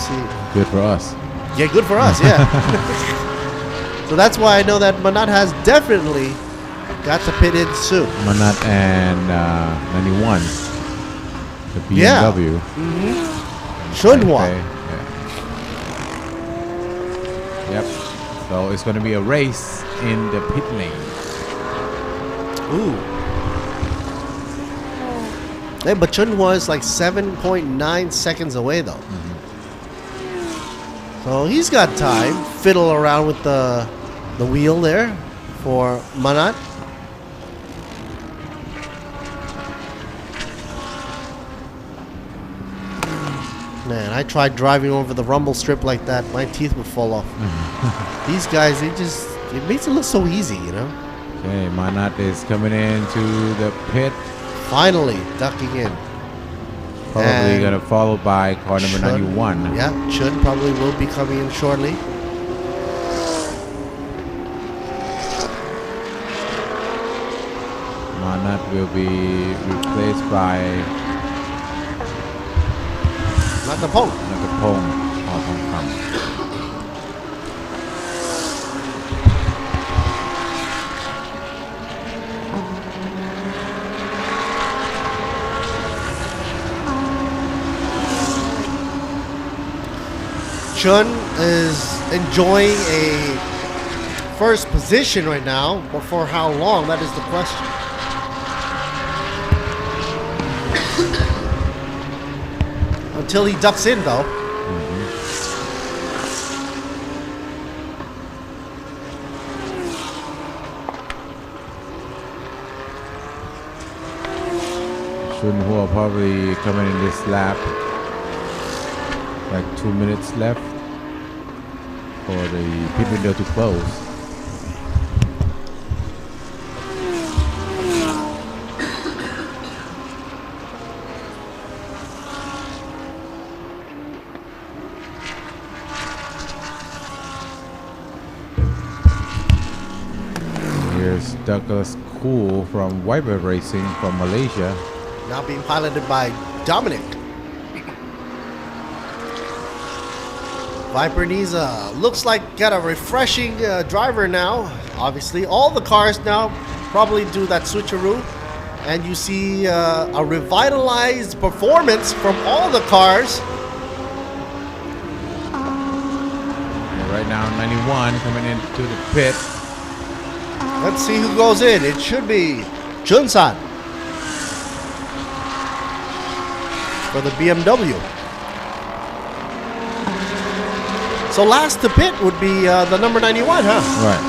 seat. Good for us. Yeah, good for us, yeah. So that's why I know that Manat has definitely got to pit in soon. Manat and 91. The BMW. Yeah. Shunhua. Yep. So it's going to be a race in the pit lane. Ooh. Hey, but Chunhua is like 7.9 seconds away though. So he's got time. Fiddle around with the wheel there for Manat. Man, I tried driving over the rumble strip like that. My teeth would fall off. These guys, it makes it look so easy, you know? Okay, Manat is coming into the pit. Finally, ducking in. Probably going to follow by car number 91. Yeah, Chun probably will be coming in shortly. Manat will be replaced by Nakapong. Nakapong of Hong Kong. Chun is enjoying a first position right now, but for how long, that is the question. Until he ducks in though. Shunhua probably coming in this lap. Like 2 minutes left for the pit window to close. Here's Douglas Cool from Viper Racing from Malaysia. Now being piloted by Dominic. Viper needs looks like got a refreshing driver now. Obviously, all the cars now probably do that switcheroo, and you see a revitalized performance from all the cars. Right now, 91 coming into the pit. Let's see who goes in. It should be Chun-san for the BMW. So last to pit would be the number 91, huh? Right.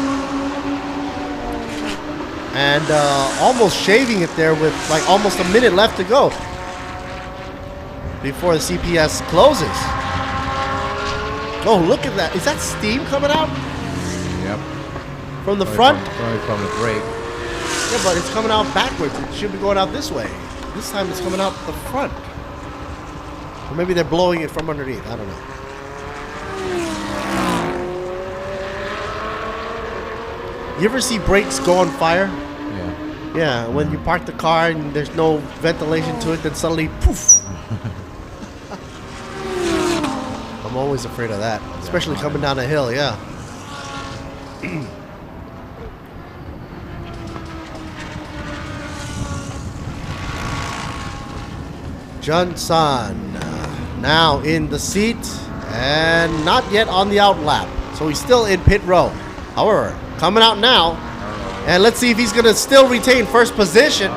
And almost shaving it there with like almost a minute left to go before the CPS closes. Oh, look at that. Is that steam coming out? Yep. From the front? Probably from the brake. Yeah, but it's coming out backwards. It should be going out this way. This time it's coming out the front. Or maybe they're blowing it from underneath. I don't know. You ever see brakes go on fire? Yeah. Yeah, when you park the car and there's no ventilation to it, then suddenly poof. I'm always afraid of that, especially coming down a hill, yeah. Jun-san now in the seat and not yet on the out lap. So he's still in pit row. However, coming out now. And let's see if he's going to still retain first position.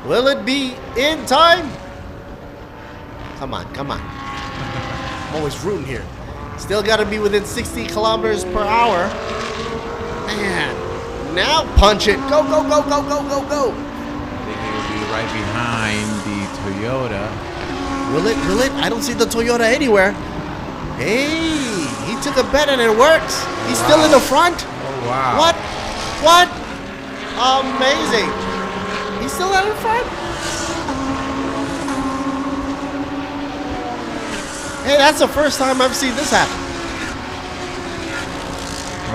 Will it be in time? Come on, come on. I'm always rooting here. Still got to be within 60 kilometers per hour. Man, now punch it. Go, go, go, go, go, go, go. I think he will be right behind the Toyota. Will it? Will it? I don't see the Toyota anywhere. Hey, he took a bet and it works. He's still in the front. Oh, wow. What? What? Amazing. He's still out in front? Hey, that's the first time I've seen this happen.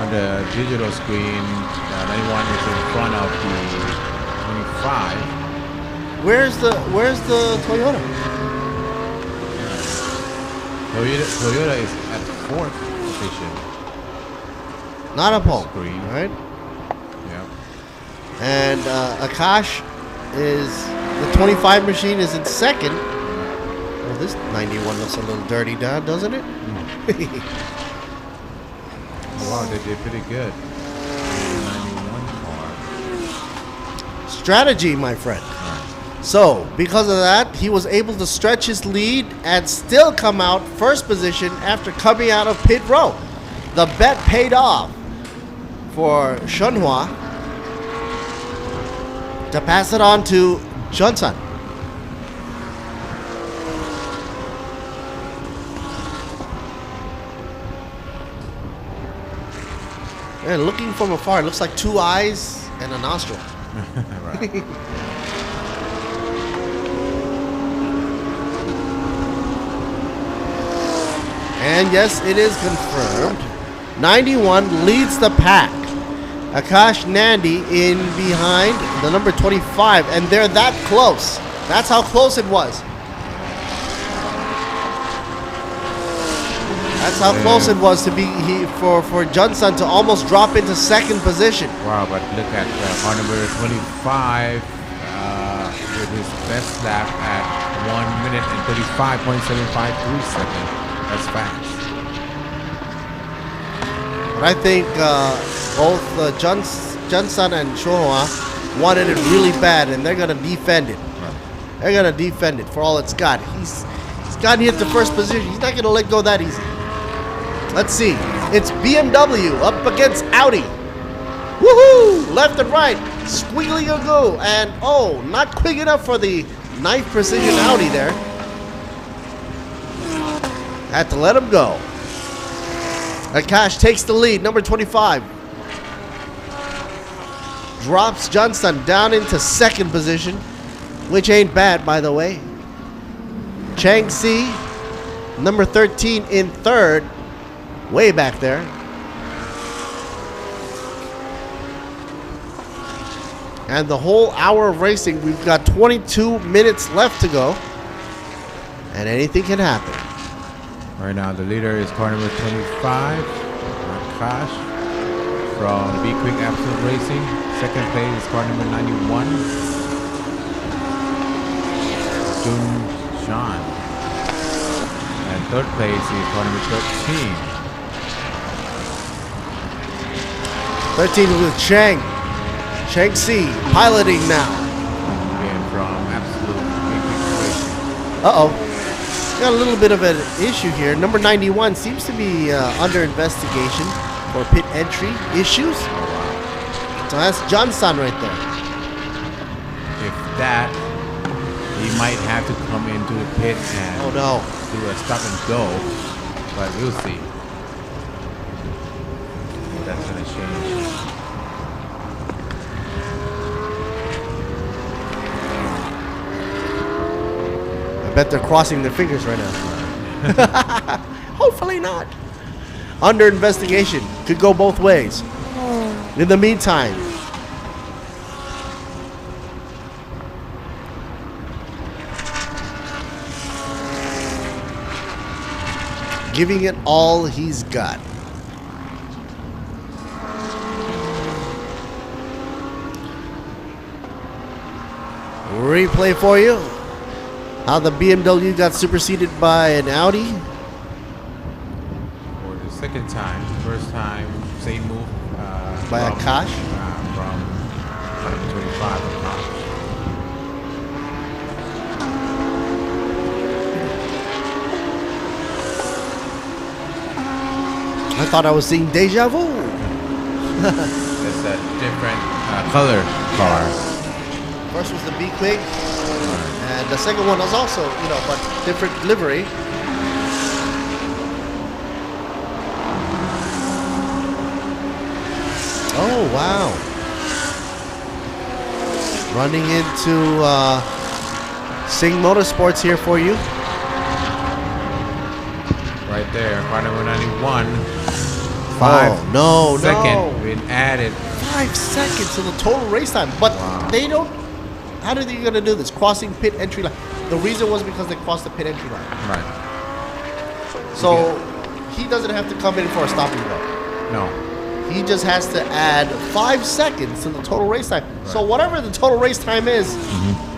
On the digital screen, 91 is in front of the 25. Where's the Toyota? Toyota is at fourth position. Not a pole, screen. right? Yep. And Akash is, the 25 machine is in second. Well, this 91 looks a little dirty down, doesn't it? Wow, they did pretty good. 91 car. Strategy, my friend. So, because of that, he was able to stretch his lead and still come out first position after coming out of pit row. The bet paid off for Shenhua to pass it on to Johnson. And looking from afar, it looks like two eyes and a nostril. And yes, it is confirmed. 91 leads the pack. Akash Nandi in behind the number 25, and they're that close. That's how close it was. That's how close it was to be for Johnson to almost drop into second position. Wow, but look at car number 25 with his best lap at 1 minute and 35.753 seconds. That's fast. But I think both Johnson and Shohua wanted it really bad, and they're gonna defend it. They're gonna defend it for all it's got. He's gotten hit the first position. He's not gonna let go that easy. Let's see. It's BMW up against Audi. Woohoo! Left and right. Squiggly a go. And oh, not quick enough for the knife precision Audi there. Had to let him go. Akash takes the lead. Number 25. Drops Johnson down into second position, which ain't bad, by the way. Chang C, number 13 in third. Way back there. And the whole hour of racing, we've got 22 minutes left to go. And anything can happen. Right now, the leader is car number 25, Akash from B-Quik Racing. Second place is car number 91, Chang. And third place is car number 13. 13 with Chang. Chang C piloting now. And from Absolute B-Quik Racing. Uh-oh. Got a little bit of an issue here. Number 91 seems to be under investigation for pit entry issues. So that's Johnson right there. If that, he might have to come into the pit and do a stop and go, but we'll see. That's gonna change. I bet they're crossing their fingers right now. Hopefully not. Under investigation. Could go both ways. In the meantime, giving it all he's got. Replay for you. How the BMW got superseded by an Audi. For the second time. First time, same move. By Akash. From 25 Akash. I thought I was seeing deja vu. It's a different color car. First was the B-Quik, and the second one was also, but different livery. Oh, wow. Running into Sing Motorsports here for you. Right there, car number 91. No. Been added. 5 seconds to the total race time, but they don't. How are they going to do this? Crossing pit entry line. The reason was because they crossed the pit entry line. Right. So he doesn't have to come in for a stop and go. No. he just has to add 5 seconds to the total race time. Right. So whatever the total race time is,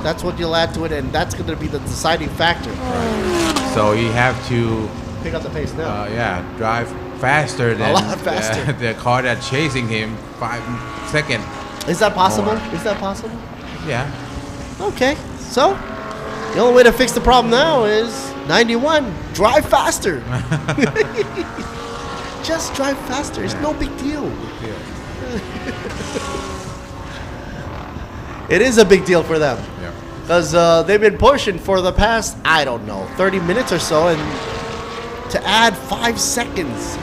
that's what you'll add to it, and that's going to be the deciding factor. Right. So you have to pick up the pace now. Drive faster than a lot faster. The car that's chasing him 5 seconds. Is that possible? More. Is that possible? Yeah. Okay. So the only way to fix the problem now is 91. Drive faster. Just drive faster. It's no big deal. It is a big deal for them. Because they've been pushing for the past, I don't know, 30 minutes or so. And to add 5 seconds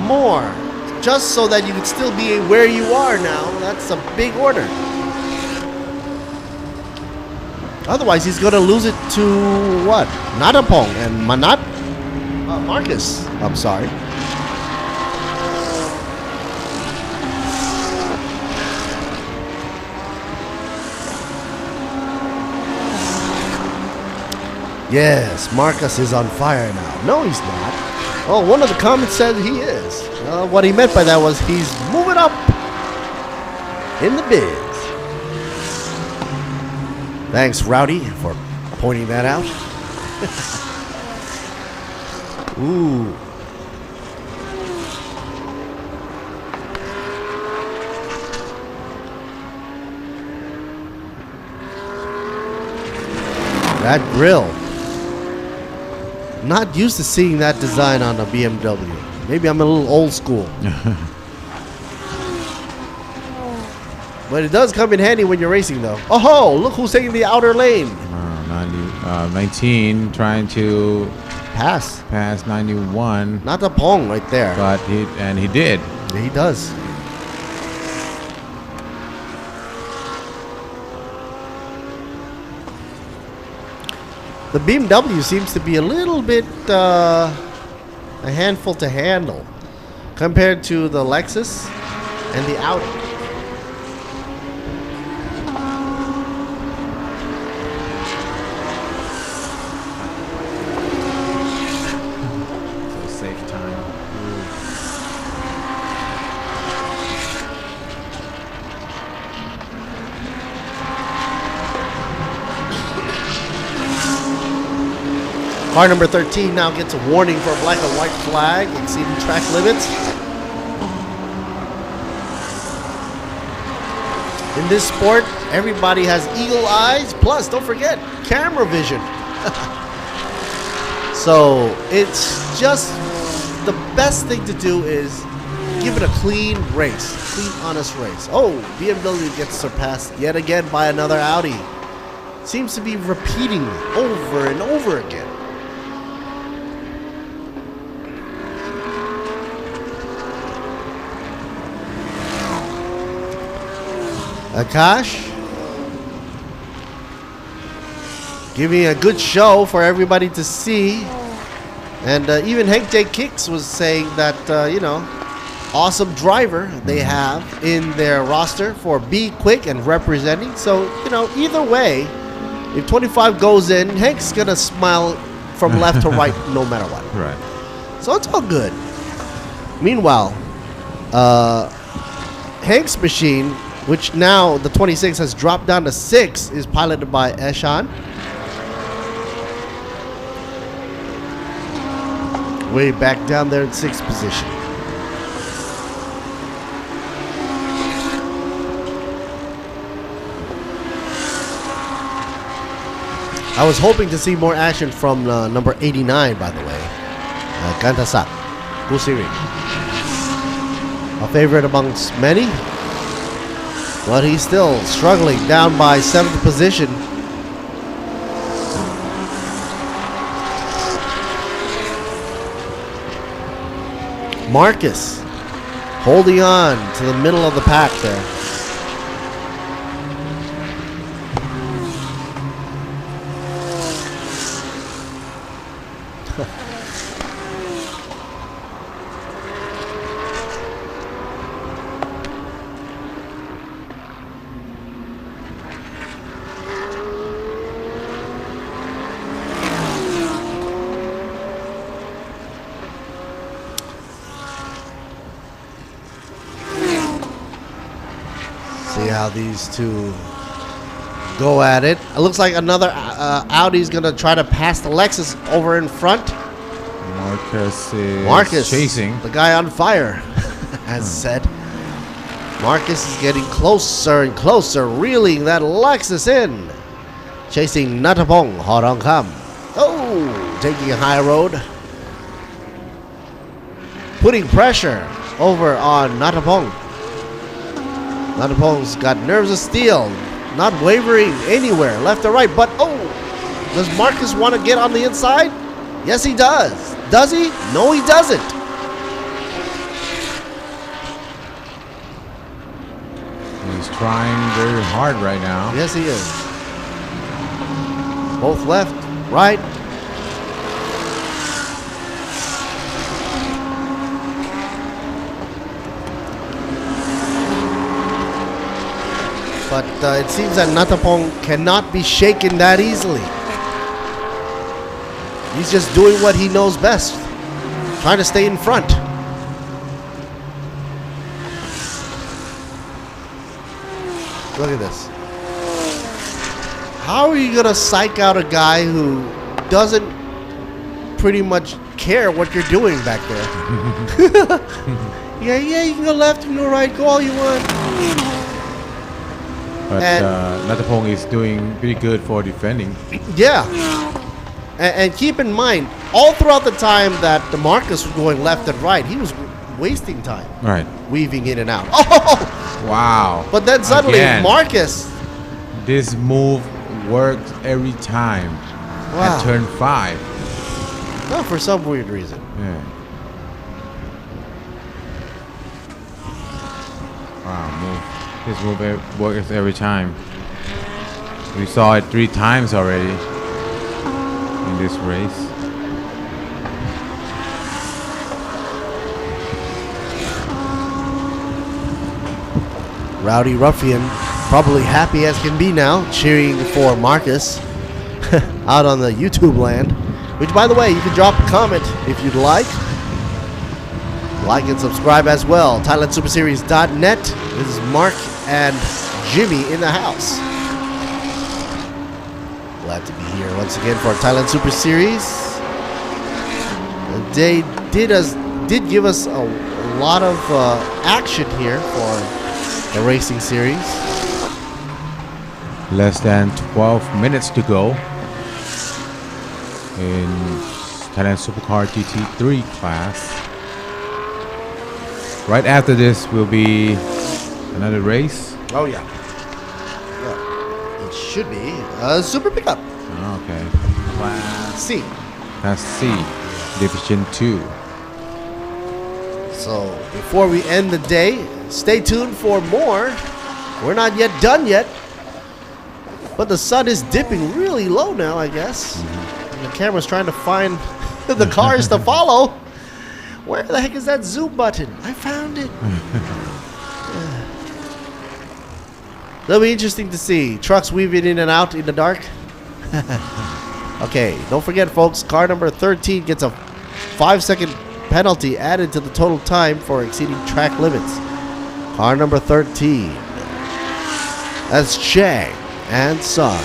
more just so that you could still be where you are now, that's a big order. Otherwise, he's going to lose it to what? Natapong and Marcus. I'm sorry. Yes, Marcus is on fire now. No, he's not. Oh, one of the comments said he is. What he meant by that was he's moving up in the biz. Thanks, Rowdy, for pointing that out. Ooh. That grill. Not used to seeing that design on a BMW. Maybe I'm a little old school. But it does come in handy when you're racing, though. Oh, look who's taking the outer lane. 19 trying to pass 91. Not the Pong right there. But he did. Yeah, he does. The BMW seems to be a little bit a handful to handle compared to the Lexus and the Audi. Safe time. Car number 13 now gets a warning for a black and white flag exceeding track limits. In this sport, everybody has eagle eyes, plus don't forget camera vision. So it's just the best thing to do is give it a clean race, clean, honest race. Oh, BMW gets surpassed yet again by another Audi. Seems to be repeating over and over again. Akash giving a good show for everybody to see, and even Hank J. Kicks was saying that awesome driver they have in their roster for B-Quik and representing. So either way, if 25 goes in, Hank's gonna smile from left to right no matter what. Right. So it's all good. Meanwhile, Hank's machine, which now the 26 has dropped down to 6, is piloted by Eshan. Way back down there in 6th position. I was hoping to see more action from number 89, by the way. Gantasak Busiri. A favorite amongst many. But he's still struggling, down by 7th position. Marcus holding on to the middle of the pack there. how these two go at it. It looks like another Audi's gonna try to pass the Lexus over in front. Marcus chasing. The guy on fire, as said. Marcus is getting closer and closer, reeling that Lexus in. Chasing Natapong Horongkam. Oh, taking a high road. Putting pressure over on Natapong. Natapong's got nerves of steel. Not wavering anywhere, left or right. But, oh, does Marcus want to get on the inside? Yes, he does. Does he? No, he doesn't. He's trying very hard right now. Yes, he is. Both left, right. But it seems that Natapong cannot be shaken that easily. He's just doing what he knows best, trying to stay in front. Look at this. How are you going to psych out a guy who doesn't pretty much care what you're doing back there? Yeah, you can go left, you can go right, go all you want. But Natapong is doing pretty good for defending. Yeah. And keep in mind, all throughout the time that Marcus was going left and right, he was wasting time. Right. Weaving in and out. Oh! Wow. But then suddenly, again, Marcus. This move works every time. Wow. At turn 5. No, for some weird reason. Yeah. Wow, this move works every time. We saw it 3 times already in this race. Rowdy Ruffian, probably happy as can be now, cheering for Marcus out on the YouTube land. Which, by the way, you can drop a comment if you'd like. Like and subscribe as well. ThailandSuperSeries.net. This is Mark and Jimmy in the house. Glad to be here once again for Thailand Super Series. They did give us a lot of action here for the racing series. Less than 12 minutes to go in Thailand Supercar GT3 class. Right after this will be another race. Oh yeah. It should be a super pickup. Okay. Class C. Class C, Division 2. So before we end the day, stay tuned for more. We're not yet done yet, but the sun is dipping really low now, I guess. And the camera's trying to find the cars to follow. Where the heck is that zoom button? I found it. That'll be interesting to see. Trucks weaving in and out in the dark. Okay, don't forget, folks, car number 13 gets a 5-second penalty added to the total time for exceeding track limits. Car number 13. That's Chang and Son.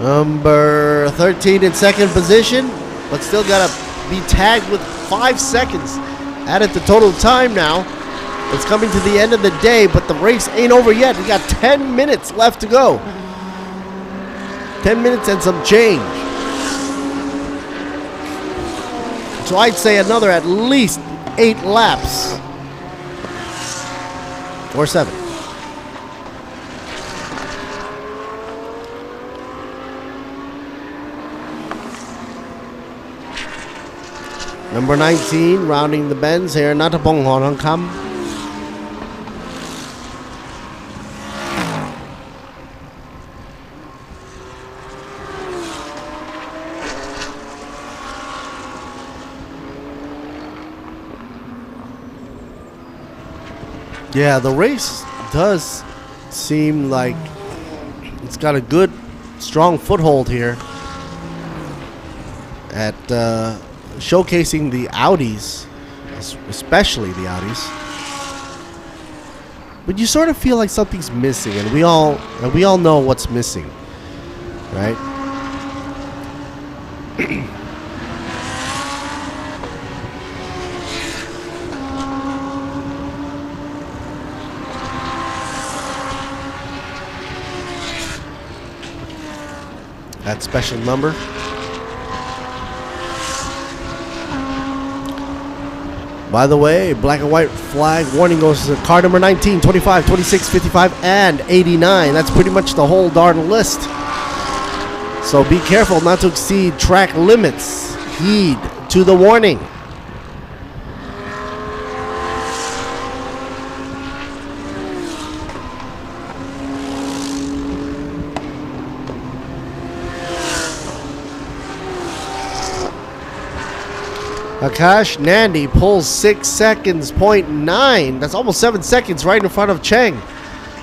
Number 13 in second position, but still got to be tagged with 5 seconds added to total time now. It's coming to the end of the day, but the race ain't over yet. We got 10 minutes left to go. 10 minutes and some change. So I'd say another at least 8 laps. Or 7. Number 19, rounding the bends here, Natapong Horongkam. Yeah, the race does seem like it's got a good, strong foothold here at showcasing the Audis, especially the Audis. But you sort of feel like something's missing, and we all know what's missing, right? That special number. By the way, black and white flag warning goes to car number 19, 25, 26, 55, and 89. That's pretty much the whole darn list. So be careful not to exceed track limits. Heed to the warning. Akash Nandi pulls 6 seconds, 0.9. That's almost 7 seconds right in front of Chang.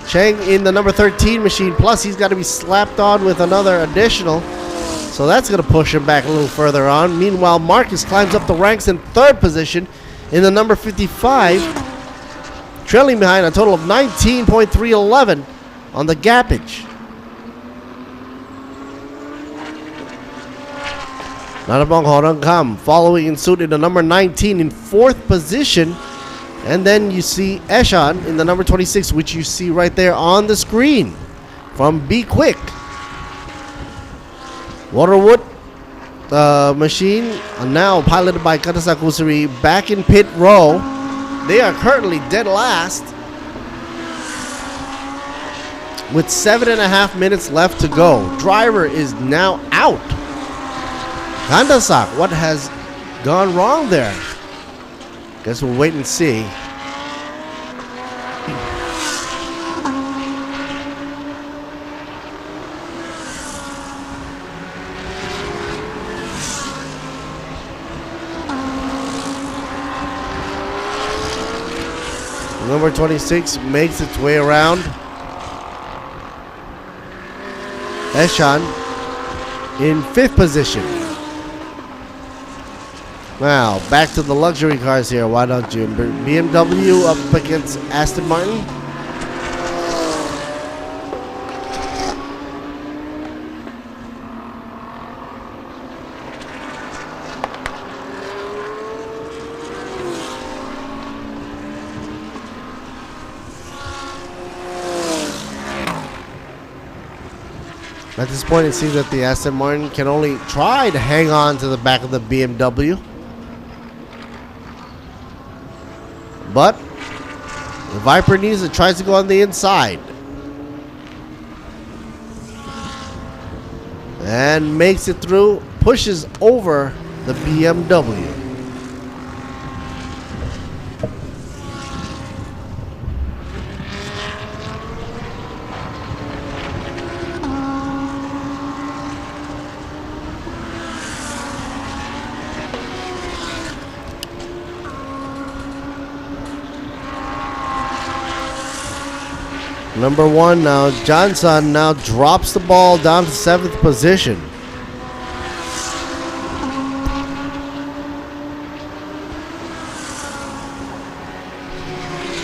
Chang in the number 13 machine. Plus, he's got to be slapped on with another additional. So that's going to push him back a little further on. Meanwhile, Marcus climbs up the ranks in 3rd position in the number 55. Trailing behind a total of 19.311 on the gappage. Nanabong Horangkam following in suit in the number 19 in 4th position. And then you see Eshan in the number 26, which you see right there on the screen from B-Quik. Waterwood machine now piloted by Katasa Kusuri back in pit row. They are currently dead last with 7.5 minutes left to go. Driver is now out. Kandasak, what has gone wrong there? Guess we'll wait and see. Number 26 makes its way around. Eshan in 5th position. Now, back to the luxury cars here. Why don't you? BMW up against Aston Martin. At this point, it seems that the Aston Martin can only try to hang on to the back of the BMW. But the Viper needs it, tries to go on the inside. And makes it through, pushes over the BMW. Number 1 now, Johnson now drops the ball down to 7th position.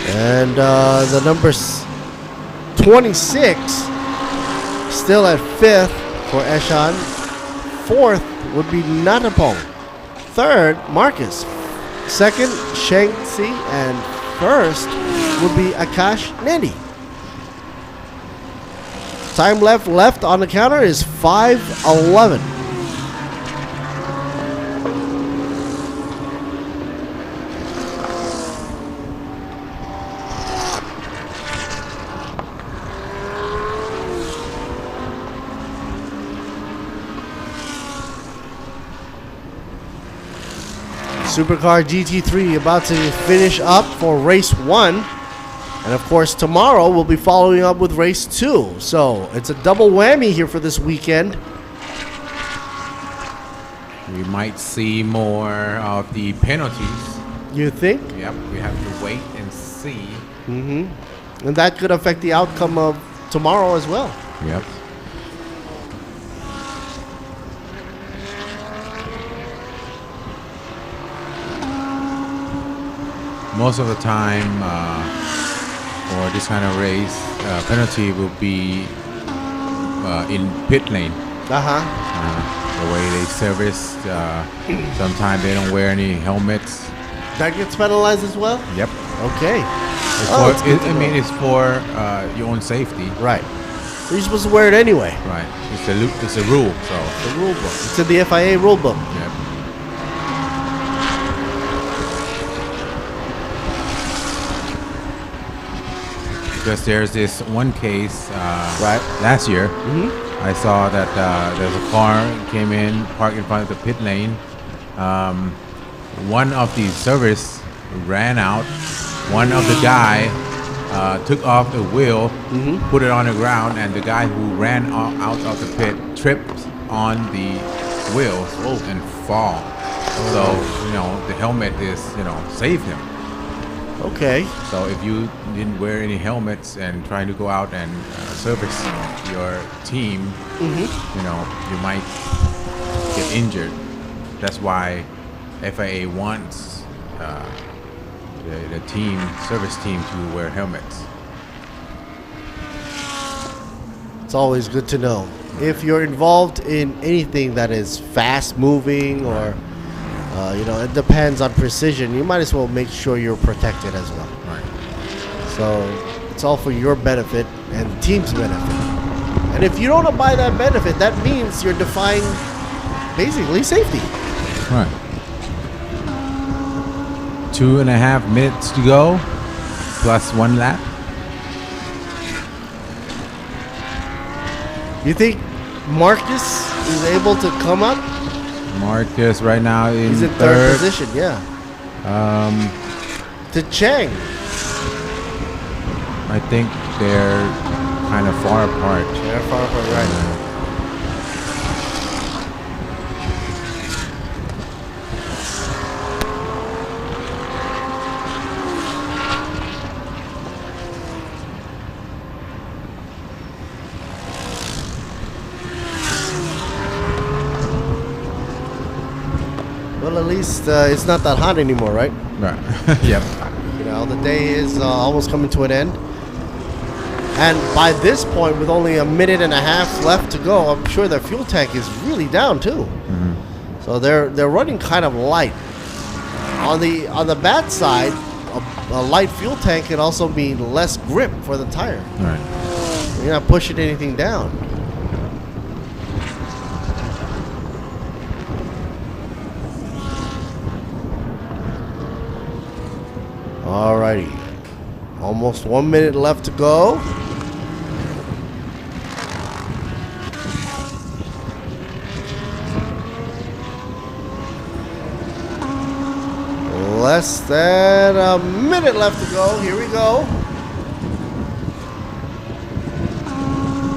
And the number 26 still at 5th for Eshan. 4th would be Natapong. 3rd, Marcus. 2nd, Shangxi. And 1st would be Akash Nandi. Time left on the counter is 5:11. Supercar GT3 about to finish up for race 1. And of course, tomorrow we'll be following up with race 2. So it's a double whammy here for this weekend. We might see more of the penalties. You think? Yep, we have to wait and see. And that could affect the outcome of tomorrow as well. Yep. Most of the time for this kind of race, penalty will be in pit lane. The way they service, sometimes they don't wear any helmets. That gets penalized as well? Yep. Okay. It's for your own safety. Right. So you're supposed to wear it anyway. Right. It's a rule. So. The rule book. It's in the FIA rule book. Yep. Because there's this one case last year. I saw that there's a car came in, parked in front of the pit lane. One of the service ran out. One of the guy took off the wheel, put it on the ground, and the guy who ran out of the pit tripped on the wheels and fall. So the helmet is save him. Okay. So if you didn't wear any helmets and trying to go out and service your team, you might get injured. That's why FIA wants the service team to wear helmets. It's always good to know. If you're involved in anything that is fast moving or it depends on precision, you might as well make sure you're protected as well. Right. So it's all for your benefit and the team's benefit. And if you don't abide that benefit, that means you're defying basically safety. Right. 2.5 minutes to go, plus 1 lap. You think Marcus is able to come up? Marcus right now He's in third position, yeah. To Chang. I think they're kind of far apart. They're far apart, right. Well, at least it's not that hot anymore, right? Right. Yep. The day is almost coming to an end. And by this point, with only a minute and a half left to go, I'm sure their fuel tank is really down too. So they're running kind of light. On the bad side, a light fuel tank can also mean less grip for the tire. Right. You're not pushing anything down. Alrighty, almost 1 minute left to go. Less than a minute left to go. Here we go.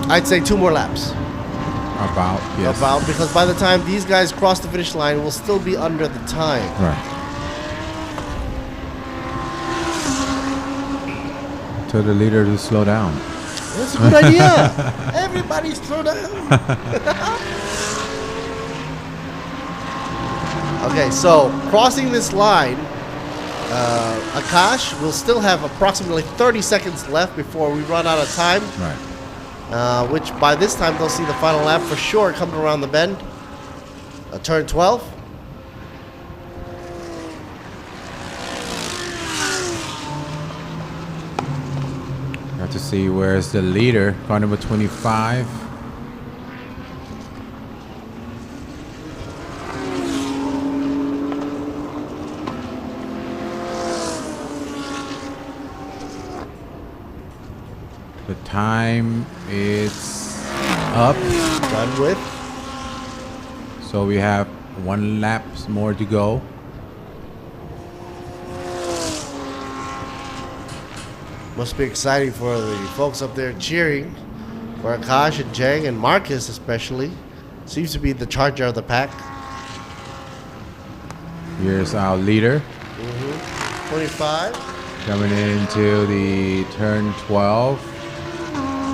I'd say 2 more laps. About, yes. About, because by the time these guys cross the finish line, we'll still be under the time. Right. Tell the leader to slow down. That's a good idea. Everybody slow down. Okay, so crossing this line, Akash will still have approximately 30 seconds left before we run out of time. Right. Which by this time they'll see the final lap for sure coming around the bend. Turn 12. Have to see where's the leader, car number 25. The time is up. Done with. So we have 1 lap more to go. Must be exciting for the folks up there cheering for Akash and Chang and Marcus especially. Seems to be the charger of the pack. Here's our leader. 25. coming into the turn 12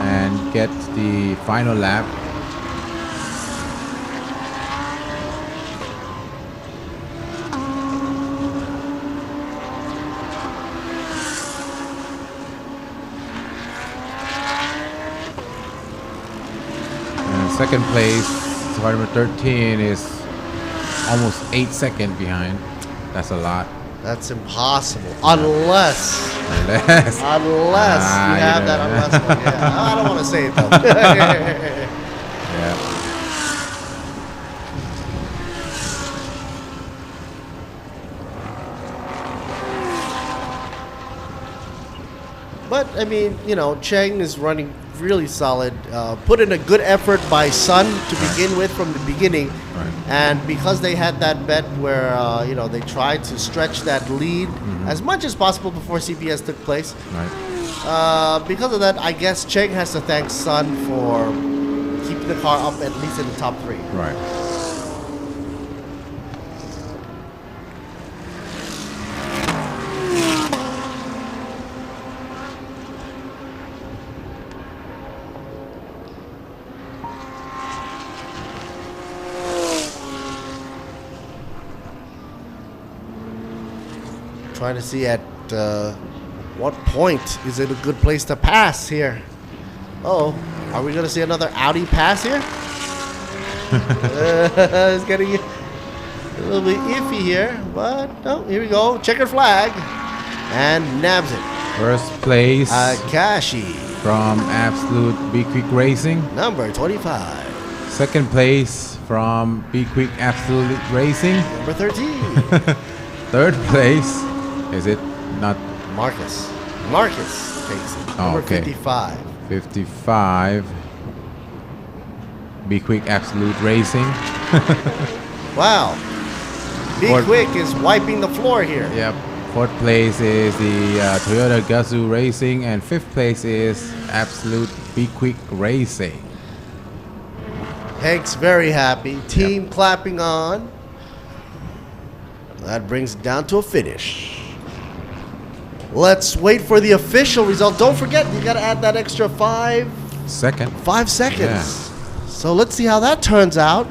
and get the final lap. Second place, car number 13 is almost 8 seconds behind. That's a lot. That's impossible. Unless you have that unless one. Yeah. I don't want to say it though. Yeah. But I mean, Chang is running really solid. Put in a good effort by Sun to begin with from the beginning, and because they had that bet where they tried to stretch that lead as much as possible before CPS took place. Because of that, I guess Chang has to thank Sun for keeping the car up at least in the top 3. Right. Trying to see at what point is it a good place to pass here. Oh, are we going to see another Audi pass here? It's getting a little bit iffy here, but no, here we go. Checkered flag and nabs it. First place, Akashi from Absolute B-Quik Racing. Number 25. Second place from B-Quik Absolute Racing. Number 13. Third place, is it not? Marcus takes it. Number 55. 55. B-Quik Absolute Racing. Wow. B-Quik is wiping the floor here. Yep. Fourth place is the Toyota Gazoo Racing, and fifth place is Absolute B-Quik Racing. Hank's very happy. Team clapping on. That brings it down to a finish. Let's wait for the official result. Don't forget, you got to add that extra 5 seconds. 5 seconds. Yeah. So let's see how that turns out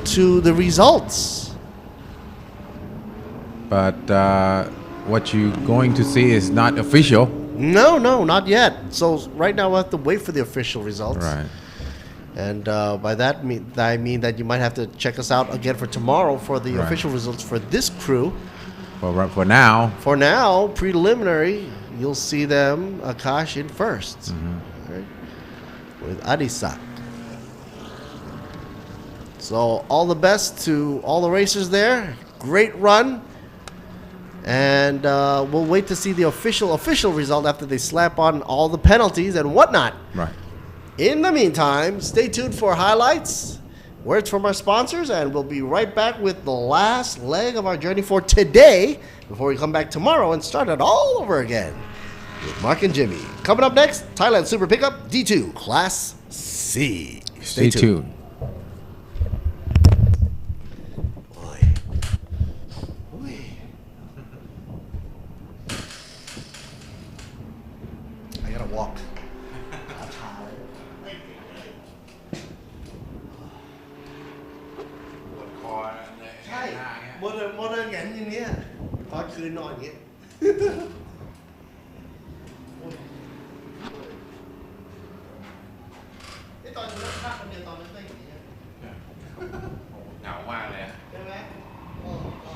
to the results. But what you're going to see is not official. No, not yet. So right now we'll have to wait for the official results. Right. And by that I mean that you might have to check us out again for tomorrow for the official results for this crew. For now. For now, preliminary, you'll see them Akash in first, right, with Adisak. So all the best to all the racers there. Great run. And we'll wait to see the official result after they slap on all the penalties and whatnot. Right. In the meantime, stay tuned for highlights, words from our sponsors, and we'll be right back with the last leg of our journey for today before we come back tomorrow and start it all over again with Mark and Jimmy. Coming up next, Thailand Super Pickup D2 Class C. Stay tuned. I gotta walk. Modern อย่างนี้ตอนคืนนอนอย่างนี้ตอนนั้นภาพคนเดียวตอนนั้นก็อย่างนี้เหงามากเลยใช่ไหมโอ้ก็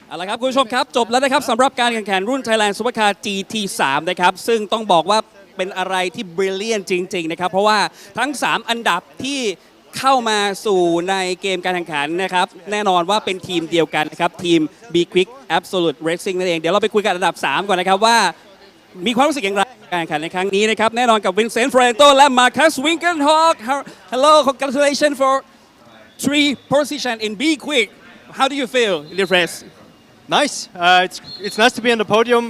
เอาละครับคุณผู้ชมครับจบแล้วนะครับสำหรับการแข่งขันรุ่น Thailand Supercar GT3 นะครับซึ่งต้องบอกว่าเป็นอะไรที่ brilliant จริงๆนะครับเพราะว่าทั้ง 3 อันดับที่เข้ามาสู่ในเกมการแข่งขันนะครับแน่นอนว่าเป็นทีมเดียวกันนะครับทีม B-Quik Absolute Racing นั่นเองเดี๋ยวเราไปคุยกันอันดับ 3 ก่อนนะครับว่ามีความรู้สึกอย่างไรการแข่งขันในครั้งนี้นะครับแน่นอนกับวินเซนต์ เฟรนโตและมาคัส วิงเกิลฮอก Hello congratulations for 3 position in B-Quik How do you feel in the race Nice. It's nice to be on the podium.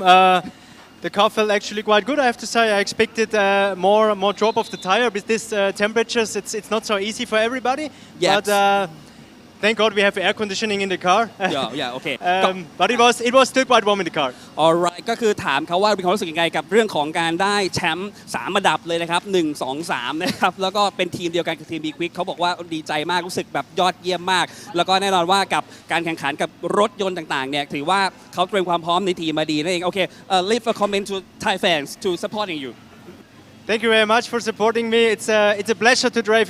The car felt actually quite good, I have to say. I expected more drop of the tire with these temperatures. It's not so easy for everybody. Yes. But thank God we have air conditioning in the car. Yeah, okay. But it was still quite warm in the car. Alright ก็คือถามเขาว่ามีความรู้สึกยังไงกับเรื่องของการได้แชมป์3อันดับเลยนะครับ1 2 3นะครับแล้วก็เป็นทีมเดียวกันกับทีม B-Quik เขาบอกว่าดีใจมากรู้สึกแบบยอดเยี่ยมมากแล้วก็แน่นอนว่ากับการแข่งขันกับรถยนต์ต่างๆเนี่ยถือว่าเขาเตรียมความพร้อมในทีมมาดีนั่นเองโอเค leave a comment to Thai fans to supporting you Thank you very much for supporting me. It's a pleasure to drive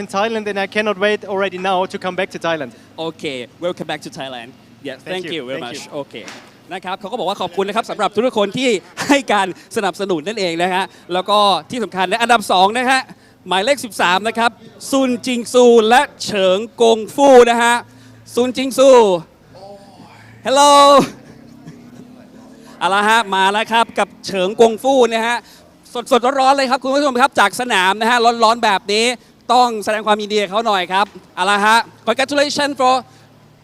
in Thailand, and I cannot wait already now to come back to Thailand. Okay, welcome back to Thailand. Yes, thank you very much. you. Okay. นะครับเขาก็บอกว่าขอบคุณนะครับสำหรับทุกคนที่ให้การสนับสนุนนั่นเองนะฮะแล้วก็ที่สำคัญในอันดับ2นะฮะหมายเลข13นะครับซุนจิงซูและเฉิงกงฟู่นะฮะซุนจิงซู Hello เอาละฮะมาแล้วครับกับเฉิงกงฟู่นะฮะสดๆร้อนๆเลยครับคุณผู้ชมครับจากสนามนะฮะร้อนๆแบบนี้ต้องแสดงความยินดีเขาหน่อยครับเอาละฮะ Congratulations for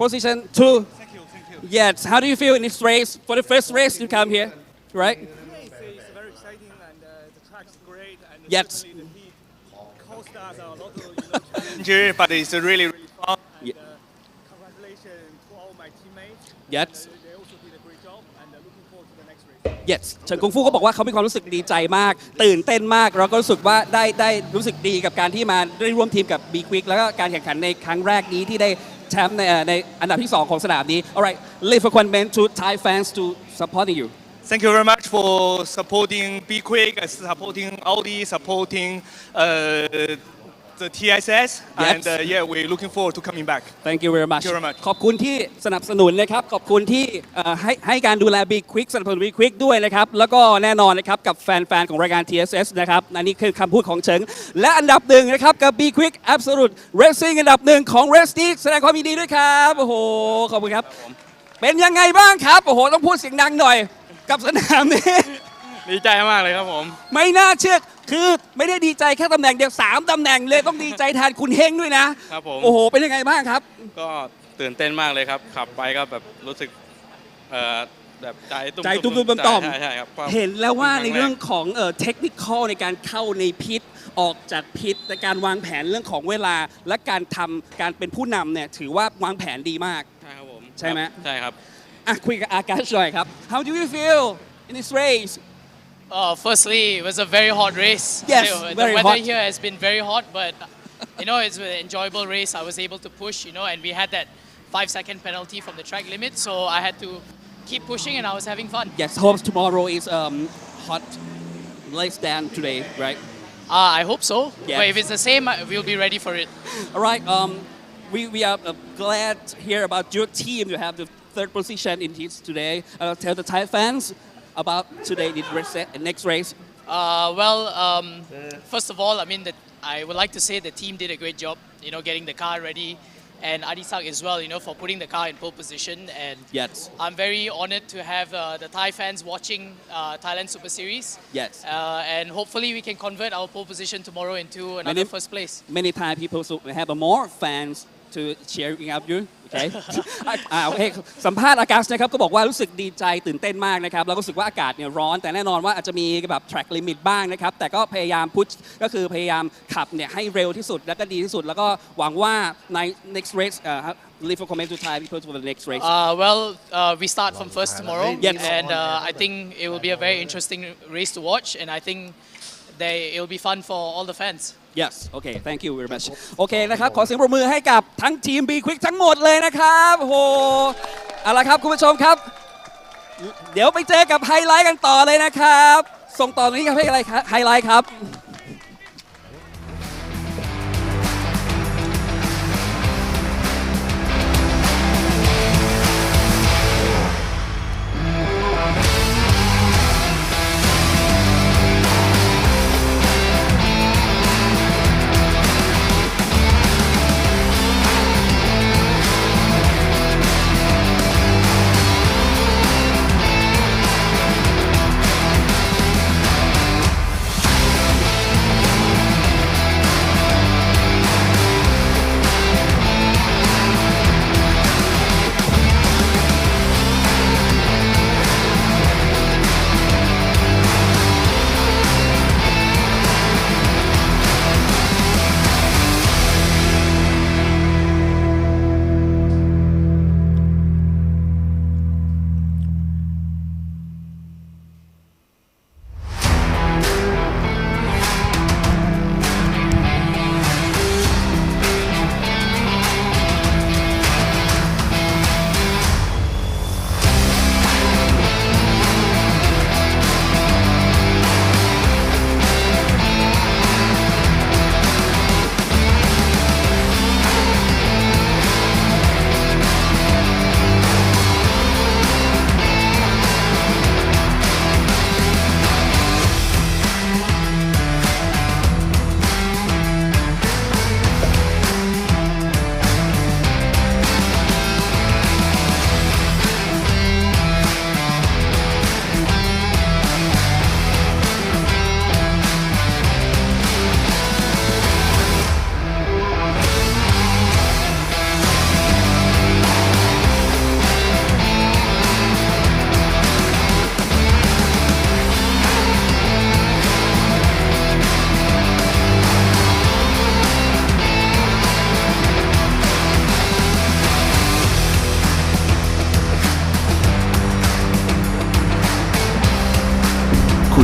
position 2Yes how do you feel in this race for the first race you come here right It's very exciting and the track's great and Yes the co-stars are a lot of challenging but it's really fun and congratulations to all my teammates Yes they also did a great job and looking forward to the next race Yes เฉิงกงฟู่ก็บอกว่าเขามีความรู้สึกดีใจมากตื่นเต้นมากแล้วก็รู้สึกว่าได้รู้สึกดีกับการที่มาได้ร่วมทีมกับ B-Quik แล้วก็การแข่งขันในครั้งแรกนี้ที่ได้แชมป์ในอันดับที่2ของสนามนี้ Alright leave a comment to Thai fans to supporting you Thank you very much for supporting B-Quik supporting Audi supporting the TSS and yeah we're looking forward to coming back Thank you very much Thank you very much ขอบคุณที่สนับสนุนนะครับขอบคุณที่ให้การดูแล B-Quik สนับสนุน B-Quik ด้วยนะครับแล้วก็แน่นอนนะครับกับแฟนๆของรายการ TSS นะครับอันนี้คือคำพูดของเฉิงและอันดับหนึ่งนะครับกับ B-Quik Absolute Racing อันดับหนึ่งของ Race นี้แสดงความยินดีด้วยครับโอ้โหขอบคุณครับเป็นยังไงบ้างครับโอ้โหต้องพูดเสียงดังหน่อยกับสนามนี้ดีใจมากเลยครับผมไม่น่าเชื่อคือไม่ได้ดีใจแค่ตำแหน่งเดียว3ตำแหน่งเลยต้องดีใจแทนคุณเฮงด้วยนะครับผมโอ้โหเป็นยังไงบ้างครับก็ตื่นเต้นมากเลยครับขับไปก็แบบรู้สึกแบบใจตุ้มต่อมใช่ครับเห็นแล้วว่าในเรื่องของเทคนิคอลในการเข้าในพิษออกจากพิษในการวางแผนเรื่องของเวลาและการเป็นผู้นำเนี่ยถือว่าวางแผนดีมากใช่ครับผมใช่ไหมใช่ครับคุยกับอาการหน่อยครับ How do you feel in this race Firstly, it was a very hot race. Yes, the very weather hot. here has been very hot, but it's an enjoyable race. I was able to push, and we had that 5-second penalty from the track limit, so I had to keep pushing, and I was having fun. Yes, hope tomorrow is hot, less than today, right? I hope so. Yes. But if it's the same, we'll be ready for it. All right. We are glad to hear about your team to have the third position in this today. Tell the Thai fans about today the next race. First of all, I would like to say the team did a great job, getting the car ready, and Adisak as well, for putting the car in pole position. And yes, I'm very honored to have the Thai fans watching Thailand Super Series. Yes, and hopefully we can convert our pole position tomorrow into another first place. Many Thai people have more fans to cheering up you. Okay. โอเคสัมภาษณ์อากาศนะครับก็บอกว่ารู้สึกดีใจตื่นเต้นมากนะครับแล้วก็รู้สึกว่าอากาศเนี่ยร้อนแต่แน่นอนว่าอาจจะมีแบบ track limit บ้างนะครับแต่ก็พยายามพุชก็คือพยายามขับเนี่ยให้เร็วที่สุดแล้วก็ดีที่สุดแล้วก็หวังว่าใน next race leave a comment to Thai people for the next race. We start from first tomorrow. Yes. And I think it will be a very interesting race to watch, and I think it will be fun for all the fans. Yes okay thank you very much โอเคนะครับขอเสียงปรบมือให้กับทั้งทีม B-Quik ทั้งหมดเลยนะครับโอ้โหเอาละครับคุณผู้ชมครับเดี๋ยวไปเจอกับไฮไลท์กันต่อเลยนะครับส่งต่อตรงนี้กับไฮไลท์ครับ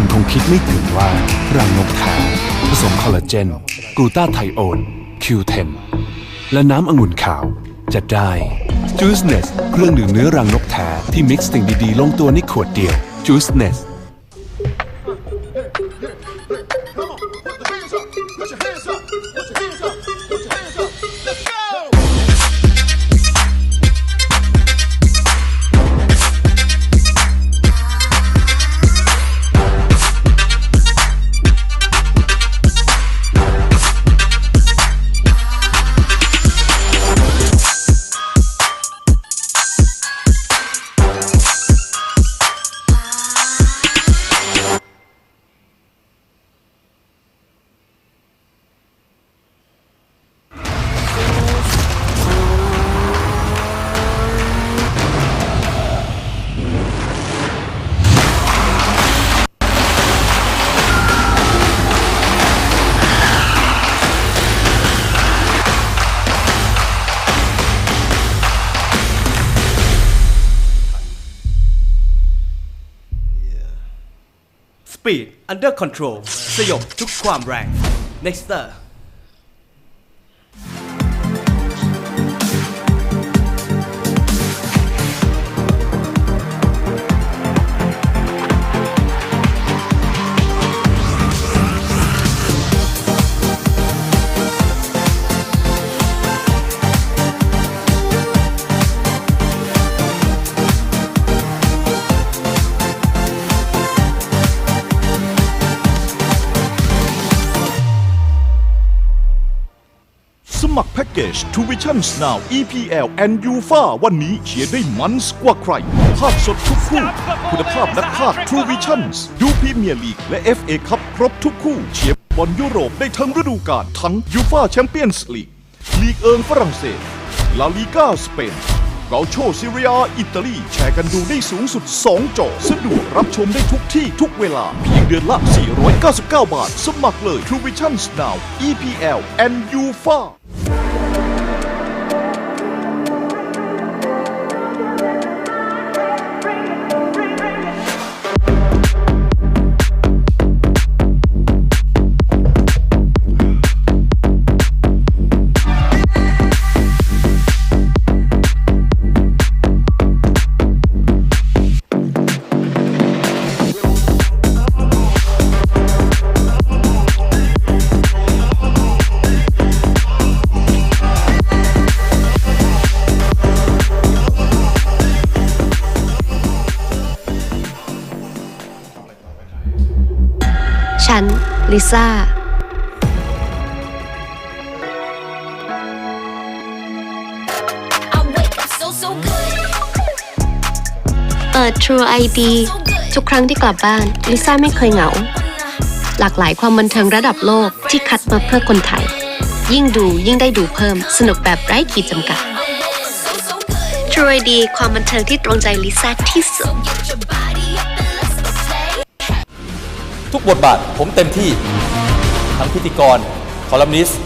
คุณคงคิดไม่ถึงว่ารังนกแท้ผสมคอลลาเจนกลูตาไทโอน Q10 และน้ำองุ่นขาวจะได้ Juiceness เครื่องดื่มเนื้อรังนกแท้ที่มิกซ์สิ่งดีๆลงตัวในขวดเดียว Juiceness Speed Under Control สยบทุกความแรง Nexterสมัครแพ็กเกจ Truevisions Now EPL and UEFA วันนี้เชียร์ได้มันกว่าใครภาพสดทุกคู่คุณภาพนักพากย์ Truevisions ดูพรีเมียร์ลีกและ FA คัพครบทุกคู่เชียร์บอลยุโรปได้ทั้งฤดูกาลทั้ง UEFA Champions League ลีกเอิงฝรั่งเศสลาลีกาสเปนเกาโชซีเรียอิตาลีแชร์กันดูได้สูงสุด2 จอสะดวกรับชมได้ทุกที่ทุกเวลาเพียงเดือนละ499 บาทสมัครเลย Truevisions Now EPL and UEFAฉันลิซ่าเปิด True ID ทุกครั้งที่กลับบ้านลิซ่าไม่เคยเหงาหลากหลายความบันเทิงระดับโลกที่คัดมาเพื่อคนไทยยิ่งดูยิ่งได้ดูเพิ่มสนุกแบบไร้ขีดจำกัด True ID ความบันเทิงที่ตรงใจลิซ่าที่สุดทุกบทบาทผมเต็มที่ทั้งพิธีกรคอลัมนิสต์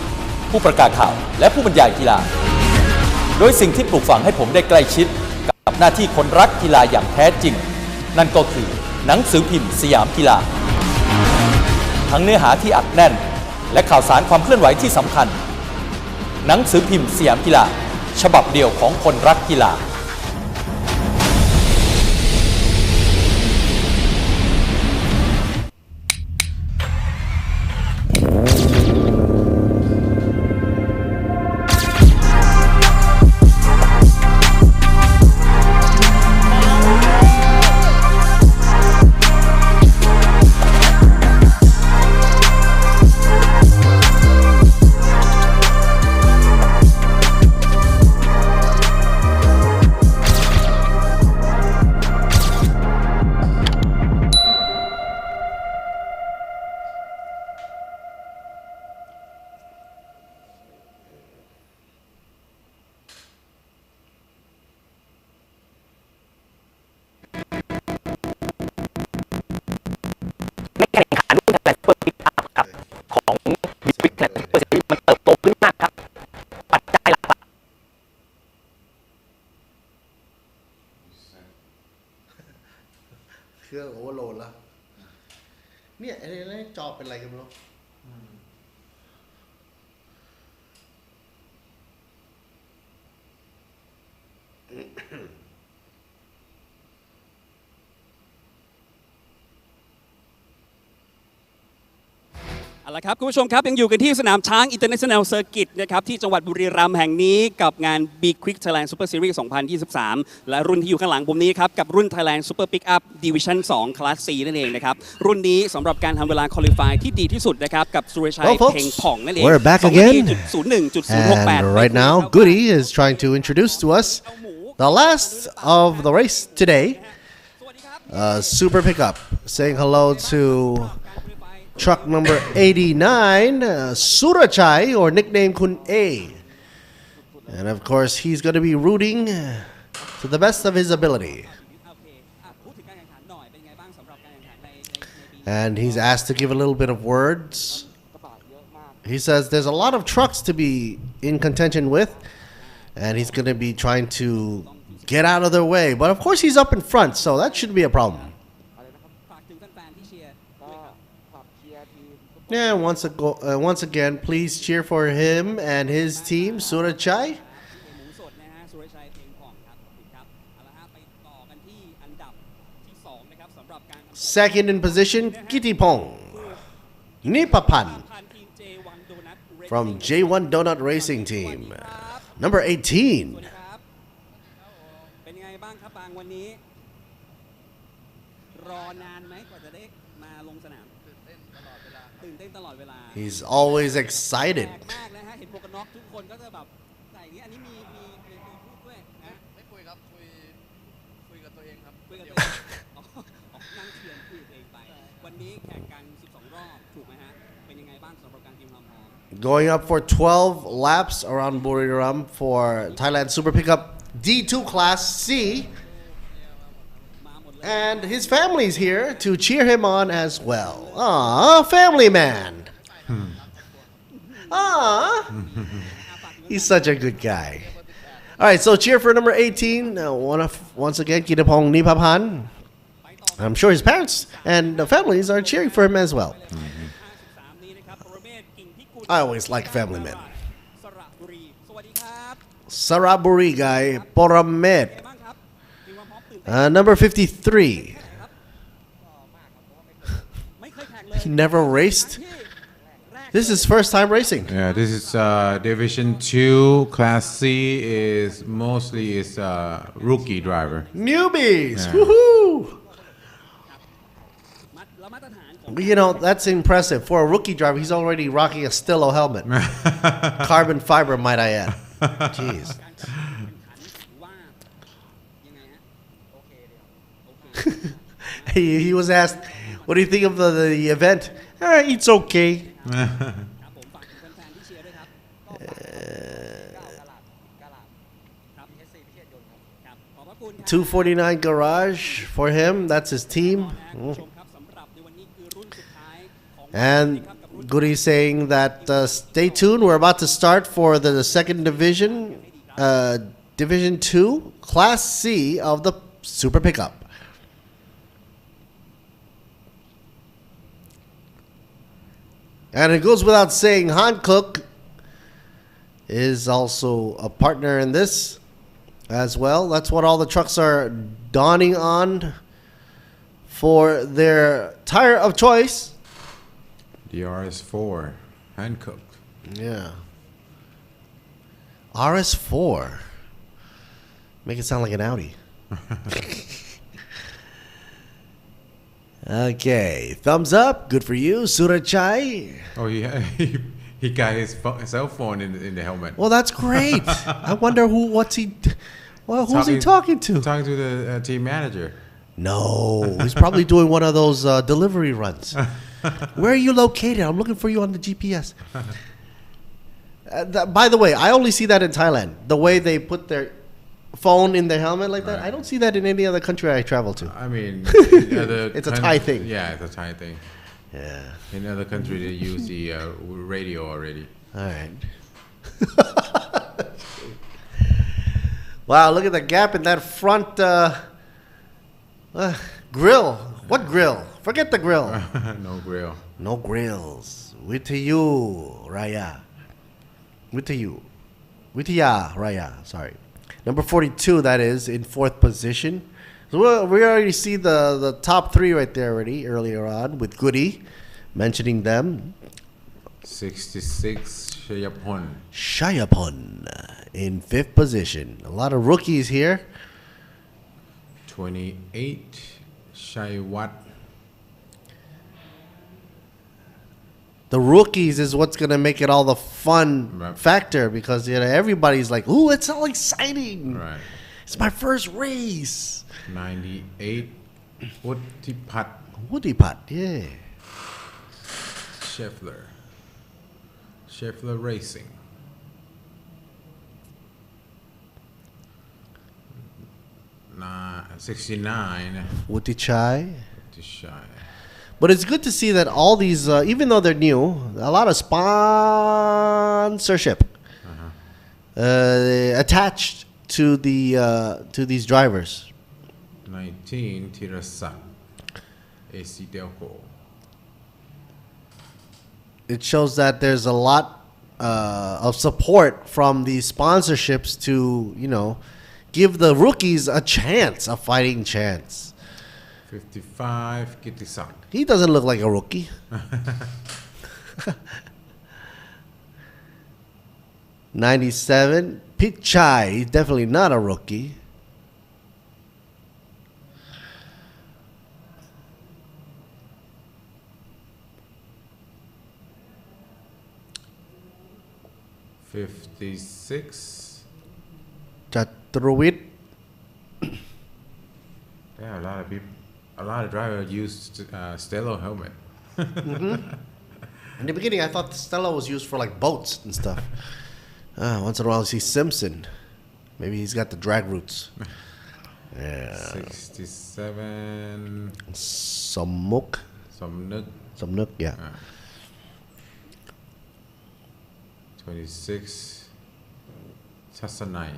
ผู้ประกาศข่าวและผู้บรรยายกีฬาโดยสิ่งที่ปลูกฝังให้ผมได้ใกล้ชิดกับหน้าที่คนรักกีฬาอย่างแท้จริงนั่นก็คือหนังสือพิมพ์สยามกีฬาทั้งเนื้อหาที่อัดแน่นและข่าวสารความเคลื่อนไหวที่สำคัญหนังสือพิมพ์สยามกีฬาฉบับเดียวของคนรักกีฬาของ B-Quik Thailand มันเติบโตขึ้นมากครับปัจจัยหลักเครื่องโอเวอร์โหลดแล้ว เนี่ยไอ้จอเป็นอะไรกันไม่รู้เอาละครับคุณผู้ชมครับยังอยู่กันที่สนามช้าง International Circuit นะครับที่จังหวัดบุรีรัมย์แห่งนี้กับงาน B-Quik Thailand Super Series 2023 และรุ่นที่อยู่ข้างหลังผมนี้ครับกับรุ่น Thailand Super Pickup Division 2 Class C นั่นเองนะครับรุ่นนี้สำหรับการทำเวลา Qualify ที่ดีที่สุดนะครับกับสุรชัยเพ็งผ่องนั่นเอง We're back again and right now Goody is trying to introduce to us the last of the race today Super Pickup saying hello to truck number 89, Surachai, or nickname Kun A. And of course, he's going to be rooting to the best of his ability. And he's asked to give a little bit of words. He says there's a lot of trucks to be in contention with, and he's going to be trying to get out of their way. But of course, he's up in front, so that shouldn't be a problem. Yeah, once again, please cheer for him and his team, Surachai. Second in position, Kittipong Nipapan from J1 Donut Racing Team. Number 18. He's always excited. Going up for 12 laps around Buriram for Thailand Super Pickup D2 Class C. And his family's here to cheer him on as well. Aww, family man. He's such a good guy. All right, so cheer for number 18. Once again, Kittipong Nipapan. I'm sure his parents and the families are cheering for him as well. I always like family men. Saraburi guy, Poramet. Number 53. He never raced. This is first time racing. Yeah, this is Division 2. Class C is mostly rookie driver. Newbies! Yeah. Woohoo! You know, that's impressive. For a rookie driver, he's already rocking a Stillo helmet. Carbon fiber, might I add. Jeez. He was asked, what do you think of the event? It's okay. 249 Garage for him. That's his team. And Goody saying that stay tuned. We're about to start for the second division, Division 2, Class C of the Super Pickup. And it goes without saying, Han Cook is also a partner in this as well. That's what all the trucks are donning on for their tire of choice. The RS4, Han Cook. Yeah. RS4. Make it sound like an Audi. Okay, thumbs up. Good for you, Surachai. Oh, yeah, he got his cell phone in the helmet. Well, that's great. I wonder who's he talking to? Talking to the team manager. No, he's probably doing one of those delivery runs. Where are you located? I'm looking for you on the GPS. By the way, I only see that in Thailand. The way they put their phone in their helmet like that. Right. I don't see that in any other country I travel to. I mean, it's a Thai thing. Yeah, it's a Thai thing. Yeah. In other countries, they use the radio already. All right. Wow, look at the gap in that front grill. What grill? Forget the grill. No grill. No grills. Witayu Raya. Witaya Raya. Sorry. Number 42, that is, in 4th position. So we already see the top 3 right there already earlier on with Goody, mentioning them. 66, Shayapon in 5th position. A lot of rookies here. 28, Shaiwat. The rookies is what's going to make it all the fun factor because everybody's like, ooh, it's all exciting. Right. It's my first race. 98, Woodipat. Woodipat, yeah. Scheffler Racing. 69. Woodichai. But it's good to see that all these, even though they're new, a lot of sponsorship attached to these drivers. 19, Tirasak, AC Delco. It shows that there's a lot of support from these sponsorships to, give the rookies a chance, a fighting chance. 55, Kitisak. He doesn't look like a rookie. 97, Pichai. He's definitely not a rookie. $56. Chatruwit. Yeah, a lot of drivers used Stella helmet. In the beginning, I thought Stella was used for like boats and stuff. Once in a while, I see Simpson. Maybe he's got the drag roots. Yeah. 67. Samuk. Samnuk, yeah. 26. Sasanai.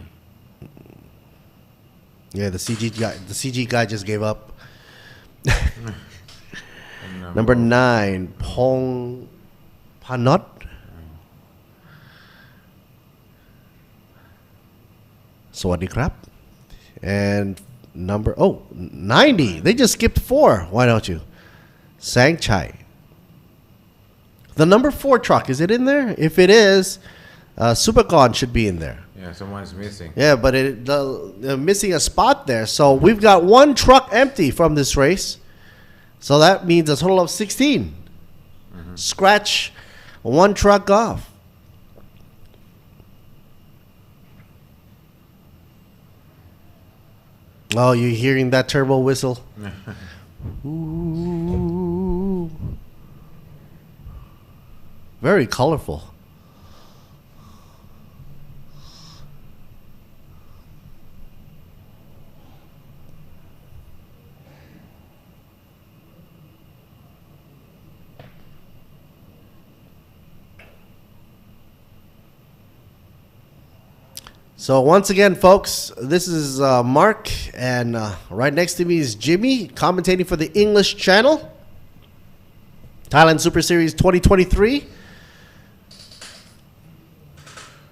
Yeah, the CG guy just gave up. Number 9, Pong Panot. Sawadee krap. And number 90. They just skipped 4. Why don't you? Sang Chai. The number 4 truck, is it in there? If it is, Supercon should be in there. Yeah, someone's missing. Yeah, but they're missing a spot there. So we've got 1 truck empty from this race. So that means a total of 16. Scratch 1 truck off. Oh, you're hearing that turbo whistle? Ooh. Very colorful. So once again, folks, this is Mark, and right next to me is Jimmy, commentating for the English channel. Thailand Super Series 2023.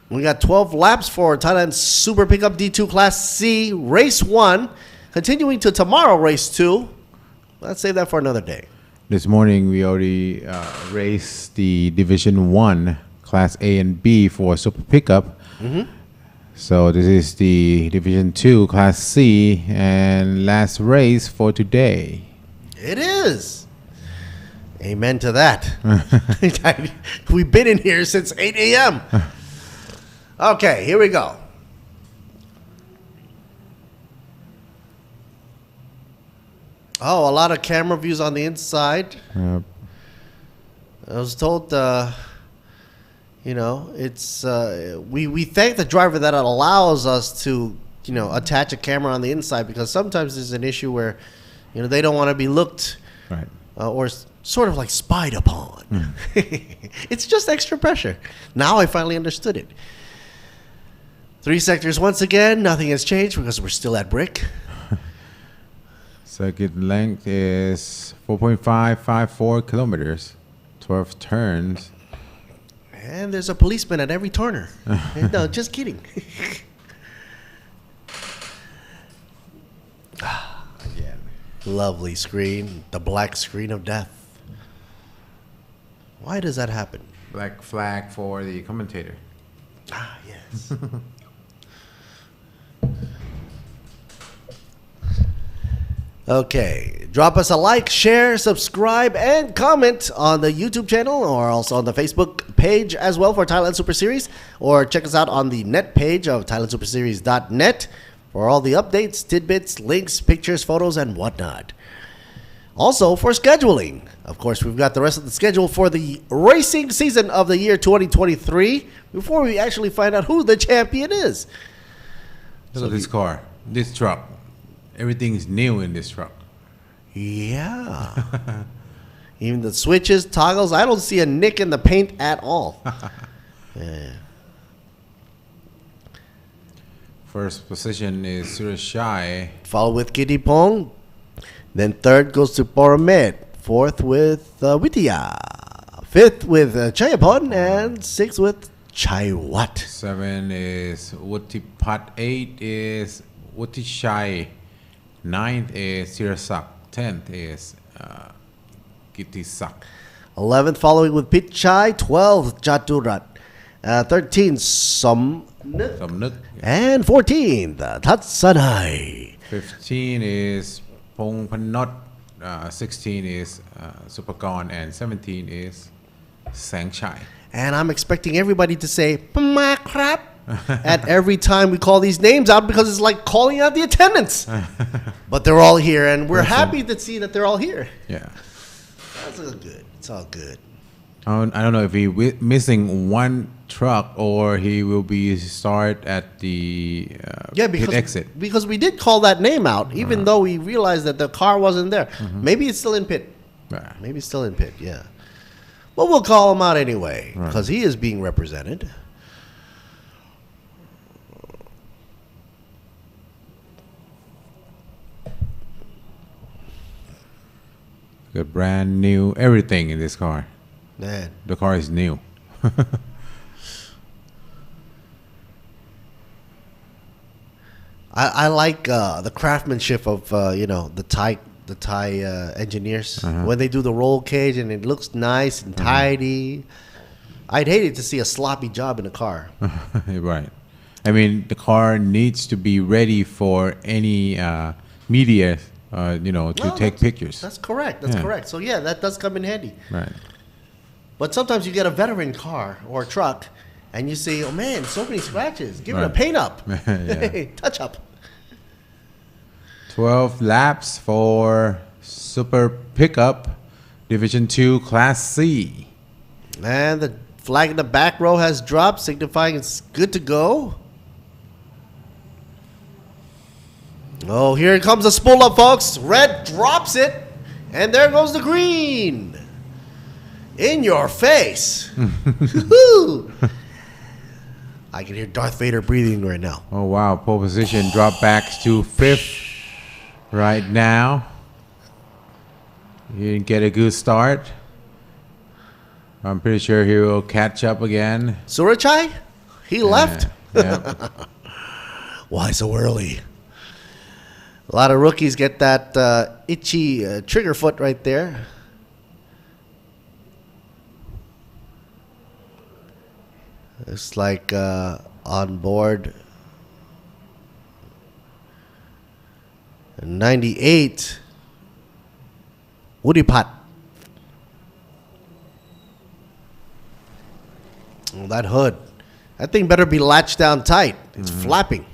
We got 12 laps for Thailand Super Pickup D2 Class C, Race 1. Continuing to tomorrow, Race 2. Let's save that for another day. This morning, we already raced the Division 1, Class A and B for Super Pickup. So this is the Division 2, Class C, and last race for today. It is. Amen to that. We've been in here since 8 a.m. Okay, here we go. Oh, a lot of camera views on the inside. Yep. I was told, it's we thank the driver that allows us to, attach a camera on the inside, because sometimes there's an issue where, they don't want to be looked right. Or sort of like spied upon. It's just extra pressure. Now I finally understood it. 3 sectors once again. Nothing has changed because we're still at brick. Circuit length is 4.554 kilometers, 12 turns. And there's a policeman at every corner. No, just kidding. Again, lovely screen, the black screen of death. Why does that happen? Black flag for the commentator. Ah, yes. Okay, drop us a like, share, subscribe, and comment on the YouTube channel or also on the Facebook page as well for Thailand Super Series, or check us out on the net page of thailandsuperseries.net for all the updates, tidbits, links, pictures, photos, and whatnot. Also, for scheduling, of course, we've got the rest of the schedule for the racing season of the year 2023 before we actually find out who the champion is. Look at this car, this truck. Everything is new in this truck. Yeah. Even the switches, toggles, I don't see a nick in the paint at all. Yeah. First position is Surashai. Followed with Kittipong. Then third goes to Poromet. Fourth with Witya. Fifth with Chayapon. And sixth with Chaiwat. 7 is Wutipat. 8 is Wutishai. 9th is Sirasak. 10th is Kitisak. 11th following with Pitchai. 12th Jaturat. 13th Somnuk. And 14th Tatsanai. 15 is Pong Panot. 16 is Supakorn. And 17 is Sangchai. And I'm expecting everybody to say, "Ma crap." At every time we call these names out because it's like calling out the attendance. But they're all here, and we're happy to see that they're all here. Yeah. That's all good. It's all good. I don't know if he's missing one truck or he will be start at the pit exit. Because we did call that name out, even though we realized that the car wasn't there. Maybe it's still in pit. Maybe it's still in pit, yeah. But we'll call him out anyway because he is being represented. Got brand new everything in this car. Man. The car is new. I like the craftsmanship of the Thai engineers when they do the roll cage and it looks nice and tidy. I'd hate it to see a sloppy job in a car. Right. I mean, the car needs to be ready for any media. To take pictures. That's correct. That's correct. So yeah, that does come in handy. Right. But sometimes you get a veteran car or a truck, and you say, "Oh man, so many scratches. Give it a paint up, touch up." 12 laps for Super Pickup Division 2 Class C. And the flag in the back row has dropped, signifying it's good to go. Oh, here comes the spool up, folks. Red drops it, and there goes the green. In your face. I can hear Darth Vader breathing right now. Oh, wow. Pole position drop back to 5th right now. He didn't get a good start. I'm pretty sure he will catch up again. Surachai? He left? Yeah. Why so early? A lot of rookies get that itchy trigger foot right there. It's like on board 98 Woody Putt. Oh, that hood. That thing better be latched down tight. It's flapping.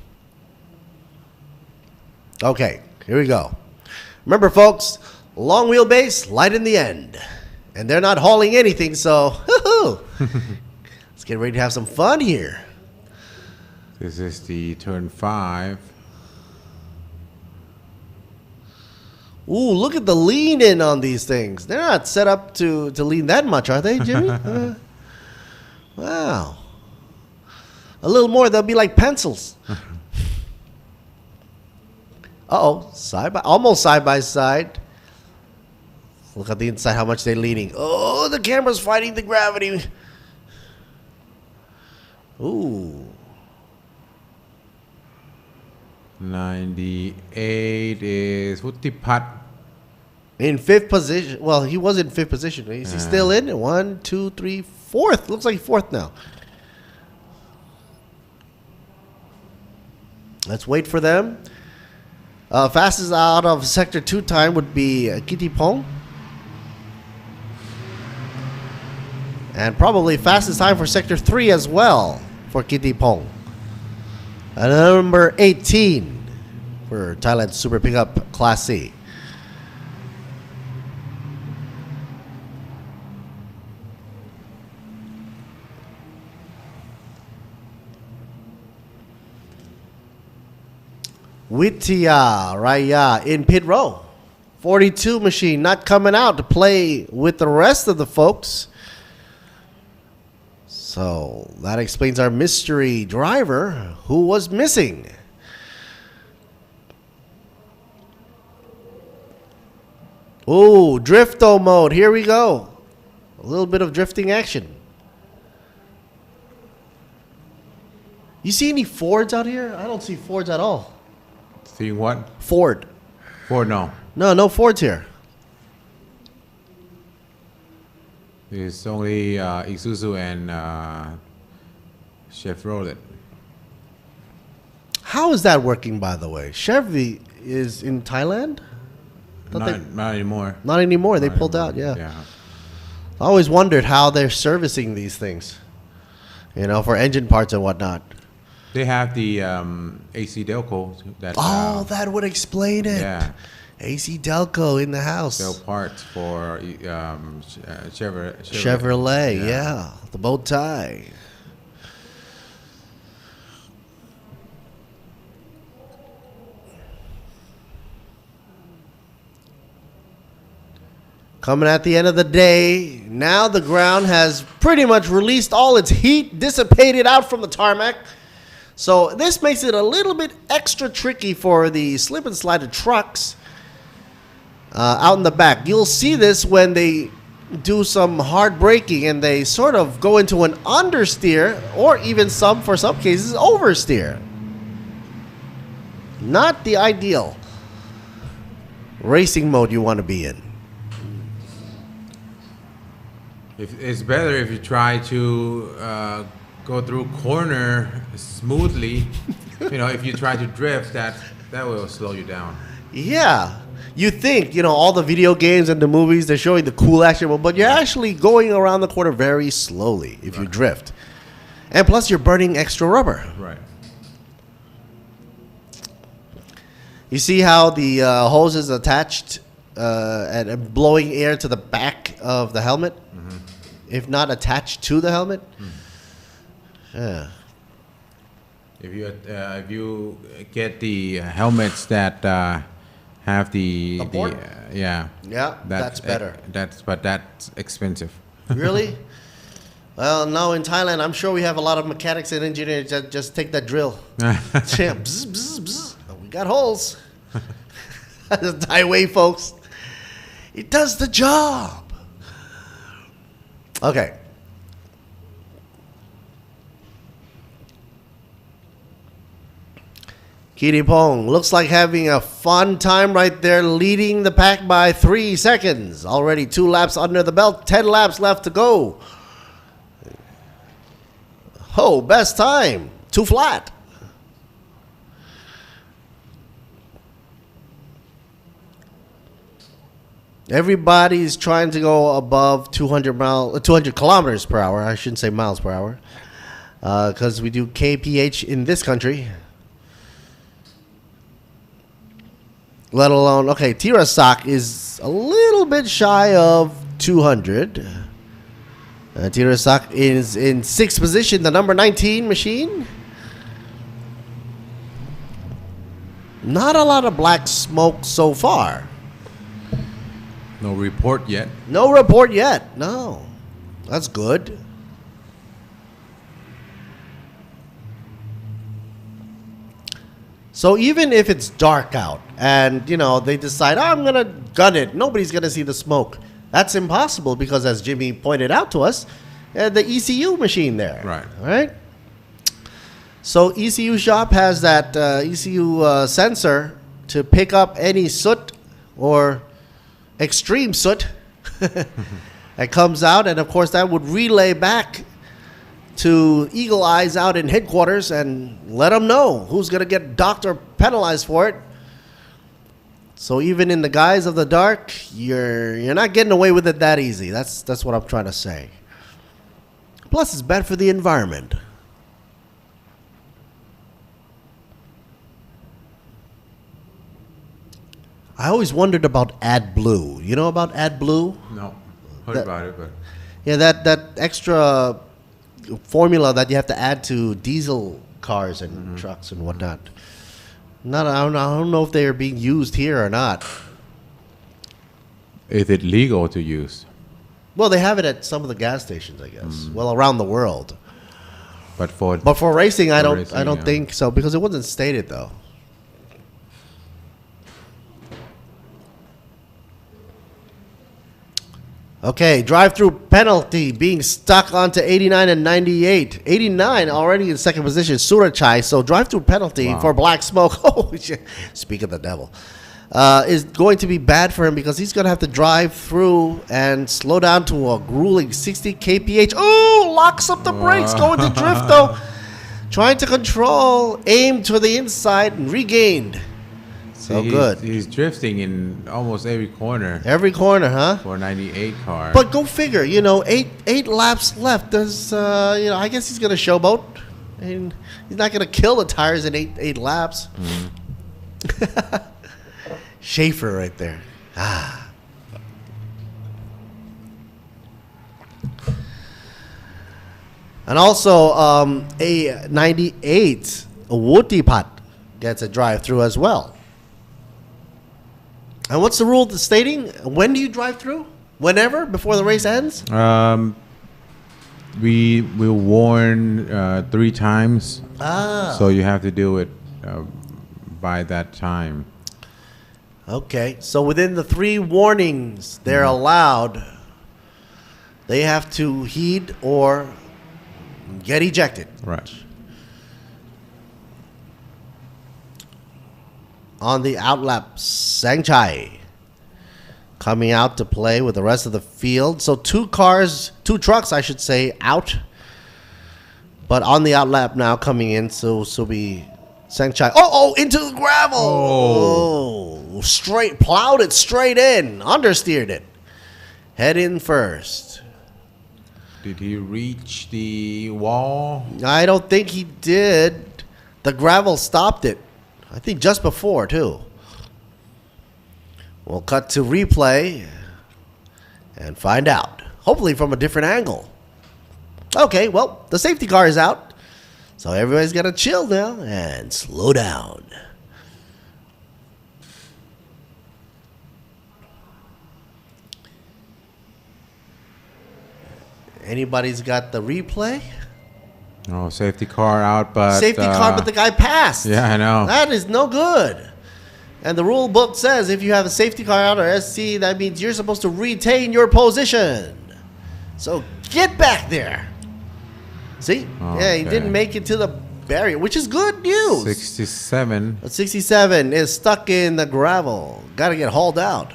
Okay, here we go. Remember, folks, long wheelbase, light in the end. And they're not hauling anything, so let's get ready to have some fun here. This is the turn 5. Ooh, look at the lean in on these things. They're not set up to lean that much, are they, Jimmy? Wow. A little more, they'll be like pencils. Uh-oh, almost side by side. Look at the inside, how much they're leaning. Oh, the camera's fighting the gravity. Ooh. 98 is Puttipat. In fifth position. Well, he was in fifth position. Is he still in? 1, 2, 3, fourth. Looks like fourth now. Let's wait for them. Fastest out of sector 2 time would be Kittipong. And probably fastest time for sector 3 as well for Kittipong. And number 18 for Thailand Super Pickup Class C. Witya Raya in pit row. 42 machine not coming out to play with the rest of the folks. So that explains our mystery driver who was missing. Oh, drifto mode. Here we go. A little bit of drifting action. You see any Fords out here? I don't see Fords at all. Seeing what? Ford. Ford, no. No Fords here. It's only Isuzu and Chevrolet. How is that working, by the way? Chevy is in Thailand? Not anymore. Not anymore. They pulled out, yeah. I always wondered how they're servicing these things, for engine parts and whatnot. They have the AC Delco. That would explain it. Yeah. AC Delco in the house. Sell parts for Chevrolet, yeah. The bow tie. Coming at the end of the day, now the ground has pretty much released all its heat, dissipated out from the tarmac. So this makes it a little bit extra tricky for the slip and slide trucks out in the back. You'll see this when they do some hard braking and they sort of go into an understeer or even for some cases, oversteer. Not the ideal racing mode you want to be in. It's better if you try to go through corner smoothly. If you try to drift, that will slow you down. Yeah. You think, all the video games and the movies, they're showing the cool action, but you're actually going around the corner very slowly if you drift. And plus, you're burning extra rubber. Right. You see how the hose is attached and blowing air to the back of the helmet? Mm-hmm. If not attached to the helmet? Yeah. If you get the helmets that have the that's better. But that's expensive. Really? Well, now in Thailand, I'm sure we have a lot of mechanics and engineers that just take that drill. Bzz, bzz, bzz. We got holes. That's the Thai way, folks. It does the job. Okay. Kittipong looks like having a fun time right there, leading the pack by 3 seconds. Already 2 laps under the belt, 10 laps left to go. Oh, best time, 2 flat. Everybody's trying to go above 200 kilometers per hour. I shouldn't say miles per hour, because we do kph in this country. Let alone, okay, Tirasak is a little bit shy of 200. Tirasak is in 6th position, the number 19 machine. Not a lot of black smoke so far. No report yet. No report yet, no. That's good. So even if it's dark out and they decide, I'm gonna gun it, nobody's gonna see the smoke. That's impossible because, as Jimmy pointed out to us, the ECU machine there. Right. So ECU shop has that ECU sensor to pick up any soot or extreme soot that comes out, and of course that would relay back to Eagle Eyes out in headquarters and let them know who's going to get docked or penalized for it. So even in the guise of the dark, you're not getting away with it that easy. That's what I'm trying to say. Plus, it's bad for the environment. I always wondered about AdBlue. You know about AdBlue? No, heard about it, but yeah, that extra formula that you have to add to diesel cars and trucks and whatnot. I don't know if they are being used here or not. Is it legal to use? Well, they have it at some of the gas stations, I guess. Well, around the world. But for racing, I don't think so, because it wasn't stated though. Okay, drive-through penalty being stuck onto 89 and 98. 89 already in second position, Surachai. So drive-through penalty for black smoke. Oh, speak of the devil. Is going to be bad for him because he's going to have to drive through and slow down to a grueling 60 kph. Oh, locks up the brakes, going to drift though. Trying to control, aim to the inside and regained. So good. He's drifting in almost every corner. Every corner, huh? For a 98 car. But go figure, eight laps left. There's, I guess he's going to showboat. And he's not going to kill the tires in eight laps. Schaefer right there. And also, a 98 Wutipat gets a drive-through as well. And what's the rule stating? When do you drive through? Whenever? Before the race ends? We will warn 3 times. So you have to do it by that time. Okay. So within the 3 warnings they're allowed, they have to heed or get ejected. Right. On the outlap, Sangchai coming out to play with the rest of the field. So 2 trucks, I should say, out. But on the outlap now coming in, so be Sangchai. Oh, into the gravel. Oh, straight, plowed it straight in, understeered it. Head in first. Did he reach the wall? I don't think he did. The gravel stopped it. I think just before, too. We'll cut to replay and find out. Hopefully from a different angle. Okay, well, the safety car is out. So everybody's got to chill now and slow down. Anybody's got the replay? Oh, safety car out, but... Safety car, but the guy passed. Yeah, I know. That is no good. And the rule book says if you have a safety car out or SC, that means you're supposed to retain your position. So get back there. See? Okay. Yeah, he didn't make it to the barrier, which is good news. 67. 67 is stuck in the gravel. Got to get hauled out.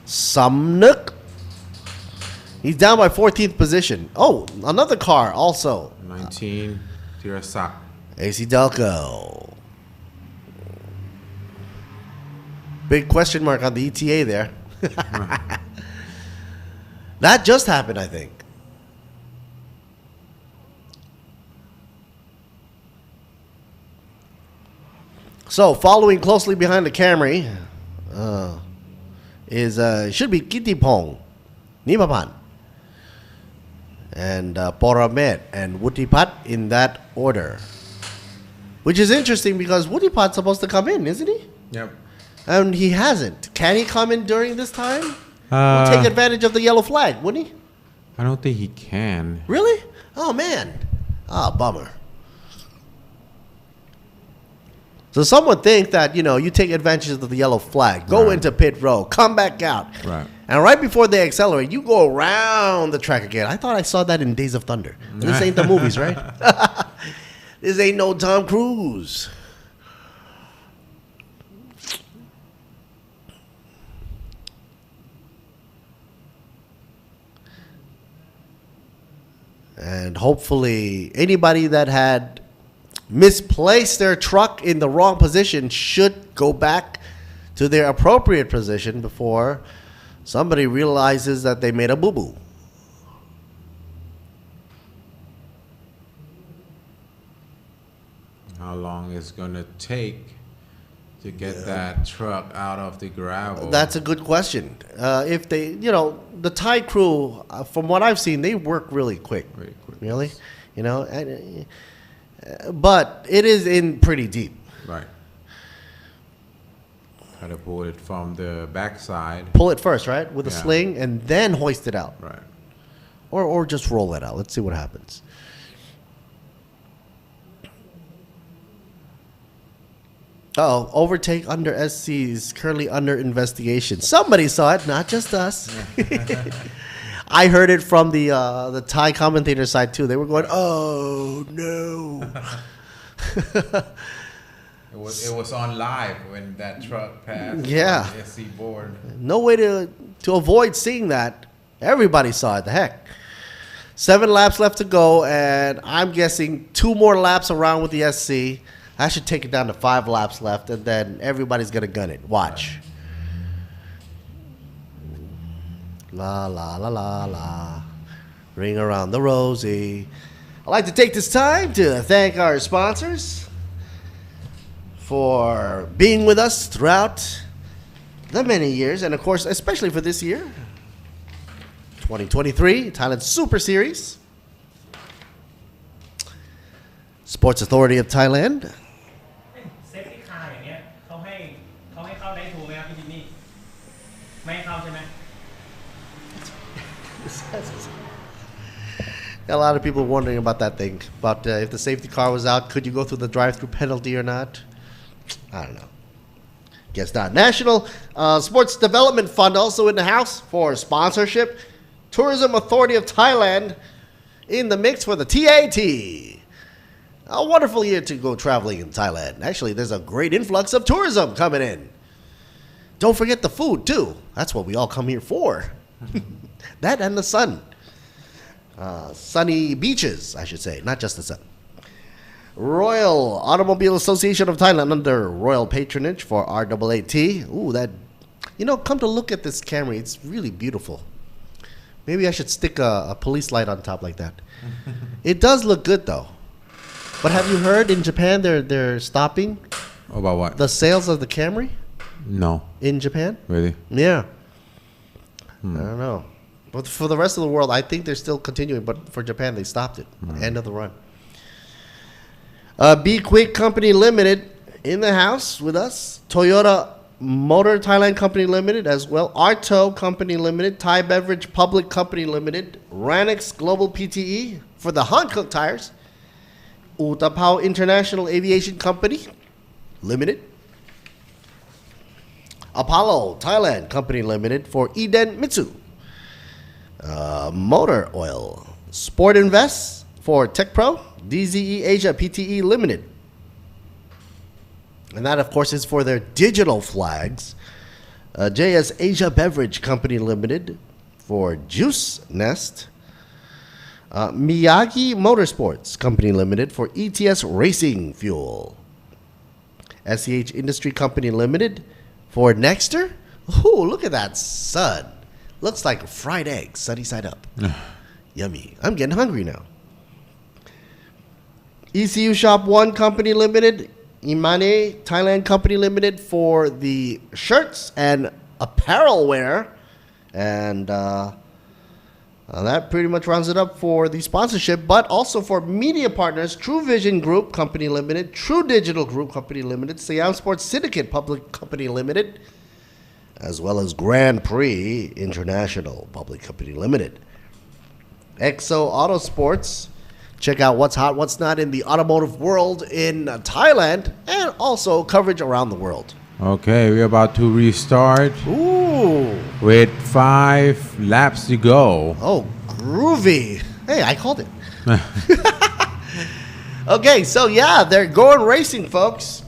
Samnuk. He's down by 14th position. Oh, another car also. 19, Tirasak. AC Delco. Big question mark on the ETA there. That just happened, I think. So, following closely behind the Camry should be Kittipong, Nipapan, and Poramet and Wutipat in that order. Which is interesting because Wutipat's supposed to come in, isn't he? Yep. And he hasn't. Can he come in during this time? We'll take advantage of the yellow flag, wouldn't he? I don't think he can. Really? Oh, man. Ah, bummer. So some would think that, you take advantage of the yellow flag, go into pit row, come back out. Right. And right before they accelerate, you go around the track again. I thought I saw that in Days of Thunder. This ain't the movies, right? This ain't no Tom Cruise. And hopefully anybody that had misplaced their truck in the wrong position should go back to their appropriate position before somebody realizes that they made a boo-boo. How long is going to take to get that truck out of the gravel? That's a good question. If they, the Thai crew, from what I've seen, they work really quick. Really? But it is in pretty deep. Right. Got to pull it from the backside. Pull it first, right? With a sling and then hoist it out. Right. Or just roll it out. Let's see what happens. Overtake under SC is currently under investigation. Somebody saw it, not just us. I heard it from the Thai commentator side too. They were going, "Oh no!" It was on live when that truck passed. Yeah. On the SC board. No way to avoid seeing that. Everybody saw it. The heck. 7 laps left to go, and I'm guessing 2 more laps around with the SC. I should take it down to 5 laps left, and then everybody's going to gun it. Watch. La, la, la, la, la. Ring around the rosy. I'd like to take this time to thank our sponsors for being with us throughout the many years, and of course, especially for this year, 2023 Thailand Super Series, Sports Authority of Thailand. เซฟตี้คาร์อย่างเงี้ยเขาให้เข้าได้ถูกไหมครับพี่จิมมี่ไม่ให้เข้าใช่ไหม Got a lot of people wondering about that thing, about if the safety car was out, could you go through the drive-through penalty or not? I don't know. Guess not. National Sports Development Fund also in the house for sponsorship. Tourism Authority of Thailand in the mix for the TAT. A wonderful year to go traveling in Thailand. Actually, there's a great influx of tourism coming in. Don't forget the food, too. That's what we all come here for. That and the sun. Sunny beaches, I should say, not just the sun. Royal Automobile Association of Thailand under royal patronage for RAAT. Ooh, that, come to look at this Camry. It's really beautiful. Maybe I should stick a police light on top like that. It does look good, though. But have you heard in Japan they're stopping? About what? The sales of the Camry? No. In Japan? Really? Yeah. I don't know. But for the rest of the world, I think they're still continuing. But for Japan, they stopped it. End of the run. B-Quik Company Limited in the house with us. Toyota Motor Thailand Company Limited as well. Arto Company Limited. Thai Beverage Public Company Limited. Ranix Global PTE for the Hankook tires. Utapao International Aviation Company Limited. Apollo Thailand Company Limited for Eden Mitsu. Motor Oil. Sport Invest for Tech Pro. DZE Asia PTE Limited. And that, of course, is for their digital flags. JS Asia Beverage Company Limited for Juice Nest. Miyagi Motorsports Company Limited for ETS Racing Fuel. SCH Industry Company Limited for Nexter. Ooh, look at that sun. Looks like fried eggs, sunny side up. Yummy. I'm getting hungry now. ECU Shop 1 Company Limited. Imane Thailand Company Limited for the shirts and apparel wear. And that pretty much rounds it up for the sponsorship, but also for media partners, Truevision Group Company Limited, True Digital Group Company Limited, Siam Sports Syndicate Public Company Limited, as well as Grand Prix International Public Company Limited. Exo Auto Sports, check out what's hot, what's not in the automotive world in Thailand, and also coverage around the world. Okay, we're about to restart. Ooh. With 5 laps to go. Oh, groovy. Hey, I called it. Okay, so yeah, they're going racing, folks.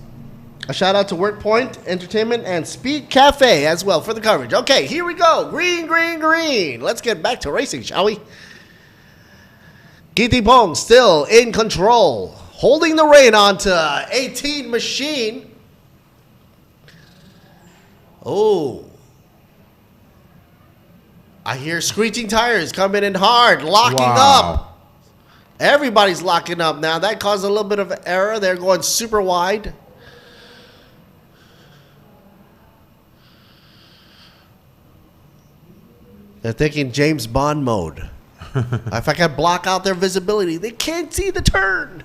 A shout out to WorkPoint Entertainment and Speed Cafe as well for the coverage. Okay, here we go. Green, green, green. Let's get back to racing, shall we? Gittipong still in control, holding the rein onto 18 machine. Oh. I hear screeching tires coming in hard, locking up. Everybody's locking up now. That caused a little bit of error. They're going super wide. They're thinking James Bond mode. If I can block out their visibility, they can't see the turn.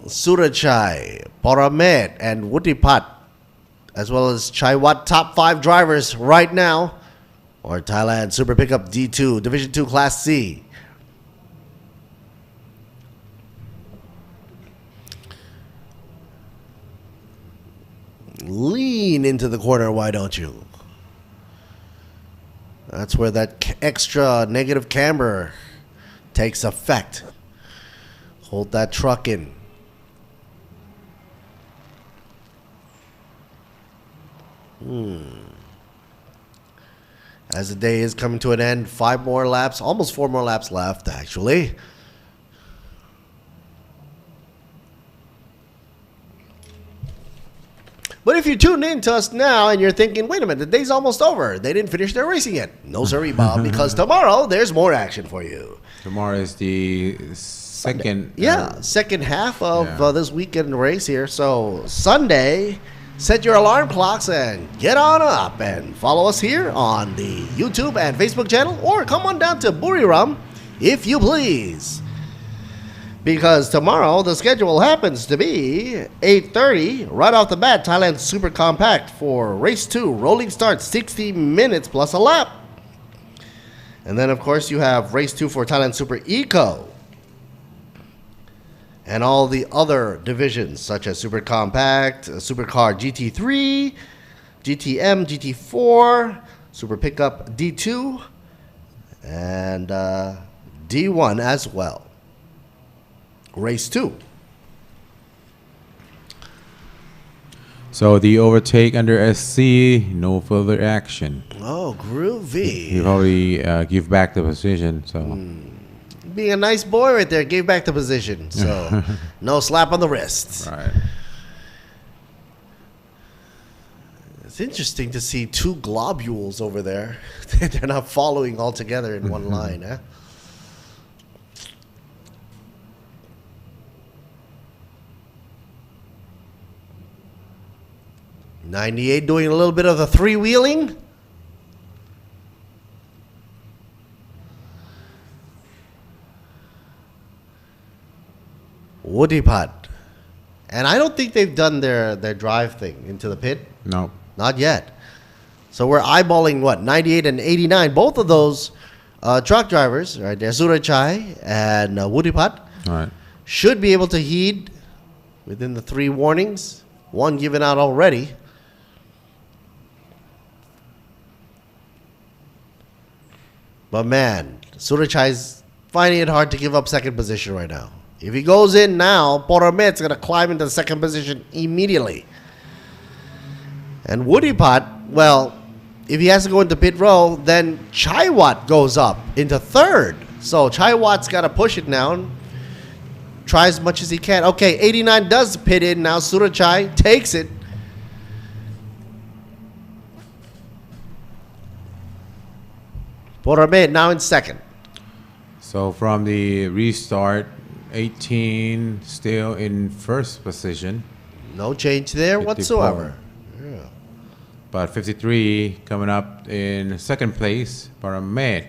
Surachai, Paramet, and Wutipat, as well as Chaiwat, top 5 drivers right now. Or Thailand Super Pickup D2, Division 2 Class C. Lean into the corner, why don't you? That's where that extra negative camber takes effect. Hold that truck in. As the day is coming to an end, 5 more laps, almost 4 more laps left, actually. But if you tune in to us now and you're thinking, wait a minute, the day's almost over. They didn't finish their racing yet. No, sorry, Bob, because tomorrow there's more action for you. Tomorrow is the second. Second half of this weekend race here. So Sunday, set your alarm clocks and get on up and follow us here on the YouTube and Facebook channel, or come on down to Buriram if you please. Because tomorrow the schedule happens to be 8:30 right off the bat, Thailand Super Compact for race 2, rolling start 60 minutes plus a lap. And then of course you have race 2 for Thailand Super Eco. And all the other divisions such as Super Compact, Supercar GT3, GTM, GT4, Super Pickup D2, and D1 as well. Race 2. So the overtake under SC, no further action. Oh, groovy. He probably give back the position. So being a nice boy right there, gave back the position. So no slap on the wrist. Right. It's interesting to see 2 globules over there. They're not following all together in one line, huh? '98 doing a little bit of the 3-wheeling. Wutipat. And I don't think they've done their drive thing into the pit. No. Not yet. So we're eyeballing what? 98 and 89. Both of those truck drivers, right there, Surachai and Wutipat, right, should be able to heed within the 3 warnings. 1 given out already. But man, Surachai's finding it hard to give up second position right now. If he goes in now, Poramet's going to climb into the second position immediately. And Wutipat, well, if he has to go into pit row, then Chaiwat goes up into 3rd. So Chaiwat's got to push it now. Try as much as he can. Okay, 89 does pit in now. Surachai takes it. Poramet now in 2nd. So from the restart, 18 still in 1st position. No change there 54. Whatsoever. Yeah. But 53 coming up in 2nd place, Paramet.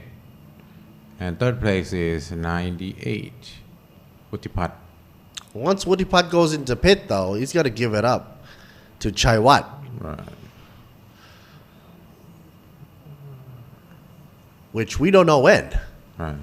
And 3rd place is 98, Wutipat. Once Wutipat goes into pit, though, he's got to give it up to Chaiwat. Right. Which we don't know when. Right.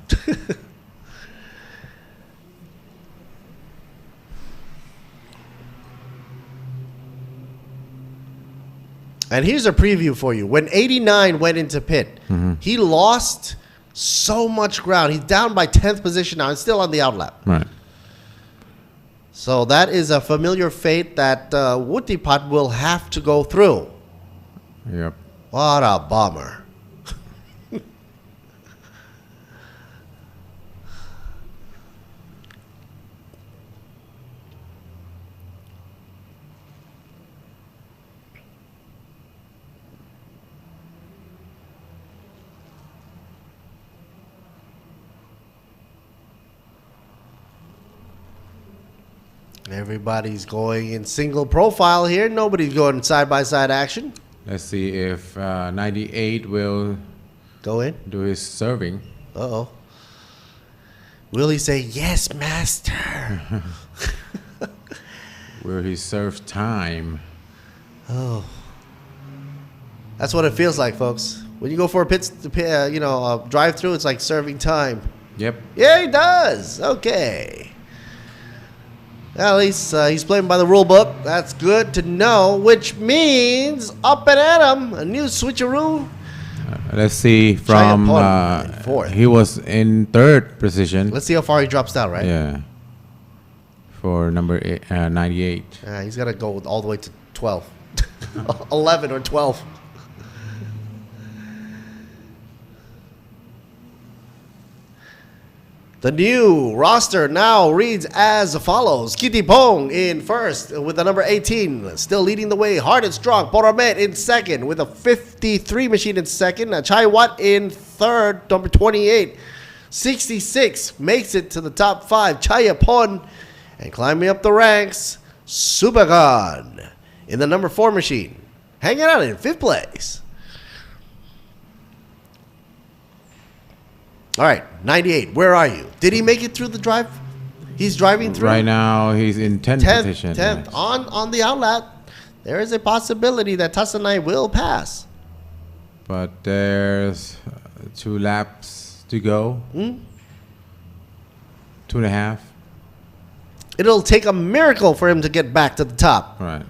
And here's a preview for you. When 89 went into pit, he lost so much ground. He's down by 10th position now and still on the outlap. Right. So that is a familiar fate that Wuttipat will have to go through. Yep. What a bummer. Everybody's going in single profile here. Nobody's going side-by-side action. Let's see if 98 will go in, do his serving. Uh-oh. Will he say, yes, master? Will he serve time? Oh. That's what it feels like, folks. When you go for a drive-through, it's like serving time. Yep. Yeah, he does. Okay. At least he's playing by the rule book. That's good to know, which means up and at him, a new switcheroo. Let's see from he was in third position. Let's see how far he drops down, right? Yeah. For number 98. He's got to go all the way to 12. 11 or 12. The new roster now reads as follows. Kittipong in first with the number 18, still leading the way. Hard and strong. Buriram in second with a 53 machine in second. Chai Wat in third, number 28. 66 makes it to the top 5. Chayapon. And climbing up the ranks, Subagan in the number 4 machine. Hanging out in 5th place. All right, 98. Where are you? Did he make it through the drive? He's driving through. Right now, he's in 10th position. 10th. Yes. On the outlet. There is a possibility that Tassanai will pass. But there's 2 laps to go. 2.5. It'll take a miracle for him to get back to the top. Right.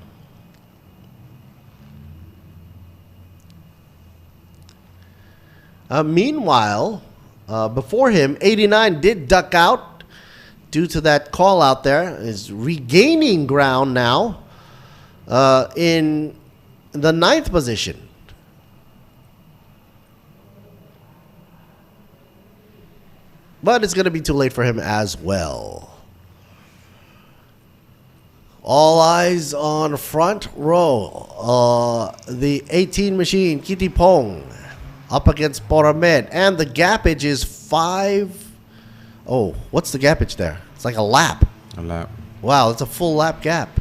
Meanwhile, before him, 89 did duck out due to that call out there. Is regaining ground now in the 9th position. But it's going to be too late for him as well. All eyes on front row. The 18 machine, Kittipong, up against Buriram. And the gapage is 5. Oh, what's the gapage there? It's like a lap. A lap. Wow, it's a full lap gap.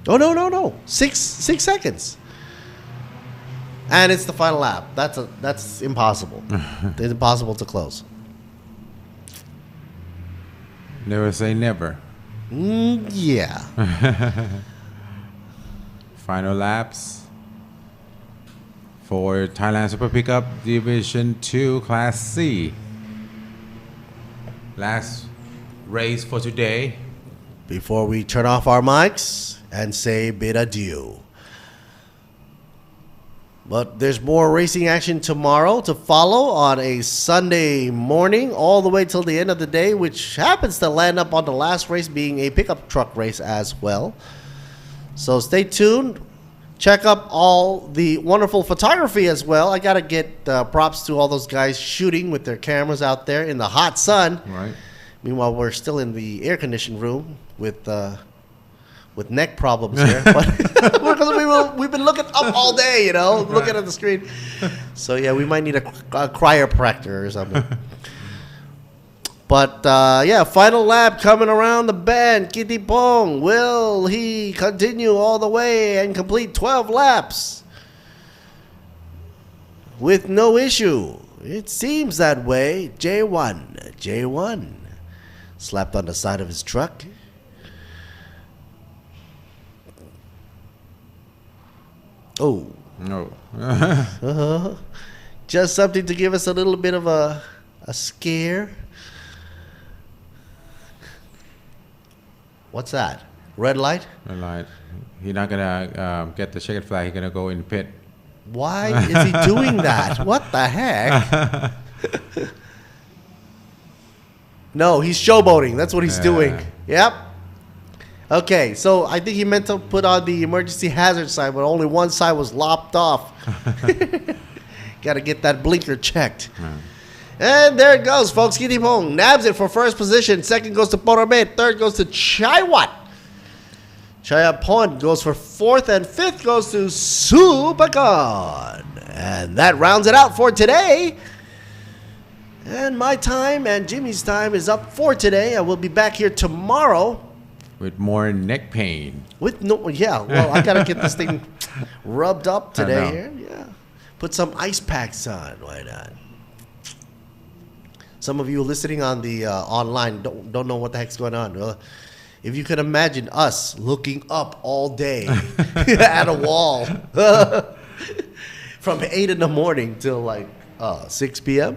Oh, no. 6 seconds. And it's the final lap. That's impossible. It's impossible to close. Never say never. Yeah. Final laps for Thailand Super Pickup Division 2 Class C. Last race for today. Before we turn off our mics and say bid adieu. But there's more racing action tomorrow to follow on a Sunday morning all the way till the end of the day, which happens to land up on the last race being a pickup truck race as well. So stay tuned. Check up all the wonderful photography as well. I got to get props to all those guys shooting with their cameras out there in the hot sun. Right. Meanwhile, we're still in the air-conditioned room with neck problems here. Because we've been looking up all day, looking at the screen. So, yeah, we might need a chiropractor or something. But, final lap coming around the bend. Kittipong, will he continue all the way and complete 12 laps with no issue? It seems that way. J1. Slapped on the side of his truck. Oh. No. Just something to give us a little bit of a A scare. What's that? Red light? Red light. He's not gonna get the checkered flag. He's gonna go in pit. Why is he doing that? What the heck? No, he's showboating. That's what he's doing. Yep. Okay, so I think he meant to put on the emergency hazard sign, but only one side was lopped off. Got to get that blinker checked. And there it goes, folks. Kittipong nabs it for first position. Second goes to Buriram. Third goes to Chaiwat. Chayapon goes for fourth, and fifth goes to Supakan. And that rounds it out for today. And my time and Jimmy's time is up for today. I will be back here tomorrow. With more neck pain. With no, yeah. Well, I gotta get this thing rubbed up today here. Yeah. Put some ice packs on. Why not? Some of you listening on the online don't know what the heck's going on. Well, if you can imagine us looking up all day at a wall from 8 in the morning till like 6 p.m.,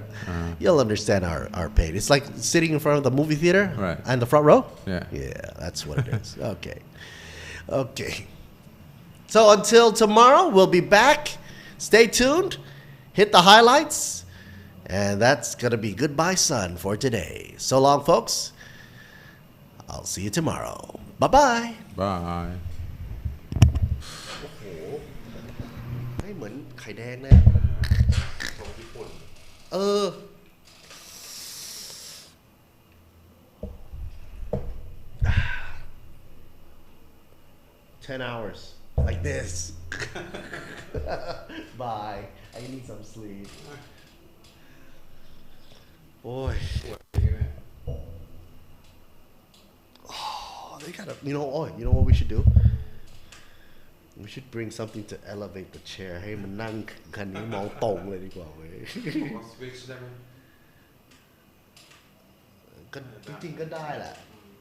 you'll understand our pain. It's like sitting in front of the movie theater and the front row. Yeah, that's what it is. Okay. So until tomorrow, we'll be back. Stay tuned. Hit the highlights. And that's going to be goodbye, sun, for today. So long, folks. I'll see you tomorrow. Bye-bye. Bye. ให้เหมือนไข่แดงเลยของญี่ปุ่น10 hours like this. Bye. I need some sleep. Boy. Oh, they gotta, you know what we should do? We should bring something to elevate the chair. ให้มันนั่งคันนี้มองตรงเลยดีกว่าเว้ย Switch ได้ไหม ก็จริงๆก็ได้แหละ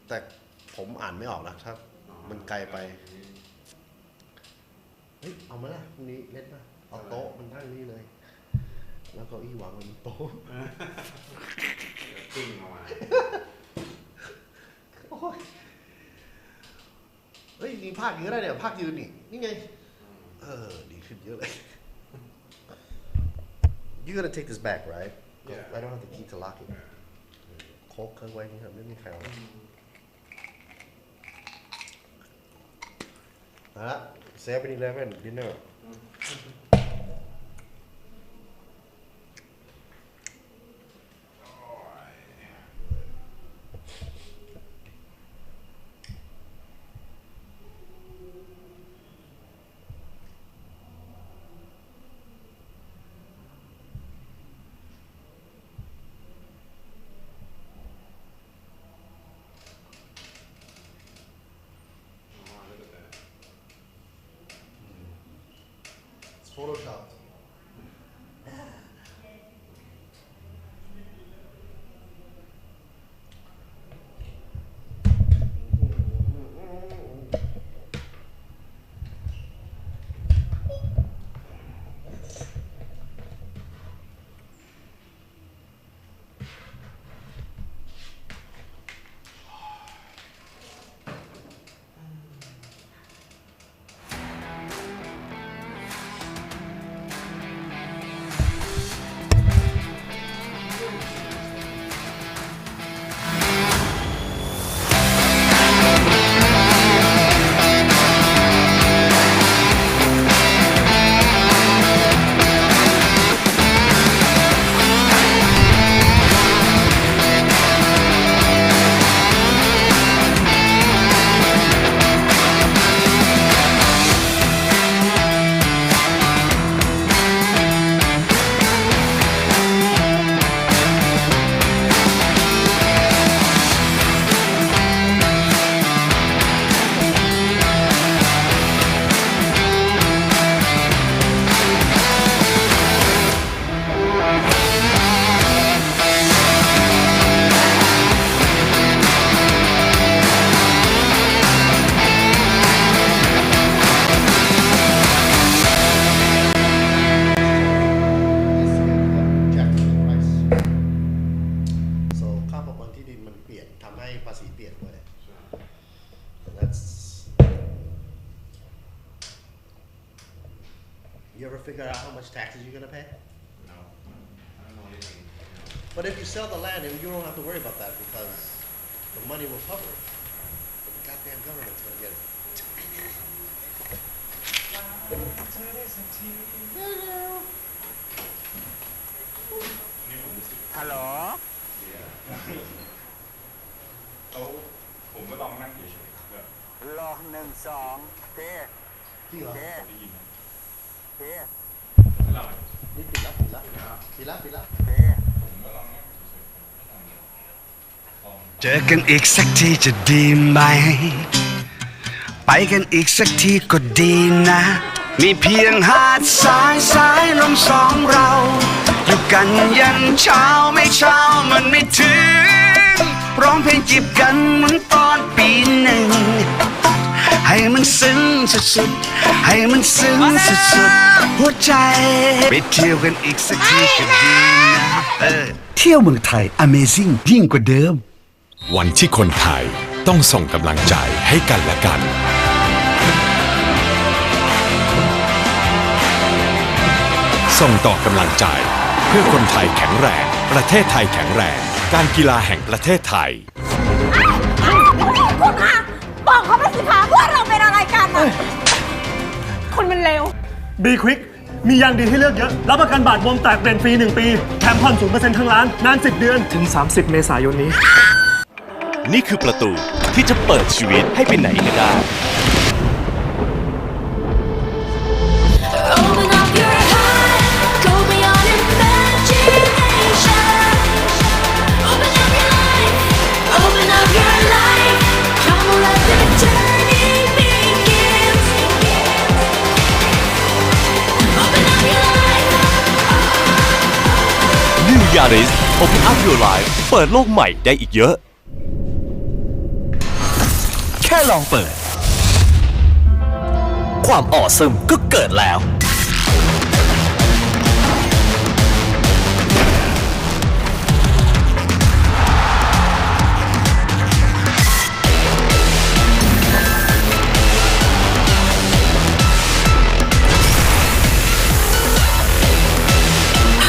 แต่ผมอ่านไม่ออกนะถ้ามันไกลไปเฮ้ยเอามาละพรุ่งนี้เล่นป่ะเอาโต๊ะมันตั้งนี่เลยแล้วก็อี้วางบนโต๊ะกิ้งออกมาเฮ้ยจริงภาคยืนก็ได้เนี่ยภาคยืนนี่ไงดีขึ้นเยอะเลย You're gonna take this back, right? Yeah. I don't have the key to lock it. โค้กเครื่องไว้นี่ครับไม่มีใครเอาละ 7-Eleven dinner. Photoshopped. You ever figure out how much taxes you're gonna pay? No. I don't know anything. But if you sell the land, you don't have to worry about that because the money will cover it. But the goddamn government's gonna get it. Hello. ผมก็ลองนั่งเฉยๆ รอ1 2เทเทเทนี่ปิดแล้วเจอกันอีกสักทีจะดีไหมไปกันอีกสักทีก็ดีนะมีเพียงหาดทรายสายลมสองเราอยู่กันยันเช้าไม่เช้ามันไม่ถึงร้องเพลงจีบกันเหมือนตอนปีหนึ่งให้มันซึ้งสุดๆให้มันซึ้งสุดๆหัวใจไปเที่ยวกันอีกสักทีก็ดีนะเที่ยวเมืองไทย Amazing ยิ่งกว่าเดิมวันที่คนไทยต้องส่งกำลังใจให้กันและกันส่งต่อกำลังใจเพื่อคนไทยแข็งแรงประเทศไทยแข็งแรงการกีฬาแห่งประเทศไทยคุณคะบอกเขาไปสิคะว่าเราเป็นอะไรกันคุณมันเลว B-Quik มียางดีให้เลือกเยอะรับประกันบาดบวมแตกเปลี่ยนฟรี1 ปีแถมผ่อน 0% ทั้งร้านนาน10 เดือนถึง30 เมษายนนี้นี่คือประตูที่จะเปิดชีวิตให้ไปไหนก็ได้Yaris Open Up Your Life เปิดโลกใหม่ได้อีกเยอะแค่ลองเปิดความออซึมก็เกิดแล้ว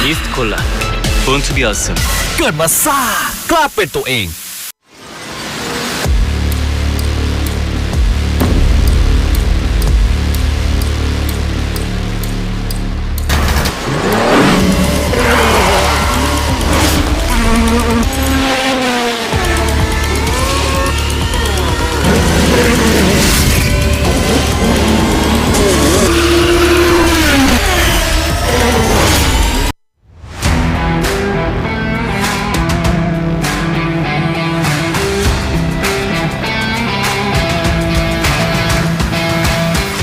มิสโคล่าBorn to be awesome เกิดมาซ่ากล้าเป็นตัวเอง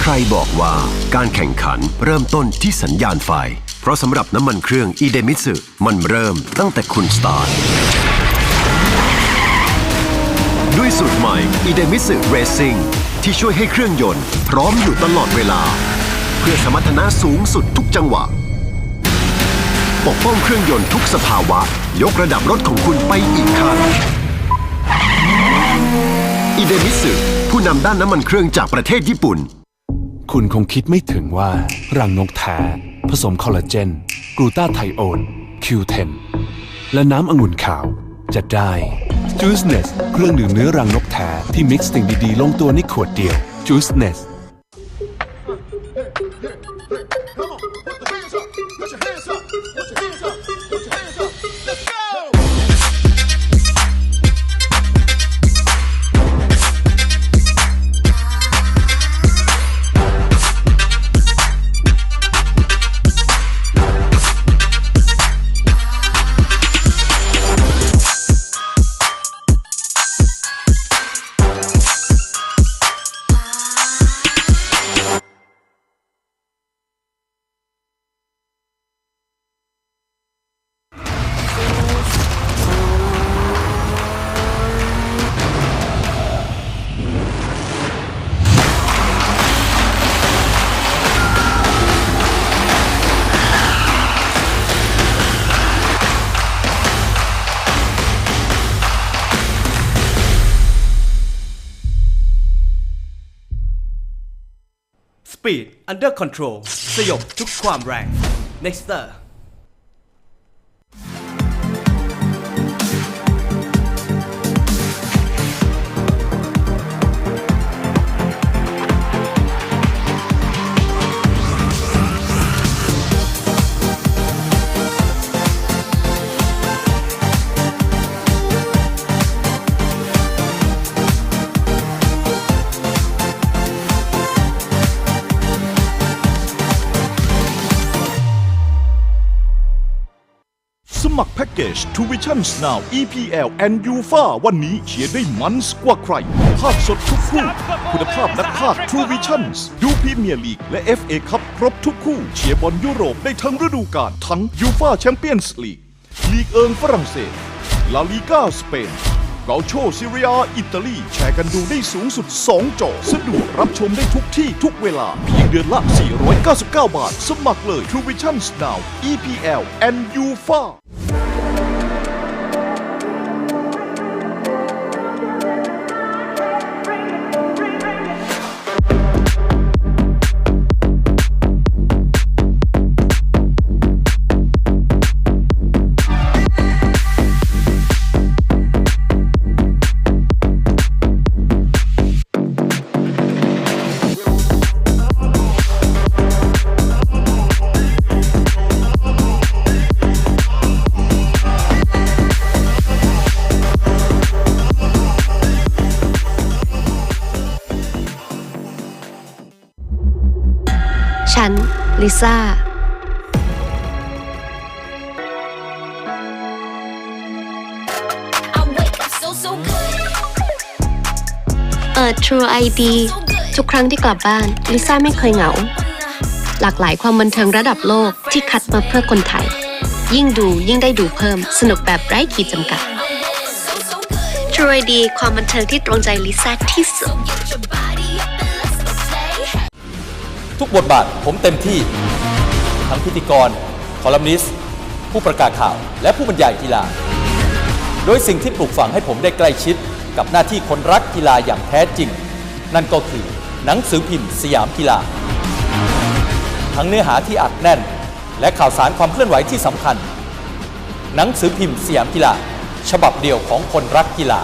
ใครบอกว่าการแข่งขันเริ่มต้นที่สัญญาณไฟเพราะสำหรับน้ำมันเครื่องอีเดมิสึมันเริ่มตั้งแต่คุณสตาร์ทด้วยสูตรใหม่อีเดมิสึเรซิ่งที่ช่วยให้เครื่องยนต์พร้อมอยู่ตลอดเวลาเพื่อสมรรถนะสูงสุดทุกจังหวะปกป้องเครื่องยนต์ทุกสภาวะยกระดับรถของคุณไปอีกขั้นอีเดมิสึผู้นำด้านน้ำมันเครื่องจากประเทศญี่ปุ่นคุณคงคิดไม่ถึงว่ารังนกแท้ผสมคอลลาเจนกลูตาไทโอน Q10 และน้ำองุ่นขาวจะได้ Juiceness เครื่องดื่มเนื้อรังนกแท้ที่มิกซ์สิ่งดีๆลงตัวในขวดเดียว Juiceness Under Control สยบทุกความแรง Nexterสมัครแพ็กเกจ Truevisions Now EPL and UEFA วันนี้เชียร์ได้มันกว่าใครภาพสดทุกคู่คุณภาพนักพากย์ Truevisions ดูพรีเมียร์ลีกและ FA คัพครบทุกคู่เชียร์บอลยุโรปได้ทั้งฤดูกาลทั้ง UEFA Champions League ลีกเอิงฝรั่งเศสลาลีกาสเปนเกาโชซีเรียอิตาลีแชร์กันดูได้สูงสุด2จอสะดวกรับชมได้ทุกที่ทุกเวลาเพียงเดือนละ499 บาทสมัครเลย Truevisions Now EPL and UEFAฉันลิซ่าTrue ID ทุกครั้งที่กลับบ้านลิซ่าไม่เคยเหงาหลากหลายความบันเทิงระดับโลกที่คัดมาเพื่อคนไทยยิ่งดูยิ่งได้ดูเพิ่มสนุกแบบไร้ขีดจำกัด True ID ความบันเทิงที่ตรงใจลิซ่าที่สุดทุกบทบาทผมเต็มที่ทั้งพิธีกรคอลัมนิสต์ผู้ประกาศข่าวและผู้บรรยายกีฬาโดยสิ่งที่ปลูกฝังให้ผมได้ใกล้ชิดกับหน้าที่คนรักกีฬาอย่างแท้จริงนั่นก็คือหนังสือพิมพ์สยามกีฬาทั้งเนื้อหาที่อัดแน่นและข่าวสารความเคลื่อนไหวที่สำคัญหนังสือพิมพ์สยามกีฬาฉบับเดียวของคนรักกีฬา